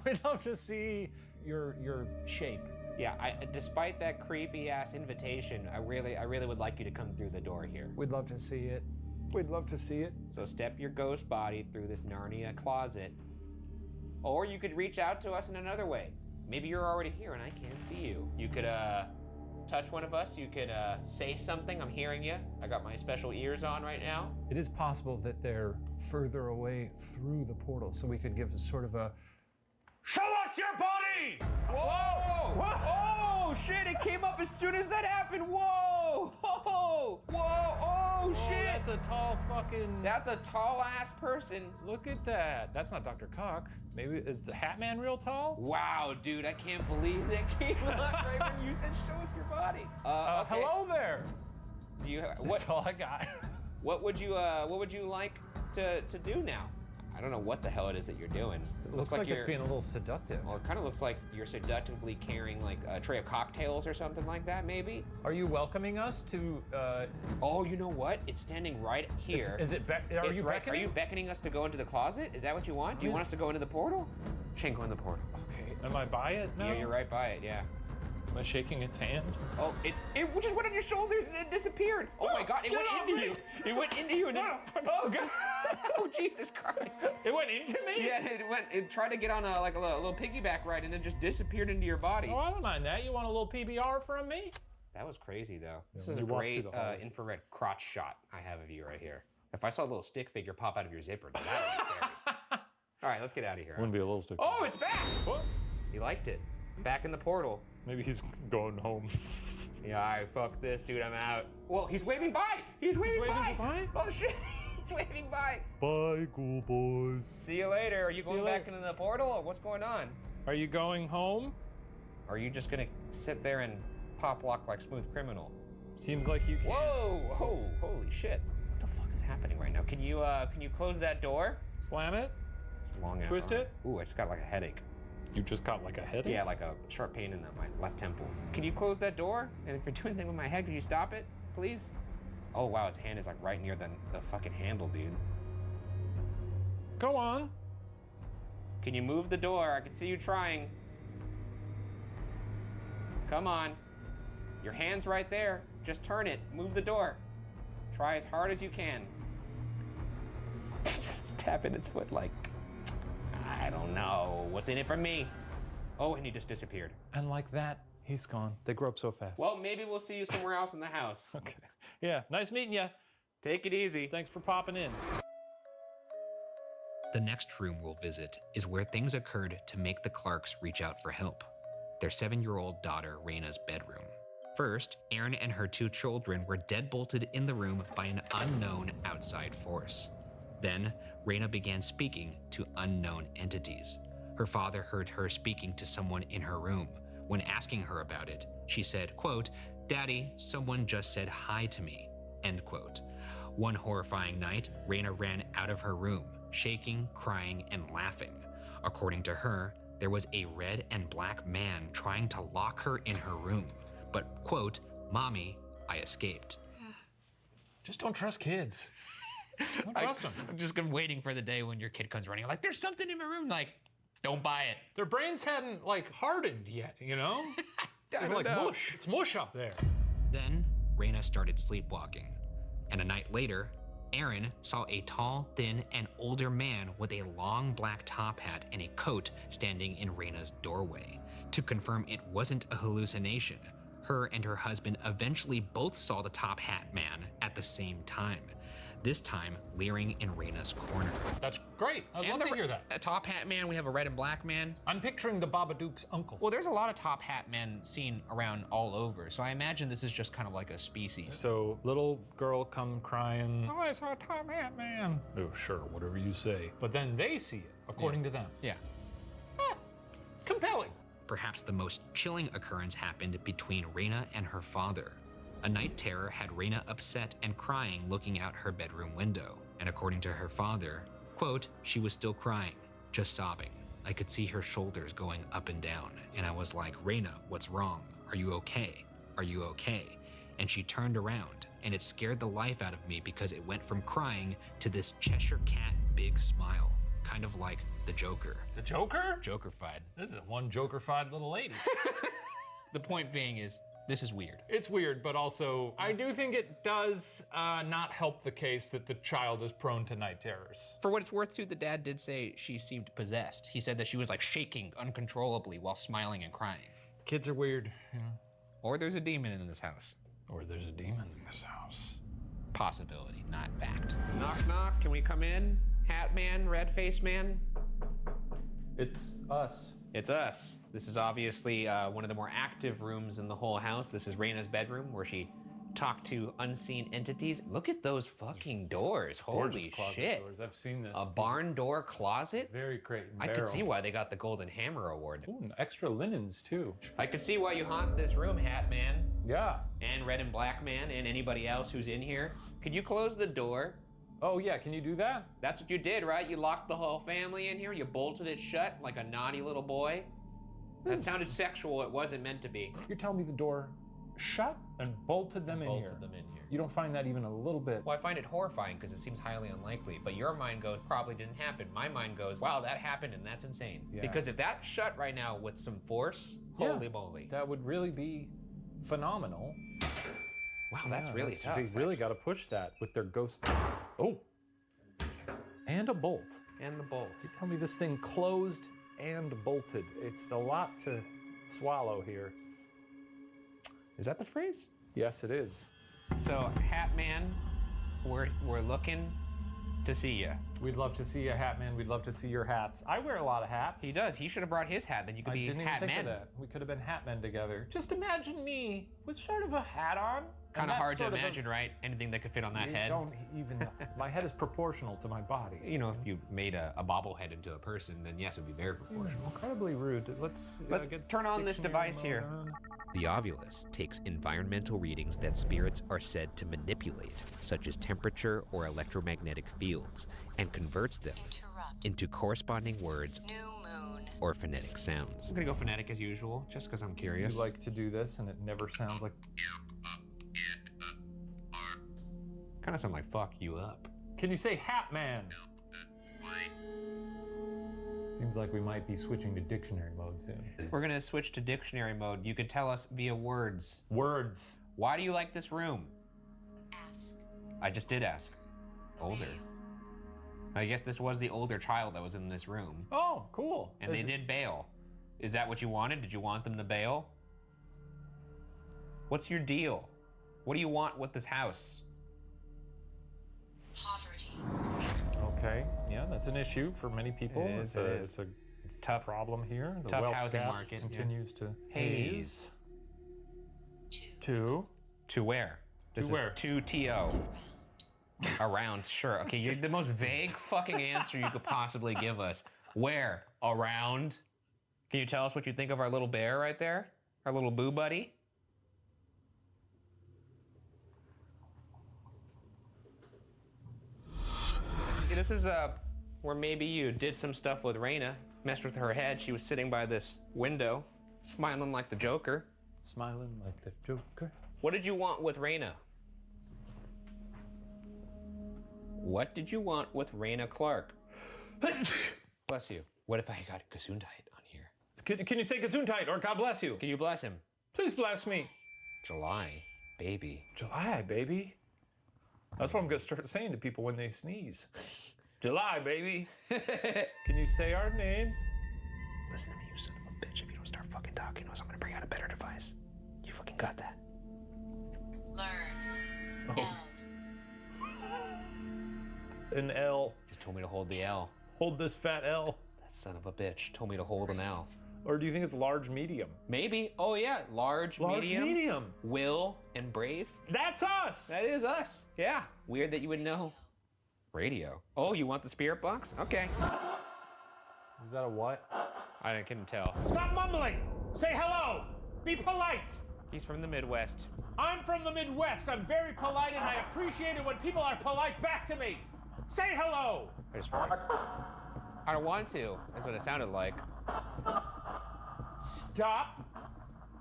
we'd love to see your shape. Yeah, despite that creepy ass invitation, I really would like you to come through the door here. We'd love to see it. We'd love to see it. So step your ghost body through this Narnia closet. Or you could reach out to us in another way. Maybe you're already here and I can't see you. You could touch one of us. You could say something. I'm hearing you. I got my special ears on right now. It is possible that they're further away through the portal, so we could give a sort of a, show us your body! Whoa! Whoa! Oh shit! It came up as soon as that happened. Whoa! Whoa! Whoa! Oh shit! That's a tall fucking. That's a tall ass person. Look at that. That's not Dr. Cock. Maybe is the Hat Man real tall? Wow, dude! I can't believe that came up right when you said show us your body. Okay. Hello there. Do you? That's all I got. What would you like to do now? I don't know what the hell it is that you're doing. It looks like it's being a little seductive. Well, it kind of looks like you're seductively carrying like a tray of cocktails or something like that, maybe. Are you welcoming us to? Oh, you know what? It's standing right here. Is it? Are you beckoning? Are you beckoning us to go into the closet? Is that what you want? Do you want us to go into the portal? Shane, go in the portal. Okay. Am I by it now? Yeah, you're right by it. Yeah. Am I shaking its hand? Oh, it just went on your shoulders and it disappeared. Oh my God! It went into you. It went into you and then. Oh God! Oh Jesus Christ! It went into me? Yeah, it tried to get on a little piggyback ride and then just disappeared into your body. Oh, I don't mind that. You want a little PBR from me? That was crazy though. Yeah, this is a great infrared crotch shot I have of you right here. If I saw a little stick figure pop out of your zipper, that would be scary. All right, let's get out of here. Wouldn't be a little stick. Oh, it's back! What? He liked it. Back in the portal. Maybe he's going home. Yeah, all right, fuck this, dude. I'm out. Well, he's waving by. He's waving by. Oh shit! He's waving by. Bye, cool boys. See you later. Are you going back into the portal, or what's going on? Are you going home? Or are you just gonna sit there and pop lock like Smooth Criminal? Seems like you can. Whoa! Whoa! Holy shit! What the fuck is happening right now? Can you close that door? Slam it. It's a long ass. Twist it. Ooh, I just got like a headache. You just got like a headache? Yeah, like a sharp pain in my left temple. Can you close that door? And if you're doing anything with my head, can you stop it, please? Oh wow, its hand is like right near the fucking handle, dude. Go on. Can you move the door? I can see you trying. Come on. Your hand's right there. Just turn it. Move the door. Try as hard as you can. Just tapping its foot like, I don't know. What's in it for me? Oh, and he just disappeared. And like that, he's gone. They grow up so fast. Well, maybe we'll see you somewhere else in the house. Okay. Yeah, nice meeting you. Take it easy. Thanks for popping in. The next room we'll visit is where things occurred to make the Clarks reach out for help. Their 7-year-old daughter, Raina's bedroom. First, Erin and her 2 children were deadbolted in the room by an unknown outside force. Then, Raina began speaking to unknown entities. Her father heard her speaking to someone in her room. When asking her about it, she said, quote, "Daddy, someone just said hi to me," end quote. One horrifying night, Raina ran out of her room, shaking, crying, and laughing. According to her, there was a red and black man trying to lock her in her room. But, quote, "Mommy, I escaped." Just don't trust kids. Don't trust them. I'm just waiting for the day when your kid comes running like, there's something in my room. Like, don't buy it. Their brains hadn't like hardened yet, you know? They're like mush. It's mush up there. Then, Raina started sleepwalking. And a night later, Erin saw a tall, thin, and older man with a long black top hat and a coat standing in Raina's doorway. To confirm it wasn't a hallucination, her and her husband eventually both saw the top hat man at the same time. This time, leering in Raina's corner. That's great. I'd love to hear that. A top hat man, we have a red and black man. I'm picturing the Babadook's uncles. Well, there's a lot of top hat men seen around all over, so I imagine this is just kind of like a species. So, little girl come crying, "Oh, I saw a top hat man." Oh, sure, whatever you say. But then they see it, according to them. Yeah. Compelling. Perhaps the most chilling occurrence happened between Raina and her father. A night terror had Raina upset and crying looking out her bedroom window. And according to her father, quote, "She was still crying, just sobbing. I could see her shoulders going up and down, and I was like, Raina, what's wrong? Are you okay? Are you okay? And she turned around, and it scared the life out of me because it went from crying to this Cheshire cat big smile, kind of like the Joker. The Joker? Joker-fied. This is one Joker-fied little lady. The point being is, this is weird. It's weird, but also, I do think it does not help the case that the child is prone to night terrors. For what it's worth, too, the dad did say she seemed possessed. He said that she was like shaking uncontrollably while smiling and crying. Kids are weird, you know? Or there's a demon in this house. Or there's a demon in this house. Possibility, not fact. Knock, knock, can we come in? Hat man, red face man? It's us. It's us. This is obviously one of the more active rooms in the whole house. This is Raina's bedroom where she talked to unseen entities. Look at those fucking doors. Holy shit. Doors. I've seen this. A barn door closet? Very crate and I barrel. could see why they got the Golden Hammer Award. Ooh, and extra linens too. I could see why you haunt this room, Hat Man. Yeah. And Red and Black Man and anybody else who's in here. Could you close the door? Oh yeah, can you do that? That's what you did, right? You locked the whole family in here, you bolted it shut like a naughty little boy. That sounded sexual, it wasn't meant to be. You're telling me the door shut and bolted them in here? You don't find that even a little bit? Well, I find it horrifying because it seems highly unlikely, but your mind goes, probably didn't happen. My mind goes, wow, that happened and that's insane. Yeah. Because if that shut right now with some force, holy moly. That would really be phenomenal. Wow, that's really tough. They really got to push that with their ghost. Oh, and a bolt. And the bolt. You tell me this thing closed and bolted. It's a lot to swallow here. Is that the phrase? Yes, it is. So, Hat Man, we're looking to see you. We'd love to see you, Hat Man. We'd love to see your hats. I wear a lot of hats. He does. He should have brought his hat. Then you could be I didn't even Hat think Man. of that. We could have been Hat Men together. Just imagine me with sort of a hat on. Kind of hard to imagine, right? Anything that could fit on that head. Don't even. My head is proportional to my body. You know, if you made a bobblehead into a person, then yes, it would be very proportional. Incredibly rude. Let's get turn on this device here. The Ovulus takes environmental readings that spirits are said to manipulate, such as temperature or electromagnetic fields, and converts them into corresponding words or phonetic sounds. I'm gonna go phonetic as usual, just because I'm curious. You like to do this, and it never sounds like. Kind of sound like fuck you up. Can you say Hat Man? Seems like we might be switching to dictionary mode soon. We're gonna switch to dictionary mode. You could tell us via words. Words. Why do you like this room? Ask. I just did ask. Older. I guess this was the older child that was in this room. Oh, cool. And they did bail. Is that what you wanted? Did you want them to bail? What's your deal? What do you want with this house? Poverty. Okay, yeah, that's an issue for many people. It is, It's a tough problem here. The tough wealth housing gap market, continues to haze. To where? This to where? Is 2TO. Around, sure. Okay, you're the most vague fucking answer you could possibly give us. Where? Around? Can you tell us what you think of our little bear right there? Our little boo buddy? This is where maybe you did some stuff with Raina, messed with her head. She was sitting by this window, smiling like the Joker. Smiling like the Joker. What did you want with Raina? What did you want with Raina Clark? Bless you. What if I got Gesundheit on here? Can you say Gesundheit or God bless you? Can you bless him? Please bless me. July, baby. July, baby. That's what I'm gonna start saying to people when they sneeze. July, baby. Can you say our names? Listen to me, you son of a bitch. If you don't start fucking talking to us, I'm gonna bring out a better device. You fucking got that. Learn. Oh. An L. Just told me to hold the L. Hold this fat L. That son of a bitch told me to hold an L. Or do you think it's large, medium? Maybe. Oh yeah, large, medium. Will and brave. That's us. That is us. Yeah. Weird that you would know. Radio. Oh, you want the spirit box? Okay. Is that a what? I couldn't tell. Stop mumbling. Say hello. Be polite. He's from the Midwest. I'm from the Midwest. I'm very polite, and I appreciate it when people are polite back to me. Say hello. I don't want to. That's what it sounded like. Stop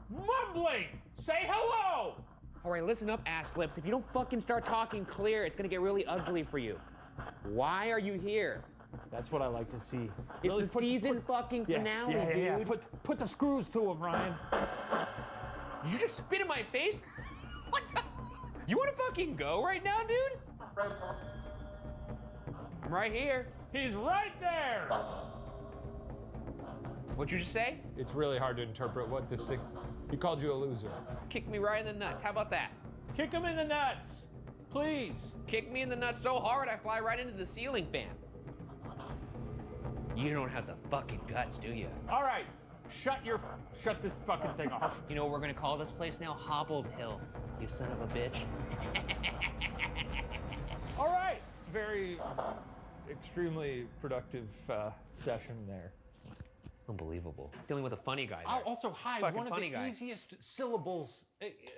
mumbling? Say hello! All right, listen up, ass lips. If you don't fucking start talking clear, it's gonna get really ugly for you. Why are you here? That's what I like to see. It's Really the season fucking finale, yeah. dude. Put the screws to him, Ryan. You just spit in my face? What the? You wanna fucking go right now, dude? I'm right here. He's right there! What'd you just say? It's really hard to interpret what this thing... He called you a loser. Kick me right in the nuts. How about that? Kick him in the nuts, please. Kick me in the nuts so hard I fly right into the ceiling fan. You don't have the fucking guts, do you? All right, shut this fucking thing off. You know what we're gonna call this place now? Hobbled Hill. You son of a bitch. All right, very extremely productive session there. Unbelievable. Dealing with a funny guy there. Also, hi, Fucking one of funny the guy. easiest syllables,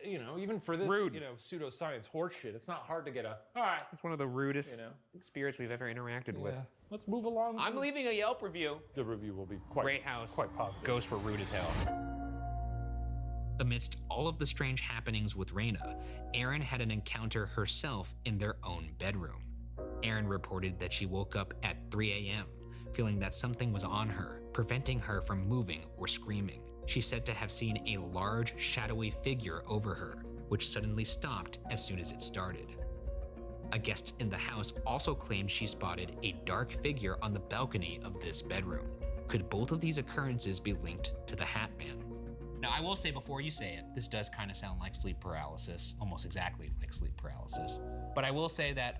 you know, even for this, Rude. you know, pseudoscience horseshit. It's not hard to get a, all right. It's one of the rudest spirits we've ever interacted with. Let's move along. I'm leaving a Yelp review. The review will be quite, Great house. quite positive. Ghosts were rude as hell. Amidst all of the strange happenings with Raina, Erin had an encounter herself in their own bedroom. Erin reported that she woke up at 3 a.m., feeling that something was on her, preventing her from moving or screaming. She said to have seen a large, shadowy figure over her, which suddenly stopped as soon as it started. A guest in the house also claimed she spotted a dark figure on the balcony of this bedroom. Could both of these occurrences be linked to the Hat Man? Now, I will say before you say it, this does kind of sound like sleep paralysis, almost exactly like sleep paralysis. But I will say that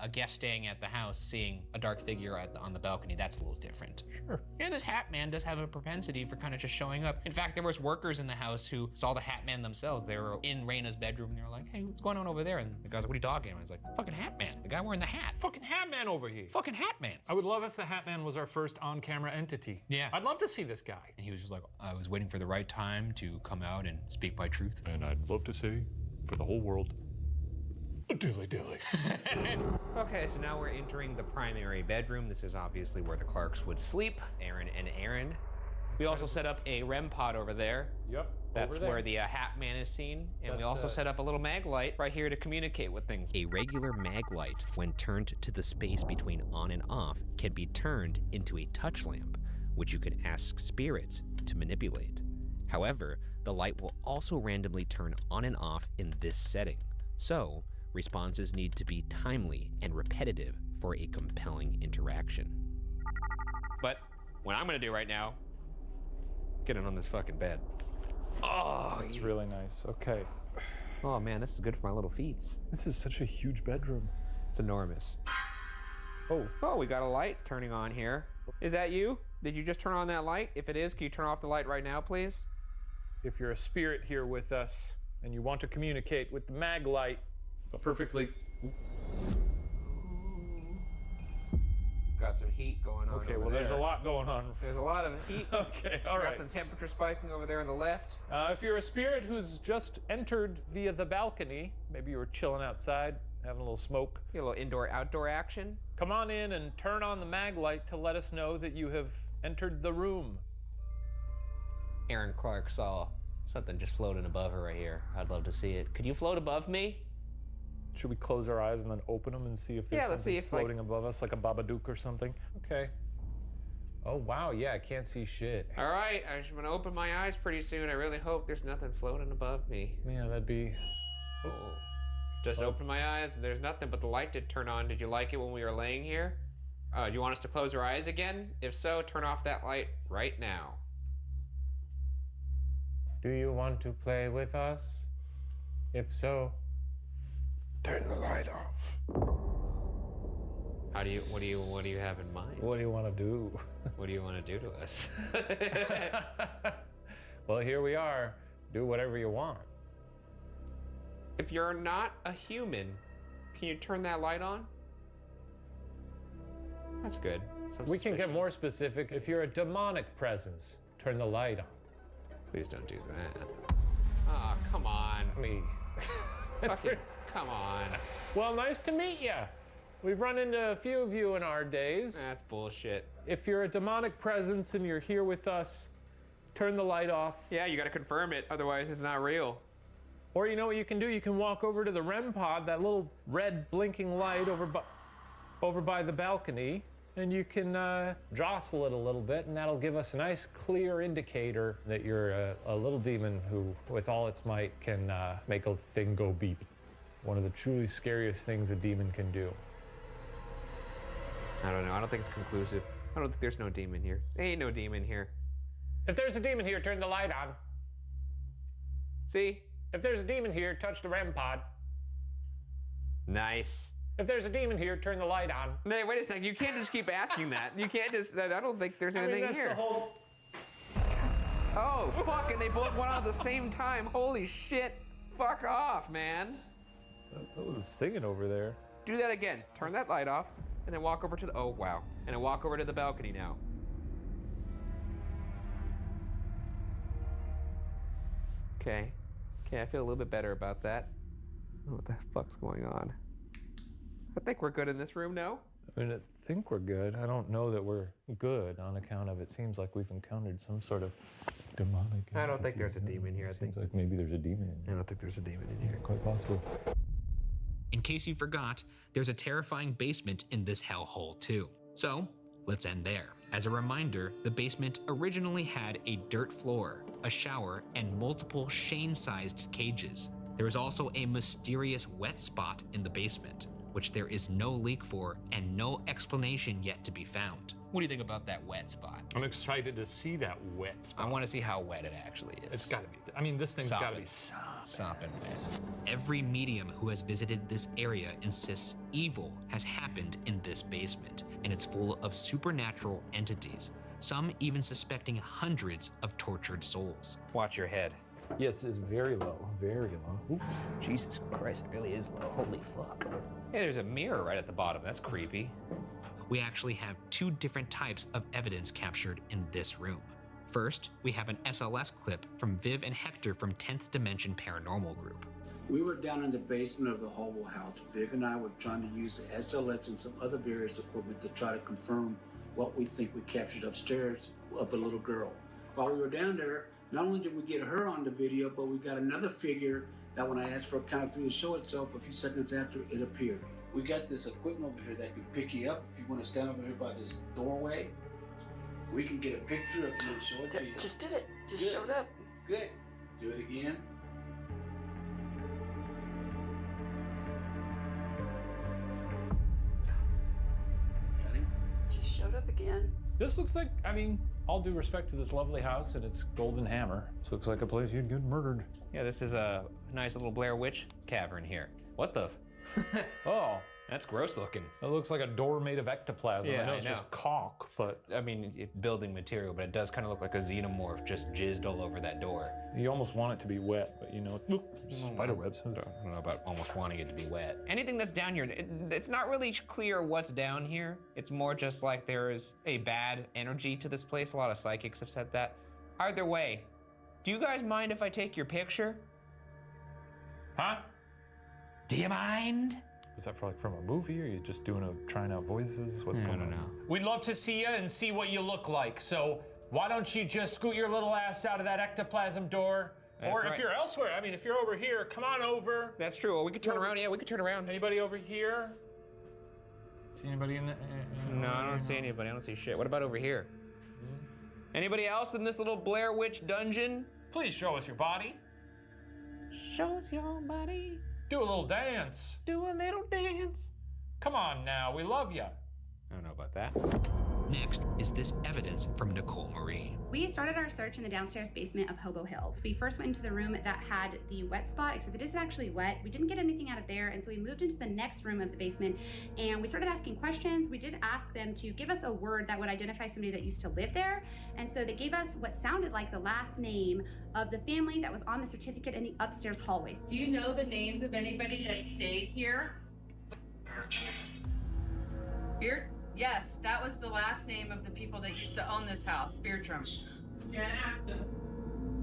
a guest staying at the house seeing a dark figure on the balcony, that's a little different. Sure. Yeah, this Hat Man does have a propensity for kind of just showing up. In fact, there was workers in the house who saw the Hat Man themselves. They were in Raina's bedroom and they were like, hey, what's going on over there? And the guy's like, what are you talking about? He's like, fucking Hat Man, the guy wearing the hat. Fucking Hat Man over here. Fucking Hat Man. I would love if the Hat Man was our first on-camera entity. Yeah. I'd love to see this guy. And he was just like, I was waiting for the right time to come out and speak my truth. And I'd love to say, for the whole world, dilly dilly. Okay, so now we're entering the primary bedroom. This is obviously where the Clarks would sleep, Erin and Erin. We also set up a REM pod over there. Yep. That's where the Hat Man is seen. And we also set up a little mag light right here to communicate with things. A regular mag light, when turned to the space between on and off, can be turned into a touch lamp, which you can ask spirits to manipulate. However, the light will also randomly turn on and off in this setting. So, responses need to be timely and repetitive for a compelling interaction. But what I'm gonna do right now, get in on this fucking bed. Oh, That's really nice. Okay. Oh man, this is good for my little feet. This is such a huge bedroom. It's enormous. Oh, we got a light turning on here. Is that you? Did you just turn on that light? If it is, can you turn off the light right now, please? If you're a spirit here with us and you want to communicate with the mag light, perfectly. Got some heat going on. Okay, over well, there's a there. lot going on. There's a lot of heat. Okay, all right. Got some temperature spiking over there on the left. If you're a spirit who's just entered via the balcony, maybe you were chilling outside, having a little smoke. A little indoor-outdoor action. Come on in and turn on the mag light to let us know that you have entered the room. Erin Clark saw something just floating above her right here. I'd love to see it. Could you float above me? Should we close our eyes and then open them and see if there's let's see something if, floating above us, like a Babadook or something? Okay. Oh, wow, yeah, I can't see shit. All right, I'm gonna open my eyes pretty soon. I really hope there's nothing floating above me. Yeah, that'd be... Oh. Just open my eyes and there's nothing, but the light did turn on. Did you like it when we were laying here? Do you want us to close our eyes again? If so, turn off that light right now. Do you want to play with us? If so, turn the light off. What do you have in mind? What do you want to do? What do you want to do to us? Well, here we are. Do whatever you want. If you're not a human, can you turn that light on? That's good. We can get more specific. If you're a demonic presence, turn the light on. Please don't do that. Oh, come on. Me. Fucking, come on. Well, nice to meet you. We've run into a few of you in our days. That's bullshit. If you're a demonic presence and you're here with us, turn the light off. Yeah, you gotta confirm it, otherwise it's not real. Or you know what you can do? You can walk over to the REM pod, that little red blinking light over by the balcony, and you can jostle it a little bit, and that'll give us a nice clear indicator that you're a little demon who, with all its might, can make a thing go beep. One of the truly scariest things a demon can do. I don't know, I don't think it's conclusive. I don't think there's no demon here. There ain't no demon here. If there's a demon here, turn the light on. See? If there's a demon here, touch the REM pod. Nice. If there's a demon here, turn the light on. Hey, wait a second, you can't just keep asking that. You can't just, I don't think there's anything that's here. The whole... Oh, fuck, and they both went on at the same time. Holy shit. Fuck off, man. That was singing over there. Do that again. Turn that light off, and then walk over to the, oh, wow. And then walk over to the balcony now. Okay. Okay, I feel a little bit better about that. I don't know what the fuck's going on. I think we're good in this room now. I mean, I think we're good. I don't know that we're good on account of it seems like we've encountered some sort of demonic. I don't think there's a demon here. I think like maybe there's a demon in here. I don't think there's a demon in here. Quite possible. In case you forgot, there's a terrifying basement in this hellhole too. So let's end there. As a reminder, the basement originally had a dirt floor, a shower, and multiple Shane-sized cages. There was also a mysterious wet spot in the basement, which there is no leak for and no explanation yet to be found. What do you think about that wet spot? I'm excited to see that wet spot. I want to see how wet it actually is. It's gotta be. I mean, this thing's gotta be sopping wet. Every medium who has visited this area insists evil has happened in this basement, and it's full of supernatural entities, some even suspecting hundreds of tortured souls. Watch your head. Yes, it's very low, very low. Ooh. Jesus Christ, it really is low. Holy fuck. Hey, there's a mirror right at the bottom. That's creepy. We actually have two different types of evidence captured in this room. First, we have an SLS clip from Viv and Hector from 10th Dimension Paranormal Group. We were down in the basement of the Hobo house. Viv and I were trying to use the SLS and some other various equipment to try to confirm what we think we captured upstairs of the little girl. While we were down there, not only did we get her on the video, but we got another figure that when I asked for a count of three to show itself, a few seconds after it appeared. We got this equipment over here that can pick you up. If you want to stand over here by this doorway, we can get a picture of you and show it to you. Just did it. Just showed up. Good. Do it again. Got him. Just showed up again. This looks like, I mean, all due respect to this lovely house and its golden hammer, this looks like a place you'd get murdered. Yeah, this is a nice little Blair Witch cavern here. What the? Oh. That's gross looking. It looks like a door made of ectoplasm. Yeah, I know it's just caulk, but... I mean, building material, but it does kind of look like a xenomorph just jizzed all over that door. You almost want it to be wet, but you know, it's spider webs. I don't know about almost wanting it to be wet. Anything that's down here, it's not really clear what's down here. It's more just like there is a bad energy to this place. A lot of psychics have said that. Either way, do you guys mind if I take your picture? Huh? Do you mind? Is that for like from a movie, or are you just doing trying out voices? What's going on? I don't know. We'd love to see you and see what you look like. So why don't you just scoot your little ass out of that ectoplasm door? Or if you're elsewhere, I mean, if you're over here, come on over. That's true. Well, we could turn around. Yeah, we could turn around. Anybody over here? See anybody in the? No, I don't see anybody. I don't see shit. What about over here? Anybody else in this little Blair Witch dungeon? Please show us your body. Show us your body. Do a little dance. Do a little dance. Come on now, we love you. I don't know about that. Next is this evidence from Nicole Marie. We started our search in the downstairs basement of Hobo Hills. We first went into the room that had the wet spot, except it isn't actually wet. We didn't get anything out of there, and so we moved into the next room of the basement, and we started asking questions. We did ask them to give us a word that would identify somebody that used to live there, and so they gave us what sounded like the last name of the family that was on the certificate in the upstairs hallways. Do you know the names of anybody that stayed here? Beard? Yes, that was the last name of the people that used to own this house, Beardrum. Yeah, ask them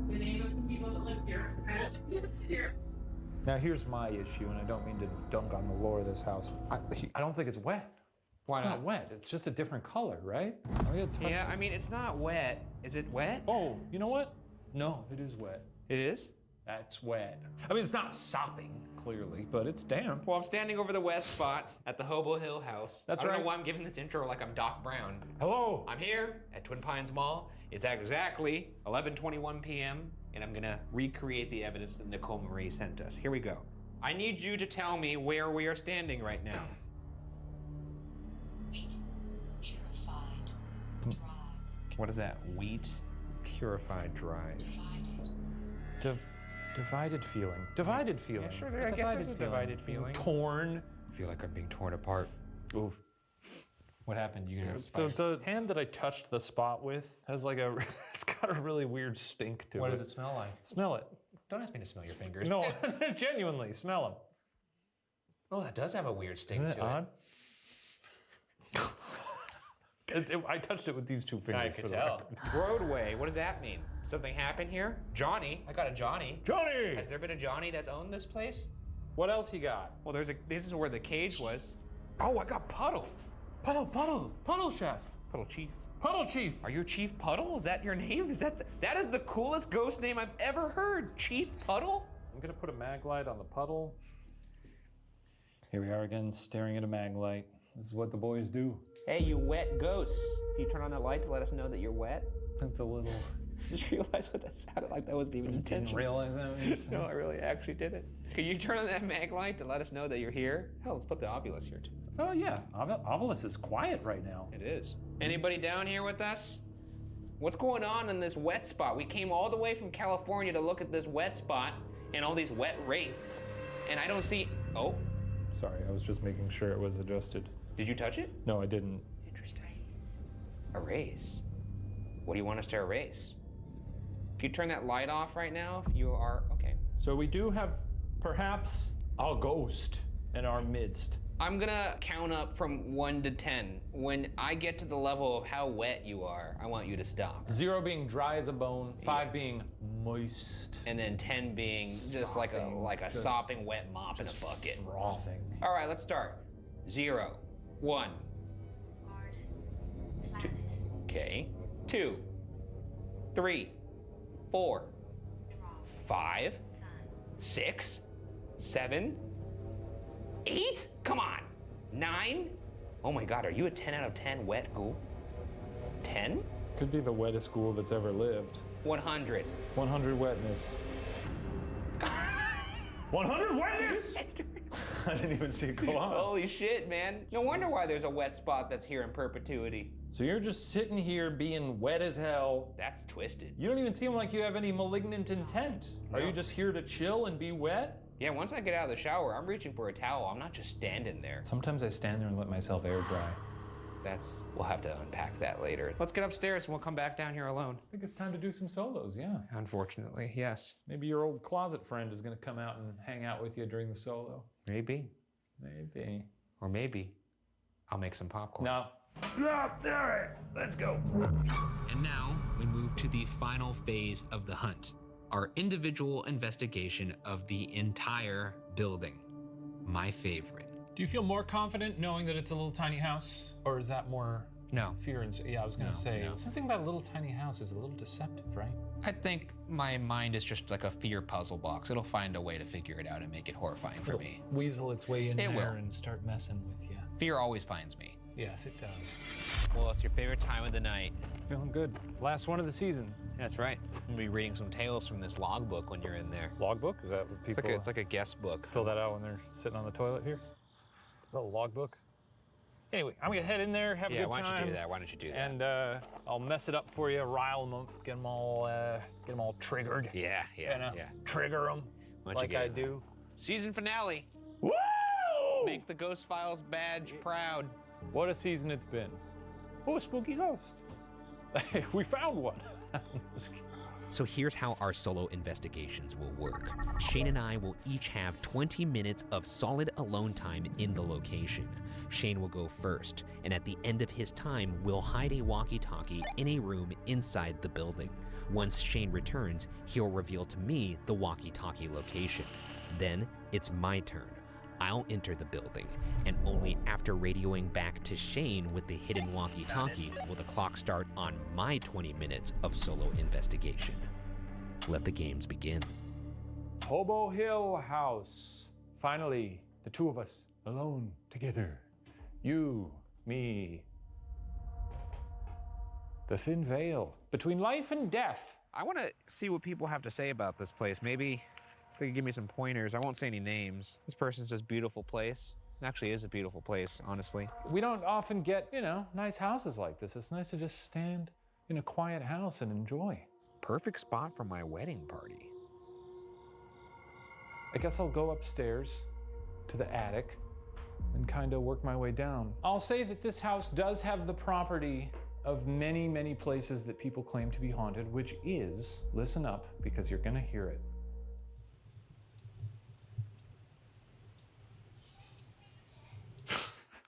the name of the people that live here. Here. Now here's my issue, and I don't mean to dunk on the lore of this house. I don't think it's wet. It's not wet. It's just a different color, right? Yeah, I mean, it's not wet. Is it wet? Oh, you know what? No, it is wet. It is? That's wet. I mean, it's not sopping, clearly, but it's damp. Well, I'm standing over the wet spot at the Hobo Hill house. That's I don't right. know why I'm giving this intro like I'm Doc Brown. Hello. I'm here at Twin Pines Mall. It's exactly 11:21 p.m. and I'm gonna recreate the evidence that Nicole Marie sent us. Here we go. I need you to tell me where we are standing right now. What is that? Wheat Purified Drive. Divided feeling. Divided feeling. Yeah, sure, I guess there's a divided feeling. Torn. I feel like I'm being torn apart. Ooh. What happened? You The hand that I touched the spot with has like a, it's got a really weird stink to it. What does it smell like? Smell it. Don't ask me to smell your fingers. No, genuinely, smell them. Oh, that does have a weird stink Isn't it to odd? I touched it with these two fingers. I for could the tell. record. Roadway, what does that mean? Something happened here? Johnny, I got a Johnny. Johnny! Has there been a Johnny that's owned this place? What else you got? Well, this is where the cage was. Oh, I got Puddle. Puddle chef. Puddle Chief. Puddle Chief. Are you Chief Puddle? Is that your name? That is the coolest ghost name I've ever heard. Chief Puddle? I'm gonna put a mag light on the puddle. Here we are again, staring at a mag light. This is what the boys do. Hey, you wet ghosts. Can you turn on that light to let us know that you're wet? That's a little. Just realize what that sounded like. That wasn't even intentional. Didn't realize that. No, I really actually did it. Can you turn on that mag light to let us know that you're here? Hell, let's put the Ovilus here too. Oh yeah, Ovilus is quiet right now. It is. Anybody down here with us? What's going on in this wet spot? We came all the way from California to look at this wet spot and all these wet wraiths, and I don't see. Oh, sorry, I was just making sure it was adjusted. Did you touch it? No, I didn't. Interesting. Erase. What do you want us to erase? Can you turn that light off right now? If you are okay. So we do have perhaps a ghost in our midst. I'm gonna count up from 1 to 10. When I get to the level of how wet you are, I want you to stop. 0 being dry as a bone, 5 being moist, and then 10 being just sopping, like a sopping wet mop in a bucket. Frothing. All right, let's start. 0, 1. 2. Okay. 2, 3, 4, 5, 6, 7, 8? Come on. 9? Oh my God, are you a 10 out of 10 wet ghoul? 10? Could be the wettest ghoul that's ever lived. 100. 100 wetness. 100 wetness! I didn't even see it go on. Holy shit, man. No wonder why there's a wet spot that's here in perpetuity. So you're just sitting here being wet as hell. That's twisted. You don't even seem like you have any malignant intent. No. Are you just here to chill and be wet? Yeah, once I get out of the shower, I'm reaching for a towel. I'm not just standing there. Sometimes I stand there and let myself air dry. We'll have to unpack that later. Let's get upstairs and we'll come back down here alone. I think it's time to do some solos, yeah. Unfortunately, yes. Maybe your old closet friend is gonna come out and hang out with you during the solo. Maybe. Maybe. Or maybe I'll make some popcorn. No. All right, let's go. And now we move to the final phase of the hunt, our individual investigation of the entire building. My favorite. Do you feel more confident knowing that it's a little tiny house, or is that more No. fear and yeah? I was gonna say no. something about a little tiny house is a little deceptive, right? I think my mind is just like a fear puzzle box. It'll find a way to figure it out and make it horrifying for me. Weasel its way in It there will. and start messing with you. Fear always finds me. Yes, it does. Well, it's your favorite time of the night. Feeling good. Last one of the season. That's right. We'll be reading some tales from this logbook when you're in there. Logbook? Is that what people It's like a guest book. fill that out when they're sitting on the toilet here? Little logbook. Anyway, I'm gonna head in there, have a good time. Why don't you do that? Why don't you do that? And I'll mess it up for you, rile them up, get them all triggered. Yeah. Trigger them Why don't like you get I it? do. Season finale. Woo! Make the Ghost Files badge proud. What a season it's been. Oh, a spooky ghost. We found one. So here's how our solo investigations will work. Shane and I will each have 20 minutes of solid alone time in the location. Shane will go first, and at the end of his time, we'll hide a walkie-talkie in a room inside the building. Once Shane returns, he'll reveal to me the walkie-talkie location. Then it's my turn. I'll enter the building, and only after radioing back to Shane with the hidden walkie-talkie will the clock start on my 20 minutes of solo investigation. Let the games begin. Hobo Hill House. Finally, the two of us alone together. You, me. The thin veil between life and death. I want to see what people have to say about this place. Maybe they could give me some pointers. I won't say any names. This person says beautiful place. It actually is a beautiful place, honestly. We don't often get, nice houses like this. It's nice to just stand in a quiet house and enjoy. Perfect spot for my wedding party. I guess I'll go upstairs to the attic and kind of work my way down. I'll say that this house does have the property of many, many places that people claim to be haunted, which is, listen up, because you're gonna hear it.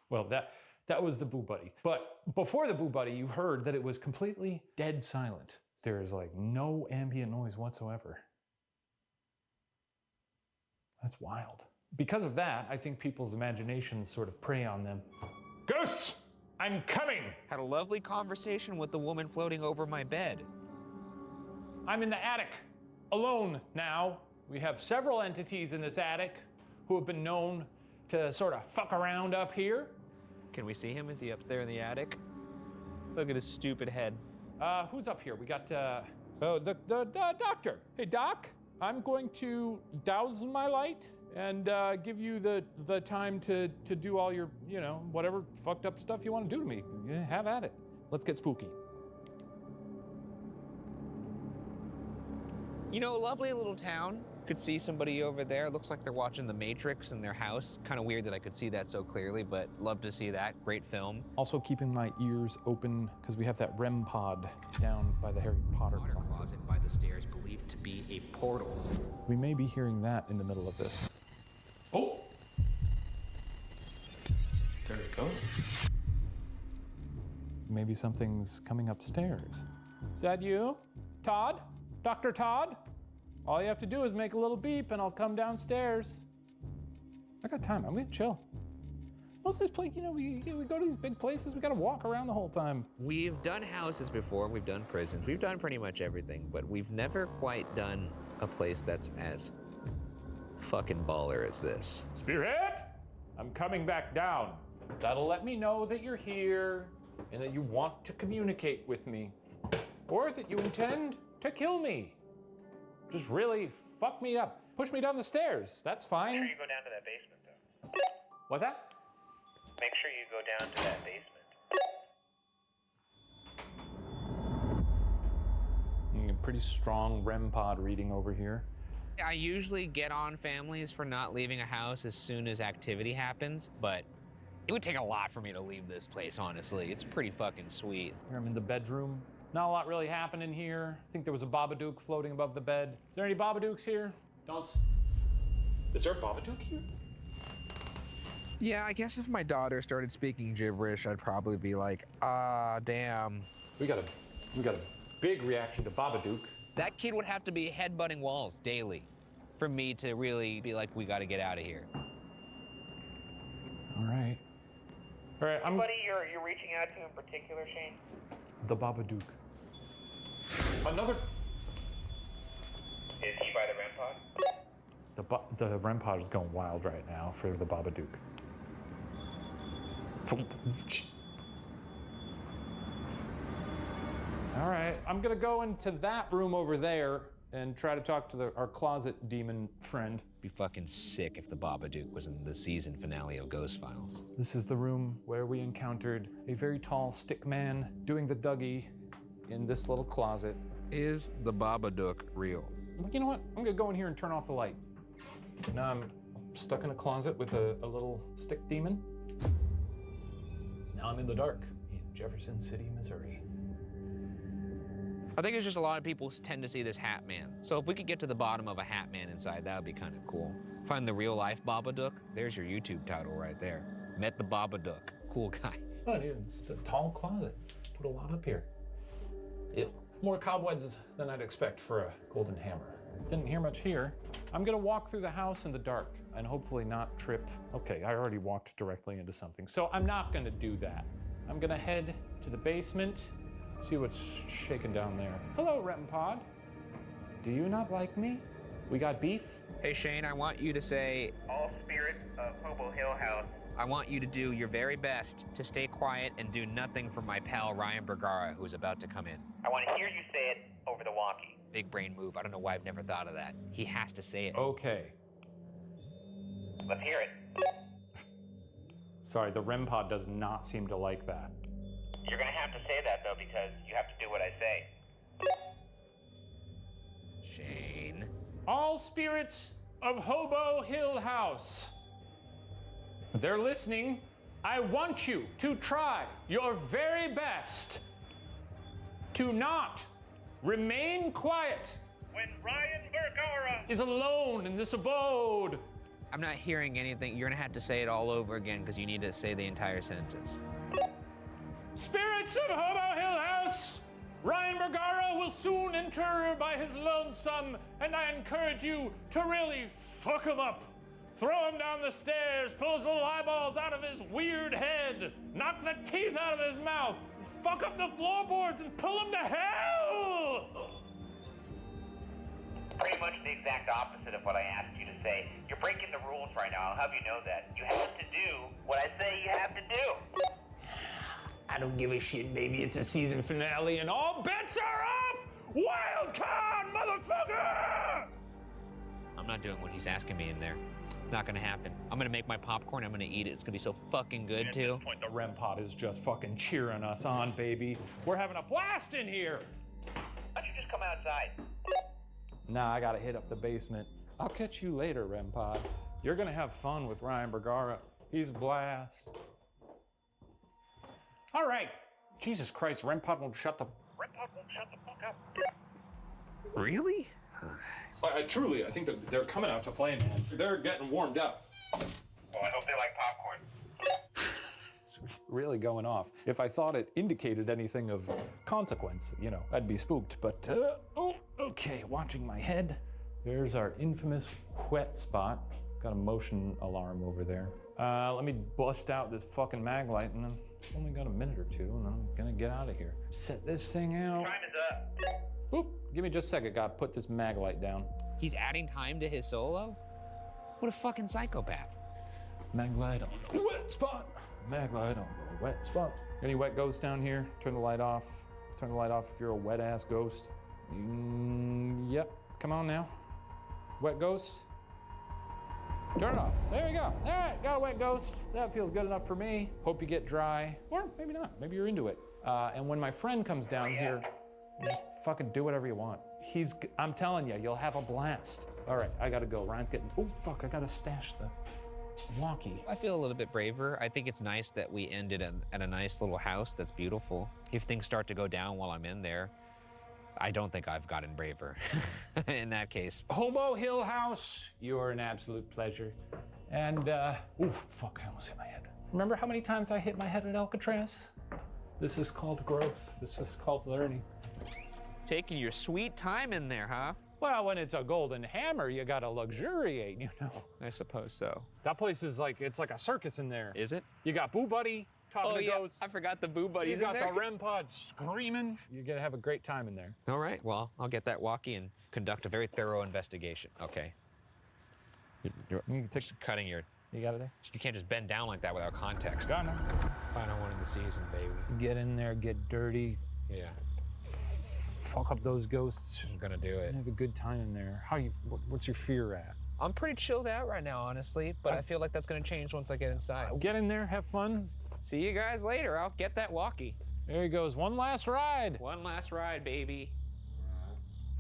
Well, that was the Boo Buddy. But before the Boo Buddy, you heard that it was completely dead silent. There's like no ambient noise whatsoever. That's wild. Because of that, I think people's imaginations sort of prey on them. Ghosts! I'm coming! Had a lovely conversation with the woman floating over my bed. I'm in the attic, alone now. We have several entities in this attic who have been known to sort of fuck around up here. Can we see him? Is he up there in the attic? Look at his stupid head. Who's up here? We got, the doctor. Hey, Doc, I'm going to douse my light and give you the time to do all your, whatever fucked up stuff you want to do to me. Yeah, have at it. Let's get spooky. Lovely little town. Could see somebody over there. Looks like they're watching The Matrix in their house. Kind of weird that I could see that so clearly, but love to see that. Great film. Also keeping my ears open because we have that REM pod down by the Harry Potter Closet by the stairs believed to be a portal. We may be hearing that in the middle of this. Oh! There it goes. Maybe something's coming upstairs. Is that you? Todd? Dr. Todd? All you have to do is make a little beep and I'll come downstairs. I got time, I'm gonna chill. Most of this place, we go to these big places, we gotta walk around the whole time. We've done houses before, we've done prisons, we've done pretty much everything, but we've never quite done a place that's as fucking baller as this. Spirit, I'm coming back down. That'll let me know that you're here and that you want to communicate with me, or that you intend to kill me. Just really fuck me up. Push me down the stairs. That's fine. Make sure you go down to that basement, though. What's that? Make sure you go down to that basement. Pretty strong REM pod reading over here. I usually get on families for not leaving a house as soon as activity happens, but it would take a lot for me to leave this place, honestly. It's pretty fucking sweet. Here I'm in the bedroom. Not a lot really happening here. I think there was a Babadook floating above the bed. Is there any Babadooks here? Is there a Babadook here? Yeah, I guess if my daughter started speaking gibberish, I'd probably be like, damn. We got a big reaction to Babadook. That kid would have to be headbutting walls daily for me to really be like, we gotta get out of here. All right. All right, Anybody you're reaching out to in particular, Shane? The Babadook. Another. Is he by the REM pod? The REM pod is going wild right now for the Babadook. All right, I'm gonna go into that room over there and try to talk to our closet demon friend. Be fucking sick if the Babadook was in the season finale of Ghost Files. This is the room where we encountered a very tall stick man doing the Dougie in this little closet. Is the Babadook real? You know what? I'm gonna go in here and turn off the light. So now I'm stuck in a closet with a little stick demon. Now I'm in the dark in Jefferson City, Missouri. I think it's just a lot of people tend to see this Hat Man. So if we could get to the bottom of a Hat Man inside, that would be kind of cool. Find the real life Babadook. There's your YouTube title right there. Met the Babadook. Cool guy. Oh, dude, it's a tall closet. Put a lot up here. Ew. More cobwebs than I'd expect for a golden hammer. Didn't hear much here. I'm gonna walk through the house in the dark and hopefully not trip. Okay, I already walked directly into something, so I'm not gonna do that. I'm gonna head to the basement, see what's shaking down there. Hello, REM Pod. Do you not like me? We got beef? Hey Shane, I want you to say, All spirits of Hobo Hill House. I want you to do your very best to stay quiet and do nothing for my pal Ryan Bergara, who's about to come in. I want to hear you say it over the walkie. Big brain move. I don't know why I've never thought of that. He has to say it. Okay. Let's hear it. Sorry, the REM Pod does not seem to like that. You're gonna have to say that though, because you have to do what I say. Shane. All spirits of Hobo Hill House. They're listening. I want you to try your very best to not remain quiet When Ryan Bergara is alone in this abode. I'm not hearing anything. You're gonna have to say it all over again because you need to say the entire sentence. Spirits of Hobo Hill House, Ryan Bergara will soon enter by his lonesome, and I encourage you to really fuck him up. Throw him down the stairs, pull his little eyeballs out of his weird head, knock the teeth out of his mouth, fuck up the floorboards and pull him to hell! Pretty much the exact opposite of what I asked you to say. You're breaking the rules right now, I'll have you know that. You have to do what I say you have to do. I don't give a shit, baby. It's a season finale and all bets are off! Wild card, motherfucker! I'm not doing what he's asking me in there. Not gonna happen. I'm gonna make my popcorn, I'm gonna eat it. It's gonna be so fucking good too. The REM Pod is just fucking cheering us on, baby. We're having a blast in here! Why don't you just come outside? Nah, I gotta hit up the basement. I'll catch you later, REM Pod. You're gonna have fun with Ryan Bergara. He's a blast. All right. Jesus Christ, REM Pod won't shut the... Red Pod won't shut the fuck up. Really? Truly, I think that they're coming out to play, man. They're getting warmed up. Well, I hope they like popcorn. It's really going off. If I thought it indicated anything of consequence, you know, I'd be spooked. But, oh, okay, watching my head. There's our infamous wet spot. Got a motion alarm over there. Let me bust out this fucking mag light, and then only got a minute or two, and I'm gonna get out of here. Set this thing out. Time is up. Oop, give me just a second. Gotta put this mag light down. He's adding time to his solo? What a fucking psychopath. Mag light on the wet spot. Mag light on the wet spot. Any wet ghosts down here? Turn the light off. Turn the light off if you're a wet ass ghost. Yep, come on now. Wet ghost. Turn it off. There you go. All right, got a wet ghost. That feels good enough for me. Hope you get dry. Or maybe not. Maybe you're into it. And when my friend comes down here, just fucking do whatever you want. I'm telling you, you'll have a blast. All right, I gotta go. Ryan's getting, oh fuck, I gotta stash the walkie. I feel a little bit braver. I think it's nice that we ended at a nice little house that's beautiful. If things start to go down while I'm in there, I don't think I've gotten braver in that case. Hobo Hill House, you're an absolute pleasure. And, oof, fuck, I almost hit my head. Remember how many times I hit my head at Alcatraz? This is called growth. This is called learning. Taking your sweet time in there, huh? Well, when it's a golden hammer, you gotta luxuriate, you know? I suppose so. That place is like, it's like a circus in there. Is it? You got Boo Buddy talking to ghosts. I forgot the Boo Buddies You got in there. the REM Pod screaming. You're gonna have a great time in there. All right, well, I'll get that walkie and conduct a very thorough investigation. Okay. You're just cutting your... You got it there? You can't just bend down like that without context. Got it. Final one in the season, baby. Get in there, get dirty. Yeah. Fuck up those ghosts. I'm gonna do it. Have a good time in there. What's your fear at? I'm pretty chilled out right now, honestly, but I feel like that's gonna change once I get inside. Get in there, have fun. See you guys later. I'll get that walkie. There he goes. One last ride. One last ride, baby.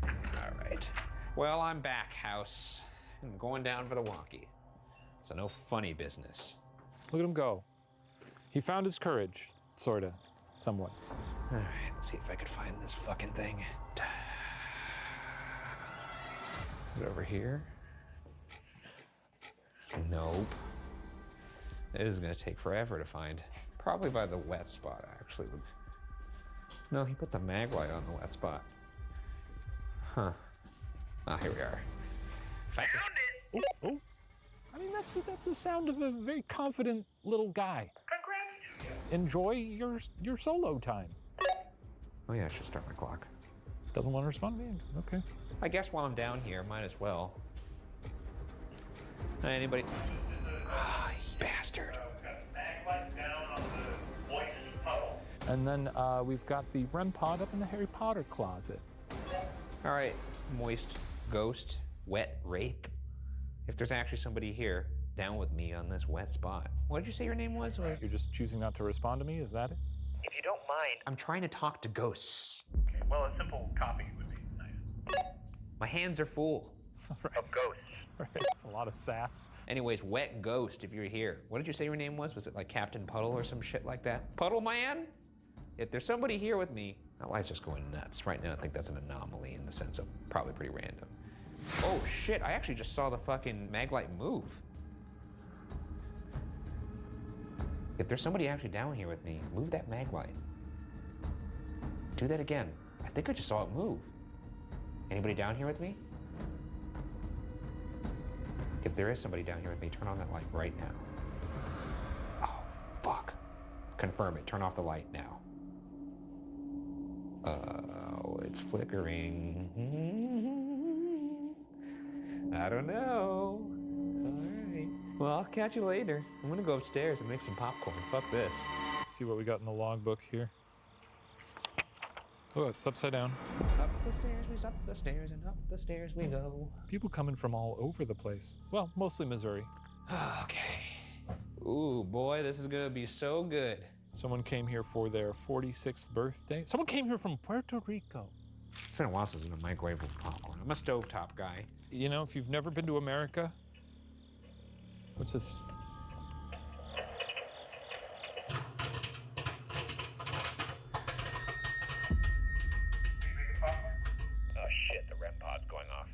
All right. Well, I'm back, house. I'm going down for the walkie. So no funny business. Look at him go. He found his courage, sorta, somewhat. All right, let's see if I could find this fucking thing. Get over here. Nope. This is gonna take forever to find. Probably by the wet spot, actually. No, he put the mag light on the wet spot. Huh. Ah, here we are. Found it! Oh. I mean, that's the sound of a very confident little guy. Congrats to you. Enjoy your solo time. Oh yeah, I should start my clock. Doesn't want to respond to me? Okay. I guess while I'm down here, might as well. Anybody? Ah, you bastard. And then we've got the REM pod up in the Harry Potter closet. All right, moist ghost, wet wraith. If there's actually somebody here, down with me on this wet spot. What did you say your name was? You're just choosing not to respond to me, is that it? If you don't mind. I'm trying to talk to ghosts. Okay, well, a simple copy would be nice. My hands are full. Of ghosts. Right, that's a lot of sass. Anyways, wet ghost, if you're here. What did you say your name was? Was it like Captain Puddle or some shit like that? Puddle Man? If there's somebody here with me, my life's just going nuts. Right now, I think that's an anomaly in the sense of probably pretty random. Oh shit, I actually just saw the fucking maglite move. If there's somebody actually down here with me, move that maglite. Do that again. I think I just saw it move. Anybody down here with me? If there is somebody down here with me, turn on that light right now. Oh, fuck. Confirm it, turn off the light now. Oh, it's flickering. I don't know. All right. Well, I'll catch you later. I'm gonna go upstairs and make some popcorn. Fuck this. See what we got in the logbook here. Oh, it's upside down. Up the stairs, and up the stairs we go. People coming from all over the place. Well, mostly Missouri. Okay. Ooh, boy, this is gonna be so good. Someone came here for their 46th birthday. Someone came here from Puerto Rico. It's been a while since I've been a microwave popcorn. I'm a stovetop guy. You know, if you've never been to America, what's this? Oh shit, the REM pod's going off.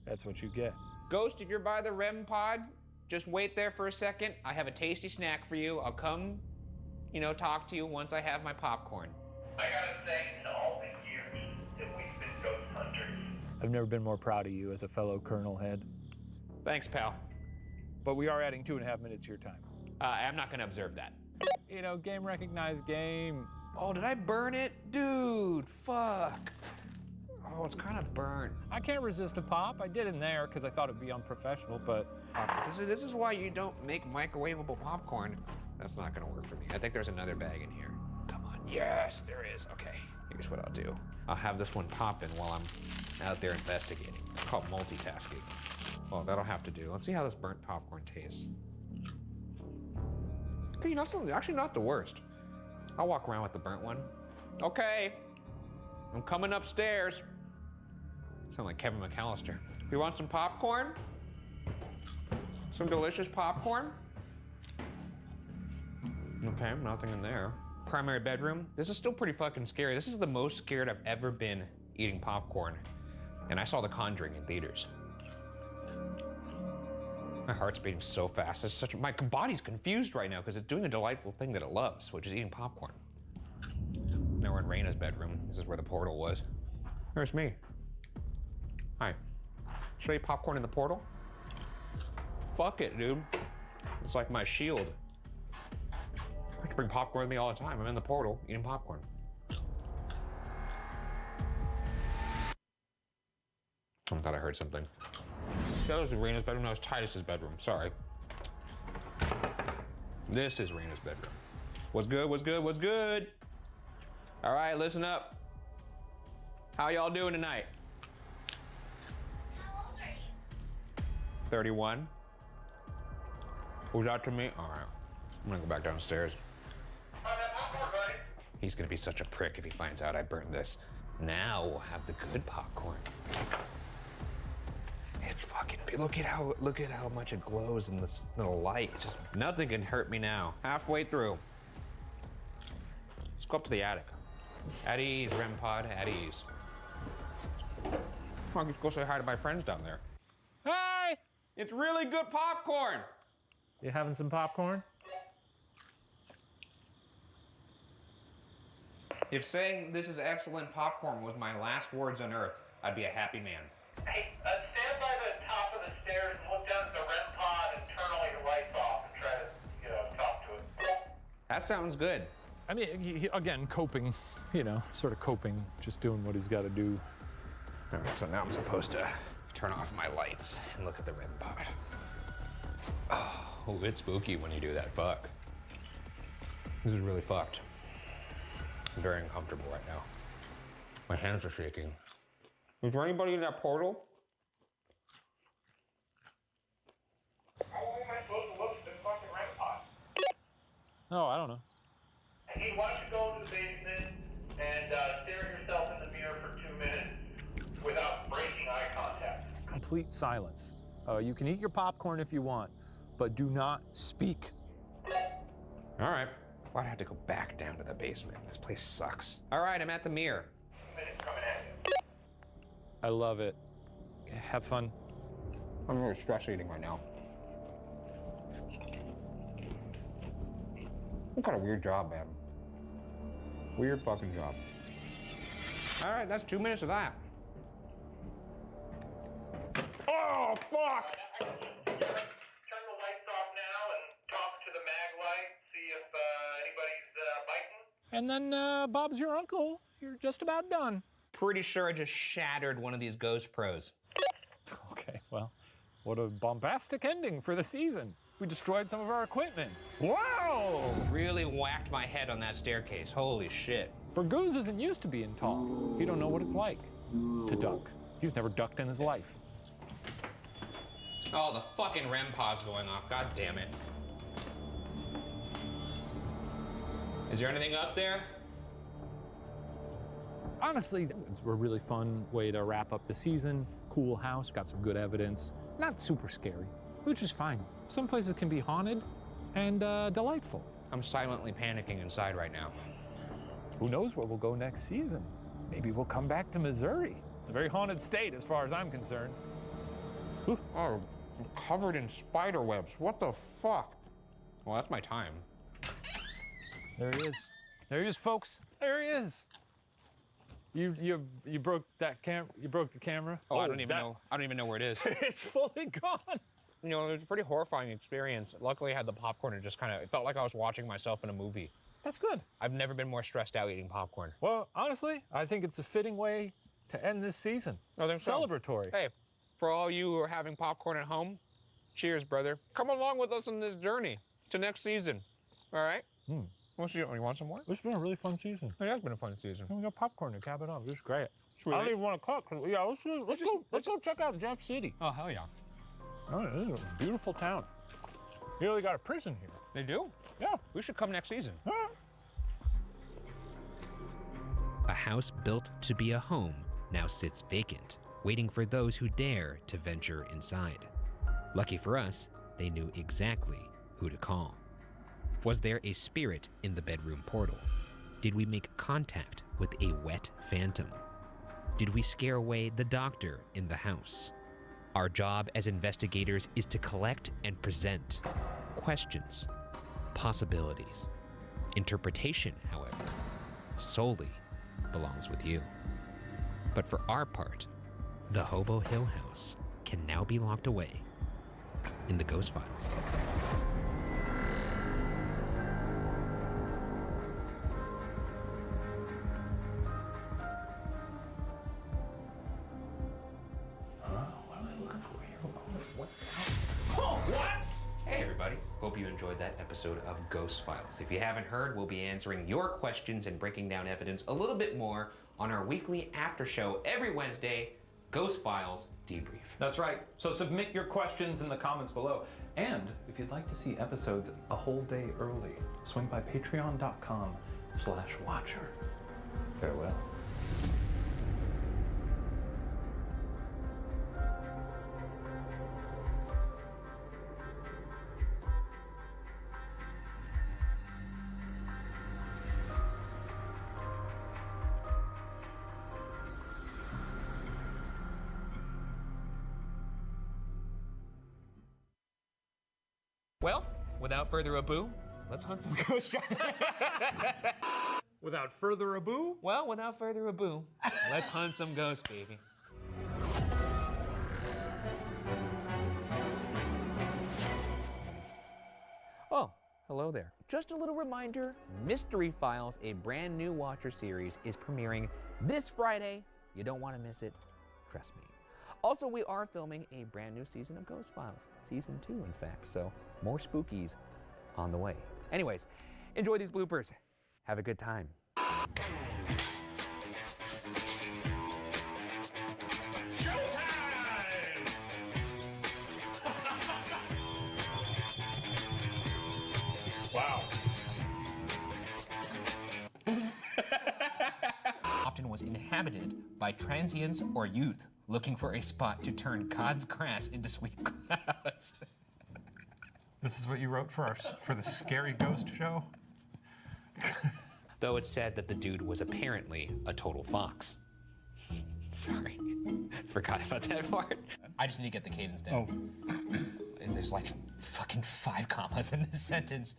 That's what you get. Ghost, if you're by the REM pod, just wait there for a second. I have a tasty snack for you. I'll come, talk to you once I have my popcorn. I gotta say, in all the years that we've been ghost hunters, I've never been more proud of you as a fellow Colonel Head. Thanks, pal. But we are adding 2.5 minutes to your time. I'm not gonna observe that. Game recognized game. Oh, did I burn it? Dude, fuck. Oh, it's kind of burnt. I can't resist a pop. I did in there because I thought it'd be unprofessional, but... This is why you don't make microwavable popcorn. That's not gonna work for me. I think there's another bag in here. Come on. Yes, there is. Okay, here's what I'll do. I'll have this one popping while I'm out there investigating. It's called multitasking. Well, that'll have to do. Let's see how this burnt popcorn tastes. Okay, actually not the worst. I'll walk around with the burnt one. Okay, I'm coming upstairs. Sound like Kevin McAllister. You want some popcorn? Some delicious popcorn? Okay, nothing in there. Primary bedroom. This is still pretty fucking scary. This is the most scared I've ever been eating popcorn. And I saw The Conjuring in theaters. My heart's beating so fast. My body's confused right now because it's doing a delightful thing that it loves, which is eating popcorn. Now we're in Raina's bedroom. This is where the portal was. There's me. Hi. Should I eat popcorn in the portal? Fuck it, dude. It's like my shield. I have to bring popcorn with me all the time. I'm in the portal eating popcorn. I thought I heard something. That was Raina's bedroom. That was Titus's bedroom. Sorry. This is Raina's bedroom. What's good? What's good? What's good? All right, listen up. How y'all doing tonight? How old are you? 31. Who's out to me? All right. I'm gonna go back downstairs. He's gonna be such a prick if he finds out I burned this. Now we'll have the good popcorn. It's fucking, look at how much it glows in this little light. Just nothing can hurt me now. Halfway through. Let's go up to the attic. At ease, REM pod, at ease. Come on, let's go say hi to my friends down there. Hi! It's really good popcorn! You having some popcorn? If saying this is excellent popcorn was my last words on earth, I'd be a happy man. Hey, stand by the top of the stairs and look down at the REM pod and turn all your lights off and try to, talk to it. That sounds good. I mean, again, coping, sort of coping, just doing what he's got to do. All right, so now I'm supposed to turn off my lights and look at the REM pod. Oh, it's spooky when you do that. Fuck. This is really fucked. I'm very uncomfortable right now. My hands are shaking. Is there anybody in that portal? How am I supposed to look at this fucking REM pod? No, I don't know. Hey, why don't you go into the basement and stare at yourself in the mirror for 2 minutes without breaking eye contact? Complete silence. You can eat your popcorn if you want, but do not speak. All right. Why'd I have to go back down to the basement? This place sucks. All right, I'm at the mirror. 2 minutes coming at you. I love it. Have fun. I'm really stress eating right now. What kind of weird job, man? Weird fucking job. All right, that's 2 minutes of that. Oh, fuck! Turn the lights off now and talk to the mag light, see if anybody's biting. And then Bob's your uncle. You're just about done. Pretty sure I just shattered one of these Ghost Pros. Okay, well, what a bombastic ending for the season. We destroyed some of our equipment. Wow! Really whacked my head on that staircase. Holy shit. Burgoose isn't used to being tall. He don't know what it's like to duck. He's never ducked in his life. Oh, the fucking REM pod's going off. God damn it. Is there anything up there? Honestly, it's a really fun way to wrap up the season. Cool house, got some good evidence. Not super scary, which is fine. Some places can be haunted and delightful. I'm silently panicking inside right now. Who knows where we'll go next season? Maybe we'll come back to Missouri. It's a very haunted state as far as I'm concerned. Oh, I'm covered in spider webs. What the fuck? Well, that's my time. There he is. There he is, folks. There he is. You broke that you broke the camera. Oh, I don't even know where it is. It's fully gone. You know, it was a pretty horrifying experience. Luckily, I had the popcorn and it felt like I was watching myself in a movie. That's good. I've never been more stressed out eating popcorn. Well, honestly, I think it's a fitting way to end this season. Celebratory. Hey, for all you who are having popcorn at home, cheers, brother. Come along with us on this journey to next season. All right? You want some more? It's been a really fun season. It has been a fun season. We got popcorn to cap it off. This is great. Sweet. I don't even want to cook. Yeah, let's go check out Jeff City. Oh, hell yeah. Oh, this is a beautiful town. You really got a prison here. They do? Yeah. We should come next season. A house built to be a home now sits vacant, waiting for those who dare to venture inside. Lucky for us, they knew exactly who to call. Was there a spirit in the bedroom portal? Did we make contact with a wet phantom? Did we scare away the doctor in the house? Our job as investigators is to collect and present questions, possibilities. Interpretation, however, solely belongs with you. But for our part, the Hobo Hill House can now be locked away in the Ghost Files. Hey everybody, hope you enjoyed that episode of Ghost Files. If you haven't heard, we'll be answering your questions and breaking down evidence a little bit more on our weekly after show every Wednesday, Ghost Files Debrief. That's right. So submit your questions in the comments below. And if you'd like to see episodes a whole day early, swing by patreon.com/watcher. Farewell. Well, without further ado, let's hunt some ghosts. Without further ado? Well, without further ado, let's hunt some ghosts, baby. Hello there. Just a little reminder, Mystery Files, a brand new Watcher series, is premiering this Friday. You don't want to miss it, trust me. Also, we are filming a brand new season of Ghost Files, season 2 in fact, so more spookies on the way. Anyways, enjoy these bloopers. Have a good time. Wow. Often was inhabited by transients or youth looking for a spot to turn God's grass into sweet clouds. This is what you wrote for the scary ghost show? Though it's said that the dude was apparently a total fox. Sorry, forgot about that part. I just need to get the cadence down. Oh. There's like fucking 5 commas in this sentence.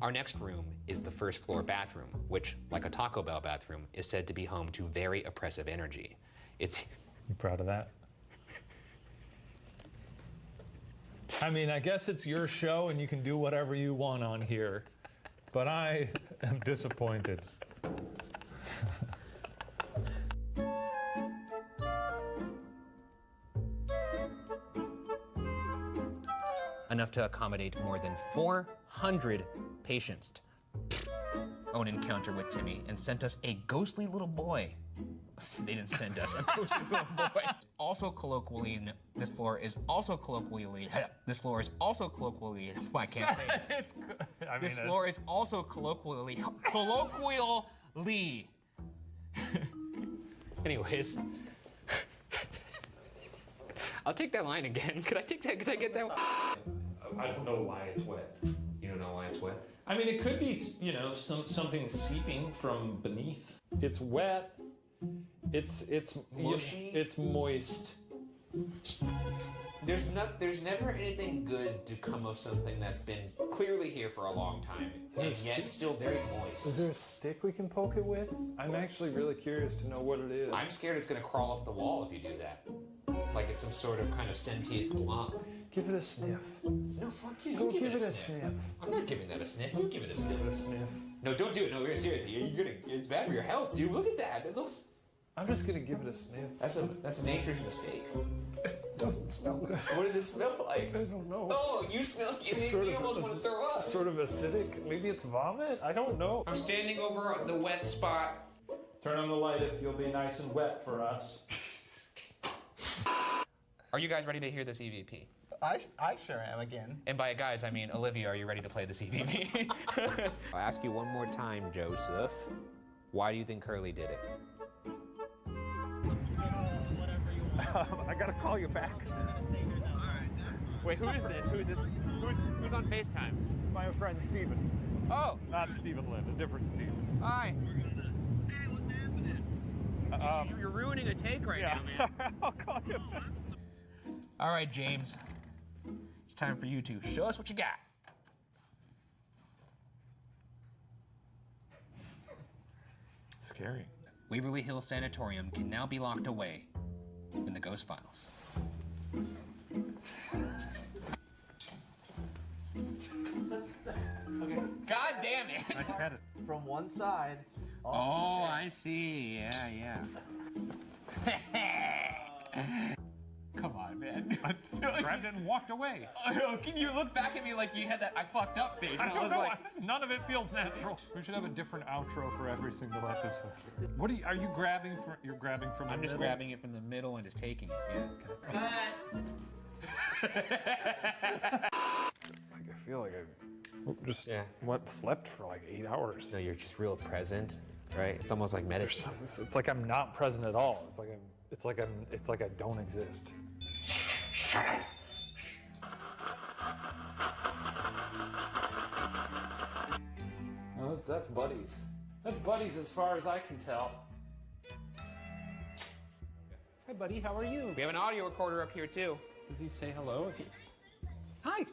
Our next room is the first floor bathroom, which, like a Taco Bell bathroom, is said to be home to very oppressive energy. It's... You proud of that? I mean, I guess it's your show and you can do whatever you want on here, but I am disappointed. Enough to accommodate more than 400 patients. Own encounter with Timmy and sent us a ghostly little boy. They didn't send us a ghostly little boy. Also colloquially, this floor is also colloquially, I can't say it. This floor is also colloquially. Anyways. I'll take that line again. Could I get that one? I don't know why it's wet. You don't know why it's wet? I mean, it could be, you know, something seeping from beneath. It's wet. It's mushy. It's moist. There's never anything good to come of something that's been clearly here for a long time, and yet still very moist. Is there a stick we can poke it with? I'm actually really curious to know what it is. I'm scared it's gonna crawl up the wall if you do that. Like it's some sort of kind of sentient blob. Give it a sniff. No, fuck you. Go give it a sniff. I'm not giving that a sniff. You give it a sniff. Give it a sniff. No, don't do it. No, seriously. It's bad for your health, dude. Look at that. It looks... I'm just gonna give it a sniff. That's a nature's mistake. It doesn't smell good. What does it smell like? I don't know. Oh, you smell... You almost want to throw up. Sort of acidic. Maybe it's vomit? I don't know. I'm standing over the wet spot. Turn on the light if you'll be nice and wet for us. Are you guys ready to hear this EVP? I sure am again. And by guys, I mean Olivia, are you ready to play this EVP? I'll ask you one more time, Joseph. Why do you think Curly did it? I gotta call you back. Wait, who is this? Who's on FaceTime? It's my friend Steven. Oh! Not Steven Lynn, a different Steven. Hi. Hey, what's happening? You're ruining a take right now, man. Sorry, I'll call you back. All right, James. It's time for you to show us what you got. Scary. Waverly Hills Sanatorium can now be locked away in the Ghost Files. Okay. God damn it! I had it from one side. Oh, I see. Yeah. Come on, man. I grabbed it and walked away. Oh, can you look back at me like you had that I fucked up face? I was don't know. like, None of it feels natural. We should have a different outro for every single episode. What are you grabbing from? You're grabbing from the I'm just middle? grabbing it from the middle and just taking it. Yeah. I feel like I just slept for like 8 hours. No, you're just real present, right? It's almost like meditating. It's like I'm not present at all. It's like I don't exist. Oh, that's buddies. That's buddies as far as I can tell. Hi, buddy. How are you? We have an audio recorder up here too. Does he say hello? Hi.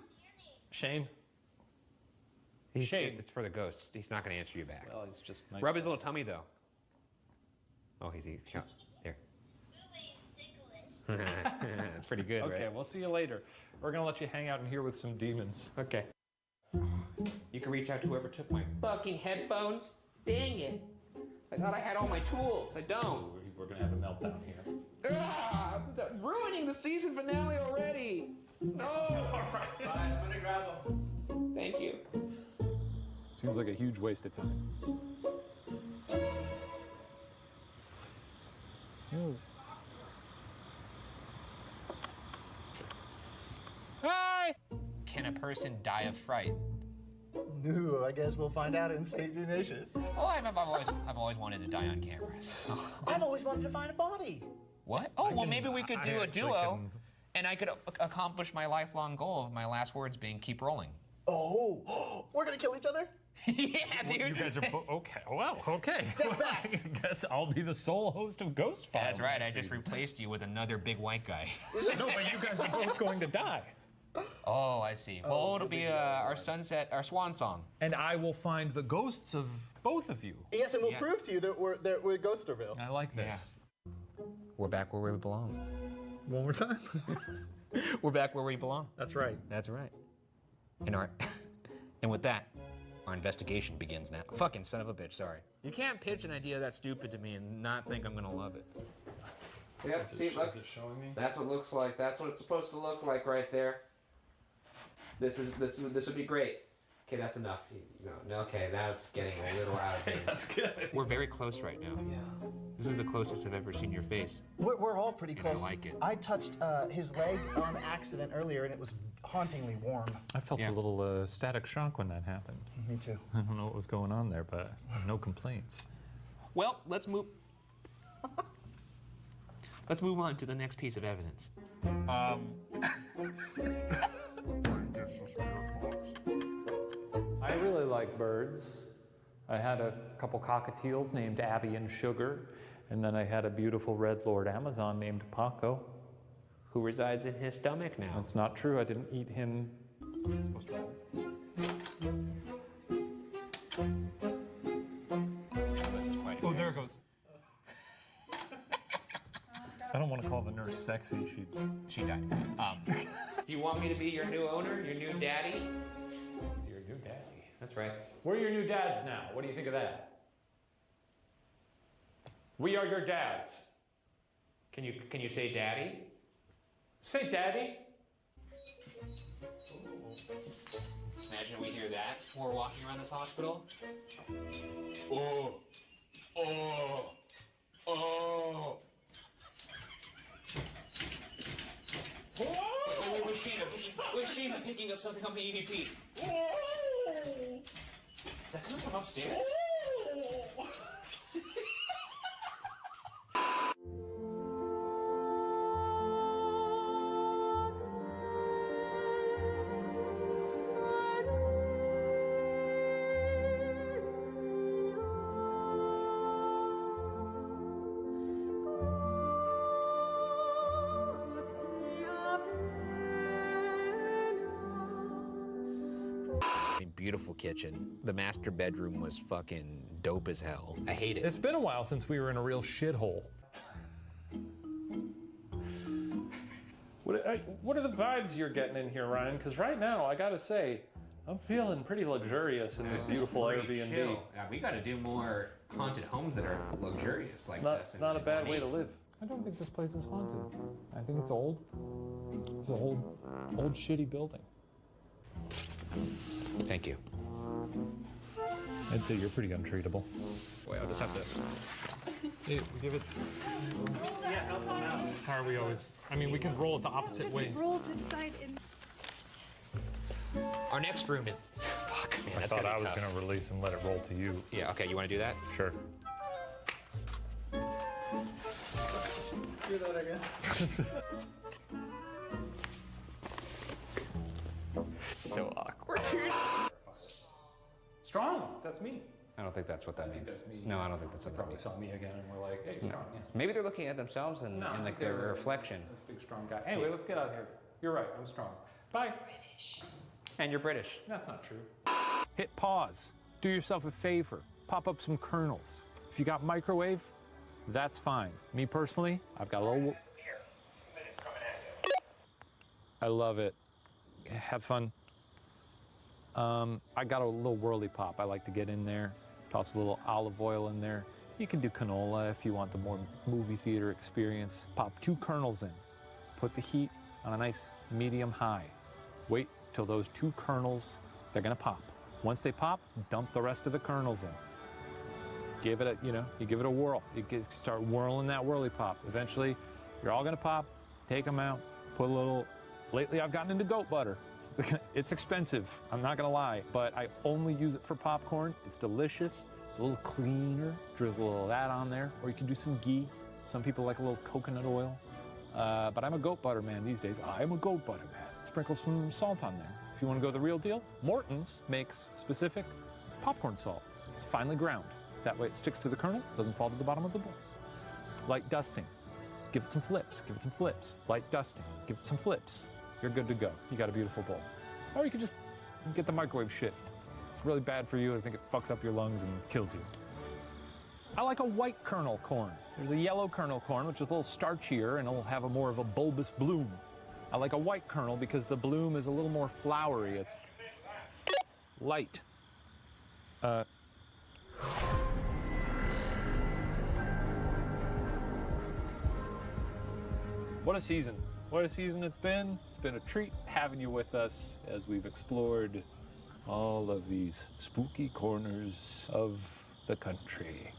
Shane. Shane. It's for the ghosts. He's not going to answer you back. Well, he's just nice. Rub his little tummy though. Oh, he's here. That's pretty good, Okay, right? we'll see you later. We're gonna let you hang out in here with some demons. Okay. You can reach out to whoever took my fucking headphones. Dang it. I thought I had all my tools. I don't. We're gonna have a meltdown here. Ruining the season finale already. No. All right. Bye. I'm gonna grab them. Thank you. Seems like a huge waste of time. Hi. Can a person die of fright? No, I guess we'll find out in St. Ignatius. Oh, I've always wanted to die on camera. So. I've always wanted to find a body. What? Oh, well, maybe we could do a duo, and I could accomplish my lifelong goal of my last words being keep rolling. Oh, we're gonna kill each other? Yeah, dude. You guys are okay. Well, okay. Deathbats. I guess I'll be the sole host of Ghost Files. That's right. I next just season. replaced you with another big white guy. No, but you guys are both going to die. Oh, I see. Well, it'll be our swan song. And I will find the ghosts of both of you. Yes, and we'll prove to you that we're Ghosterville. I like this. We're back where we belong. One more time. We're back where we belong. That's right. That's right. And with that, our investigation begins now. Fucking son of a bitch, sorry. You can't pitch an idea that stupid to me and not think I'm gonna love it. Yep, see, look. Is it showing me? That's what it looks like. That's what it's supposed to look like right there. This would be great. Okay, that's enough. No, okay, now it's getting a little out of range. That's good. We're very close right now. Yeah. This is the closest I've ever seen your face. We're all pretty And close. I like it. I touched his leg on accident earlier, and it was hauntingly warm. I felt a little static shock when that happened. Me too. I don't know what was going on there, but no complaints. Well, let's move on to the next piece of evidence. I really like birds. I had a couple cockatiels named Abby and Sugar, and then I had a beautiful red Lord Amazon named Paco. Who resides in his stomach now? That's not true. I didn't eat him. This is quite Oh, there it goes. I don't want to call the nurse sexy. She died. You want me to be your new owner, your new daddy? Your new daddy. That's right. We're your new dads now. What do you think of that? We are your dads. Can you say daddy? Say daddy. Imagine we hear that when we're walking around this hospital. Oh. Oh. Oh. Wait, where's Shayna picking up something on my EVP? Is that coming from upstairs? Beautiful kitchen. The master bedroom was fucking dope as hell. I hate it. It's been a while since we were in a real shithole. What are the vibes you're getting in here, Ryan? Because right now, I gotta say, I'm feeling pretty luxurious in this beautiful Airbnb. Yeah, we gotta do more haunted homes that are luxurious like this. It's not a bad way to live. I don't think this place is haunted. I think it's old. It's an old shitty building. Thank you. I'd say you're pretty untreatable. Boy, I'll just have to. Hey, give it. Yeah, help them out. How are we always? I mean, we can roll it the opposite way. Roll this side in. Our next room is. Fuck, man, I that's thought gonna I be was tough. gonna release and let it roll to you. Yeah. Okay. You want to do that? Sure. Do that again. So awkward. Strong. That's me. I don't think that's what that means. That's me. No, I don't think that's what that Probably means. saw me again and we're like, hey, strong. Yeah. Maybe they're looking at themselves and, No, I and think like their they're- reflection. That's a big, strong guy. Anyway, let's get out of here. You're right. I'm strong. Bye. And you're British. That's not true. Hit pause. Do yourself a favor. Pop up some kernels. If you got microwave, that's fine. Me personally, I've got a little. I love it. Have fun. I got a little whirly pop. I like to get in there, toss a little olive oil in there. You can do canola if you want the more movie theater experience. Pop 2 kernels in. Put the heat on a nice medium high. Wait till those 2 kernels, they're gonna pop. Once they pop, dump the rest of the kernels in. Give it a, you give it a whirl. Start whirling that whirly pop. Eventually, you're all gonna pop, take them out, put a little, lately I've gotten into goat butter. It's expensive, I'm not gonna lie, but I only use it for popcorn. It's delicious, it's a little cleaner. Drizzle a little of that on there, or you can do some ghee. Some people like a little coconut oil. But I'm a goat butter man these days. I'm a goat butter man. Sprinkle some salt on there. If you wanna go the real deal, Morton's makes specific popcorn salt. It's finely ground. That way it sticks to the kernel, doesn't fall to the bottom of the bowl. Light dusting. Give it some flips, give it some flips. Light dusting, give it some flips. You're good to go. You got a beautiful bowl. Or you can just get the microwave shit. It's really bad for you. I think it fucks up your lungs and kills you. I like a white kernel corn. There's a yellow kernel corn, which is a little starchier and it'll have a more of a bulbous bloom. I like a white kernel because the bloom is a little more flowery. It's light. What a season. What a season it's been. It's been a treat having you with us as we've explored all of these spooky corners of the country.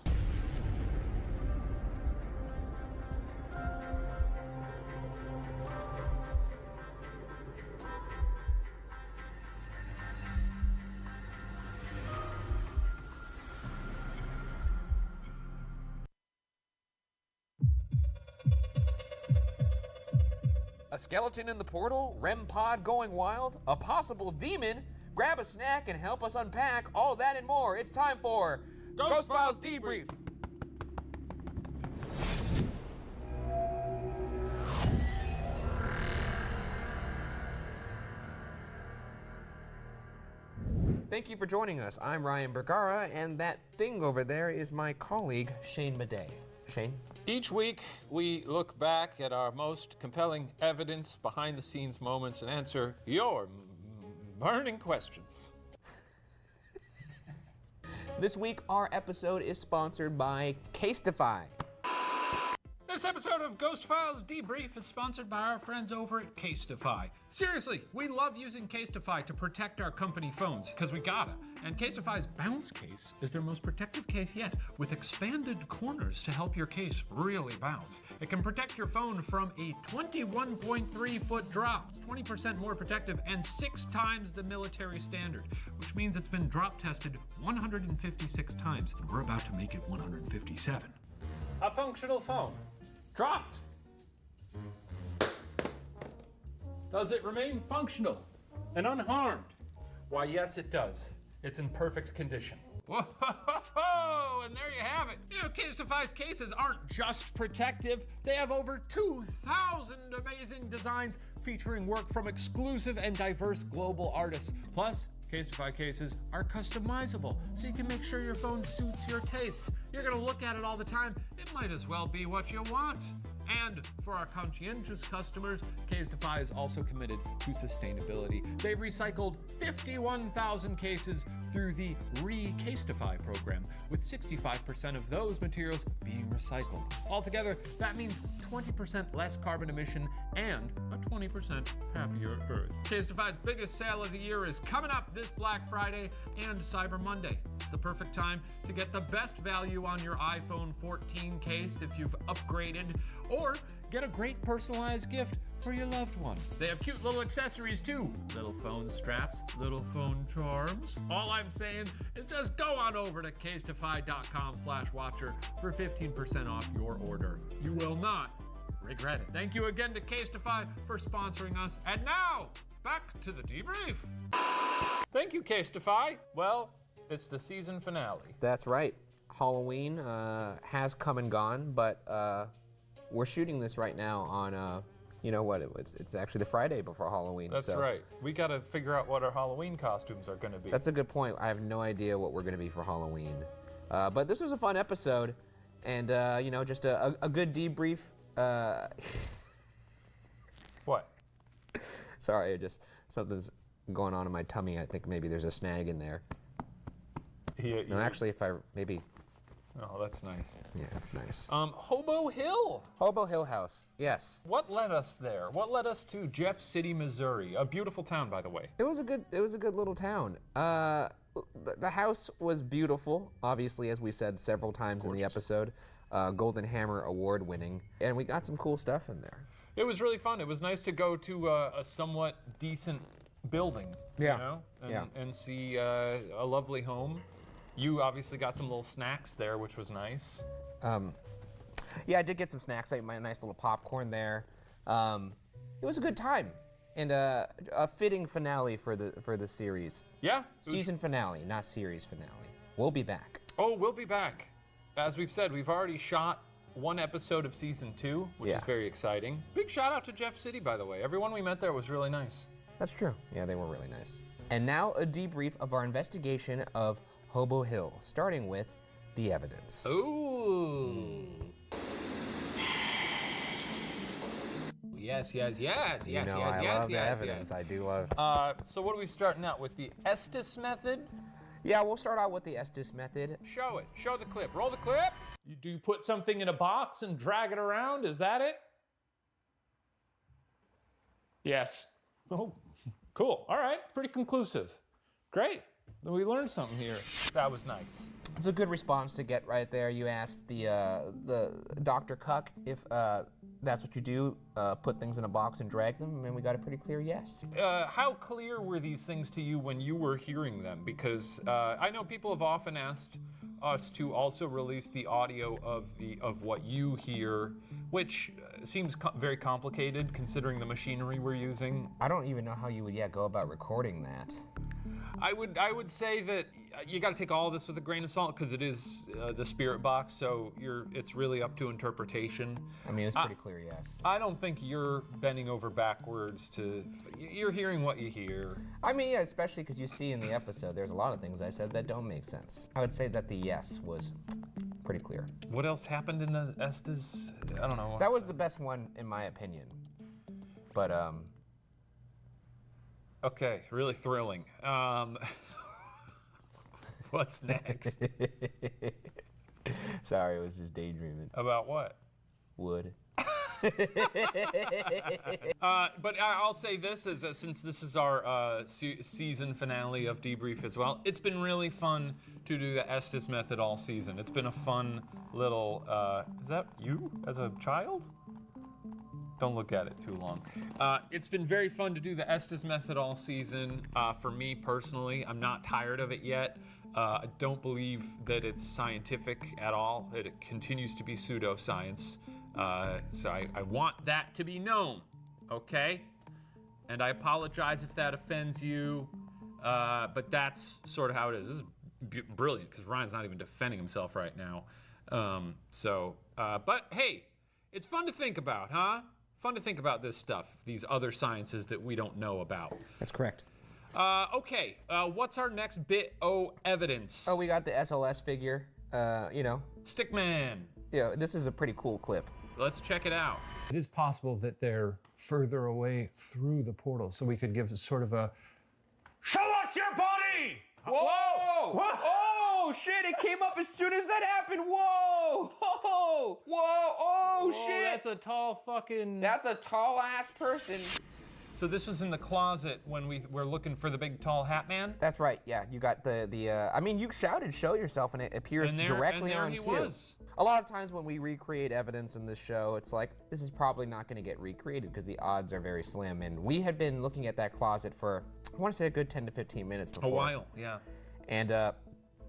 A skeleton in the portal, REM pod going wild, a possible demon. Grab a snack and help us unpack all that and more. It's time for Ghost Files Debrief. Thank you for joining us. I'm Ryan Bergara, and that thing over there is my colleague, Shane Madej. Shane? Each week, we look back at our most compelling evidence, behind-the-scenes moments, and answer your burning questions. This week, our episode is sponsored by Casetify. This episode of Ghost Files Debrief is sponsored by our friends over at Casetify. Seriously, we love using Casetify to protect our company phones, because we gotta. And Casetify's Bounce Case is their most protective case yet, with expanded corners to help your case really bounce. It can protect your phone from a 21.3-foot drop. It's 20% more protective and 6 times the military standard, which means it's been drop tested 156 times, and we're about to make it 157. A functional phone. Dropped. Does it remain functional and unharmed? Why, yes, it does. It's in perfect condition. Whoa, and there you have it. You know, Casetify's cases aren't just protective. They have over 2,000 amazing designs featuring work from exclusive and diverse global artists. Plus, Casetify cases are customizable, so you can make sure your phone suits your case. You're gonna look at it all the time. It might as well be what you want. And for our conscientious customers, Casetify is also committed to sustainability. They've recycled 51,000 cases through the Re-Casetify program, with 65% of those materials being recycled. Altogether, that means 20% less carbon emission and a 20% happier Earth. Casetify's biggest sale of the year is coming up this Black Friday and Cyber Monday. It's the perfect time to get the best value on your iPhone 14 case if you've upgraded, or get a great personalized gift for your loved one. They have cute little accessories too. Little phone straps, little phone charms. All I'm saying is just go on over to casetify.com/watcher for 15% off your order. You will not regret it. Thank you again to Casetify for sponsoring us. And now, back to the debrief. Thank you, Casetify. Well, it's the season finale. That's right. Halloween has come and gone, but we're shooting this right now on, you know what, it's actually the Friday before Halloween. That's right. We got to figure out what our Halloween costumes are going to be. That's a good point. I have no idea what we're going to be for Halloween. But this was a fun episode, and, you know, just a good debrief. What? Sorry, something's going on in my tummy. I think maybe there's a snag in there. No, actually, if I maybe. Oh, that's nice. Yeah, it's nice. Hobo Hill. Hobo Hill House. Yes. What led us there? What led us to Jeff City, Missouri? A beautiful town, by the way. It was a good little town. The house was beautiful, obviously, as we said several times in the episode. Golden Hammer Award winning, and we got some cool stuff in there. It was really fun. It was nice to go to a somewhat decent building, you know, and see a lovely home. You obviously got some little snacks there, which was nice. Yeah, I did get some snacks. I ate my nice little popcorn there. It was a good time, and a fitting finale for the series. Yeah. Season finale, not series finale. We'll be back. Oh, we'll be back. As we've said, we've already shot one episode of season 2, which is very exciting. Big shout out to Jeff City, by the way. Everyone we met there was really nice. That's true. Yeah, they were really nice. And now a debrief of our investigation of Hobo Hill, starting with the evidence. Ooh. Yes. You know, I love the evidence. I do love. So what are we starting out with? The Estes method? Yeah, we'll start out with the Estes method. Show it. Show the clip. Roll the clip. Do you put something in a box and drag it around? Is that it? Yes. Oh, cool. All right. Pretty conclusive. Great. We learned something here. That was nice. It's a good response to get right there. You asked the Dr. Cuck if that's what you do, put things in a box and drag them, and we got a pretty clear yes. How clear were these things to you when you were hearing them? Because I know people have often asked us to also release the audio of what you hear, which seems very complicated considering the machinery we're using. I don't even know how you would go about recording that. I would say that you got to take all of this with a grain of salt because it is the spirit box, so it's really up to interpretation. I mean, it's pretty clear, yes. I don't think you're bending over backwards you're hearing what you hear. I mean, yeah, especially because you see in the episode, there's a lot of things I said that don't make sense. I would say that the yes was pretty clear. What else happened in the Estes? I don't know. That was the best one, in my opinion. But, Okay, really thrilling. What's next? Sorry, it was just daydreaming. About what? Wood. But I'll say this, since this is our season finale of Debrief as well, it's been really fun to do the Estes method all season. It's been a fun little, is that you as a child? Don't look at it too long. It's been very fun to do the Estes method all season. For me personally, I'm not tired of it yet. I don't believe that it's scientific at all. It continues to be pseudoscience. So I want that to be known, okay? And I apologize if that offends you, but that's sort of how it is. This is brilliant because Ryan's not even defending himself right now. But hey, it's fun to think about, huh? Fun to think about this stuff, these other sciences that we don't know about. That's correct. Okay, what's our next bit of evidence? Oh, we got the SLS figure, Stickman. Yeah, this is a pretty cool clip. Let's check it out. It is possible that they're further away through the portal, so we could give sort of a, show us your body! Whoa! Whoa! Oh, shit, it came up as soon as that happened. Whoa! Whoa! Whoa! Oh, shit! That's a tall fucking... That's a tall-ass person. So this was in the closet when we were looking for the big tall hat man? That's right, yeah. You got I mean, you shouted, show yourself, and it appears directly on cue. Was. A lot of times when we recreate evidence in this show, it's like, this is probably not going to get recreated because the odds are very slim. And we had been looking at that closet for, I want to say a good 10 to 15 minutes before. A while, yeah. And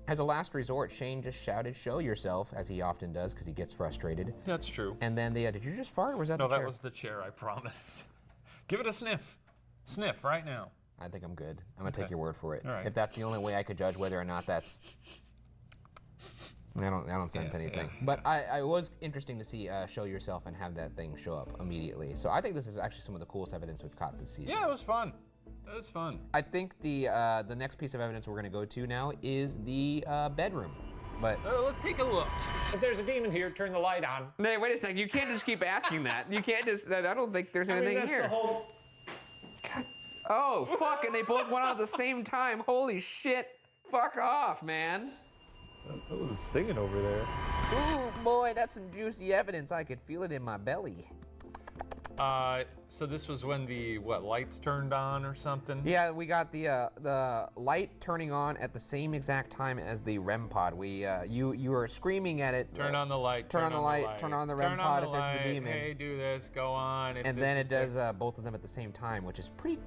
as a last resort, Shane just shouted, show yourself, as he often does because he gets frustrated. That's true. And then did you just fart or was that the chair? No, that was the chair, I promise. Give it a sniff. Sniff right now. I think I'm good. I'm going to take your word for it. All right. If that's the only way I could judge whether or not that's... I don't sense anything. Yeah. But I was interesting to see show yourself and have that thing show up immediately. So I think this is actually some of the coolest evidence we've caught this season. Yeah, it was fun. It was fun. I think the next piece of evidence we're going to go to now is the bedroom. But let's take a look. If there's a demon here, turn the light on. Hey, wait a second. You can't just keep asking that. You can't just... I don't think there's anything that's here. The whole... God Oh, fuck, and they both went on at the same time. Holy shit. Fuck off, man. I was singing over there. Ooh, boy, that's some juicy evidence. I could feel it in my belly. So this was when the, lights turned on or something? Yeah, we got the light turning on at the same exact time as the REM pod. You were screaming at it. Turn on the light. Turn on the light. Turn on the REM pod if there's a demon. Hey, do this. Go on. And then it does both of them at the same time, which is pretty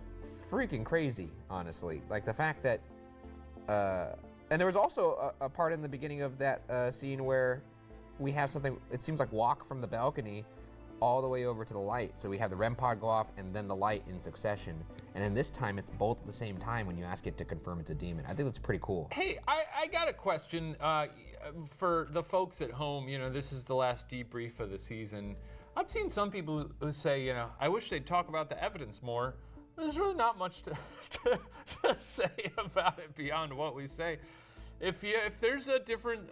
freaking crazy, honestly. Like the fact that, and there was also a part in the beginning of that scene where we have something. It seems like walk from the balcony all the way over to the light. So we have the REM pod go off and then the light in succession. And then this time it's both at the same time when you ask it to confirm it's a demon. I think that's pretty cool. Hey, I got a question for the folks at home. You know, this is the last debrief of the season. I've seen some people who say, you know, I wish they'd talk about the evidence more. There's really not much to say about it beyond what we say. If there's a different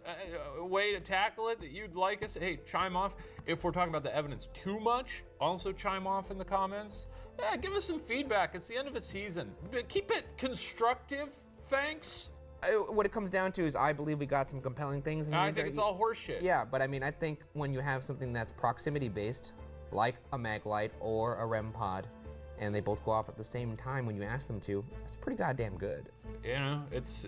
way to tackle it that you'd like us, hey, chime off. If we're talking about the evidence too much, also chime off in the comments. Yeah, give us some feedback. It's the end of a season. Keep it constructive, thanks. What it comes down to is I believe we got some compelling things. I think it's all horseshit. Yeah, but I mean, I think when you have something that's proximity based, like a mag light or a REM pod, and they both go off at the same time when you ask them to, it's pretty goddamn good. You know, it's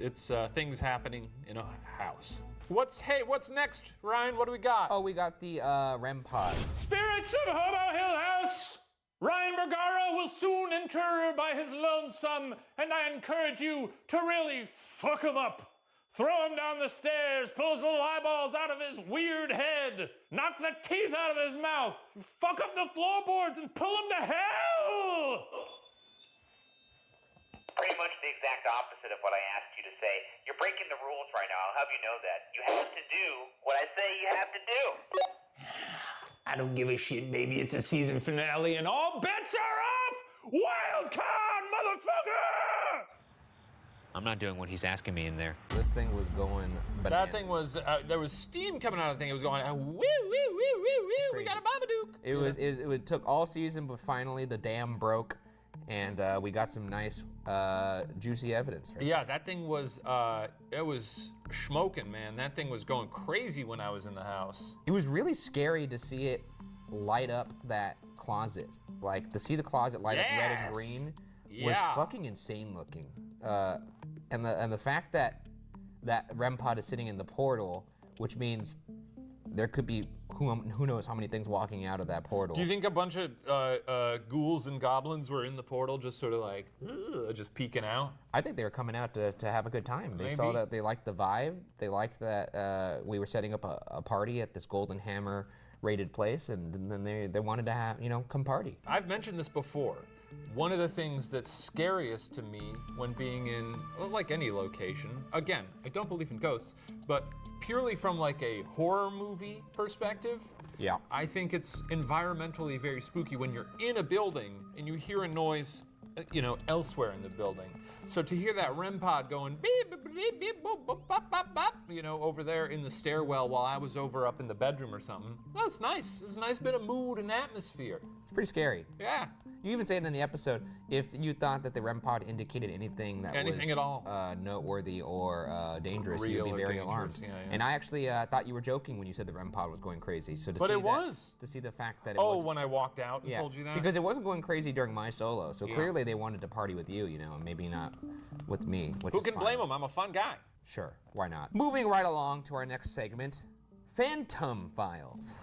things happening in a house. What's next, Ryan? What do we got? Oh, we got the REM pod. Spirits of Hobo Hill House! Ryan Bergara will soon enter by his lonesome, and I encourage you to really fuck him up. Throw him down the stairs, pull his little eyeballs out of his weird head, knock the teeth out of his mouth, fuck up the floorboards, and pull him to hell! Pretty much the exact opposite of what I asked you to say. You're breaking the rules right now. I'll have you know that. You have to do what I say you have to do. I don't give a shit, baby. It's a season finale and all bets are off! Wild card, motherfucker! I'm not doing what he's asking me in there. This thing was going bananas. That thing was, there was steam coming out of the thing. It was going, woo, woo, woo, woo, woo, we got a Babadook. It took all season, but finally the dam broke. And we got some nice, juicy evidence. Yeah, that thing was, it was smoking, man. That thing was going crazy when I was in the house. It was really scary to see it light up that closet. Like, to see the closet light up red and green was fucking insane looking. And the fact that REM pod is sitting in the portal, which means there could be who knows how many things walking out of that portal. Do you think a bunch of ghouls and goblins were in the portal just sort of like, just peeking out? I think they were coming out to have a good time. They Maybe. saw that they liked the vibe. They liked that we were setting up a party at this Golden Hammer rated place, and then they wanted to have, come party. I've mentioned this before. One of the things that's scariest to me when being in, like any location, again, I don't believe in ghosts, but purely from like a horror movie perspective, yeah, I think it's environmentally very spooky when you're in a building and you hear a noise, elsewhere in the building. So to hear that REM pod going beep, beep, beep, beep, boop, boop, bop, bop, bop, over there in the stairwell while I was over up in the bedroom or something, that's nice. It's a nice bit of mood and atmosphere. It's pretty scary. Yeah. You even say it in the episode, if you thought that the REM pod indicated anything that was at all noteworthy or dangerous, real you'd be very alarmed. Yeah. And I actually thought you were joking when you said the REM pod was going crazy. So to see the fact that it was, when I walked out and told you that? Because it wasn't going crazy during my solo, so clearly they wanted to party with you, and maybe not with me. Who can blame them? I'm a fun guy. Sure, why not? Moving right along to our next segment, Phantom Files.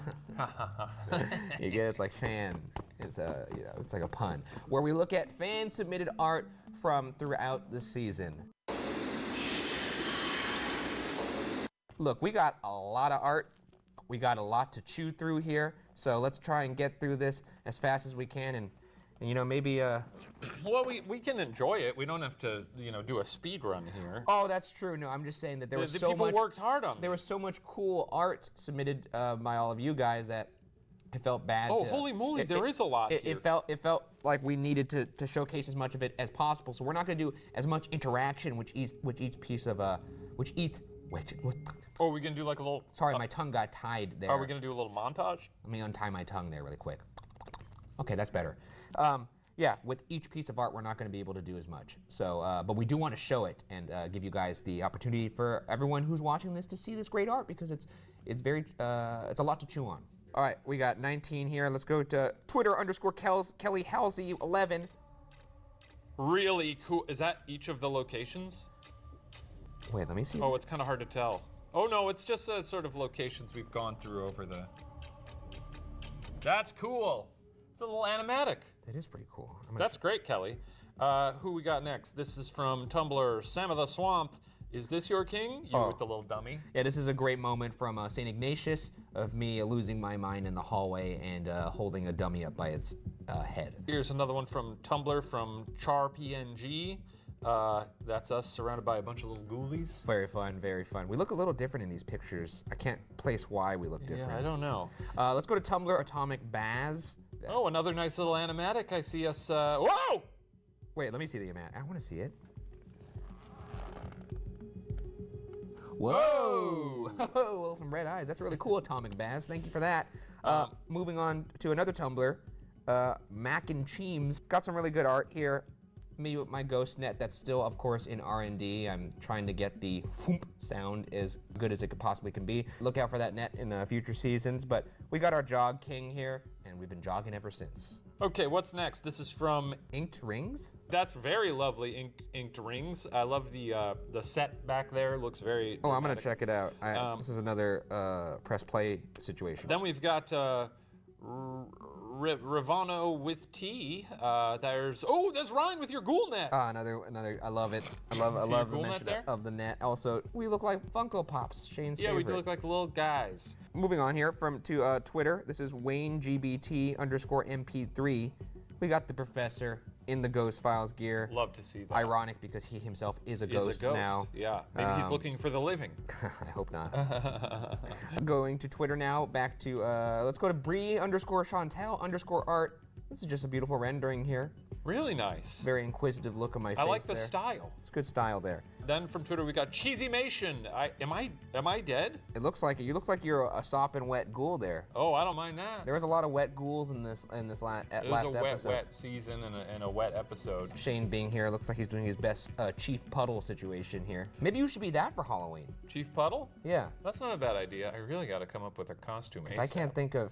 You get it's like fan. It's it's like a pun. Where we look at fan submitted art from throughout the season. Look, we got a lot of art. We got a lot to chew through here. So let's try and get through this as fast as we can, and maybe Well, we can enjoy it. We don't have to, do a speed run here. Oh, that's true. No, I'm just saying that there was so people much. worked hard on. There was so much cool art submitted by all of you guys that I felt bad. Oh, holy moly! There is a lot here. It felt like we needed to showcase as much of it as possible. So we're not going to do as much interaction with each piece of Oh, are we gonna do like a little? Sorry, my tongue got tied there. Are we gonna do a little montage? Let me untie my tongue there really quick. Okay, that's better. Yeah, with each piece of art, we're not going to be able to do as much. So, but we do want to show it and give you guys the opportunity for everyone who's watching this to see this great art because it's a lot to chew on. All right, we got 19 here. Let's go to Twitter _Kelly Halsey 11. Really cool. Is that each of the locations? Wait, let me see. Oh, it's kind of hard to tell. Oh no, it's just sort of locations we've gone through over the. That's cool. It's a little animatic. That is pretty cool. That's great, Kelly. Who we got next? This is from Tumblr, Sam of the Swamp. Is this your king? You with the little dummy. Yeah, this is a great moment from St. Ignatius of me losing my mind in the hallway and holding a dummy up by its head. Here's another one from Tumblr from CharPNG. That's us surrounded by a bunch of little ghoulies. Very fun, very fun. We look a little different in these pictures. I can't place why we look different. Yeah, I don't know. Let's go to Tumblr, Atomic Baz. Oh, another nice little animatic. I see us, whoa! Wait, let me see the animatic. I want to see it. Whoa! Well, some red eyes. That's really cool, Atomic Baz. Thank you for that. Moving on to another Tumblr, Mac and Cheems. Got some really good art here. Me with my ghost net that's still, of course, in R&D. I'm trying to get the foomp sound as good as it could possibly can be. Look out for that net in future seasons. But we got our Jog King here, and we've been jogging ever since. Okay, what's next? This is from Inked Rings. That's very lovely, inked rings. I love the set back there. Looks very. Oh, I'm gonna check it out. This is another press play situation. Then we've got Ravano with T. There's Ryan with your ghoul net. Another. I love it. I love the mention of the net. Also, we look like Funko Pops. Shane's favorite. Yeah, we do look like little guys. Moving on here to Twitter. This is WayneGBT_MP3. We got the professor in the Ghost Files gear. Love to see that. Ironic because he himself is a ghost now. Yeah, maybe he's looking for the living. I hope not. Going to Twitter now, back to, let's go to Bree_Chantel_art. This is just a beautiful rendering here. Really nice. Very inquisitive look on my face. I like the there. style. It's good style there. Then from Twitter we got Cheesymation. Am I dead? It looks like it. You look like you're a sopping wet ghoul there. Oh, I don't mind that. There was a lot of wet ghouls in this last episode. It was a wet season and a wet episode. Shane being here looks like he's doing his best Chief Puddle situation here. Maybe you should be that for Halloween. Chief Puddle? Yeah. That's not a bad idea. I really got to come up with a costume. Because I can't think of.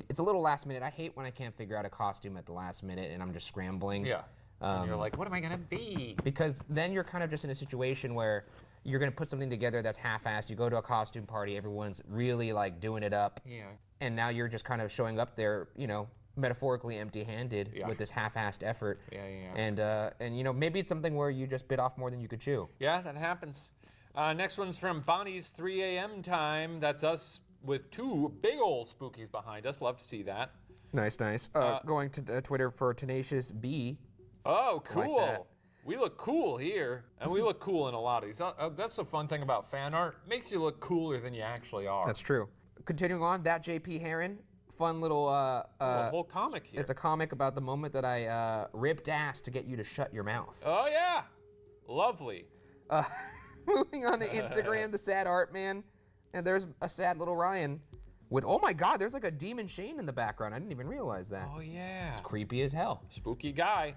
It's a little last minute. I hate when I can't figure out a costume at the last minute and I'm just scrambling. Yeah. And you're like, what am I gonna be? Because then you're kind of just in a situation where you're gonna put something together that's half-assed. You go to a costume party, everyone's really like doing it up. Yeah. And now you're just kind of showing up there, metaphorically empty-handed with this half-assed effort. Yeah. And maybe it's something where you just bit off more than you could chew. Yeah, that happens. Next one's from Bonnie's 3 a.m. time. That's us with two big old spookies behind us. Love to see that. Nice. Going to Twitter for Tenacious B. Oh, cool. Like we look cool here, and we look cool in a lot of these. That's the fun thing about fan art. Makes you look cooler than you actually are. That's true. Continuing on, that JP Heron. Fun little a whole comic here. It's a comic about the moment that I ripped ass to get you to shut your mouth. Oh yeah, lovely. Moving on to Instagram, the sad art man, and there's a sad little Ryan with, oh my God, there's like a demon Shane in the background. I didn't even realize that. Oh yeah. It's creepy as hell. Spooky guy.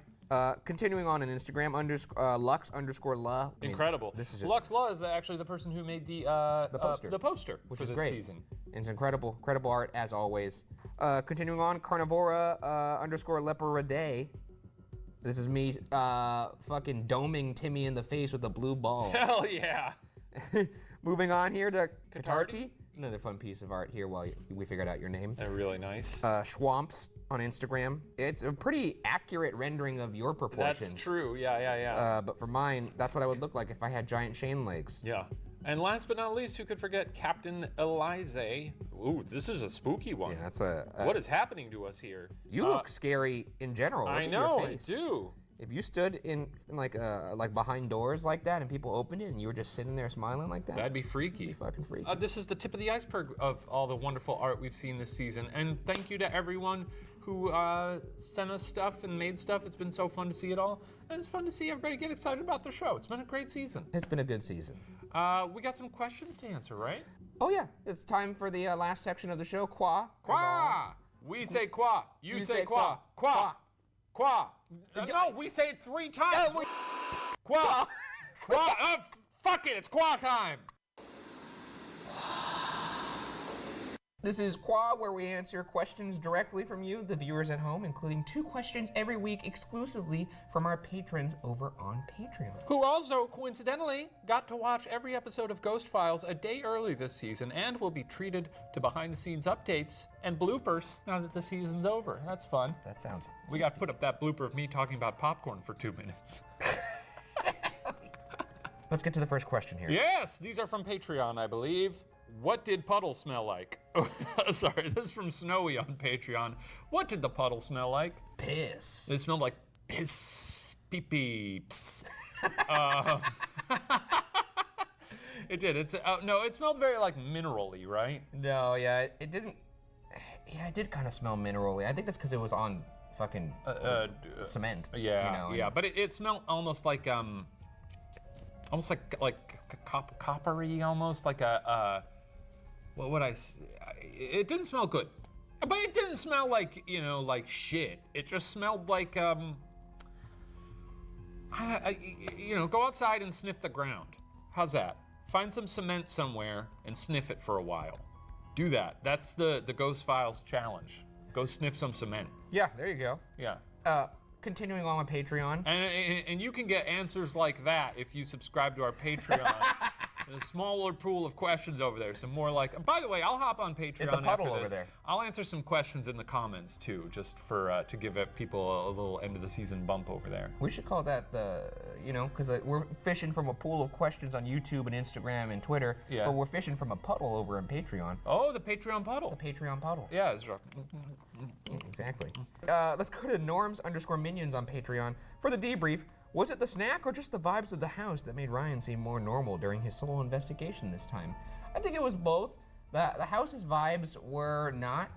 Continuing on Instagram, Lux_La. Incredible. This is just Lux_La is actually the person who made the poster which for is this great. season. It's incredible art as always. Continuing on, Carnivora_Leoparidae. This is me fucking doming Timmy in the face with a blue ball. Hell yeah. Moving on here to Katarti. Another fun piece of art here while we figured out your name. They're really nice. Schwamps on Instagram. It's a pretty accurate rendering of your proportions. That's true. Yeah. But for mine, that's what I would look like if I had giant Shane legs. Yeah. And last but not least, who could forget Captain Eliza? Ooh, this is a spooky one. Yeah, that's what is happening to us here? You look scary in general. I Look know, at your face. I do. If you stood in like behind doors like that and people opened it and you were just sitting there smiling like that, that'd be freaky. That'd be fucking freaky. This is the tip of the iceberg of all the wonderful art we've seen this season. And thank you to everyone who sent us stuff and made stuff. It's been so fun to see it all. And it's fun to see everybody get excited about the show. It's been a great season. It's been a good season. We got some questions to answer, right? Oh yeah, it's time for the last section of the show, Qua. Qua! We say qua, you say qua, qua. Qua. No, we say it 3 times. Qua. Qua. Fuck it, it's qua time. This is Qua, where we answer questions directly from you, the viewers at home, including 2 questions every week exclusively from our patrons over on Patreon. Who also, coincidentally, got to watch every episode of Ghost Files a day early this season and will be treated to behind-the-scenes updates and bloopers now that the season's over. That's fun. That sounds We got to put up that blooper of me talking about popcorn for 2 minutes. Let's get to the first question here. Yes, these are from Patreon, I believe. What did puddle smell like? Sorry, this is from Snowy on Patreon. What did the puddle smell like? Piss. It smelled like piss, pee-pee, pss. It did. No, it smelled very like mineral-y, right? No, yeah, it didn't. Yeah, it did kind of smell mineral-y. I think that's because it was on fucking cement. Yeah, you know, but it smelled almost like coppery, almost like a what would I say? It didn't smell good, but it didn't smell like, you know, like shit. It just smelled like you know, go outside and sniff the ground. How's that? Find some cement somewhere and sniff it for a while. Do that. That's the Ghost Files challenge. Go sniff some cement. Yeah, there you go. Yeah. Continuing on with Patreon. And you can get answers like that if you subscribe to our Patreon. There's a smaller pool of questions over there. Some more like, by the way, I'll hop on Patreon It's a puddle after this. over there. I'll answer some questions in the comments too, just for to give people a little end of the season bump over there. We should call that the, you know, because we're fishing from a pool of questions on YouTube and Instagram and Twitter, Yeah. but we're fishing from a puddle over on Patreon. Oh, the Patreon puddle. The Patreon puddle. Yeah, it's right. Exactly. Let's go to Norms_Minions on Patreon for the debrief. Was it the snack or just the vibes of the house that made Ryan seem more normal during his solo investigation this time? I think it was both. The house's vibes were not,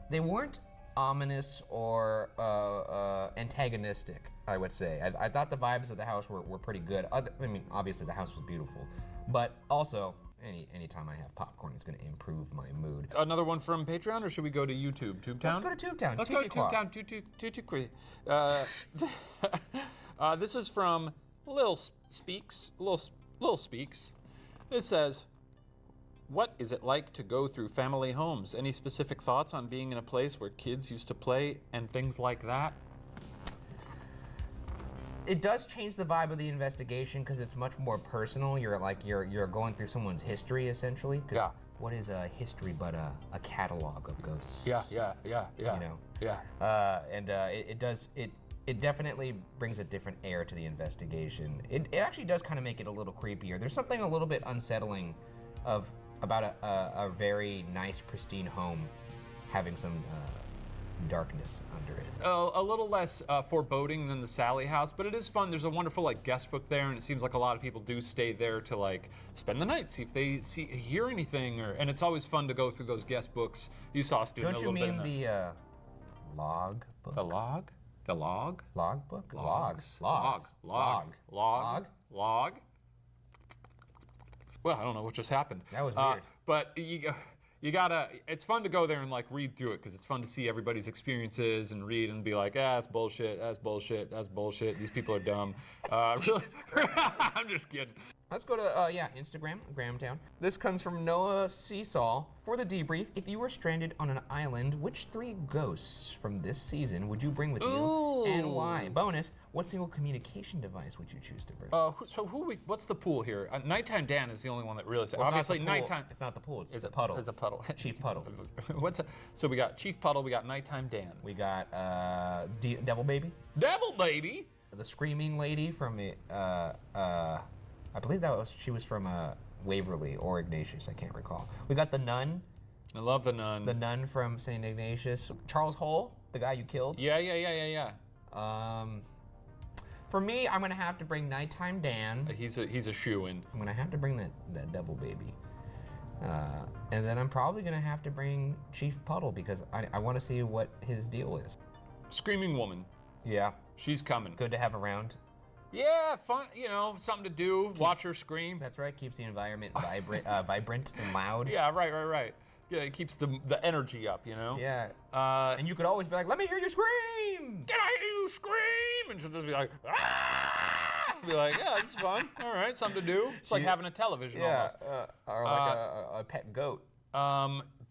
they weren't ominous or antagonistic, I would say. I thought the vibes of the house were pretty good. I mean, obviously the house was beautiful, but also, anytime I have popcorn, it's going to improve my mood. Another one from Patreon, or should we go to YouTube? TubeTown? Let's go to TubeTown. Let's go to TubeTown. This is from Lil Speaks. Lil Speaks. It says, what is it like to go through family homes? Any specific thoughts on being in a place where kids used to play and things like that? It does change the vibe of the investigation because it's much more personal. You're going through someone's history essentially. Yeah. What is a history but a catalog of ghosts? Yeah. You know. Yeah. It definitely brings a different air to the investigation. It actually does kind of make it a little creepier. There's something a little bit unsettling about a very nice, pristine home having some darkness under it. A little less foreboding than the Sally house, but it is fun. There's a wonderful guest book there, and it seems like a lot of people do stay there to spend the night, see if they hear anything, and it's always fun to go through those guest books. You saw us doing a little bit. Don't you mean the log book? The log? The log? Log book? Logs. Logs. Log. Well, I don't know what just happened. That was weird. But you gotta, it's fun to go there and read through it because it's fun to see everybody's experiences and read and be like, that's bullshit, that's bullshit, that's bullshit, these people are dumb. Really? I'm just kidding. Let's go to, Instagram, Grahamtown. This comes from Noah Seesaw. For the debrief, if you were stranded on an island, which 3 ghosts from this season would you bring with you and why? Bonus, what single communication device would you choose to bring? What's the pool here? Nighttime Dan is the only one that really, Well, obviously it's not the pool. nighttime. It's not the pool, it's the puddle. It's a puddle. Chief Puddle. So we got Chief Puddle, we got Nighttime Dan. We got Devil Baby. Devil Baby? The screaming lady from I believe she was from Waverly or Ignatius, I can't recall. We got the nun. I love the nun. The nun from St. Ignatius. Charles Hull, the guy you killed. Yeah. For me, I'm gonna have to bring Nighttime Dan. He's a shoo-in. I'm gonna have to bring that Devil Baby. And then I'm probably gonna have to bring Chief Puddle because I want to see what his deal is. Screaming woman. Yeah. She's coming. Good to have around. Yeah, fun, something to do, watch her scream. That's right, keeps the environment vibrant and loud. Yeah, right. keeps the energy up, you know? Yeah. And you could always be like, let me hear you scream! Can I hear you scream? And she'll just be like, ah! Be like, yeah, this is fun. All right, something to do. It's like having a television almost. Or like a pet goat.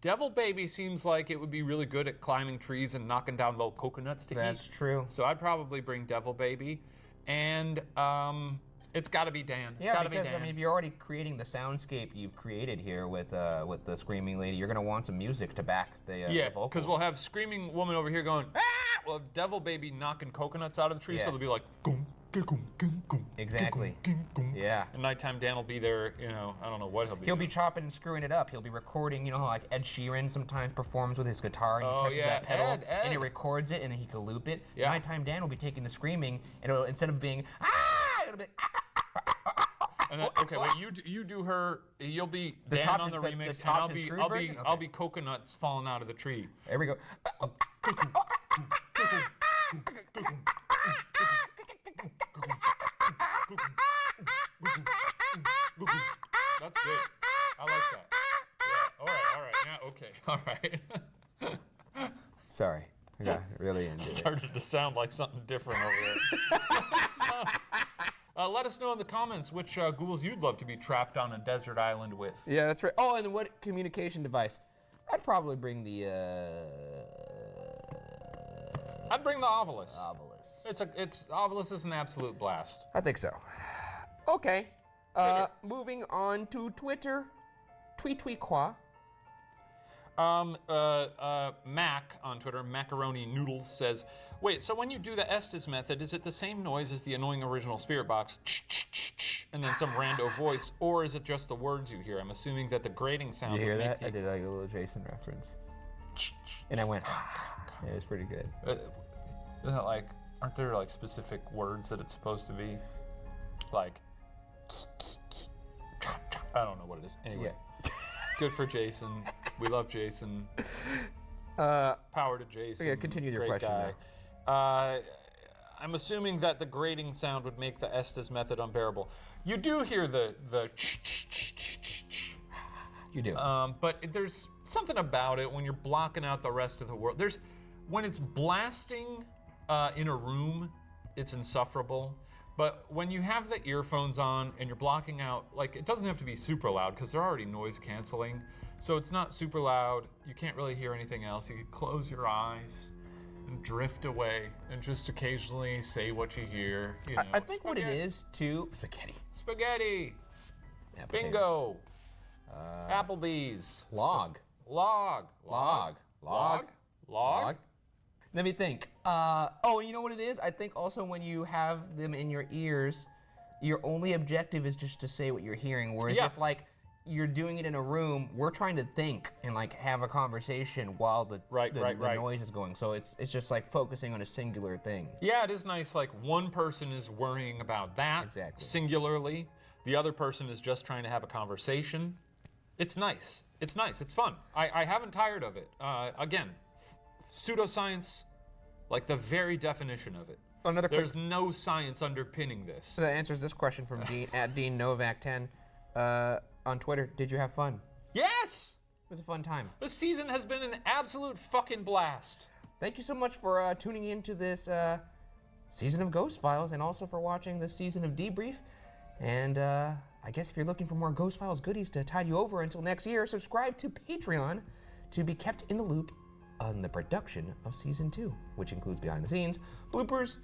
Devil Baby seems like it would be really good at climbing trees and knocking down little coconuts to That's eat. true. So I'd probably bring Devil Baby. And it's got to be Dan. It's gotta because be Dan. I mean, if you're already creating the soundscape you've created here with the screaming lady, you're gonna want some music to back the vocals. because we'll have screaming woman over here going, ah! We'll have Devil Baby knocking coconuts out of the tree, so they'll be like, goom, goom, goom, goom. Exactly. Goom, goom. Yeah. And nighttime Dan will be there, you know, I don't know what he'll be He'll doing. be chopping and screwing it up. He'll be recording, you know, like Ed Sheeran sometimes performs with his guitar. And he presses that pedal Ed. and he records it and then he can loop it. Yeah. Nighttime Dan will be taking the screaming and it'll, instead of being, ah! It'll be, And then, okay, wait. You do her. You'll be The Dan chopped on the and- the remix, and chopped I'll and be screwed I'll be version? I'll be coconuts falling out of the tree. There we go. That's good. I like that. Yeah. All right. Now, okay. All right. Sorry. Yeah, really into it. Started to sound like something different over there. Let us know in the comments which ghouls you'd love to be trapped on a desert island with. Yeah, that's right. Oh, and what communication device? I'd probably bring the. I'd bring the Ovilus. Ovilus. Ovilus is an absolute blast. I think so. Okay. Moving on to Twitter. Tweet quoi. Mac on Twitter, Macaroni Noodles says, wait, so when you do the Estes method, is it the same noise as the annoying original spirit box, and then some rando voice, or is it just the words you hear? I'm assuming that the grating sound You hear would that? make I did like a little Jason reference. And I went, it was pretty good. Like, aren't there like specific words that it's supposed to be? Like, I don't know what it is. Anyway, good for Jason. We love Jason. Power to Jason. Yeah, continue your Great question guy. I'm assuming that the grating sound would make the Estes method unbearable. You do hear the You do. But there's something about it when you're blocking out the rest of the world. When it's blasting in a room, it's insufferable. But when you have the earphones on and you're blocking out, like, it doesn't have to be super loud because they're already noise canceling. So it's not super loud. You can't really hear anything else. You can close your eyes and drift away and just occasionally say what you hear. You know, I think what it is too. Spaghetti. Yeah, Bingo. Applebee's. Log. Log. Let me think. Oh, you know what it is? I think also when you have them in your ears, your only objective is just to say what you're hearing. Whereas if like you're doing it in a room, we're trying to think and like have a conversation while the noise is going. So it's just like focusing on a singular thing. Yeah, it is nice. Like one person is worrying about that singularly. The other person is just trying to have a conversation. It's nice. It's nice. It's fun. I haven't tired of it. Again, pseudoscience, like the very definition of it. There's no science underpinning this. So that answers this question from Dean at Dean Novak 10 on Twitter. Did you have fun? Yes! It was a fun time. This season has been an absolute fucking blast. Thank you so much for tuning into this season of Ghost Files and also for watching this season of Debrief. And I guess if you're looking for more Ghost Files goodies to tide you over until next year, subscribe to Patreon to be kept in the loop on the production of Season 2, which includes behind the scenes, bloopers,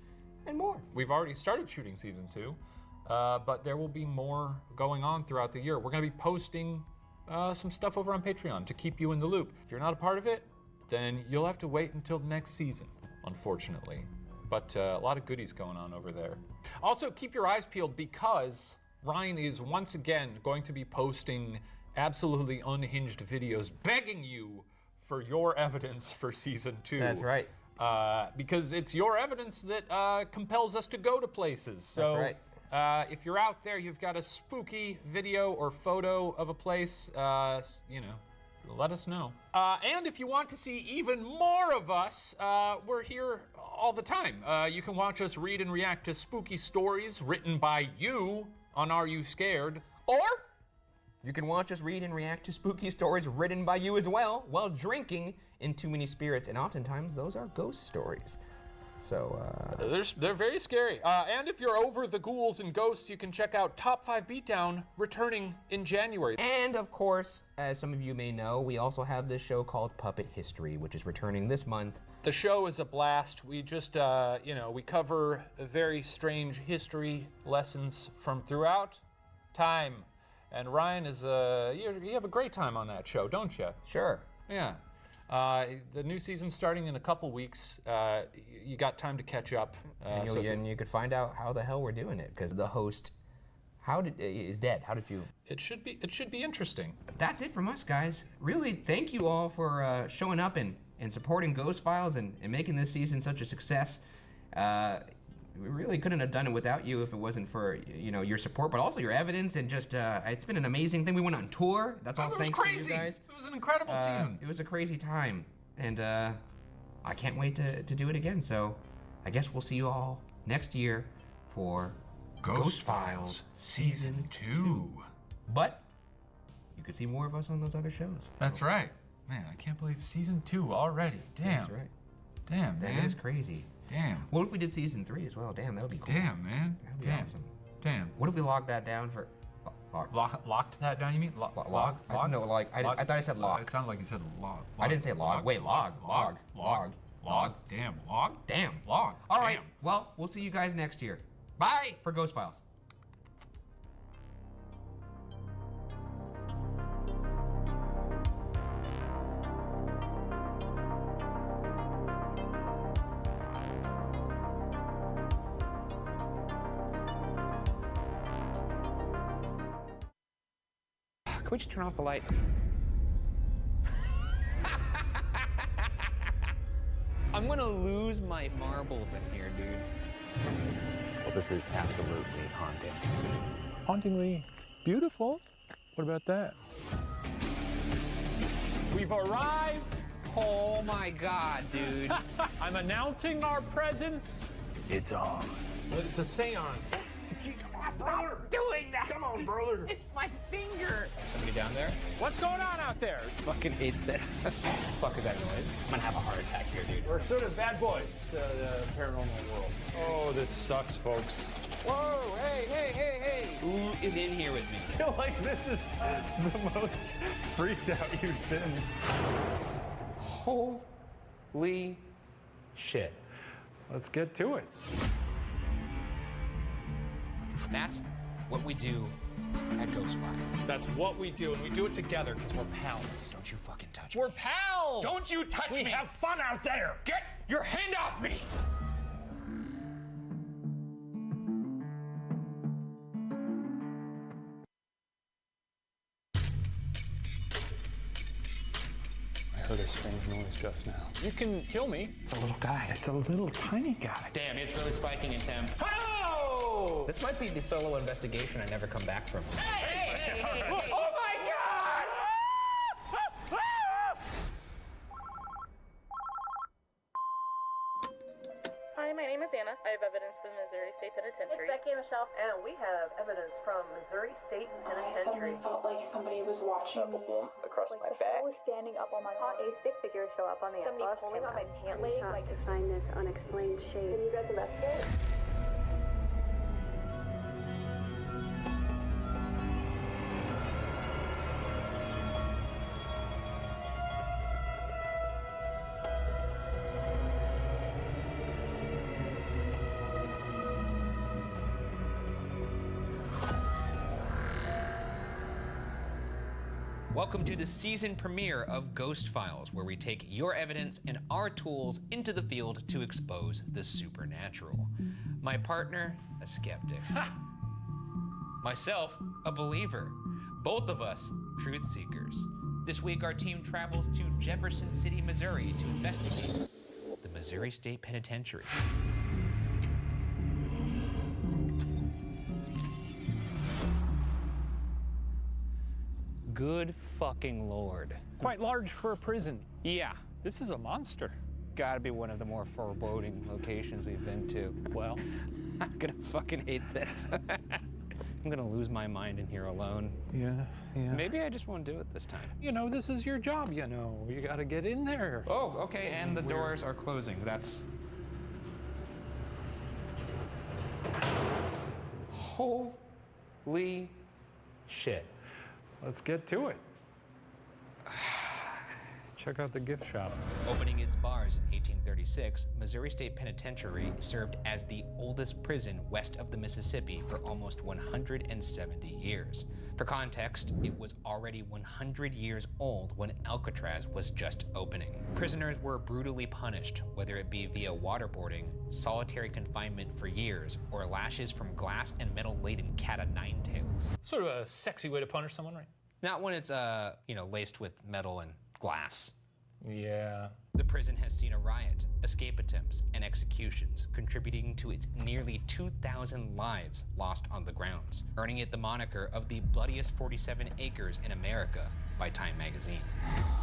and more. We've already started shooting Season 2, but there will be more going on throughout the year. We're going to be posting some stuff over on Patreon to keep you in the loop. If you're not a part of it, then you'll have to wait until the next season, unfortunately. But a lot of goodies going on over there. Also, keep your eyes peeled because Ryan is once again going to be posting absolutely unhinged videos begging you for your evidence for Season 2. That's right. Because it's your evidence that compels us to go to places. So, That's right. If you're out there, you've got a spooky video or photo of a place, let us know. And if you want to see even more of us, we're here all the time. You can watch us read and react to spooky stories written by you on Are You Scared? Or You can watch us read and react to spooky stories written by you as well while drinking in Too Many Spirits, and oftentimes those are ghost stories. So, They're very scary. And if you're over the ghouls and ghosts, you can check out Top 5 Beatdown, returning in January. And of course, as some of you may know, we also have this show called Puppet History, which is returning this month. The show is a blast. We just, we cover very strange history lessons from throughout time. And Ryan is, you have a great time on that show, don't you? Sure. Yeah. The new season's starting in a couple weeks. You got time to catch up. And you could find out how the hell we're doing it, because the host is dead. How did you? It should be interesting. That's it from us, guys. Really, thank you all for showing up and supporting Ghost Files and making this season such a success. We really couldn't have done it without you if it wasn't for your support, but also your evidence, and just it's been an amazing thing. We went on tour. That's all thanks to you guys. It was an incredible season. It was a crazy time, and I can't wait to do it again. So I guess we'll see you all next year for Ghost Files Season 2. But you could see more of us on those other shows. That's right. Man, I can't believe Season 2 already. Damn. That's right. Damn, man. That is crazy. Damn. What if we did Season 3 as well? Damn, that would be cool. Damn, man. That would be Damn. awesome. Damn. What if we logged that down for... Locked that down, you mean? Log? I don't know, I thought I said log. It sounded like you said log. I didn't say log. Wait, log. Damn, log. Damn. Log. All right, well, we'll see you guys next year. Bye for Ghost Files. Can we just turn off the light? I'm gonna lose my marbles in here, dude. Well, this is absolutely haunting. Hauntingly beautiful. What about that? We've arrived. Oh my God, dude. I'm announcing our presence. It's on. It's a seance. Stop doing that! Come on, brother. It's my finger! Somebody down there? What's going on out there? Fucking hate this. Fuck is that noise? I'm gonna have a heart attack here, dude. We're sort of bad boys, the paranormal world. Oh, this sucks, folks. Whoa, hey. Who is in here with me? I feel like this is the most freaked out you've been. Holy shit. Let's get to it. That's what we do at Ghost Files. That's what we do, and we do it together because we're pals. Don't you fucking touch me. We're pals! Don't you touch me! We have fun out there! Get your hand off me! I heard a strange noise just now. You can kill me. It's a little guy. It's a little tiny guy. Damn, it's really spiking in temp. Oh! This might be the solo investigation I never come back from. Hey! Oh my God! Hi, my name is Anna. I have evidence from the Missouri State Penitentiary. It's Becky and Michelle, and we have evidence from Missouri State Penitentiary. I felt like somebody was watching me. Across my back. was standing up on my Saw a stick figure show up on the Somebody SLS pulling on my pant camera. leg. I'm Like shocked to find this unexplained shape. Can you guys investigate? Welcome to the season premiere of Ghost Files, where we take your evidence and our tools into the field to expose the supernatural. My partner, a skeptic. Myself, a believer. Both of us, truth seekers. This week, our team travels to Jefferson City, Missouri to investigate the Missouri State Penitentiary. Good fucking Lord. Quite large for a prison. Yeah. This is a monster. Gotta be one of the more foreboding locations we've been to. Well, I'm gonna fucking hate this. I'm gonna lose my mind in here alone. Yeah. Maybe I just won't do it this time. You know, this is your job, you know. You gotta get in there. Oh, okay, and the doors are closing. That's... Holy shit. Let's get to it. Let's check out the gift shop. Opening its bars in 1836, Missouri State Penitentiary served as the oldest prison west of the Mississippi for almost 170 years. For context, it was already 100 years old when Alcatraz was just opening. Prisoners were brutally punished, whether it be via waterboarding, solitary confinement for years, or lashes from glass and metal-laden cat-o'-nine tails. Sort of a sexy way to punish someone, right? Not when it's, laced with metal and glass. Yeah. The prison has seen a riot, escape attempts, and executions, contributing to its nearly 2,000 lives lost on the grounds, earning it the moniker of the bloodiest 47 acres in America by Time magazine.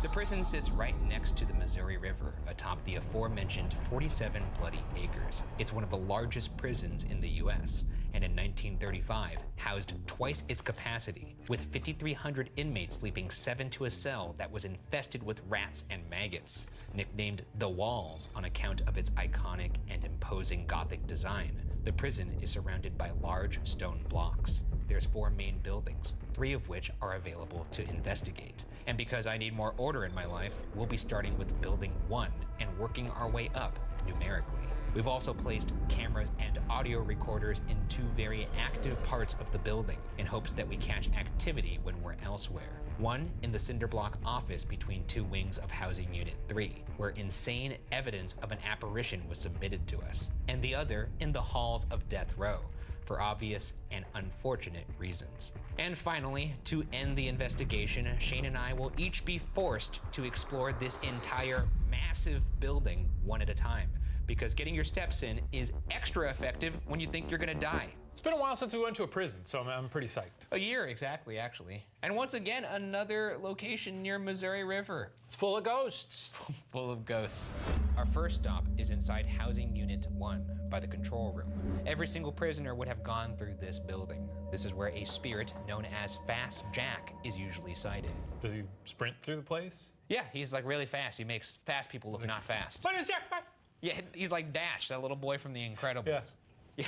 The prison sits right next to the Missouri River, atop the aforementioned 47 bloody acres. It's one of the largest prisons in the US, and in 1935 housed twice its capacity, with 5,300 inmates sleeping 7 to a cell that was infested with rats and maggots. Nicknamed The Walls on account of its iconic and imposing Gothic design, the prison is surrounded by large stone blocks. There's 4 main buildings, 3 of which are available to investigate. And because I need more order in my life, we'll be starting with Building 1 and working our way up numerically. We've also placed cameras and audio recorders in 2 very active parts of the building in hopes that we catch activity when we're elsewhere. One in the cinder block office between 2 wings of Housing Unit 3, where insane evidence of an apparition was submitted to us. And the other in the halls of Death Row, for obvious and unfortunate reasons. And finally, to end the investigation, Shane and I will each be forced to explore this entire massive building one at a time, because getting your steps in is extra effective when you think you're gonna die. It's been a while since we went to a prison, so I'm pretty psyched. A year, exactly, actually. And once again, another location near Missouri River. It's full of ghosts. Full of ghosts. Our first stop is inside Housing Unit 1 by the control room. Every single prisoner would have gone through this building. This is where a spirit known as Fast Jack is usually sighted. Does he sprint through the place? Yeah, he's like really fast. He makes fast people look not fast. My name's Jack. Bye. Yeah, he's like Dash, that little boy from The Incredibles. Yeah.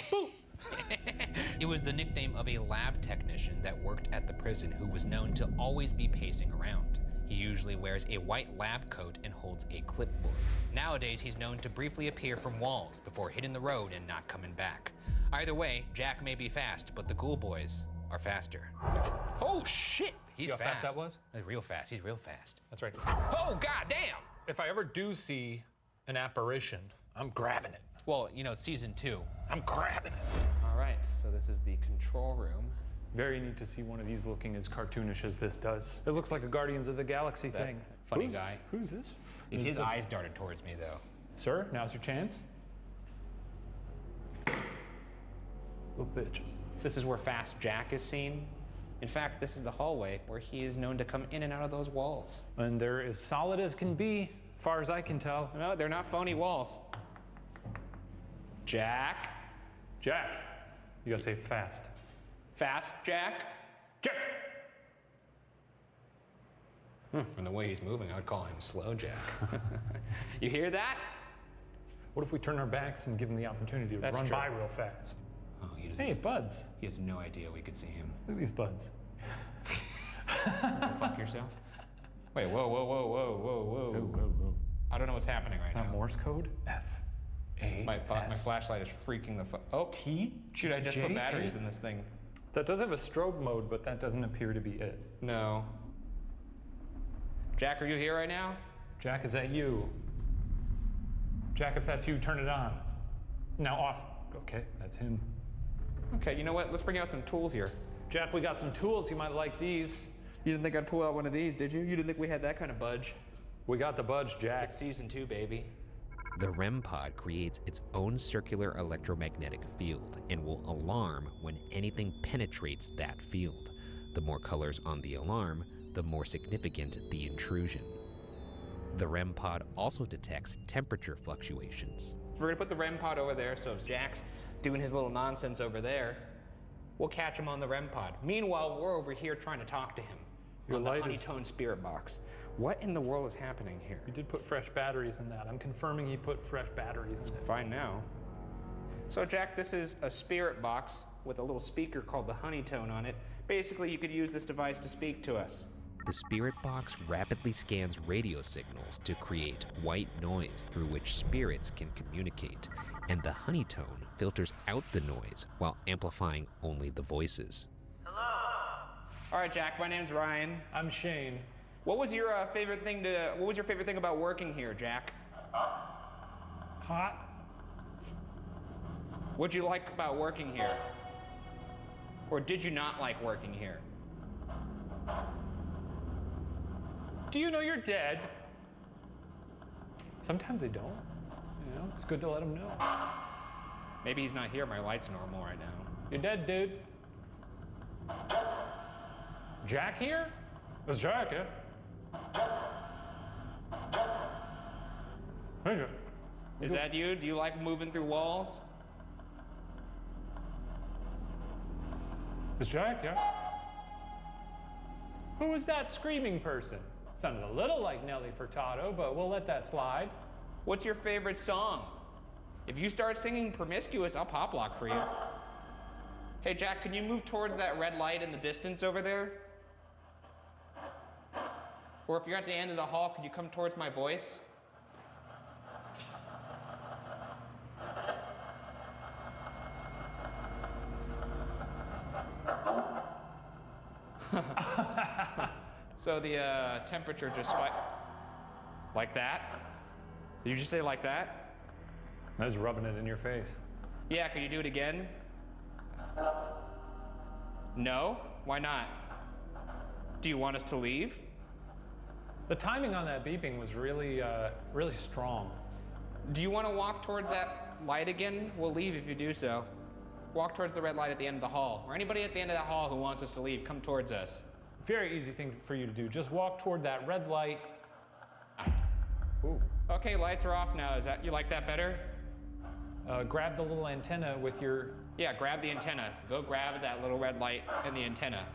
It was the nickname of a lab technician that worked at the prison who was known to always be pacing around. He usually wears a white lab coat and holds a clipboard. Nowadays, he's known to briefly appear from walls before hitting the road and not coming back. Either way, Jack may be fast, but the Ghoul Boys are faster. Oh shit, he's See how fast. fast that was? He's real fast, he's real fast. That's right. Oh, goddamn! If I ever do see an apparition, I'm grabbing it. Well, you know, season 2. I'm grabbing it. All right, so this is the control room. Very neat to see one of these looking as cartoonish as this does. It looks like a Guardians of the Galaxy That thing. funny guy. Who's this? If his eyes darted towards me, though. Sir, now's your chance. Little bitch. This is where Fast Jack is seen. In fact, this is the hallway where he is known to come in and out of those walls. And they're as solid as can be, far as I can tell. No, they're not phony walls. Jack? Jack. You gotta say fast. Fast Jack? Jack! From the way he's moving, I would call him Slow Jack. You hear that? What if we turn our backs and give him the opportunity to That's run true. by real fast? Oh, he doesn't. Hey, buds. He has no idea we could see him. Look at these buds. Go fuck yourself. Wait, whoa, whoa, whoa, whoa, whoa, whoa. I don't know what's happening right Is now. that Morse code? F. A. My S. flashlight is freaking the fuck. Oh, T. shoot! I just J, put batteries A. in this thing. That does have a strobe mode, but that doesn't appear to be it. No. Jack, are you here right now? Jack, is that you? Jack, if that's you, turn it on. Now off. Okay, that's him. Okay, you know what? Let's bring out some tools here. Jack, we got some tools. You might like these. You didn't think I'd pull out one of these, did you? You didn't think we had that kind of budge? We got the budge, Jack. It's season 2, baby. The REM pod creates its own circular electromagnetic field and will alarm when anything penetrates that field. The more colors on the alarm, the more significant the intrusion. The REM pod also detects temperature fluctuations. We're gonna put the REM pod over there, so if Jack's doing his little nonsense over there, We'll catch him on the REM pod. Meanwhile, we're over here trying to talk to him on the honeytone spirit box. What in the world is happening here? You did put fresh batteries in that. I'm confirming he put fresh batteries in it. Fine now. So Jack, this is a spirit box with a little speaker called the honeytone on it. Basically, you could use this device to speak to us. The spirit box rapidly scans radio signals to create white noise through which spirits can communicate, and the honeytone filters out the noise while amplifying only the voices. All right, Jack, my name's Ryan. I'm Shane. What was your favorite thing about working here, Jack? Hot. What'd you like about working here? Or did you not like working here? Do you know you're dead? Sometimes they don't. You know, it's good to let them know. Maybe he's not here. My light's normal right now. You're dead, dude. Jack here? It's Jack, yeah? Is that you? Do you like moving through walls? It's Jack, yeah? Who was that screaming person? Sounded a little like Nelly Furtado, but we'll let that slide. What's your favorite song? If you start singing Promiscuous, I'll pop lock for you. Hey, Jack, can you move towards that red light in the distance over there? Or if you're at the end of the hall, could you come towards my voice? So the temperature just spiked. Like that? Did you just say like that? I was rubbing it in your face. Yeah, could you do it again? No? Why not? Do you want us to leave? The timing on that beeping was really, really strong. Do you want to walk towards that light again? We'll leave if you do so. Walk towards the red light at the end of the hall. Or anybody at the end of that hall who wants us to leave, come towards us. Very easy thing for you to do. Just walk toward that red light. Ooh. Okay, lights are off now. You like that better? Grab the little antenna with your... Yeah, grab the antenna. Go grab that little red light and the antenna.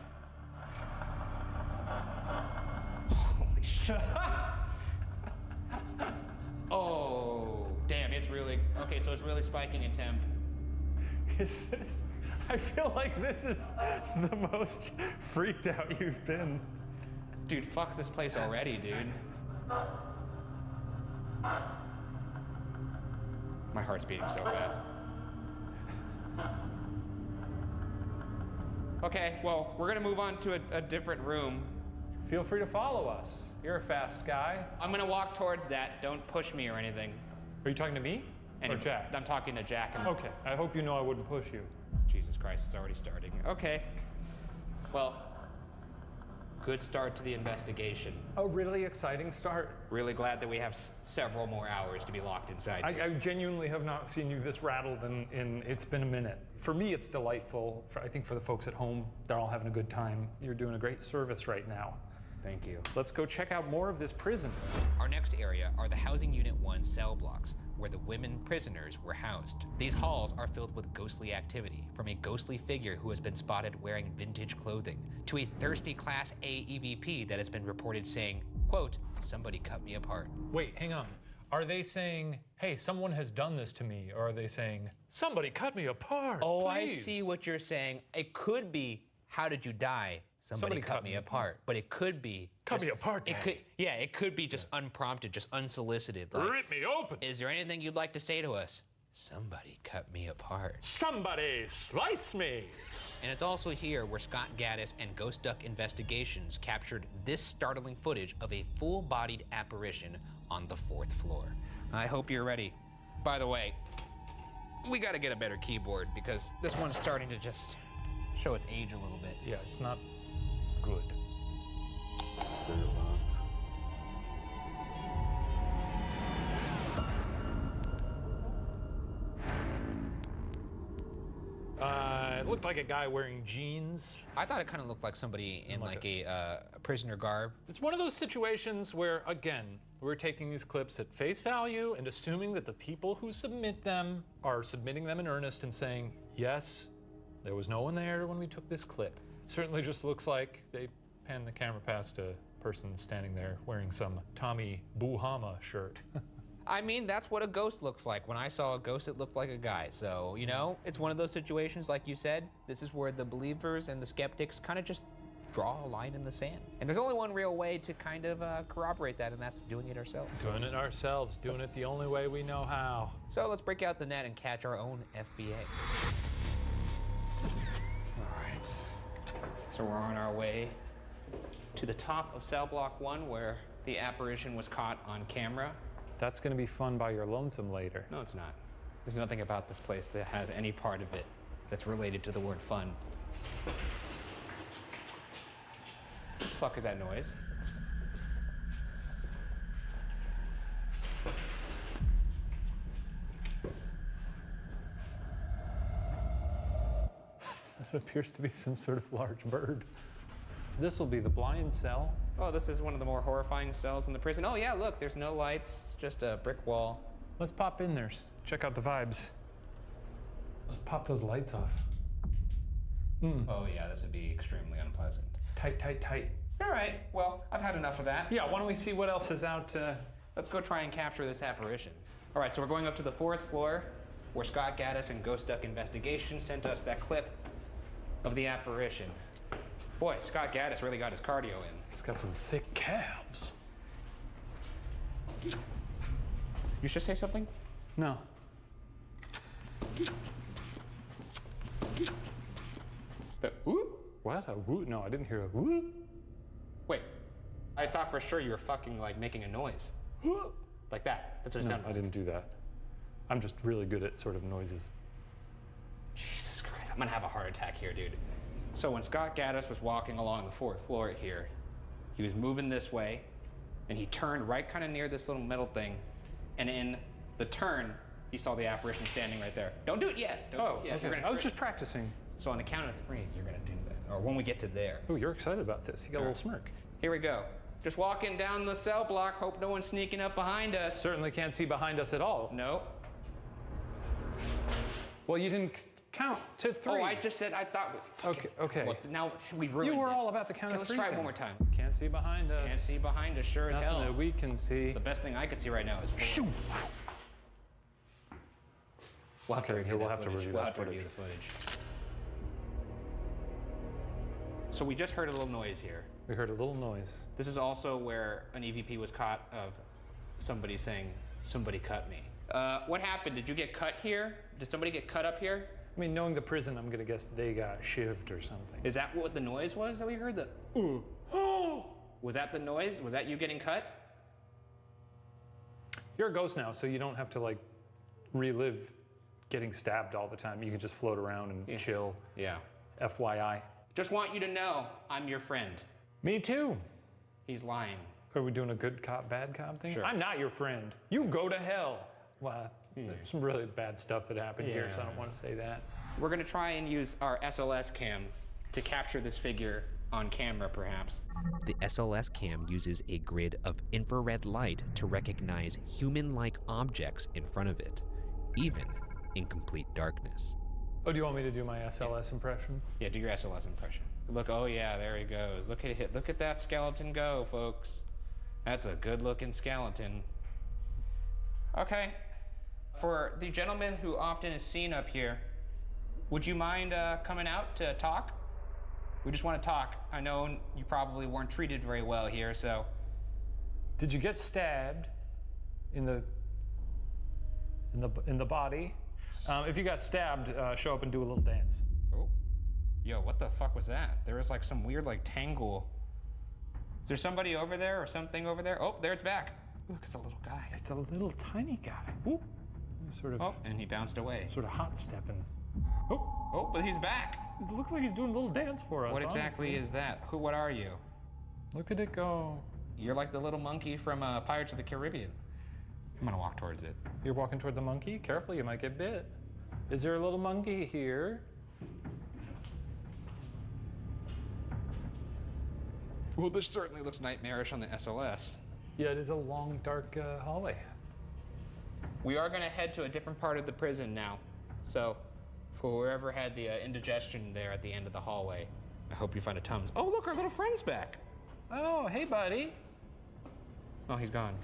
Holy shit. Oh, damn, it's really... Okay, so it's really spiking in temp. Is this... I feel like this is the most freaked out you've been. Dude, fuck this place already, dude. My heart's beating so fast. Okay, well, we're gonna move on to a different room. Feel free to follow us. You're a fast guy. I'm gonna walk towards that. Don't push me or anything. Are you talking to me? Or Jack? I'm talking to Jack. Okay, I hope you know I wouldn't push you. Jesus Christ, it's already starting. Okay. Well, good start to the investigation. A really exciting start. Really glad that we have several more hours to be locked inside. I genuinely have not seen you this rattled in it's been a minute. For me, it's delightful. I think for the folks at home, they're all having a good time. You're doing a great service right now. Thank you. Let's go check out more of this prison. Our next area are the Housing Unit 1 cell blocks, where the women prisoners were housed. These halls are filled with ghostly activity, from a ghostly figure who has been spotted wearing vintage clothing, to a thirsty Class A EVP that has been reported saying, quote, "Somebody cut me apart." Wait, hang on. Are they saying, hey, someone has done this to me? Or are they saying, somebody cut me apart, Oh, please? I see what you're saying. It could be, how did you die? Somebody cut me apart. But it could be... Cut me apart, Daddy. It could be just unprompted, just unsolicited. Like, rip me open. Is there anything you'd like to say to us? Somebody cut me apart. Somebody slice me. And it's also here where Scott Gaddis and Ghost Duck Investigations captured this startling footage of a full-bodied apparition on the 4th floor. I hope you're ready. By the way, we gotta get a better keyboard because this one's starting to just show its age a little bit. Yeah, it's not good. It looked like a guy wearing jeans. I thought it kind of looked like somebody in like a prisoner garb. It's one of those situations where, again, we're taking these clips at face value and assuming that the people who submit them are submitting them in earnest and saying, yes, There was no one there when we took this clip. It certainly just looks like they panned the camera past a person standing there wearing some Tommy Bahama shirt. I mean, that's what a ghost looks like. When I saw a ghost, it looked like a guy. So, you know, it's one of those situations, like you said, this is where the believers and the skeptics kind of just draw a line in the sand. And there's only one real way to kind of corroborate that, and that's doing it ourselves. Doing it ourselves, doing it the only way we know how. So let's break out the net and catch our own FBA. All right. So we're on our way to the top of cell block 1 where the apparition was caught on camera. That's gonna be fun by your lonesome later. No, it's not. There's nothing about this place that has any part of it that's related to the word fun. What the fuck is that noise? That appears to be some sort of large bird. This will be the blind cell. Oh, this is one of the more horrifying cells in the prison. Oh yeah, look, there's no lights, just a brick wall. Let's pop in there, check out the vibes. Let's pop those lights off. Oh yeah, this would be extremely unpleasant. Tight, tight, tight. All right, well, I've had enough of that. Yeah, why don't we see what else is out? Let's go try and capture this apparition. All right, so we're going up to the 4th floor where Scott Gaddis and Ghost Duck Investigation sent us that clip of the apparition. Boy, Scott Gaddis really got his cardio in. He's got some thick calves. You should say something? No. Whoop? What? A whoop? No, I didn't hear a whoop. Wait, I thought for sure you were fucking like making a noise. Whoop. Like that. That's what it No, sounded I like. didn't do that. I'm just really good at sort of noises. Jesus Christ, I'm gonna have a heart attack here, dude. So when Scott Gaddis was walking along the 4th floor here, he was moving this way, and he turned right kind of near this little metal thing, and in the turn, he saw the apparition standing right there. Don't do it yet. Don't do it yet. Okay. I was just practicing. So on the count of 3, you're gonna do that, or when we get to there. Oh, you're excited about this. You got a little smirk. Here we go. Just walking down the cell block, hope no one's sneaking up behind us. Certainly can't see behind us at all. No. Well, you didn't count to 3. Oh, I just said I thought. Okay. Look, now we ruined You were it. all about the count Okay, of 3. Let's try it thing. one more time. Can't see behind us. Can't see behind us, sure as Nothing hell. that we can see. The best thing I can see right now is 4. We'll have to review we'll that have to footage. review We'll that have to review the footage. So we just heard a little noise here. We heard a little noise. This is also where an EVP was caught of somebody saying, "Somebody cut me." What happened? Did you get cut here? Did somebody get cut up here? I mean, knowing the prison, I'm gonna guess they got shivved or something. Is that what the noise was that we heard? The Oh! Was that the noise? Was that you getting cut? You're a ghost now, so you don't have to like relive getting stabbed all the time. You can just float around and chill. Yeah. FYI. Just want you to know I'm your friend. Me too. He's lying. Are we doing a good cop, bad cop thing? Sure. I'm not your friend. You go to hell. Well, there's some really bad stuff that happened here, so I don't want to say that. We're gonna try and use our SLS cam to capture this figure on camera, perhaps. The SLS cam uses a grid of infrared light to recognize human-like objects in front of it, even in complete darkness. Oh, do you want me to do my SLS impression? Yeah, do your SLS impression. Look, oh yeah, there he goes. Look at that skeleton go, folks. That's a good-looking skeleton. Okay, for the gentleman who often is seen up here, would you mind coming out to talk? We just want to talk. I know you probably weren't treated very well here, so. Did you get stabbed in the body? If you got stabbed, show up and do a little dance. Oh, yo, what the fuck was that? There was like some weird like tangle. Is there somebody over there or something over there? Oh, there it's back. Look, it's a little guy. It's a little tiny guy. Ooh. Sort of. Oh, and he bounced away. Sort of hot stepping. Oh, but he's back. It looks like he's doing a little dance for us. What exactly honestly. is that? What are you? Look at it go. You're like the little monkey from Pirates of the Caribbean. I'm gonna walk towards it. You're walking toward the monkey? Careful, you might get bit. Is there a little monkey here? Well, this certainly looks nightmarish on the SLS. Yeah, it is a long, dark hallway. We are gonna head to a different part of the prison now. So, For whoever had the indigestion there at the end of the hallway, I hope you find a Tums. Oh, look, our little friend's back. Oh, hey, buddy. Oh, he's gone.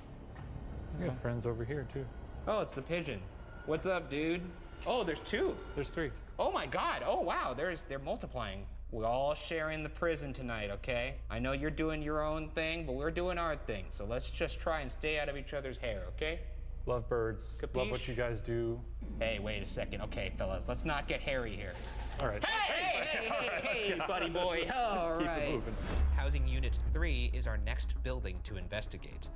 We got friends over here, too. Oh, it's the pigeon. What's up, dude? Oh, there's two. There's three. Oh my God. Oh wow. They're multiplying. We're all sharing the prison tonight, okay? I know you're doing your own thing, but we're doing our thing. So let's just try and stay out of each other's hair, okay? Love birds. Capiche? Love what you guys do. Hey, wait a second. Okay, fellas, let's not get hairy here. All right. Hey, buddy boy. All Keep right. it moving. Housing Unit 3 is our next building to investigate.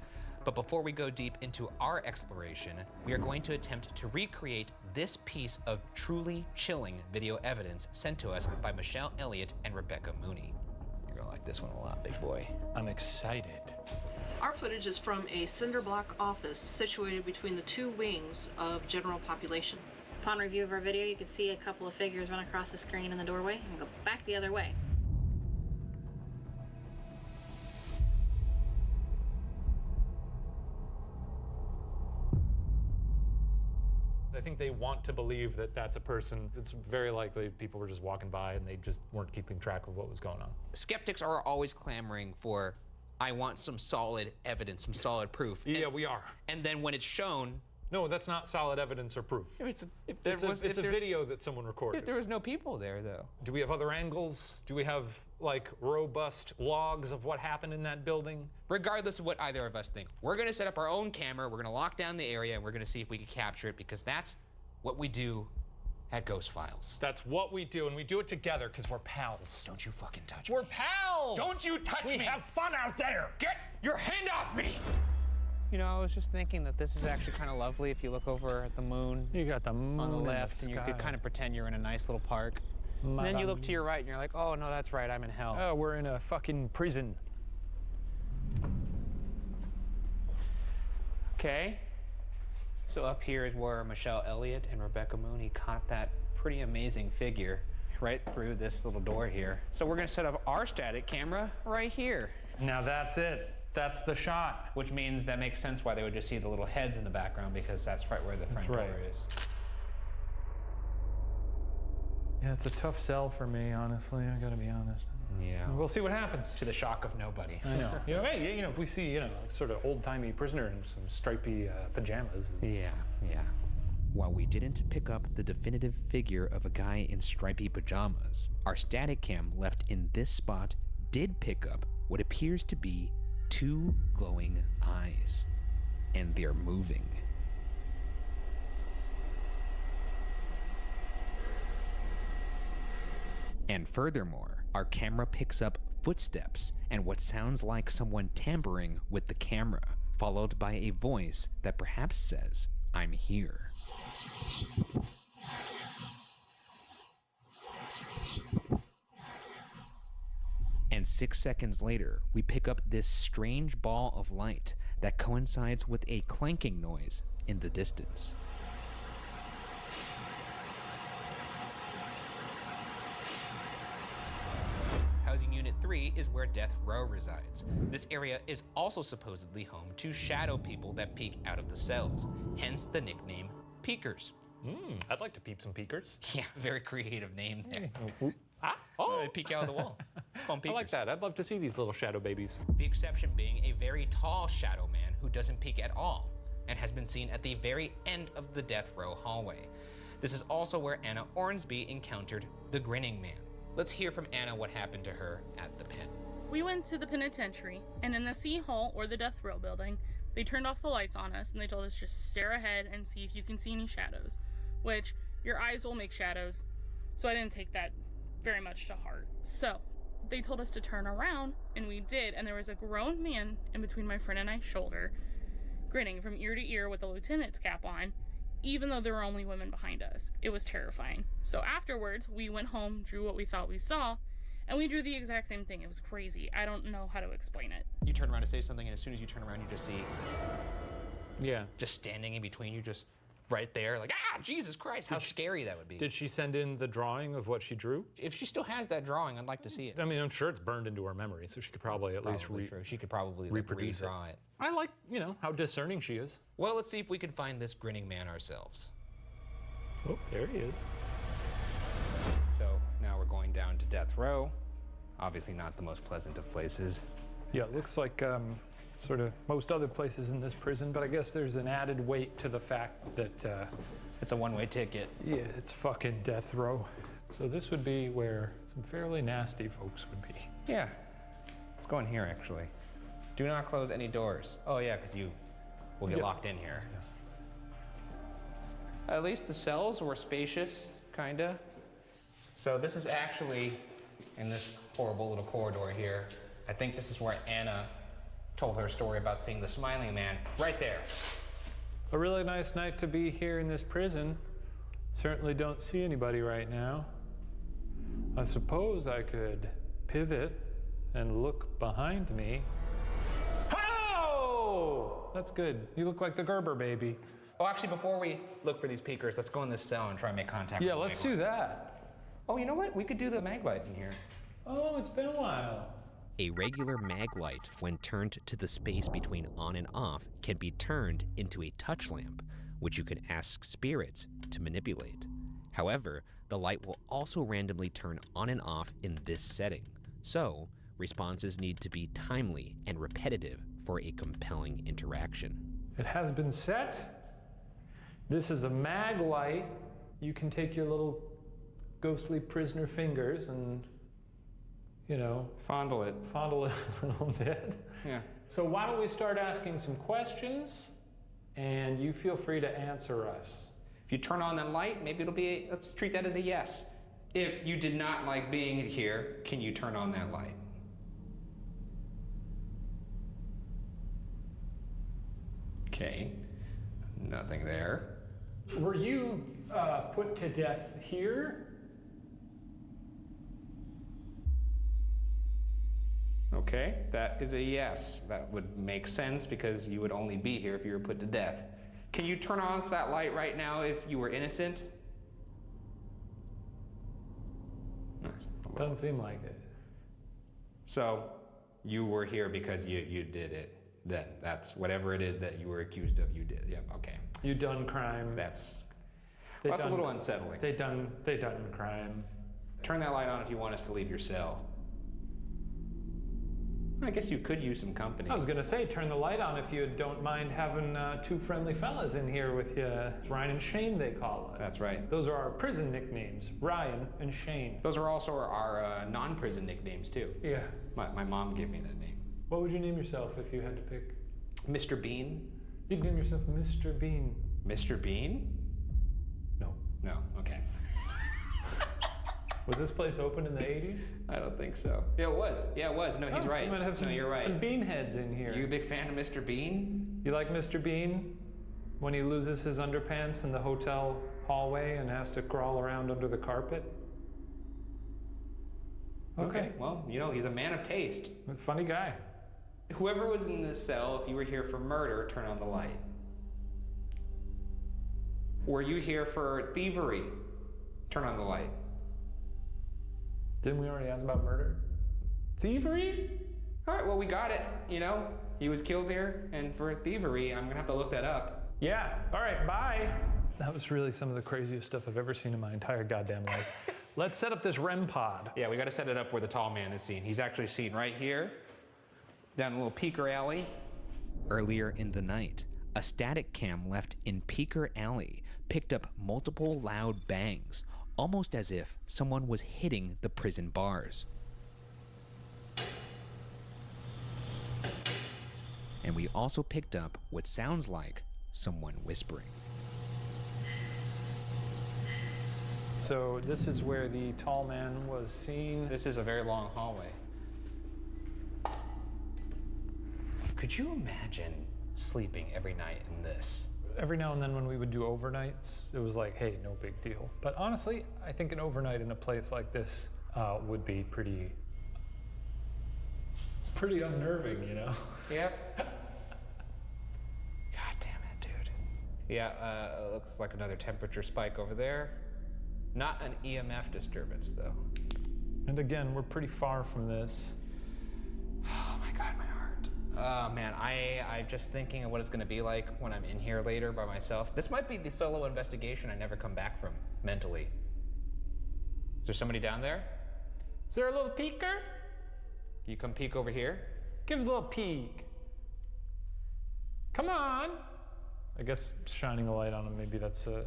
But before we go deep into our exploration, we are going to attempt to recreate this piece of truly chilling video evidence sent to us by Michelle Elliott and Rebecca Mooney. You're gonna like this one a lot, big boy. I'm excited. Our footage is from a cinder block office situated between the two wings of general population. Upon review of our video, you can see a couple of figures run across the screen in the doorway and go back the other way. I think they want to believe that that's a person. It's very likely people were just walking by and they just weren't keeping track of what was going on. Skeptics are always clamoring for, I want some solid evidence, some solid proof. Yeah, we are. And then when it's shown, no, that's not solid evidence or proof. It's a video that someone recorded. If there was no people there, though. Do we have other angles? Do we have, like, robust logs of what happened in that building? Regardless of what either of us think, we're gonna set up our own camera, we're gonna lock down the area, and we're gonna see if we can capture it, because that's what we do at Ghost Files. That's what we do, and we do it together because we're pals. Don't you fucking touch me. We're pals! Don't you touch me! We have fun out there! Get your hand off me! You know, I was just thinking that this is actually kind of lovely if you look over at the moon. You got the moon on the in left, the and you sky. could kind of pretend you're in a nice little park. And then you look to your right, and you're like, oh, no, that's right, I'm in hell. Oh, we're in a fucking prison. Okay. So up here is where Michelle Elliott and Rebecca Mooney caught that pretty amazing figure right through this little door here. So we're gonna set up our static camera right here. Now that's it. That's the shot. Which means that makes sense why they would just see the little heads in the background, because that's right where the front door is. Yeah, it's a tough sell for me, honestly. I gotta be honest. Yeah. We'll see what happens. To the shock of nobody. I know. Hey, if we see, sort of old-timey prisoner in some stripy pajamas. Yeah. While we didn't pick up the definitive figure of a guy in stripy pajamas, our static cam left in this spot did pick up what appears to be two glowing eyes. And they're moving. And furthermore, our camera picks up footsteps and what sounds like someone tampering with the camera, followed by a voice that perhaps says, "I'm here." And 6 seconds later, we pick up this strange ball of light that coincides with a clanking noise in the distance. Housing Unit 3 is where Death Row resides. This area is also supposedly home to shadow people that peek out of the cells, hence the nickname Peekers. I'd like to peep some peekers. Yeah, very creative name there. Oh, they peek out of the wall. Call them I like peekers. that. I'd love to see these little shadow babies. The exception being a very tall shadow man who doesn't peek at all and has been seen at the very end of the Death Row hallway. This is also where Anna Ornsby encountered the Grinning Man. Let's hear from Anna what happened to her at the pen. We went to the penitentiary, and in the C hall or the death row building, they turned off the lights on us and they told us just stare ahead and see if you can see any shadows, which your eyes will make shadows, so I didn't take that very much to heart. So they told us to turn around, and we did, and there was a grown man in between my friend and I's shoulder, grinning from ear to ear with a lieutenant's cap on, even though there were only women behind us. It was terrifying. So afterwards, we went home, drew what we thought we saw, and we drew the exact same thing. It was crazy. I don't know how to explain it. You turn around to say something, and as soon as you turn around, you just see just standing in between you, just right there, like, Jesus Christ, how scary that would be. Did she send in the drawing of what she drew? If she still has that drawing, I'd like to see it. I mean, I'm sure it's burned into her memory, so she could probably at least She could probably reproduce redraw it. I like, how discerning she is. Well, let's see if we can find this grinning man ourselves. Oh, there he is. going down to death row. Obviously not the most pleasant of places. Yeah, it looks like sort of most other places in this prison, but I guess there's an added weight to the fact that it's a one-way ticket. Yeah, it's fucking death row. So this would be where some fairly nasty folks would be. Yeah. Let's go in here, actually. Do not close any doors. Oh, yeah, because you will get locked in here. Yeah. At least the cells were spacious, kinda. So this is actually, in this horrible little corridor here, I think this is where Anna told her story about seeing the smiling man right there. A really nice night to be here in this prison. Certainly don't see anybody right now. I suppose I could pivot and look behind me. Oh! That's good. You look like the Gerber baby. Oh, actually, before we look for these peekers, let's go in this cell and try and make contact Yeah, with the let's mag do light. that. Oh, you know what? We could do the mag light in here. Oh, it's been a while. A regular mag light, when turned to the space between on and off, can be turned into a touch lamp, which you can ask spirits to manipulate. However, the light will also randomly turn on and off in this setting, so responses need to be timely and repetitive for a compelling interaction. It has been set. This is a mag light. You can take your little ghostly prisoner fingers and, you know, fondle it a little bit. Yeah. So why don't we start asking some questions, and you feel free to answer us. If you turn on that light, maybe it'll be, let's treat that as a yes. If you did not like being here, can you turn on that light? Okay, nothing there. Were you put to death here? Okay, that is a yes. That would make sense because you would only be here if you were put to death. Can you turn off that light right now if you were innocent? Doesn't seem like it. So, you were here because you did it. Then that's whatever it is that you were accused of, you did. Yep, okay. You done crime. That's a little unsettling. They done crime. Turn that light on if you want us to leave your cell. I guess you could use some company. I was gonna say, turn the light on if you don't mind having two friendly fellas in here with you. It's Ryan and Shane, they call us. That's right. Those are our prison nicknames, Ryan and Shane. Those are also our non-prison nicknames too. Yeah. My mom gave me that name. What would you name yourself if you had to pick? Mr. Bean. You'd name yourself Mr. Bean. Mr. Bean? No. No, okay. Was this place open in the 80s? I don't think so. Yeah, it was. Yeah, it was. No, he's right. You might have some, no, you're right. some bean heads in here. You a big fan of Mr. Bean? You like Mr. Bean? When he loses his underpants in the hotel hallway and has to crawl around under the carpet? Okay. Well, you know, he's a man of taste. Funny guy. Whoever was in this cell, if you were here for murder, turn on the light. Were you here for thievery? Turn on the light. Didn't we already ask about murder? Thievery? All right, well, we got it. You know, he was killed there, and for thievery, I'm gonna have to look that up. Yeah, all right, bye. That was really some of the craziest stuff I've ever seen in my entire goddamn life. Let's set up this REM pod. Yeah, we gotta set it up where the tall man is seen. He's actually seen right here, down a little peeker alley. Earlier in the night, a static cam left in Peeker Alley picked up multiple loud bangs, almost as if someone was hitting the prison bars. And we also picked up what sounds like someone whispering. So this is where the tall man was seen. This is a very long hallway. Could you imagine sleeping every night in this? Every now and then when we would do overnights, it was like, hey, no big deal. But honestly, I think an overnight in a place like this would be pretty unnerving, you know? Yep. God damn it, dude. Yeah, looks like another temperature spike over there. Not an EMF disturbance, though. And again, we're pretty far from this. Oh my God, my heart. Oh man, I'm just thinking of what it's gonna be like when I'm in here later by myself. This might be the solo investigation I never come back from, mentally. Is there somebody down there? Is there a little peeker? You come peek over here. Give us a little peek. Come on. I guess shining a light on them, maybe that's a...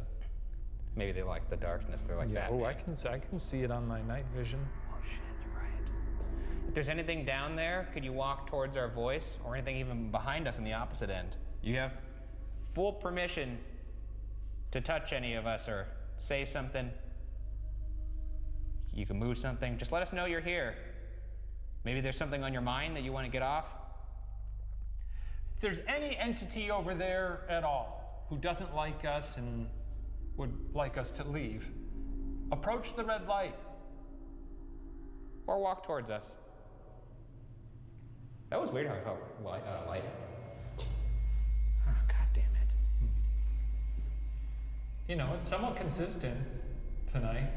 Maybe they like the darkness. They're like yeah, Batman. oh, I can see it on my night vision. Oh shit, you're right. If there's anything down there, could you walk towards our voice, or anything even behind us on the opposite end? You have full permission to touch any of us or say something. You can move something. Just let us know you're here. Maybe there's something on your mind that you want to get off. If there's any entity over there at all who doesn't like us and would like us to leave, approach the red light. Or walk towards us. That was weird how I felt light. Oh, God damn it. You know, it's somewhat consistent tonight.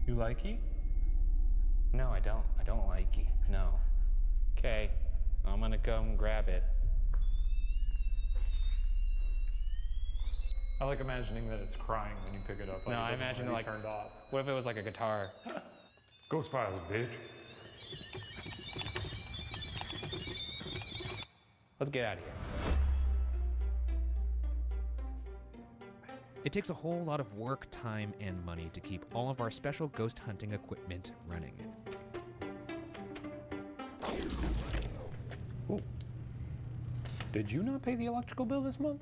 You likey? No, I don't. I don't like you. No. Okay, I'm gonna come grab it. I like imagining that it's crying when you pick it up. Like No, it I doesn't imagine wanna be like turned off. What if it was like a guitar? Ghost Files, bitch. Let's get out of here. It takes a whole lot of work, time, and money to keep all of our special ghost hunting equipment running. Ooh. Did you not pay the electrical bill this month?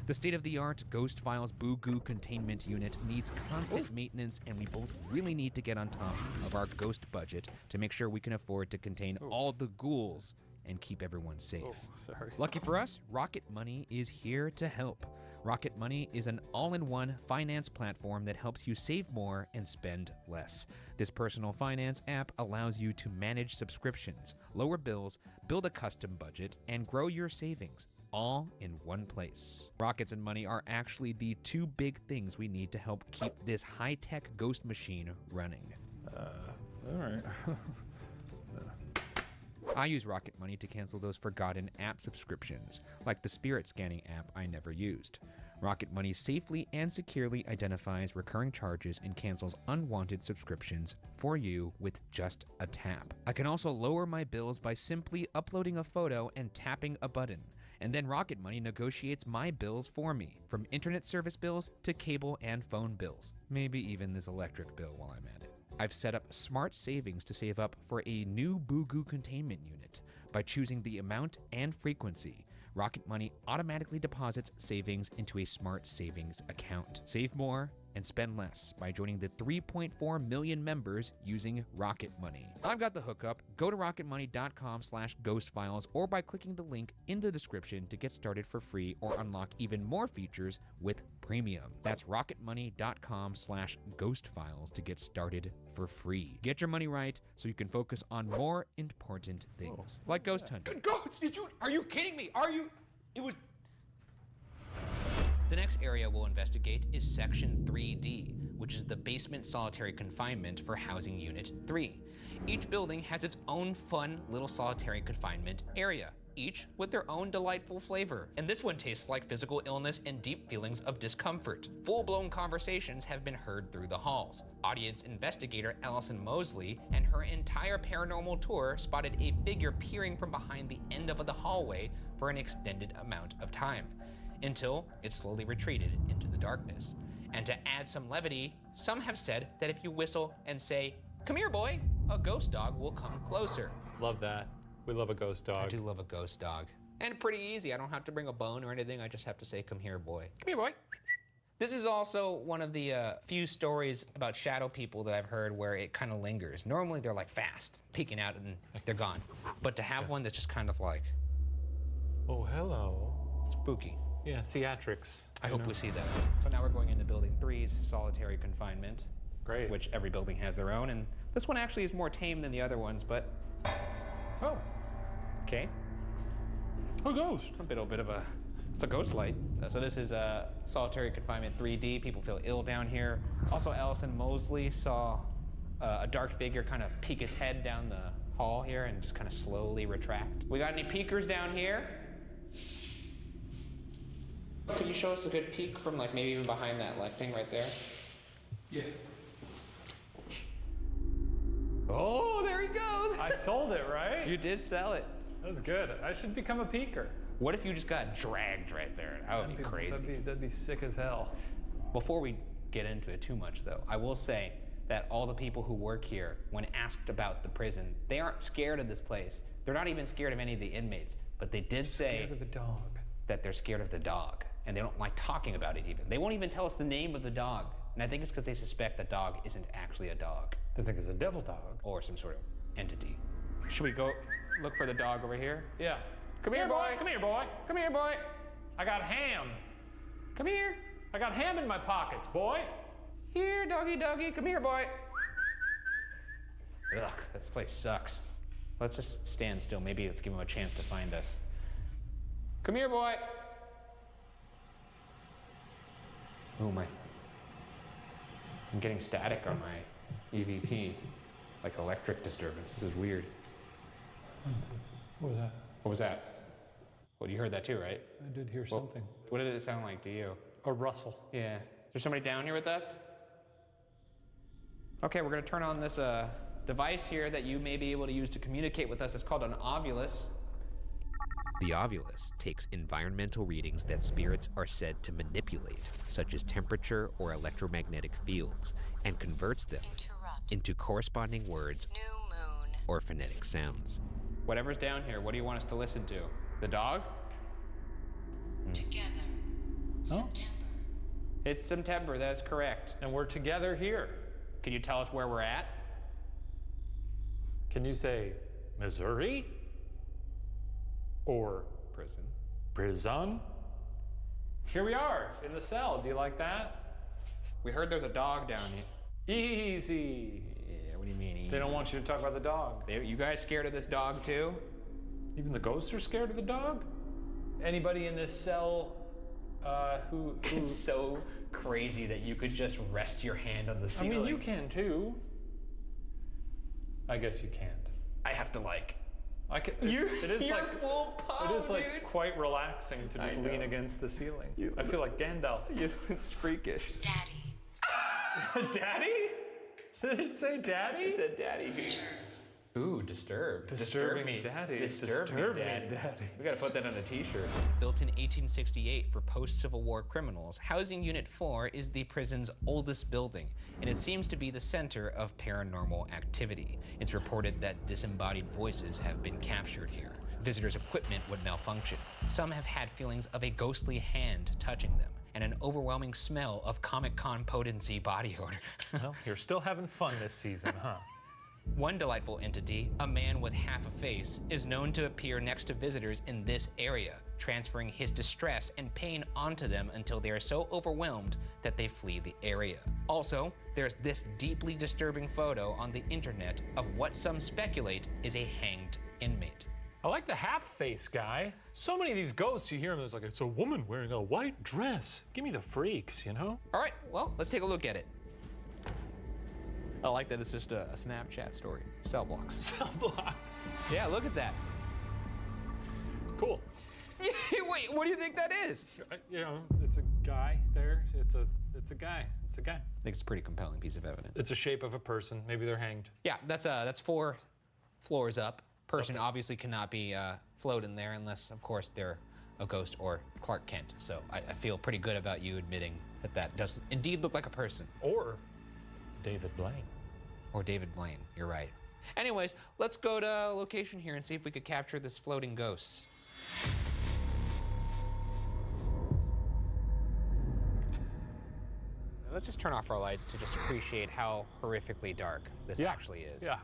The state-of-the-art Ghost Files Boo Goo containment unit needs constant maintenance, and we both really need to get on top of our ghost budget to make sure we can afford to contain all the ghouls and keep everyone safe. Sorry. Lucky for us, Rocket Money is here to help. Rocket Money is an all-in-one finance platform that helps you save more and spend less. This personal finance app allows you to manage subscriptions, lower bills, build a custom budget, and grow your savings, all in one place. Rockets and money are actually the two big things we need to help keep this high-tech ghost machine running. All right. I use Rocket Money to cancel those forgotten app subscriptions, like the spirit scanning app I never used. Rocket Money safely and securely identifies recurring charges and cancels unwanted subscriptions for you with just a tap. I can also lower my bills by simply uploading a photo and tapping a button. And then Rocket Money negotiates my bills for me, from internet service bills to cable and phone bills. Maybe even this electric bill while I'm at it. I've set up smart savings to save up for a new Boo Goo containment unit. By choosing the amount and frequency, Rocket Money automatically deposits savings into a smart savings account. Save more and spend less by joining the 3.4 million members using Rocket Money. I've got the hookup. Go to rocketmoney.com/ghostfiles or by clicking the link in the description to get started for free or unlock even more features with premium. That's rocketmoney.com/ghostfiles to get started for free. Get your money right so you can focus on more important things, like ghost hunting. Ghosts? Are you kidding me? The next area we'll investigate is Section 3D, which is the basement solitary confinement for Housing Unit 3. Each building has its own fun little solitary confinement area, each with their own delightful flavor. And this one tastes like physical illness and deep feelings of discomfort. Full-blown conversations have been heard through the halls. Audience investigator Allison Mosley and her entire paranormal tour spotted a figure peering from behind the end of the hallway for an extended amount of time, until it slowly retreated into the darkness. And to add some levity, some have said that if you whistle and say, "Come here, boy," a ghost dog will come closer. Love that. We love a ghost dog. I do love a ghost dog. And pretty easy. I don't have to bring a bone or anything. I just have to say, "Come here, boy." Come here, boy. This is also one of the few stories about shadow people that I've heard where it kind of lingers. Normally they're like fast, peeking out and they're gone. But to have one that's just kind of like, oh, hello. Spooky. Yeah, theatrics. I hope we see that. So now we're going into Building 3's solitary confinement. Great. Which every building has their own, and this one actually is more tame than the other ones, but... Oh. Okay. A ghost. It's a ghost light. So this is solitary confinement 3D. People feel ill down here. Also, Allison Mosley saw a dark figure kind of peek its head down the hall here and just kind of slowly retract. We got any peekers down here? Could you show us a good peek from like maybe even behind that like thing right there? Yeah. I sold it, right? You did sell it. That was good. I should become a peeker. What if you just got dragged right there? That would be crazy. That'd be sick as hell. Before we get into it too much, though, I will say that all the people who work here, when asked about the prison, they aren't scared of this place. They're not even scared of any of the inmates, but they did say Scared of the dog. that they're scared of the dog, and they don't like talking about it even. They won't even tell us the name of the dog, and I think it's because they suspect that dog isn't actually a dog. They think it's a devil dog. Or some sort of entity. Should we go look for the dog over here? Yeah. Come here, boy. Come here, boy. Come here, boy. I got ham. Come here. I got ham in my pockets, boy. Here, doggy, doggy. Come here, boy. Ugh, this place sucks. Let's just stand still. Maybe let's give him a chance to find us. Come here, boy. Oh my. I'm getting static on my EVP. Like electric disturbance. This is weird. What was that? What was that? Well, you heard that too, right? I did hear something. What did it sound like to you? A rustle. Yeah. Is there somebody down here with us? Okay, we're gonna turn on this device here that you may be able to use to communicate with us. It's called an ovulus. The ovulus takes environmental readings that spirits are said to manipulate, such as temperature or electromagnetic fields, and converts them into corresponding words or phonetic sounds. Whatever's down here, what do you want us to listen to? The dog? Together. September. It's September, that is correct. And we're together here. Can you tell us where we're at? Can you say Missouri? Or prison? Prison? Here we are in the cell. Do you like that? We heard there's a dog down here. Easy. Yeah, what do you mean easy? They don't want you to talk about the dog. You guys scared of this dog too? Even the ghosts are scared of the dog? Anybody in this cell who... It's so crazy that you could just rest your hand on the ceiling. I mean, you can too. I guess you can't. I have to like... It is you're like full palm, it is like dude. quite relaxing to just lean against the ceiling. I feel like Gandalf. It's freakish. Daddy. Daddy? Did it say daddy? It said daddy. Ooh, disturbed. Disturbing me. daddy. Disturb me, daddy. We gotta put that on a t-shirt. Built in 1868 for post-Civil War criminals, Housing Unit 4 is the prison's oldest building, and it seems to be the center of paranormal activity. It's reported that disembodied voices have been captured here. Visitors' equipment would malfunction. Some have had feelings of a ghostly hand touching them, and an overwhelming smell of Comic-Con potency body odor. Well, you're still having fun this season, huh? One delightful entity, a man with half a face, is known to appear next to visitors in this area, transferring his distress and pain onto them until they are so overwhelmed that they flee the area. Also, there's this deeply disturbing photo on the internet of what some speculate is a hanged inmate. I like the half-face guy. So many of these ghosts, you hear them, it's like, it's a woman wearing a white dress. Give me the freaks, you know? All right, well, let's take a look at it. I like that it's just a Snapchat story. Cell blocks. Cell blocks. Yeah, look at that. Cool. Wait, what do you think that is? You know, it's a guy there. It's a guy. It's a guy. I think it's a pretty compelling piece of evidence. It's a shape of a person. Maybe they're hanged. Yeah, that's 4 floors up. Person obviously cannot be floating there unless, of course, they're a ghost or Clark Kent. So I feel pretty good about you admitting that that does indeed look like a person. Or David Blaine. Or David Blaine, you're right. Anyways, let's go to a location here and see if we could capture this floating ghost. Let's just turn off our lights to just appreciate how horrifically dark this actually is. Yeah.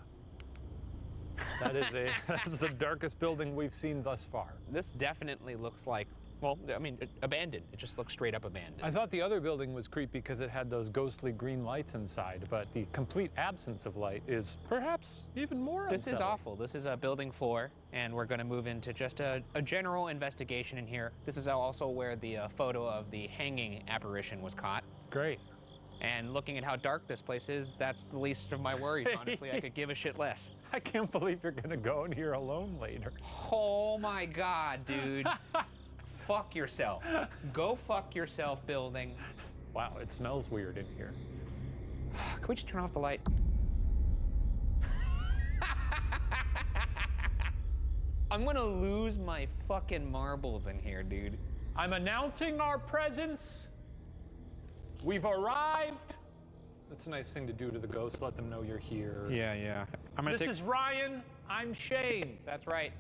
That's the darkest building we've seen thus far. This definitely looks like, well, I mean, abandoned. It just looks straight up abandoned. I thought the other building was creepy because it had those ghostly green lights inside, but the complete absence of light is perhaps even more This is unsettling. awful. This is building 4, and we're going to move into just a general investigation in here. This is also where the photo of the hanging apparition was caught. Great. And looking at how dark this place is, that's the least of my worries, honestly. I could give a shit less. I can't believe you're gonna go in here alone later. Oh my God, dude. Fuck yourself. Go fuck yourself, building. Wow, it smells weird in here. Can we just turn off the light? I'm gonna lose my fucking marbles in here, dude. I'm announcing our presence. We've arrived. That's a nice thing to do to the ghosts. Let them know you're here. Yeah. This is Ryan. I'm Shane. That's right.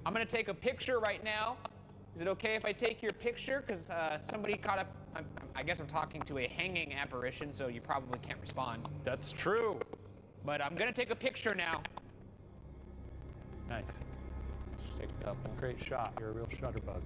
I'm gonna take a picture right now. Is it okay if I take your picture? Because somebody caught up. I guess I'm talking to a hanging apparition, so you probably can't respond. That's true. But I'm gonna take a picture now. Nice. Let's just take a couple. Great shot. You're a real shutterbug.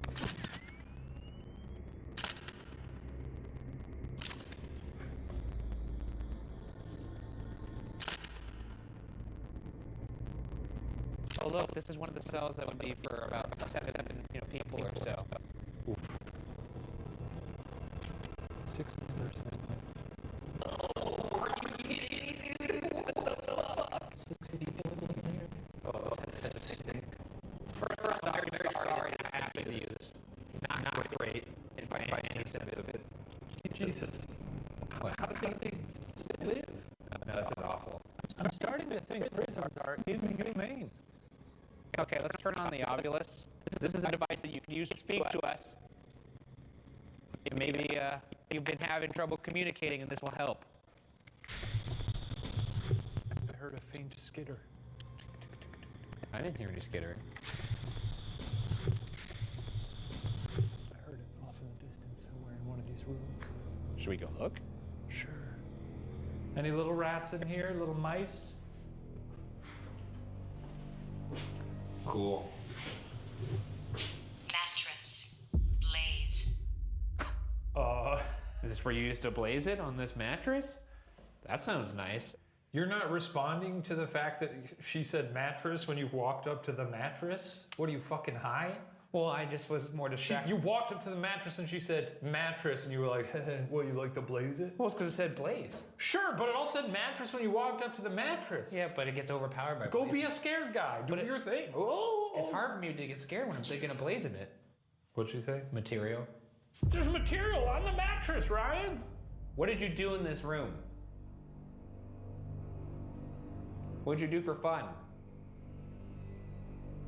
Oh look, this is one of the cells that would be for about 7 people or so. Oof. 6%. First off, I'm very sorry this happened to you. Not great by any sense of it. Jesus. How did they live? No, this is awful. I'm starting to think prisons are inhumane. Okay, let's turn on the Ovilus. This is a device that you can use to speak to us. Maybe you've been having trouble communicating, and this will help. I heard a faint skitter. I didn't hear any skittering. I heard it off in the distance somewhere in one of these rooms. Should we go look? Sure. Any little rats in here? Little mice? Cool. Mattress. Blaze. Is this where you used to blaze it on this mattress? That sounds nice. You're not responding to the fact that she said mattress when you walked up to the mattress? What are you, fucking high? Well, I just was more distracted. You walked up to the mattress and she said mattress, and you were like, well, you like to blaze it? Well, it's because it said blaze. Sure, but it all said mattress when you walked up to the mattress. Yeah, but it gets overpowered by Go blaze. be a scared guy. Do your thing. Oh. It's hard for me to get scared when I'm thinking of blazing it. What'd she say? Material. There's material on the mattress, Ryan. What did you do in this room? What'd you do for fun?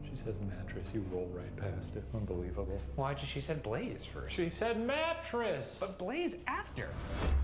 She says mattress, you roll right past it. Unbelievable. Why'd she said blaze first? She said mattress. But blaze after.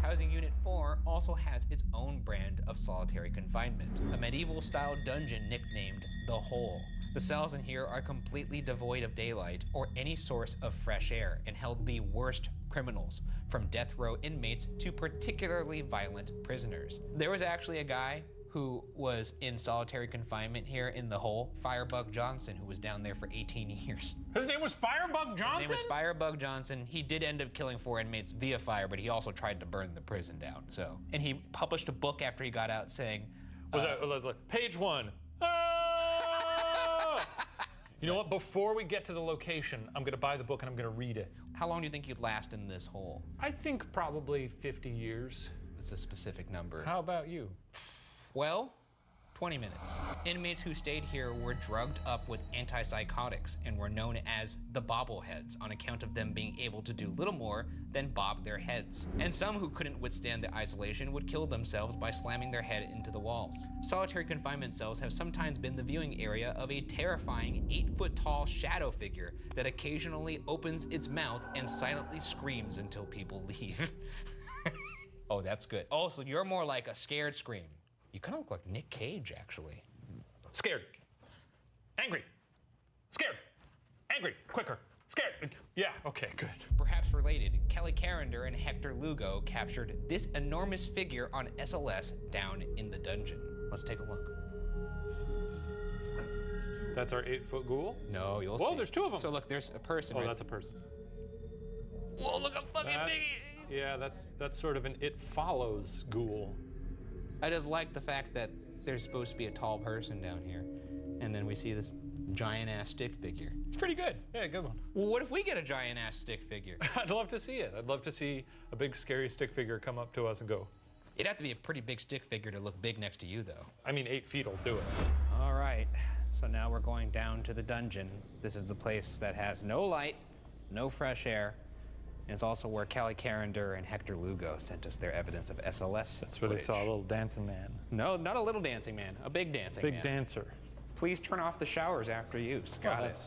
Housing Unit 4 also has its own brand of solitary confinement, a medieval-style dungeon nicknamed The Hole. The cells in here are completely devoid of daylight or any source of fresh air and held the worst criminals, from death row inmates to particularly violent prisoners. There was actually a guy who was in solitary confinement here in The Hole, Firebug Johnson, who was down there for 18 years. His name was Firebug Johnson? His name was Firebug Johnson. He did end up killing 4 inmates via fire, but he also tried to burn the prison down, so. And he published a book after he got out saying... was like, page 1. Oh! You know what? Before we get to the location, I'm gonna buy the book and I'm gonna read it. How long do you think you'd last in this hole? I think probably 50 years. It's a specific number. How about you? Well, 20 minutes. Inmates who stayed here were drugged up with antipsychotics and were known as the bobbleheads on account of them being able to do little more than bob their heads. And some who couldn't withstand the isolation would kill themselves by slamming their head into the walls. Solitary confinement cells have sometimes been the viewing area of a terrifying 8-foot-tall shadow figure that occasionally opens its mouth and silently screams until people leave. Oh, that's good. Oh, so you're more like a scared scream. You kind of look like Nick Cage, actually. Scared. Angry. Scared. Angry. Quicker. Scared. Yeah, okay, good. Perhaps related, Kelly Carrender and Hector Lugo captured this enormous figure on SLS down in the dungeon. Let's take a look. That's our 8-foot ghoul? No, you'll see. Whoa, there's 2 of them. So look, there's a person. Oh, that's a person. Whoa, look how fucking big. Yeah, that's sort of an It Follows ghoul. I just like the fact that there's supposed to be a tall person down here, and then we see this giant-ass stick figure. It's pretty good. Yeah, good one. Well, what if we get a giant-ass stick figure? I'd love to see it. I'd love to see a big, scary stick figure come up to us and go. It'd have to be a pretty big stick figure to look big next to you, though. I mean, 8 feet will do it. All right, so now we're going down to the dungeon. This is the place that has no light, no fresh air, and it's also where Kelly Carrender and Hector Lugo sent us their evidence of SLS That's where they saw a little dancing man. No, not a little dancing man, a big dancing man. Big dancer. Please turn off the showers after use. Got it.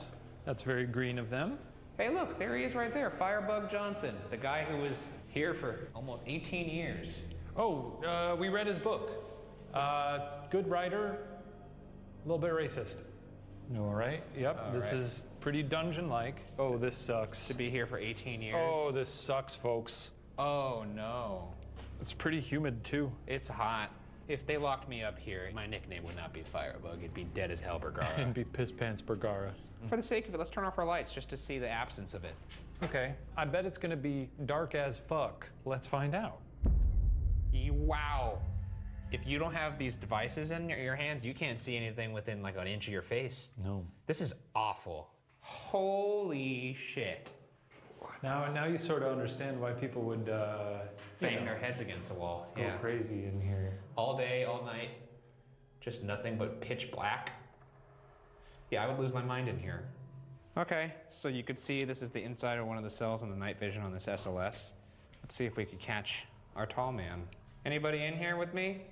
That's very green of them. Hey, look, there he is right there, Firebug Johnson, the guy who was here for almost 18 years. Oh, we read his book. Good writer, a little bit racist. All right, yep, this is pretty dungeon-like. Oh, this sucks. To be here for 18 years. Oh, this sucks, folks. Oh, no. It's pretty humid, too. It's hot. If they locked me up here, my nickname would not be Firebug, it'd be Dead as Hell Bergara. It'd be Piss Pants Bergara. For the sake of it, let's turn off our lights just to see the absence of it. Okay, I bet it's gonna be dark as fuck. Let's find out. Wow. If you don't have these devices in your hands, you can't see anything within like an inch of your face. No. This is awful. Holy shit. Now you sort of understand why people would bang their heads against the wall. Go crazy in here. All day, all night. Just nothing but pitch black. Yeah, I would lose my mind in here. Okay, so you could see this is the inside of one of the cells in the night vision on this SLS. Let's see if we could catch our tall man. Anybody in here with me?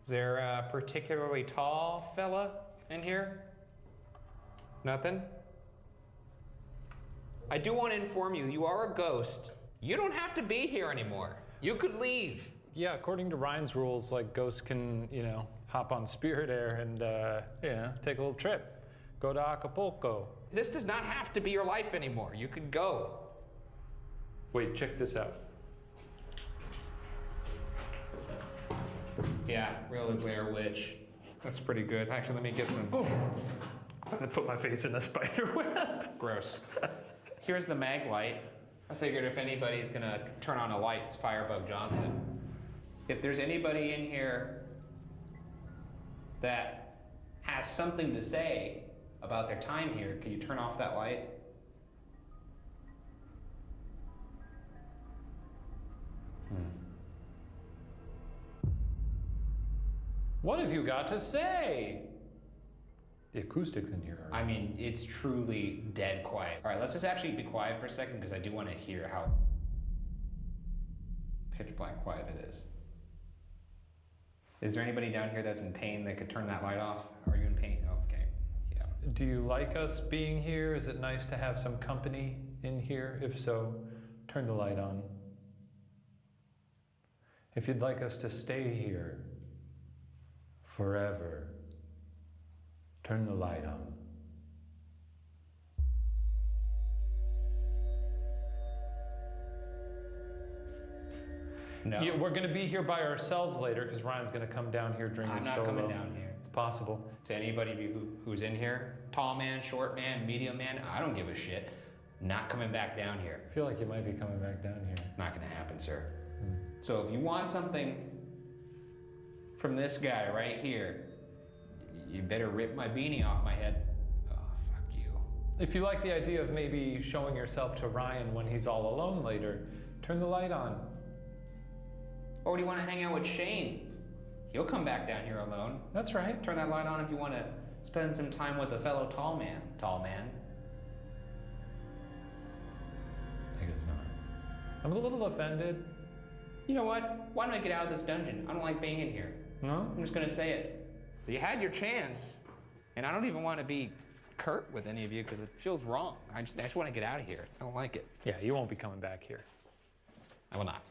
Is there a particularly tall fella in here? Nothing? I do want to inform you, you are a ghost. You don't have to be here anymore. You could leave. Yeah, according to Ryan's rules, like ghosts can, hop on Spirit Air and, take a little trip. Go to Acapulco. This does not have to be your life anymore. You could go. Wait, check this out. Yeah, real the Blair Witch. That's pretty good. Actually, let me get some. Oh. I'm gonna put my face in a spider web. Gross. Here's the mag light. I figured if anybody's gonna turn on a light, it's Firebug Johnson. If there's anybody in here that has something to say about their time here, can you turn off that light? What have you got to say? The acoustics in here are... I mean, it's truly dead quiet. All right, let's just actually be quiet for a second because I do want to hear how pitch black quiet it is. Is there anybody down here that's in pain that could turn that light off? Are you in pain? Oh, okay, yeah. Do you like us being here? Is it nice to have some company in here? If so, turn the light on. If you'd like us to stay here forever, turn the light on. No. Yeah, we're gonna be here by ourselves later because Ryan's gonna come down here drinking I'm not solo. coming down here. It's possible. To anybody of you who's in here, tall man, short man, medium man, I don't give a shit. Not coming back down here. I feel like you might be coming back down here. Not gonna happen, sir. So if you want something from this guy right here, you better rip my beanie off my head. Oh, fuck you. If you like the idea of maybe showing yourself to Ryan when he's all alone later, turn the light on. Or do you want to hang out with Shane? He'll come back down here alone. That's right. Turn that light on if you want to spend some time with a fellow tall man. Tall man. I guess not. I'm a little offended. You know what? Why don't I get out of this dungeon? I don't like being in here. No? I'm just gonna say it. You had your chance, and I don't even want to be curt with any of you because it feels wrong. I just want to get out of here. I don't like it. Yeah, you won't be coming back here. I will not.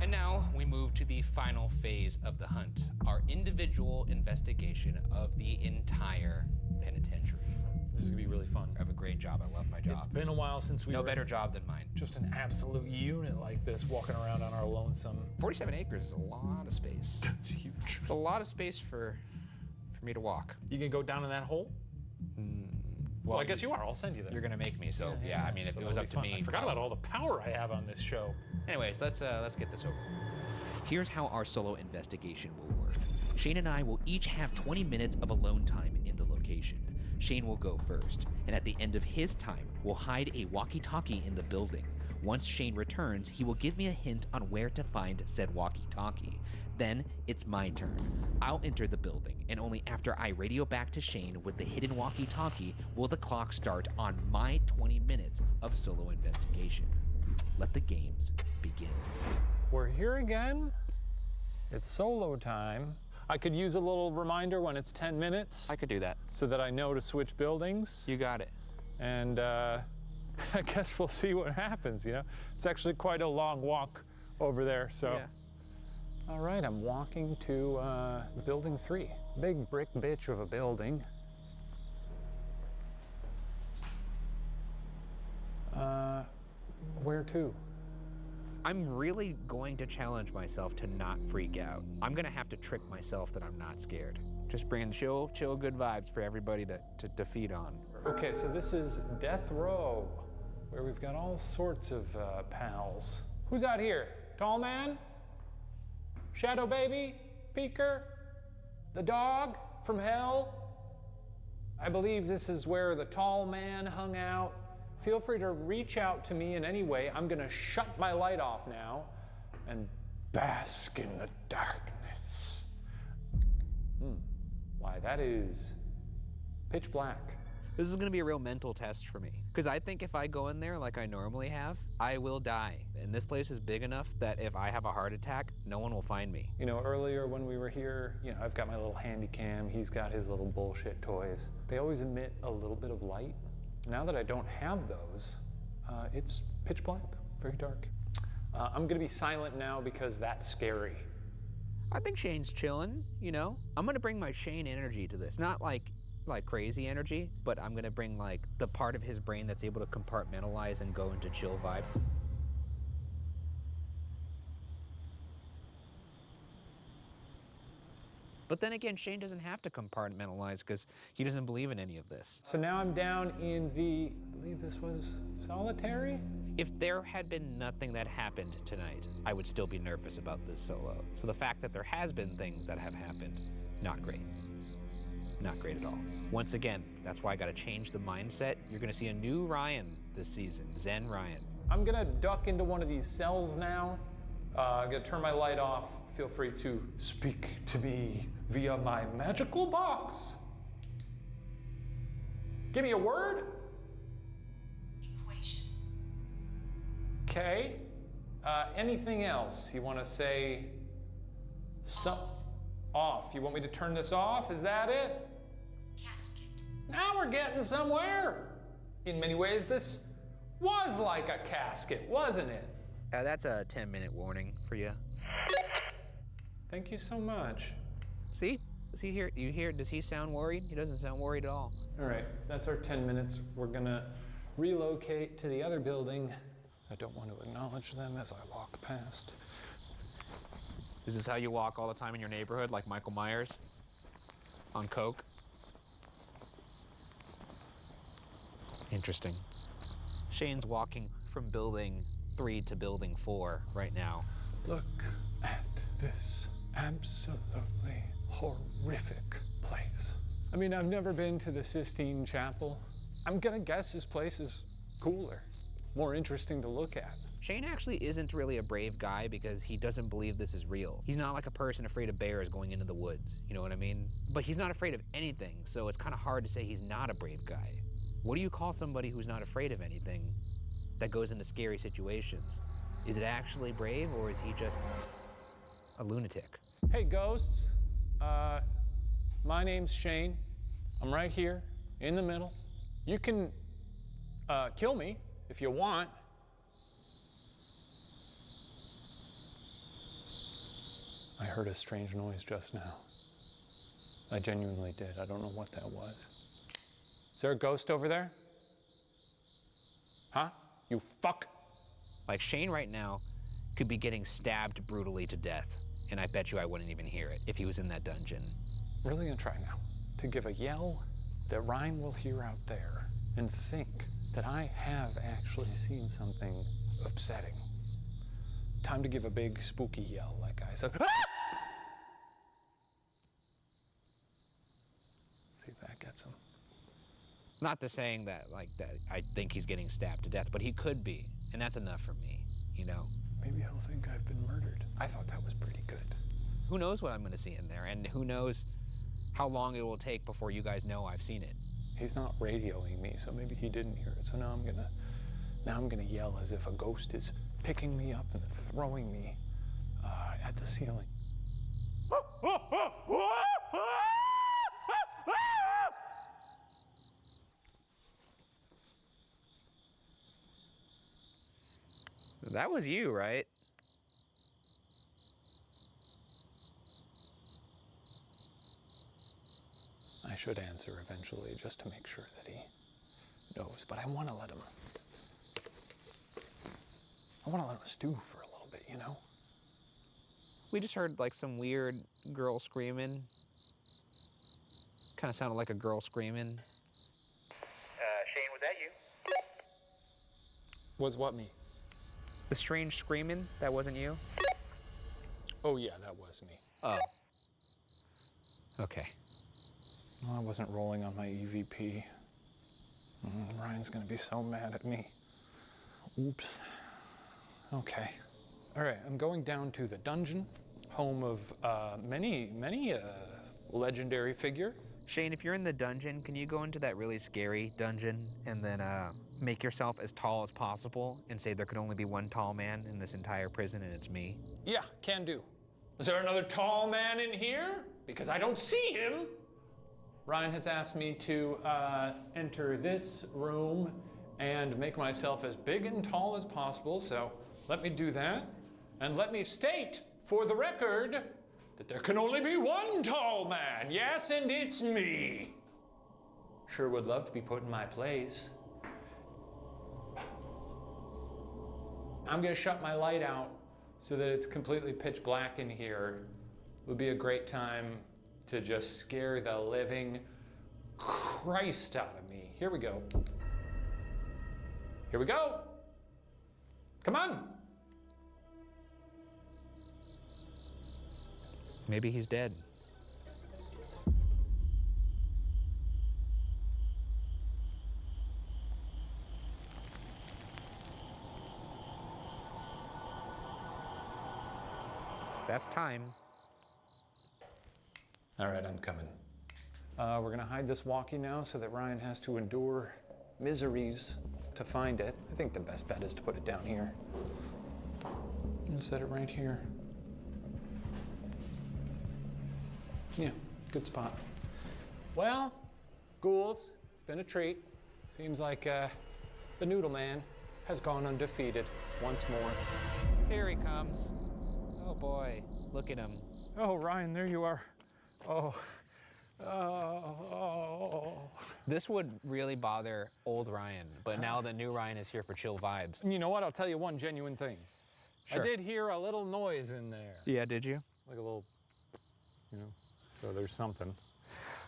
And now we move to the final phase of the hunt, our individual investigation of the entire penitentiary. This is gonna be really fun. I have a great job. I love my job. It's been a while since we No were better job than mine. just an absolute unit like this, walking around on our lonesome. 47 acres is a lot of space. That's huge. It's a lot of space for me to walk. You can go down in that hole? Well, I guess you are. I'll send you there. You're gonna make me, so yeah. I mean, if So it was that'll up to be fun. me, I forgot about all the power I have on this show. Anyways, let's get this over. Here's how our solo investigation will work. Shane and I will each have 20 minutes of alone time in the location. Shane will go first, and at the end of his time, we'll hide a walkie-talkie in the building. Once Shane returns, he will give me a hint on where to find said walkie-talkie. Then, it's my turn. I'll enter the building, and only after I radio back to Shane with the hidden walkie-talkie will the clock start on my 20 minutes of solo investigation. Let the games begin. We're here again. It's solo time. I could use a little reminder when it's 10 minutes. I could do that. So that I know to switch buildings. You got it. And I guess we'll see what happens, you know? It's actually quite a long walk over there, so. Yeah. All right, I'm walking to building 3. Big brick bitch of a building. Where to? I'm really going to challenge myself to not freak out. I'm gonna have to trick myself that I'm not scared. Just bringing chill, good vibes for everybody to feed on. Okay, so this is Death Row, where we've got all sorts of pals. Who's out here? Tall man? Shadow baby? Peeker? The dog from hell? I believe this is where the tall man hung out. Feel free to reach out to me in any way. I'm gonna shut my light off now and bask in the darkness. Why, that is pitch black. This is gonna be a real mental test for me. Because I think if I go in there like I normally have, I will die. And this place is big enough that if I have a heart attack, no one will find me. You know, earlier when we were here, you know, I've got my little handy cam, he's got his little bullshit toys. They always emit a little bit of light. Now that I don't have those, it's pitch black, very dark. I'm gonna be silent now because that's scary. I think Shane's chilling, you know? I'm gonna bring my Shane energy to this. Not like crazy energy, but I'm gonna bring like the part of his brain that's able to compartmentalize and go into chill vibes. But then again, Shane doesn't have to compartmentalize because he doesn't believe in any of this. So now I'm down in the, I believe this was solitary? If there had been nothing that happened tonight, I would still be nervous about this solo. So the fact that there has been things that have happened, not great. Not great at all. Once again, that's why I gotta change the mindset. You're gonna see a new Ryan this season, Zen Ryan. I'm gonna duck into one of these cells now. I'm gonna turn my light off. Feel free to speak to me via my magical box. Give me a word. Equation. Okay. Anything else? You want to say off? You want me to turn this off? Is that it? Casket. Now we're getting somewhere. In many ways, this was like a casket, wasn't it? That's a 10-minute warning for you. Thank you so much. See? Does he hear? You hear? Does he sound worried? He doesn't sound worried at all. All right, that's our 10 minutes. We're gonna relocate to the other building. I don't want to acknowledge them as I walk past. Is this how you walk all the time in your neighborhood, like Michael Myers? On coke? Interesting. Shane's walking from building 3 to building 4 right now. Look at this absolutely horrific place. I mean, I've never been to the Sistine Chapel. I'm gonna guess this place is cooler, more interesting to look at. Shane actually isn't really a brave guy because he doesn't believe this is real. He's not like a person afraid of bears going into the woods, you know what I mean? But he's not afraid of anything, so it's kind of hard to say he's not a brave guy. What do you call somebody who's not afraid of anything that goes into scary situations? Is it actually brave, or is he just a lunatic? Hey, ghosts. My name's Shane. I'm right here in the middle. You can kill me if you want. I heard a strange noise just now. I genuinely did. I don't know what that was. Is there a ghost over there? Huh? You fuck? Like Shane right now could be getting stabbed brutally to death, and I bet you I wouldn't even hear it if he was in that dungeon. Really gonna try now to give a yell that Ryan will hear out there and think that I have actually seen something upsetting. Time to give a big spooky yell like I said. Ah! See if that gets him. Not to saying that I think he's getting stabbed to death, but he could be, and that's enough for me, you know? Maybe he'll think I've been murdered. I thought that was pretty good. Who knows what I'm gonna see in there, and who knows how long it will take before you guys know I've seen it. He's not radioing me, so maybe he didn't hear it. So now I'm gonna yell as if a ghost is picking me up and throwing me at the ceiling. That was you, right? I should answer eventually just to make sure that he knows, but I want to let him stew for a little bit, you know? We just heard like some weird girl screaming. Kind of sounded like a girl screaming. Shane, was that you? Was what me? The strange screaming, that wasn't you? Oh yeah, that was me. Oh. Okay. Well, I wasn't rolling on my EVP. Ryan's gonna be so mad at me. Oops. Okay. All right, I'm going down to the dungeon, home of many legendary figure. Shane, if you're in the dungeon, can you go into that really scary dungeon and then make yourself as tall as possible and say there could only be one tall man in this entire prison and it's me? Yeah, can do. Is there another tall man in here? Because I don't see him. Ryan has asked me to enter this room and make myself as big and tall as possible, so let me do that. And let me state for the record that there can only be one tall man. Yes, and it's me. Sure would love to be put in my place. I'm gonna shut my light out so that it's completely pitch black in here. It would be a great time to just scare the living Christ out of me. Here we go. Here we go. Come on. Maybe he's dead. That's time. All right, I'm coming. We're gonna hide this walkie now so that Ryan has to endure miseries to find it. I think the best bet is to put it down here. And set it right here. Yeah, good spot. Well, ghouls, it's been a treat. Seems like the Noodle Man has gone undefeated once more. Here he comes. Oh boy, look at him. Oh, Ryan, there you are. Oh. Oh. This would really bother old Ryan, but now the new Ryan is here for chill vibes. And you know what? I'll tell you one genuine thing. Sure. I did hear a little noise in there. Yeah, did you? Like a little, you know, so there's something.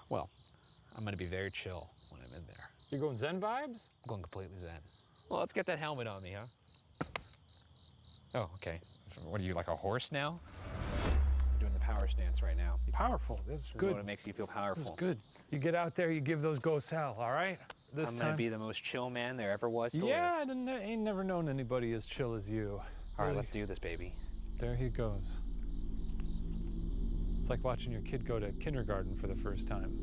Well, I'm gonna be very chill when I'm in there. You're going Zen vibes? I'm going completely Zen. Well, let's get that helmet on me, huh? Oh, okay. So what are you, like a horse now? I'm doing the power stance right now. Powerful, that's good. This is what makes you feel powerful. This is good. You get out there, you give those ghosts hell, all right? I'm gonna be the most chill man there ever was to live. Yeah, I ain't never known anybody as chill as you. All right, let's do this, baby. There he goes. It's like watching your kid go to kindergarten for the first time.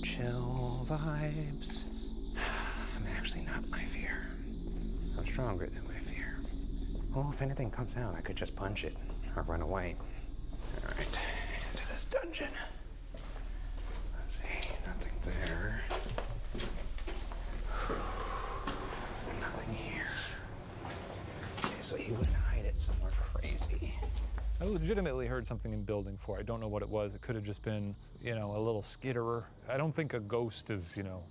Chill vibes. I'm actually not my fear. I'm stronger than my fear. Well, if anything comes out, I could just punch it or run away. All right, into this dungeon. Let's see, nothing there. Nothing here. Okay, so he wouldn't hide it somewhere crazy. I legitimately heard something in building 4. I don't know what it was. It could have just been, you know, a little skitterer. I don't think a ghost is, you know,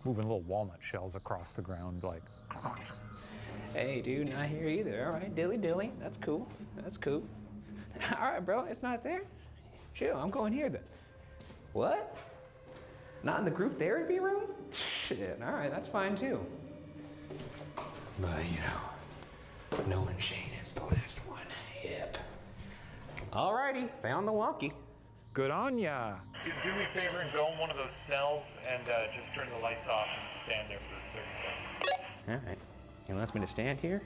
moving little walnut shells across the ground like. Hey, dude, not here either. All right, dilly dilly. That's cool. That's cool. All right, bro, it's not there. Chill, I'm going here then. What? Not in the group therapy room? Shit, all right, that's fine too. But, you know, knowing Shane is the last one. Yep. Alrighty, found the walkie. Good on ya. Do me a favor and go in one of those cells and just turn the lights off and stand there for 30 seconds. All right. He wants me to stand here?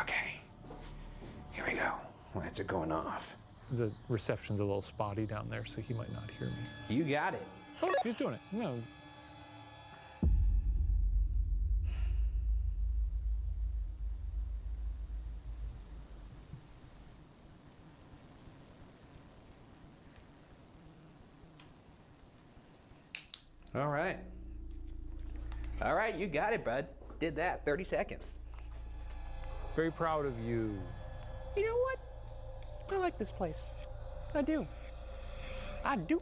Okay. Here we go. Lights are going off. The reception's a little spotty down there, so he might not hear me. You got it. Oh, he's doing it. No. All right. All right, you got it, bud. Did that, 30 seconds. Very proud of you. You know what? I like this place. I do. I do.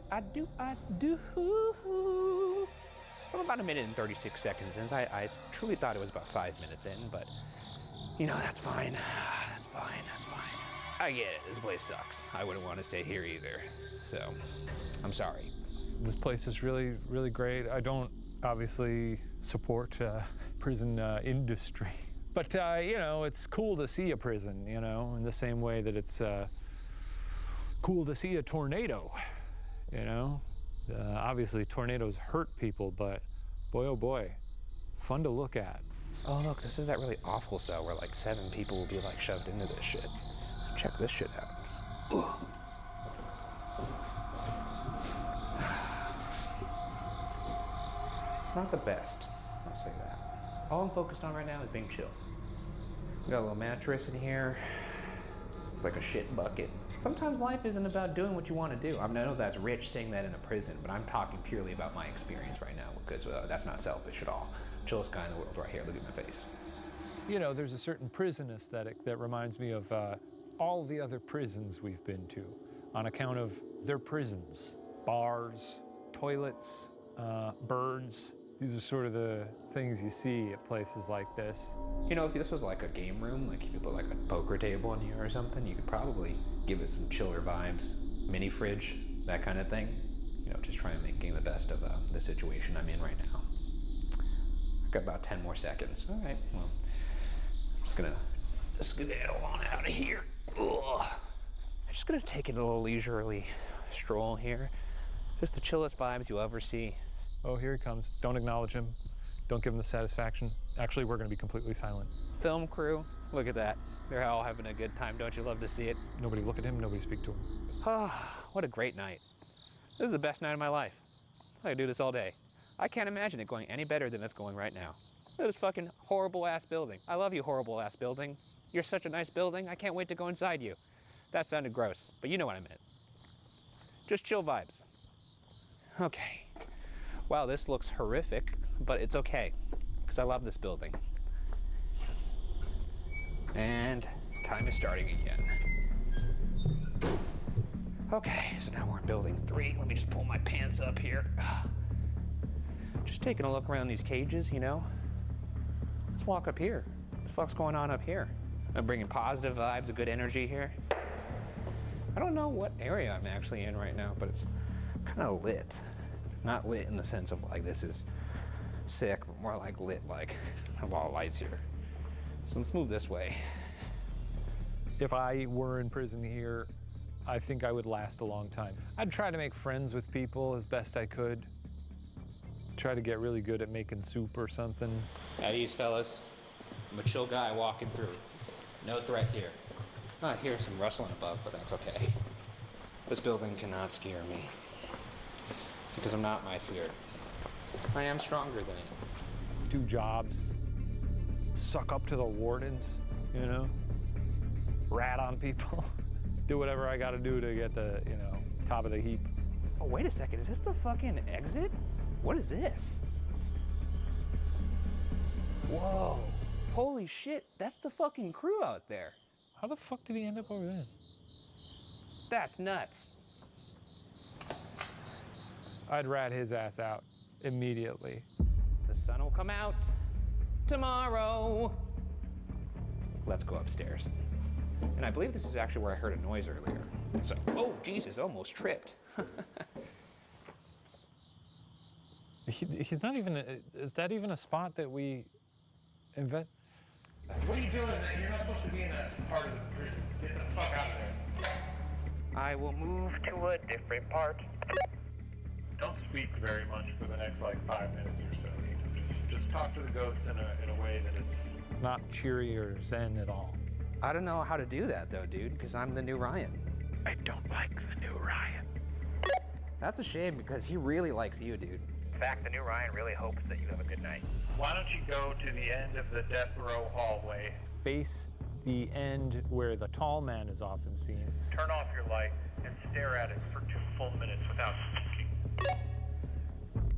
So I'm about 1 minute and 36 seconds in. I truly thought it was about 5 minutes in, but you know, that's fine. That's fine. I get it. This place sucks. I wouldn't want to stay here either. So, I'm sorry. This place is really, really great. I don't obviously support prison industry, but you know, it's cool to see a prison, you know, in the same way that it's cool to see a tornado, you know. Obviously, tornadoes hurt people, but boy, oh boy, fun to look at. Oh, look, this is that really awful cell where like 7 people will be like shoved into this shit. Check this shit out. Ugh. It's not the best, I'll say that. All I'm focused on right now is being chill. Got a little mattress in here. Looks like a shit bucket. Sometimes life isn't about doing what you want to do. I know that's rich saying that in a prison, but I'm talking purely about my experience right now because that's not selfish at all. Chillest guy in the world right here. Look at my face. You know, there's a certain prison aesthetic that reminds me of all the other prisons we've been to on account of their prisons. Bars, toilets, birds. These are sort of the things you see at places like this. You know, if this was like a game room, like if you put like a poker table in here or something, you could probably give it some chiller vibes, mini fridge, that kind of thing. You know, just try and make the best of the situation I'm in right now. I've got about 10 more seconds. All right, well, I'm just gonna skedaddle on out of here. Ugh. I'm just gonna take it a little leisurely stroll here. Just the chillest vibes you'll ever see. Oh, here he comes. Don't acknowledge him. Don't give him the satisfaction. Actually, we're gonna be completely silent. Film crew, look at that. They're all having a good time. Don't you love to see it? Nobody look at him, nobody speak to him. What a great night. This is the best night of my life. I could do this all day. I can't imagine it going any better than it's going right now. Look at this fucking horrible ass building. I love you, horrible ass building. You're such a nice building. I can't wait to go inside you. That sounded gross, but you know what I meant. Just chill vibes. Okay. Wow, this looks horrific, but it's okay, because I love this building. And time is starting again. Okay, so now we're in building 3. Let me just pull my pants up here. Just taking a look around these cages, you know. Let's walk up here. What the fuck's going on up here? I'm bringing positive vibes, a good energy here. I don't know what area I'm actually in right now, but it's kind of lit. Not lit in the sense of like this is sick, but more like lit, like I have a lot of lights here. So let's move this way. If I were in prison here, I think I would last a long time. I'd try to make friends with people as best I could. Try to get really good at making soup or something. At ease, fellas. I'm a chill guy walking through. No threat here. I hear some rustling above, but that's okay. This building cannot scare me. Because I'm not my fear. I am stronger than it. Do jobs. Suck up to the wardens, you know? Rat on people. Do whatever I gotta do to get the, you know, top of the heap. Oh, wait a second. Is this the fucking exit? What is this? Whoa. Holy shit. That's the fucking crew out there. How the fuck did he end up over there? That's nuts. I'd rat his ass out immediately. The sun will come out tomorrow. Let's go upstairs. And I believe this is actually where I heard a noise earlier. So, oh, Jesus, almost tripped. He's not even, is that even a spot that we invent? What are you doing? You're not supposed to be in that part of the prison. Get the fuck out of there. I will move to a different part. Don't speak very much for the next like 5 minutes or so. You know, just talk to the ghosts in a way that is not cheery or zen at all. I don't know how to do that though, dude, because I'm the new Ryan. I don't like the new Ryan. That's a shame because he really likes you, dude. In fact, the new Ryan really hopes that you have a good night. Why don't you go to the end of the death row hallway? Face the end where the tall man is often seen. Turn off your light and stare at it for 2 full minutes without speaking.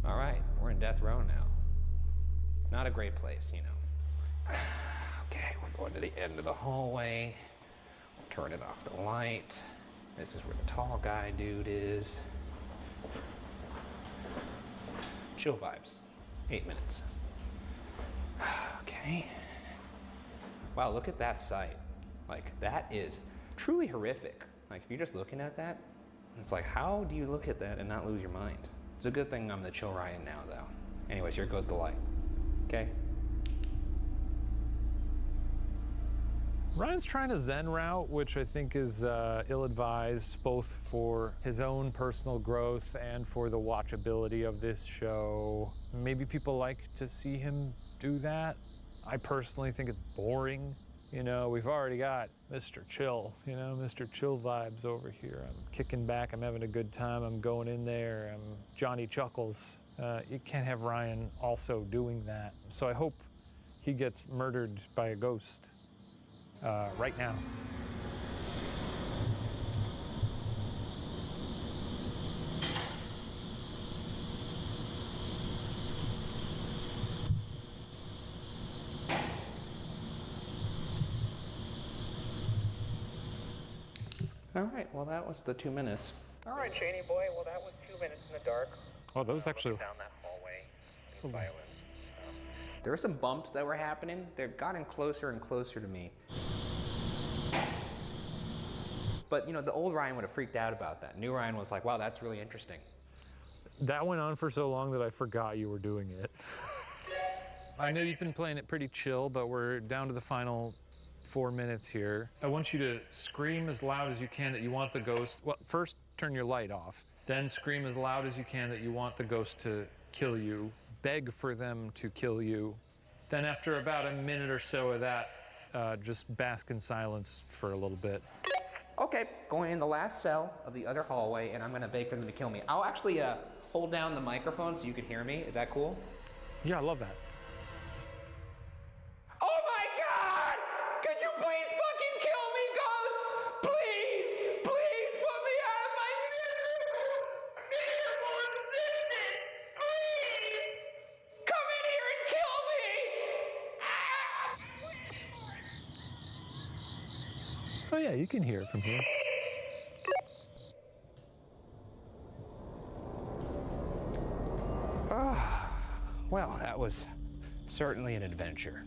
All right, we're in death row now. Not a great place, you know. Okay, we're going to the end of the hallway. We'll turn it off the light. This is where the tall guy dude is. Chill vibes. 8 minutes. Okay. Wow, look at that sight. Like, that is truly horrific. Like, if you're just looking at that, it's like, how do you look at that and not lose your mind? It's a good thing I'm the chill Ryan now, though. Anyways, here goes the light. Okay? Ryan's trying a Zen route, which I think is ill-advised, both for his own personal growth and for the watchability of this show. Maybe people like to see him do that. I personally think it's boring. You know, we've already got Mr. Chill, you know, Mr. Chill vibes over here. I'm kicking back, I'm having a good time, I'm going in there, I'm Johnny Chuckles. You can't have Ryan also doing that. So I hope he gets murdered by a ghost. Right now. All right, well, that was the 2 minutes. All right, Cheney boy. Well, that was 2 minutes in the dark. Oh, that was actually down that hallway. So Violence. There were some bumps that were happening. They're gotten closer and closer to me. But, you know, the old Ryan would have freaked out about that. New Ryan was like, wow, that's really interesting. That went on for so long that I forgot you were doing it. I know you've been playing it pretty chill, but we're down to the final 4 minutes here. I want you to scream as loud as you can that you want the ghost. Well, first turn your light off, then scream as loud as you can that you want the ghost to kill you. Beg for them to kill you. Then after about a minute or so of that, just bask in silence for a little bit. Okay, going in the last cell of the other hallway, and I'm gonna beg for them to kill me. I'll actually hold down the microphone so you can hear me. Is that cool? Yeah, I love that. Oh my God! Could you please fucking kill me, ghost? Please! Please put me out of my miserable existence! Please! Come in here and kill me! Oh yeah, you can hear it from here. Well, that was certainly an adventure.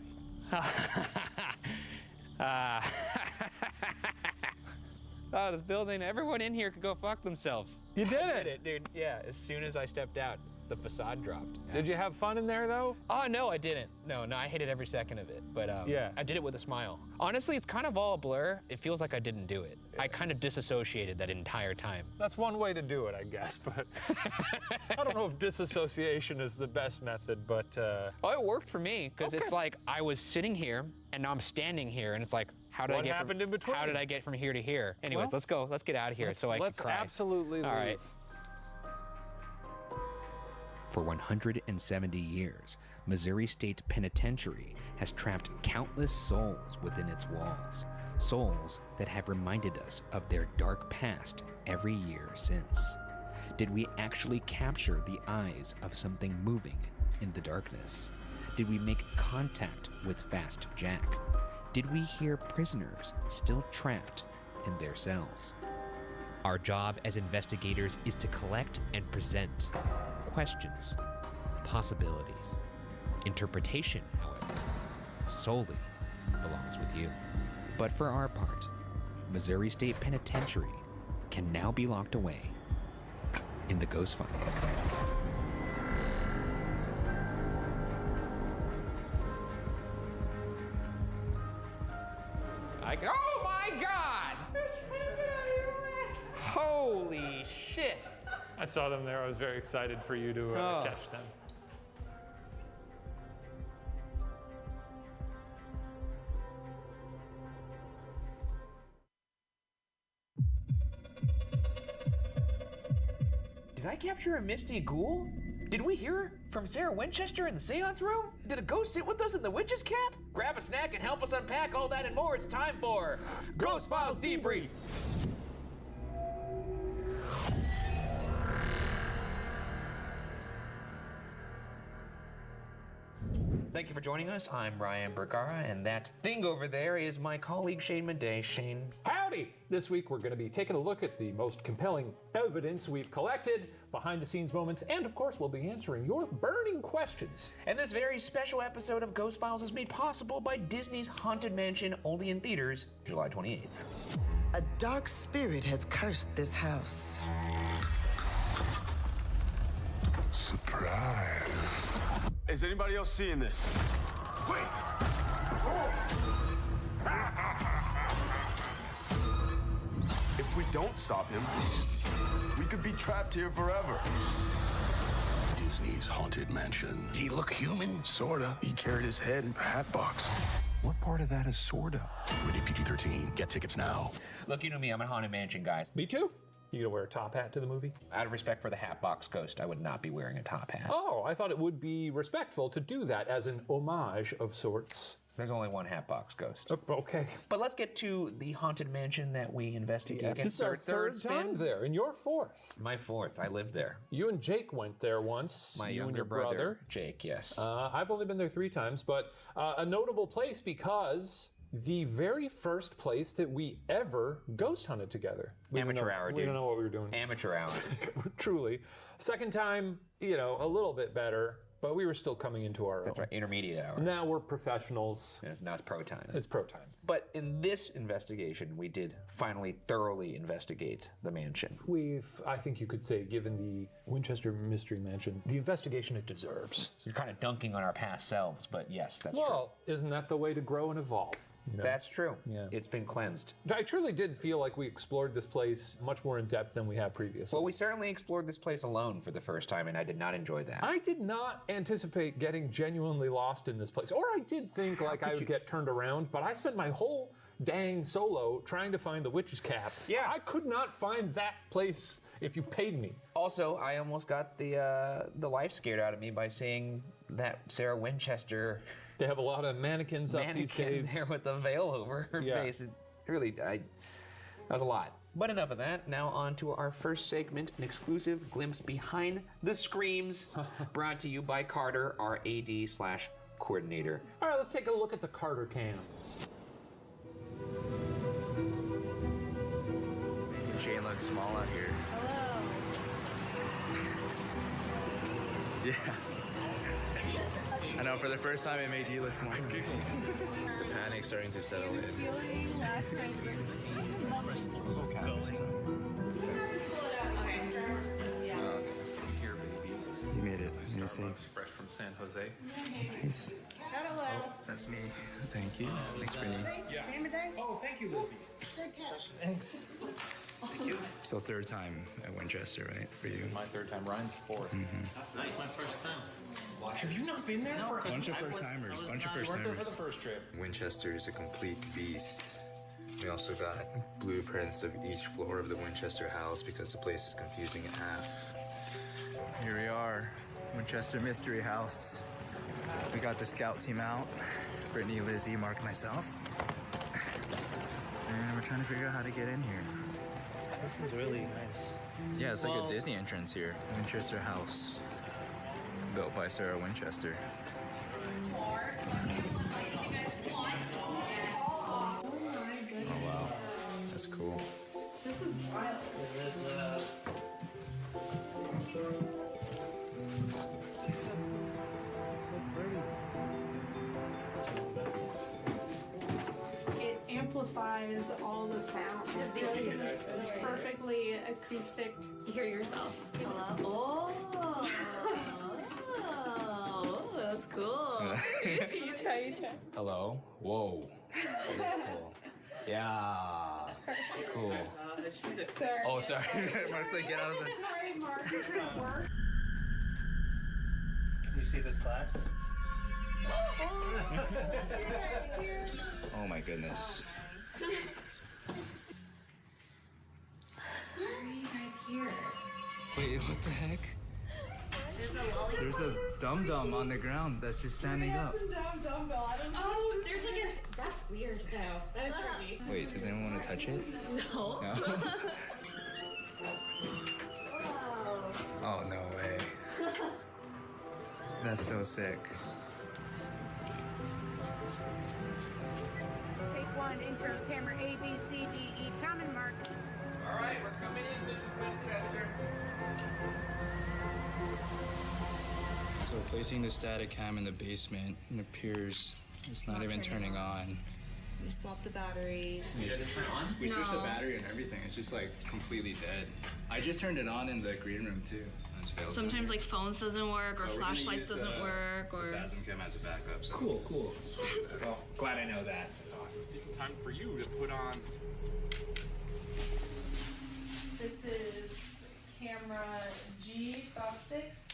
This building, everyone in here could go fuck themselves. You did I did it, dude. Yeah, as soon as I stepped out, the facade dropped. Yeah. Did you have fun in there, though? Oh, no, I didn't. No, I hated every second of it. But yeah. I did it with a smile. Honestly, it's kind of all a blur. It feels like I didn't do it. I kind of disassociated that entire time. That's one way to do it, I guess, but I don't know if disassociation is the best method, but... Oh, it worked for me, because it's like I was sitting here, and now I'm standing here, and it's like, how did I get from here to here? Anyways, Well, let's go. Let's get out of here so I can cry. Let's absolutely leave. All right. For 170 years, Missouri State Penitentiary has trapped countless souls within its walls, souls that have reminded us of their dark past every year since. Did we actually capture the eyes of something moving in the darkness? Did we make contact with Fast Jack? Did we hear prisoners still trapped in their cells? Our job as investigators is to collect and present questions, possibilities. Interpretation, however, solely belongs with you. But for our part, Missouri State Penitentiary can now be locked away in the Ghost Files. Oh my God! Holy shit! I saw them there. I was very excited for you to catch them. Did I capture a Misty Ghoul? Did we hear from Sarah Winchester in the seance room? Did a ghost sit with us in the witch's cap? Grab a snack and help us unpack all that and more. It's time for Ghost Files Debrief. Thank you for joining us. I'm Ryan Bergara, and that thing over there is my colleague Shane Madej. Shane. Howdy! This week we're going to be taking a look at the most compelling evidence we've collected, behind the scenes moments, and of course we'll be answering your burning questions. And this very special episode of Ghost Files is made possible by Disney's Haunted Mansion, only in theaters July 28th. A dark spirit has cursed this house. Surprise. Is anybody else seeing this? Wait! If we don't stop him, we could be trapped here forever. Disney's Haunted Mansion. Did he look human? Sorta. He carried his head in a hat box. What part of that is sorta? Rated PG-13. Get tickets now. Look, you know me, I'm a Haunted Mansion guy. Me too. You gonna wear a top hat to the movie? Out of respect for the Hatbox Ghost, I would not be wearing a top hat. Oh, I thought it would be respectful to do that as an homage of sorts. There's only one Hatbox Ghost. Okay. But let's get to the Haunted Mansion that we investigated. This is our third time there, and you're fourth. My fourth. I lived there. You and Jake went there once. My you and younger your brother. Jake, yes. I've only been there 3 times, but a notable place because the very first place that we ever ghost hunted together. Amateur hour, dude. We don't know what we were doing. Amateur hour. Truly. Second time, a little bit better, but we were still coming into our own. That's right, intermediate hour. Now we're professionals. Now it's pro time. It's pro time. But in this investigation, we did finally thoroughly investigate the mansion. I think you could say, given the Winchester Mystery Mansion, the investigation it deserves. So you're kind of dunking on our past selves, but yes, that's true. Well, isn't that the way to grow and evolve? That's true. Yeah. It's been cleansed. I truly did feel like we explored this place much more in depth than we have previously. Well, we certainly explored this place alone for the first time, and I did not enjoy that. I did not anticipate getting genuinely lost in this place. Or I did think like I would get turned around, but I spent my whole dang solo trying to find the witch's cap. Yeah. I could not find that place if you paid me. Also, I almost got the life scared out of me by seeing that Sarah Winchester. They have a lot of mannequins up these days. There with the veil over her face. It really, that was a lot. But enough of that. Now on to our first segment, an exclusive glimpse behind the screams, brought to you by Carter, our AD/coordinator. All right, let's take a look at the Carter cam. Making Shane look small out here. Yeah. I know, for the first time it made you look small. The panic's starting to settle in. Here, baby. You made it. You're safe. Fresh from San Jose. Nice. Oh, that's me. Thank you. Thanks, Brittany. Oh, thank you, Lizzie. Thanks. Thank you. So 3rd time at Winchester, right, for you? My 3rd time. Ryan's 4th. That's nice. My first time. Have you not been there? A bunch of first-timers. Bunch of You weren't there first-timers. for the first trip. Winchester is a complete beast. We also got blueprints of each floor of the Winchester house because the place is confusing in half. Here we are, Winchester Mystery House. We got the scout team out. Brittany, Lizzie, Mark, myself. And we're trying to figure out how to get in here. This is really nice. Yeah, it's like a Disney entrance here. Winchester House. Built by Sarah Winchester. Oh, wow. That's cool. This is wild. It amplifies all the sounds. It's perfectly acoustic. You hear yourself. Hello? Oh. Oh, that's cool. You try. Hello? Whoa. Cool. Yeah. Cool. Sorry. Oh, sorry. Mark's like, get out of the... Sorry, Mark. You're trying to work. You see this class? Oh, my goodness. Why are you guys here? Wait, what the heck? There's a lollipop. There's a dum-dum on the ground that's just standing up. Oh, there's like a. That's weird though. That is creepy. Wait, does anyone want to touch it? No. No? Oh, no way. That's so sick. Winchester. So placing the static cam in the basement, it appears it's not even turning on. We swapped the batteries. It doesn't turn on? We switched the battery and everything. It's just like completely dead. I just turned it on in the green room too. Sometimes like phones doesn't work or We're gonna flashlights use doesn't the- work or. The Phasm cam as a backup. So. Cool. Well, glad I know that. That's awesome. It's time for you to put on. This is camera G stop sticks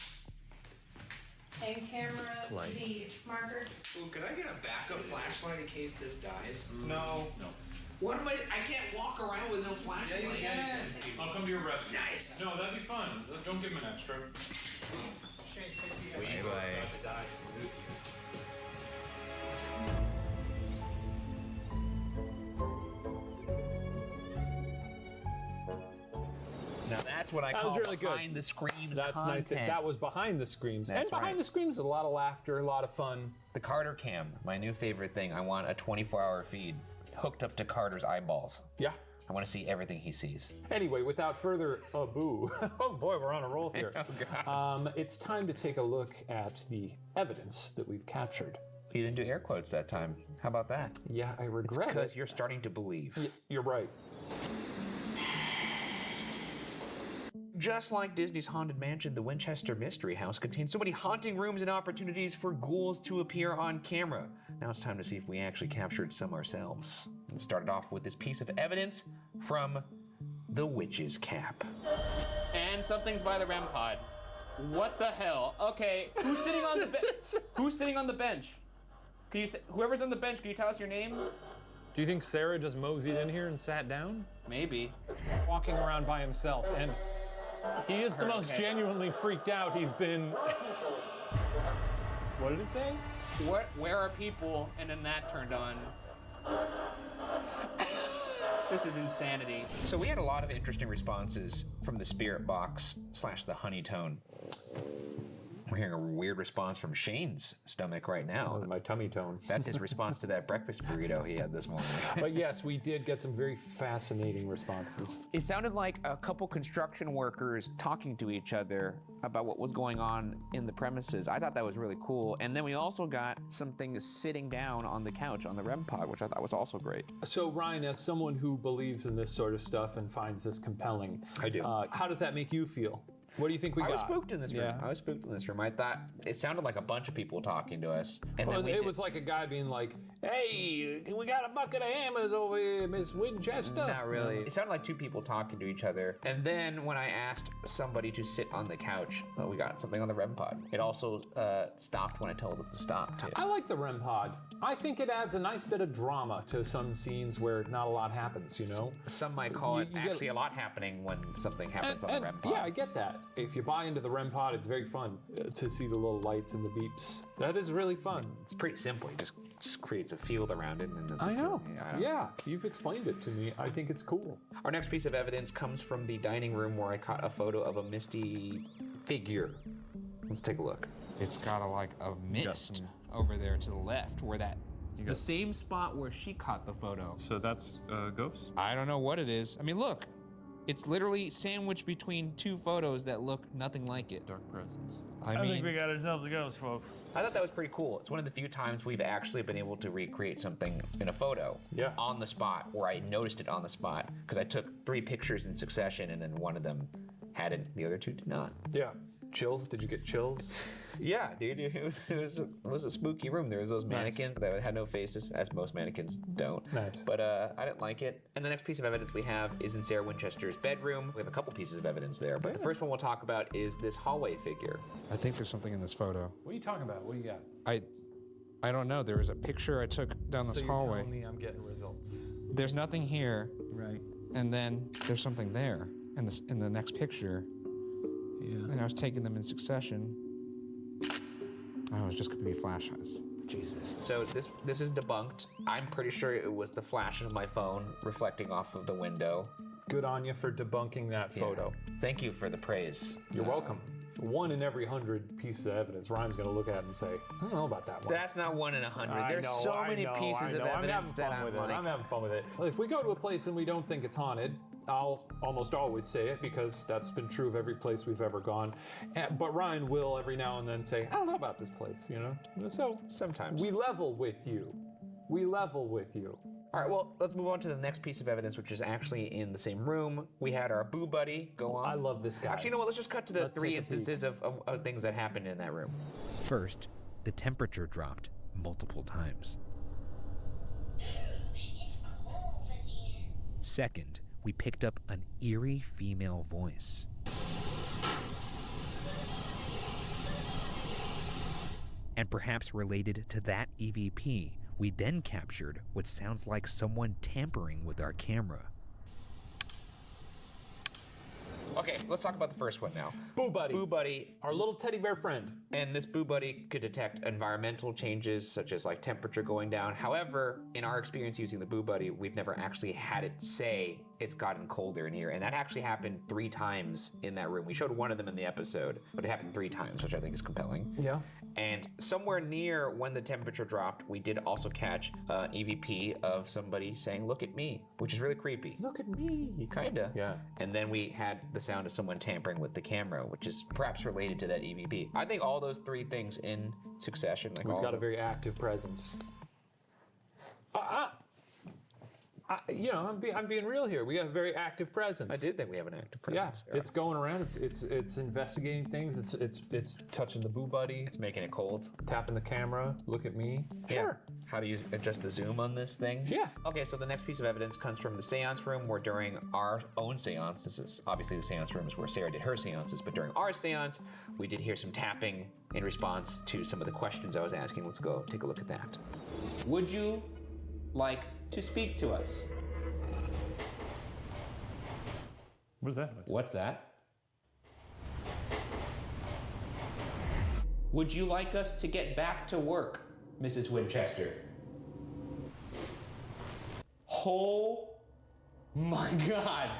and camera D marker. Ooh, could I get a backup flashlight in case this dies? No. What am I can't walk around with no flashlight. Yeah, you can. I'll come to your rescue. Nice. No, that'd be fun. Don't give him an extra. Now that's what I That call was really good. behind the screams That's content. nice. That was behind the screams. That's and behind right. the screams, a lot of laughter, a lot of fun. The Carter cam, my new favorite thing. I want a 24-hour feed hooked up to Carter's eyeballs. Yeah. I want to see everything he sees. Anyway, without further ado, oh boy, we're on a roll here. It's time to take a look at the evidence that we've captured. You didn't do air quotes that time. How about that? Yeah, I regret It's because it. you're starting to believe. You're right. Just like Disney's Haunted Mansion, the Winchester Mystery House contains so many haunting rooms and opportunities for ghouls to appear on camera. Now it's time to see if we actually captured some ourselves. Let's start it off with this piece of evidence from the witch's cap. And something's by the REM pod. What the hell? Okay, who's sitting on the bench? Who's sitting on the bench? Can you say, whoever's on the bench, can you tell us your name? Do you think Sarah just moseyed in here and sat down? Maybe. Walking around by himself, and he is the most genuinely freaked out he's been. What did it say? Where are people? And then that turned on. This is insanity. So we had a lot of interesting responses from the spirit box / the honey tone. We're hearing a weird response from Shane's stomach right now. My tummy tone. That's his response to that breakfast burrito he had this morning. But yes, we did get some very fascinating responses. It sounded like a couple construction workers talking to each other about what was going on in the premises. I thought that was really cool. And then we also got some things sitting down on the couch on the REM pod, which I thought was also great. So Ryan, as someone who believes in this sort of stuff and finds this compelling, I do. How does that make you feel? What do you think we got? I was spooked in this room. Yeah. I was spooked in this room. I thought it sounded like a bunch of people talking to us. And Well, then it was like a guy being like, "Hey, we got a bucket of hammers over here, Miss Winchester." Not really. It sounded like two people talking to each other. And then when I asked somebody to sit on the couch, we got something on the REM pod. It also stopped when I told it to stop, too. I like the REM pod. I think it adds a nice bit of drama to some scenes where not a lot happens, you know? Some might call it actually a lot happening when something happens on the REM pod. Yeah, I get that. If you buy into the REM pod, it's very fun to see the little lights and the beeps. That is really fun. It's pretty simple. It just creates a field around it. And I know. Yeah, you've explained it to me. I think it's cool. Our next piece of evidence comes from the dining room where I caught a photo of a misty figure. Let's take a look. It's got a mist over there to the left where the same spot where she caught the photo. So that's a ghost? I don't know what it is. I mean, look. It's literally sandwiched between two photos that look nothing like it. Dark presence. I mean, think we got ourselves a ghost, folks. I thought that was pretty cool. It's one of the few times we've actually been able to recreate something in a photo on the spot, where I noticed it on the spot, because I took 3 pictures in succession and then one of them had it, the other 2 did not. Yeah. Chills? Did you get chills? Yeah, dude, it was a spooky room. There was those mannequins that had no faces, as most mannequins don't. Nice. But I didn't like it. And the next piece of evidence we have is in Sarah Winchester's bedroom. We have a couple pieces of evidence there, but the first one we'll talk about is this hallway figure. I think there's something in this photo. What are you talking about? What do you got? I don't know. There was a picture I took down this so you're hallway. telling me I'm getting results. There's nothing here. Right. And then there's something there in the next picture. Yeah. And I was taking them in succession. Oh, it's just gonna be flashes. Jesus. So this is debunked. I'm pretty sure it was the flash of my phone reflecting off of the window. Good on you for debunking that photo. Thank you for the praise. You're welcome. 1 in every 100 pieces of evidence Ryan's gonna look at it and say, I don't know about that one. That's not 1 in 100. There's I know, so many pieces of evidence I'm having fun with it. I'm having fun with it. If we go to a place and we don't think it's haunted, I'll almost always say it because that's been true of every place we've ever gone. But Ryan will every now and then say, I don't know about this place, you know? So sometimes we level with you. We level with you. All right, well, let's move on to the next piece of evidence, which is actually in the same room. We had our boo buddy go on. I love this guy. Actually, you know what? Let's just cut to the three instances of things that happened in that room. First, the temperature dropped multiple times. Second, we picked up an eerie female voice. And perhaps related to that EVP, we then captured what sounds like someone tampering with our camera. Okay, let's talk about the first one now. Boo Buddy. Boo Buddy. Our little teddy bear friend. And this Boo Buddy could detect environmental changes, such as like temperature going down. However, in our experience using the Boo Buddy, we've never actually had it say it's gotten colder in here. And that actually happened 3 times in that room. We showed one of them in the episode, but it happened 3 times, which I think is compelling. Yeah. And somewhere near when the temperature dropped, we did also catch an EVP of somebody saying, look at me, which is really creepy. Look at me. Kinda. Yeah. And then we had the sound of someone tampering with the camera, which is perhaps related to that EVP. I think all those 3 things in succession. Like We've got a very active presence. You know, I'm being real here. We have a very active presence. I did think we have an active presence. Yeah, it's going around. It's investigating things. It's touching the Boo Buddy. It's making it cold. Tapping the camera. Look at me. Sure. Yeah. How do you adjust the zoom on this thing? Yeah. Okay, so the next piece of evidence comes from the seance room where during our own seance, this is obviously the seance room is where Sarah did her seances, but during our seance, we did hear some tapping in response to some of the questions I was asking. Let's go take a look at that. Would you like to speak to us? What's that? What's that? Would you like us to get back to work, Mrs. Winchester? Oh my God.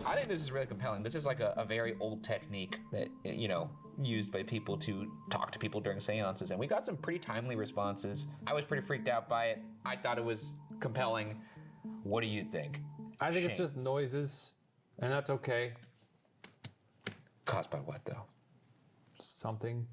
I think this is really compelling. This is like a very old technique that, you know, used by people to talk to people during seances, and we got some pretty timely responses. I was pretty freaked out by it. I thought it was compelling. What do you think? I think it's just noises, and that's okay. Caused by what, though? Something.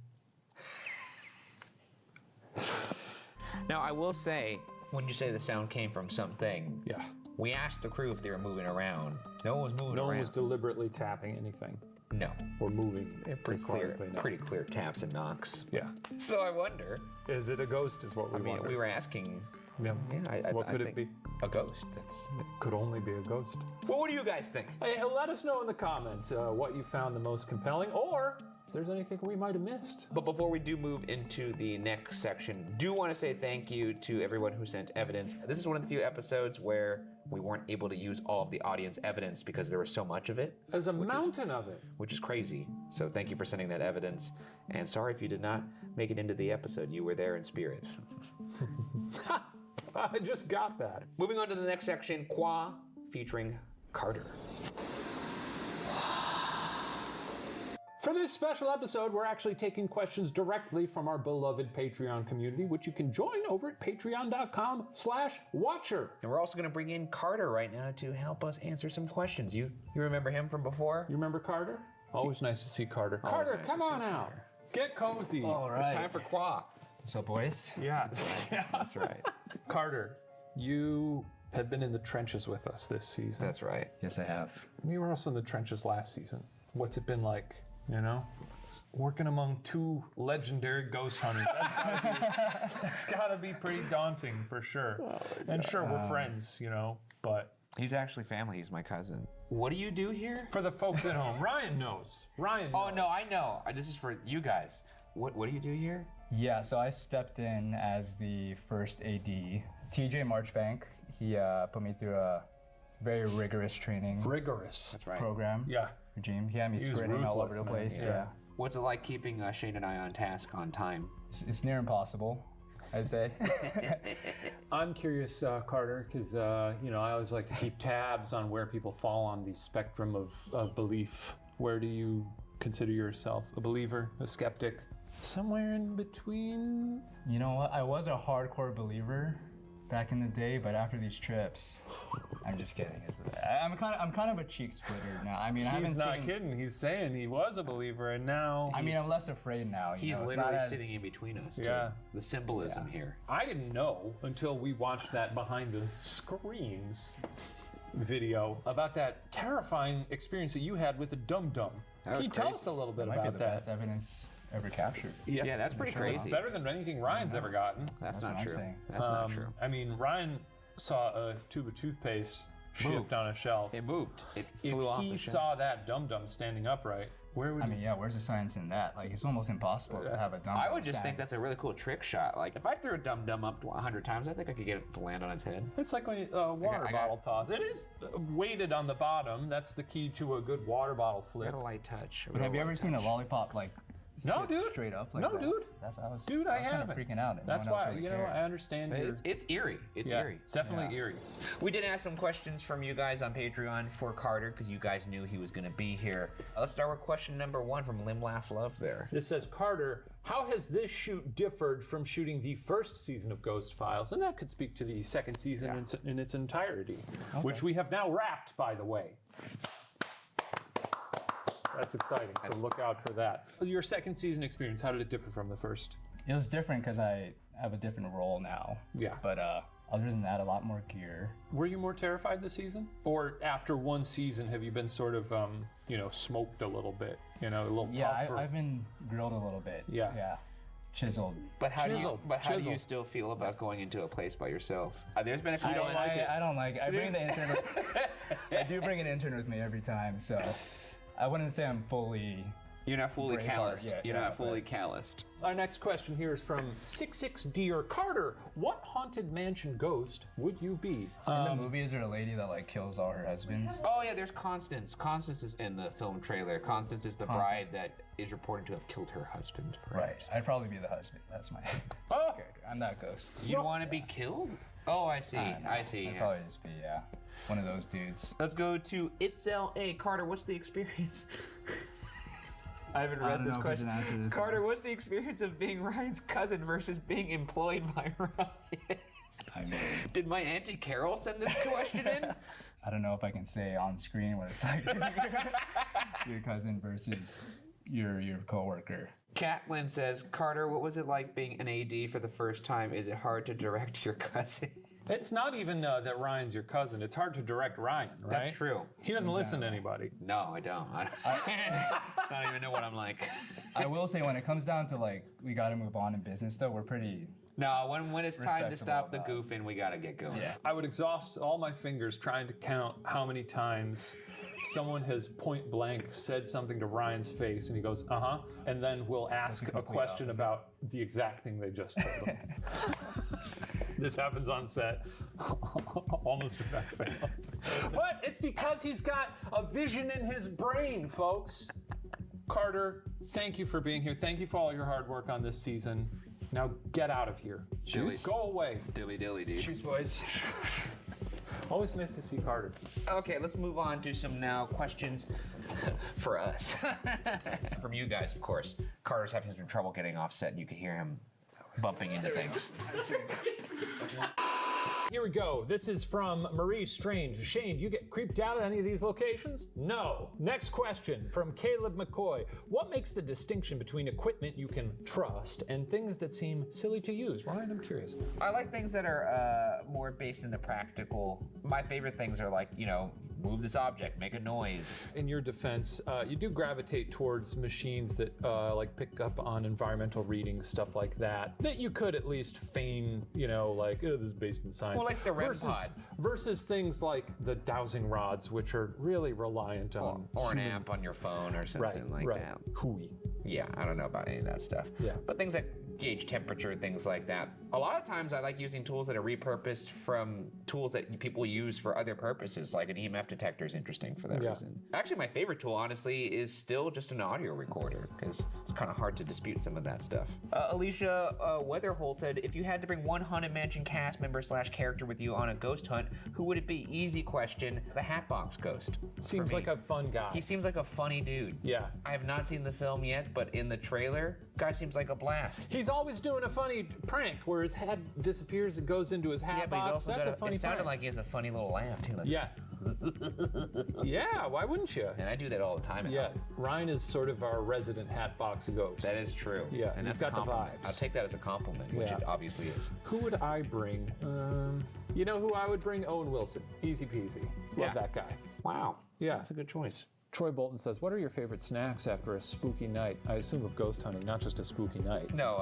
Now, I will say, when you say the sound came from something, yeah, we asked the crew if they were moving around. No one was moving around. No one was deliberately tapping anything. No. Or moving. Pretty clear taps and knocks. Yeah. So I wonder. Is it a ghost? Is what we wonder. We were asking. Yeah. What could it think be? A ghost. It could only be a ghost. Well, what do you guys think? Hey, let us know in the comments what you found the most compelling, or if there's anything we might have missed. But before we do move into the next section, do want to say thank you to everyone who sent evidence. This is one of the few episodes where we weren't able to use all of the audience evidence because there was so much of it. There's a mountain of it. Which is crazy. So thank you for sending that evidence. And sorry if you did not make it into the episode. You were there in spirit. I just got that. Moving on to the next section, Qua featuring Carter. For this special episode, we're actually taking questions directly from our beloved Patreon community, which you can join over at patreon.com/watcher. And we're also going to bring in Carter right now to help us answer some questions. You remember him from before? You remember Carter? Always nice to see Carter. Carter, come on out. Get cozy. All right. It's time for Qua. What's up, boys? Yeah. That's right. Carter, you have been in the trenches with us this season. That's right. Yes, I have. You were also in the trenches last season. What's it been like, you know? Working among 2 legendary ghost hunters. That's gotta be pretty daunting for sure. And sure, we're friends, you know, but... He's actually family. He's my cousin. What do you do here? For the folks at home, Ryan knows. Oh, no, I know. This is for you guys. What do you do here? Yeah, so I stepped in as the first AD. TJ Marchbank, he put me through a very rigorous training. Rigorous. That's right. Program. Yeah. Regime. He had me sprinting all over the place. Yeah. What's it like keeping Shane and I on task on time? It's near impossible, I'd say. I'm curious, Carter, because you know, I always like to keep tabs on where people fall on the spectrum of belief. Where do you consider yourself? A believer? A skeptic? Somewhere in between? You know what? I was a hardcore believer, back in the day, but after these trips, I'm just kidding. I'm kind of a cheek splitter now. I mean, I haven't He's not seen. kidding. He's saying he was a believer, and now. I mean, I'm less afraid now. He's know? It's literally not as- sitting in between us. Too. Yeah. The symbolism here. I didn't know until we watched that behind the screens video about that terrifying experience that you had with the dum-dum. Can you tell us a little bit Might be about the that? best evidence ever captured. Yeah, that's pretty crazy. It's better than anything Ryan's ever gotten. That's what not I'm true. saying. That's not true. I mean, Ryan saw a tube of toothpaste shift on a shelf. It moved. It If flew off he the shelf. saw that dum-dum standing upright, where would I mean, yeah, where's the science in that? Like, it's almost impossible to have a dumb. I would just think that's a really cool trick shot. Like, if I threw a dum-dum up 100 times, I think I could get it to land on its head. It's like when you, water bottle toss. It is weighted on the bottom. That's the key to a good water bottle flip. Got a light touch. But have you ever seen a lollipop like No, sit dude. straight up like No, that? dude. That's I was. Dude, I I was kind of haven't. freaking out. and no That's one else why, really you know, cared. I understand. It's eerie. It's eerie. It's definitely eerie. We did ask some questions from you guys on Patreon for Carter because you guys knew he was going to be here. Let's start with question number 1 from Lim Laugh Love there. This says, Carter, how has this shoot differed from shooting the first season of Ghost Files? And that could speak to the second season in its entirety, which we have now wrapped, by the way. That's exciting, so look out for that. Your second season experience, how did it differ from the first? It was different because I have a different role now. Yeah. But other than that, a lot more gear. Were you more terrified this season? Or after one season, have you been sort of, smoked a little bit? A little tougher? I've been grilled a little bit. Yeah. Yeah. Chiseled. But how do you still feel about going into a place by yourself? There's been a few. I don't like it. I bring the intern. I do bring an intern with me every time, so I wouldn't say I'm fully. You're not fully Braveheart calloused. yet, You're yeah, not fully but- calloused. Our next question here is from 66 Dear Carter. What haunted mansion ghost would you be? In the movie, is there a lady that like kills all her husbands? Oh yeah, there's Constance. Constance is in the film trailer. Constance is the bride that is reported to have killed her husband. Right. I'd probably be the husband. That's my Oh! character. I'm that ghost. You don't want to be killed? Oh, I see. I see. I'd yeah. probably just be one of those dudes. Let's go to It's L.A. Carter, what's the experience? I haven't read this question. Carter, what's the experience of being Ryan's cousin versus being employed by Ryan? I mean, did my Auntie Carol send this question in? I don't know if I can say on screen what it's like. Your cousin versus your coworker. Catlin says, Carter, what was it like being an AD for the first time? Is it hard to direct your cousin? It's not even that Ryan's your cousin. It's hard to direct Ryan, right? That's true. He doesn't listen to anybody. No, I don't. I don't even know what I'm like. I will say when it comes down to like we got to move on in business though, we're pretty. No, when it's time to stop the goofing, we gotta get going. Yeah. I would exhaust all my fingers trying to count how many times someone has point blank said something to Ryan's face and he goes, and then we'll ask a question about the exact thing they just told him. This happens on set. Almost without fail. But it's because he's got a vision in his brain, folks. Carter, thank you for being here. Thank you for all your hard work on this season. Now get out of here. Shoots. Go away. Dilly dilly, dude. Shoots, boys. Always nice to see Carter. Okay, let's move on to some now questions for us. From you guys, of course. Carter's having some trouble getting off set, and you can hear him bumping into things. Here we go. This is from Marie Strange. Shane, do you get creeped out at any of these locations? No. Next question from Caleb McCoy. What makes the distinction between equipment you can trust and things that seem silly to use? Ryan, I'm curious. I like things that are more based in the practical. My favorite things are like, move this object, make a noise. In your defense, you do gravitate towards machines that like pick up on environmental readings, stuff like that you could at least feign, like, this is based in science. Well, like the REM pod. Versus things like the dowsing rods, which are really reliant on or an amp on your phone or something like that. Hooey. Yeah, I don't know about any of that stuff. Yeah. But things that gauge temperature, things like that. A lot of times I like using tools that are repurposed from tools that people use for other purposes, like an EMF detector is interesting for that reason. Actually, my favorite tool, honestly, is still just an audio recorder, because it's kind of hard to dispute some of that stuff. Alicia Weatherholt said, if you had to bring one Haunted Mansion cast member / character with you on a ghost hunt, who would it be? Easy question. The Hatbox Ghost. Seems like a fun guy. He seems like a funny dude. Yeah. I have not seen the film yet, but in the trailer, guy seems like a blast. He's always doing a funny prank where his head disappears and goes into his hat box. That's a funny It sounded prank. like he has a funny little laugh too. Like, Yeah. Yeah, why wouldn't you? And I do that all the time. Yeah, Ryan is sort of our resident hatbox ghost. That is true. Yeah, and he's that's got a the compliment. vibes. I'll take that as a compliment, which it obviously is. Who would I bring? You know who I would bring? Owen Wilson. Easy peasy. Love that guy. Wow. Yeah. That's a good choice. Troy Bolton says, what are your favorite snacks after a spooky night? I assume of ghost hunting, not just a spooky night. No,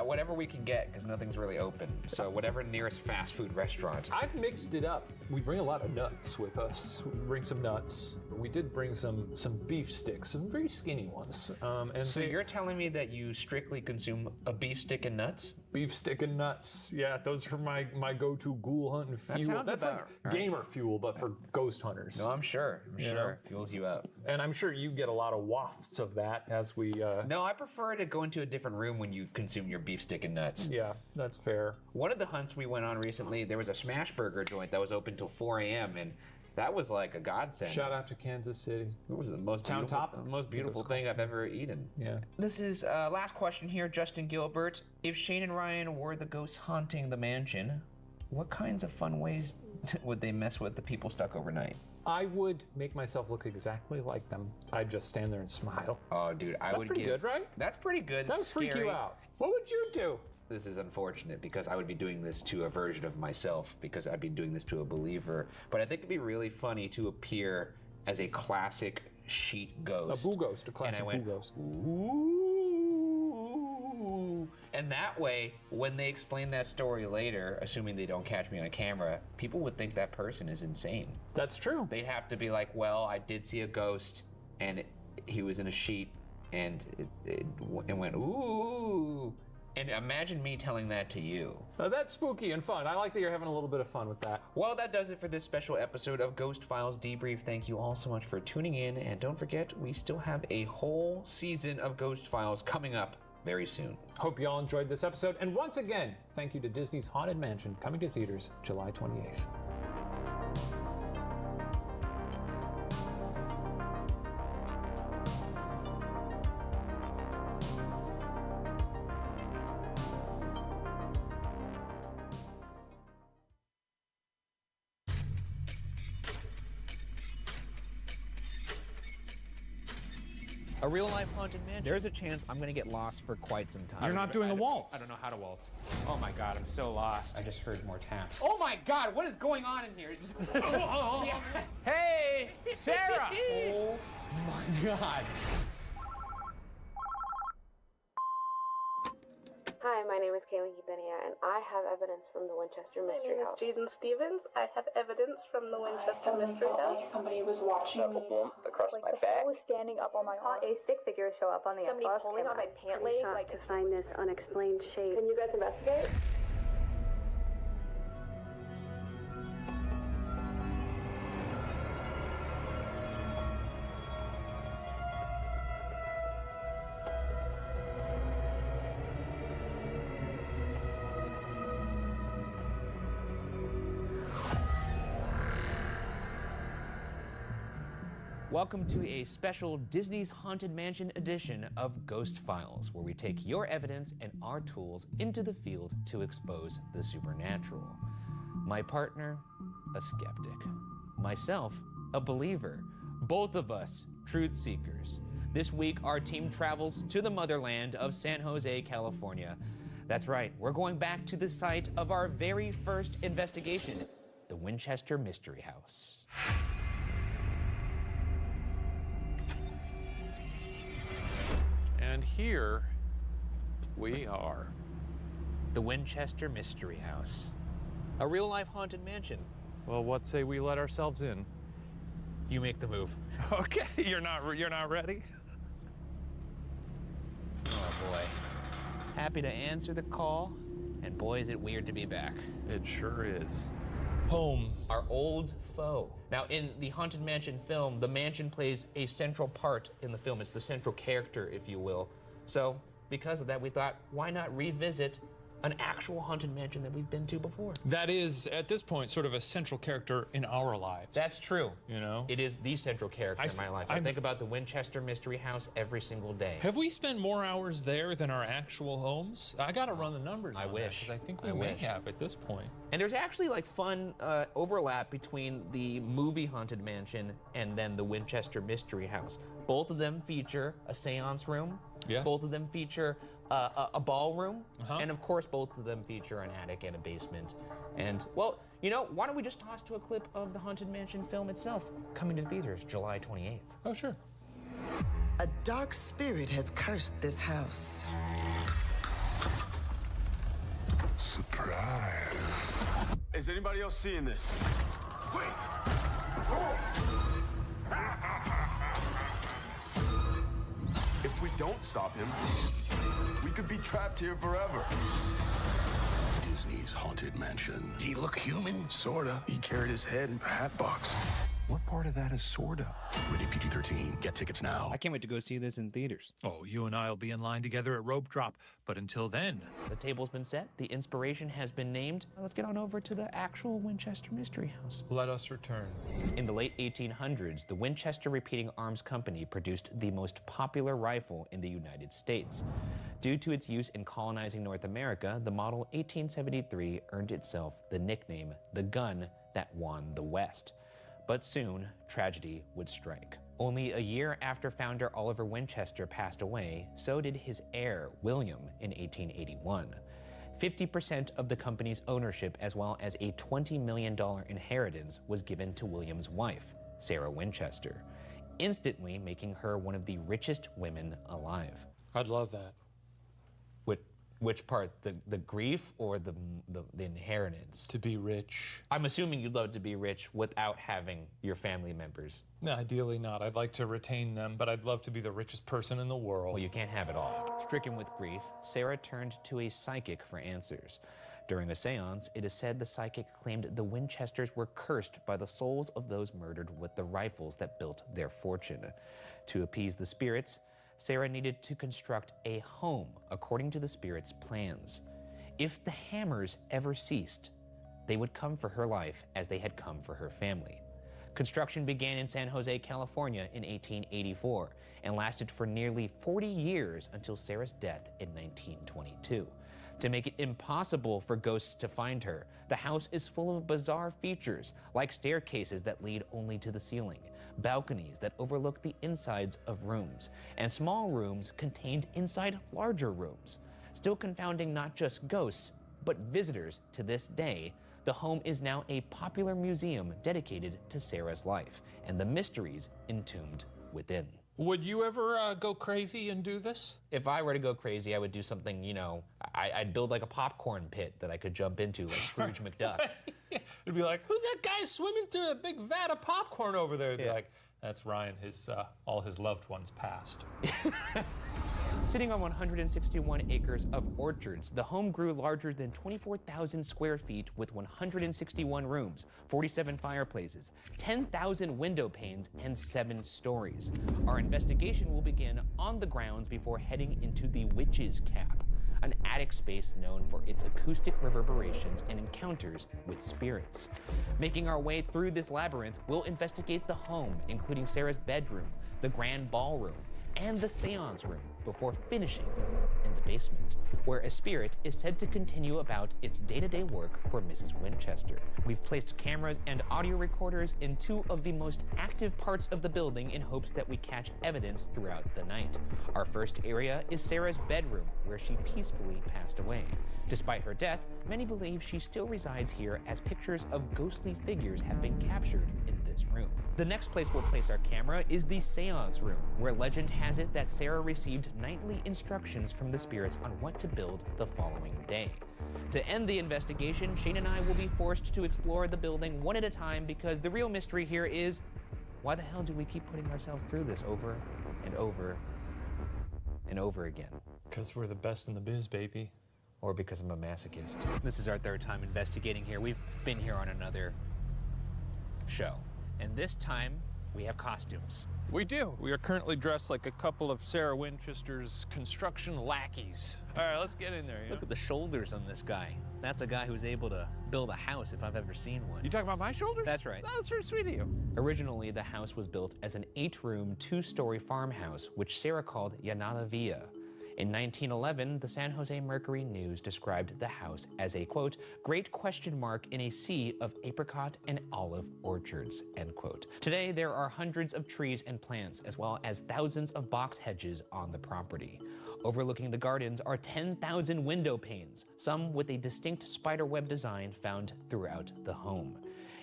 whatever we can get, because nothing's really open. So whatever nearest fast food restaurant. I've mixed it up. We bring a lot of nuts with us. We bring some nuts. We did bring some beef sticks, some very skinny ones. And So you're telling me that you strictly consume a beef stick and nuts? Beef stick and nuts. Yeah, those are my go-to ghoul hunting fuel. sounds That's about like gamer fuel, but for ghost hunters. No, I'm sure. I'm You sure know? it fuels you up. And I'm sure you get a lot of wafts of that as we. No, I prefer to go into a different room when you consume your beef stick and nuts. Yeah, that's fair. One of the hunts we went on recently, there was a smash burger joint that was open till 4 a.m. and that was like a godsend. Shout out to Kansas City. It was the most Town beautiful, top? the most beautiful thing I've ever eaten. Yeah. This is last question here, Justin Gilbert. If Shane and Ryan were the ghosts haunting the mansion, what kinds of fun ways would they mess with the people stuck overnight? I would make myself look exactly like them. I'd just stand there and smile. Oh, dude, That's pretty good, right? That's pretty good. That would It's freak you scary. out. What would you do? This is unfortunate because I would be doing this to a version of myself because I'd be doing this to a believer. But I think it'd be really funny to appear as a classic sheet ghost. A boo ghost, a classic And I went, boo ghost. Ooh. And that way, when they explain that story later, assuming they don't catch me on camera, people would think that person is insane. That's true. They'd have to be like, well, I did see a ghost and he was in a sheet and it went, ooh. And imagine me telling that to you. That's spooky and fun. I like that you're having a little bit of fun with that. Well, that does it for this special episode of Ghost Files Debrief. Thank you all so much for tuning in. And don't forget, we still have a whole season of Ghost Files coming up very soon. Hope you all enjoyed this episode. And once again, thank you to Disney's Haunted Mansion, coming to theaters July 28th. A real-life haunted mansion. There's a chance I'm gonna get lost for quite some time. You're not doing a waltz. I don't know how to waltz. Oh my god, I'm so lost. I just heard more taps. Oh my god, what is going on in here? Hey, Sarah! Oh my god. Hi, my name is Kaylee Benia, and I have evidence from the Winchester Mystery House. My name is Jaden Stevens. I have evidence from the Winchester Mystery House. Like somebody was watching me. Across my back. Was standing up on my arm. A stick figure show up on the somebody pulling on my pant leg. Like to find this unexplained shape. Can you guys investigate? Welcome to a special Disney's Haunted Mansion edition of Ghost Files, where we take your evidence and our tools into the field to expose the supernatural. My partner, a skeptic. Myself, a believer. Both of us, truth seekers. This week, our team travels to the motherland of San Jose, California. That's right, we're going back to the site of our very first investigation, the Winchester Mystery House. And here we are. The Winchester Mystery House. A real-life haunted mansion. Well, what say we let ourselves in? You make the move. Okay, you're not ready? Oh boy. Happy to answer the call, and boy is it weird to be back. It sure is. Home, our old foe. Now, in the Haunted Mansion film, the mansion plays a central part in the film. It's the central character, if you will. So, because of that, we thought, why not revisit an actual haunted mansion that we've been to before. That is, at this point, sort of a central character in our lives. That's true. You know? It is the central character in my life. I think about the Winchester Mystery House every single day. Have we spent more hours there than our actual homes? I gotta run the numbers on wish. because I think we may have at this point. And there's actually like fun overlap between the movie Haunted Mansion and then the Winchester Mystery House. Both of them feature a seance room. Yes. Both of them feature a ballroom. And of course, both of them feature an attic and a basement. And well, you know, why don't we just toss to a clip of the Haunted Mansion film itself, coming to theaters July 28th. Oh, sure. A dark spirit has cursed this house. Surprise. Is anybody else seeing this? Wait. If we don't stop him, we could be trapped here forever. Disney's Haunted Mansion. Did he look human? Sorta. He carried his head in a hat box. What part of that is sorta? Rated PG-13. Get tickets now. I can't wait to go see this in theaters. Oh, you and I will be in line together at Rope Drop, but until then... The table's been set, the inspiration has been named. Let's get on over to the actual Winchester Mystery House. Let us return. In the late 1800s, the Winchester Repeating Arms Company produced the most popular rifle in the United States. Due to its use in colonizing North America, the model 1873 earned itself the nickname, the gun that won the West. But soon, tragedy would strike. Only a year after founder Oliver Winchester passed away, so did his heir, William, in 1881. 50% of the company's ownership, as well as a $20 million inheritance, was given to William's wife, Sarah Winchester, instantly making her one of the richest women alive. I'd love that. Which part? The grief or the inheritance? To be rich. I'm assuming you'd love to be rich without having your family members. No, ideally not. I'd like to retain them, but I'd love to be the richest person in the world. Well, you can't have it all. Stricken with grief, Sarah turned to a psychic for answers. During a seance, it is said the psychic claimed the Winchesters were cursed by the souls of those murdered with the rifles that built their fortune. To appease the spirits, Sarah needed to construct a home according to the spirit's plans. If the hammers ever ceased, they would come for her life as they had come for her family. Construction began in San Jose, California in 1884 and lasted for nearly 40 years until Sarah's death in 1922. To make it impossible for ghosts to find her, the house is full of bizarre features, like staircases that lead only to the ceiling, balconies that overlook the insides of rooms, and small rooms contained inside larger rooms. Still confounding not just ghosts, but visitors to this day, the home is now a popular museum dedicated to Sarah's life and the mysteries entombed within. Would you ever go crazy and do this? If I were to go crazy, I would do something, you know, I'd build like a popcorn pit that I could jump into like Scrooge McDuck. It'd be like, who's that guy swimming through a big vat of popcorn over there? It'd be like, that's Ryan, all his loved ones passed. Sitting on 161 acres of orchards, the home grew larger than 24,000 square feet with 161 rooms, 47 fireplaces, 10,000 window panes, and 7 stories. Our investigation will begin on the grounds before heading into the Witch's Cap, an attic space known for its acoustic reverberations and encounters with spirits. Making our way through this labyrinth, we'll investigate the home, including Sarah's bedroom, the grand ballroom, and the seance room, before finishing in the basement, where a spirit is said to continue about its day-to-day work for Mrs. Winchester. We've placed cameras and audio recorders in 2 of the most active parts of the building in hopes that we catch evidence throughout the night. Our first area is Sarah's bedroom, where she peacefully passed away. Despite her death, many believe she still resides here, as pictures of ghostly figures have been captured in this room. The next place we'll place our camera is the seance room, where legend has it that Sarah received nightly instructions from the spirits on what to build the following day. To end the investigation, Shane and I will be forced to explore the building one at a time, because the real mystery here is, why the hell do we keep putting ourselves through this over and over and over again? Because we're the best in the biz, baby. Or because I'm a masochist. This is our 3rd time investigating here. We've been here on another show. And this time, we have costumes. We do. We are currently dressed like a couple of Sarah Winchester's construction lackeys. All right, let's get in there. Look at the shoulders on this guy. That's a guy who's able to build a house if I've ever seen one. You talking about my shoulders? That's right. Oh, that's very sweet of you. Originally, the house was built as an 8-room, 2-story farmhouse, which Sarah called Llanada Villa. In 1911, the San Jose Mercury News described the house as a, quote, great question mark in a sea of apricot and olive orchards, end quote. Today, there are hundreds of trees and plants, as well as thousands of box hedges on the property. Overlooking the gardens are 10,000 window panes, some with a distinct spiderweb design found throughout the home.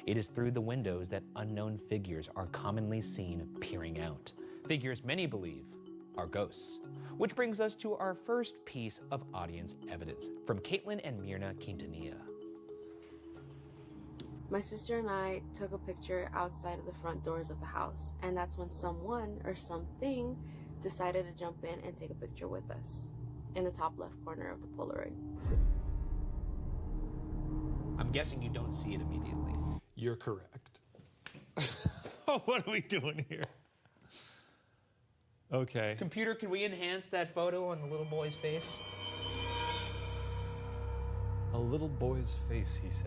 It is through the windows that unknown figures are commonly seen peering out. Figures many believe are ghosts. Which brings us to our first piece of audience evidence from Caitlin and Myrna Quintanilla. My sister and I took a picture outside of the front doors of the house, and that's when someone or something decided to jump in and take a picture with us in the top left corner of the Polaroid. I'm guessing you don't see it immediately. You're correct. What are we doing here? Okay. Computer, can we enhance that photo on the little boy's face? A little boy's face, he says.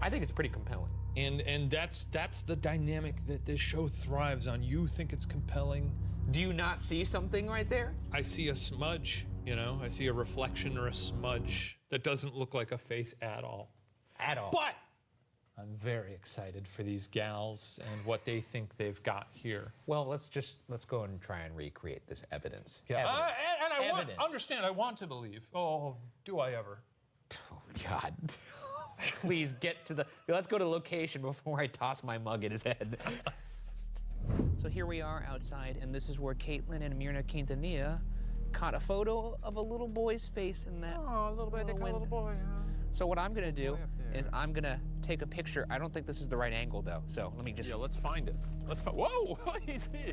I think it's pretty compelling. And that's the dynamic that this show thrives on. You think it's compelling. Do you not see something right there? I see a smudge, you know? I see a reflection or a smudge that doesn't look like a face at all. At all. But I'm very excited for these gals and what they think they've got here. Well, let's go and try and recreate this evidence. Yeah. Evidence. And I want to believe. Oh, do I ever? Oh, God. Please let's go to location before I toss my mug at his head. So here we are outside, and this is where Caitlin and Myrna Quintanilla caught a photo of a little boy's face in that. Oh, a little boy, they call a little boy. So what I'm gonna do is I'm gonna take a picture. I don't think this is the right angle though, so let me just. Yeah, let's find it. Whoa!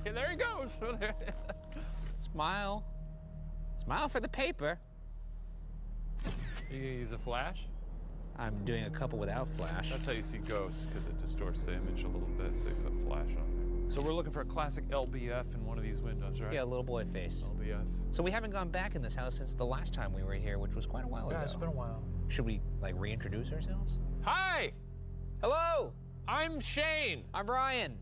There he goes. Smile. Smile for the paper. You gonna use a flash? I'm doing a couple without flash. That's how you see ghosts, because it distorts the image a little bit, so you put a flash on there. So we're looking for a classic LBF in one of these windows, right? Yeah, a little boy face. LBF. So we haven't gone back in this house since the last time we were here, which was quite a while ago. Yeah, it's been a while. Should we, reintroduce ourselves? Hi! Hello! I'm Shane. I'm Ryan.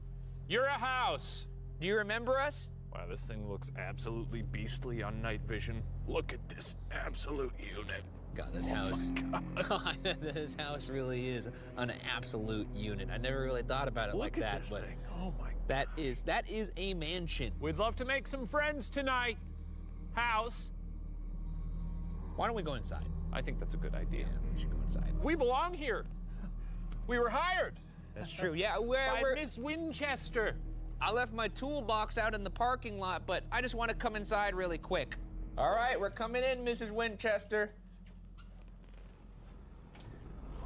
You're a house. Do you remember us? Wow, this thing looks absolutely beastly on night vision. Look at this absolute unit. God, this house. God, this house really is an absolute unit. I never really thought about it like that. Look at this thing. Oh my God. That is a mansion. We'd love to make some friends tonight. House. Why don't we go inside? I think that's a good idea. Yeah, we should go inside. We belong here. We were hired. That's true. Yeah, by Miss Winchester. I left my toolbox out in the parking lot, but I just want to come inside really quick. All right, we're coming in, Mrs. Winchester.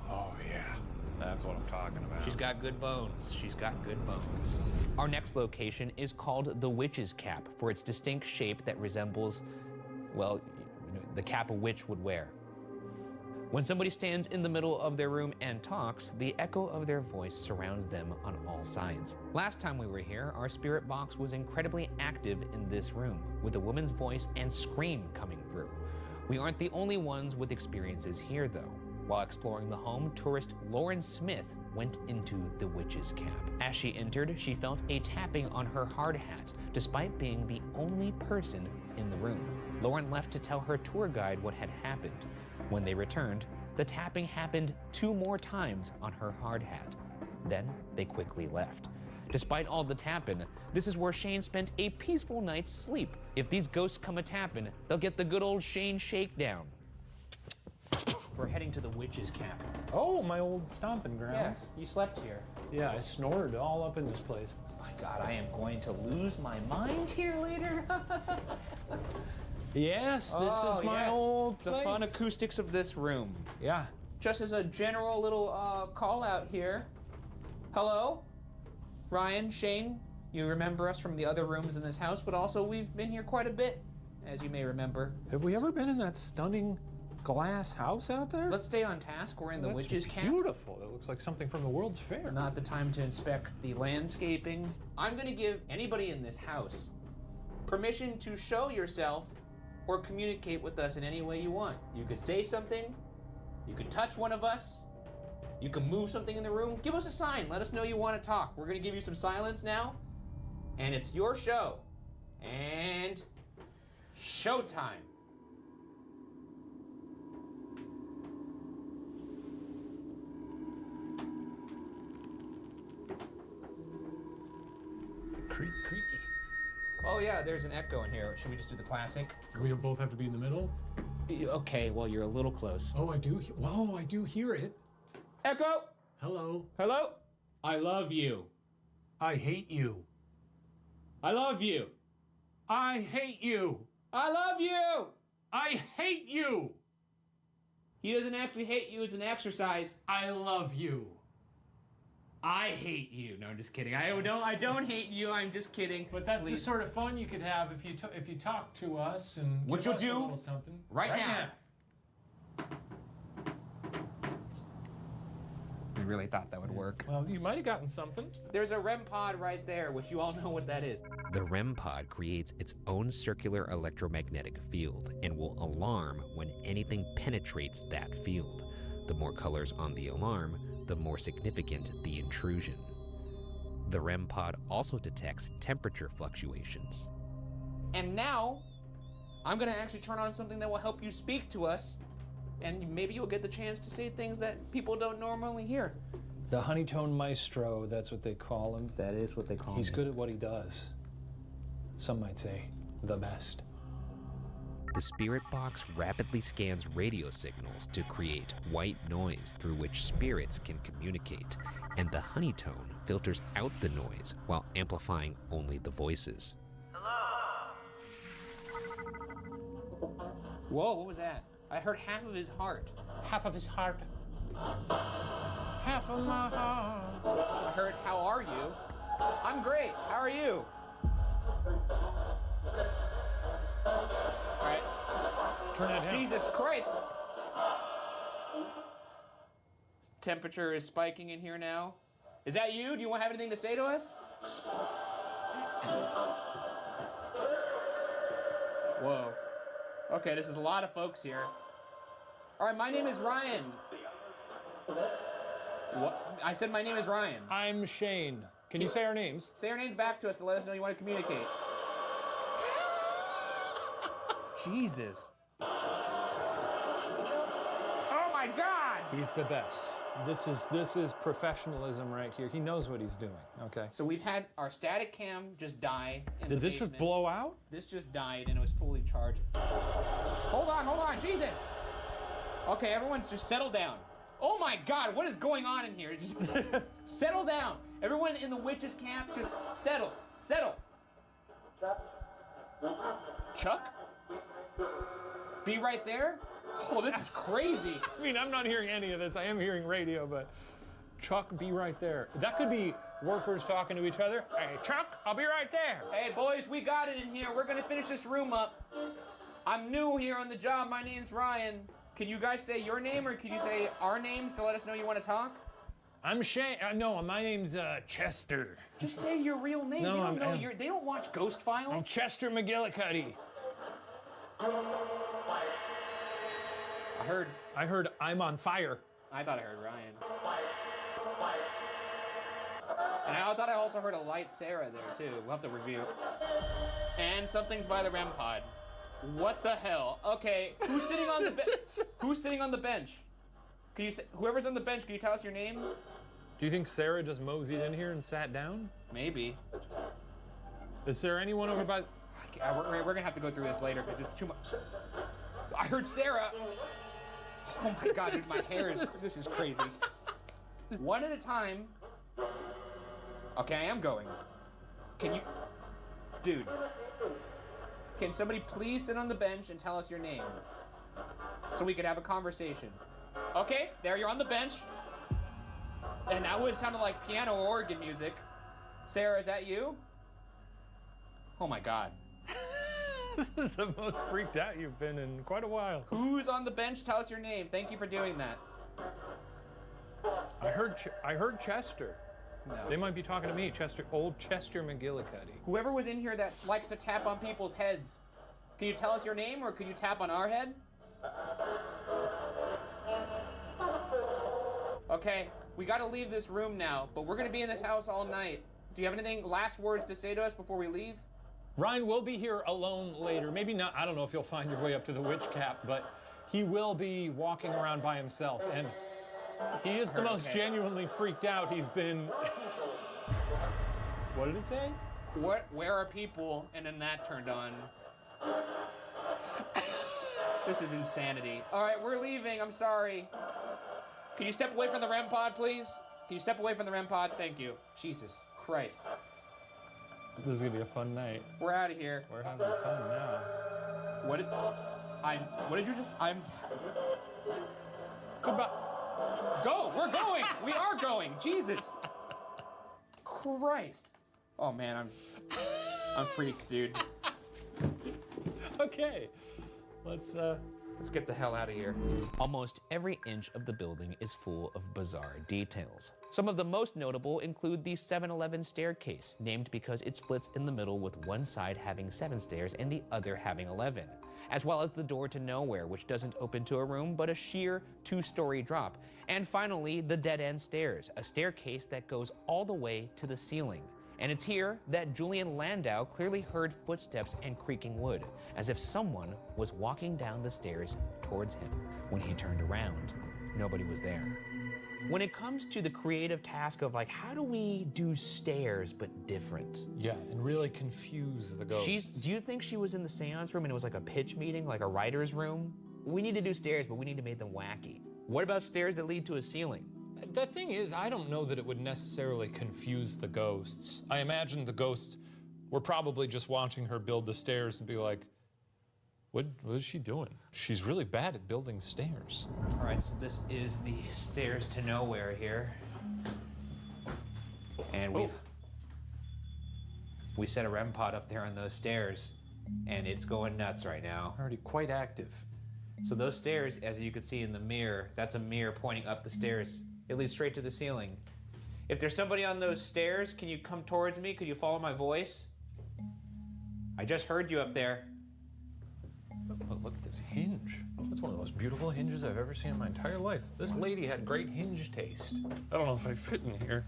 Oh, yeah. That's what I'm talking about. She's got good bones. She's got good bones. Our next location is called the Witch's Cap for its distinct shape that resembles, well, the cap a witch would wear. When somebody stands in the middle of their room and talks, the echo of their voice surrounds them on all sides. Last time we were here, our spirit box was incredibly active in this room, with a woman's voice and scream coming through. We aren't the only ones with experiences here, though. While exploring the home, tourist Lauren Smith went into the Witch's Cap. As she entered, she felt a tapping on her hard hat, despite being the only person in the room. Lauren left to tell her tour guide what had happened. When they returned, the tapping happened 2 more times on her hard hat. Then they quickly left. Despite all the tapping, this is where Shane spent a peaceful night's sleep. If these ghosts come a-tapping, they'll get the good old Shane shakedown. We're heading to the Witch's Cap. Oh, my old stomping grounds. You slept here. Yeah, I snored all up in this place. My God, I am going to lose my mind here later. Yes, this is my old place. The fun acoustics of this room. Yeah. Just as a general little call out here. Hello? Ryan, Shane, you remember us from the other rooms in this house, but also we've been here quite a bit, as you may remember. Have we ever been in that stunning glass house out there? Let's stay on task. We're in the That's witch's camp. beautiful. It looks like something from the World's Fair. Not the time to inspect the landscaping. I'm gonna give anybody in this house permission to show yourself or communicate with us in any way you want. You could say something, you could touch one of us, you can move something in the room. Give us a sign, let us know you want to talk. We're gonna give you some silence now, and it's your show. And showtime. Creaky. Oh yeah, there's an echo in here. Should we just do the classic? We both have to be in the middle? Okay, well, you're a little close. Oh, I do. Whoa, I do hear it. Echo! Hello. Hello? I love you. I hate you. I love you. I hate you. I love you. I hate you. He doesn't actually hate you, it's an exercise. I love you. I hate you. No, I'm just kidding. I don't hate you. I'm just kidding. But that's Please. the sort of fun you could have if you talk to us and What give you'll us do a little something right now. We really thought that would work. Well, you might have gotten something. There's a REM pod right there, which you all know what that is. The REM pod creates its own circular electromagnetic field and will alarm when anything penetrates that field. The more colors on the alarm, the more significant the intrusion. The REM pod also detects temperature fluctuations. And now, I'm gonna actually turn on something that will help you speak to us, and maybe you'll get the chance to say things that people don't normally hear. The Honeytone Maestro, that's what they call him. That is what they call him. He's good at what he does. Some might say the best. The spirit box rapidly scans radio signals to create white noise through which spirits can communicate, and the honeytone filters out the noise while amplifying only the voices. Whoa, what was that? I heard half of his heart. Half of his heart. Half of my heart. I heard, how are you? I'm great, how are you? All right. Turn that down. Jesus Christ. Temperature is spiking in here now. Is that you? Do you want to have anything to say to us? Whoa. Okay, this is a lot of folks here. All right, my name is Ryan. What? I said my name is Ryan. I'm Shane. Can you say our names? Say our names back to us to let us know you want to communicate. Jesus. Oh my God! He's the best. This is professionalism right here. He knows what he's doing, okay? So we've had our static cam just die in Did the this basement. just blow out? This just died and it was fully charged. Hold on, Jesus! Okay, everyone's just settle down. Oh my God, what is going on in here? Just settle down. Everyone in the witches camp, just settle. Chuck? Be right there? Oh, this is crazy. I mean, I'm not hearing any of this. I am hearing radio, but Chuck, be right there. That could be workers talking to each other. Hey, Chuck, I'll be right there. Hey, boys, we got it in here. We're gonna finish this room up. I'm new here on the job. My name's Ryan. Can you guys say your name, or can you say our names to let us know you want to talk? I'm Shane. No, my name's Chester. Just say your real name. No, They don't watch Ghost Files. I'm Chester McGillicuddy. I heard I'm on fire. I thought I heard Ryan. And I thought I also heard a light Sarah there too. We'll have to review. And something's by the REM pod. What the hell? Okay, who's sitting on the bench? Who's sitting on the bench? Can you say, whoever's on the bench, can you tell us your name? Do you think Sarah just moseyed in here and sat down? Maybe. Is there anyone over by? We're gonna have to go through this later because it's too much. I heard Sarah. Oh my God, dude, my hair is. This is crazy. One at a time. Okay, I am going. Can you, dude? Can somebody please sit on the bench and tell us your name, so we could have a conversation? Okay, there you're on the bench. And that would sound like piano or organ music. Sarah, is that you? Oh my God. This is the most freaked out you've been in quite a while. Who's on the bench? Tell us your name. Thank you for doing that. I heard Chester. No. They might be talking to me, Chester, old Chester McGillicuddy. Whoever was in here that likes to tap on people's heads. Can you tell us your name, or could you tap on our head? Okay, we gotta leave this room now, but we're gonna be in this house all night. Do you have anything, last words to say to us before we leave? Ryan will be here alone later. Maybe not, I don't know if you'll find your way up to the witch cap, but he will be walking around by himself, and he is the most genuinely freaked out he's been. What did it say? Where are people? And then that turned on. This is insanity. All right, we're leaving. I'm sorry. Can you step away from the REM pod, please? Can you step away from the REM pod? Thank you. Jesus Christ. This is gonna be a fun night. We're out of here. We're having fun now. What did you just? Goodbye. Go, we're going. We are going. Jesus Christ. Oh man, I'm freaked, dude. Okay, let's get the hell out of here. Almost every inch of the building is full of bizarre details. Some of the most notable include the 7-Eleven staircase, named because it splits in the middle with one side having 7 stairs and the other having 11. As well as the door to nowhere, which doesn't open to a room, but a sheer 2-story drop. And finally, the dead-end stairs, a staircase that goes all the way to the ceiling. And it's here that Julian Landau clearly heard footsteps and creaking wood, as if someone was walking down the stairs towards him. When he turned around, nobody was there. When it comes to the creative task of like, how do we do stairs but different? Yeah, and really confuse the ghosts. Do you think she was in the seance room and it was like a pitch meeting, like a writer's room? We need to do stairs, but we need to make them wacky. What about stairs that lead to a ceiling? The thing is, I don't know that it would necessarily confuse the ghosts. I imagine the ghosts were probably just watching her build the stairs and be like, what is she doing? She's really bad at building stairs. All right, so this is the stairs to nowhere here. And we set a REM pod up there on those stairs, and it's going nuts right now. Already quite active. So those stairs, as you can see in the mirror, that's a mirror pointing up the stairs. It leads straight to the ceiling. If there's somebody on those stairs, can you come towards me? Could you follow my voice? I just heard you up there. Oh, look at this hinge. That's one of the most beautiful hinges I've ever seen in my entire life. This lady had great hinge taste. I don't know if I fit in here.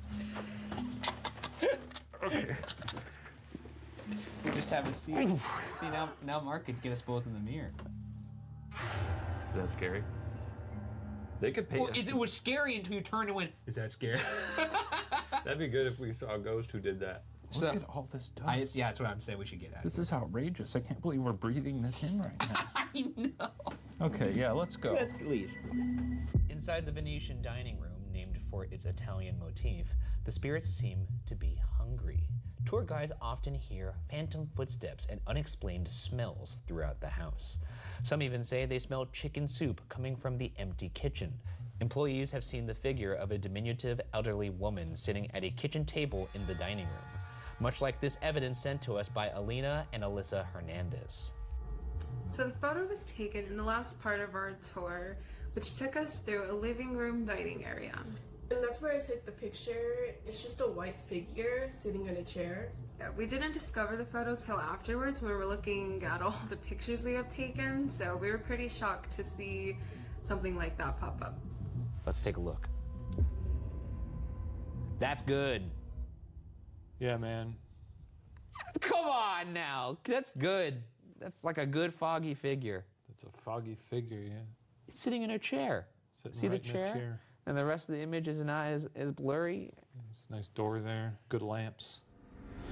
Okay. We just have a seat. See, now Mark could get us both in the mirror. Is that scary? They could pay us. It was scary until you turned and went, is that scary? That'd be good if we saw a ghost who did that. So, Look at all this dust. Yeah, that's what I'm saying. We should get out of This is outrageous. I can't believe we're breathing this in right now. I know. Okay, yeah, let's go. Let's leave. Inside the Venetian dining room, named for its Italian motif, the spirits seem to be hungry. Tour guides often hear phantom footsteps and unexplained smells throughout the house. Some even say they smell chicken soup coming from the empty kitchen. Employees have seen the figure of a diminutive elderly woman sitting at a kitchen table in the dining room, much like this evidence sent to us by Alina and Alyssa Hernandez. So the photo was taken in the last part of our tour, which took us through a living room dining area. And that's where I took the picture. It's just a white figure sitting in a chair. Yeah, we didn't discover the photo till afterwards when we were looking at all the pictures we have taken, so we were pretty shocked to see something like that pop up. Let's take a look. That's good. Yeah, man. Come on now. That's good. That's like a good foggy figure. That's a foggy figure, yeah. It's sitting in a chair. Sitting See right the in a chair? chair. And the rest of the image is not as blurry. It's a nice door there. Good lamps.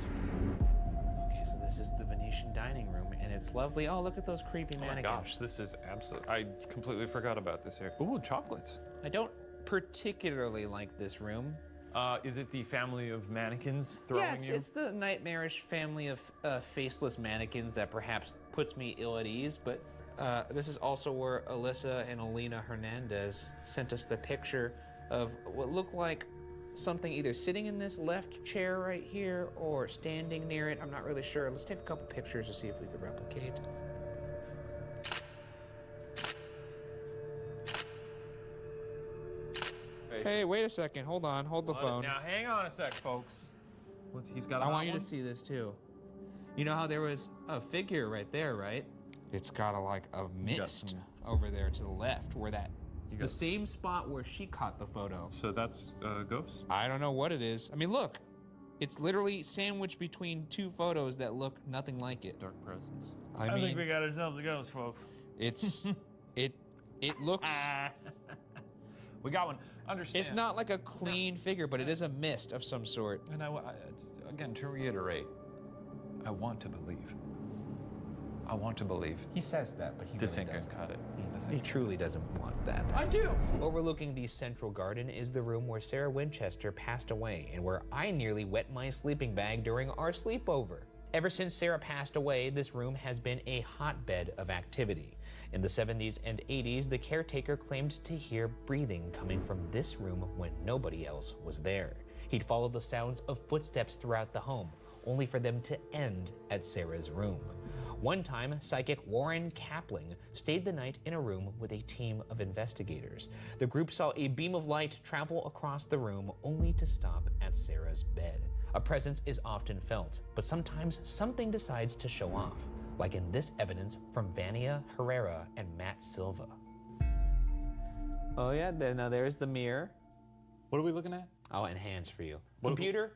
Okay, so this is the Venetian dining room, and it's lovely. Oh, look at those creepy mannequins. Oh my gosh, this is absolute. I completely forgot about this here. Ooh, chocolates. I don't particularly like this room. Is it the family of mannequins throwing Yeah, you? it's the nightmarish family of faceless mannequins that perhaps puts me ill at ease, but this is also where Alyssa and Alina Hernandez sent us the picture of what looked like something either sitting in this left chair right here or standing near it. I'm not really sure. Let's take a couple pictures to see if we could replicate. Hey, wait a second. Hold on. Hold the phone. Now, hang on a sec, folks. He's got a I hot want you one? to see this too. You know how there was a figure right there, right? It's got a mist over there to the left where that, the same spot where she caught the photo. So that's a ghost? I don't know what it is. I mean, look, it's literally sandwiched between two photos that look nothing like it. Dark presence. I mean, think we got ourselves a ghost, folks. it's, it looks. We got one. Understand. It's not like a clean figure, but it is a mist of some sort. And again, to reiterate, I want to believe. I want to believe. He says that, but he This really ain't doesn't. gonna cut it. He truly doesn't want that. I do. Overlooking the central garden is the room where Sarah Winchester passed away and where I nearly wet my sleeping bag during our sleepover. Ever since Sarah passed away, this room has been a hotbed of activity. In the 70s and 80s, the caretaker claimed to hear breathing coming from this room when nobody else was there. He'd follow the sounds of footsteps throughout the home, only for them to end at Sarah's room. One time, psychic Warren Kapling stayed the night in a room with a team of investigators. The group saw a beam of light travel across the room only to stop at Sarah's bed. A presence is often felt, but sometimes something decides to show off, like in this evidence from Vania Herrera and Matt Silva. Oh yeah, now there's the mirror. What are we looking at? I'll enhance for you. Computer?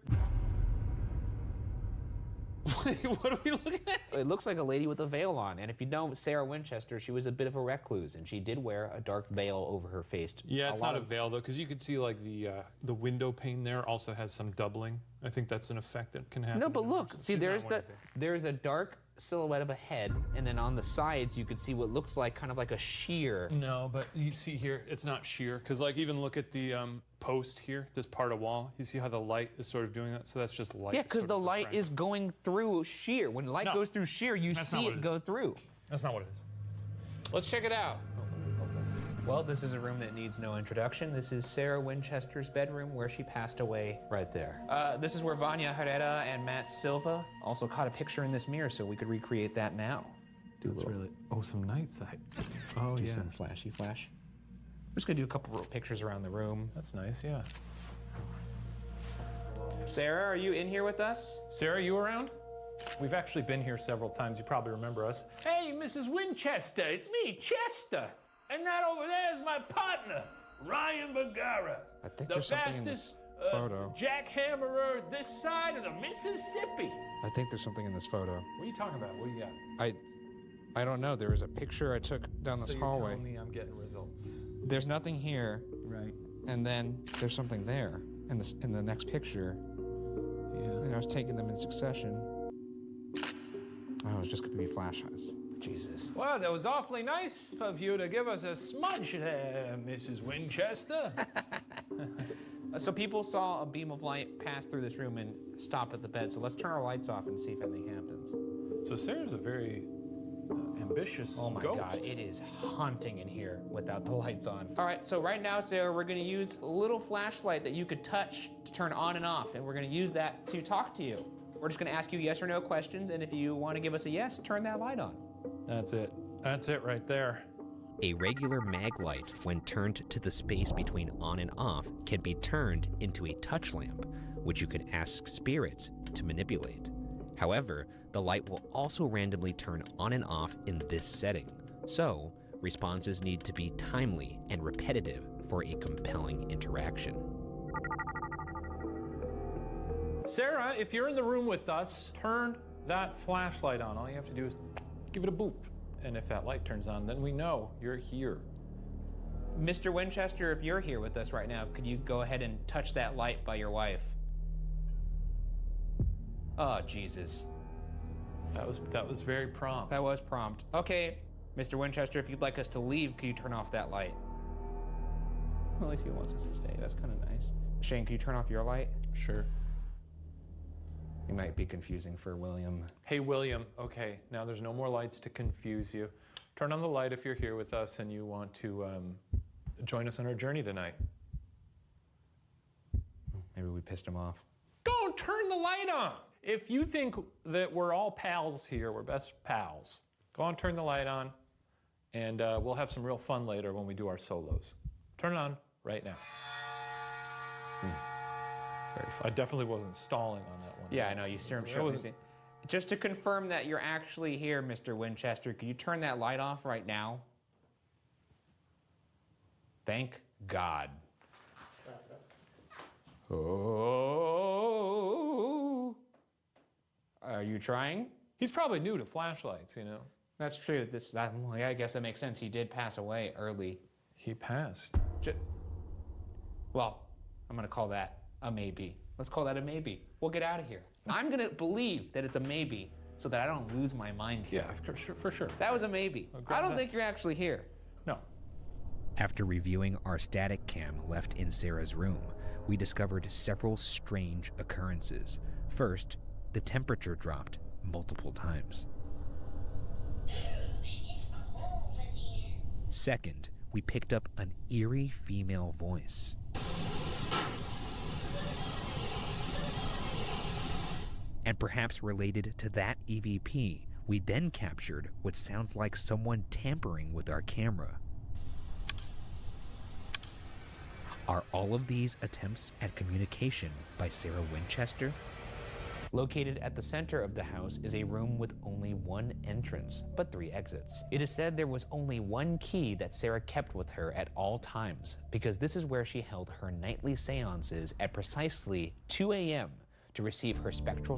What are we looking at? It looks like a lady with a veil on, and if you know Sarah Winchester, she was a bit of a recluse, and she did wear a dark veil over her face. Yeah, it's not a veil though, because you could see like the window pane there also has some doubling. I think that's an effect that can happen. No, but look, see, She's there's not wearing there's a dark silhouette of a head, and then on the sides you could see what looks like kind of like a sheer. No, but you see here, it's not sheer, because like even look at the post here, this part of wall. You see how the light is sort of doing that? So that's just light. Yeah, because the light is going through sheer. When light goes through sheer, you see it go through. That's not what it is. Let's check it out. Well, this is a room that needs no introduction. This is Sarah Winchester's bedroom where she passed away right there. This is where Vania Herrera and Matt Silva also caught a picture in this mirror, so we could recreate that now. Some night sight. Oh Do yeah. some flashy flash. I'm just gonna do a couple of pictures around the room. That's nice, yeah. Sarah, are you in here with us? Sarah, you around? We've actually been here several times. You probably remember us. Hey, Mrs. Winchester, it's me, Chester. And that over there is my partner, Ryan Bergara. I think there's something in this photo. jackhammerer this side of the Mississippi. I think there's something in this photo. What are you talking about? What do you got? I don't know. There was a picture I took down this hallway. You're telling me I'm getting results. There's nothing here. Right. And then there's something there in the next picture. Yeah. And I was taking them in succession. Oh, it's just going to be flashlights. Jesus. Well, that was awfully nice of you to give us a smudge there, Mrs. Winchester. So people saw a beam of light pass through this room and stop at the bed. So let's turn our lights off and see if anything happens. So Sarah's a very ambitious Oh my ghost. God, it is haunting in here without the lights on. All right, so right now, Sarah, we're gonna use a little flashlight that you could touch to turn on and off, and we're gonna use that to talk to you. We're just gonna ask you yes or no questions, and if you wanna give us a yes, turn that light on. That's it. That's it right there. A regular mag light, when turned to the space between on and off, can be turned into a touch lamp, which you can ask spirits to manipulate. However, the light will also randomly turn on and off in this setting, so responses need to be timely and repetitive for a compelling interaction. Sarah, if you're in the room with us, turn that flashlight on. All you have to do is give it a boop. And if that light turns on, then we know you're here. Mr. Winchester, if you're here with us right now, could you go ahead and touch that light by your wife? Oh, Jesus. That was very prompt. That was prompt. Okay, Mr. Winchester, if you'd like us to leave, could you turn off that light? Well, at least he wants us to stay. That's kind of nice. Shane, can you turn off your light? Sure. You might be confusing for William. Hey, William. Okay, now there's no more lights to confuse you. Turn on the light if you're here with us and you want to join us on our journey tonight. we pissed him off. Go turn the light on. If you think that we're all pals here, we're best pals, go and turn the light on, and we'll have some real fun later when we do our solos. Turn it on right now. Very fun. I definitely wasn't stalling on that one. Yeah, I know, you certainly. Just to confirm that you're actually here, Mr. Winchester, could you turn that light off right now? Thank God. Oh. Are you trying? He's probably new to flashlights, you know. That's true. Well, yeah, I guess that makes sense. He did pass away early. He passed. Well, I'm gonna call that a maybe. Let's call that a maybe. We'll get out of here. I'm gonna believe that it's a maybe so that I don't lose my mind here. Yeah, for sure. That was a maybe. I don't think you're actually here. No. After reviewing our static cam left in Sarah's room, we discovered several strange occurrences. First, the temperature dropped multiple times. It's cold in here. Second, we picked up an eerie female voice. And perhaps related to that EVP, we then captured what sounds like someone tampering with our camera. Are all of these attempts at communication by Sarah Winchester? Located at the center of the house is a room with only one entrance, but 3 exits. It is said there was only one key that Sarah kept with her at all times, because this is where she held her nightly seances at precisely 2 a.m. to receive her spectral